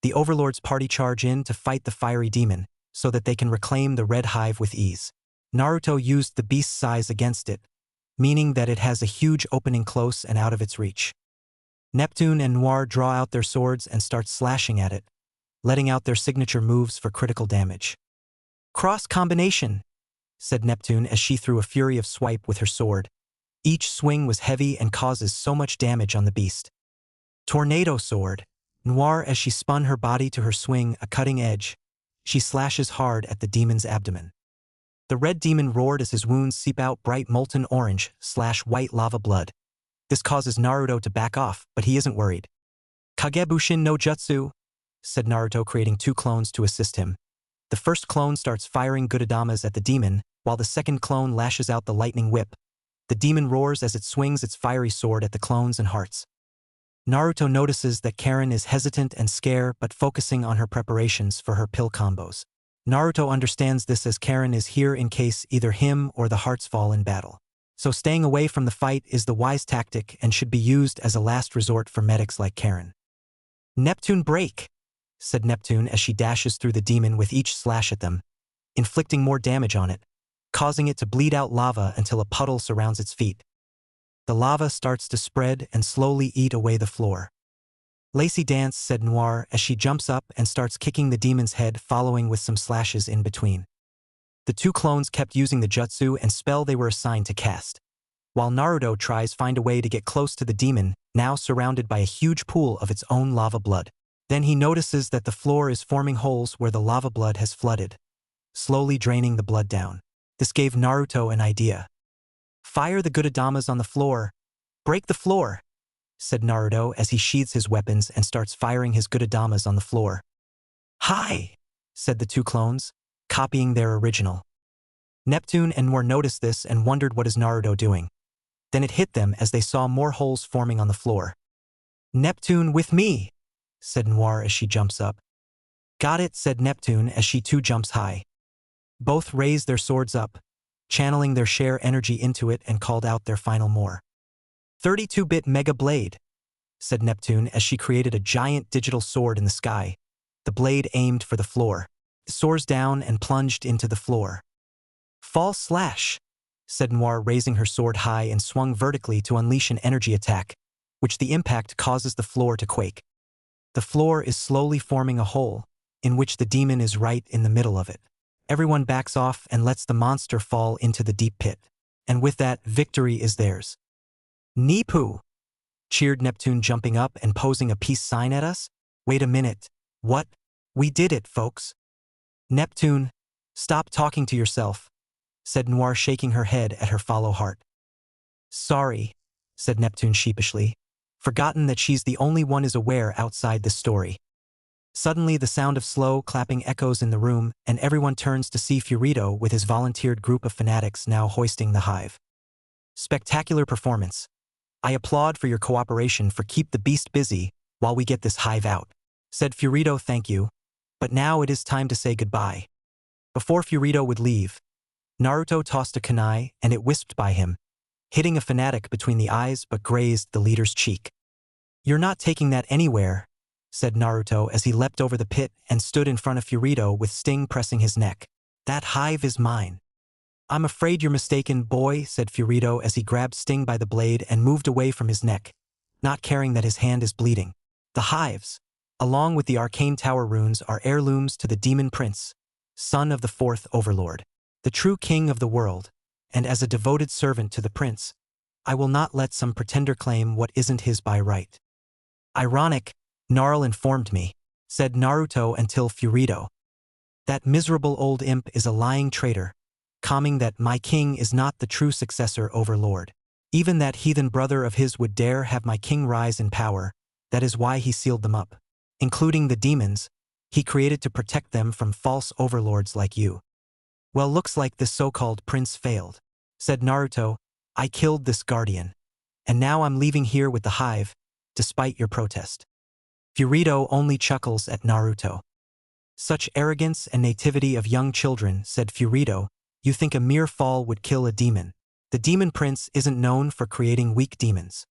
The Overlord's party charge in to fight the fiery demon, so that they can reclaim the red hive with ease. Naruto used the beast's size against it, meaning that it has a huge opening close and out of its reach. Neptune and Noir draw out their swords and start slashing at it, letting out their signature moves for critical damage. "Cross combination," said Neptune as she threw a fury of swipe with her sword. Each swing was heavy and causes so much damage on the beast. "Tornado sword," Noir as she spun her body to her swing, a cutting edge. She slashes hard at the demon's abdomen. The red demon roared as his wounds seep out bright molten orange/white lava blood. This causes Naruto to back off, but he isn't worried. "Kagebushin no Jutsu," said Naruto, creating two clones to assist him. The first clone starts firing Gudadamas at the demon, while the second clone lashes out the lightning whip. The demon roars as it swings its fiery sword at the clones and hearts. Naruto notices that Karen is hesitant and scared but focusing on her preparations for her pill combos. Naruto understands this as Karen is here in case either him or the hearts fall in battle. So staying away from the fight is the wise tactic and should be used as a last resort for medics like Karen. "Neptune break," said Neptune as she dashes through the demon with each slash at them, inflicting more damage on it, causing it to bleed out lava until a puddle surrounds its feet. The lava starts to spread and slowly eat away the floor. "Lacy dance," said Noir as she jumps up and starts kicking the demon's head, following with some slashes in between. The two clones kept using the jutsu and spell they were assigned to cast, while Naruto tries find a way to get close to the demon, now surrounded by a huge pool of its own lava blood. Then he notices that the floor is forming holes where the lava blood has flooded, slowly draining the blood down. This gave Naruto an idea. "Fire the Gudadamas on the floor. Break the floor," said Naruto as he sheathes his weapons and starts firing his Gudadamas on the floor. "Hi," said the two clones, copying their original. Neptune and Noir noticed this and wondered what is Naruto doing. Then it hit them as they saw more holes forming on the floor. "Neptune with me," said Noir as she jumps up. "Got it," said Neptune as she too jumps high. Both raised their swords up, channeling their share energy into it, and called out their final more. 32-bit Mega Blade, said Neptune as she created a giant digital sword in the sky. The blade aimed for the floor. It soars down and plunged into the floor. False slash, said Noir, raising her sword high and swung vertically to unleash an energy attack, which the impact causes the floor to quake. The floor is slowly forming a hole, in which the demon is right in the middle of it. Everyone backs off and lets the monster fall into the deep pit. And with that, victory is theirs. "Nipu!" cheered Neptune, jumping up and posing a peace sign at us. "Wait a minute. What? We did it, folks." "Neptune, stop talking to yourself," said Noir, shaking her head at her follow heart. "Sorry," said Neptune sheepishly. "Forgotten that she's the only one is aware outside the story." Suddenly, the sound of slow, clapping echoes in the room, and everyone turns to see Furito with his volunteered group of fanatics now hoisting the hive. Spectacular performance. I applaud for your cooperation for keep the beast busy while we get this hive out. Said Furito, thank you, but now it is time to say goodbye. Before Furito would leave, Naruto tossed a kunai and it whisked by him, hitting a fanatic between the eyes but grazed the leader's cheek. You're not taking that anywhere, said Naruto as he leapt over the pit and stood in front of Furito with Sting pressing his neck. That hive is mine. I'm afraid you're mistaken, boy, said Furito as he grabbed Sting by the blade and moved away from his neck, not caring that his hand is bleeding. The hives, along with the arcane tower runes, are heirlooms to the demon prince, son of the fourth overlord, the true king of the world, and as a devoted servant to the prince, I will not let some pretender claim what isn't his by right. Ironic, Gnarl informed me, said Naruto until Furito. That miserable old imp is a lying traitor, calming that my king is not the true successor overlord. Even that heathen brother of his would dare have my king rise in power, that is why he sealed them up. Including the demons, he created to protect them from false overlords like you. Well, looks like this so-called prince failed, said Naruto. I killed this guardian, and now I'm leaving here with the hive, despite your protest. Furito only chuckles at Naruto. Such arrogance and nativity of young children, said Furito. You think a mere fall would kill a demon. The demon prince isn't known for creating weak demons.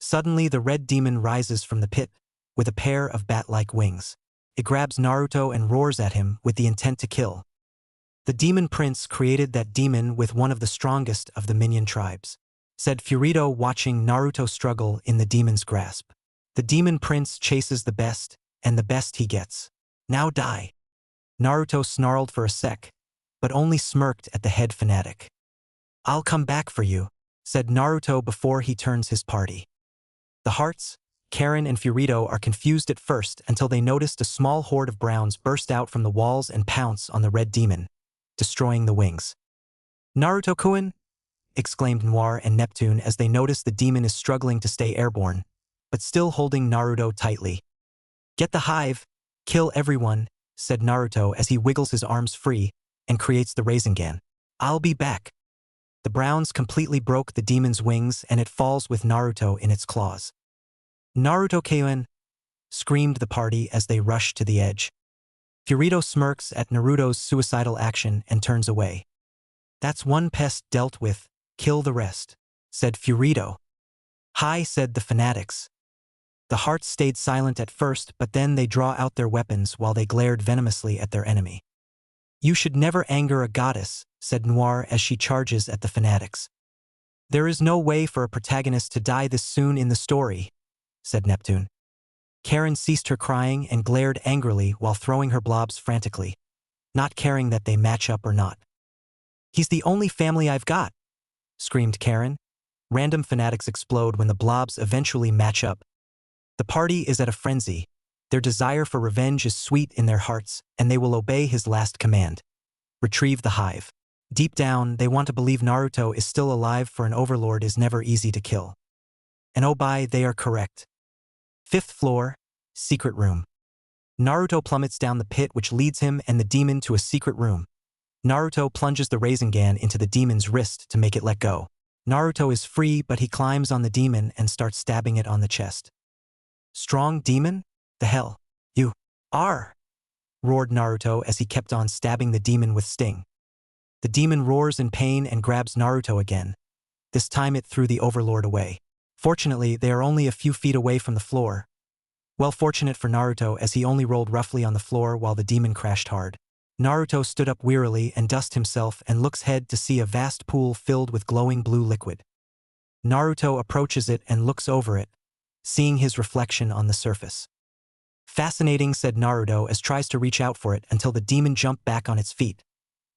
Suddenly the red demon rises from the pit, with a pair of bat-like wings. It grabs Naruto and roars at him with the intent to kill. The demon prince created that demon with one of the strongest of the minion tribes, said Furito watching Naruto struggle in the demon's grasp. The demon prince chases the best, and the best he gets. Now die. Naruto snarled for a sec, but only smirked at the head fanatic. I'll come back for you, said Naruto before he turns his party. The hearts, Karen and Furito are confused at first until they noticed a small horde of browns burst out from the walls and pounce on the red demon, destroying the wings. Naruto-kun! Exclaimed Noir and Neptune as they notice the demon is struggling to stay airborne, but still holding Naruto tightly. Get the hive, kill everyone, said Naruto as he wiggles his arms free and creates the Rasengan. I'll be back. The browns completely broke the demon's wings and it falls with Naruto in its claws. Naruto-kun! Screamed the party as they rushed to the edge. Furito smirks at Naruto's suicidal action and turns away. That's one pest dealt with, kill the rest, said Furito. Hi, said the fanatics. The hearts stayed silent at first, but then they draw out their weapons while they glared venomously at their enemy. You should never anger a goddess, said Noir as she charges at the fanatics. There is no way for a protagonist to die this soon in the story, said Neptune. Karen ceased her crying and glared angrily while throwing her blobs frantically, not caring that they match up or not. He's the only family I've got, screamed Karen. Random fanatics explode when the blobs eventually match up. The party is at a frenzy. Their desire for revenge is sweet in their hearts, and they will obey his last command. Retrieve the hive. Deep down, they want to believe Naruto is still alive, for an overlord is never easy to kill. And oh by, they are correct. 5th floor, secret room. Naruto plummets down the pit which leads him and the demon to a secret room. Naruto plunges the Rasengan into the demon's wrist to make it let go. Naruto is free, but he climbs on the demon and starts stabbing it on the chest. Strong demon? The hell? You are! Roared Naruto as he kept on stabbing the demon with Sting. The demon roars in pain and grabs Naruto again. This time it threw the overlord away. Fortunately, they are only a few feet away from the floor. Well, fortunate for Naruto as he only rolled roughly on the floor while the demon crashed hard. Naruto stood up wearily and dusted himself and looks ahead to see a vast pool filled with glowing blue liquid. Naruto approaches it and looks over it, seeing his reflection on the surface. Fascinating, said Naruto as tries to reach out for it until the demon jumped back on its feet.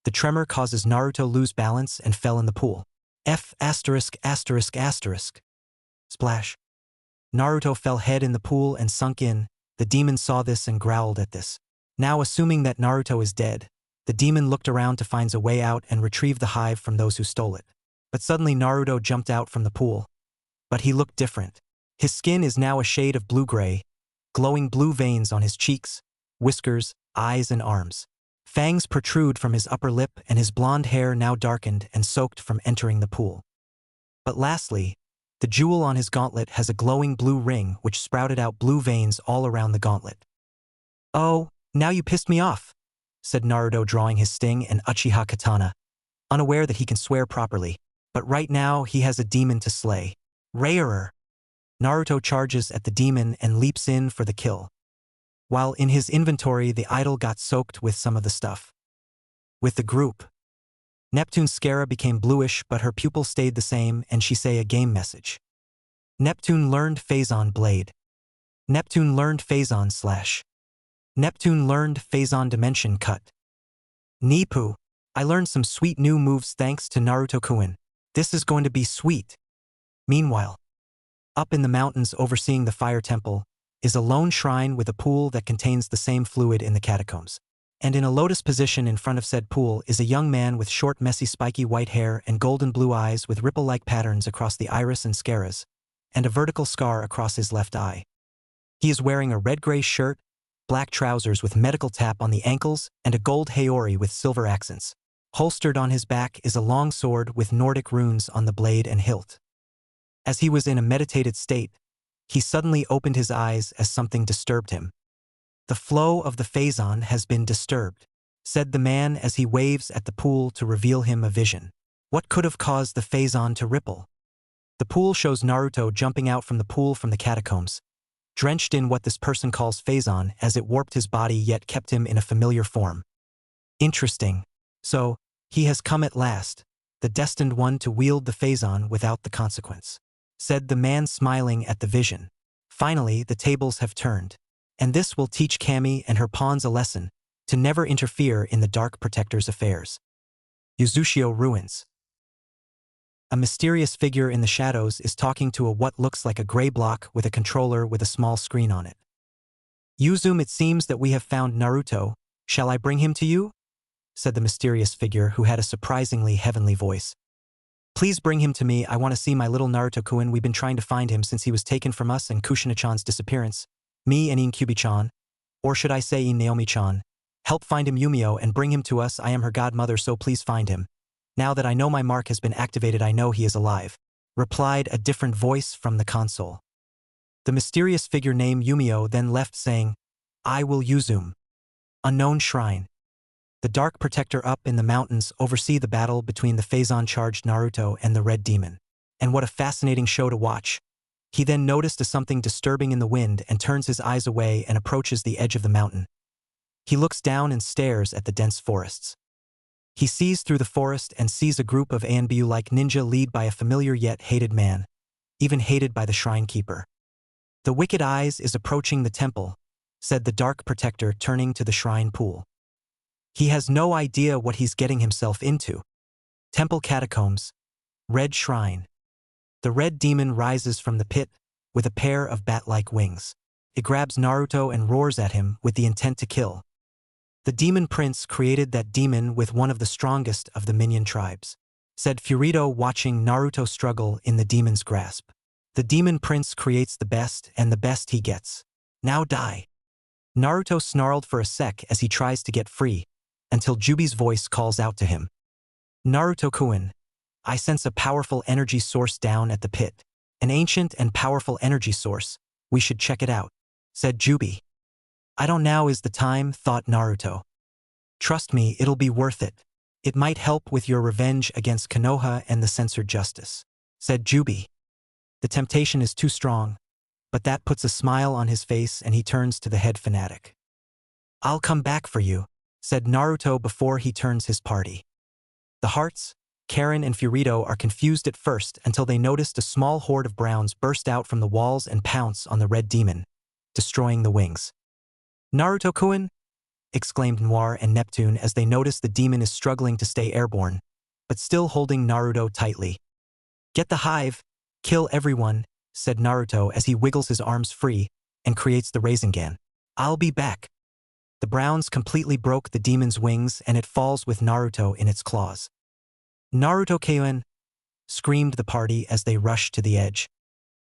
The tremor causes Naruto lose balance and fell in the pool. Splash. Naruto fell head in the pool and sunk in. The demon saw this and growled at this. Now, assuming that Naruto is dead, the demon looked around to find a way out and retrieve the hive from those who stole it. But suddenly Naruto jumped out from the pool. But he looked different. His skin is now a shade of blue-gray, glowing blue veins on his cheeks, whiskers, eyes and arms. Fangs protrude from his upper lip and his blonde hair now darkened and soaked from entering the pool. But lastly, the jewel on his gauntlet has a glowing blue ring which sprouted out blue veins all around the gauntlet. "Oh, now you pissed me off," said Naruto, drawing his sting and Uchiha katana, unaware that he can swear properly. But right now he has a demon to slay. Rarer! Naruto charges at the demon and leaps in for the kill. While in his inventory the idol got soaked with some of the stuff. With the group, Neptune's Scara became bluish but her pupil stayed the same and she say a game message. Neptune learned Phazon Blade. Neptune learned Phazon Slash. Neptune learned Phazon Dimension Cut. Nipu, I learned some sweet new moves thanks to Naruto-kun. This is going to be sweet. Meanwhile, up in the mountains overseeing the fire temple is a lone shrine with a pool that contains the same fluid in the catacombs. And in a lotus position in front of said pool is a young man with short, messy, spiky white hair and golden blue eyes with ripple-like patterns across the iris and scaras, and a vertical scar across his left eye. He is wearing a red-gray shirt, black trousers with medical tap on the ankles, and a gold haori with silver accents. Holstered on his back is a long sword with Nordic runes on the blade and hilt. As he was in a meditated state, he suddenly opened his eyes as something disturbed him. "The flow of the Phazon has been disturbed," said the man as he waves at the pool to reveal him a vision. What could have caused the Phazon to ripple? The pool shows Naruto jumping out from the pool from the catacombs, drenched in what this person calls Phazon as it warped his body yet kept him in a familiar form. Interesting. So, he has come at last, the destined one to wield the Phazon without the consequence, said the man smiling at the vision. Finally, the tables have turned. And this will teach Kami and her pawns a lesson, to never interfere in the Dark Protector's affairs. Yuzushio Ruins. A mysterious figure in the shadows is talking to a what looks like a gray block with a controller with a small screen on it. "Yuzum, it seems that we have found Naruto. Shall I bring him to you?" said the mysterious figure who had a surprisingly heavenly voice. "Please bring him to me. I want to see my little Naruto-kun. We've been trying to find him since he was taken from us and Kushina-chan's disappearance. Me and Inkubi-chan, or should I say Naomi-chan, help find him Yumio and bring him to us. I am her godmother, so please find him. Now that I know my mark has been activated, I know he is alive," replied a different voice from the console. The mysterious figure named Yumio then left saying, "I will Yuzum." Unknown Shrine. The Dark Protector up in the mountains oversee the battle between the Phazon-charged Naruto and the Red Demon. And what a fascinating show to watch. He then noticed something disturbing in the wind and turns his eyes away and approaches the edge of the mountain. He looks down and stares at the dense forests. He sees through the forest and sees a group of Anbu-like ninja led by a familiar yet hated man, even hated by the shrine keeper. "The Wicked Eyes is approaching the temple," said the Dark Protector, turning to the shrine pool. He has no idea what he's getting himself into. Temple catacombs. Red Shrine. The red demon rises from the pit with a pair of bat-like wings. It grabs Naruto and roars at him with the intent to kill. "The demon prince created that demon with one of the strongest of the minion tribes," said Furito, watching Naruto struggle in the demon's grasp. "The demon prince creates the best and the best he gets. Now die." Naruto snarled for a sec as he tries to get free, until Jubi's voice calls out to him. "Naruto-kun, I sense a powerful energy source down at the pit. An ancient and powerful energy source. We should check it out," said Jubi. "I don't now is the time," thought Naruto. "Trust me, it'll be worth it. It might help with your revenge against Konoha and the censored justice," said Jubi. The temptation is too strong, but that puts a smile on his face and he turns to the head fanatic. "I'll come back for you," said Naruto before he turns his party. The Hearts, Karen and Furito are confused at first until they noticed a small horde of Browns burst out from the walls and pounce on the red demon, destroying the wings. "Naruto-kun!" exclaimed Noir and Neptune as they notice the demon is struggling to stay airborne, but still holding Naruto tightly. "Get the hive! Kill everyone!" said Naruto as he wiggles his arms free and creates the Rasengan. "I'll be back." The Browns completely broke the demon's wings and it falls with Naruto in its claws. "Naruto-kun!" screamed the party as they rushed to the edge.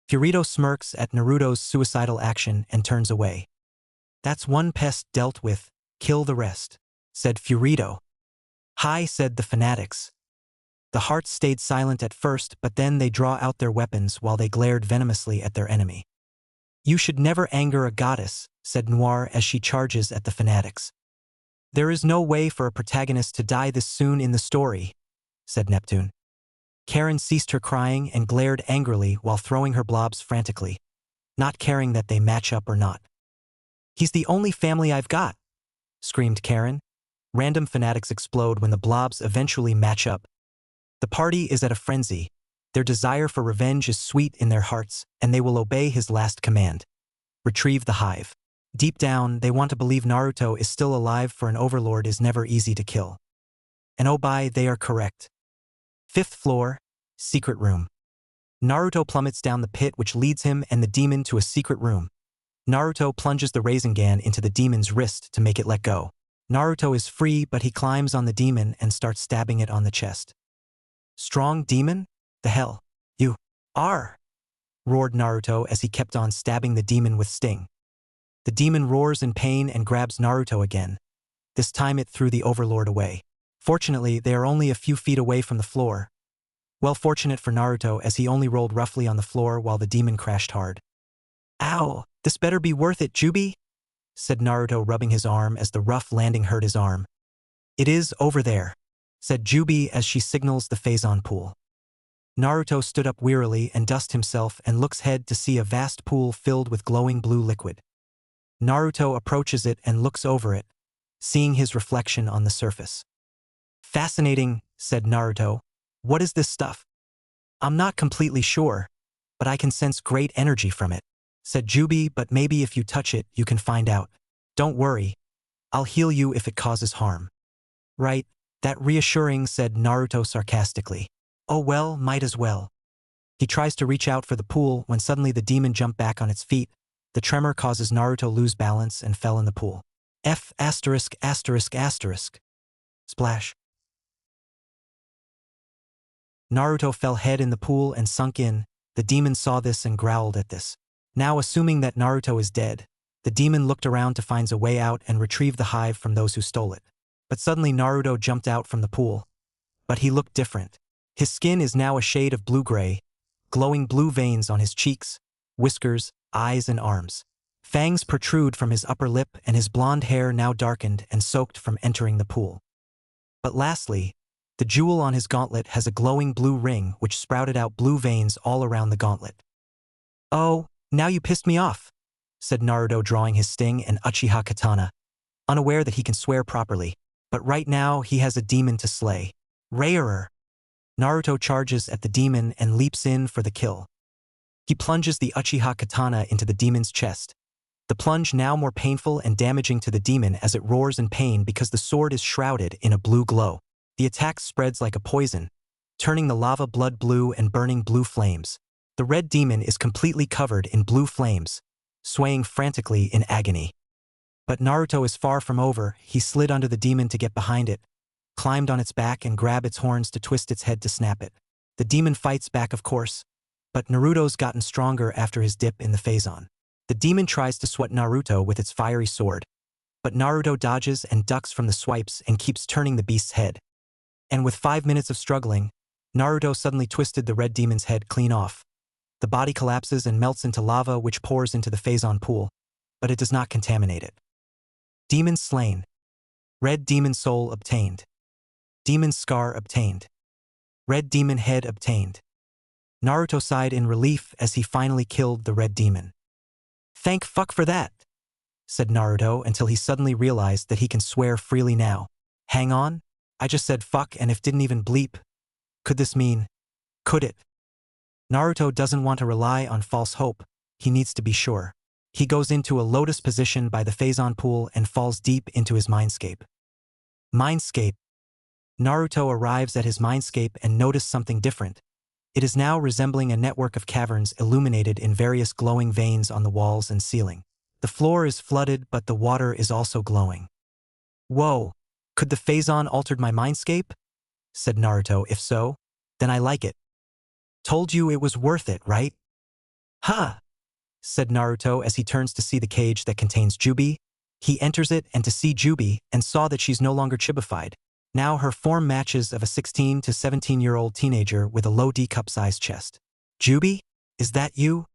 Furito smirks at Naruto's suicidal action and turns away. That's one pest dealt with, kill the rest, said Furito. Hi, said the fanatics. The hearts stayed silent at first, but then they draw out their weapons while they glared venomously at their enemy. You should never anger a goddess, said Noir as she charges at the fanatics. There is no way for a protagonist to die this soon in the story, said Neptune. Karen ceased her crying and glared angrily while throwing her blobs frantically, not caring that they match up or not. He's the only family I've got, screamed Karen. Random fanatics explode when the blobs eventually match up. The party is at a frenzy. Their desire for revenge is sweet in their hearts, and they will obey his last command. Retrieve the hive. Deep down, they want to believe Naruto is still alive, for an overlord is never easy to kill. And oh by, they are correct. 5th floor, secret room. Naruto plummets down the pit which leads him and the demon to a secret room. Naruto plunges the Rasengan into the demon's wrist to make it let go. Naruto is free, but he climbs on the demon and starts stabbing it on the chest. Strong demon? The hell? You are? Roared Naruto as he kept on stabbing the demon with sting. The demon roars in pain and grabs Naruto again. This time it threw the Overlord away. Fortunately, they are only a few feet away from the floor. Well, fortunate for Naruto, as he only rolled roughly on the floor while the demon crashed hard. Ow, this better be worth it, Jubi, said Naruto, rubbing his arm as the rough landing hurt his arm. It is over there, said Jubi as she signals the Phazon pool. Naruto stood up wearily and dusted himself and looks ahead to see a vast pool filled with glowing blue liquid. Naruto approaches it and looks over it, seeing his reflection on the surface. Fascinating, said Naruto. What is this stuff? I'm not completely sure, but I can sense great energy from it, said Jubi, but maybe if you touch it, you can find out. Don't worry. I'll heal you if it causes harm. Right, that reassuring, said Naruto sarcastically. Oh well, might as well. He tries to reach out for the pool when suddenly the demon jumped back on its feet. The tremor causes Naruto lose balance and fell in the pool. F*******. Splash. Naruto fell head in the pool and sunk in. The demon saw this and growled at this. Now, assuming that Naruto is dead, the demon looked around to find a way out and retrieve the hive from those who stole it. But suddenly Naruto jumped out from the pool. But he looked different. His skin is now a shade of blue-gray, glowing blue veins on his cheeks, whiskers, eyes and arms. Fangs protrude from his upper lip and his blonde hair now darkened and soaked from entering the pool. But lastly, the jewel on his gauntlet has a glowing blue ring which sprouted out blue veins all around the gauntlet. Oh, now you pissed me off, said Naruto, drawing his sting and Uchiha katana, unaware that he can swear properly. But right now he has a demon to slay. Rarer. Naruto charges at the demon and leaps in for the kill. He plunges the Uchiha katana into the demon's chest. The plunge now more painful and damaging to the demon as it roars in pain because the sword is shrouded in a blue glow. The attack spreads like a poison, turning the lava blood blue and burning blue flames. The red demon is completely covered in blue flames, swaying frantically in agony. But Naruto is far from over. He slid under the demon to get behind it, climbed on its back and grabbed its horns to twist its head to snap it. The demon fights back, of course, but Naruto's gotten stronger after his dip in the Phazon. The demon tries to swat Naruto with its fiery sword, but Naruto dodges and ducks from the swipes and keeps turning the beast's head. And with 5 minutes of struggling, Naruto suddenly twisted the red demon's head clean off. The body collapses and melts into lava which pours into the Phazon pool, but it does not contaminate it. Demon slain. Red demon soul obtained. Demon scar obtained. Red demon head obtained. Naruto sighed in relief as he finally killed the red demon. Thank fuck for that, said Naruto until he suddenly realized that he can swear freely now. Hang on, I just said fuck and if didn't even bleep. Could this mean? Could it? Naruto doesn't want to rely on false hope. He needs to be sure. He goes into a lotus position by the Phazon pool and falls deep into his mindscape. Mindscape. Naruto arrives at his mindscape and notices something different. It is now resembling a network of caverns illuminated in various glowing veins on the walls and ceiling. The floor is flooded, but the water is also glowing. Whoa, could the Phazon altered my mindscape? Said Naruto. If so, then I like it. Told you it was worth it, right? Huh, said Naruto as he turns to see the cage that contains Jubi. He enters it and to see Jubi and saw that she's no longer chibified. Now her form matches of a 16 to 17-year-old teenager with a low D-cup-sized chest. Jubi? Is that you?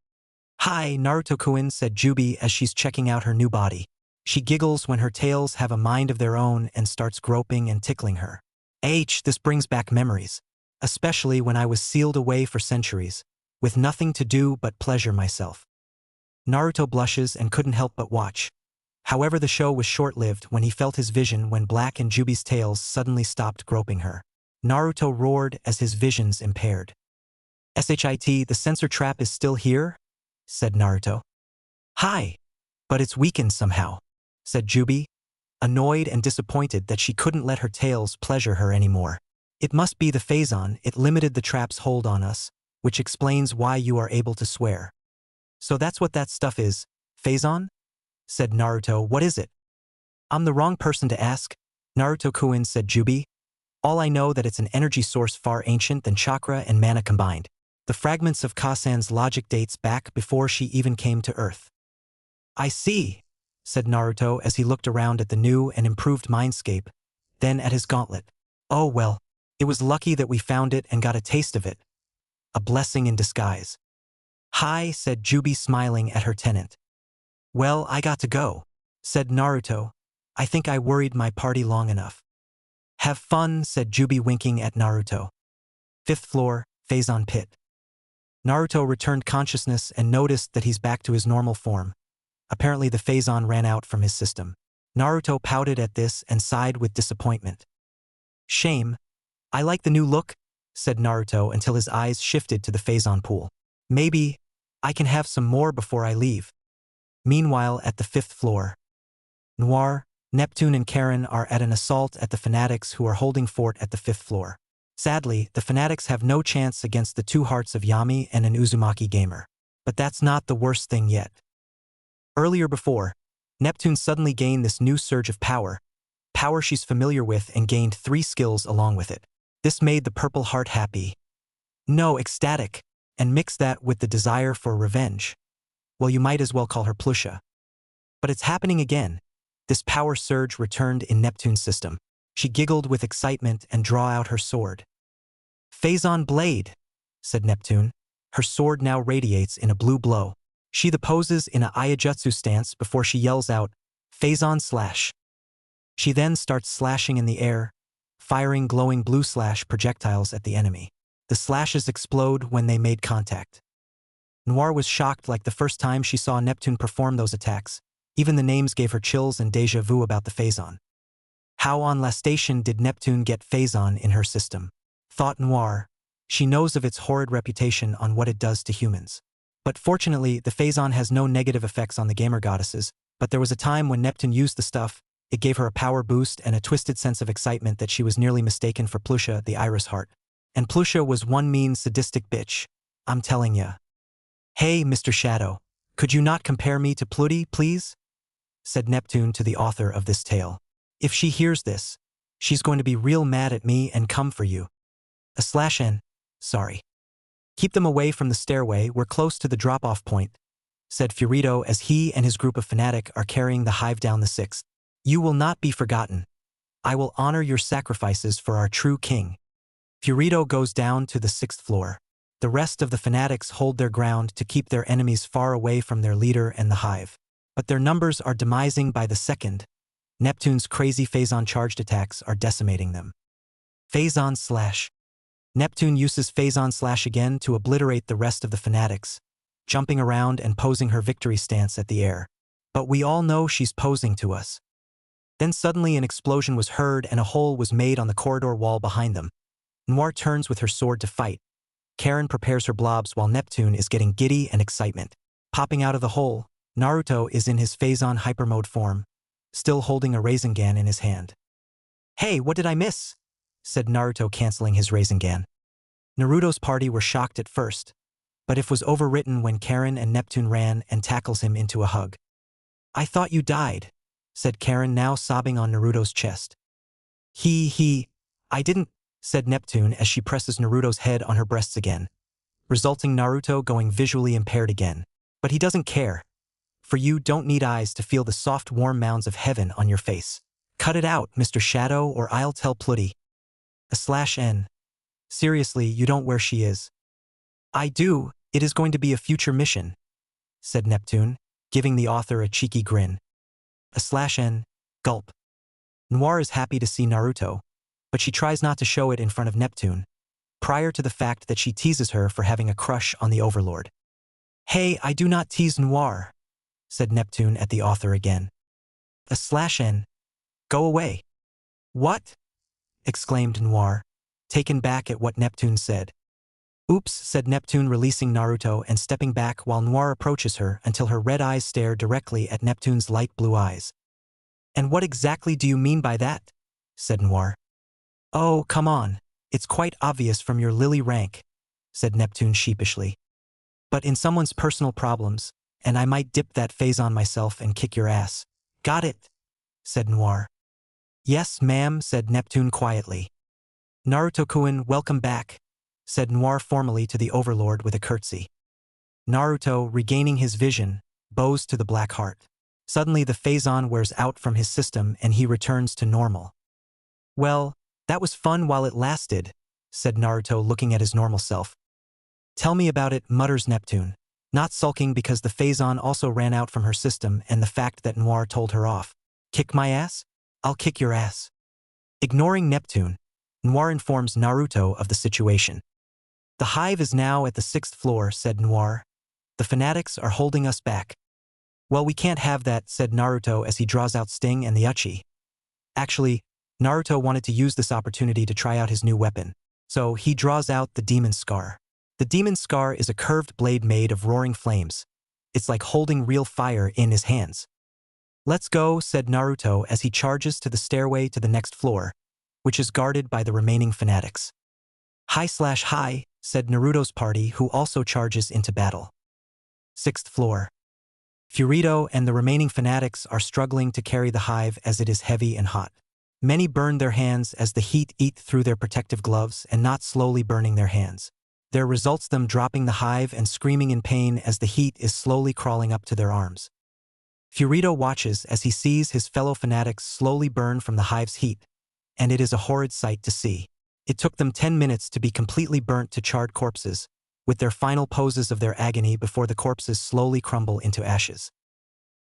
Hi, Naruto-kun, said Jubi as she's checking out her new body. She giggles when her tails have a mind of their own and starts groping and tickling her. This brings back memories, especially when I was sealed away for centuries, with nothing to do but pleasure myself. Naruto blushes and couldn't help but watch. However, the show was short-lived when he felt his vision when Black and Jubi's tails suddenly stopped groping her. Naruto roared as his visions impaired. "Shit, the sensor trap is still here?" said Naruto. "Hi, but it's weakened somehow," said Jubi, annoyed and disappointed that she couldn't let her tails pleasure her anymore. "It must be the Phazon, it limited the trap's hold on us, which explains why you are able to swear." "So that's what that stuff is, Phazon?" said Naruto. "What is it?" "I'm the wrong person to ask, Naruto-kun," said Jubi. "All I know that it's an energy source far ancient than chakra and mana combined. The fragments of Kasan's logic dates back before she even came to Earth." "I see," said Naruto as he looked around at the new and improved mindscape, then at his gauntlet. "Oh well, it was lucky that we found it and got a taste of it. A blessing in disguise." "Hi," said Jubi, smiling at her tenant. "Well, I got to go," said Naruto. "I think I worried my party long enough." "Have fun," said Jubi, winking at Naruto. 5th floor, Phazon pit. Naruto returned consciousness and noticed that he's back to his normal form. Apparently the Phazon ran out from his system. Naruto pouted at this and sighed with disappointment. "Shame. I like the new look," said Naruto until his eyes shifted to the Phazon pool. "Maybe I can have some more before I leave." Meanwhile, at the 5th floor, Noir, Neptune and Karen are at an assault at the fanatics who are holding fort at the 5th floor. Sadly, the fanatics have no chance against the two hearts of Yami and an Uzumaki gamer. But that's not the worst thing yet. Earlier before, Neptune suddenly gained this new surge of power she's familiar with, and gained 3 skills along with it. This made the purple heart happy. No, ecstatic, and mix that with the desire for revenge. Well, you might as well call her Plusha. But it's happening again. This power surge returned in Neptune's system. She giggled with excitement and drew out her sword. "Phazon Blade," said Neptune. Her sword now radiates in a blue blow. She poses in a Ayajutsu stance before she yells out, "Phazon Slash." She then starts slashing in the air, firing glowing blue slash projectiles at the enemy. The slashes explode when they made contact. Noir was shocked like the first time she saw Neptune perform those attacks. Even the names gave her chills and déjà vu about the Phazon. How on La Station did Neptune get Phazon in her system? Thought Noir. She knows of its horrid reputation on what it does to humans. But fortunately, the Phazon has no negative effects on the gamer goddesses, but there was a time when Neptune used the stuff, it gave her a power boost and a twisted sense of excitement that she was nearly mistaken for Plusha, the Iris Heart. And Plusha was one mean sadistic bitch. I'm telling ya. "Hey, Mr. Shadow, could you not compare me to Pluty, please?" said Neptune to the author of this tale. "If she hears this, she's going to be real mad at me and come for you." /n. Sorry. "Keep them away from the stairway, we're close to the drop-off point," said Furito as he and his group of fanatic are carrying the hive down the 6th. "You will not be forgotten. I will honor your sacrifices for our true king." Furito goes down to the 6th floor. The rest of the fanatics hold their ground to keep their enemies far away from their leader and the hive. But their numbers are demising by the second. Neptune's crazy Phazon charged attacks are decimating them. Phazon Slash. Neptune uses Phazon Slash again to obliterate the rest of the fanatics, jumping around and posing her victory stance at the air. But we all know she's posing to us. Then suddenly an explosion was heard and a hole was made on the corridor wall behind them. Noir turns with her sword to fight. Karen prepares her blobs while Neptune is getting giddy and excitement. Popping out of the hole, Naruto is in his Phazon hyper mode form, still holding a Rasengan in his hand. "Hey, what did I miss?" said Naruto, canceling his Rasengan. Naruto's party were shocked at first, but it was overwritten when Karen and Neptune ran and tackles him into a hug. "I thought you died," said Karen, now sobbing on Naruto's chest. I didn't," said Neptune as she presses Naruto's head on her breasts again, resulting Naruto going visually impaired again. But he doesn't care. For you don't need eyes to feel the soft warm mounds of heaven on your face. Cut it out, Mr. Shadow, or I'll tell Plutty. /N. Seriously, you don't where she is. I do, it is going to be a future mission, said Neptune, giving the author a cheeky grin. /N. Gulp. Noir is happy to see Naruto, but she tries not to show it in front of Neptune, prior to the fact that she teases her for having a crush on the Overlord. Hey, I do not tease Noir, said Neptune at the author again. /N. Go away. What? Exclaimed Noir, taken back at what Neptune said. Oops, said Neptune, releasing Naruto and stepping back while Noir approaches her until her red eyes stare directly at Neptune's light blue eyes. And what exactly do you mean by that? Said Noir. Oh, come on. It's quite obvious from your lily rank, said Neptune sheepishly. But in someone's personal problems, and I might dip that phase on myself and kick your ass. Got it, said Noir. Yes, ma'am, said Neptune quietly. Naruto-kun, welcome back, said Noir formally to the Overlord with a curtsy. Naruto, regaining his vision, bows to the black heart. Suddenly the phazon wears out from his system and he returns to normal. Well, that was fun while it lasted, said Naruto looking at his normal self. Tell me about it, mutters Neptune, not sulking because the phazon also ran out from her system and the fact that Noir told her off. Kick my ass? I'll kick your ass. Ignoring Neptune, Noir informs Naruto of the situation. The hive is now at the 6th floor, said Noir. The fanatics are holding us back. Well, we can't have that, said Naruto as he draws out Sting and the Uchi. Actually, Naruto wanted to use this opportunity to try out his new weapon, so he draws out the Demon Scar. The Demon Scar is a curved blade made of roaring flames. It's like holding real fire in his hands. Let's go, said Naruto as he charges to the stairway to the next floor, which is guarded by the remaining fanatics. Hi, said Naruto's party, who also charges into battle. 6th floor. Furito and the remaining fanatics are struggling to carry the hive as it is heavy and hot. Many burn their hands as the heat eat through their protective gloves and not slowly burning their hands. There results them dropping the hive and screaming in pain as the heat is slowly crawling up to their arms. Furito watches as he sees his fellow fanatics slowly burn from the hive's heat, and it is a horrid sight to see. It took them 10 minutes to be completely burnt to charred corpses, with their final poses of their agony before the corpses slowly crumble into ashes.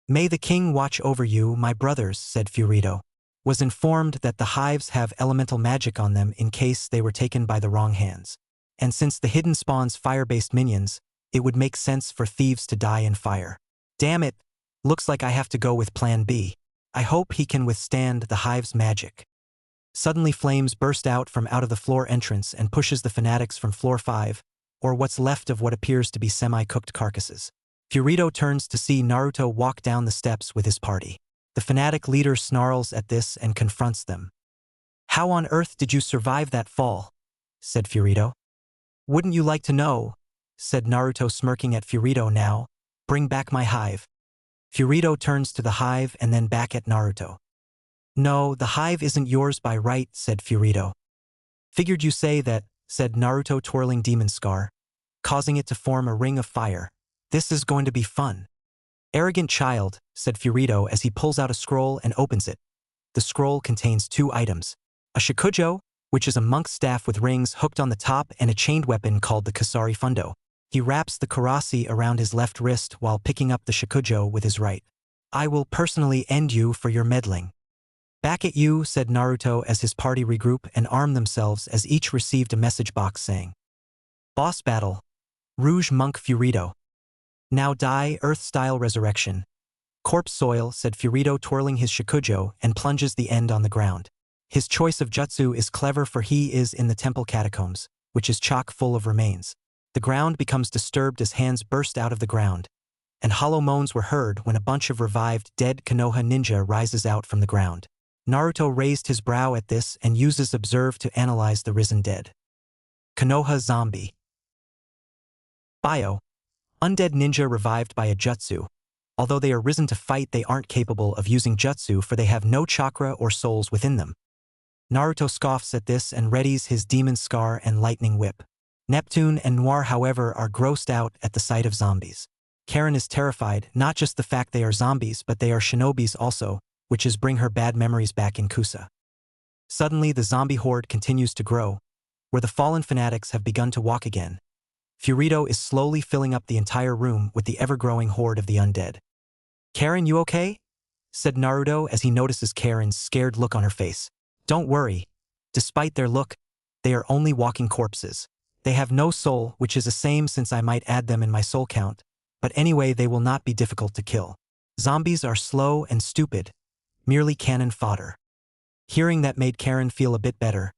May the king watch over you, my brothers, said Furito. Was informed that the hives have elemental magic on them in case they were taken by the wrong hands. And since the hidden spawns fire-based minions, it would make sense for thieves to die in fire. Damn it, looks like I have to go with plan B. I hope he can withstand the hive's magic. Suddenly flames burst out of the floor entrance and pushes the fanatics from floor 5, or what's left of what appears to be semi-cooked carcasses. Furito turns to see Naruto walk down the steps with his party. The fanatic leader snarls at this and confronts them. How on earth did you survive that fall? Said Furito. Wouldn't you like to know? Said Naruto, smirking at Furito now. Bring back my hive. Furito turns to the hive and then back at Naruto. No, the hive isn't yours by right, said Furito. Figured you say that, said Naruto, twirling Demon Scar, causing it to form a ring of fire. This is going to be fun. Arrogant child, said Furito as he pulls out a scroll and opens it. The scroll contains 2 items. A shikujo, which is a monk's staff with rings hooked on the top, and a chained weapon called the Kasari Fundo. He wraps the karasi around his left wrist while picking up the shikujo with his right. I will personally end you for your meddling. Back at you, said Naruto as his party regroup and arm themselves as each received a message box saying, Boss battle. Rouge Monk Furito. Now die, Earth-style resurrection. Corpse soil, said Furito, twirling his shikujo and plunges the end on the ground. His choice of jutsu is clever, for he is in the temple catacombs, which is chock full of remains. The ground becomes disturbed as hands burst out of the ground, and hollow moans were heard when a bunch of revived dead Konoha ninja rises out from the ground. Naruto raised his brow at this and uses Observe to analyze the risen dead. Konoha zombie. Bio. Undead ninja revived by a jutsu. Although they are risen to fight, they aren't capable of using jutsu, for they have no chakra or souls within them. Naruto scoffs at this and readies his Demon Scar and Lightning Whip. Neptune and Noir, however, are grossed out at the sight of zombies. Karen is terrified, not just the fact they are zombies but they are shinobis also, which is bring her bad memories back in Kusa. Suddenly the zombie horde continues to grow, where the fallen fanatics have begun to walk again. Furito is slowly filling up the entire room with the ever-growing horde of the undead. "Karen, you okay?" said Naruto as he notices Karen's scared look on her face. "Don't worry. Despite their look, they are only walking corpses. They have no soul, which is the same since I might add them in my soul count, but anyway they will not be difficult to kill. Zombies are slow and stupid, merely cannon fodder." Hearing that made Karen feel a bit better.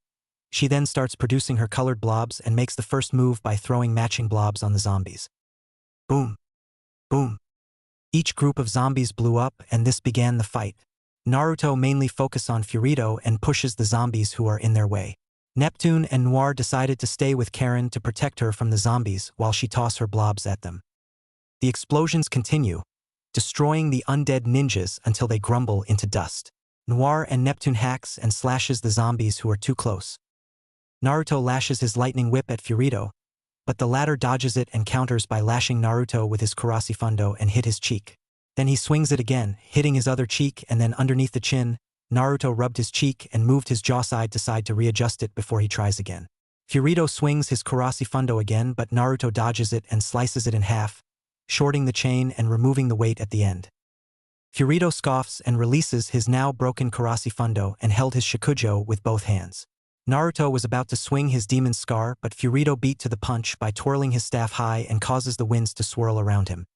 She then starts producing her colored blobs and makes the first move by throwing matching blobs on the zombies. Boom. Boom. Each group of zombies blew up and this began the fight. Naruto mainly focuses on Furito and pushes the zombies who are in their way. Neptune and Noir decided to stay with Karen to protect her from the zombies while she tosses her blobs at them. The explosions continue, destroying the undead ninjas until they grumble into dust. Noir and Neptune hacks and slashes the zombies who are too close. Naruto lashes his lightning whip at Furito, but the latter dodges it and counters by lashing Naruto with his Kurasifundo and hit his cheek. Then he swings it again, hitting his other cheek, and then underneath the chin, Naruto rubbed his cheek and moved his jaw side to side to readjust it before he tries again. Furito swings his Kurasifundo again, but Naruto dodges it and slices it in half, shorting the chain and removing the weight at the end. Furito scoffs and releases his now broken Kurasifundo and held his Shikujo with both hands. Naruto was about to swing his demon scar, but Furito beat to the punch by twirling his staff high and causes the winds to swirl around him.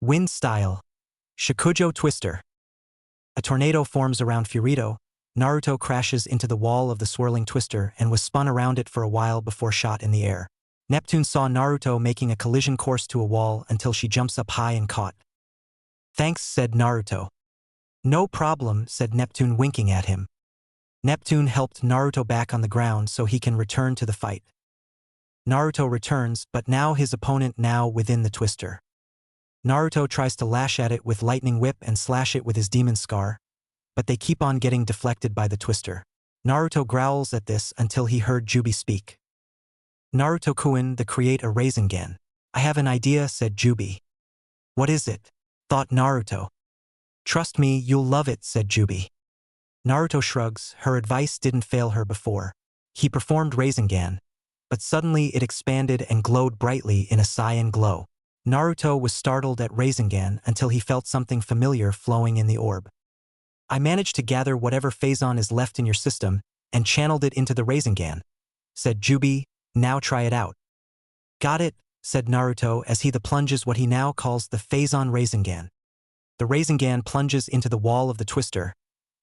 Wind style. Shikujo twister. A tornado forms around Furito. Naruto crashes into the wall of the swirling twister and was spun around it for a while before shot in the air. Neptune saw Naruto making a collision course to a wall until she jumps up high and caught. "Thanks," said Naruto. "No problem," said Neptune, winking at him. Neptune helped Naruto back on the ground so he can return to the fight. Naruto returns, but now his opponent now within the twister. Naruto tries to lash at it with lightning whip and slash it with his demon scar, but they keep on getting deflected by the twister. Naruto growls at this until he heard Jubi speak. "Naruto-kun, the create a Rasengan." "I have an idea," said Jubi. "What is it?" thought Naruto. "Trust me, you'll love it," said Jubi. Naruto shrugs, her advice didn't fail her before. He performed Rasengan, but suddenly it expanded and glowed brightly in a cyan glow. Naruto was startled at Rasengan until he felt something familiar flowing in the orb. "I managed to gather whatever phazon is left in your system and channeled it into the Rasengan," said Jubi. "Now try it out." "Got it," said Naruto as he plunges what he now calls the phazon Rasengan. The Rasengan plunges into the wall of the twister.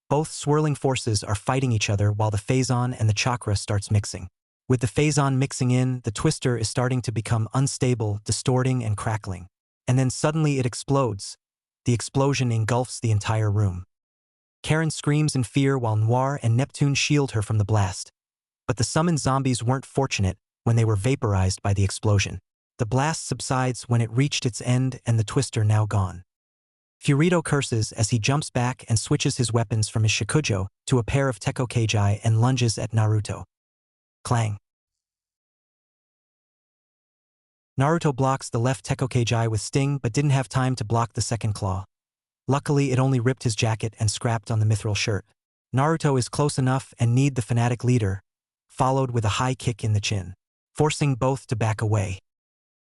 Both swirling forces are fighting each other while the phazon and the chakra starts mixing. With the phazon mixing in, the twister is starting to become unstable, distorting and crackling. And then suddenly it explodes. The explosion engulfs the entire room. Karen screams in fear while Noir and Neptune shield her from the blast. But the summoned zombies weren't fortunate when they were vaporized by the explosion. The blast subsides when it reached its end and the twister now gone. Furito curses as he jumps back and switches his weapons from his Shikujo to a pair of Tekokage and lunges at Naruto. Clang. Naruto blocks the left Tekokage with Sting but didn't have time to block the second claw. Luckily it only ripped his jacket and scrapped on the mithril shirt. Naruto is close enough and need the fanatic leader, followed with a high kick in the chin, forcing both to back away.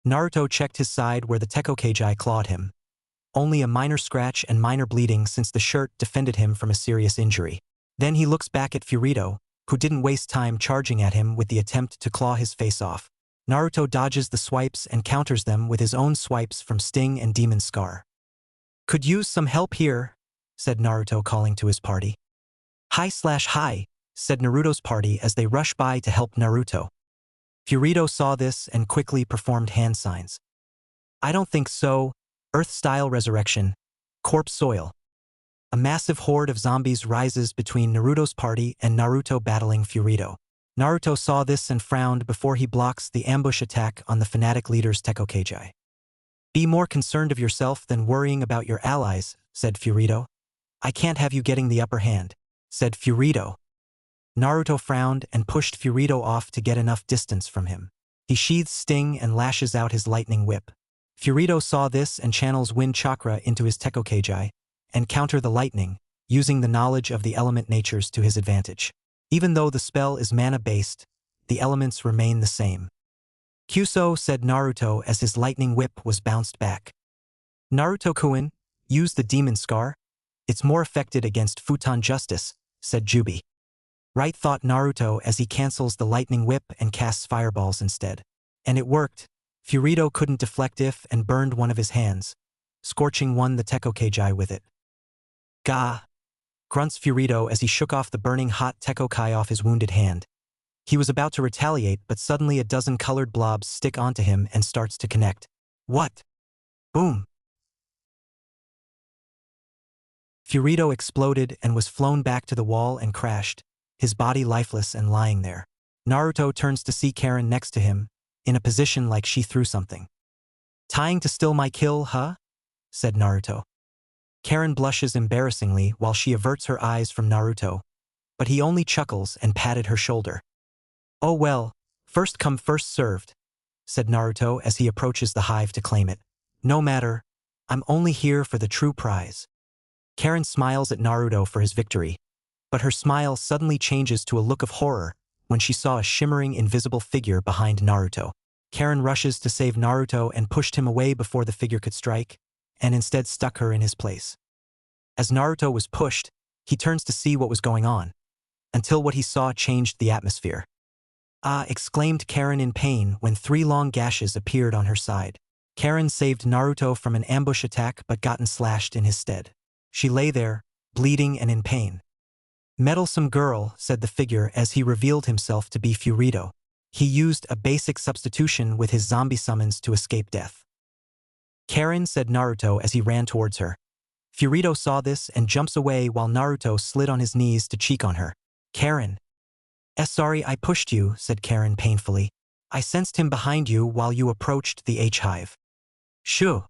Naruto checked his side where the Tekokage clawed him. Only a minor scratch and minor bleeding since the shirt defended him from a serious injury. Then he looks back at Furito, who didn't waste time charging at him with the attempt to claw his face off. Naruto dodges the swipes and counters them with his own swipes from Sting and Demon Scar. "Could use some help here," said Naruto, calling to his party. "Hi/hi," said Naruto's party as they rush by to help Naruto. Furito saw this and quickly performed hand signs. "I don't think so. Earth-style resurrection. Corpse soil." A massive horde of zombies rises between Naruto's party and Naruto battling Furito. Naruto saw this and frowned before he blocks the ambush attack on the fanatic leader's Tekokage. "Be more concerned of yourself than worrying about your allies," said Furito. "I can't have you getting the upper hand," said Furito. Naruto frowned and pushed Furito off to get enough distance from him. He sheathes Sting and lashes out his lightning whip. Furito saw this and channels wind chakra into his Tekokagi and counter the lightning, using the knowledge of the element natures to his advantage. Even though the spell is mana-based, the elements remain the same. Kyuso, said Naruto as his lightning whip was bounced back. Naruto-kun, use the demon scar. It's more effective against futon justice, said Jubi. Right, thought Naruto as he cancels the lightning whip and casts fireballs instead. And it worked. Furito couldn't deflect if and burned one of his hands, scorching the Tekokagi with it. Gah! Grunts Furito as he shook off the burning hot Tekokagi off his wounded hand. He was about to retaliate, but suddenly a dozen colored blobs stick onto him and starts to connect. What? Boom! Furito exploded and was flown back to the wall and crashed, his body lifeless and lying there. Naruto turns to see Karen next to him, in a position like she threw something. Trying to steal my kill, huh? Said Naruto. Karen blushes embarrassingly while she averts her eyes from Naruto, but he only chuckles and patted her shoulder. Oh well, first come first served, said Naruto as he approaches the hive to claim it. No matter, I'm only here for the true prize. Karen smiles at Naruto for his victory, but her smile suddenly changes to a look of horror when she saw a shimmering invisible figure behind Naruto. Karen rushes to save Naruto and pushed him away before the figure could strike, and instead stuck her in his place. As Naruto was pushed, he turns to see what was going on, until what he saw changed the atmosphere. Ah! Exclaimed Karen in pain when 3 long gashes appeared on her side. Karen saved Naruto from an ambush attack but gotten slashed in his stead. She lay there, bleeding and in pain. Meddlesome girl, said the figure as he revealed himself to be Furito. He used a basic substitution with his zombie summons to escape death. Karen, said Naruto as he ran towards her. Furito saw this and jumps away while Naruto slid on his knees to cheek on her. Karen. Sorry I pushed you, said Karen painfully. I sensed him behind you while you approached the H-hive. Shoo.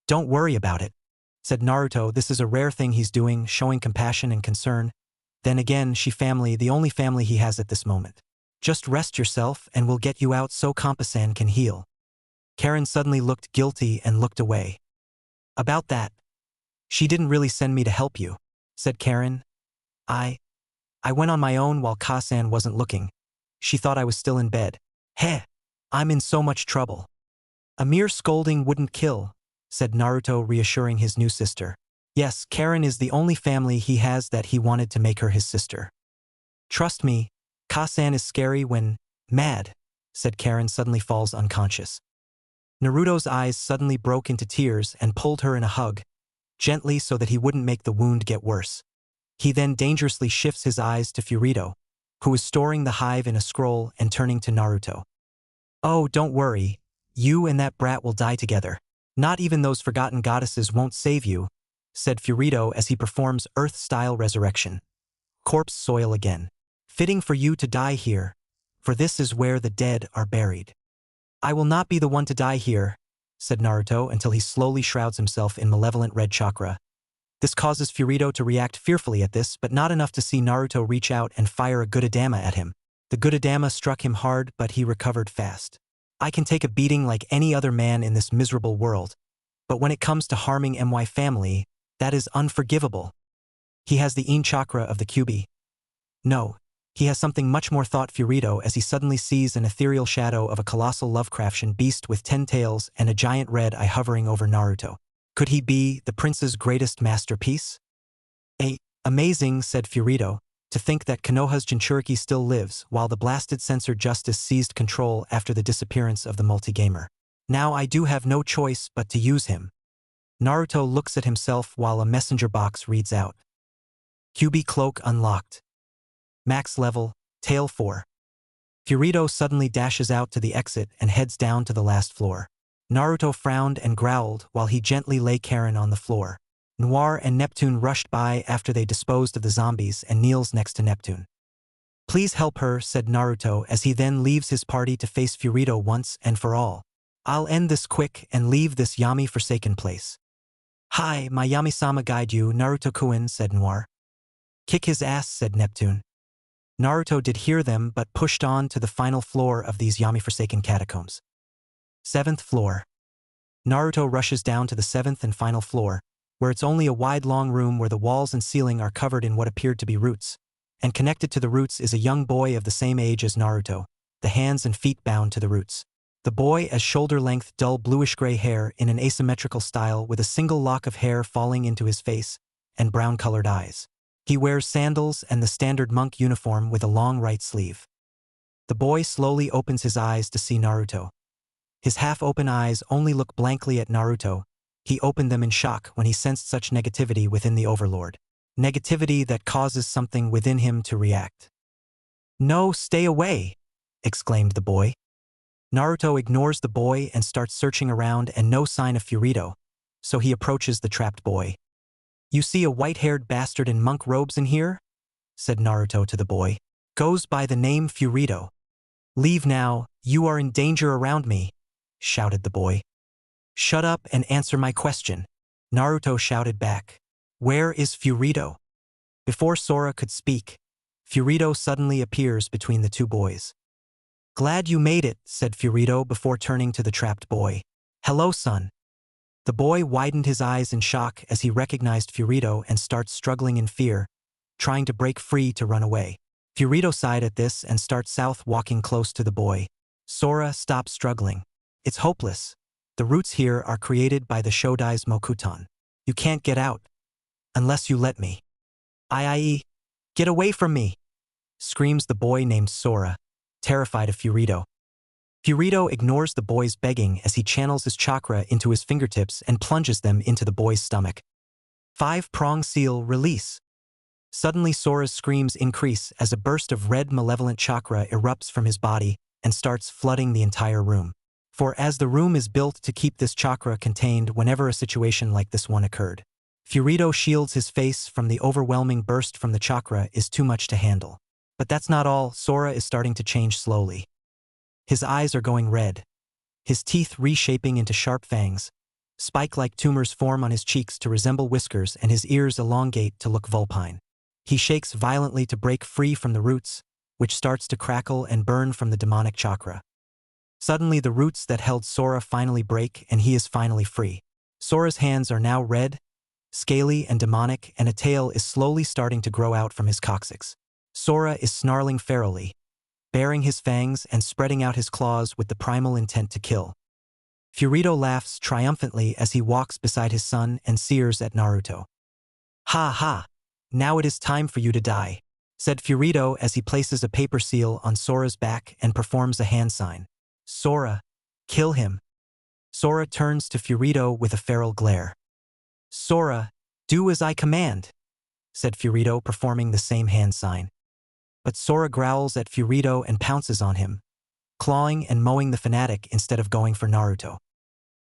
Don't worry about it, said Naruto. This is a rare thing he's doing, showing compassion and concern. Then again, she family, the only family he has at this moment. Just rest yourself and we'll get you out so Kompa-san can heal. Karen suddenly looked guilty and looked away. About that. She didn't really send me to help you, said Karen. I went on my own while Ka-san wasn't looking. She thought I was still in bed. Heh, I'm in so much trouble. A mere scolding wouldn't kill, said Naruto, reassuring his new sister. Yes, Karen is the only family he has that he wanted to make her his sister. Trust me, Ka-san is scary when mad, said Karen. Suddenly falls unconscious. Naruto's eyes suddenly broke into tears and pulled her in a hug, gently so that he wouldn't make the wound get worse. He then dangerously shifts his eyes to Furito, who is storing the hive in a scroll and turning to Naruto. Oh, don't worry, you and that brat will die together. Not even those forgotten goddesses won't save you, said Furito as he performs Earth-style resurrection. Corpse soil again. Fitting for you to die here, for this is where the dead are buried. I will not be the one to die here, said Naruto until he slowly shrouds himself in malevolent red chakra. This causes Furito to react fearfully at this, but not enough to see Naruto reach out and fire a Gudadama at him. The Gudadama struck him hard, but he recovered fast. I can take a beating like any other man in this miserable world, but when it comes to harming my family, that is unforgivable. He has the Yin chakra of the Kyuubi. No, he has something much more, thought Furito as he suddenly sees an ethereal shadow of a colossal Lovecraftian beast with 10 tails and a giant red eye hovering over Naruto. Could he be the prince's greatest masterpiece? Amazing, said Furito, to think that Konoha's Jinchuriki still lives while the blasted censor justice seized control after the disappearance of the multi-gamer. Now I do have no choice but to use him. Naruto looks at himself while a messenger box reads out. Kyuubi cloak unlocked. Max level, tail 4. Furito suddenly dashes out to the exit and heads down to the last floor. Naruto frowned and growled while he gently lay Karen on the floor. Noir and Neptune rushed by after they disposed of the zombies and kneels next to Neptune. Please help her, said Naruto as he then leaves his party to face Furito once and for all. I'll end this quick and leave this Yami forsaken place. Hi, my Yami-sama guide you, Naruto-kun, said Noir. Kick his ass, said Neptune. Naruto did hear them but pushed on to the final floor of these Yami-forsaken catacombs. 7th floor. Naruto rushes down to the 7th and final floor, where it's only a wide long room where the walls and ceiling are covered in what appeared to be roots, and connected to the roots is a young boy of the same age as Naruto, the hands and feet bound to the roots. The boy has shoulder-length dull bluish-gray hair in an asymmetrical style with a single lock of hair falling into his face, and brown-colored eyes. He wears sandals and the standard monk uniform with a long right sleeve. The boy slowly opens his eyes to see Naruto. His half-open eyes only look blankly at Naruto. He opened them in shock when he sensed such negativity within the Overlord. Negativity that causes something within him to react. "No, stay away!" exclaimed the boy. Naruto ignores the boy and starts searching around and no sign of Furito, so he approaches the trapped boy. "You see a white-haired bastard in monk robes in here?" said Naruto to the boy. "Goes by the name Furito. Leave now, you are in danger around me," shouted the boy. "Shut up and answer my question," Naruto shouted back. "Where is Furito?" Before Sora could speak, Furito suddenly appears between the two boys. "Glad you made it," said Furito before turning to the trapped boy. "Hello, son." The boy widened his eyes in shock as he recognized Furito and starts struggling in fear, trying to break free to run away. Furito sighed at this and starts south walking close to the boy. Sora, stop struggling. It's hopeless. The roots here are created by the Shodai's Mokuton. You can't get out. Unless you let me. "I get away from me!" screams the boy named Sora, terrified of Furito. Furito ignores the boy's begging as he channels his chakra into his fingertips and plunges them into the boy's stomach. 5-prong seal release. Suddenly Sora's screams increase as a burst of red malevolent chakra erupts from his body and starts flooding the entire room. For as the room is built to keep this chakra contained whenever a situation like this one occurred. Furito shields his face from the overwhelming burst from the chakra is too much to handle. But that's not all, Sora is starting to change slowly. His eyes are going red, his teeth reshaping into sharp fangs, spike-like tumors form on his cheeks to resemble whiskers and his ears elongate to look vulpine. He shakes violently to break free from the roots, which starts to crackle and burn from the demonic chakra. Suddenly the roots that held Sora finally break and he is finally free. Sora's hands are now red, scaly and demonic, and a tail is slowly starting to grow out from his coccyx. Sora is snarling ferally, baring his fangs and spreading out his claws with the primal intent to kill. Furito laughs triumphantly as he walks beside his son and sears at Naruto. "Ha ha! Now it is time for you to die," said Furito as he places a paper seal on Sora's back and performs a hand sign. "Sora, kill him." Sora turns to Furito with a feral glare. "Sora, do as I command," said Furito performing the same hand sign. But Sora growls at Furito and pounces on him, clawing and mowing the fanatic instead of going for Naruto.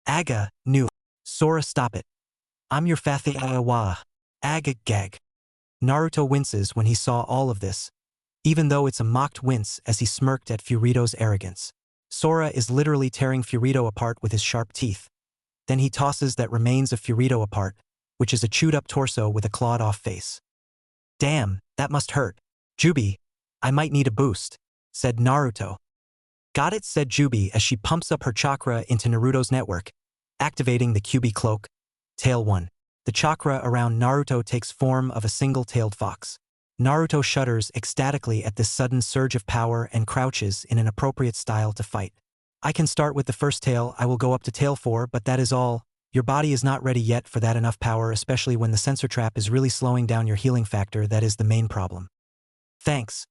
"Aga, nu. Sora, stop it. I'm your fathy awa. Aga gag." Naruto winces when he saw all of this, even though it's a mocked wince as he smirked at Furito's arrogance. Sora is literally tearing Furito apart with his sharp teeth. Then he tosses that remains of Furito apart, which is a chewed-up torso with a clawed-off face. "Damn, that must hurt. Jubi, I might need a boost," said Naruto. "Got it," said Jubi as she pumps up her chakra into Naruto's network, activating the Kyubi cloak. Tail 1. The chakra around Naruto takes form of a single-tailed fox. Naruto shudders ecstatically at this sudden surge of power and crouches in an appropriate style to fight. "I can start with the first tail, I will go up to tail 4, but that is all. Your body is not ready yet for that enough power, especially when the sensor trap is really slowing down your healing factor. That is the main problem." "Thanks.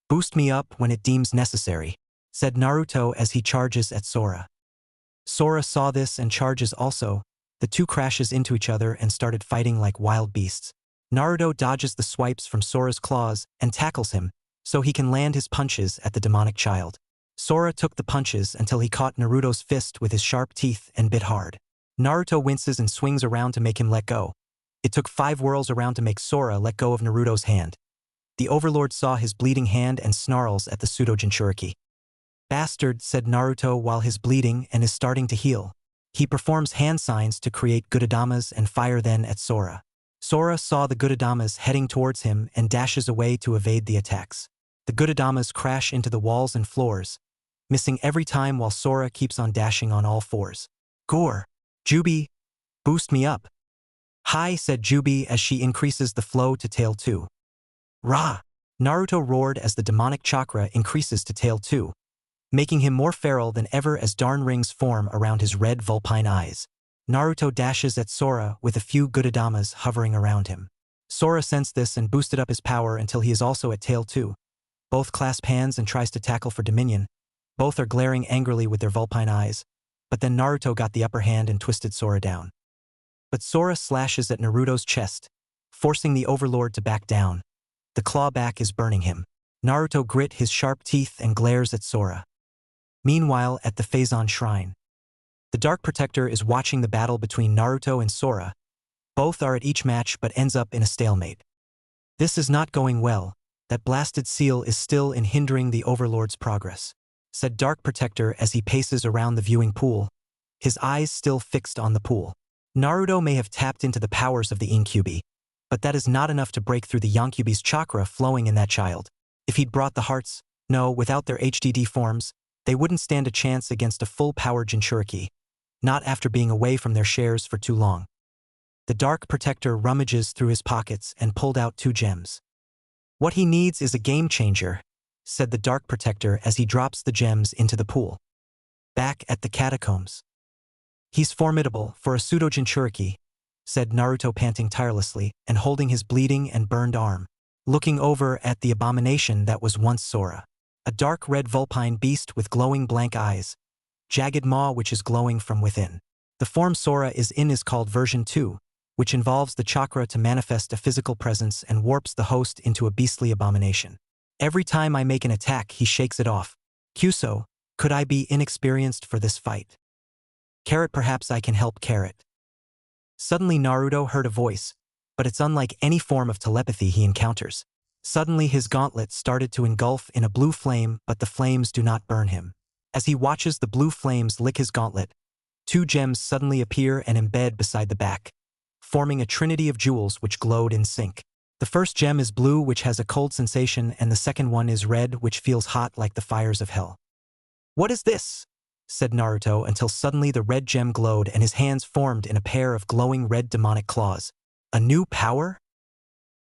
Boost me up when it deems necessary," said Naruto as he charges at Sora. Sora saw this and charges also. The two crashes into each other and started fighting like wild beasts. Naruto dodges the swipes from Sora's claws and tackles him so he can land his punches at the demonic child. Sora took the punches until he caught Naruto's fist with his sharp teeth and bit hard. Naruto winces and swings around to make him let go. It took 5 whirls around to make Sora let go of Naruto's hand. The Overlord saw his bleeding hand and snarls at the pseudo-Jinchuriki. "Bastard," said Naruto while he's bleeding and is starting to heal. He performs hand signs to create Gudadamas and fire then at Sora. Sora saw the Gudadamas heading towards him and dashes away to evade the attacks. The Gudadamas crash into the walls and floors, missing every time while Sora keeps on dashing on all fours. Gore! Jubi! Boost me up! Hi, said Jubi as she increases the flow to tail 2. Rah! Naruto roared as the demonic chakra increases to tail 2, making him more feral than ever as darn rings form around his red vulpine eyes. Naruto dashes at Sora with a few Gudadamas hovering around him. Sora sensed this and boosted up his power until he is also at tail 2. Both clasp hands and tries to tackle for dominion. Both are glaring angrily with their vulpine eyes, but then Naruto got the upper hand and twisted Sora down. But Sora slashes at Naruto's chest, forcing the Overlord to back down. The clawback is burning him. Naruto grit his sharp teeth and glares at Sora. Meanwhile, at the Phazon Shrine, the Dark Protector is watching the battle between Naruto and Sora. Both are at each match but ends up in a stalemate. This is not going well. That blasted seal is still in hindering the Overlord's progress, said Dark Protector as he paces around the viewing pool, his eyes still fixed on the pool. Naruto may have tapped into the powers of the Incubi, but that is not enough to break through the Yonkyubi's chakra flowing in that child. If he'd brought the hearts, no, without their HDD forms, they wouldn't stand a chance against a full-powered Jinchuriki, not after being away from their shares for too long. The Dark Protector rummages through his pockets and pulled out 2 gems. What he needs is a game changer, said the Dark Protector as he drops the gems into the pool. Back at the catacombs. He's formidable for a pseudo-Jinchuriki, said Naruto panting tirelessly and holding his bleeding and burned arm, looking over at the abomination that was once Sora. A dark red vulpine beast with glowing blank eyes, jagged maw which is glowing from within. The form Sora is in is called version 2, which involves the chakra to manifest a physical presence and warps the host into a beastly abomination. Every time I make an attack, he shakes it off. Kyuso, could I be inexperienced for this fight? Carrot, perhaps I can help Carrot. Suddenly Naruto heard a voice, but it's unlike any form of telepathy he encounters. Suddenly his gauntlet started to engulf in a blue flame, but the flames do not burn him. As he watches the blue flames lick his gauntlet, 2 gems suddenly appear and embed beside the back, forming a trinity of jewels which glowed in sync. The first gem is blue, which has a cold sensation, and the second one is red, which feels hot like the fires of hell. What is this? Said Naruto until suddenly the red gem glowed and his hands formed in a pair of glowing red demonic claws. A new power?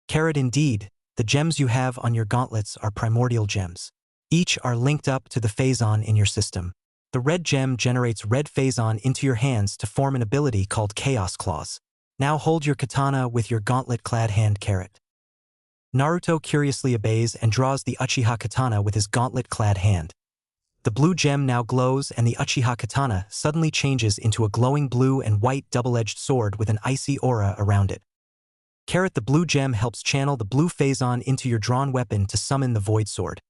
Carrot, indeed. The gems you have on your gauntlets are primordial gems. Each are linked up to the Phazon in your system. The red gem generates red Phazon into your hands to form an ability called Chaos Claws. Now hold your katana with your gauntlet-clad hand, Carrot. Naruto curiously obeys and draws the Uchiha katana with his gauntlet-clad hand. The blue gem now glows and the Uchiha katana suddenly changes into a glowing blue and white double-edged sword with an icy aura around it. Carrot, the blue gem helps channel the blue Phazon into your drawn weapon to summon the Void Sword.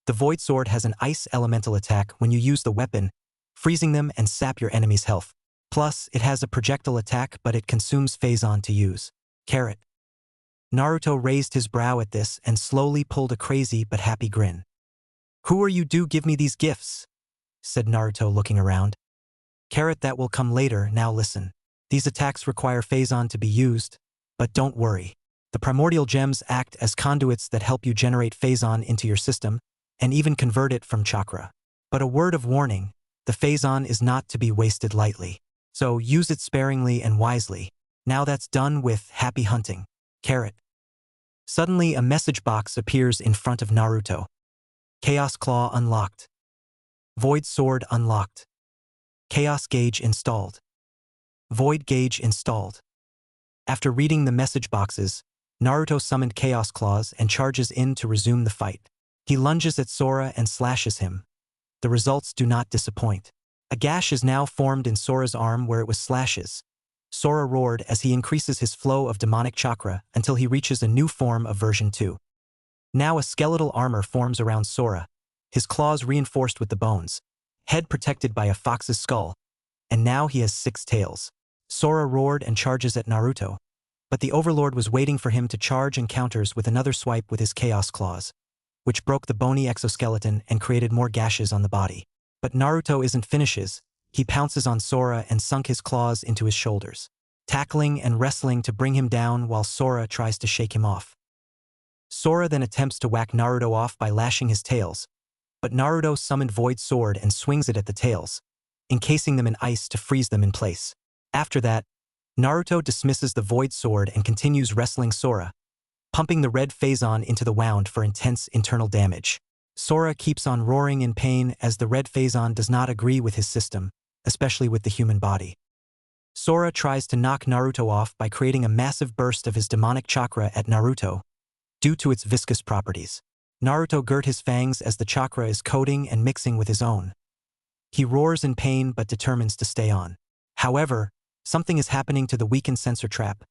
The Void Sword has an ice elemental attack when you use the weapon, freezing them and sap your enemy's health. Plus, it has a projectile attack, but it consumes Phazon to use. Carrot. Naruto raised his brow at this and slowly pulled a crazy but happy grin. Who are you? Do give me these gifts, said Naruto looking around. Carrot, that will come later, now listen. These attacks require Phazon to be used, but don't worry. The primordial gems act as conduits that help you generate Phazon into your system and even convert it from chakra. But a word of warning, the Phazon is not to be wasted lightly. So use it sparingly and wisely. Now that's done with, happy hunting. Carrot. Suddenly a message box appears in front of Naruto. Chaos Claw unlocked. Void Sword unlocked. Chaos Gauge installed. Void Gauge installed. After reading the message boxes, Naruto summoned Chaos Claws and charges in to resume the fight. He lunges at Sora and slashes him. The results do not disappoint. A gash is now formed in Sora's arm where it was slashes. Sora roared as he increases his flow of demonic chakra until he reaches a new form of version 2. Now a skeletal armor forms around Sora, his claws reinforced with the bones, head protected by a fox's skull, and now he has 6 tails. Sora roared and charges at Naruto, but the Overlord was waiting for him to charge and counters with another swipe with his Chaos Claws, which broke the bony exoskeleton and created more gashes on the body. But Naruto isn't finishes. He pounces on Sora and sunk his claws into his shoulders, tackling and wrestling to bring him down while Sora tries to shake him off. Sora then attempts to whack Naruto off by lashing his tails, but Naruto summoned Void Sword and swings it at the tails, encasing them in ice to freeze them in place. After that, Naruto dismisses the Void Sword and continues wrestling Sora, pumping the red Phazon into the wound for intense internal damage. Sora keeps on roaring in pain as the red Phazon does not agree with his system, especially with the human body. Sora tries to knock Naruto off by creating a massive burst of his demonic chakra at Naruto, due to its viscous properties. Naruto girt his fangs as the chakra is coating and mixing with his own. He roars in pain but determines to stay on. However, something is happening to the weakened sensor trap.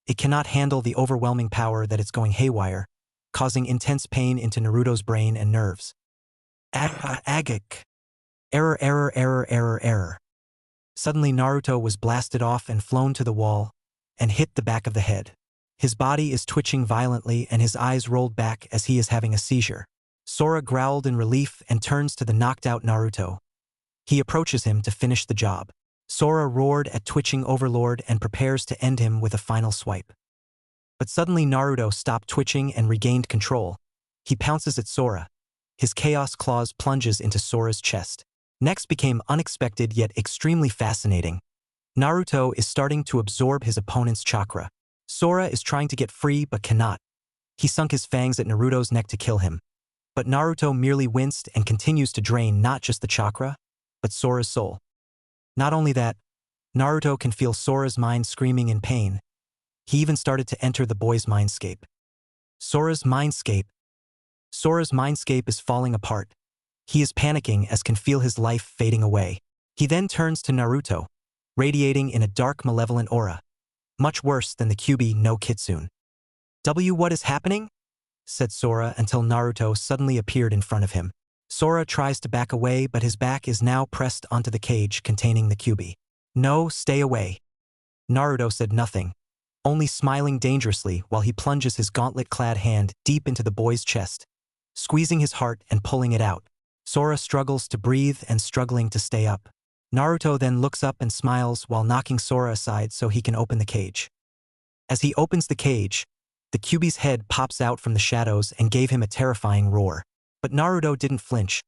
It cannot handle the overwhelming power that it's going haywire, causing intense pain into Naruto's brain and nerves. Agik. Error. Suddenly Naruto was blasted off and flown to the wall, and hit the back of the head. His body is twitching violently and his eyes rolled back as he is having a seizure. Sora growled in relief and turns to the knocked-out Naruto. He approaches him to finish the job. Sora roared at twitching Overlord and prepares to end him with a final swipe. But suddenly Naruto stopped twitching and regained control. He pounces at Sora. His Chaos Claws plunges into Sora's chest. Next became unexpected yet extremely fascinating. Naruto is starting to absorb his opponent's chakra. Sora is trying to get free but cannot. He sunk his fangs at Naruto's neck to kill him. But Naruto merely winced and continues to drain not just the chakra, but Sora's soul. Not only that, Naruto can feel Sora's mind screaming in pain. He even started to enter the boy's mindscape. Sora's mindscape is falling apart. He is panicking as can feel his life fading away. He then turns to Naruto, radiating in a dark malevolent aura. Much worse than the Kyuubi no Kitsune. What is happening? Said Sora until Naruto suddenly appeared in front of him. Sora tries to back away but his back is now pressed onto the cage containing the Kyuubi. No, stay away. Naruto said nothing, only smiling dangerously while he plunges his gauntlet-clad hand deep into the boy's chest, squeezing his heart and pulling it out. Sora struggles to breathe and struggling to stay up. Naruto then looks up and smiles while knocking Sora aside so he can open the cage. As he opens the cage, the Kyuubi's head pops out from the shadows and gave him a terrifying roar. But Naruto didn't flinch,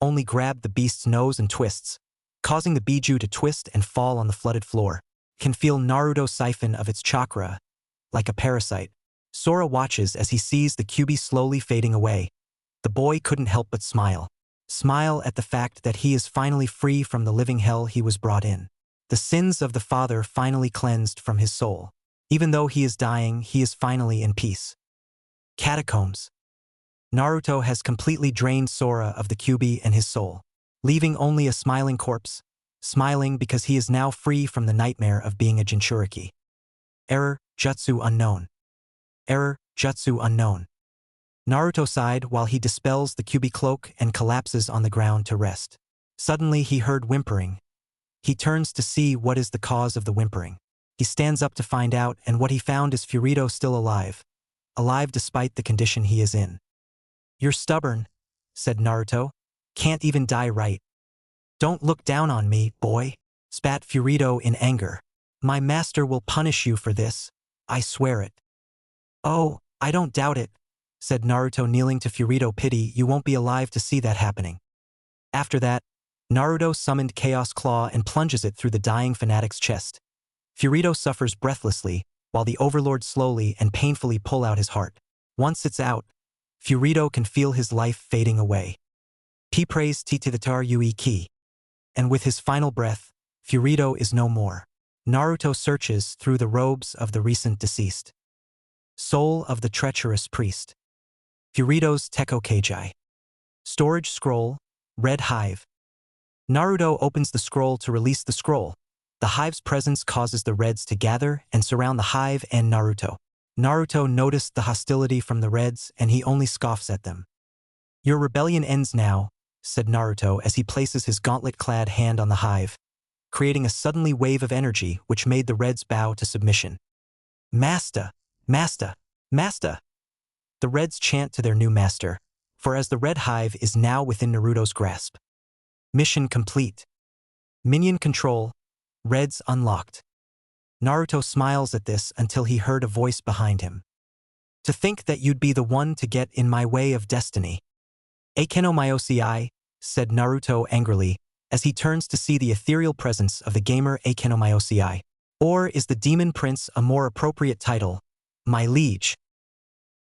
only grabbed the beast's nose and twists, causing the Biju to twist and fall on the flooded floor. Can feel Naruto siphon of its chakra, like a parasite. Sora watches as he sees the Kyuubi slowly fading away. The boy couldn't help but smile. Smile at the fact that he is finally free from the living hell he was brought in. The sins of the father finally cleansed from his soul. Even though he is dying, he is finally in peace. Catacombs. Naruto has completely drained Sora of the Kyuubi and his soul, leaving only a smiling corpse, smiling because he is now free from the nightmare of being a Jinchuriki. Error, Jutsu unknown. Error, Jutsu unknown. Naruto sighed while he dispels the Kyuubi cloak and collapses on the ground to rest. Suddenly he heard whimpering. He turns to see what is the cause of the whimpering. He stands up to find out and what he found is Furito still alive. Alive despite the condition he is in. You're stubborn, said Naruto. Can't even die right. Don't look down on me, boy, spat Furito in anger. My master will punish you for this. I swear it. Oh, I don't doubt it, said Naruto kneeling to Furito. Pity you won't be alive to see that happening. After that, Naruto summoned Chaos Claw and plunges it through the dying fanatic's chest. Furito suffers breathlessly, while the Overlord slowly and painfully pull out his heart. Once it's out, Furito can feel his life fading away. He prays Titivitar Ue Ki. And with his final breath, Furito is no more. Naruto searches through the robes of the recent deceased. Soul of the treacherous priest. Furito's Teko Keiji. Storage scroll, red hive. Naruto opens the scroll to release the scroll. The hive's presence causes the Reds to gather and surround the hive and Naruto. Naruto noticed the hostility from the Reds and he only scoffs at them. Your rebellion ends now, said Naruto as he places his gauntlet-clad hand on the hive, creating a suddenly wave of energy which made the Reds bow to submission. Master! Master! Master! The Reds chant to their new master, for as the Red Hive is now within Naruto's grasp. Mission complete. Minion control, Reds unlocked. Naruto smiles at this until he heard a voice behind him. To think that you'd be the one to get in my way of destiny. Akenomyosei, said Naruto angrily, as he turns to see the ethereal presence of the gamer Akenomyosei. Or is the demon prince a more appropriate title? My liege.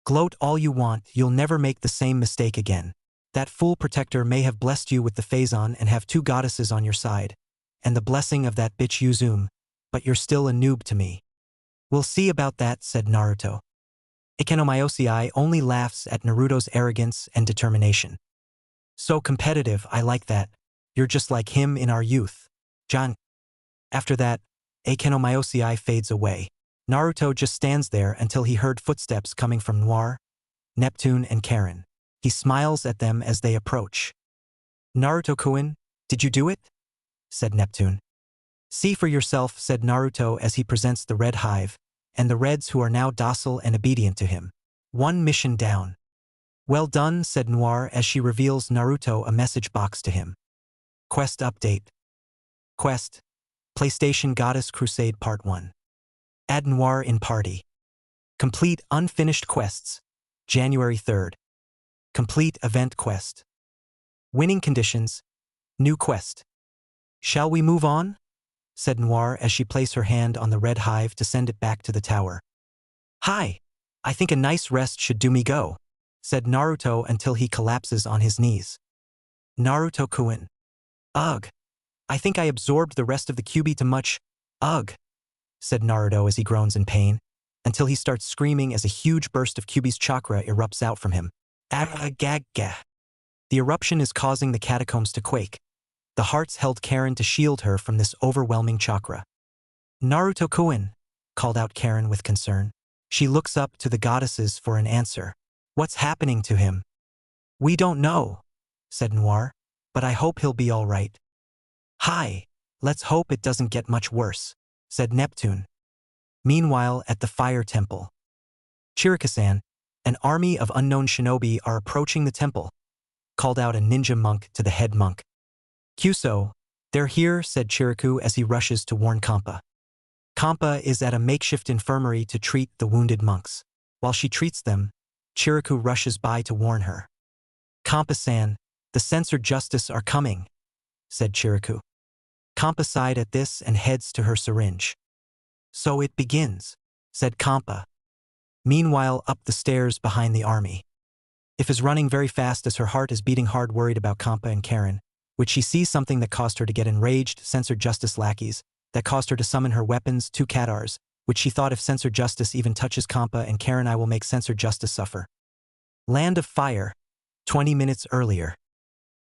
Gloat all you want, you'll never make the same mistake again. That fool protector may have blessed you with the Phazon and have 2 goddesses on your side, and the blessing of that bitch Yuzum, but you're still a noob to me. We'll see about that, said Naruto. Akenomyosei only laughs at Naruto's arrogance and determination. So competitive, I like that. You're just like him in our youth. John. After that, Akenomyosei fades away. Naruto just stands there until he heard footsteps coming from Noir, Neptune, and Karen. He smiles at them as they approach. Naruto-kun, did you do it? Said Neptune. See for yourself, said Naruto as he presents the Red Hive, and the Reds who are now docile and obedient to him. 1 mission down. Well done, said Noir as she reveals Naruto a message box to him. Quest update. Quest. PlayStation Goddess Crusade Part 1. Add Noir in party. Complete unfinished quests. January 3rd. Complete event quest. Winning conditions. New quest. Shall we move on? Said Noir as she placed her hand on the Red Hive to send it back to the tower. Hi. I think a nice rest should do me go, said Naruto until he collapses on his knees. Naruto-kun. Ugh. I think I absorbed the rest of the QB too much. Ugh, said Naruto as he groans in pain, until he starts screaming as a huge burst of QB's chakra erupts out from him. Agagagga. The eruption is causing the catacombs to quake. The hearts held Karen to shield her from this overwhelming chakra. Naruto-kun, called out Karen with concern. She looks up to the goddesses for an answer. What's happening to him? We don't know, said Noir, but I hope he'll be all right. Hi, let's hope it doesn't get much worse, said Neptune. Meanwhile, at the fire temple. Chirika-san, an army of unknown shinobi are approaching the temple, called out a ninja monk to the head monk. Kyuso, they're here, said Chiriku as he rushes to warn Kampa. Kampa is at a makeshift infirmary to treat the wounded monks. While she treats them, Chiriku rushes by to warn her. Kampa-san, the censored justice are coming, said Chiriku. Kampa sighed at this and heads to her syringe. So it begins, said Kampa. Meanwhile, up the stairs behind the army. If is running very fast as her heart is beating hard, worried about Kampa and Karen, which she sees something that caused her to get enraged, censored justice lackeys, that caused her to summon her weapons, 2 Katars, which she thought if censored justice even touches Kampa and Karen I will make censored justice suffer. Land of Fire, 20 minutes earlier.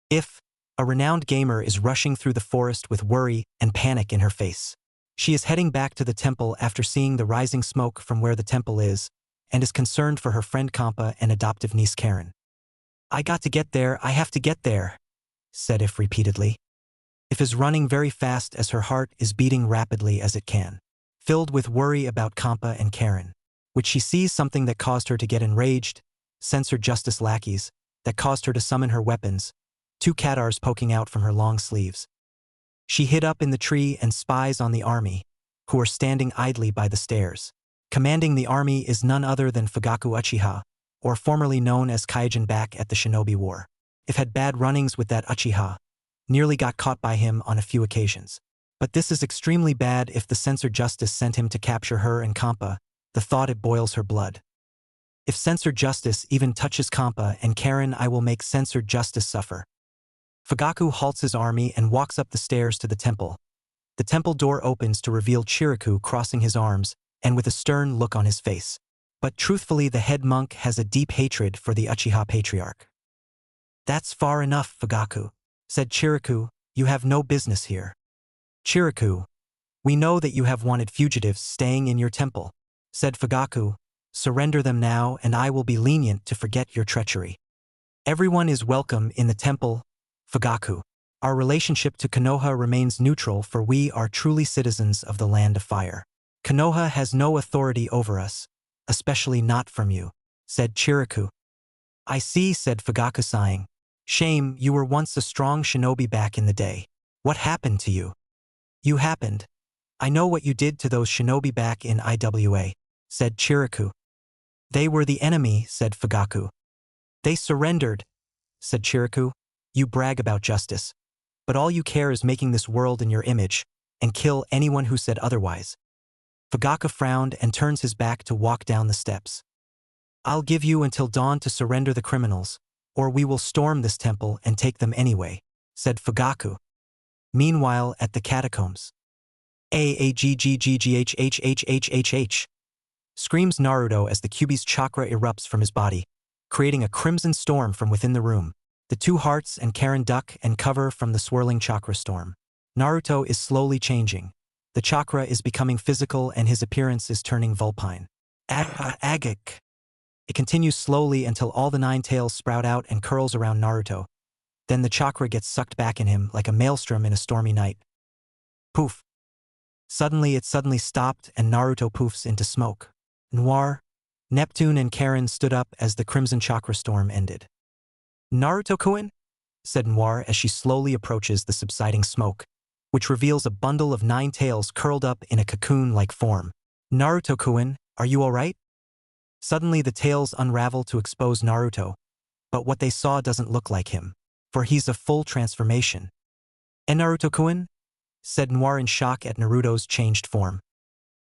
If, a renowned gamer is rushing through the forest with worry and panic in her face. She is heading back to the temple after seeing the rising smoke from where the temple is, and is concerned for her friend Kampa and adoptive niece Karen. I got to get there, I have to get there, said If repeatedly. If is running very fast as her heart is beating rapidly as it can, filled with worry about Kampa and Karen, which she sees something that caused her to get enraged, censored justice lackeys, that caused her to summon her weapons, 2 Katars poking out from her long sleeves. She hid up in the tree and spies on the army, who are standing idly by the stairs. Commanding the army is none other than Fugaku Uchiha, or formerly known as Kaijin back at the Shinobi War. If had bad runnings with that Uchiha, nearly got caught by him on a few occasions. But this is extremely bad if the censored justice sent him to capture her and Kampa, the thought it boils her blood. If censored justice even touches Kampa and Karen I will make censored justice suffer. Fugaku halts his army and walks up the stairs to the temple. The temple door opens to reveal Chiriku crossing his arms and with a stern look on his face. But truthfully the head monk has a deep hatred for the Uchiha patriarch. That's far enough, Fugaku, said Chiriku, you have no business here. Chiriku, we know that you have wanted fugitives staying in your temple, said Fugaku, surrender them now and I will be lenient to forget your treachery. Everyone is welcome in the temple, Fugaku. Our relationship to Konoha remains neutral for we are truly citizens of the Land of Fire. Konoha has no authority over us, especially not from you, said Chiriku. I see, said Fugaku sighing. Shame, you were once a strong shinobi back in the day. What happened to you? You happened. I know what you did to those shinobi back in IWA, said Chiriku. They were the enemy, said Fugaku. They surrendered, said Chiriku. You brag about justice, but all you care is making this world in your image, and kill anyone who said otherwise. Fugaku frowned and turns his back to walk down the steps. I'll give you until dawn to surrender the criminals, or we will storm this temple and take them anyway, said Fugaku. Meanwhile, at the catacombs. Aggggghhhhhh, screams Naruto as the Kyuubi's chakra erupts from his body, creating a crimson storm from within the room. The two hearts and Karen duck and cover from the swirling chakra storm. Naruto is slowly changing. The chakra is becoming physical and his appearance is turning vulpine. Agik. It continues slowly until all the 9 tails sprout out and curls around Naruto. Then the chakra gets sucked back in him like a maelstrom in a stormy night. Poof. Suddenly it stopped and Naruto poofs into smoke. Noir. Neptune and Karen stood up as the crimson chakra storm ended. Naruto-kun? Said Noir as she slowly approaches the subsiding smoke, which reveals a bundle of 9 tails curled up in a cocoon-like form. Naruto-kun, are you alright? Suddenly the tails unravel to expose Naruto, but what they saw doesn't look like him, for he's a full transformation. And Naruto-kun? Said Noir in shock at Naruto's changed form.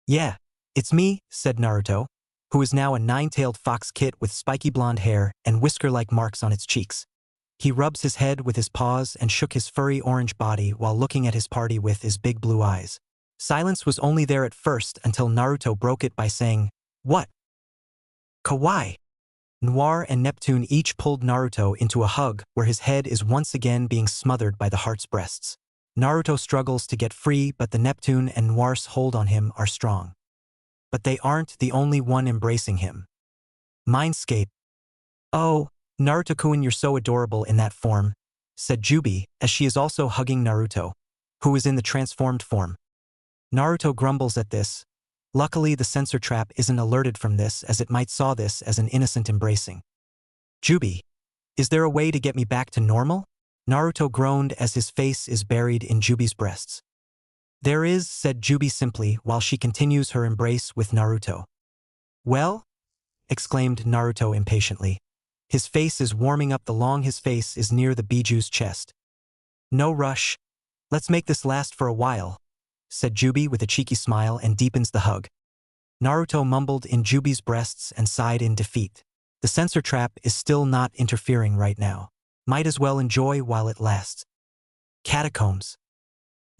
Yeah, it's me, said Naruto, who is now a 9-tailed fox kit with spiky blonde hair and whisker-like marks on its cheeks. He rubs his head with his paws and shook his furry orange body while looking at his party with his big blue eyes. Silence was only there at first until Naruto broke it by saying, "What?" Kawaii. Noir and Neptune each pulled Naruto into a hug where his head is once again being smothered by the heart's breasts. Naruto struggles to get free, but the Neptune and Noir's hold on him are strong. But they aren't the only one embracing him. Mindscape. Oh, Naruto-kun, you're so adorable in that form, said Jubi, as she is also hugging Naruto, who is in the transformed form. Naruto grumbles at this. Luckily, the censor trap isn't alerted from this, as it might saw this as an innocent embracing. Jubi, is there a way to get me back to normal? Naruto groaned as his face is buried in Jubi's breasts. There is, said Jubi simply while she continues her embrace with Naruto. Well? Exclaimed Naruto impatiently. His face is warming up his face is near the Biju's chest. No rush. Let's make this last for a while, said Jubi with a cheeky smile and deepens the hug. Naruto mumbled in Jubi's breasts and sighed in defeat. The censor trap is still not interfering right now. Might as well enjoy while it lasts. Catacombs.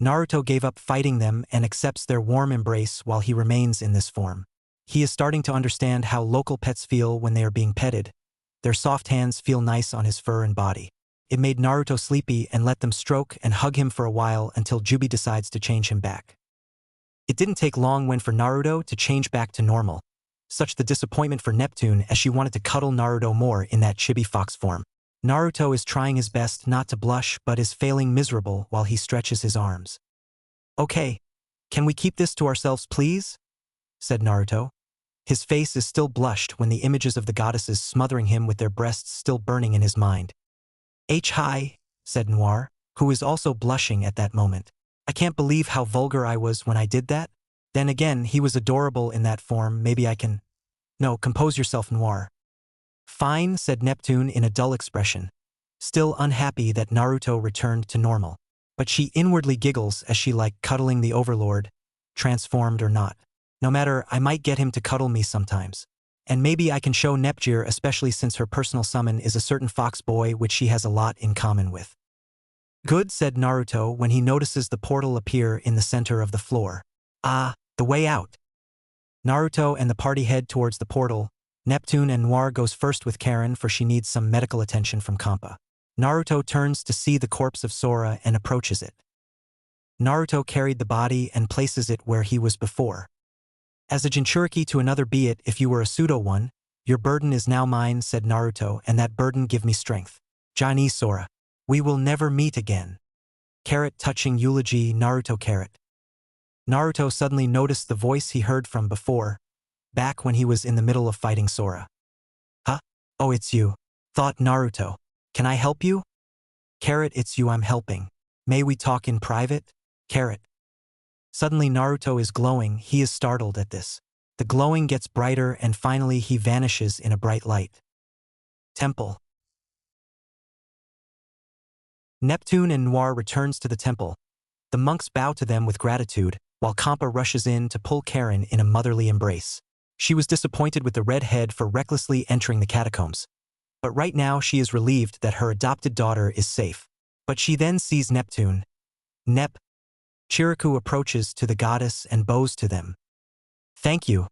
Naruto gave up fighting them and accepts their warm embrace while he remains in this form. He is starting to understand how local pets feel when they are being petted. Their soft hands feel nice on his fur and body. It made Naruto sleepy and let them stroke and hug him for a while until Jubi decides to change him back. It didn't take long for Naruto to change back to normal. Such the disappointment for Neptune as she wanted to cuddle Naruto more in that chibi fox form. Naruto is trying his best not to blush but is failing miserable while he stretches his arms. Okay, can we keep this to ourselves please? Said Naruto. His face is still blushed when the images of the goddesses smothering him with their breasts still burning in his mind. Hi, said Noir, who is also blushing at that moment. I can't believe how vulgar I was when I did that. Then again, he was adorable in that form, maybe I can… No, compose yourself, Noir. Fine, said Neptune in a dull expression, still unhappy that Naruto returned to normal. But she inwardly giggles as she like cuddling the Overlord, transformed or not. No matter, I might get him to cuddle me sometimes. And maybe I can show Nepgear, especially since her personal summon is a certain fox boy which she has a lot in common with. Good, said Naruto when he notices the portal appear in the center of the floor. Ah, the way out. Naruto and the party head towards the portal. Neptune and Noir goes first with Karen for she needs some medical attention from Kampa. Naruto turns to see the corpse of Sora and approaches it. Naruto carried the body and places it where he was before. As a Jinchuriki to another be it if you were a pseudo one, your burden is now mine, said Naruto, and that burden give me strength. Johnny Sora. We will never meet again. Carrot touching eulogy Naruto carrot. Naruto suddenly noticed the voice he heard from before, back when he was in the middle of fighting Sora. Huh? Oh, it's you. Thought Naruto. Can I help you? Carrot, it's you I'm helping. May we talk in private? Carrot. Suddenly Naruto is glowing, he is startled at this. The glowing gets brighter and finally he vanishes in a bright light. Temple. Neptune and Noir returns to the temple. The monks bow to them with gratitude, while Kampa rushes in to pull Karen in a motherly embrace. She was disappointed with the red head for recklessly entering the catacombs. But right now she is relieved that her adopted daughter is safe. But she then sees Neptune. Nep. Chiriku approaches to the goddess and bows to them. "Thank you.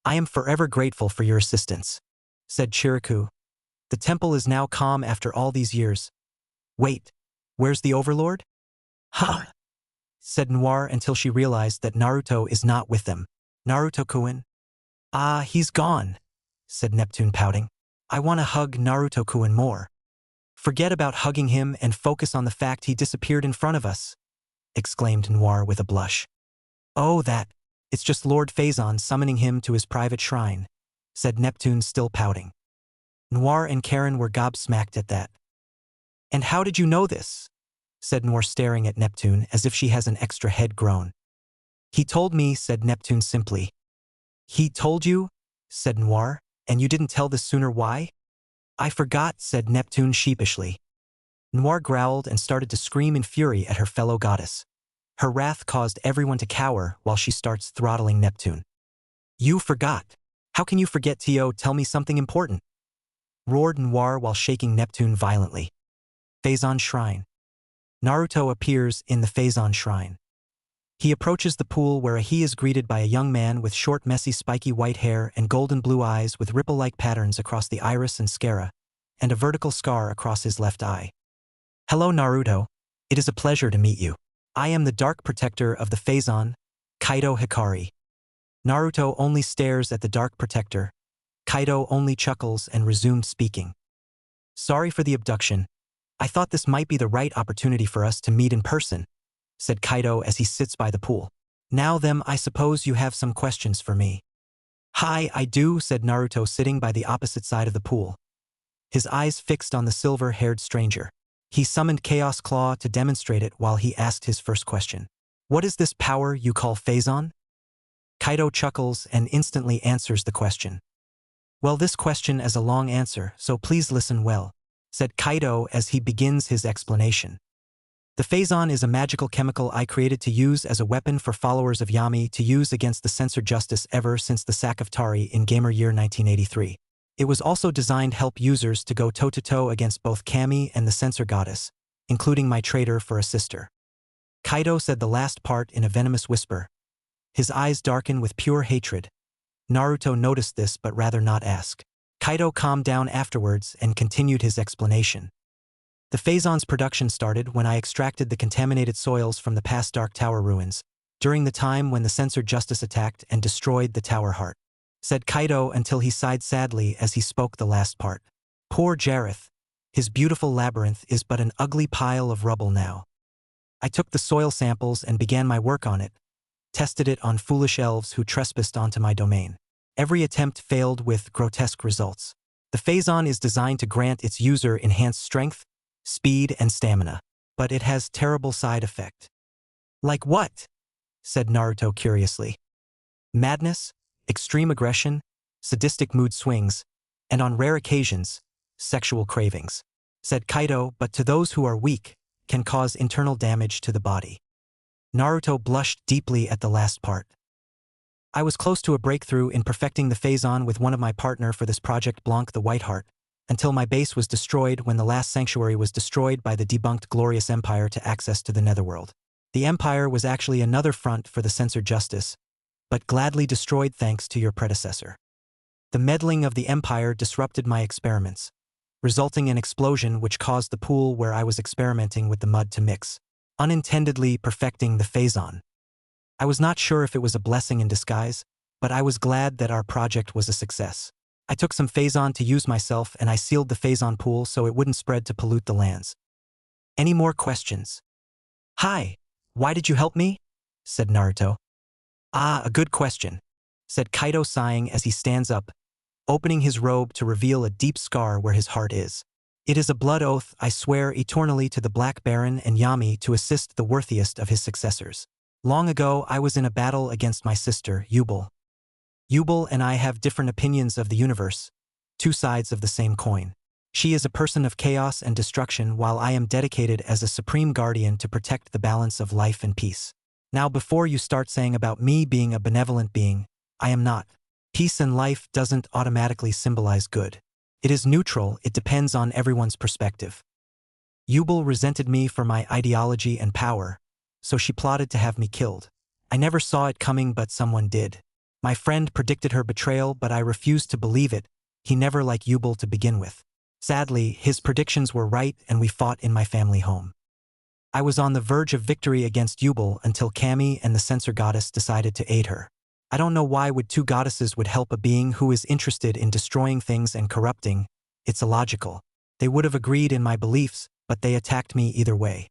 I am forever grateful for your assistance," said Chiriku. The temple is now calm after all these years. "Wait, where's the Overlord?" "Huh," said Noir until she realized that Naruto is not with them. "Naruto-kun?" "Ah, he's gone," said Neptune pouting. "I want to hug Naruto-kun more." "Forget about hugging him and focus on the fact he disappeared in front of us," exclaimed Noir with a blush. "Oh, that. It's just Lord Phazon summoning him to his private shrine," said Neptune, still pouting. Noir and Karen were gobsmacked at that. "And how did you know this?" said Noir, staring at Neptune as if she has an extra head grown. "He told me," said Neptune simply. "He told you?" said Noir, "and you didn't tell this sooner, why?" "I forgot," said Neptune sheepishly. Noir growled and started to scream in fury at her fellow goddess. Her wrath caused everyone to cower while she starts throttling Neptune. "You forgot. How can you forget, Tio? Tell me something important," roared Noir while shaking Neptune violently. Phazon Shrine. Naruto appears in the Phazon Shrine. He approaches the pool where he is greeted by a young man with short, messy, spiky white hair and golden blue eyes with ripple-like patterns across the iris and sclera, and a vertical scar across his left eye. "Hello, Naruto. It is a pleasure to meet you. I am the Dark Protector of the Phazon, Kaido Hikari." Naruto only stares at the Dark Protector. Kaido only chuckles and resumed speaking. "Sorry for the abduction. I thought this might be the right opportunity for us to meet in person," said Kaido as he sits by the pool. "Now then, I suppose you have some questions for me." "Hi, I do," said Naruto, sitting by the opposite side of the pool. His eyes fixed on the silver-haired stranger. He summoned Chaos Claw to demonstrate it while he asked his first question. "What is this power you call Phazon?" Kaido chuckles and instantly answers the question. "Well, this question is a long answer, so please listen well," said Kaido as he begins his explanation. "The Phazon is a magical chemical I created to use as a weapon for followers of Yami to use against the censor justice ever since the sack of Tari in Gamer Year 1983. It was also designed to help users to go toe-to-toe against both Kami and the censor goddess, including my traitor for a sister." Kaido said the last part in a venomous whisper. His eyes darkened with pure hatred. Naruto noticed this but rather not ask. Kaido calmed down afterwards and continued his explanation. "The Phazon's production started when I extracted the contaminated soils from the past Dark Tower ruins, during the time when the censored justice attacked and destroyed the Tower Heart," said Kaido until he sighed sadly as he spoke the last part. "Poor Jareth. His beautiful labyrinth is but an ugly pile of rubble now. I took the soil samples and began my work on it, tested it on foolish elves who trespassed onto my domain. Every attempt failed with grotesque results. The Phazon is designed to grant its user enhanced strength, speed, and stamina, but it has terrible side effect." "Like what?" said Naruto curiously. "Madness, extreme aggression, sadistic mood swings, and on rare occasions, sexual cravings," said Kaido, "but to those who are weak, can cause internal damage to the body." Naruto blushed deeply at the last part. "I was close to a breakthrough in perfecting the Phazon with one of my partner for this project, Blanc the Whiteheart, until my base was destroyed when the last sanctuary was destroyed by the debunked Glorious Empire to access to the Netherworld. The Empire was actually another front for the censored justice, but gladly destroyed thanks to your predecessor. The meddling of the Empire disrupted my experiments, resulting in an explosion which caused the pool where I was experimenting with the mud to mix, unintendedly perfecting the Phazon. I was not sure if it was a blessing in disguise, but I was glad that our project was a success. I took some Phazon to use myself and I sealed the Phazon pool so it wouldn't spread to pollute the lands." "Any more questions?" "Hi, why did you help me?" said Naruto. "Ah, a good question," said Kaido, sighing as he stands up, opening his robe to reveal a deep scar where his heart is. "It is a blood oath. I swear eternally to the Black Baron and Yami to assist the worthiest of his successors. Long ago I was in a battle against my sister, Yubel. Yubel and I have different opinions of the universe, two sides of the same coin. She is a person of chaos and destruction while I am dedicated as a supreme guardian to protect the balance of life and peace. Now before you start saying about me being a benevolent being, I am not. Peace and life doesn't automatically symbolize good. It is neutral, it depends on everyone's perspective. Yubel resented me for my ideology and power, so she plotted to have me killed. I never saw it coming but someone did. My friend predicted her betrayal but I refused to believe it. He never liked Yubel to begin with. Sadly, his predictions were right and we fought in my family home. I was on the verge of victory against Yubel until Kami and the censor goddess decided to aid her. I don't know why two goddesses would help a being who is interested in destroying things and corrupting. It's illogical. They would have agreed in my beliefs, but they attacked me either way.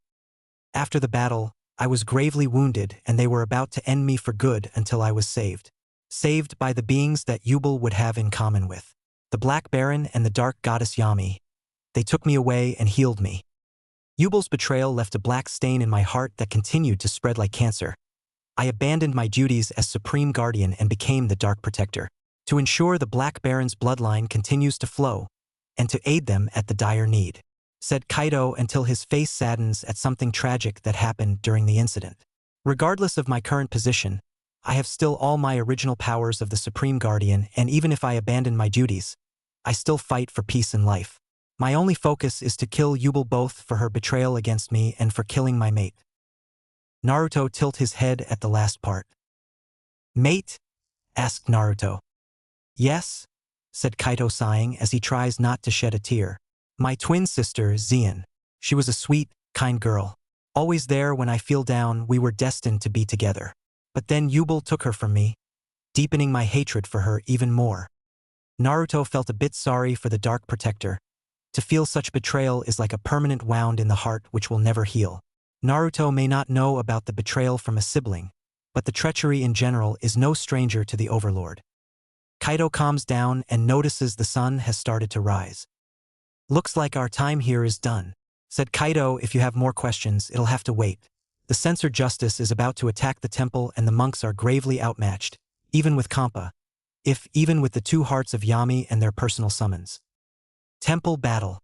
After the battle, I was gravely wounded and they were about to end me for good until I was saved. Saved by the beings that Yubel would have in common with. The Black Baron and the Dark Goddess Yami. They took me away and healed me. Yubel's betrayal left a black stain in my heart that continued to spread like cancer. I abandoned my duties as Supreme Guardian and became the Dark Protector, to ensure the Black Baron's bloodline continues to flow, and to aid them at the dire need, said Kaido until his face saddens at something tragic that happened during the incident. Regardless of my current position, I have still all my original powers of the Supreme Guardian, and even if I abandon my duties, I still fight for peace and life. My only focus is to kill Yubel both for her betrayal against me and for killing my mate. Naruto tilted his head at the last part. Mate? Asked Naruto. Yes, said Kaido sighing as he tries not to shed a tear. My twin sister, Xian. She was a sweet, kind girl. Always there when I feel down. We were destined to be together. But then Yubel took her from me, deepening my hatred for her even more. Naruto felt a bit sorry for the Dark Protector. To feel such betrayal is like a permanent wound in the heart which will never heal. Naruto may not know about the betrayal from a sibling, but the treachery in general is no stranger to the Overlord. Kaido calms down and notices the sun has started to rise. Looks like our time here is done, said Kaido. If you have more questions, it'll have to wait. The censor justice is about to attack the temple and the monks are gravely outmatched, even with Kampa, even with the two hearts of Yami and their personal summons. Temple battle.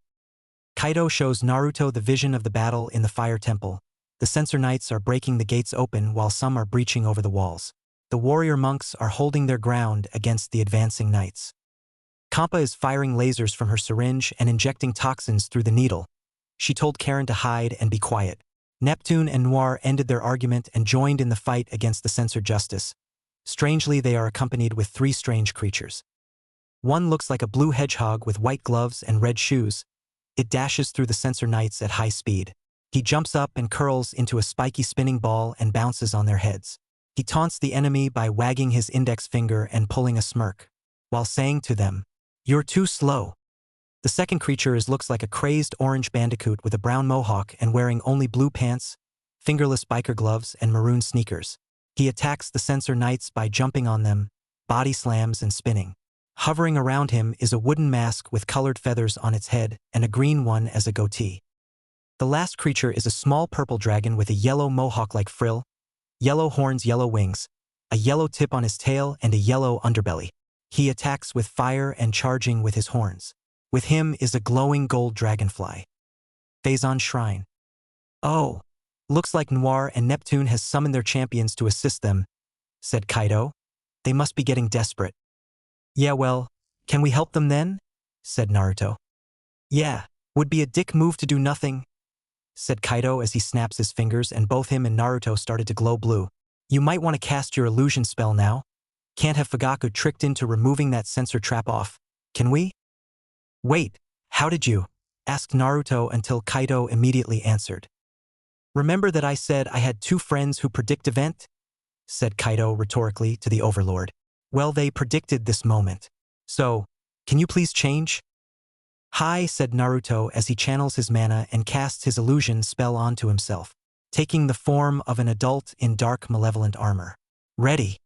Kaido shows Naruto the vision of the battle in the fire temple. The censor knights are breaking the gates open while some are breaching over the walls. The warrior monks are holding their ground against the advancing knights. Kampa is firing lasers from her syringe and injecting toxins through the needle. She told Karen to hide and be quiet. Neptune and Noir ended their argument and joined in the fight against the censor justice. Strangely, they are accompanied with three strange creatures. One looks like a blue hedgehog with white gloves and red shoes. It dashes through the censor knights at high speed. He jumps up and curls into a spiky spinning ball and bounces on their heads. He taunts the enemy by wagging his index finger and pulling a smirk, while saying to them, "You're too slow." The second creature looks like a crazed orange bandicoot with a brown mohawk and wearing only blue pants, fingerless biker gloves, and maroon sneakers. He attacks the censor knights by jumping on them, body slams and spinning. Hovering around him is a wooden mask with colored feathers on its head and a green one as a goatee. The last creature is a small purple dragon with a yellow mohawk-like frill, yellow horns, yellow wings, a yellow tip on his tail, and a yellow underbelly. He attacks with fire and charging with his horns. With him is a glowing gold dragonfly. Phazon Shrine. Oh, looks like Noir and Neptune has summoned their champions to assist them, said Kaido. They must be getting desperate. Yeah, well, can we help them then? Said Naruto. Yeah, would be a dick move to do nothing, said Kaido as he snaps his fingers and both him and Naruto started to glow blue. You might want to cast your illusion spell now. Can't have Fugaku tricked into removing that censor trap off, can we? Wait, how did you? Asked Naruto until Kaido immediately answered. Remember that I said I had two friends who predict event? Said Kaido rhetorically to the Overlord. Well, they predicted this moment. So, can you please change? Hi, said Naruto as he channels his mana and casts his illusion spell onto himself, taking the form of an adult in dark malevolent armor. Ready.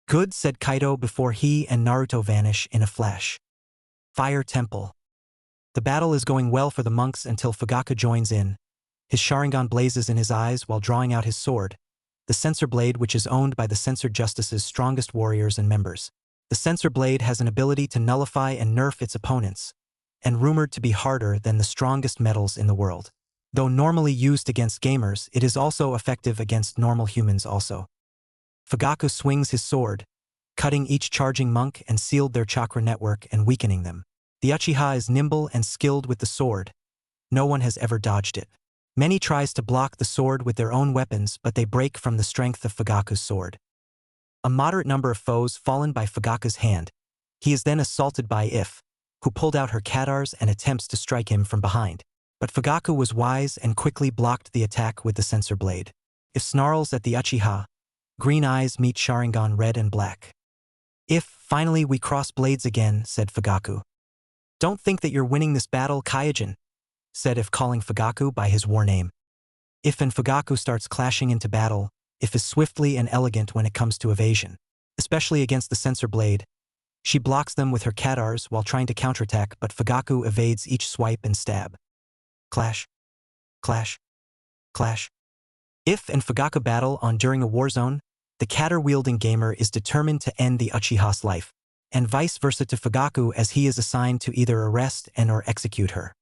Good, said Kaido before he and Naruto vanish in a flash. Fire Temple. The battle is going well for the monks until Fugaku joins in. His Sharingan blazes in his eyes while drawing out his sword, the censor blade which is owned by the censor justice's strongest warriors and members. The sensor blade has an ability to nullify and nerf its opponents, and rumored to be harder than the strongest metals in the world. Though normally used against gamers, it is also effective against normal humans also. Fugaku swings his sword, cutting each charging monk and sealed their chakra network and weakening them. The Uchiha is nimble and skilled with the sword. No one has ever dodged it. Many tries to block the sword with their own weapons, but they break from the strength of Fugaku's sword. A moderate number of foes fallen by Fugaku's hand. He is then assaulted by If, who pulled out her katars and attempts to strike him from behind. But Fugaku was wise and quickly blocked the attack with the sensor blade. If snarls at the Uchiha, green eyes meet Sharingan red and black. If, finally we cross blades again, said Fugaku. Don't think that you're winning this battle, Kaijin, said If, calling Fugaku by his war name. If and Fugaku starts clashing into battle. If is swiftly and elegant when it comes to evasion, especially against the sensor blade. She blocks them with her katars while trying to counterattack, but Fugaku evades each swipe and stab. Clash. Clash. Clash. If and Fugaku battle on during a war zone, the katar-wielding gamer is determined to end the Uchiha's life, and vice versa to Fugaku, as he is assigned to either arrest and or execute her.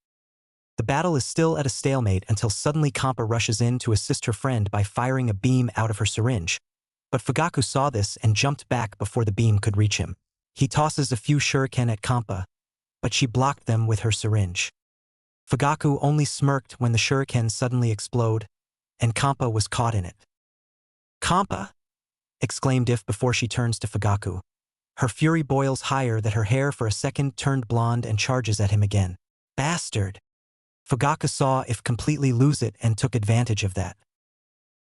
The battle is still at a stalemate until suddenly Kampa rushes in to assist her friend by firing a beam out of her syringe. But Fugaku saw this and jumped back before the beam could reach him. He tosses a few shuriken at Kampa, but she blocked them with her syringe. Fugaku only smirked when the shuriken suddenly explode, and Kampa was caught in it. "Kampa!" exclaimed If before she turns to Fugaku. Her fury boils higher that her hair for a second turned blonde and charges at him again. "Bastard!" Fugaku saw If completely lose it and took advantage of that.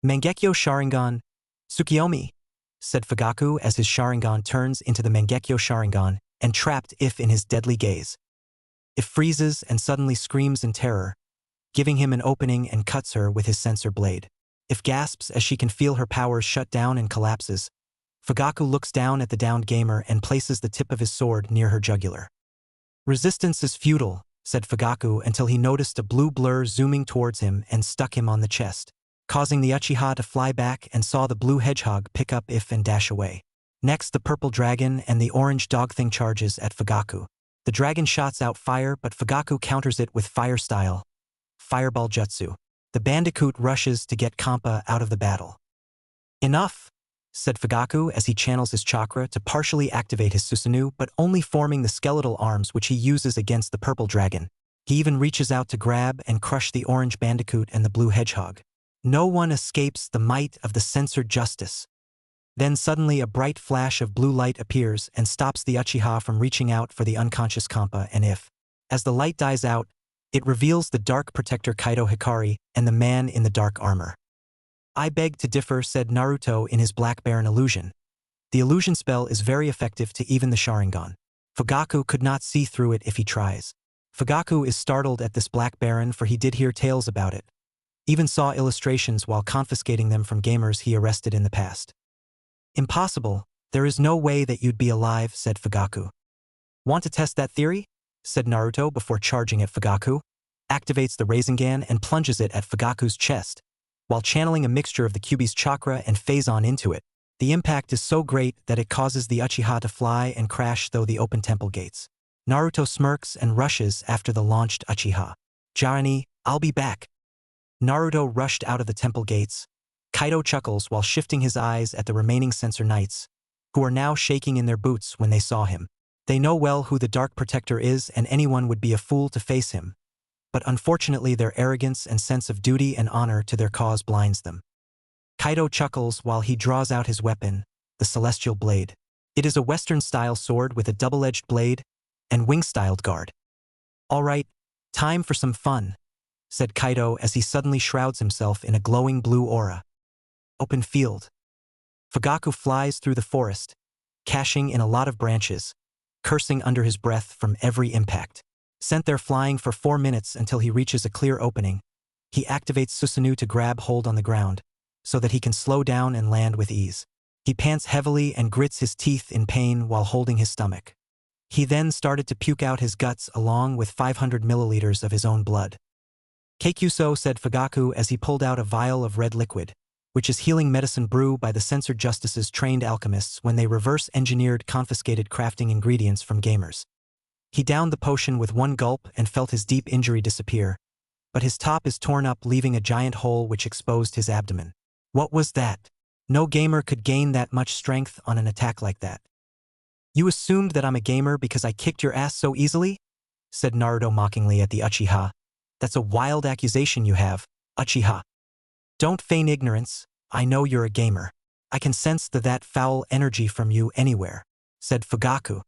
"Mangekyo Sharingan, Tsukiyomi," said Fugaku as his Sharingan turns into the Mangekyo Sharingan and trapped If in his deadly gaze. If freezes and suddenly screams in terror, giving him an opening and cuts her with his sensor blade. If gasps as she can feel her powers shut down and collapses. Fugaku looks down at the downed gamer and places the tip of his sword near her jugular. "Resistance is futile," said Fugaku until he noticed a blue blur zooming towards him and stuck him on the chest, causing the Uchiha to fly back, and saw the blue hedgehog pick up If and dash away. Next, the purple dragon and the orange dog thing charges at Fugaku. The dragon shots out fire, but Fugaku counters it with fire style, fireball jutsu. The bandicoot rushes to get Kampa out of the battle. "Enough," said Fugaku as he channels his chakra to partially activate his Susanoo, but only forming the skeletal arms which he uses against the purple dragon. He even reaches out to grab and crush the orange bandicoot and the blue hedgehog. No one escapes the might of the censored justice. Then suddenly a bright flash of blue light appears and stops the Uchiha from reaching out for the unconscious Kampa and If. As the light dies out, it reveals the Dark Protector Kaido Hikari and the man in the dark armor. "I beg to differ," said Naruto in his Black Baron illusion. The illusion spell is very effective to even the Sharingan. Fugaku could not see through it if he tries. Fugaku is startled at this Black Baron, for he did hear tales about it. Even saw illustrations while confiscating them from gamers he arrested in the past. "Impossible, there is no way that you'd be alive," said Fugaku. "Want to test that theory?" said Naruto before charging at Fugaku. Activates the Rasengan and plunges it at Fugaku's chest, while channeling a mixture of the Kyuubi's chakra and phase-on into it. The impact is so great that it causes the Uchiha to fly and crash through the open temple gates. Naruto smirks and rushes after the launched Uchiha. "Jarani, I'll be back." Naruto rushed out of the temple gates. Kaido chuckles while shifting his eyes at the remaining Censor Knights, who are now shaking in their boots when they saw him. They know well who the Dark Protector is, and anyone would be a fool to face him. But unfortunately their arrogance and sense of duty and honor to their cause blinds them. Kaido chuckles while he draws out his weapon, the Celestial Blade. It is a Western-style sword with a double-edged blade and wing-styled guard. "All right, time for some fun," said Kaido as he suddenly shrouds himself in a glowing blue aura. Open field. Fugaku flies through the forest, cashing in a lot of branches, cursing under his breath from every impact. Sent there flying for 4 minutes until he reaches a clear opening. He activates Susanoo to grab hold on the ground, so that he can slow down and land with ease. He pants heavily and grits his teeth in pain while holding his stomach. He then started to puke out his guts along with 500 milliliters of his own blood. "Keikyuso," said Fugaku as he pulled out a vial of red liquid. which is healing medicine brew by the censored justice's trained alchemists when they reverse-engineered confiscated crafting ingredients from gamers. He downed the potion with one gulp and felt his deep injury disappear, but his top is torn up, leaving a giant hole which exposed his abdomen. What was that? No gamer could gain that much strength on an attack like that. You assumed that I'm a gamer because I kicked your ass so easily? Said Naruto mockingly at the Uchiha. That's a wild accusation you have, Uchiha. Don't feign ignorance, I know you're a gamer. I can sense that foul energy from you anywhere, said Fugaku.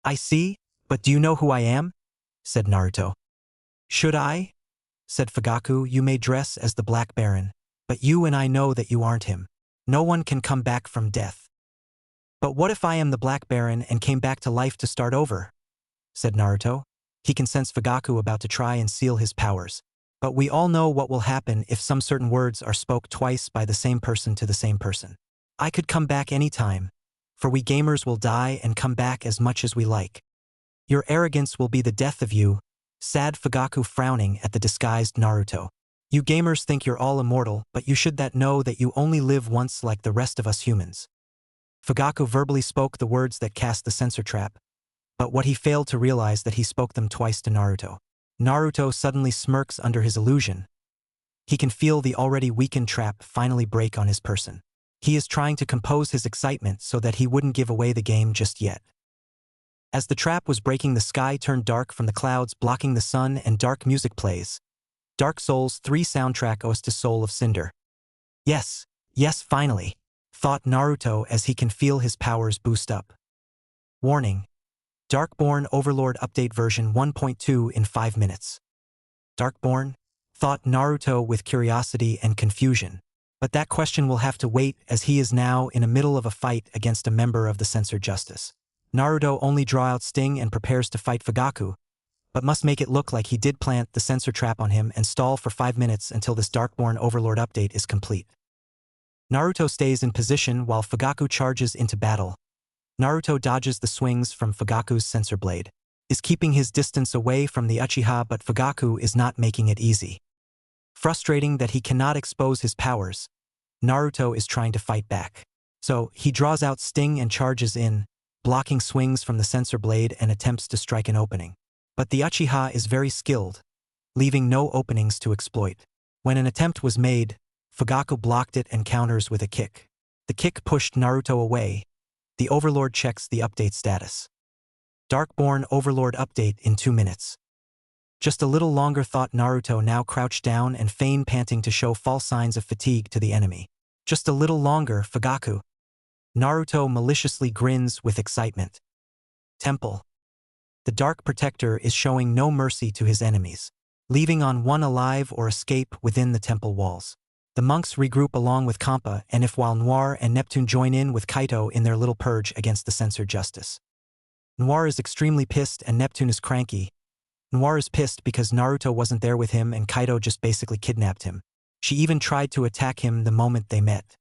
I see, but do you know who I am? Said Naruto. Should I? Said Fugaku. You may dress as the Black Baron, but you and I know that you aren't him. No one can come back from death. But what if I am the Black Baron and came back to life to start over? Said Naruto. He can sense Fugaku about to try and seal his powers. But we all know what will happen if some certain words are spoke twice by the same person to the same person. I could come back anytime, for we gamers will die and come back as much as we like. Your arrogance will be the death of you, said Fugaku, frowning at the disguised Naruto. You gamers think you're all immortal, but you should know that you only live once like the rest of us humans. Fugaku verbally spoke the words that cast the censor trap, but what he failed to realize that he spoke them twice to Naruto. Naruto suddenly smirks under his illusion. He can feel the already weakened trap finally break on his person. He is trying to compose his excitement so that he wouldn't give away the game just yet. As the trap was breaking, the sky turned dark from the clouds blocking the sun and dark music plays. Dark Souls 3 soundtrack owes to Soul of Cinder. Yes, finally, thought Naruto as he can feel his powers boost up. Warning. Darkborn Overlord Update version 1.2 in 5 minutes. Darkborn? Thought Naruto with curiosity and confusion. But that question will have to wait as he is now in the middle of a fight against a member of the censored justice. Naruto only draw out Sting and prepares to fight Fugaku, but must make it look like he did plant the censor trap on him and stall for 5 minutes until this Darkborn Overlord update is complete. Naruto stays in position while Fugaku charges into battle. Naruto dodges the swings from Fugaku's censor blade, is keeping his distance away from the Uchiha, but Fugaku is not making it easy. Frustrating that he cannot expose his powers, Naruto is trying to fight back. So, he draws out Sting and charges in, blocking swings from the censor blade and attempts to strike an opening. But the Uchiha is very skilled, leaving no openings to exploit. When an attempt was made, Fugaku blocked it and counters with a kick. The kick pushed Naruto away. The Overlord checks the update status. Darkborn Overlord update in 2 minutes. Just a little longer, thought Naruto, now crouched down and feigned panting to show false signs of fatigue to the enemy. Just a little longer, Fugaku. Naruto maliciously grins with excitement. Temple. The Dark Protector is showing no mercy to his enemies, leaving on one alive or escape within the temple walls. The monks regroup along with Kampa, and if while Noir and Neptune join in with Kaito in their little purge against the censored justice. Noir is extremely pissed and Neptune is cranky. Noir is pissed because Naruto wasn't there with him and Kaito just basically kidnapped him. She even tried to attack him the moment they met.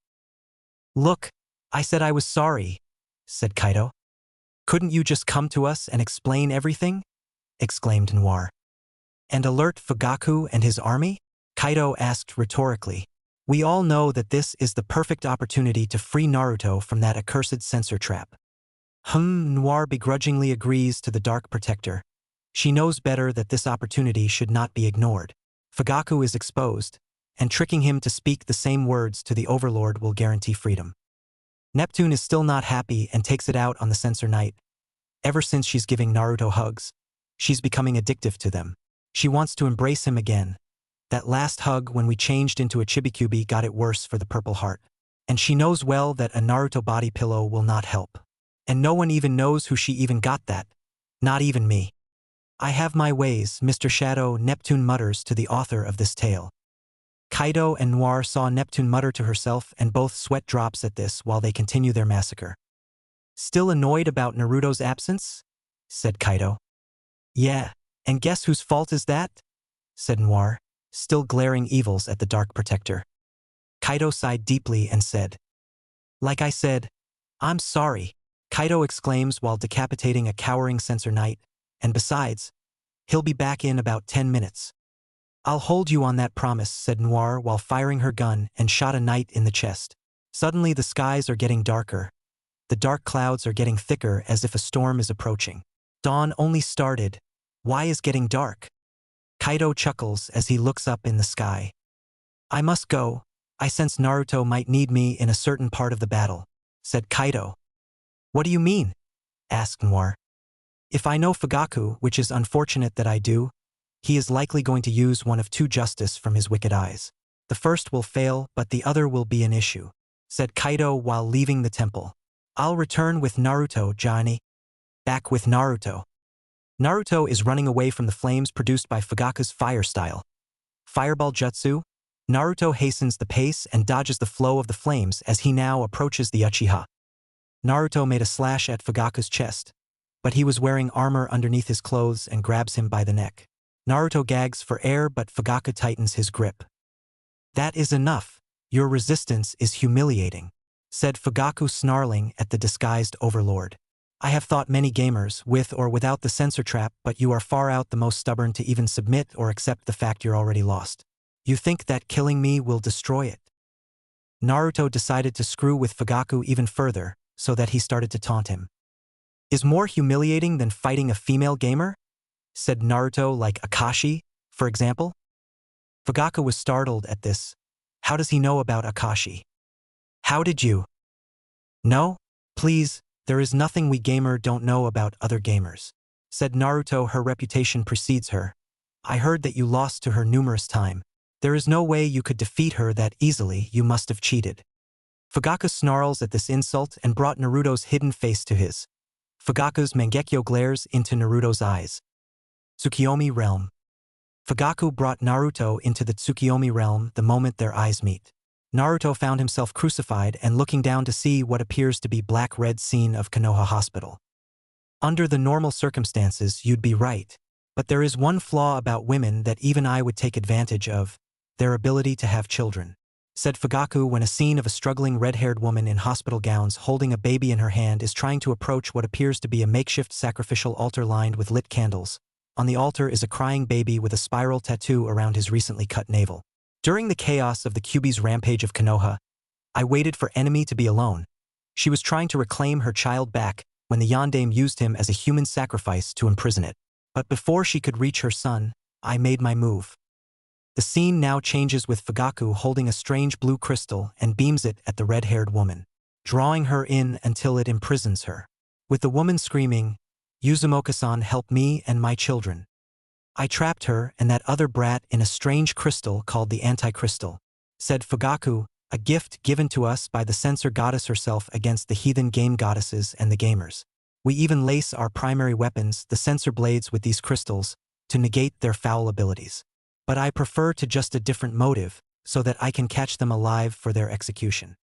Look, I said I was sorry, said Kaito. Couldn't you just come to us and explain everything? Exclaimed Noir. And alert Fugaku and his army? Kaito asked rhetorically. We all know that this is the perfect opportunity to free Naruto from that accursed censor trap. Noir begrudgingly agrees to the Dark Protector. She knows better that this opportunity should not be ignored. Fugaku is exposed, and tricking him to speak the same words to the Overlord will guarantee freedom. Neptune is still not happy and takes it out on the Censor Knight. Ever since she's giving Naruto hugs, she's becoming addictive to them. She wants to embrace him again. That last hug when we changed into a chibi-cubi got it worse for the Purple Heart. And she knows well that a Naruto body pillow will not help. And no one even knows who she even got that. Not even me. I have my ways, Mr. Shadow, Neptune mutters to the author of this tale. Kaito and Noir saw Neptune mutter to herself and both sweat drops at this while they continue their massacre. Still annoyed about Naruto's absence? Said Kaito. Yeah, and guess whose fault is that? Said Noir, still glaring evils at the Dark Protector. Kaito sighed deeply and said, Like I said, I'm sorry, Kaito exclaims while decapitating a cowering Censor Knight, and besides, he'll be back in about 10 minutes. I'll hold you on that promise, said Noir while firing her gun and shot a knight in the chest. Suddenly the skies are getting darker. The dark clouds are getting thicker as if a storm is approaching. Dawn only started. Why is getting dark? Kaido chuckles as he looks up in the sky. I must go. I sense Naruto might need me in a certain part of the battle, said Kaido. What do you mean? Asked Noir. If I know Fugaku, which is unfortunate that I do, he is likely going to use one of two justice from his wicked eyes. The first will fail, but the other will be an issue, said Kaido while leaving the temple. I'll return with Naruto, Johnny. Back with Naruto. Naruto is running away from the flames produced by Fugaku's fire style. Fireball jutsu? Naruto hastens the pace and dodges the flow of the flames as he now approaches the Uchiha. Naruto made a slash at Fugaku's chest, but he was wearing armor underneath his clothes and grabs him by the neck. Naruto gags for air, but Fugaku tightens his grip. That is enough. Your resistance is humiliating, said Fugaku, snarling at the disguised Overlord. I have fought many gamers, with or without the censor trap, but you are far out the most stubborn to even submit or accept the fact you're already lost. You think that killing me will destroy it? Naruto decided to screw with Fugaku even further, so that he started to taunt him. Is more humiliating than fighting a female gamer? Said Naruto, like Akashi, for example. Fugaku was startled at this. How does he know about Akashi? How did you? No? Please, there is nothing we gamer don't know about other gamers. Said Naruto, her reputation precedes her. I heard that you lost to her numerous times. There is no way you could defeat her that easily, you must have cheated. Fugaku snarls at this insult and brought Naruto's hidden face to his. Fugaku's Mangekyo glares into Naruto's eyes. Tsukiyomi realm. Fugaku brought Naruto into the Tsukiyomi realm the moment their eyes meet. Naruto found himself crucified and looking down to see what appears to be black-red scene of Konoha Hospital. Under the normal circumstances, you'd be right. But there is one flaw about women that even I would take advantage of, their ability to have children, said Fugaku when a scene of a struggling red-haired woman in hospital gowns holding a baby in her hand is trying to approach what appears to be a makeshift sacrificial altar lined with lit candles. On the altar is a crying baby with a spiral tattoo around his recently cut navel. During the chaos of the Kyuubi's rampage of Konoha, I waited for Enemy to be alone. She was trying to reclaim her child back when the Yondaime used him as a human sacrifice to imprison it. But before she could reach her son, I made my move. The scene now changes with Fugaku holding a strange blue crystal and beams it at the red-haired woman, drawing her in until it imprisons her. With the woman screaming, Uzumoka-san, help me and my children. I trapped her and that other brat in a strange crystal called the Anti-Crystal, said Fugaku, a gift given to us by the censor goddess herself against the heathen game goddesses and the gamers. We even lace our primary weapons, the censor blades, with these crystals, to negate their foul abilities. But I prefer to just a different motive, so that I can catch them alive for their execution.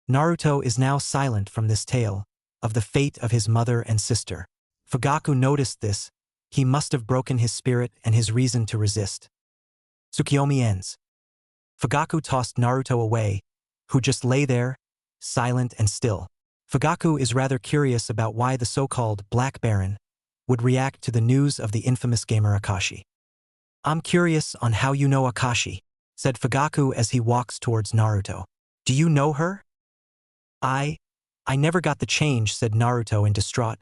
Naruto is now silent from this tale of the fate of his mother and sister. Fugaku noticed this. He must have broken his spirit and his reason to resist. Tsukiyomi ends. Fugaku tossed Naruto away, who just lay there, silent and still. Fugaku is rather curious about why the so-called Black Baron would react to the news of the infamous gamer Akashi. I'm curious on how you know Akashi, said Fugaku as he walks towards Naruto. Do you know her? I never got the change, said Naruto in distraught.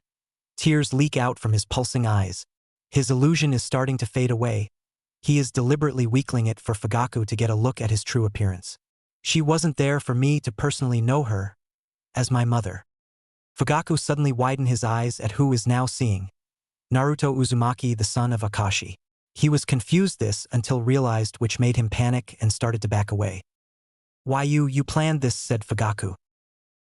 Tears leak out from his pulsing eyes. His illusion is starting to fade away. He is deliberately weakening it for Fugaku to get a look at his true appearance. She wasn't there for me to personally know her as my mother. Fugaku suddenly widened his eyes at who is now seeing. Naruto Uzumaki, the son of Akashi. He was confused this until realized, which made him panic and started to back away. Why you planned this, said Fugaku.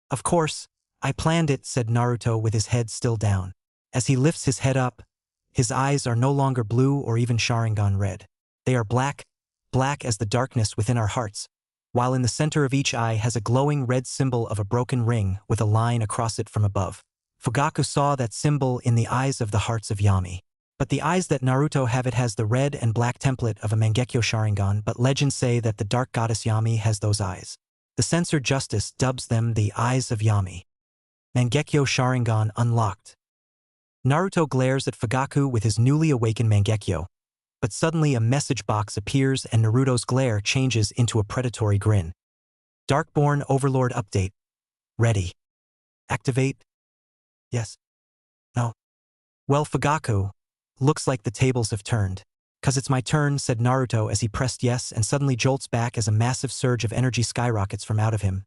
Of course, I planned it, said Naruto with his head still down. As he lifts his head up, his eyes are no longer blue or even Sharingan red. They are black, black as the darkness within our hearts, while in the center of each eye has a glowing red symbol of a broken ring with a line across it from above. Fugaku saw that symbol in the eyes of the hearts of Yami. But the eyes that Naruto have, it has the red and black template of a Mangekyo Sharingan, but legends say that the dark goddess Yami has those eyes. The censor justice dubs them the eyes of Yami. Mangekyo Sharingan unlocked. Naruto glares at Fugaku with his newly awakened Mangekyo. But suddenly a message box appears and Naruto's glare changes into a predatory grin. Darkborn Overlord update. Ready. Activate? Yes. No. Well, Fugaku, looks like the tables have turned. "'Cause it's my turn," said Naruto as he pressed yes and suddenly jolts back as a massive surge of energy skyrockets from out of him.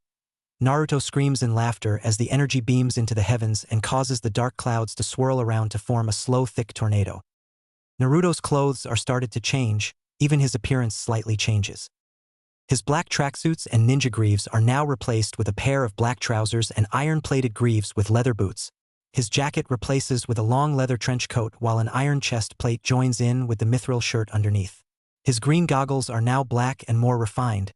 Naruto screams in laughter as the energy beams into the heavens and causes the dark clouds to swirl around to form a slow, thick tornado. Naruto's clothes are started to change, even his appearance slightly changes. His black tracksuits and ninja greaves are now replaced with a pair of black trousers and iron-plated greaves with leather boots. His jacket replaces with a long leather trench coat while an iron chest plate joins in with the mithril shirt underneath. His green goggles are now black and more refined,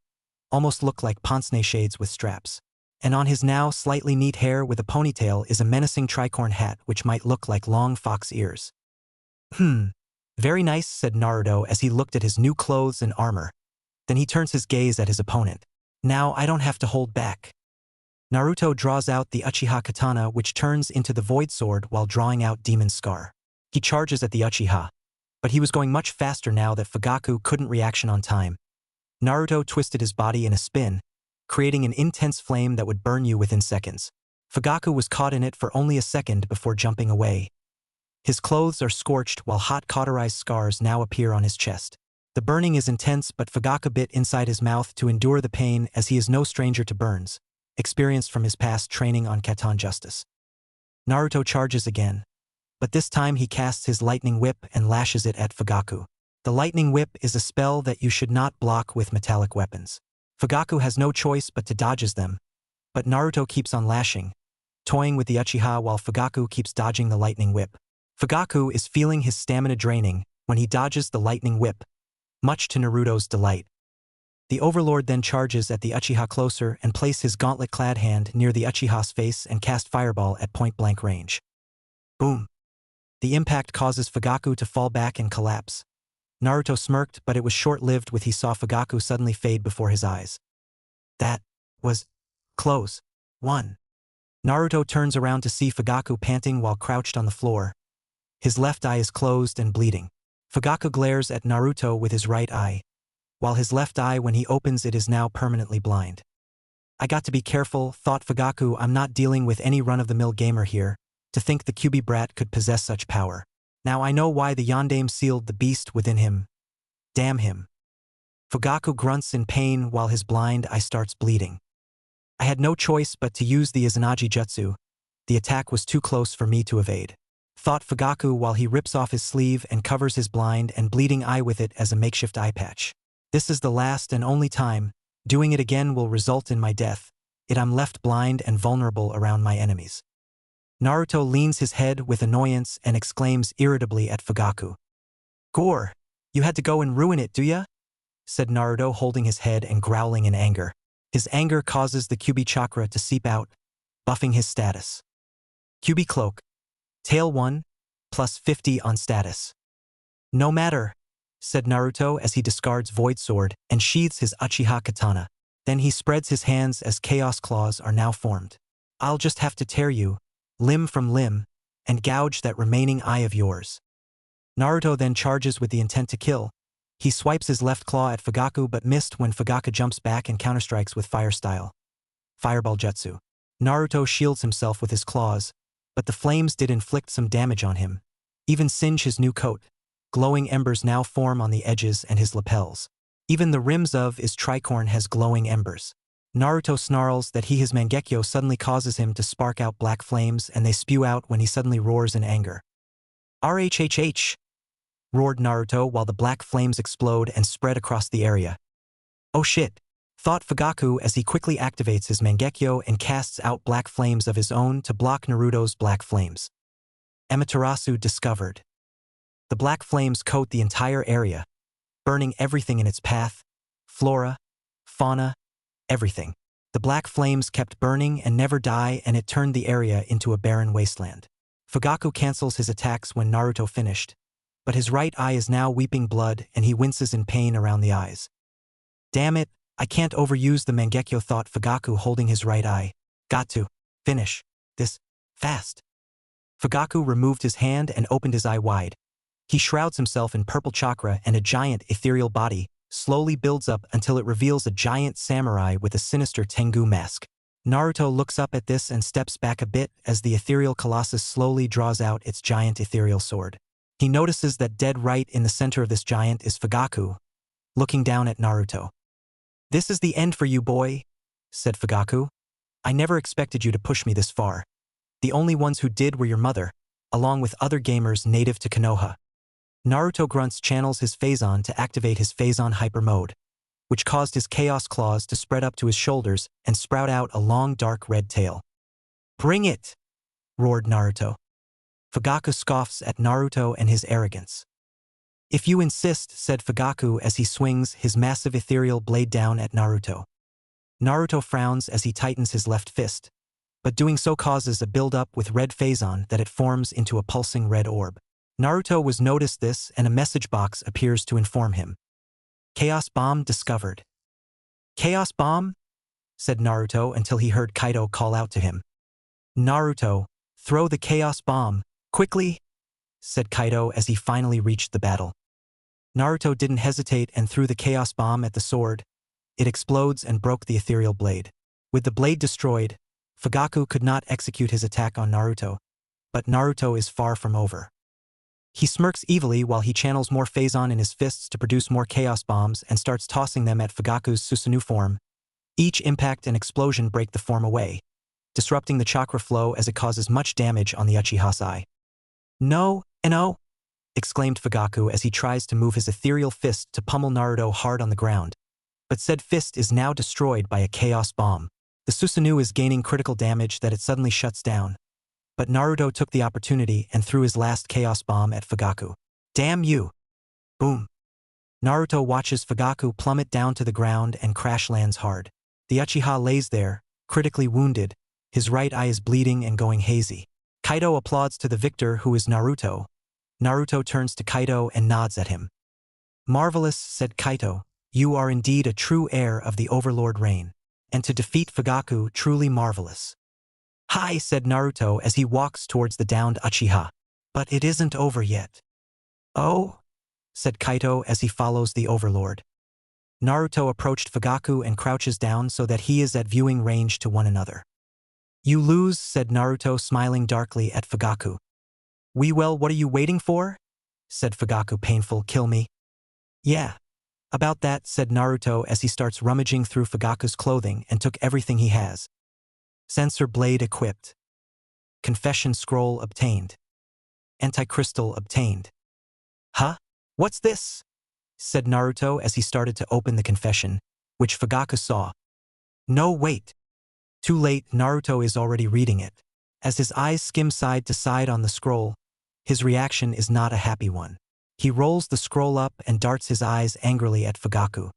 almost look like pince-nez shades with straps. And on his now slightly neat hair with a ponytail is a menacing tricorn hat which might look like long fox ears. Very nice, said Naruto as he looked at his new clothes and armor. Then he turns his gaze at his opponent. Now I don't have to hold back. Naruto draws out the Uchiha katana which turns into the void sword while drawing out Demon's Scar. He charges at the Uchiha. But he was going much faster now that Fugaku couldn't reaction on time. Naruto twisted his body in a spin, creating an intense flame that would burn you within seconds. Fugaku was caught in it for only a second before jumping away. His clothes are scorched while hot cauterized scars now appear on his chest. The burning is intense, but Fugaku bit inside his mouth to endure the pain as he is no stranger to burns, experienced from his past training on Katan Justice. Naruto charges again, but this time he casts his lightning whip and lashes it at Fugaku. The lightning whip is a spell that you should not block with metallic weapons. Fugaku has no choice but to dodges them, but Naruto keeps on lashing, toying with the Uchiha while Fugaku keeps dodging the lightning whip. Fugaku is feeling his stamina draining when he dodges the lightning whip, much to Naruto's delight. The Overlord then charges at the Uchiha closer and places his gauntlet-clad hand near the Uchiha's face and cast Fireball at point-blank range. Boom! The impact causes Fugaku to fall back and collapse. Naruto smirked, but it was short-lived when he saw Fugaku suddenly fade before his eyes. That was close. 1. Naruto turns around to see Fugaku panting while crouched on the floor. His left eye is closed and bleeding. Fugaku glares at Naruto with his right eye, while his left eye when he opens it is now permanently blind. I got to be careful, thought Fugaku. I'm not dealing with any run-of-the-mill gamer here, to think the Kyuubi brat could possess such power. Now I know why the Yondaime sealed the beast within him. Damn him. Fugaku grunts in pain while his blind eye starts bleeding. I had no choice but to use the Izanagi Jutsu. The attack was too close for me to evade, thought Fugaku while he rips off his sleeve and covers his blind and bleeding eye with it as a makeshift eye patch. This is the last and only time. Doing it again will result in my death. I'm left blind and vulnerable around my enemies. Naruto leans his head with annoyance and exclaims irritably at Fugaku. Gore, you had to go and ruin it, do ya? Said Naruto holding his head and growling in anger. His anger causes the Kyuubi chakra to seep out, buffing his status. Kyuubi cloak. Tail 1, plus 50 on status. No matter, said Naruto as he discards Void Sword and sheathes his Uchiha katana. Then he spreads his hands as Chaos Claws are now formed. I'll just have to tear you, limb from limb, and gouge that remaining eye of yours. Naruto then charges with the intent to kill. He swipes his left claw at Fugaku but missed when Fugaku jumps back and counterstrikes with Fire Style. Fireball Jutsu. Naruto shields himself with his claws, but the flames did inflict some damage on him. Even singe his new coat. Glowing embers now form on the edges and his lapels. Even the rims of his tricorn has glowing embers. Naruto snarls that his Mangekyo suddenly causes him to spark out black flames and they spew out when he suddenly roars in anger. RHHH! Roared Naruto while the black flames explode and spread across the area. Oh shit! Thought Fugaku as he quickly activates his Mangekyo and casts out black flames of his own to block Naruto's black flames. Amaterasu discovered. The black flames coat the entire area, burning everything in its path, flora, fauna, everything. The black flames kept burning and never die and it turned the area into a barren wasteland. Fugaku cancels his attacks when Naruto finished, but his right eye is now weeping blood and he winces in pain around the eyes. Damn it, I can't overuse the Mangekyo, thought Fugaku holding his right eye. Got to finish this fast. Fugaku removed his hand and opened his eye wide. He shrouds himself in purple chakra, and a giant ethereal body slowly builds up until it reveals a giant samurai with a sinister Tengu mask. Naruto looks up at this and steps back a bit as the ethereal colossus slowly draws out its giant ethereal sword. He notices that dead right in the center of this giant is Fugaku, looking down at Naruto. "This is the end for you, boy," said Fugaku. "I never expected you to push me this far. The only ones who did were your mother, along with other gamers native to Konoha." Naruto grunts, channels his Phazon to activate his Phazon hyper mode, which caused his chaos claws to spread up to his shoulders and sprout out a long dark red tail. "Bring it!" roared Naruto. Fugaku scoffs at Naruto and his arrogance. "If you insist," said Fugaku as he swings his massive ethereal blade down at Naruto. Naruto frowns as he tightens his left fist, but doing so causes a build-up with red Phazon that it forms into a pulsing red orb. Naruto was noticed this, and a message box appears to inform him. "Chaos Bomb discovered." "Chaos Bomb?" said Naruto until he heard Kaido call out to him. "Naruto, throw the Chaos Bomb, quickly!" said Kaido as he finally reached the battle. Naruto didn't hesitate and threw the Chaos Bomb at the sword. It explodes and broke the ethereal blade. With the blade destroyed, Fugaku could not execute his attack on Naruto, but Naruto is far from over. He smirks evilly while he channels more Phazon in his fists to produce more Chaos Bombs and starts tossing them at Fugaku's Susanoo form. Each impact and explosion break the form away, disrupting the chakra flow as it causes much damage on the Uchiha's eye. "No, no!" exclaimed Fugaku as he tries to move his ethereal fist to pummel Naruto hard on the ground. But said fist is now destroyed by a Chaos Bomb. The Susanoo is gaining critical damage that it suddenly shuts down. But Naruto took the opportunity and threw his last Chaos Bomb at Fugaku. "Damn you!" Boom. Naruto watches Fugaku plummet down to the ground and crash lands hard. The Uchiha lays there, critically wounded. His right eye is bleeding and going hazy. Kaido applauds to the victor, who is Naruto. Naruto turns to Kaido and nods at him. "Marvelous," said Kaido. "You are indeed a true heir of the Overlord reign. And to defeat Fugaku, truly marvelous." "Hi," said Naruto as he walks towards the downed Uchiha. "But it isn't over yet." "Oh?" said Kaido as he follows the Overlord. Naruto approached Fugaku and crouches down so that he is at viewing range to one another. "You lose," said Naruto, smiling darkly at Fugaku. Well, what are you waiting for?" said Fugaku, painful. "Kill me?" "Yeah. About that," said Naruto as he starts rummaging through Fugaku's clothing and took everything he has. Sensor blade equipped. Confession scroll obtained. Anti-crystal obtained. "Huh? What's this?" said Naruto as he started to open the confession, which Fugaku saw. "No, wait." Too late, Naruto is already reading it. As his eyes skim side to side on the scroll, his reaction is not a happy one. He rolls the scroll up and darts his eyes angrily at Fugaku.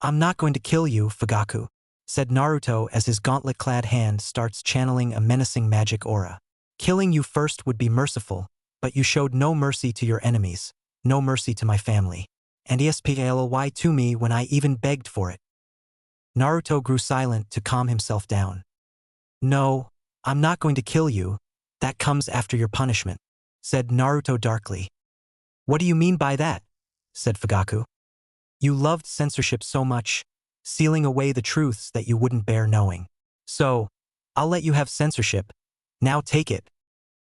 "I'm not going to kill you, Fugaku," said Naruto as his gauntlet-clad hand starts channeling a menacing magic aura. "Killing you first would be merciful, but you showed no mercy to your enemies, no mercy to my family, and esply to me when I even begged for it." Naruto grew silent to calm himself down. "No, I'm not going to kill you. That comes after your punishment," said Naruto darkly. "What do you mean by that?" said Fugaku. "You loved censorship so much, sealing away the truths that you wouldn't bear knowing. So, I'll let you have censorship. Now take it."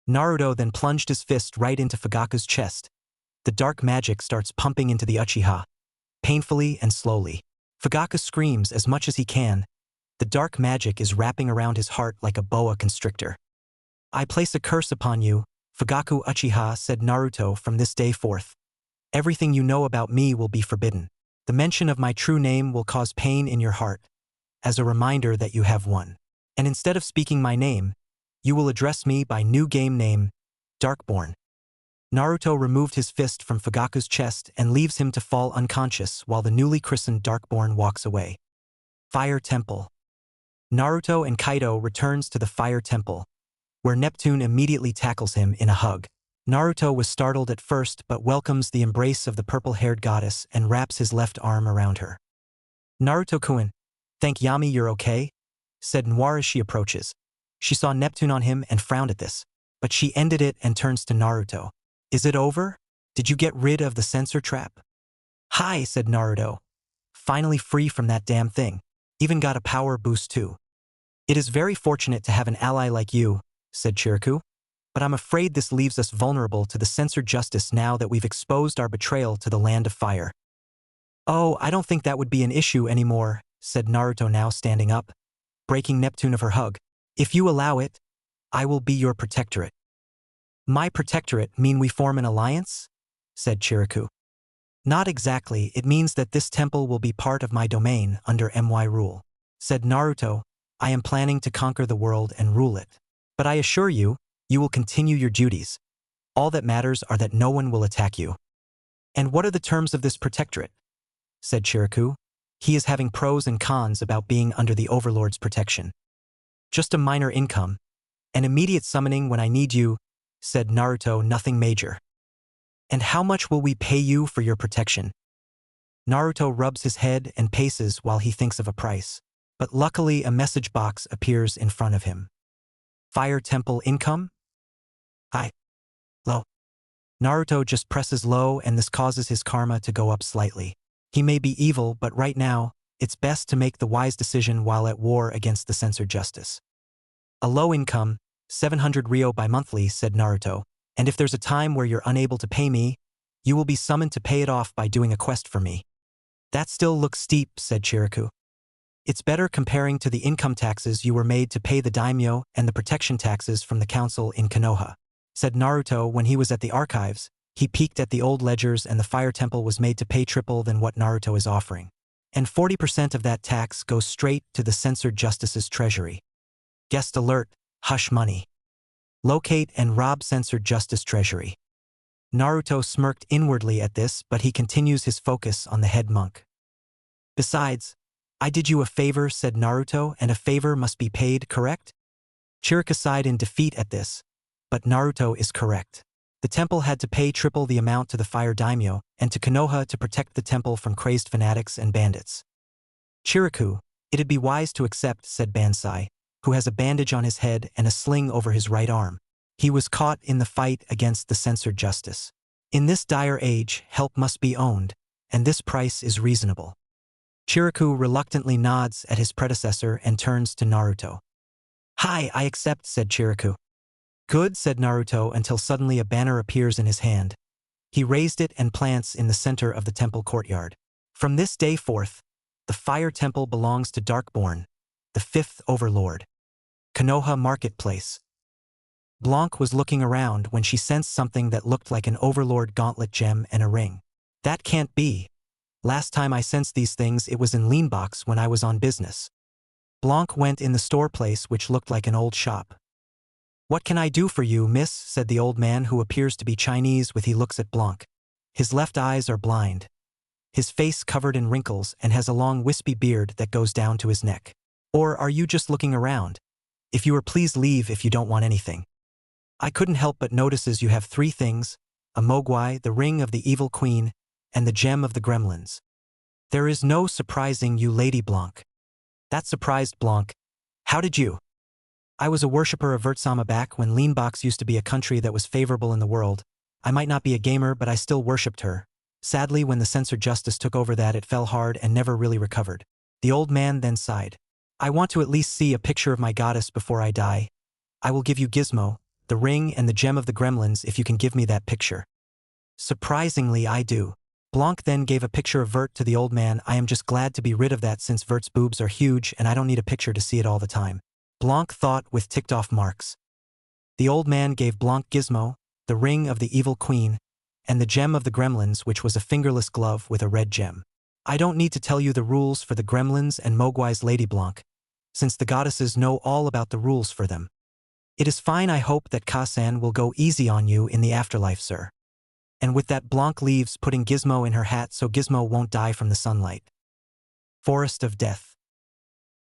Naruto then plunged his fist right into Fugaku's chest. The dark magic starts pumping into the Uchiha, painfully and slowly. Fugaku screams as much as he can. The dark magic is wrapping around his heart like a boa constrictor. "I place a curse upon you, Fugaku Uchiha," said Naruto. "From this day forth, everything you know about me will be forbidden. The mention of my true name will cause pain in your heart, as a reminder that you have won. And instead of speaking my name, you will address me by new game name, Darkborn." Naruto removed his fist from Fugaku's chest and leaves him to fall unconscious while the newly christened Darkborn walks away. Fire Temple. Naruto and Kaido returns to the Fire Temple, where Neptune immediately tackles him in a hug. Naruto was startled at first but welcomes the embrace of the purple-haired goddess and wraps his left arm around her. "Naruto-kun, thank Yami you're okay," said Noir as she approaches. She saw Neptune on him and frowned at this, but she ended it and turns to Naruto. "Is it over?" Did you get rid of the sensor trap? Hi, said Naruto. Finally free from that damn thing. Even got a power boost too. It is very fortunate to have an ally like you, said Chiriku. But I'm afraid this leaves us vulnerable to the censored justice now that we've exposed our betrayal to the land of fire. Oh, I don't think that would be an issue anymore, said Naruto, now standing up, breaking Neptune of her hug. If you allow it, I will be your protectorate. My protectorate mean we form an alliance? Said Chiriku. Not exactly, it means that this temple will be part of my domain under my rule. Said Naruto, I am planning to conquer the world and rule it. But I assure you, you will continue your duties. All that matters are that no one will attack you. And what are the terms of this protectorate? Said Chiriku. He is having pros and cons about being under the Overlord's protection. Just a minor income. An immediate summoning when I need you, said Naruto, nothing major. And how much will we pay you for your protection? Naruto rubs his head and paces while he thinks of a price. But luckily a message box appears in front of him. Fire Temple income? Low. Naruto just presses low, and this causes his karma to go up slightly. He may be evil, but right now, it's best to make the wise decision while at war against the censored justice. A low income, 700 Ryo bi-monthly, said Naruto, and if there's a time where you're unable to pay me, you will be summoned to pay it off by doing a quest for me. That still looks steep, said Chiriku. It's better comparing to the income taxes you were made to pay the daimyo and the protection taxes from the council in Konoha. Said Naruto. When he was at the archives, he peeked at the old ledgers, and the fire temple was made to pay triple than what Naruto is offering. And 40% of that tax goes straight to the censored justice's treasury. Guest alert, hush money. Locate and rob censored justice treasury. Naruto smirked inwardly at this, but he continues his focus on the head monk. Besides, I did you a favor, said Naruto, and a favor must be paid, correct? Chiriku sighed in defeat at this. But Naruto is correct. The temple had to pay triple the amount to the fire daimyo and to Konoha to protect the temple from crazed fanatics and bandits. Chiriku, it'd be wise to accept, said Bansai, who has a bandage on his head and a sling over his right arm. He was caught in the fight against the censored justice. In this dire age, help must be owned, and this price is reasonable. Chiriku reluctantly nods at his predecessor and turns to Naruto. Hi, I accept, said Chiriku. Good, said Naruto, until suddenly a banner appears in his hand. He raised it and plants in the center of the temple courtyard. From this day forth, the fire temple belongs to Darkborn, the fifth Overlord. Konoha Marketplace. Blanc was looking around when she sensed something that looked like an Overlord gauntlet gem and a ring. That can't be. Last time I sensed these things, it was in Leanbox when I was on business. Blanc went in the store place, which looked like an old shop. What can I do for you, miss? Said the old man, who appears to be Chinese with he looks at Blanc. His left eyes are blind. His face covered in wrinkles and has a long wispy beard that goes down to his neck. Or are you just looking around? If you are, please leave if you don't want anything. I couldn't help but notices you have 3 things, a mogwai, the ring of the evil queen, and the gem of the gremlins. There is no surprising you, Lady Blanc. That surprised Blanc. How did you? I was a worshipper of Vertsama back when Leanbox used to be a country that was favorable in the world. I might not be a gamer, but I still worshipped her. Sadly, when the censored justice took over that, it fell hard and never really recovered. The old man then sighed. I want to at least see a picture of my goddess before I die. I will give you Gizmo, the ring, and the gem of the gremlins if you can give me that picture. Surprisingly, I do. Blanc then gave a picture of Vert to the old man. I am just glad to be rid of that since Vert's boobs are huge and I don't need a picture to see it all the time. Blanc thought with ticked-off marks. The old man gave Blanc Gizmo, the ring of the evil queen, and the gem of the gremlins, which was a fingerless glove with a red gem. I don't need to tell you the rules for the gremlins and Mogwai's, Lady Blanc, since the goddesses know all about the rules for them. It is fine. I hope that Ka-san will go easy on you in the afterlife, sir. And with that, Blanc leaves, putting Gizmo in her hat so Gizmo won't die from the sunlight. Forest of Death.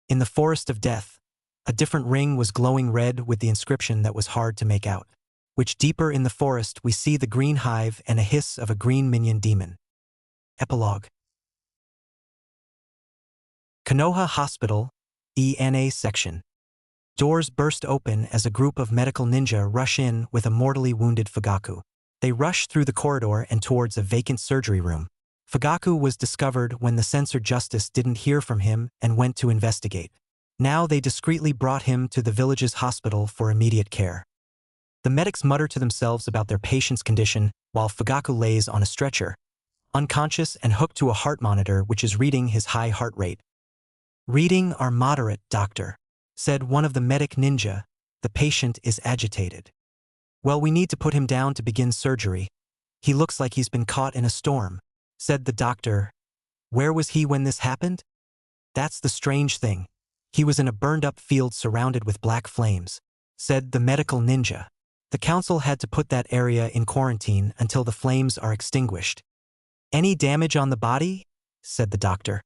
In the Forest of Death, a different ring was glowing red with the inscription that was hard to make out, which deeper in the forest we see the green hive and a hiss of a green minion demon. Epilogue. Konoha Hospital, ENA section. Doors burst open as a group of medical ninja rush in with a mortally wounded Fugaku. They rush through the corridor and towards a vacant surgery room. Fugaku was discovered when the censored justice didn't hear from him and went to investigate. Now they discreetly brought him to the village's hospital for immediate care. The medics mutter to themselves about their patient's condition while Fugaku lays on a stretcher, unconscious and hooked to a heart monitor which is reading his high heart rate. "Reading are moderate, doctor," said one of the medic ninja. "The patient is agitated." "Well, we need to put him down to begin surgery. He looks like he's been caught in a storm," said the doctor. "Where was he when this happened?" "That's the strange thing. He was in a burned-up field surrounded with black flames," said the medical ninja. "The council had to put that area in quarantine until the flames are extinguished." "Any damage on the body?" said the doctor.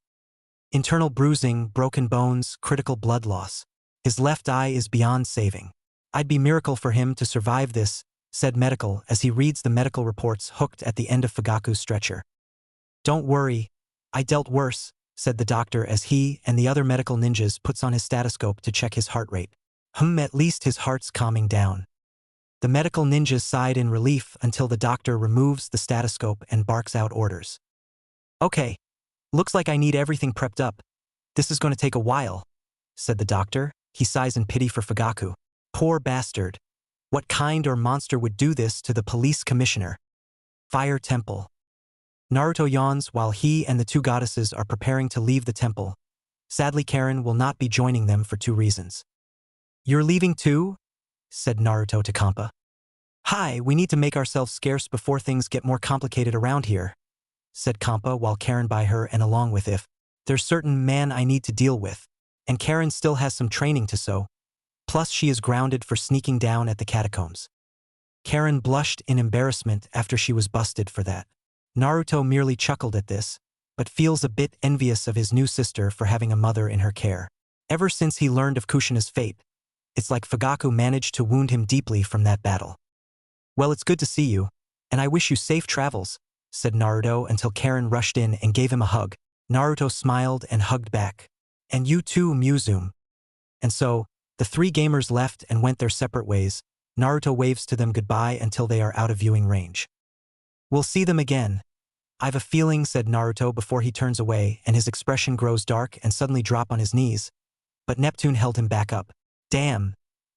"Internal bruising, broken bones, critical blood loss. His left eye is beyond saving. I'd be miracle for him to survive this," said medical as he reads the medical reports hooked at the end of Fugaku's stretcher. "Don't worry, I dealt worse," said the doctor as he and the other medical ninjas puts on his stethoscope to check his heart rate. At least his heart's calming down." The medical ninjas sighed in relief until the doctor removes the stethoscope and barks out orders. "Okay, looks like I need everything prepped up. This is going to take a while," said the doctor. He sighs in pity for Fugaku. "Poor bastard. What kind or monster would do this to the police commissioner?" Fire Temple. Naruto yawns while he and the two goddesses are preparing to leave the temple. Sadly, Karen will not be joining them for 2 reasons. "You're leaving too?" said Naruto to Kampa. "Hi, we need to make ourselves scarce before things get more complicated around here," said Kampa while Karen by her and along with if. "There's certain man I need to deal with, and Karen still has some training to so. Plus she is grounded for sneaking down at the catacombs." Karen blushed in embarrassment after she was busted for that. Naruto merely chuckled at this, but feels a bit envious of his new sister for having a mother in her care. Ever since he learned of Kushina's fate, it's like Fugaku managed to wound him deeply from that battle. "Well, it's good to see you, and I wish you safe travels," said Naruto until Karen rushed in and gave him a hug. Naruto smiled and hugged back. "And you too, Muzum." And so, the 3 gamers left and went their separate ways. Naruto waves to them goodbye until they are out of viewing range. "We'll see them again. I've a feeling," said Naruto before he turns away and his expression grows dark and suddenly drop on his knees. But Neptune held him back up. "Damn.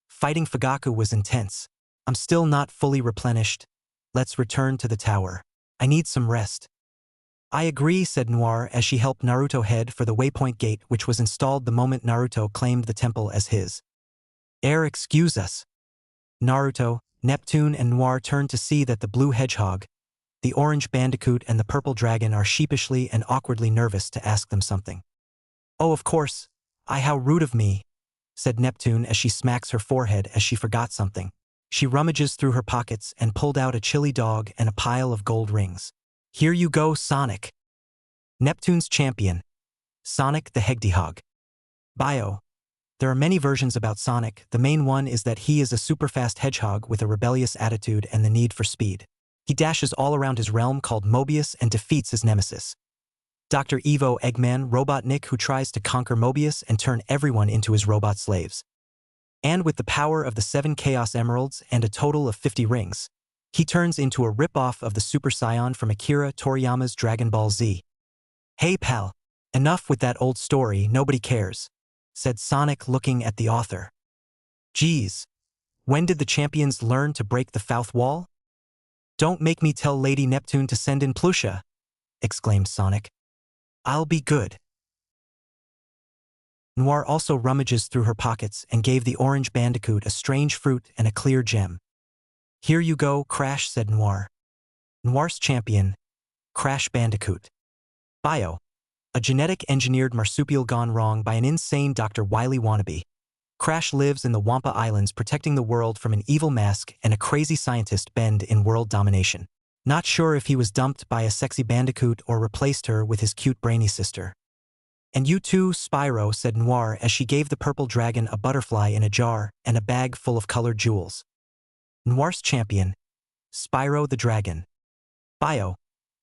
Fighting Fugaku was intense. I'm still not fully replenished. Let's return to the tower. I need some rest." "I agree," said Noir as she helped Naruto head for the waypoint gate which was installed the moment Naruto claimed the temple as his. Excuse us." Naruto, Neptune and Noir turned to see that the blue hedgehog, the orange bandicoot and the purple dragon are sheepishly and awkwardly nervous to ask them something. "Oh, of course. How rude of me," said Neptune as she smacks her forehead as she forgot something. She rummages through her pockets and pulled out a chili dog and a pile of gold rings. "Here you go, Sonic." Neptune's champion, Sonic the Hedgehog. Bio. There are many versions about Sonic. The main one is that he is a super-fast hedgehog with a rebellious attitude and the need for speed. He dashes all around his realm called Mobius and defeats his nemesis, Dr. Evo Eggman, Robotnik, who tries to conquer Mobius and turn everyone into his robot slaves. And with the power of the 7 Chaos Emeralds and a total of 50 rings, he turns into a rip-off of the Super Saiyan from Akira Toriyama's Dragon Ball Z. "Hey pal, enough with that old story, nobody cares," said Sonic looking at the author. "Geez, when did the champions learn to break the fourth wall?" "Don't make me tell Lady Neptune to send in Plusha," exclaimed Sonic. "I'll be good." Noir also rummages through her pockets and gave the orange bandicoot a strange fruit and a clear gem. "Here you go, Crash," said Noir. Noir's champion, Crash Bandicoot. Bio. A genetic engineered marsupial gone wrong by an insane Dr. Wily wannabe. Crash lives in the Wampa Islands protecting the world from an evil mask and a crazy scientist bent in world domination. Not sure if he was dumped by a sexy bandicoot or replaced her with his cute brainy sister. "And you too, Spyro," said Noir as she gave the purple dragon a butterfly in a jar and a bag full of colored jewels. Noir's champion, Spyro the Dragon. Bio.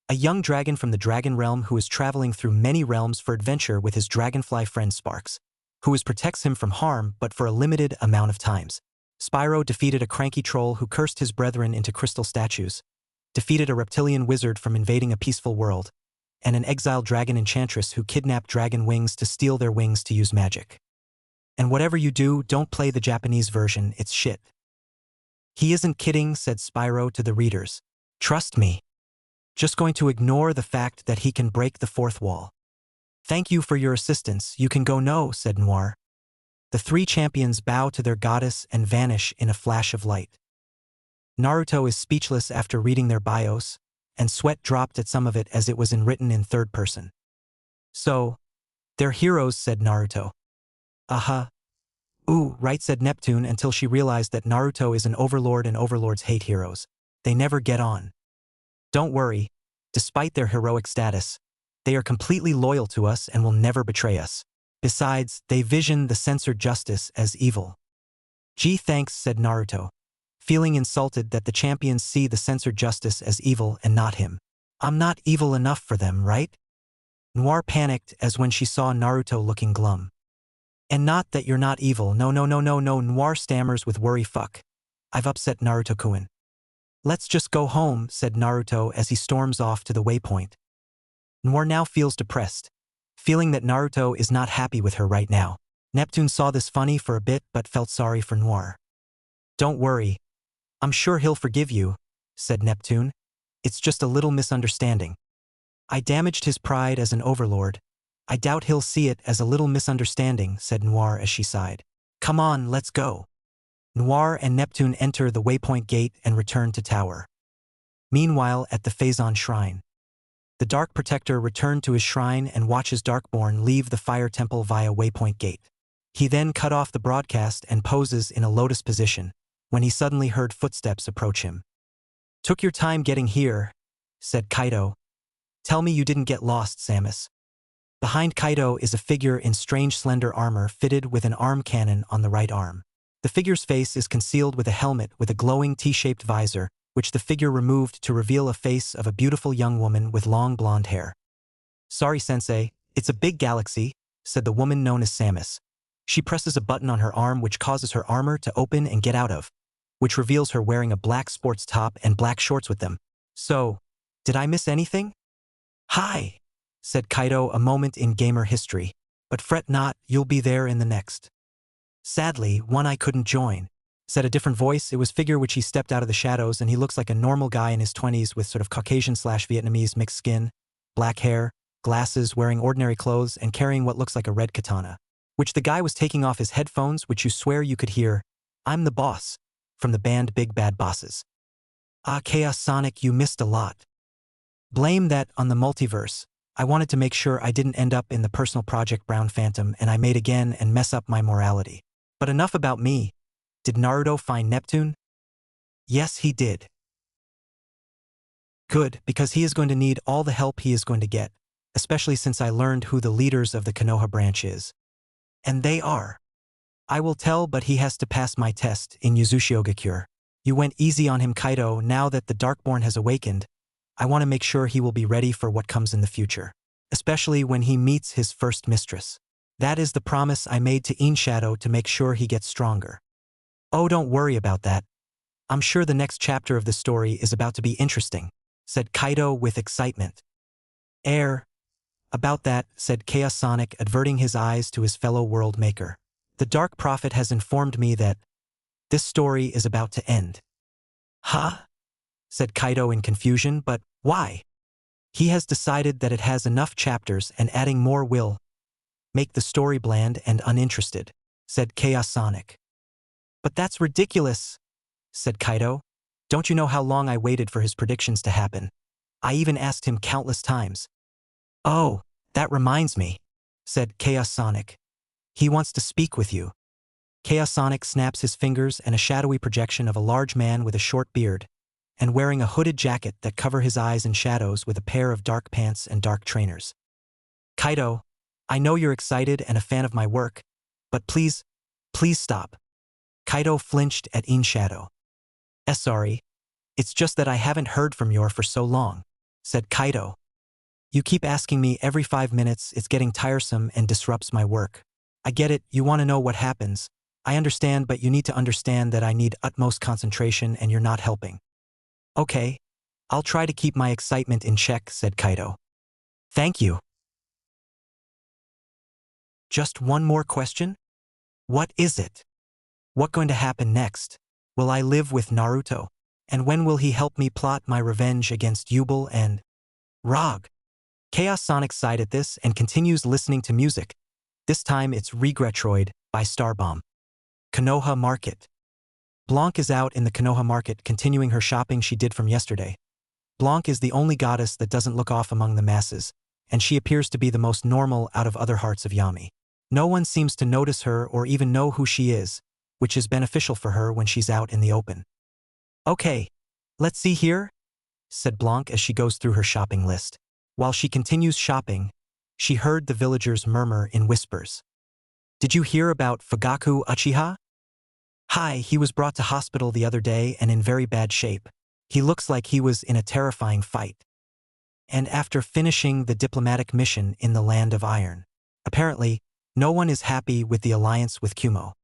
A young dragon from the dragon realm who is traveling through many realms for adventure with his dragonfly friend Sparks, who protects him from harm but for a limited amount of times. Spyro defeated a cranky troll who cursed his brethren into crystal statues. defeated a reptilian wizard from invading a peaceful world, and an exiled dragon enchantress who kidnapped dragon wings to steal their wings to use magic. And whatever you do, don't play the Japanese version, it's shit. He isn't kidding, said Spyro to the readers. Trust me. Just going to ignore the fact that he can break the fourth wall. Thank you for your assistance, you can go no, said Noir. The three champions bow to their goddess and vanish in a flash of light. Naruto is speechless after reading their bios, and sweat dropped at some of it as it was written in third person. So, they're heroes, said Naruto. Uh-huh. Ooh, right, said Neptune until she realized that Naruto is an overlord and overlords hate heroes. They never get on. Don't worry, despite their heroic status, they are completely loyal to us and will never betray us. Besides, they vision the censored justice as evil. Gee, thanks, said Naruto, feeling insulted that the champions see the censored justice as evil and not him. I'm not evil enough for them, right? Noir panicked as when she saw Naruto looking glum. And not that you're not evil, no, Noir stammers with worry. Fuck. I've upset Naruto-kun. Let's just go home, said Naruto as he storms off to the waypoint. Noir now feels depressed, feeling that Naruto is not happy with her right now. Neptune saw this funny for a bit but felt sorry for Noir. Don't worry. I'm sure he'll forgive you, said Neptune. It's just a little misunderstanding. I damaged his pride as an overlord. I doubt he'll see it as a little misunderstanding, said Noir as she sighed. Come on, let's go. Noir and Neptune enter the waypoint gate and return to tower. Meanwhile, at the Phazon shrine, the Dark Protector returned to his shrine and watches Darkborn leave the Fire Temple via waypoint gate. He then cut off the broadcast and poses in a lotus position, when he suddenly heard footsteps approach him. Took your time getting here, said Kaido. Tell me you didn't get lost, Samus. Behind Kaido is a figure in strange slender armor fitted with an arm cannon on the right arm. The figure's face is concealed with a helmet with a glowing T-shaped visor, which the figure removed to reveal a face of a beautiful young woman with long blonde hair. Sorry, Sensei, it's a big galaxy, said the woman known as Samus. She presses a button on her arm which causes her armor to open and get out of, which reveals her wearing a black sports top and black shorts with them. So, did I miss anything? Hi, said Kaido, a moment in gamer history, but fret not, you'll be there in the next. Sadly, one I couldn't join, said a different voice. It was figure which he stepped out of the shadows and he looks like a normal guy in his 20s with sort of Caucasian/Vietnamese mixed skin, black hair, glasses, wearing ordinary clothes and carrying what looks like a red katana, which the guy was taking off his headphones, which you swear you could hear, I'm the boss, from the band Big Bad Bosses. Ah, Chaos Sonic, you missed a lot. Blame that on the multiverse. I wanted to make sure I didn't end up in the personal project Brown Phantom and I made again and mess up my morality. But enough about me. Did Naruto find Neptune? Yes, he did. Good, because he is going to need all the help he is going to get, especially since I learned who the leaders of the Konoha branch is. And they are. I will tell, but he has to pass my test in Yuzushigakure. You went easy on him, Kaido. Now that the Darkborn has awakened, I want to make sure he will be ready for what comes in the future, especially when he meets his first mistress. That is the promise I made to Inshadow to make sure he gets stronger. Oh, don't worry about that. I'm sure the next chapter of the story is about to be interesting, said Kaido with excitement. About that, said Chaos Sonic, averting his eyes to his fellow world maker. The Dark Prophet has informed me that this story is about to end. Huh? Said Kaido in confusion, but why? He has decided that it has enough chapters and adding more will make the story bland and uninterested, said Chaos Sonic. But that's ridiculous, said Kaido. Don't you know how long I waited for his predictions to happen? I even asked him countless times. Oh, that reminds me, said Chaos Sonic. He wants to speak with you. Chaos Sonic snaps his fingers and a shadowy projection of a large man with a short beard, and wearing a hooded jacket that cover his eyes in shadows with a pair of dark pants and dark trainers. Kaido, I know you're excited and a fan of my work, but please stop. Kaido flinched at Inshadow. Sorry. It's just that I haven't heard from you for so long, said Kaido. You keep asking me every 5 minutes, it's getting tiresome and disrupts my work. I get it, you want to know what happens. I understand, but you need to understand that I need utmost concentration and you're not helping. Okay, I'll try to keep my excitement in check, said Kaito. Thank you. Just one more question? What is it? What going to happen next? Will I live with Naruto? And when will he help me plot my revenge against Yubel and Rog? Chaos Sonic sighed at this and continues listening to music. This time it's Regretroid by Starbomb. Konoha Market. Blanc is out in the Konoha Market continuing her shopping she did from yesterday. Blanc is the only goddess that doesn't look off among the masses, and she appears to be the most normal out of other hearts of Yami. No one seems to notice her or even know who she is, which is beneficial for her when she's out in the open. Okay, let's see here, said Blanc as she goes through her shopping list. While she continues shopping, she heard the villagers murmur in whispers. Did you hear about Fugaku Uchiha? Hi, he was brought to hospital the other day and in very bad shape. He looks like he was in a terrifying fight. And after finishing the diplomatic mission in the Land of Iron. Apparently, no one is happy with the alliance with Kumo.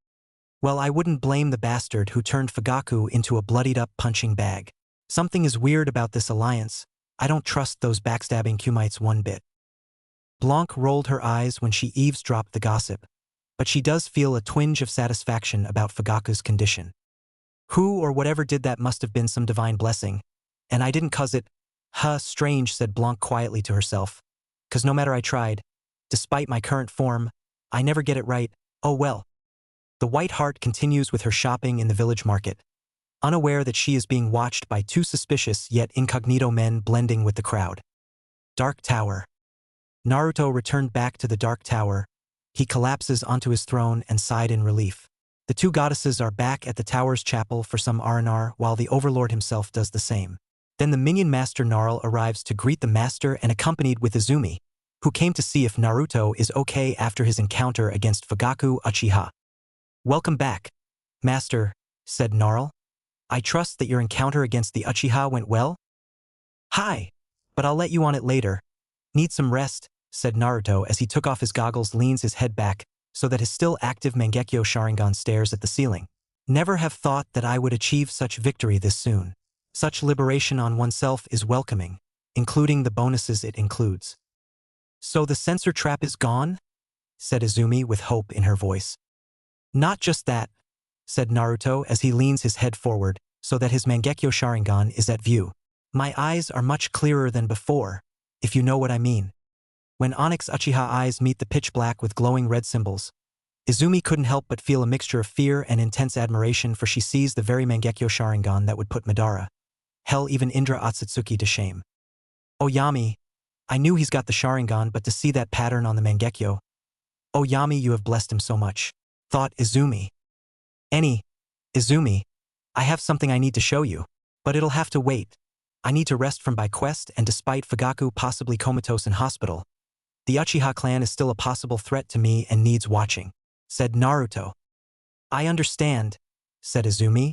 Well, I wouldn't blame the bastard who turned Fugaku into a bloodied-up punching bag. Something is weird about this alliance. I don't trust those backstabbing Kumites one bit. Blanc rolled her eyes when she eavesdropped the gossip, but she does feel a twinge of satisfaction about Fugaku's condition. Who or whatever did that must have been some divine blessing, and I didn't cause it. Strange, said Blanc quietly to herself, 'cause no matter I tried, despite my current form, I never get it right. Oh well. The White Heart continues with her shopping in the village market, unaware that she is being watched by two suspicious yet incognito men blending with the crowd. Dark Tower. Naruto returned back to the Dark Tower. He collapses onto his throne and sighed in relief. The two goddesses are back at the tower's chapel for some R&R while the Overlord himself does the same. Then the minion master Gnarl arrives to greet the master and accompanied with Izumi, who came to see if Naruto is okay after his encounter against Fugaku Uchiha. Welcome back, master, said Gnarl. I trust that your encounter against the Uchiha went well? Hi, but I'll let you on it later. Need some rest, said Naruto as he took off his goggles, leans his head back so that his still active Mangekyo Sharingan stares at the ceiling. Never have thought that I would achieve such victory this soon. Such liberation on oneself is welcoming, including the bonuses it includes. So the censor trap is gone? Said Izumi with hope in her voice. Not just that, said Naruto as he leans his head forward so that his Mangekyo Sharingan is at view. My eyes are much clearer than before, if you know what I mean. When Onyx Uchiha eyes meet the pitch black with glowing red symbols, Izumi couldn't help but feel a mixture of fear and intense admiration, for she sees the very Mangekyo Sharingan that would put Madara, hell even Indra Otsutsuki, to shame. Oh Yami, I knew he's got the Sharingan, but to see that pattern on the Mangekyo. Oh Yami, you have blessed him so much, thought Izumi. Izumi, I have something I need to show you, but it'll have to wait. I need to rest from my quest, and despite Fugaku possibly comatose in hospital, the Uchiha clan is still a possible threat to me and needs watching, said Naruto. I understand, said Izumi.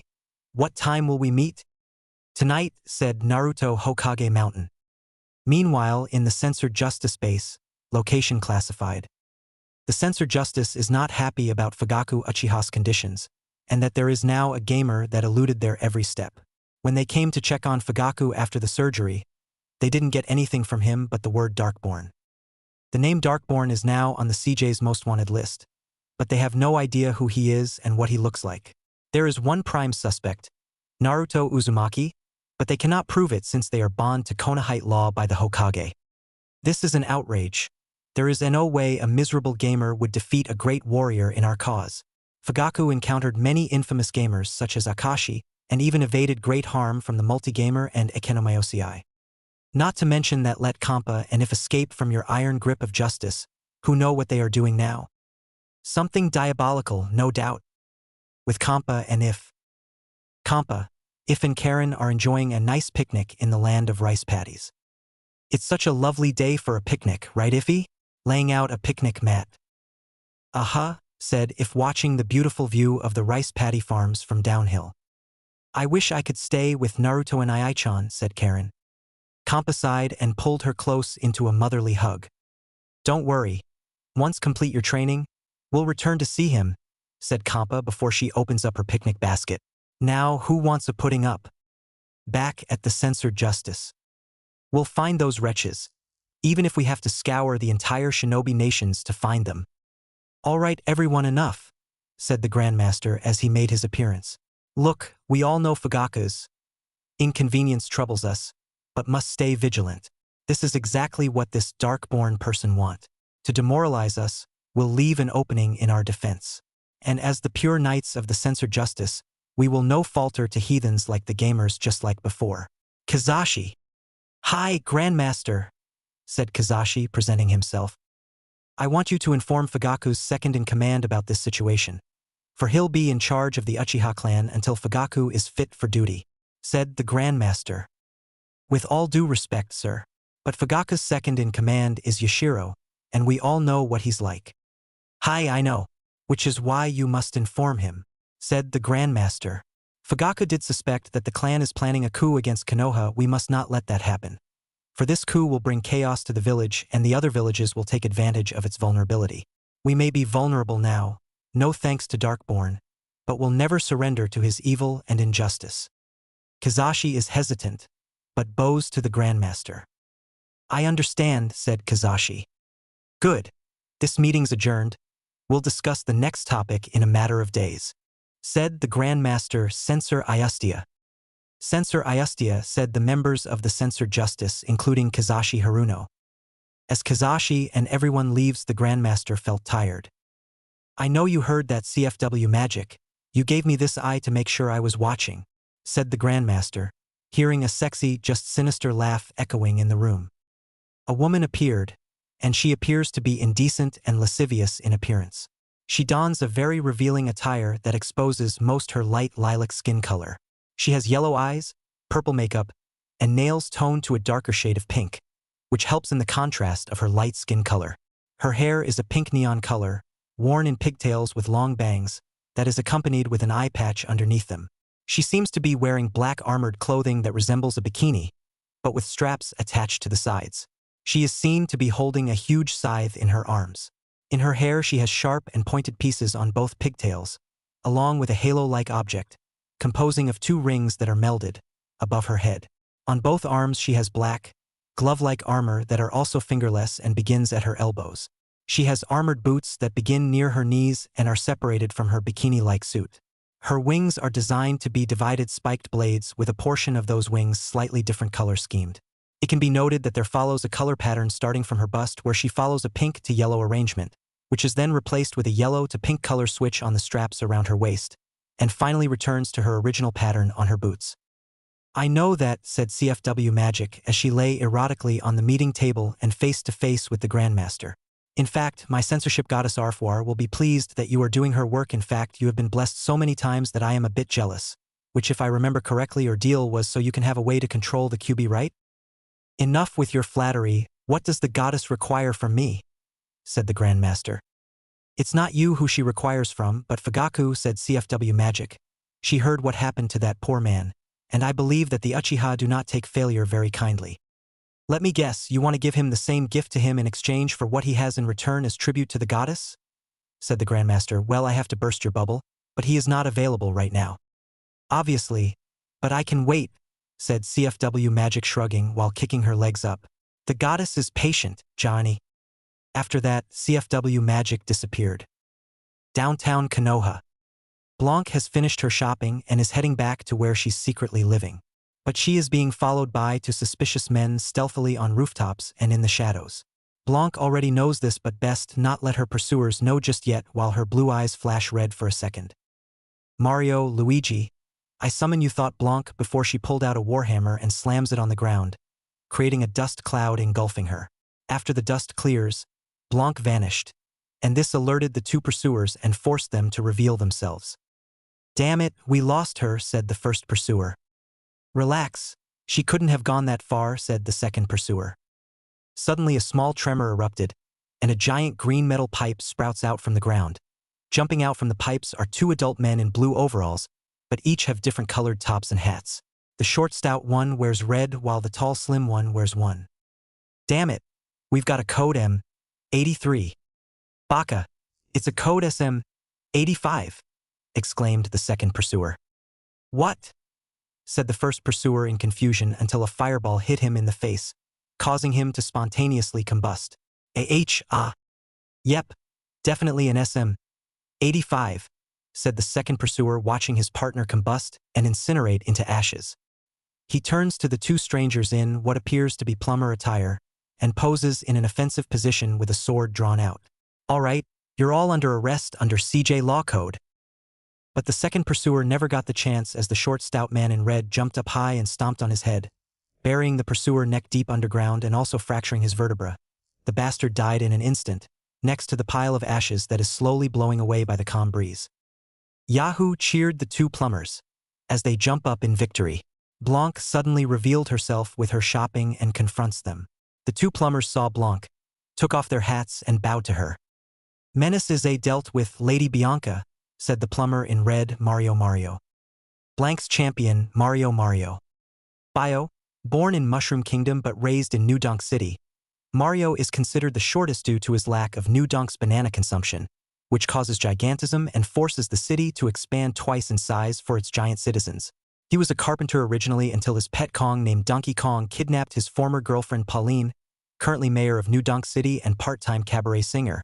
What time will we meet? Tonight, said Naruto. Hokage Mountain. Meanwhile, in the Censored Justice base, location classified. The Censored Justice is not happy about Fugaku Uchiha's conditions, and that there is now a gamer that eluded their every step. When they came to check on Fugaku after the surgery, they didn't get anything from him but the word Darkborn. The name Darkborn is now on the CJ's most wanted list, but they have no idea who he is and what he looks like. There is one prime suspect, Naruto Uzumaki, but they cannot prove it since they are bound to Konohite law by the Hokage. This is an outrage. There is no way a miserable gamer would defeat a great warrior in our cause. Fugaku encountered many infamous gamers such as Akashi, and even evaded great harm from the multi-gamer and Ekenomyosei. Not to mention that let Kampa and if escape from your iron grip of justice, who know what they are doing now. Something diabolical, no doubt. With Kampa and if and Karen are enjoying a nice picnic in the land of rice paddies. It's such a lovely day for a picnic, right Iffy? Laying out a picnic mat. Said If, watching the beautiful view of the rice paddy farms from downhill. I wish I could stay with Naruto and Ai-chan, said Karen. Kampa sighed and pulled her close into a motherly hug. Don't worry. Once complete your training, we'll return to see him, said Kampa before she opens up her picnic basket. Now, who wants a pudding up? back at the censored justice. We'll find those wretches, even if we have to scour the entire shinobi nations to find them. All right, everyone, enough, said the Grandmaster as he made his appearance. Look, we all know Fugaku's inconvenience troubles us, but must stay vigilant. This is exactly what this dark-born person want. To demoralize us, we'll leave an opening in our defense. And as the pure knights of the censored justice, we will no falter to heathens like the gamers just like before. Kazashi. Hi, Grandmaster, said Kazashi, presenting himself. I want you to inform Fugaku's second-in-command about this situation, for he'll be in charge of the Uchiha clan until Fugaku is fit for duty, said the Grandmaster. With all due respect, sir, but Fugaku's second-in-command is Yashiro, and we all know what he's like. Hi, I know, which is why you must inform him, said the Grandmaster. Fugaku did suspect that the clan is planning a coup against Konoha. We must not let that happen. For this coup will bring chaos to the village, and the other villages will take advantage of its vulnerability. We may be vulnerable now, no thanks to Darkborn, but will never surrender to his evil and injustice. Kazashi is hesitant, but bows to the Grandmaster. I understand, said Kazashi. Good. This meeting's adjourned. We'll discuss the next topic in a matter of days, said the Grandmaster Censor Ayastia. Censor Ayastia said the members of the censored justice, including Kazashi Haruno. As Kazashi and everyone leaves, the Grandmaster felt tired. I know you heard that CFW magic. You gave me this eye to make sure I was watching, said the Grandmaster, hearing a sexy, just sinister laugh echoing in the room. A woman appeared, and she appears to be indecent and lascivious in appearance. She dons a very revealing attire that exposes most her light lilac skin color. She has yellow eyes, purple makeup, and nails toned to a darker shade of pink, which helps in the contrast of her light skin color. Her hair is a pink neon color, worn in pigtails with long bangs, that is accompanied with an eye patch underneath them. She seems to be wearing black armored clothing that resembles a bikini, but with straps attached to the sides. She is seen to be holding a huge scythe in her arms. In her hair she has sharp and pointed pieces on both pigtails, along with a halo-like object, composing of two rings that are melded, above her head. On both arms she has black, glove-like armor that are also fingerless and begins at her elbows. She has armored boots that begin near her knees and are separated from her bikini-like suit. Her wings are designed to be divided spiked blades with a portion of those wings slightly different color schemed. It can be noted that there follows a color pattern starting from her bust where she follows a pink to yellow arrangement, which is then replaced with a yellow to pink color switch on the straps around her waist, and finally returns to her original pattern on her boots. I know that, said CFW Magic as she lay erotically on the meeting table and face to face with the Grandmaster. In fact, my censorship goddess Arfwar will be pleased that you are doing her work. In fact, you have been blessed so many times that I am a bit jealous, which if I remember correctly or deal was so you can have a way to control the QB, right? Enough with your flattery. What does the goddess require from me? Said the Grandmaster. It's not you who she requires from, but Fugaku, said CFW Magic. She heard what happened to that poor man, and I believe that the Uchiha do not take failure very kindly. Let me guess, you want to give him the same gift to him in exchange for what he has in return as tribute to the goddess? Said the Grandmaster. Well, I have to burst your bubble, but he is not available right now. Obviously, but I can wait, said CFW Magic shrugging while kicking her legs up. The goddess is patient, Johnny. After that, CFW Magic disappeared. Downtown Konoha. Blanc has finished her shopping and is heading back to where she's secretly living. But she is being followed by two suspicious men stealthily on rooftops and in the shadows. Blanc already knows this, but best not let her pursuers know just yet while her blue eyes flash red for a second. Mario, Luigi, I summon you, thought Blanc before she pulled out a warhammer and slams it on the ground, creating a dust cloud engulfing her. After the dust clears, Blanc vanished, and this alerted the two pursuers and forced them to reveal themselves. Damn it, we lost her, said the first pursuer. Relax, she couldn't have gone that far, said the second pursuer. Suddenly a small tremor erupted, and a giant green metal pipe sprouts out from the ground. Jumping out from the pipes are two adult men in blue overalls, but each have different colored tops and hats. The short stout one wears red while the tall slim one wears one. Damn it, we've got a code M83. Baka, it's a code SM85, exclaimed the second pursuer. What? said the first pursuer in confusion until a fireball hit him in the face, causing him to spontaneously combust. Yep, definitely an SM-85, said the second pursuer watching his partner combust and incinerate into ashes. He turns to the two strangers in what appears to be plumber attire and poses in an offensive position with a sword drawn out. All right, you're all under arrest under CJ Law Code. But the second pursuer never got the chance as the short stout man in red jumped up high and stomped on his head, burying the pursuer neck deep underground and also fracturing his vertebra. The bastard died in an instant, next to the pile of ashes that is slowly blowing away by the calm breeze. Yahoo cheered the two plumbers as they jump up in victory. Blanc suddenly revealed herself with her shopping and confronts them. The two plumbers saw Blanc, took off their hats and bowed to her. Menace is a dealt with Lady Bianca, said the plumber in red. Mario. Blank's champion, Mario. Bio, born in Mushroom Kingdom but raised in New Donk City, Mario is considered the shortest due to his lack of New Donk's banana consumption, which causes gigantism and forces the city to expand twice in size for its giant citizens. He was a carpenter originally until his pet Kong named Donkey Kong kidnapped his former girlfriend Pauline, currently mayor of New Donk City and part-time cabaret singer,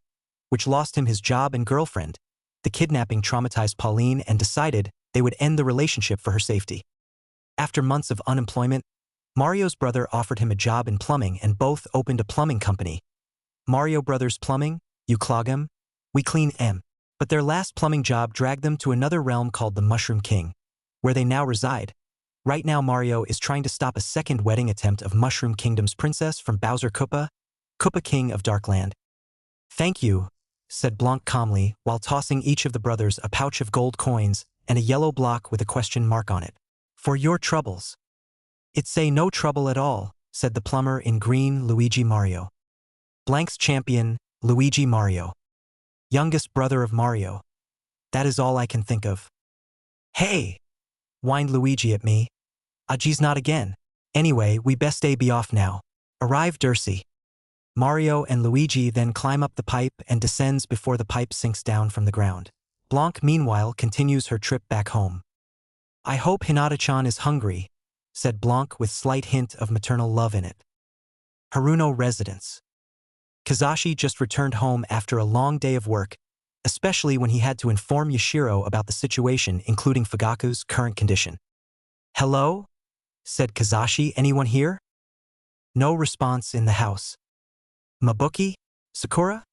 which lost him his job and girlfriend. The kidnapping traumatized Pauline and decided they would end the relationship for her safety. After months of unemployment, Mario's brother offered him a job in plumbing and both opened a plumbing company. Mario Brothers Plumbing, you clog 'em, we clean 'em. But their last plumbing job dragged them to another realm called the Mushroom King, where they now reside. Right now Mario is trying to stop a second wedding attempt of Mushroom Kingdom's princess from Bowser Koopa King of Darkland. Thank you, said Blanc calmly while tossing each of the brothers a pouch of gold coins and a yellow block with a question mark on it. For your troubles. It's say no trouble at all, said the plumber in green. Luigi Mario. Blank's champion, Luigi Mario. Youngest brother of Mario. That is all I can think of. Hey! Whined Luigi at me. Ah geez, not again. Anyway, we best be off now. Arrive Dursey. Mario and Luigi then climb up the pipe and descends before the pipe sinks down from the ground. Blanc meanwhile continues her trip back home. I hope Hinata-chan is hungry, said Blanc with slight hint of maternal love in it. Haruno residence. Kazashi just returned home after a long day of work, especially when he had to inform Yashiro about the situation including Fugaku's current condition. Hello? Said Kazashi. Anyone here? No response in the house. Mabuki? Sakura?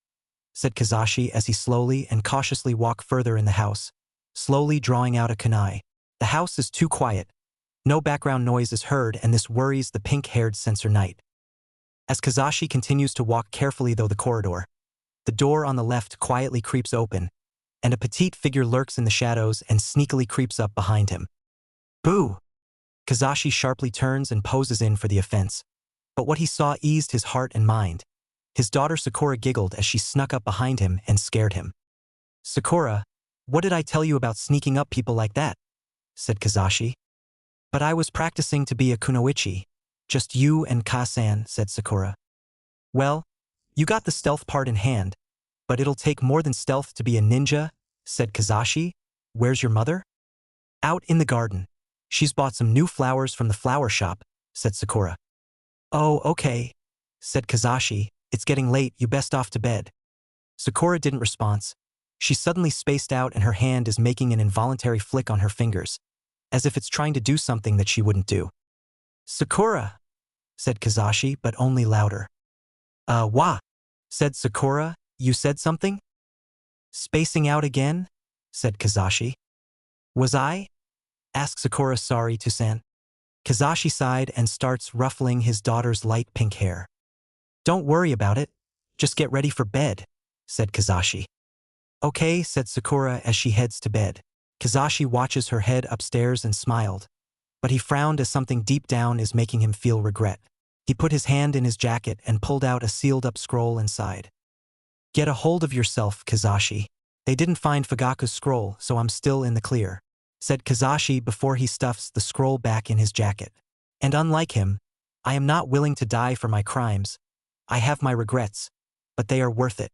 Said Kazashi as he slowly and cautiously walked further in the house, slowly drawing out a kunai. The house is too quiet. No background noise is heard and this worries the pink-haired censor knight. As Kazashi continues to walk carefully through the corridor, the door on the left quietly creeps open, and a petite figure lurks in the shadows and sneakily creeps up behind him. Boo! Kazashi sharply turns and poses in for the offense, but what he saw eased his heart and mind. His daughter Sakura giggled as she snuck up behind him and scared him. Sakura, what did I tell you about sneaking up people like that? Said Kazashi. But I was practicing to be a kunoichi. Just you and Ka-san, said Sakura. Well, you got the stealth part in hand, but it'll take more than stealth to be a ninja, said Kazashi. Where's your mother? Out in the garden. She's bought some new flowers from the flower shop, said Sakura. Oh, okay, said Kazashi. It's getting late, you best off to bed. Sakura didn't respond. She suddenly spaced out and her hand is making an involuntary flick on her fingers, as if it's trying to do something that she wouldn't do. Sakura, said Kazashi, but only louder. Wah, said Sakura, you said something? Spacing out again, said Kazashi. Was I? Asked Sakura. Sorry, Toussaint. Kazashi sighed and starts ruffling his daughter's light pink hair. Don't worry about it, just get ready for bed, said Kazashi. Okay, said Sakura as she heads to bed. Kazashi watches her head upstairs and smiled, but he frowned as something deep down is making him feel regret. He put his hand in his jacket and pulled out a sealed-up scroll inside. Get a hold of yourself, Kazashi. They didn't find Fugaku's scroll, so I'm still in the clear, said Kazashi before he stuffs the scroll back in his jacket. And unlike him, I am not willing to die for my crimes. I have my regrets, but they are worth it.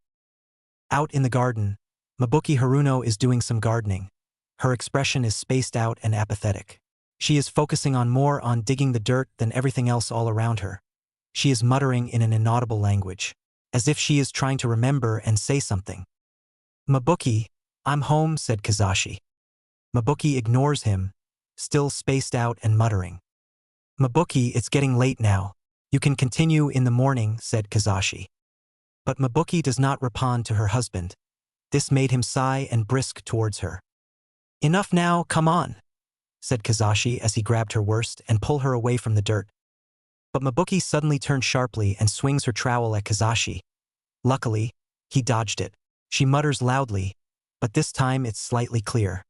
Out in the garden, Mabuki Haruno is doing some gardening. Her expression is spaced out and apathetic. She is focusing more on digging the dirt than everything else all around her. She is muttering in an inaudible language, as if she is trying to remember and say something. "Mabuki, I'm home," said Kazashi. Mabuki ignores him, still spaced out and muttering. "Mabuki, it's getting late now. You can continue in the morning," said Kazashi. But Mabuki does not respond to her husband. This made him sigh and brisk towards her. "Enough now, come on," said Kazashi as he grabbed her worst and pulled her away from the dirt. But Mabuki suddenly turned sharply and swings her trowel at Kazashi. Luckily, he dodged it. She mutters loudly, but this time it's slightly clear.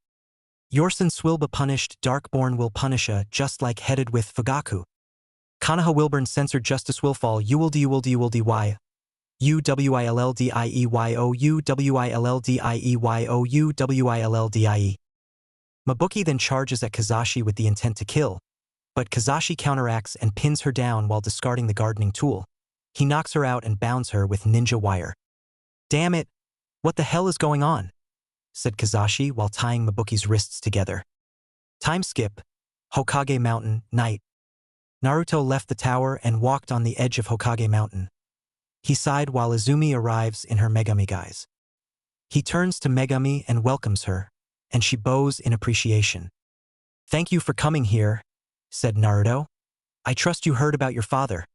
"Yoursense will be punished, Darkborn will punish a, just like headed with Fugaku. Konoha Wilburn censored justice will fall, you will dy, uwilldieyo, uwilldieyo. Mabuki then charges at Kazashi with the intent to kill, but Kazashi counteracts and pins her down while discarding the gardening tool. He knocks her out and bounds her with ninja wire. "Damn it! What the hell is going on?" said Kazashi while tying Mabuki's wrists together. Time skip. Hokage Mountain, night. Naruto left the tower and walked on the edge of Hokage Mountain. He sighed while Izumi arrives in her Megami guise. He turns to Megami and welcomes her, and she bows in appreciation. "Thank you for coming here," said Naruto. "I trust you heard about your father."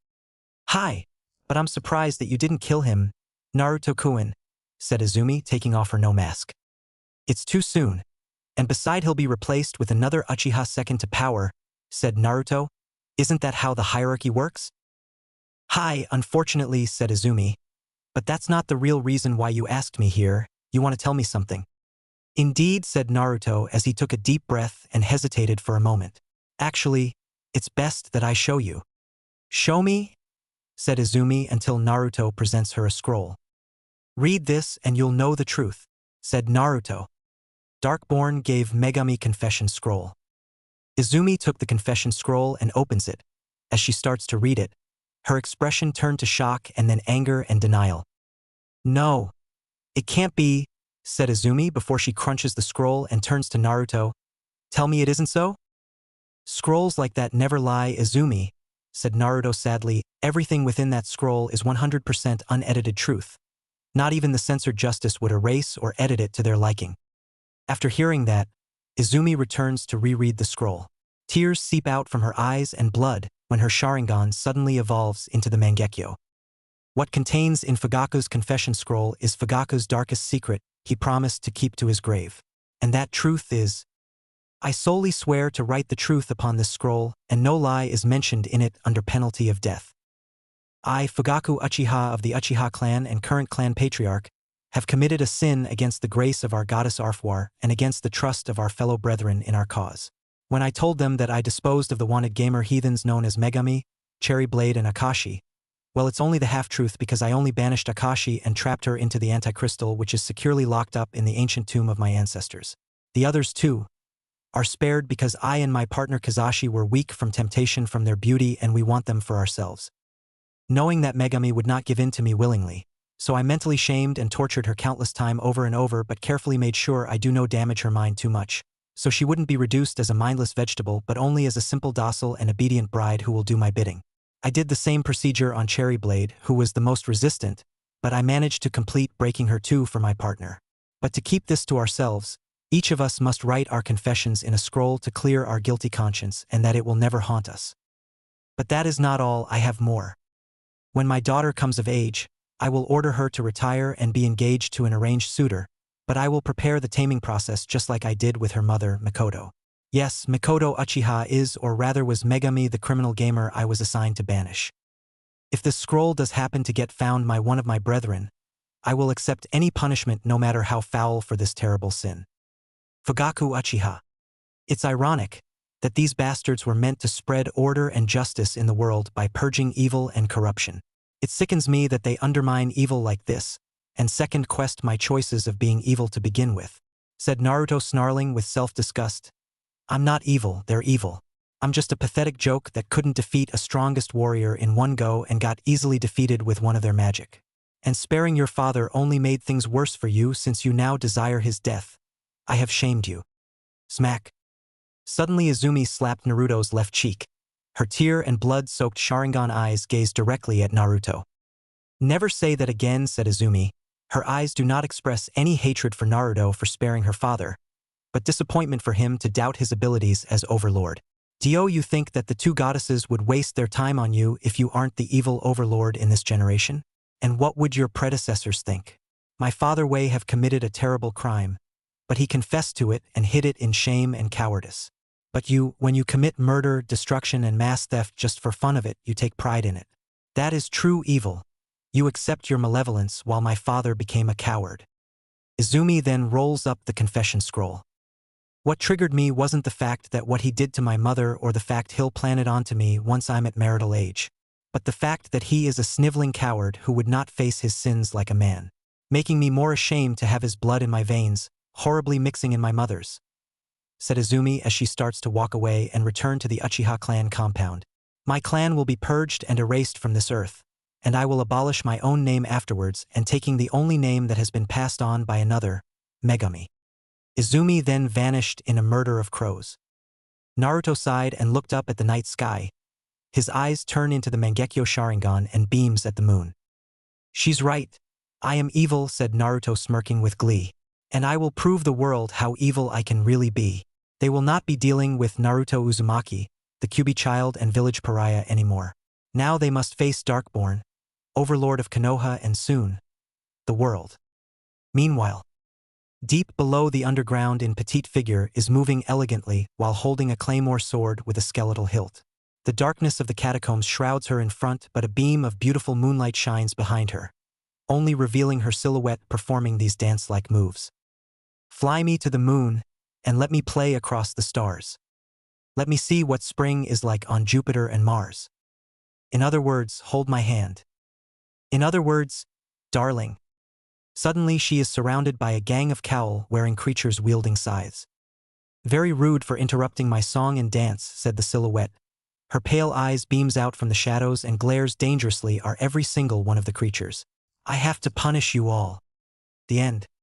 "Hi, but I'm surprised that you didn't kill him, Naruto-kun," said Izumi, taking off her no mask. "It's too soon, and beside he'll be replaced with another Uchiha second to power," said Naruto. "Isn't that how the hierarchy works?" "Hi, unfortunately," said Izumi. "But that's not the real reason why you asked me here. You want to tell me something?" "Indeed," said Naruto as he took a deep breath and hesitated for a moment. "Actually, it's best that I show you." "Show me?" said Izumi until Naruto presents her a scroll. "Read this and you'll know the truth," said Naruto. Darkborn gave Megami confession scroll. Izumi took the confession scroll and opens it. As she starts to read it, her expression turned to shock and then anger and denial. "No, it can't be," said Izumi before she crunches the scroll and turns to Naruto. "Tell me it isn't so?" "Scrolls like that never lie, Izumi," said Naruto sadly. "Everything within that scroll is 100% unedited truth. Not even the censored justice would erase or edit it to their liking." After hearing that, Izumi returns to reread the scroll. Tears seep out from her eyes and blood when her Sharingan suddenly evolves into the Mangekyo. What contains in Fugaku's confession scroll is Fugaku's darkest secret he promised to keep to his grave. And that truth is, "I solely swear to write the truth upon this scroll, and no lie is mentioned in it under penalty of death. I, Fugaku Uchiha of the Uchiha clan and current clan patriarch, have committed a sin against the grace of our goddess Arfwar and against the trust of our fellow brethren in our cause. When I told them that I disposed of the wanted gamer heathens known as Megami, Cherry Blade and Akashi, well, it's only the half-truth because I only banished Akashi and trapped her into the anti-crystal which is securely locked up in the ancient tomb of my ancestors. The others, too, are spared because I and my partner Kazashi were weak from temptation from their beauty and we want them for ourselves. Knowing that Megami would not give in to me willingly, so I mentally shamed and tortured her countless time over and over but carefully made sure I do no damage her mind too much, so she wouldn't be reduced as a mindless vegetable but only as a simple docile and obedient bride who will do my bidding. I did the same procedure on Cherry Blade, who was the most resistant, but I managed to complete breaking her too for my partner. But to keep this to ourselves, each of us must write our confessions in a scroll to clear our guilty conscience and that it will never haunt us. But that is not all, I have more. When my daughter comes of age, I will order her to retire and be engaged to an arranged suitor, but I will prepare the taming process just like I did with her mother, Mikoto. Yes, Mikoto Uchiha is or rather was Megami the criminal gamer I was assigned to banish. If this scroll does happen to get found by one of my brethren, I will accept any punishment no matter how foul for this terrible sin. Fugaku Uchiha. It's ironic that these bastards were meant to spread order and justice in the world by purging evil and corruption. It sickens me that they undermine evil like this, and second quest my choices of being evil to begin with, said Naruto snarling with self-disgust. I'm not evil, they're evil. I'm just a pathetic joke that couldn't defeat a strongest warrior in one go and got easily defeated with one of their magic. And sparing your father only made things worse for you since you now desire his death. I have shamed you. Smack. Suddenly Izumi slapped Naruto's left cheek. Her tear and blood-soaked Sharingan eyes gazed directly at Naruto. "Never say that again," said Izumi. Her eyes do not express any hatred for Naruto for sparing her father, but disappointment for him to doubt his abilities as Overlord. "Do you think that the two goddesses would waste their time on you if you aren't the evil Overlord in this generation? And what would your predecessors think? My father Wei have committed a terrible crime, but he confessed to it and hid it in shame and cowardice. But you, when you commit murder, destruction, and mass theft just for fun of it, you take pride in it. That is true evil. You accept your malevolence while my father became a coward." Izumi then rolls up the confession scroll. "What triggered me wasn't the fact that what he did to my mother or the fact he'll plan it onto me once I'm at marital age, but the fact that he is a sniveling coward who would not face his sins like a man, making me more ashamed to have his blood in my veins, horribly mixing in my mother's," said Izumi as she starts to walk away and return to the Uchiha clan compound. "My clan will be purged and erased from this earth, and I will abolish my own name afterwards and taking the only name that has been passed on by another, Megami." Izumi then vanished in a murder of crows. Naruto sighed and looked up at the night sky. His eyes turn into the Mangekyo Sharingan and beams at the moon. "She's right. I am evil," said Naruto smirking with glee. "And I will prove the world how evil I can really be." They will not be dealing with Naruto Uzumaki, the Kyuubi child and village pariah anymore. Now they must face Darkborn, Overlord of Konoha, and soon, the world. Meanwhile, deep below the underground in petite figure is moving elegantly while holding a claymore sword with a skeletal hilt. The darkness of the catacombs shrouds her in front, but a beam of beautiful moonlight shines behind her, only revealing her silhouette performing these dance-like moves. "Fly me to the moon, and let me play across the stars. Let me see what spring is like on Jupiter and Mars. In other words, hold my hand. In other words, darling." Suddenly she is surrounded by a gang of cowl-wearing creatures wielding scythes. "Very rude for interrupting my song and dance," said the silhouette. Her pale eyes beams out from the shadows and glares dangerously at every single one of the creatures. "I have to punish you all." The end.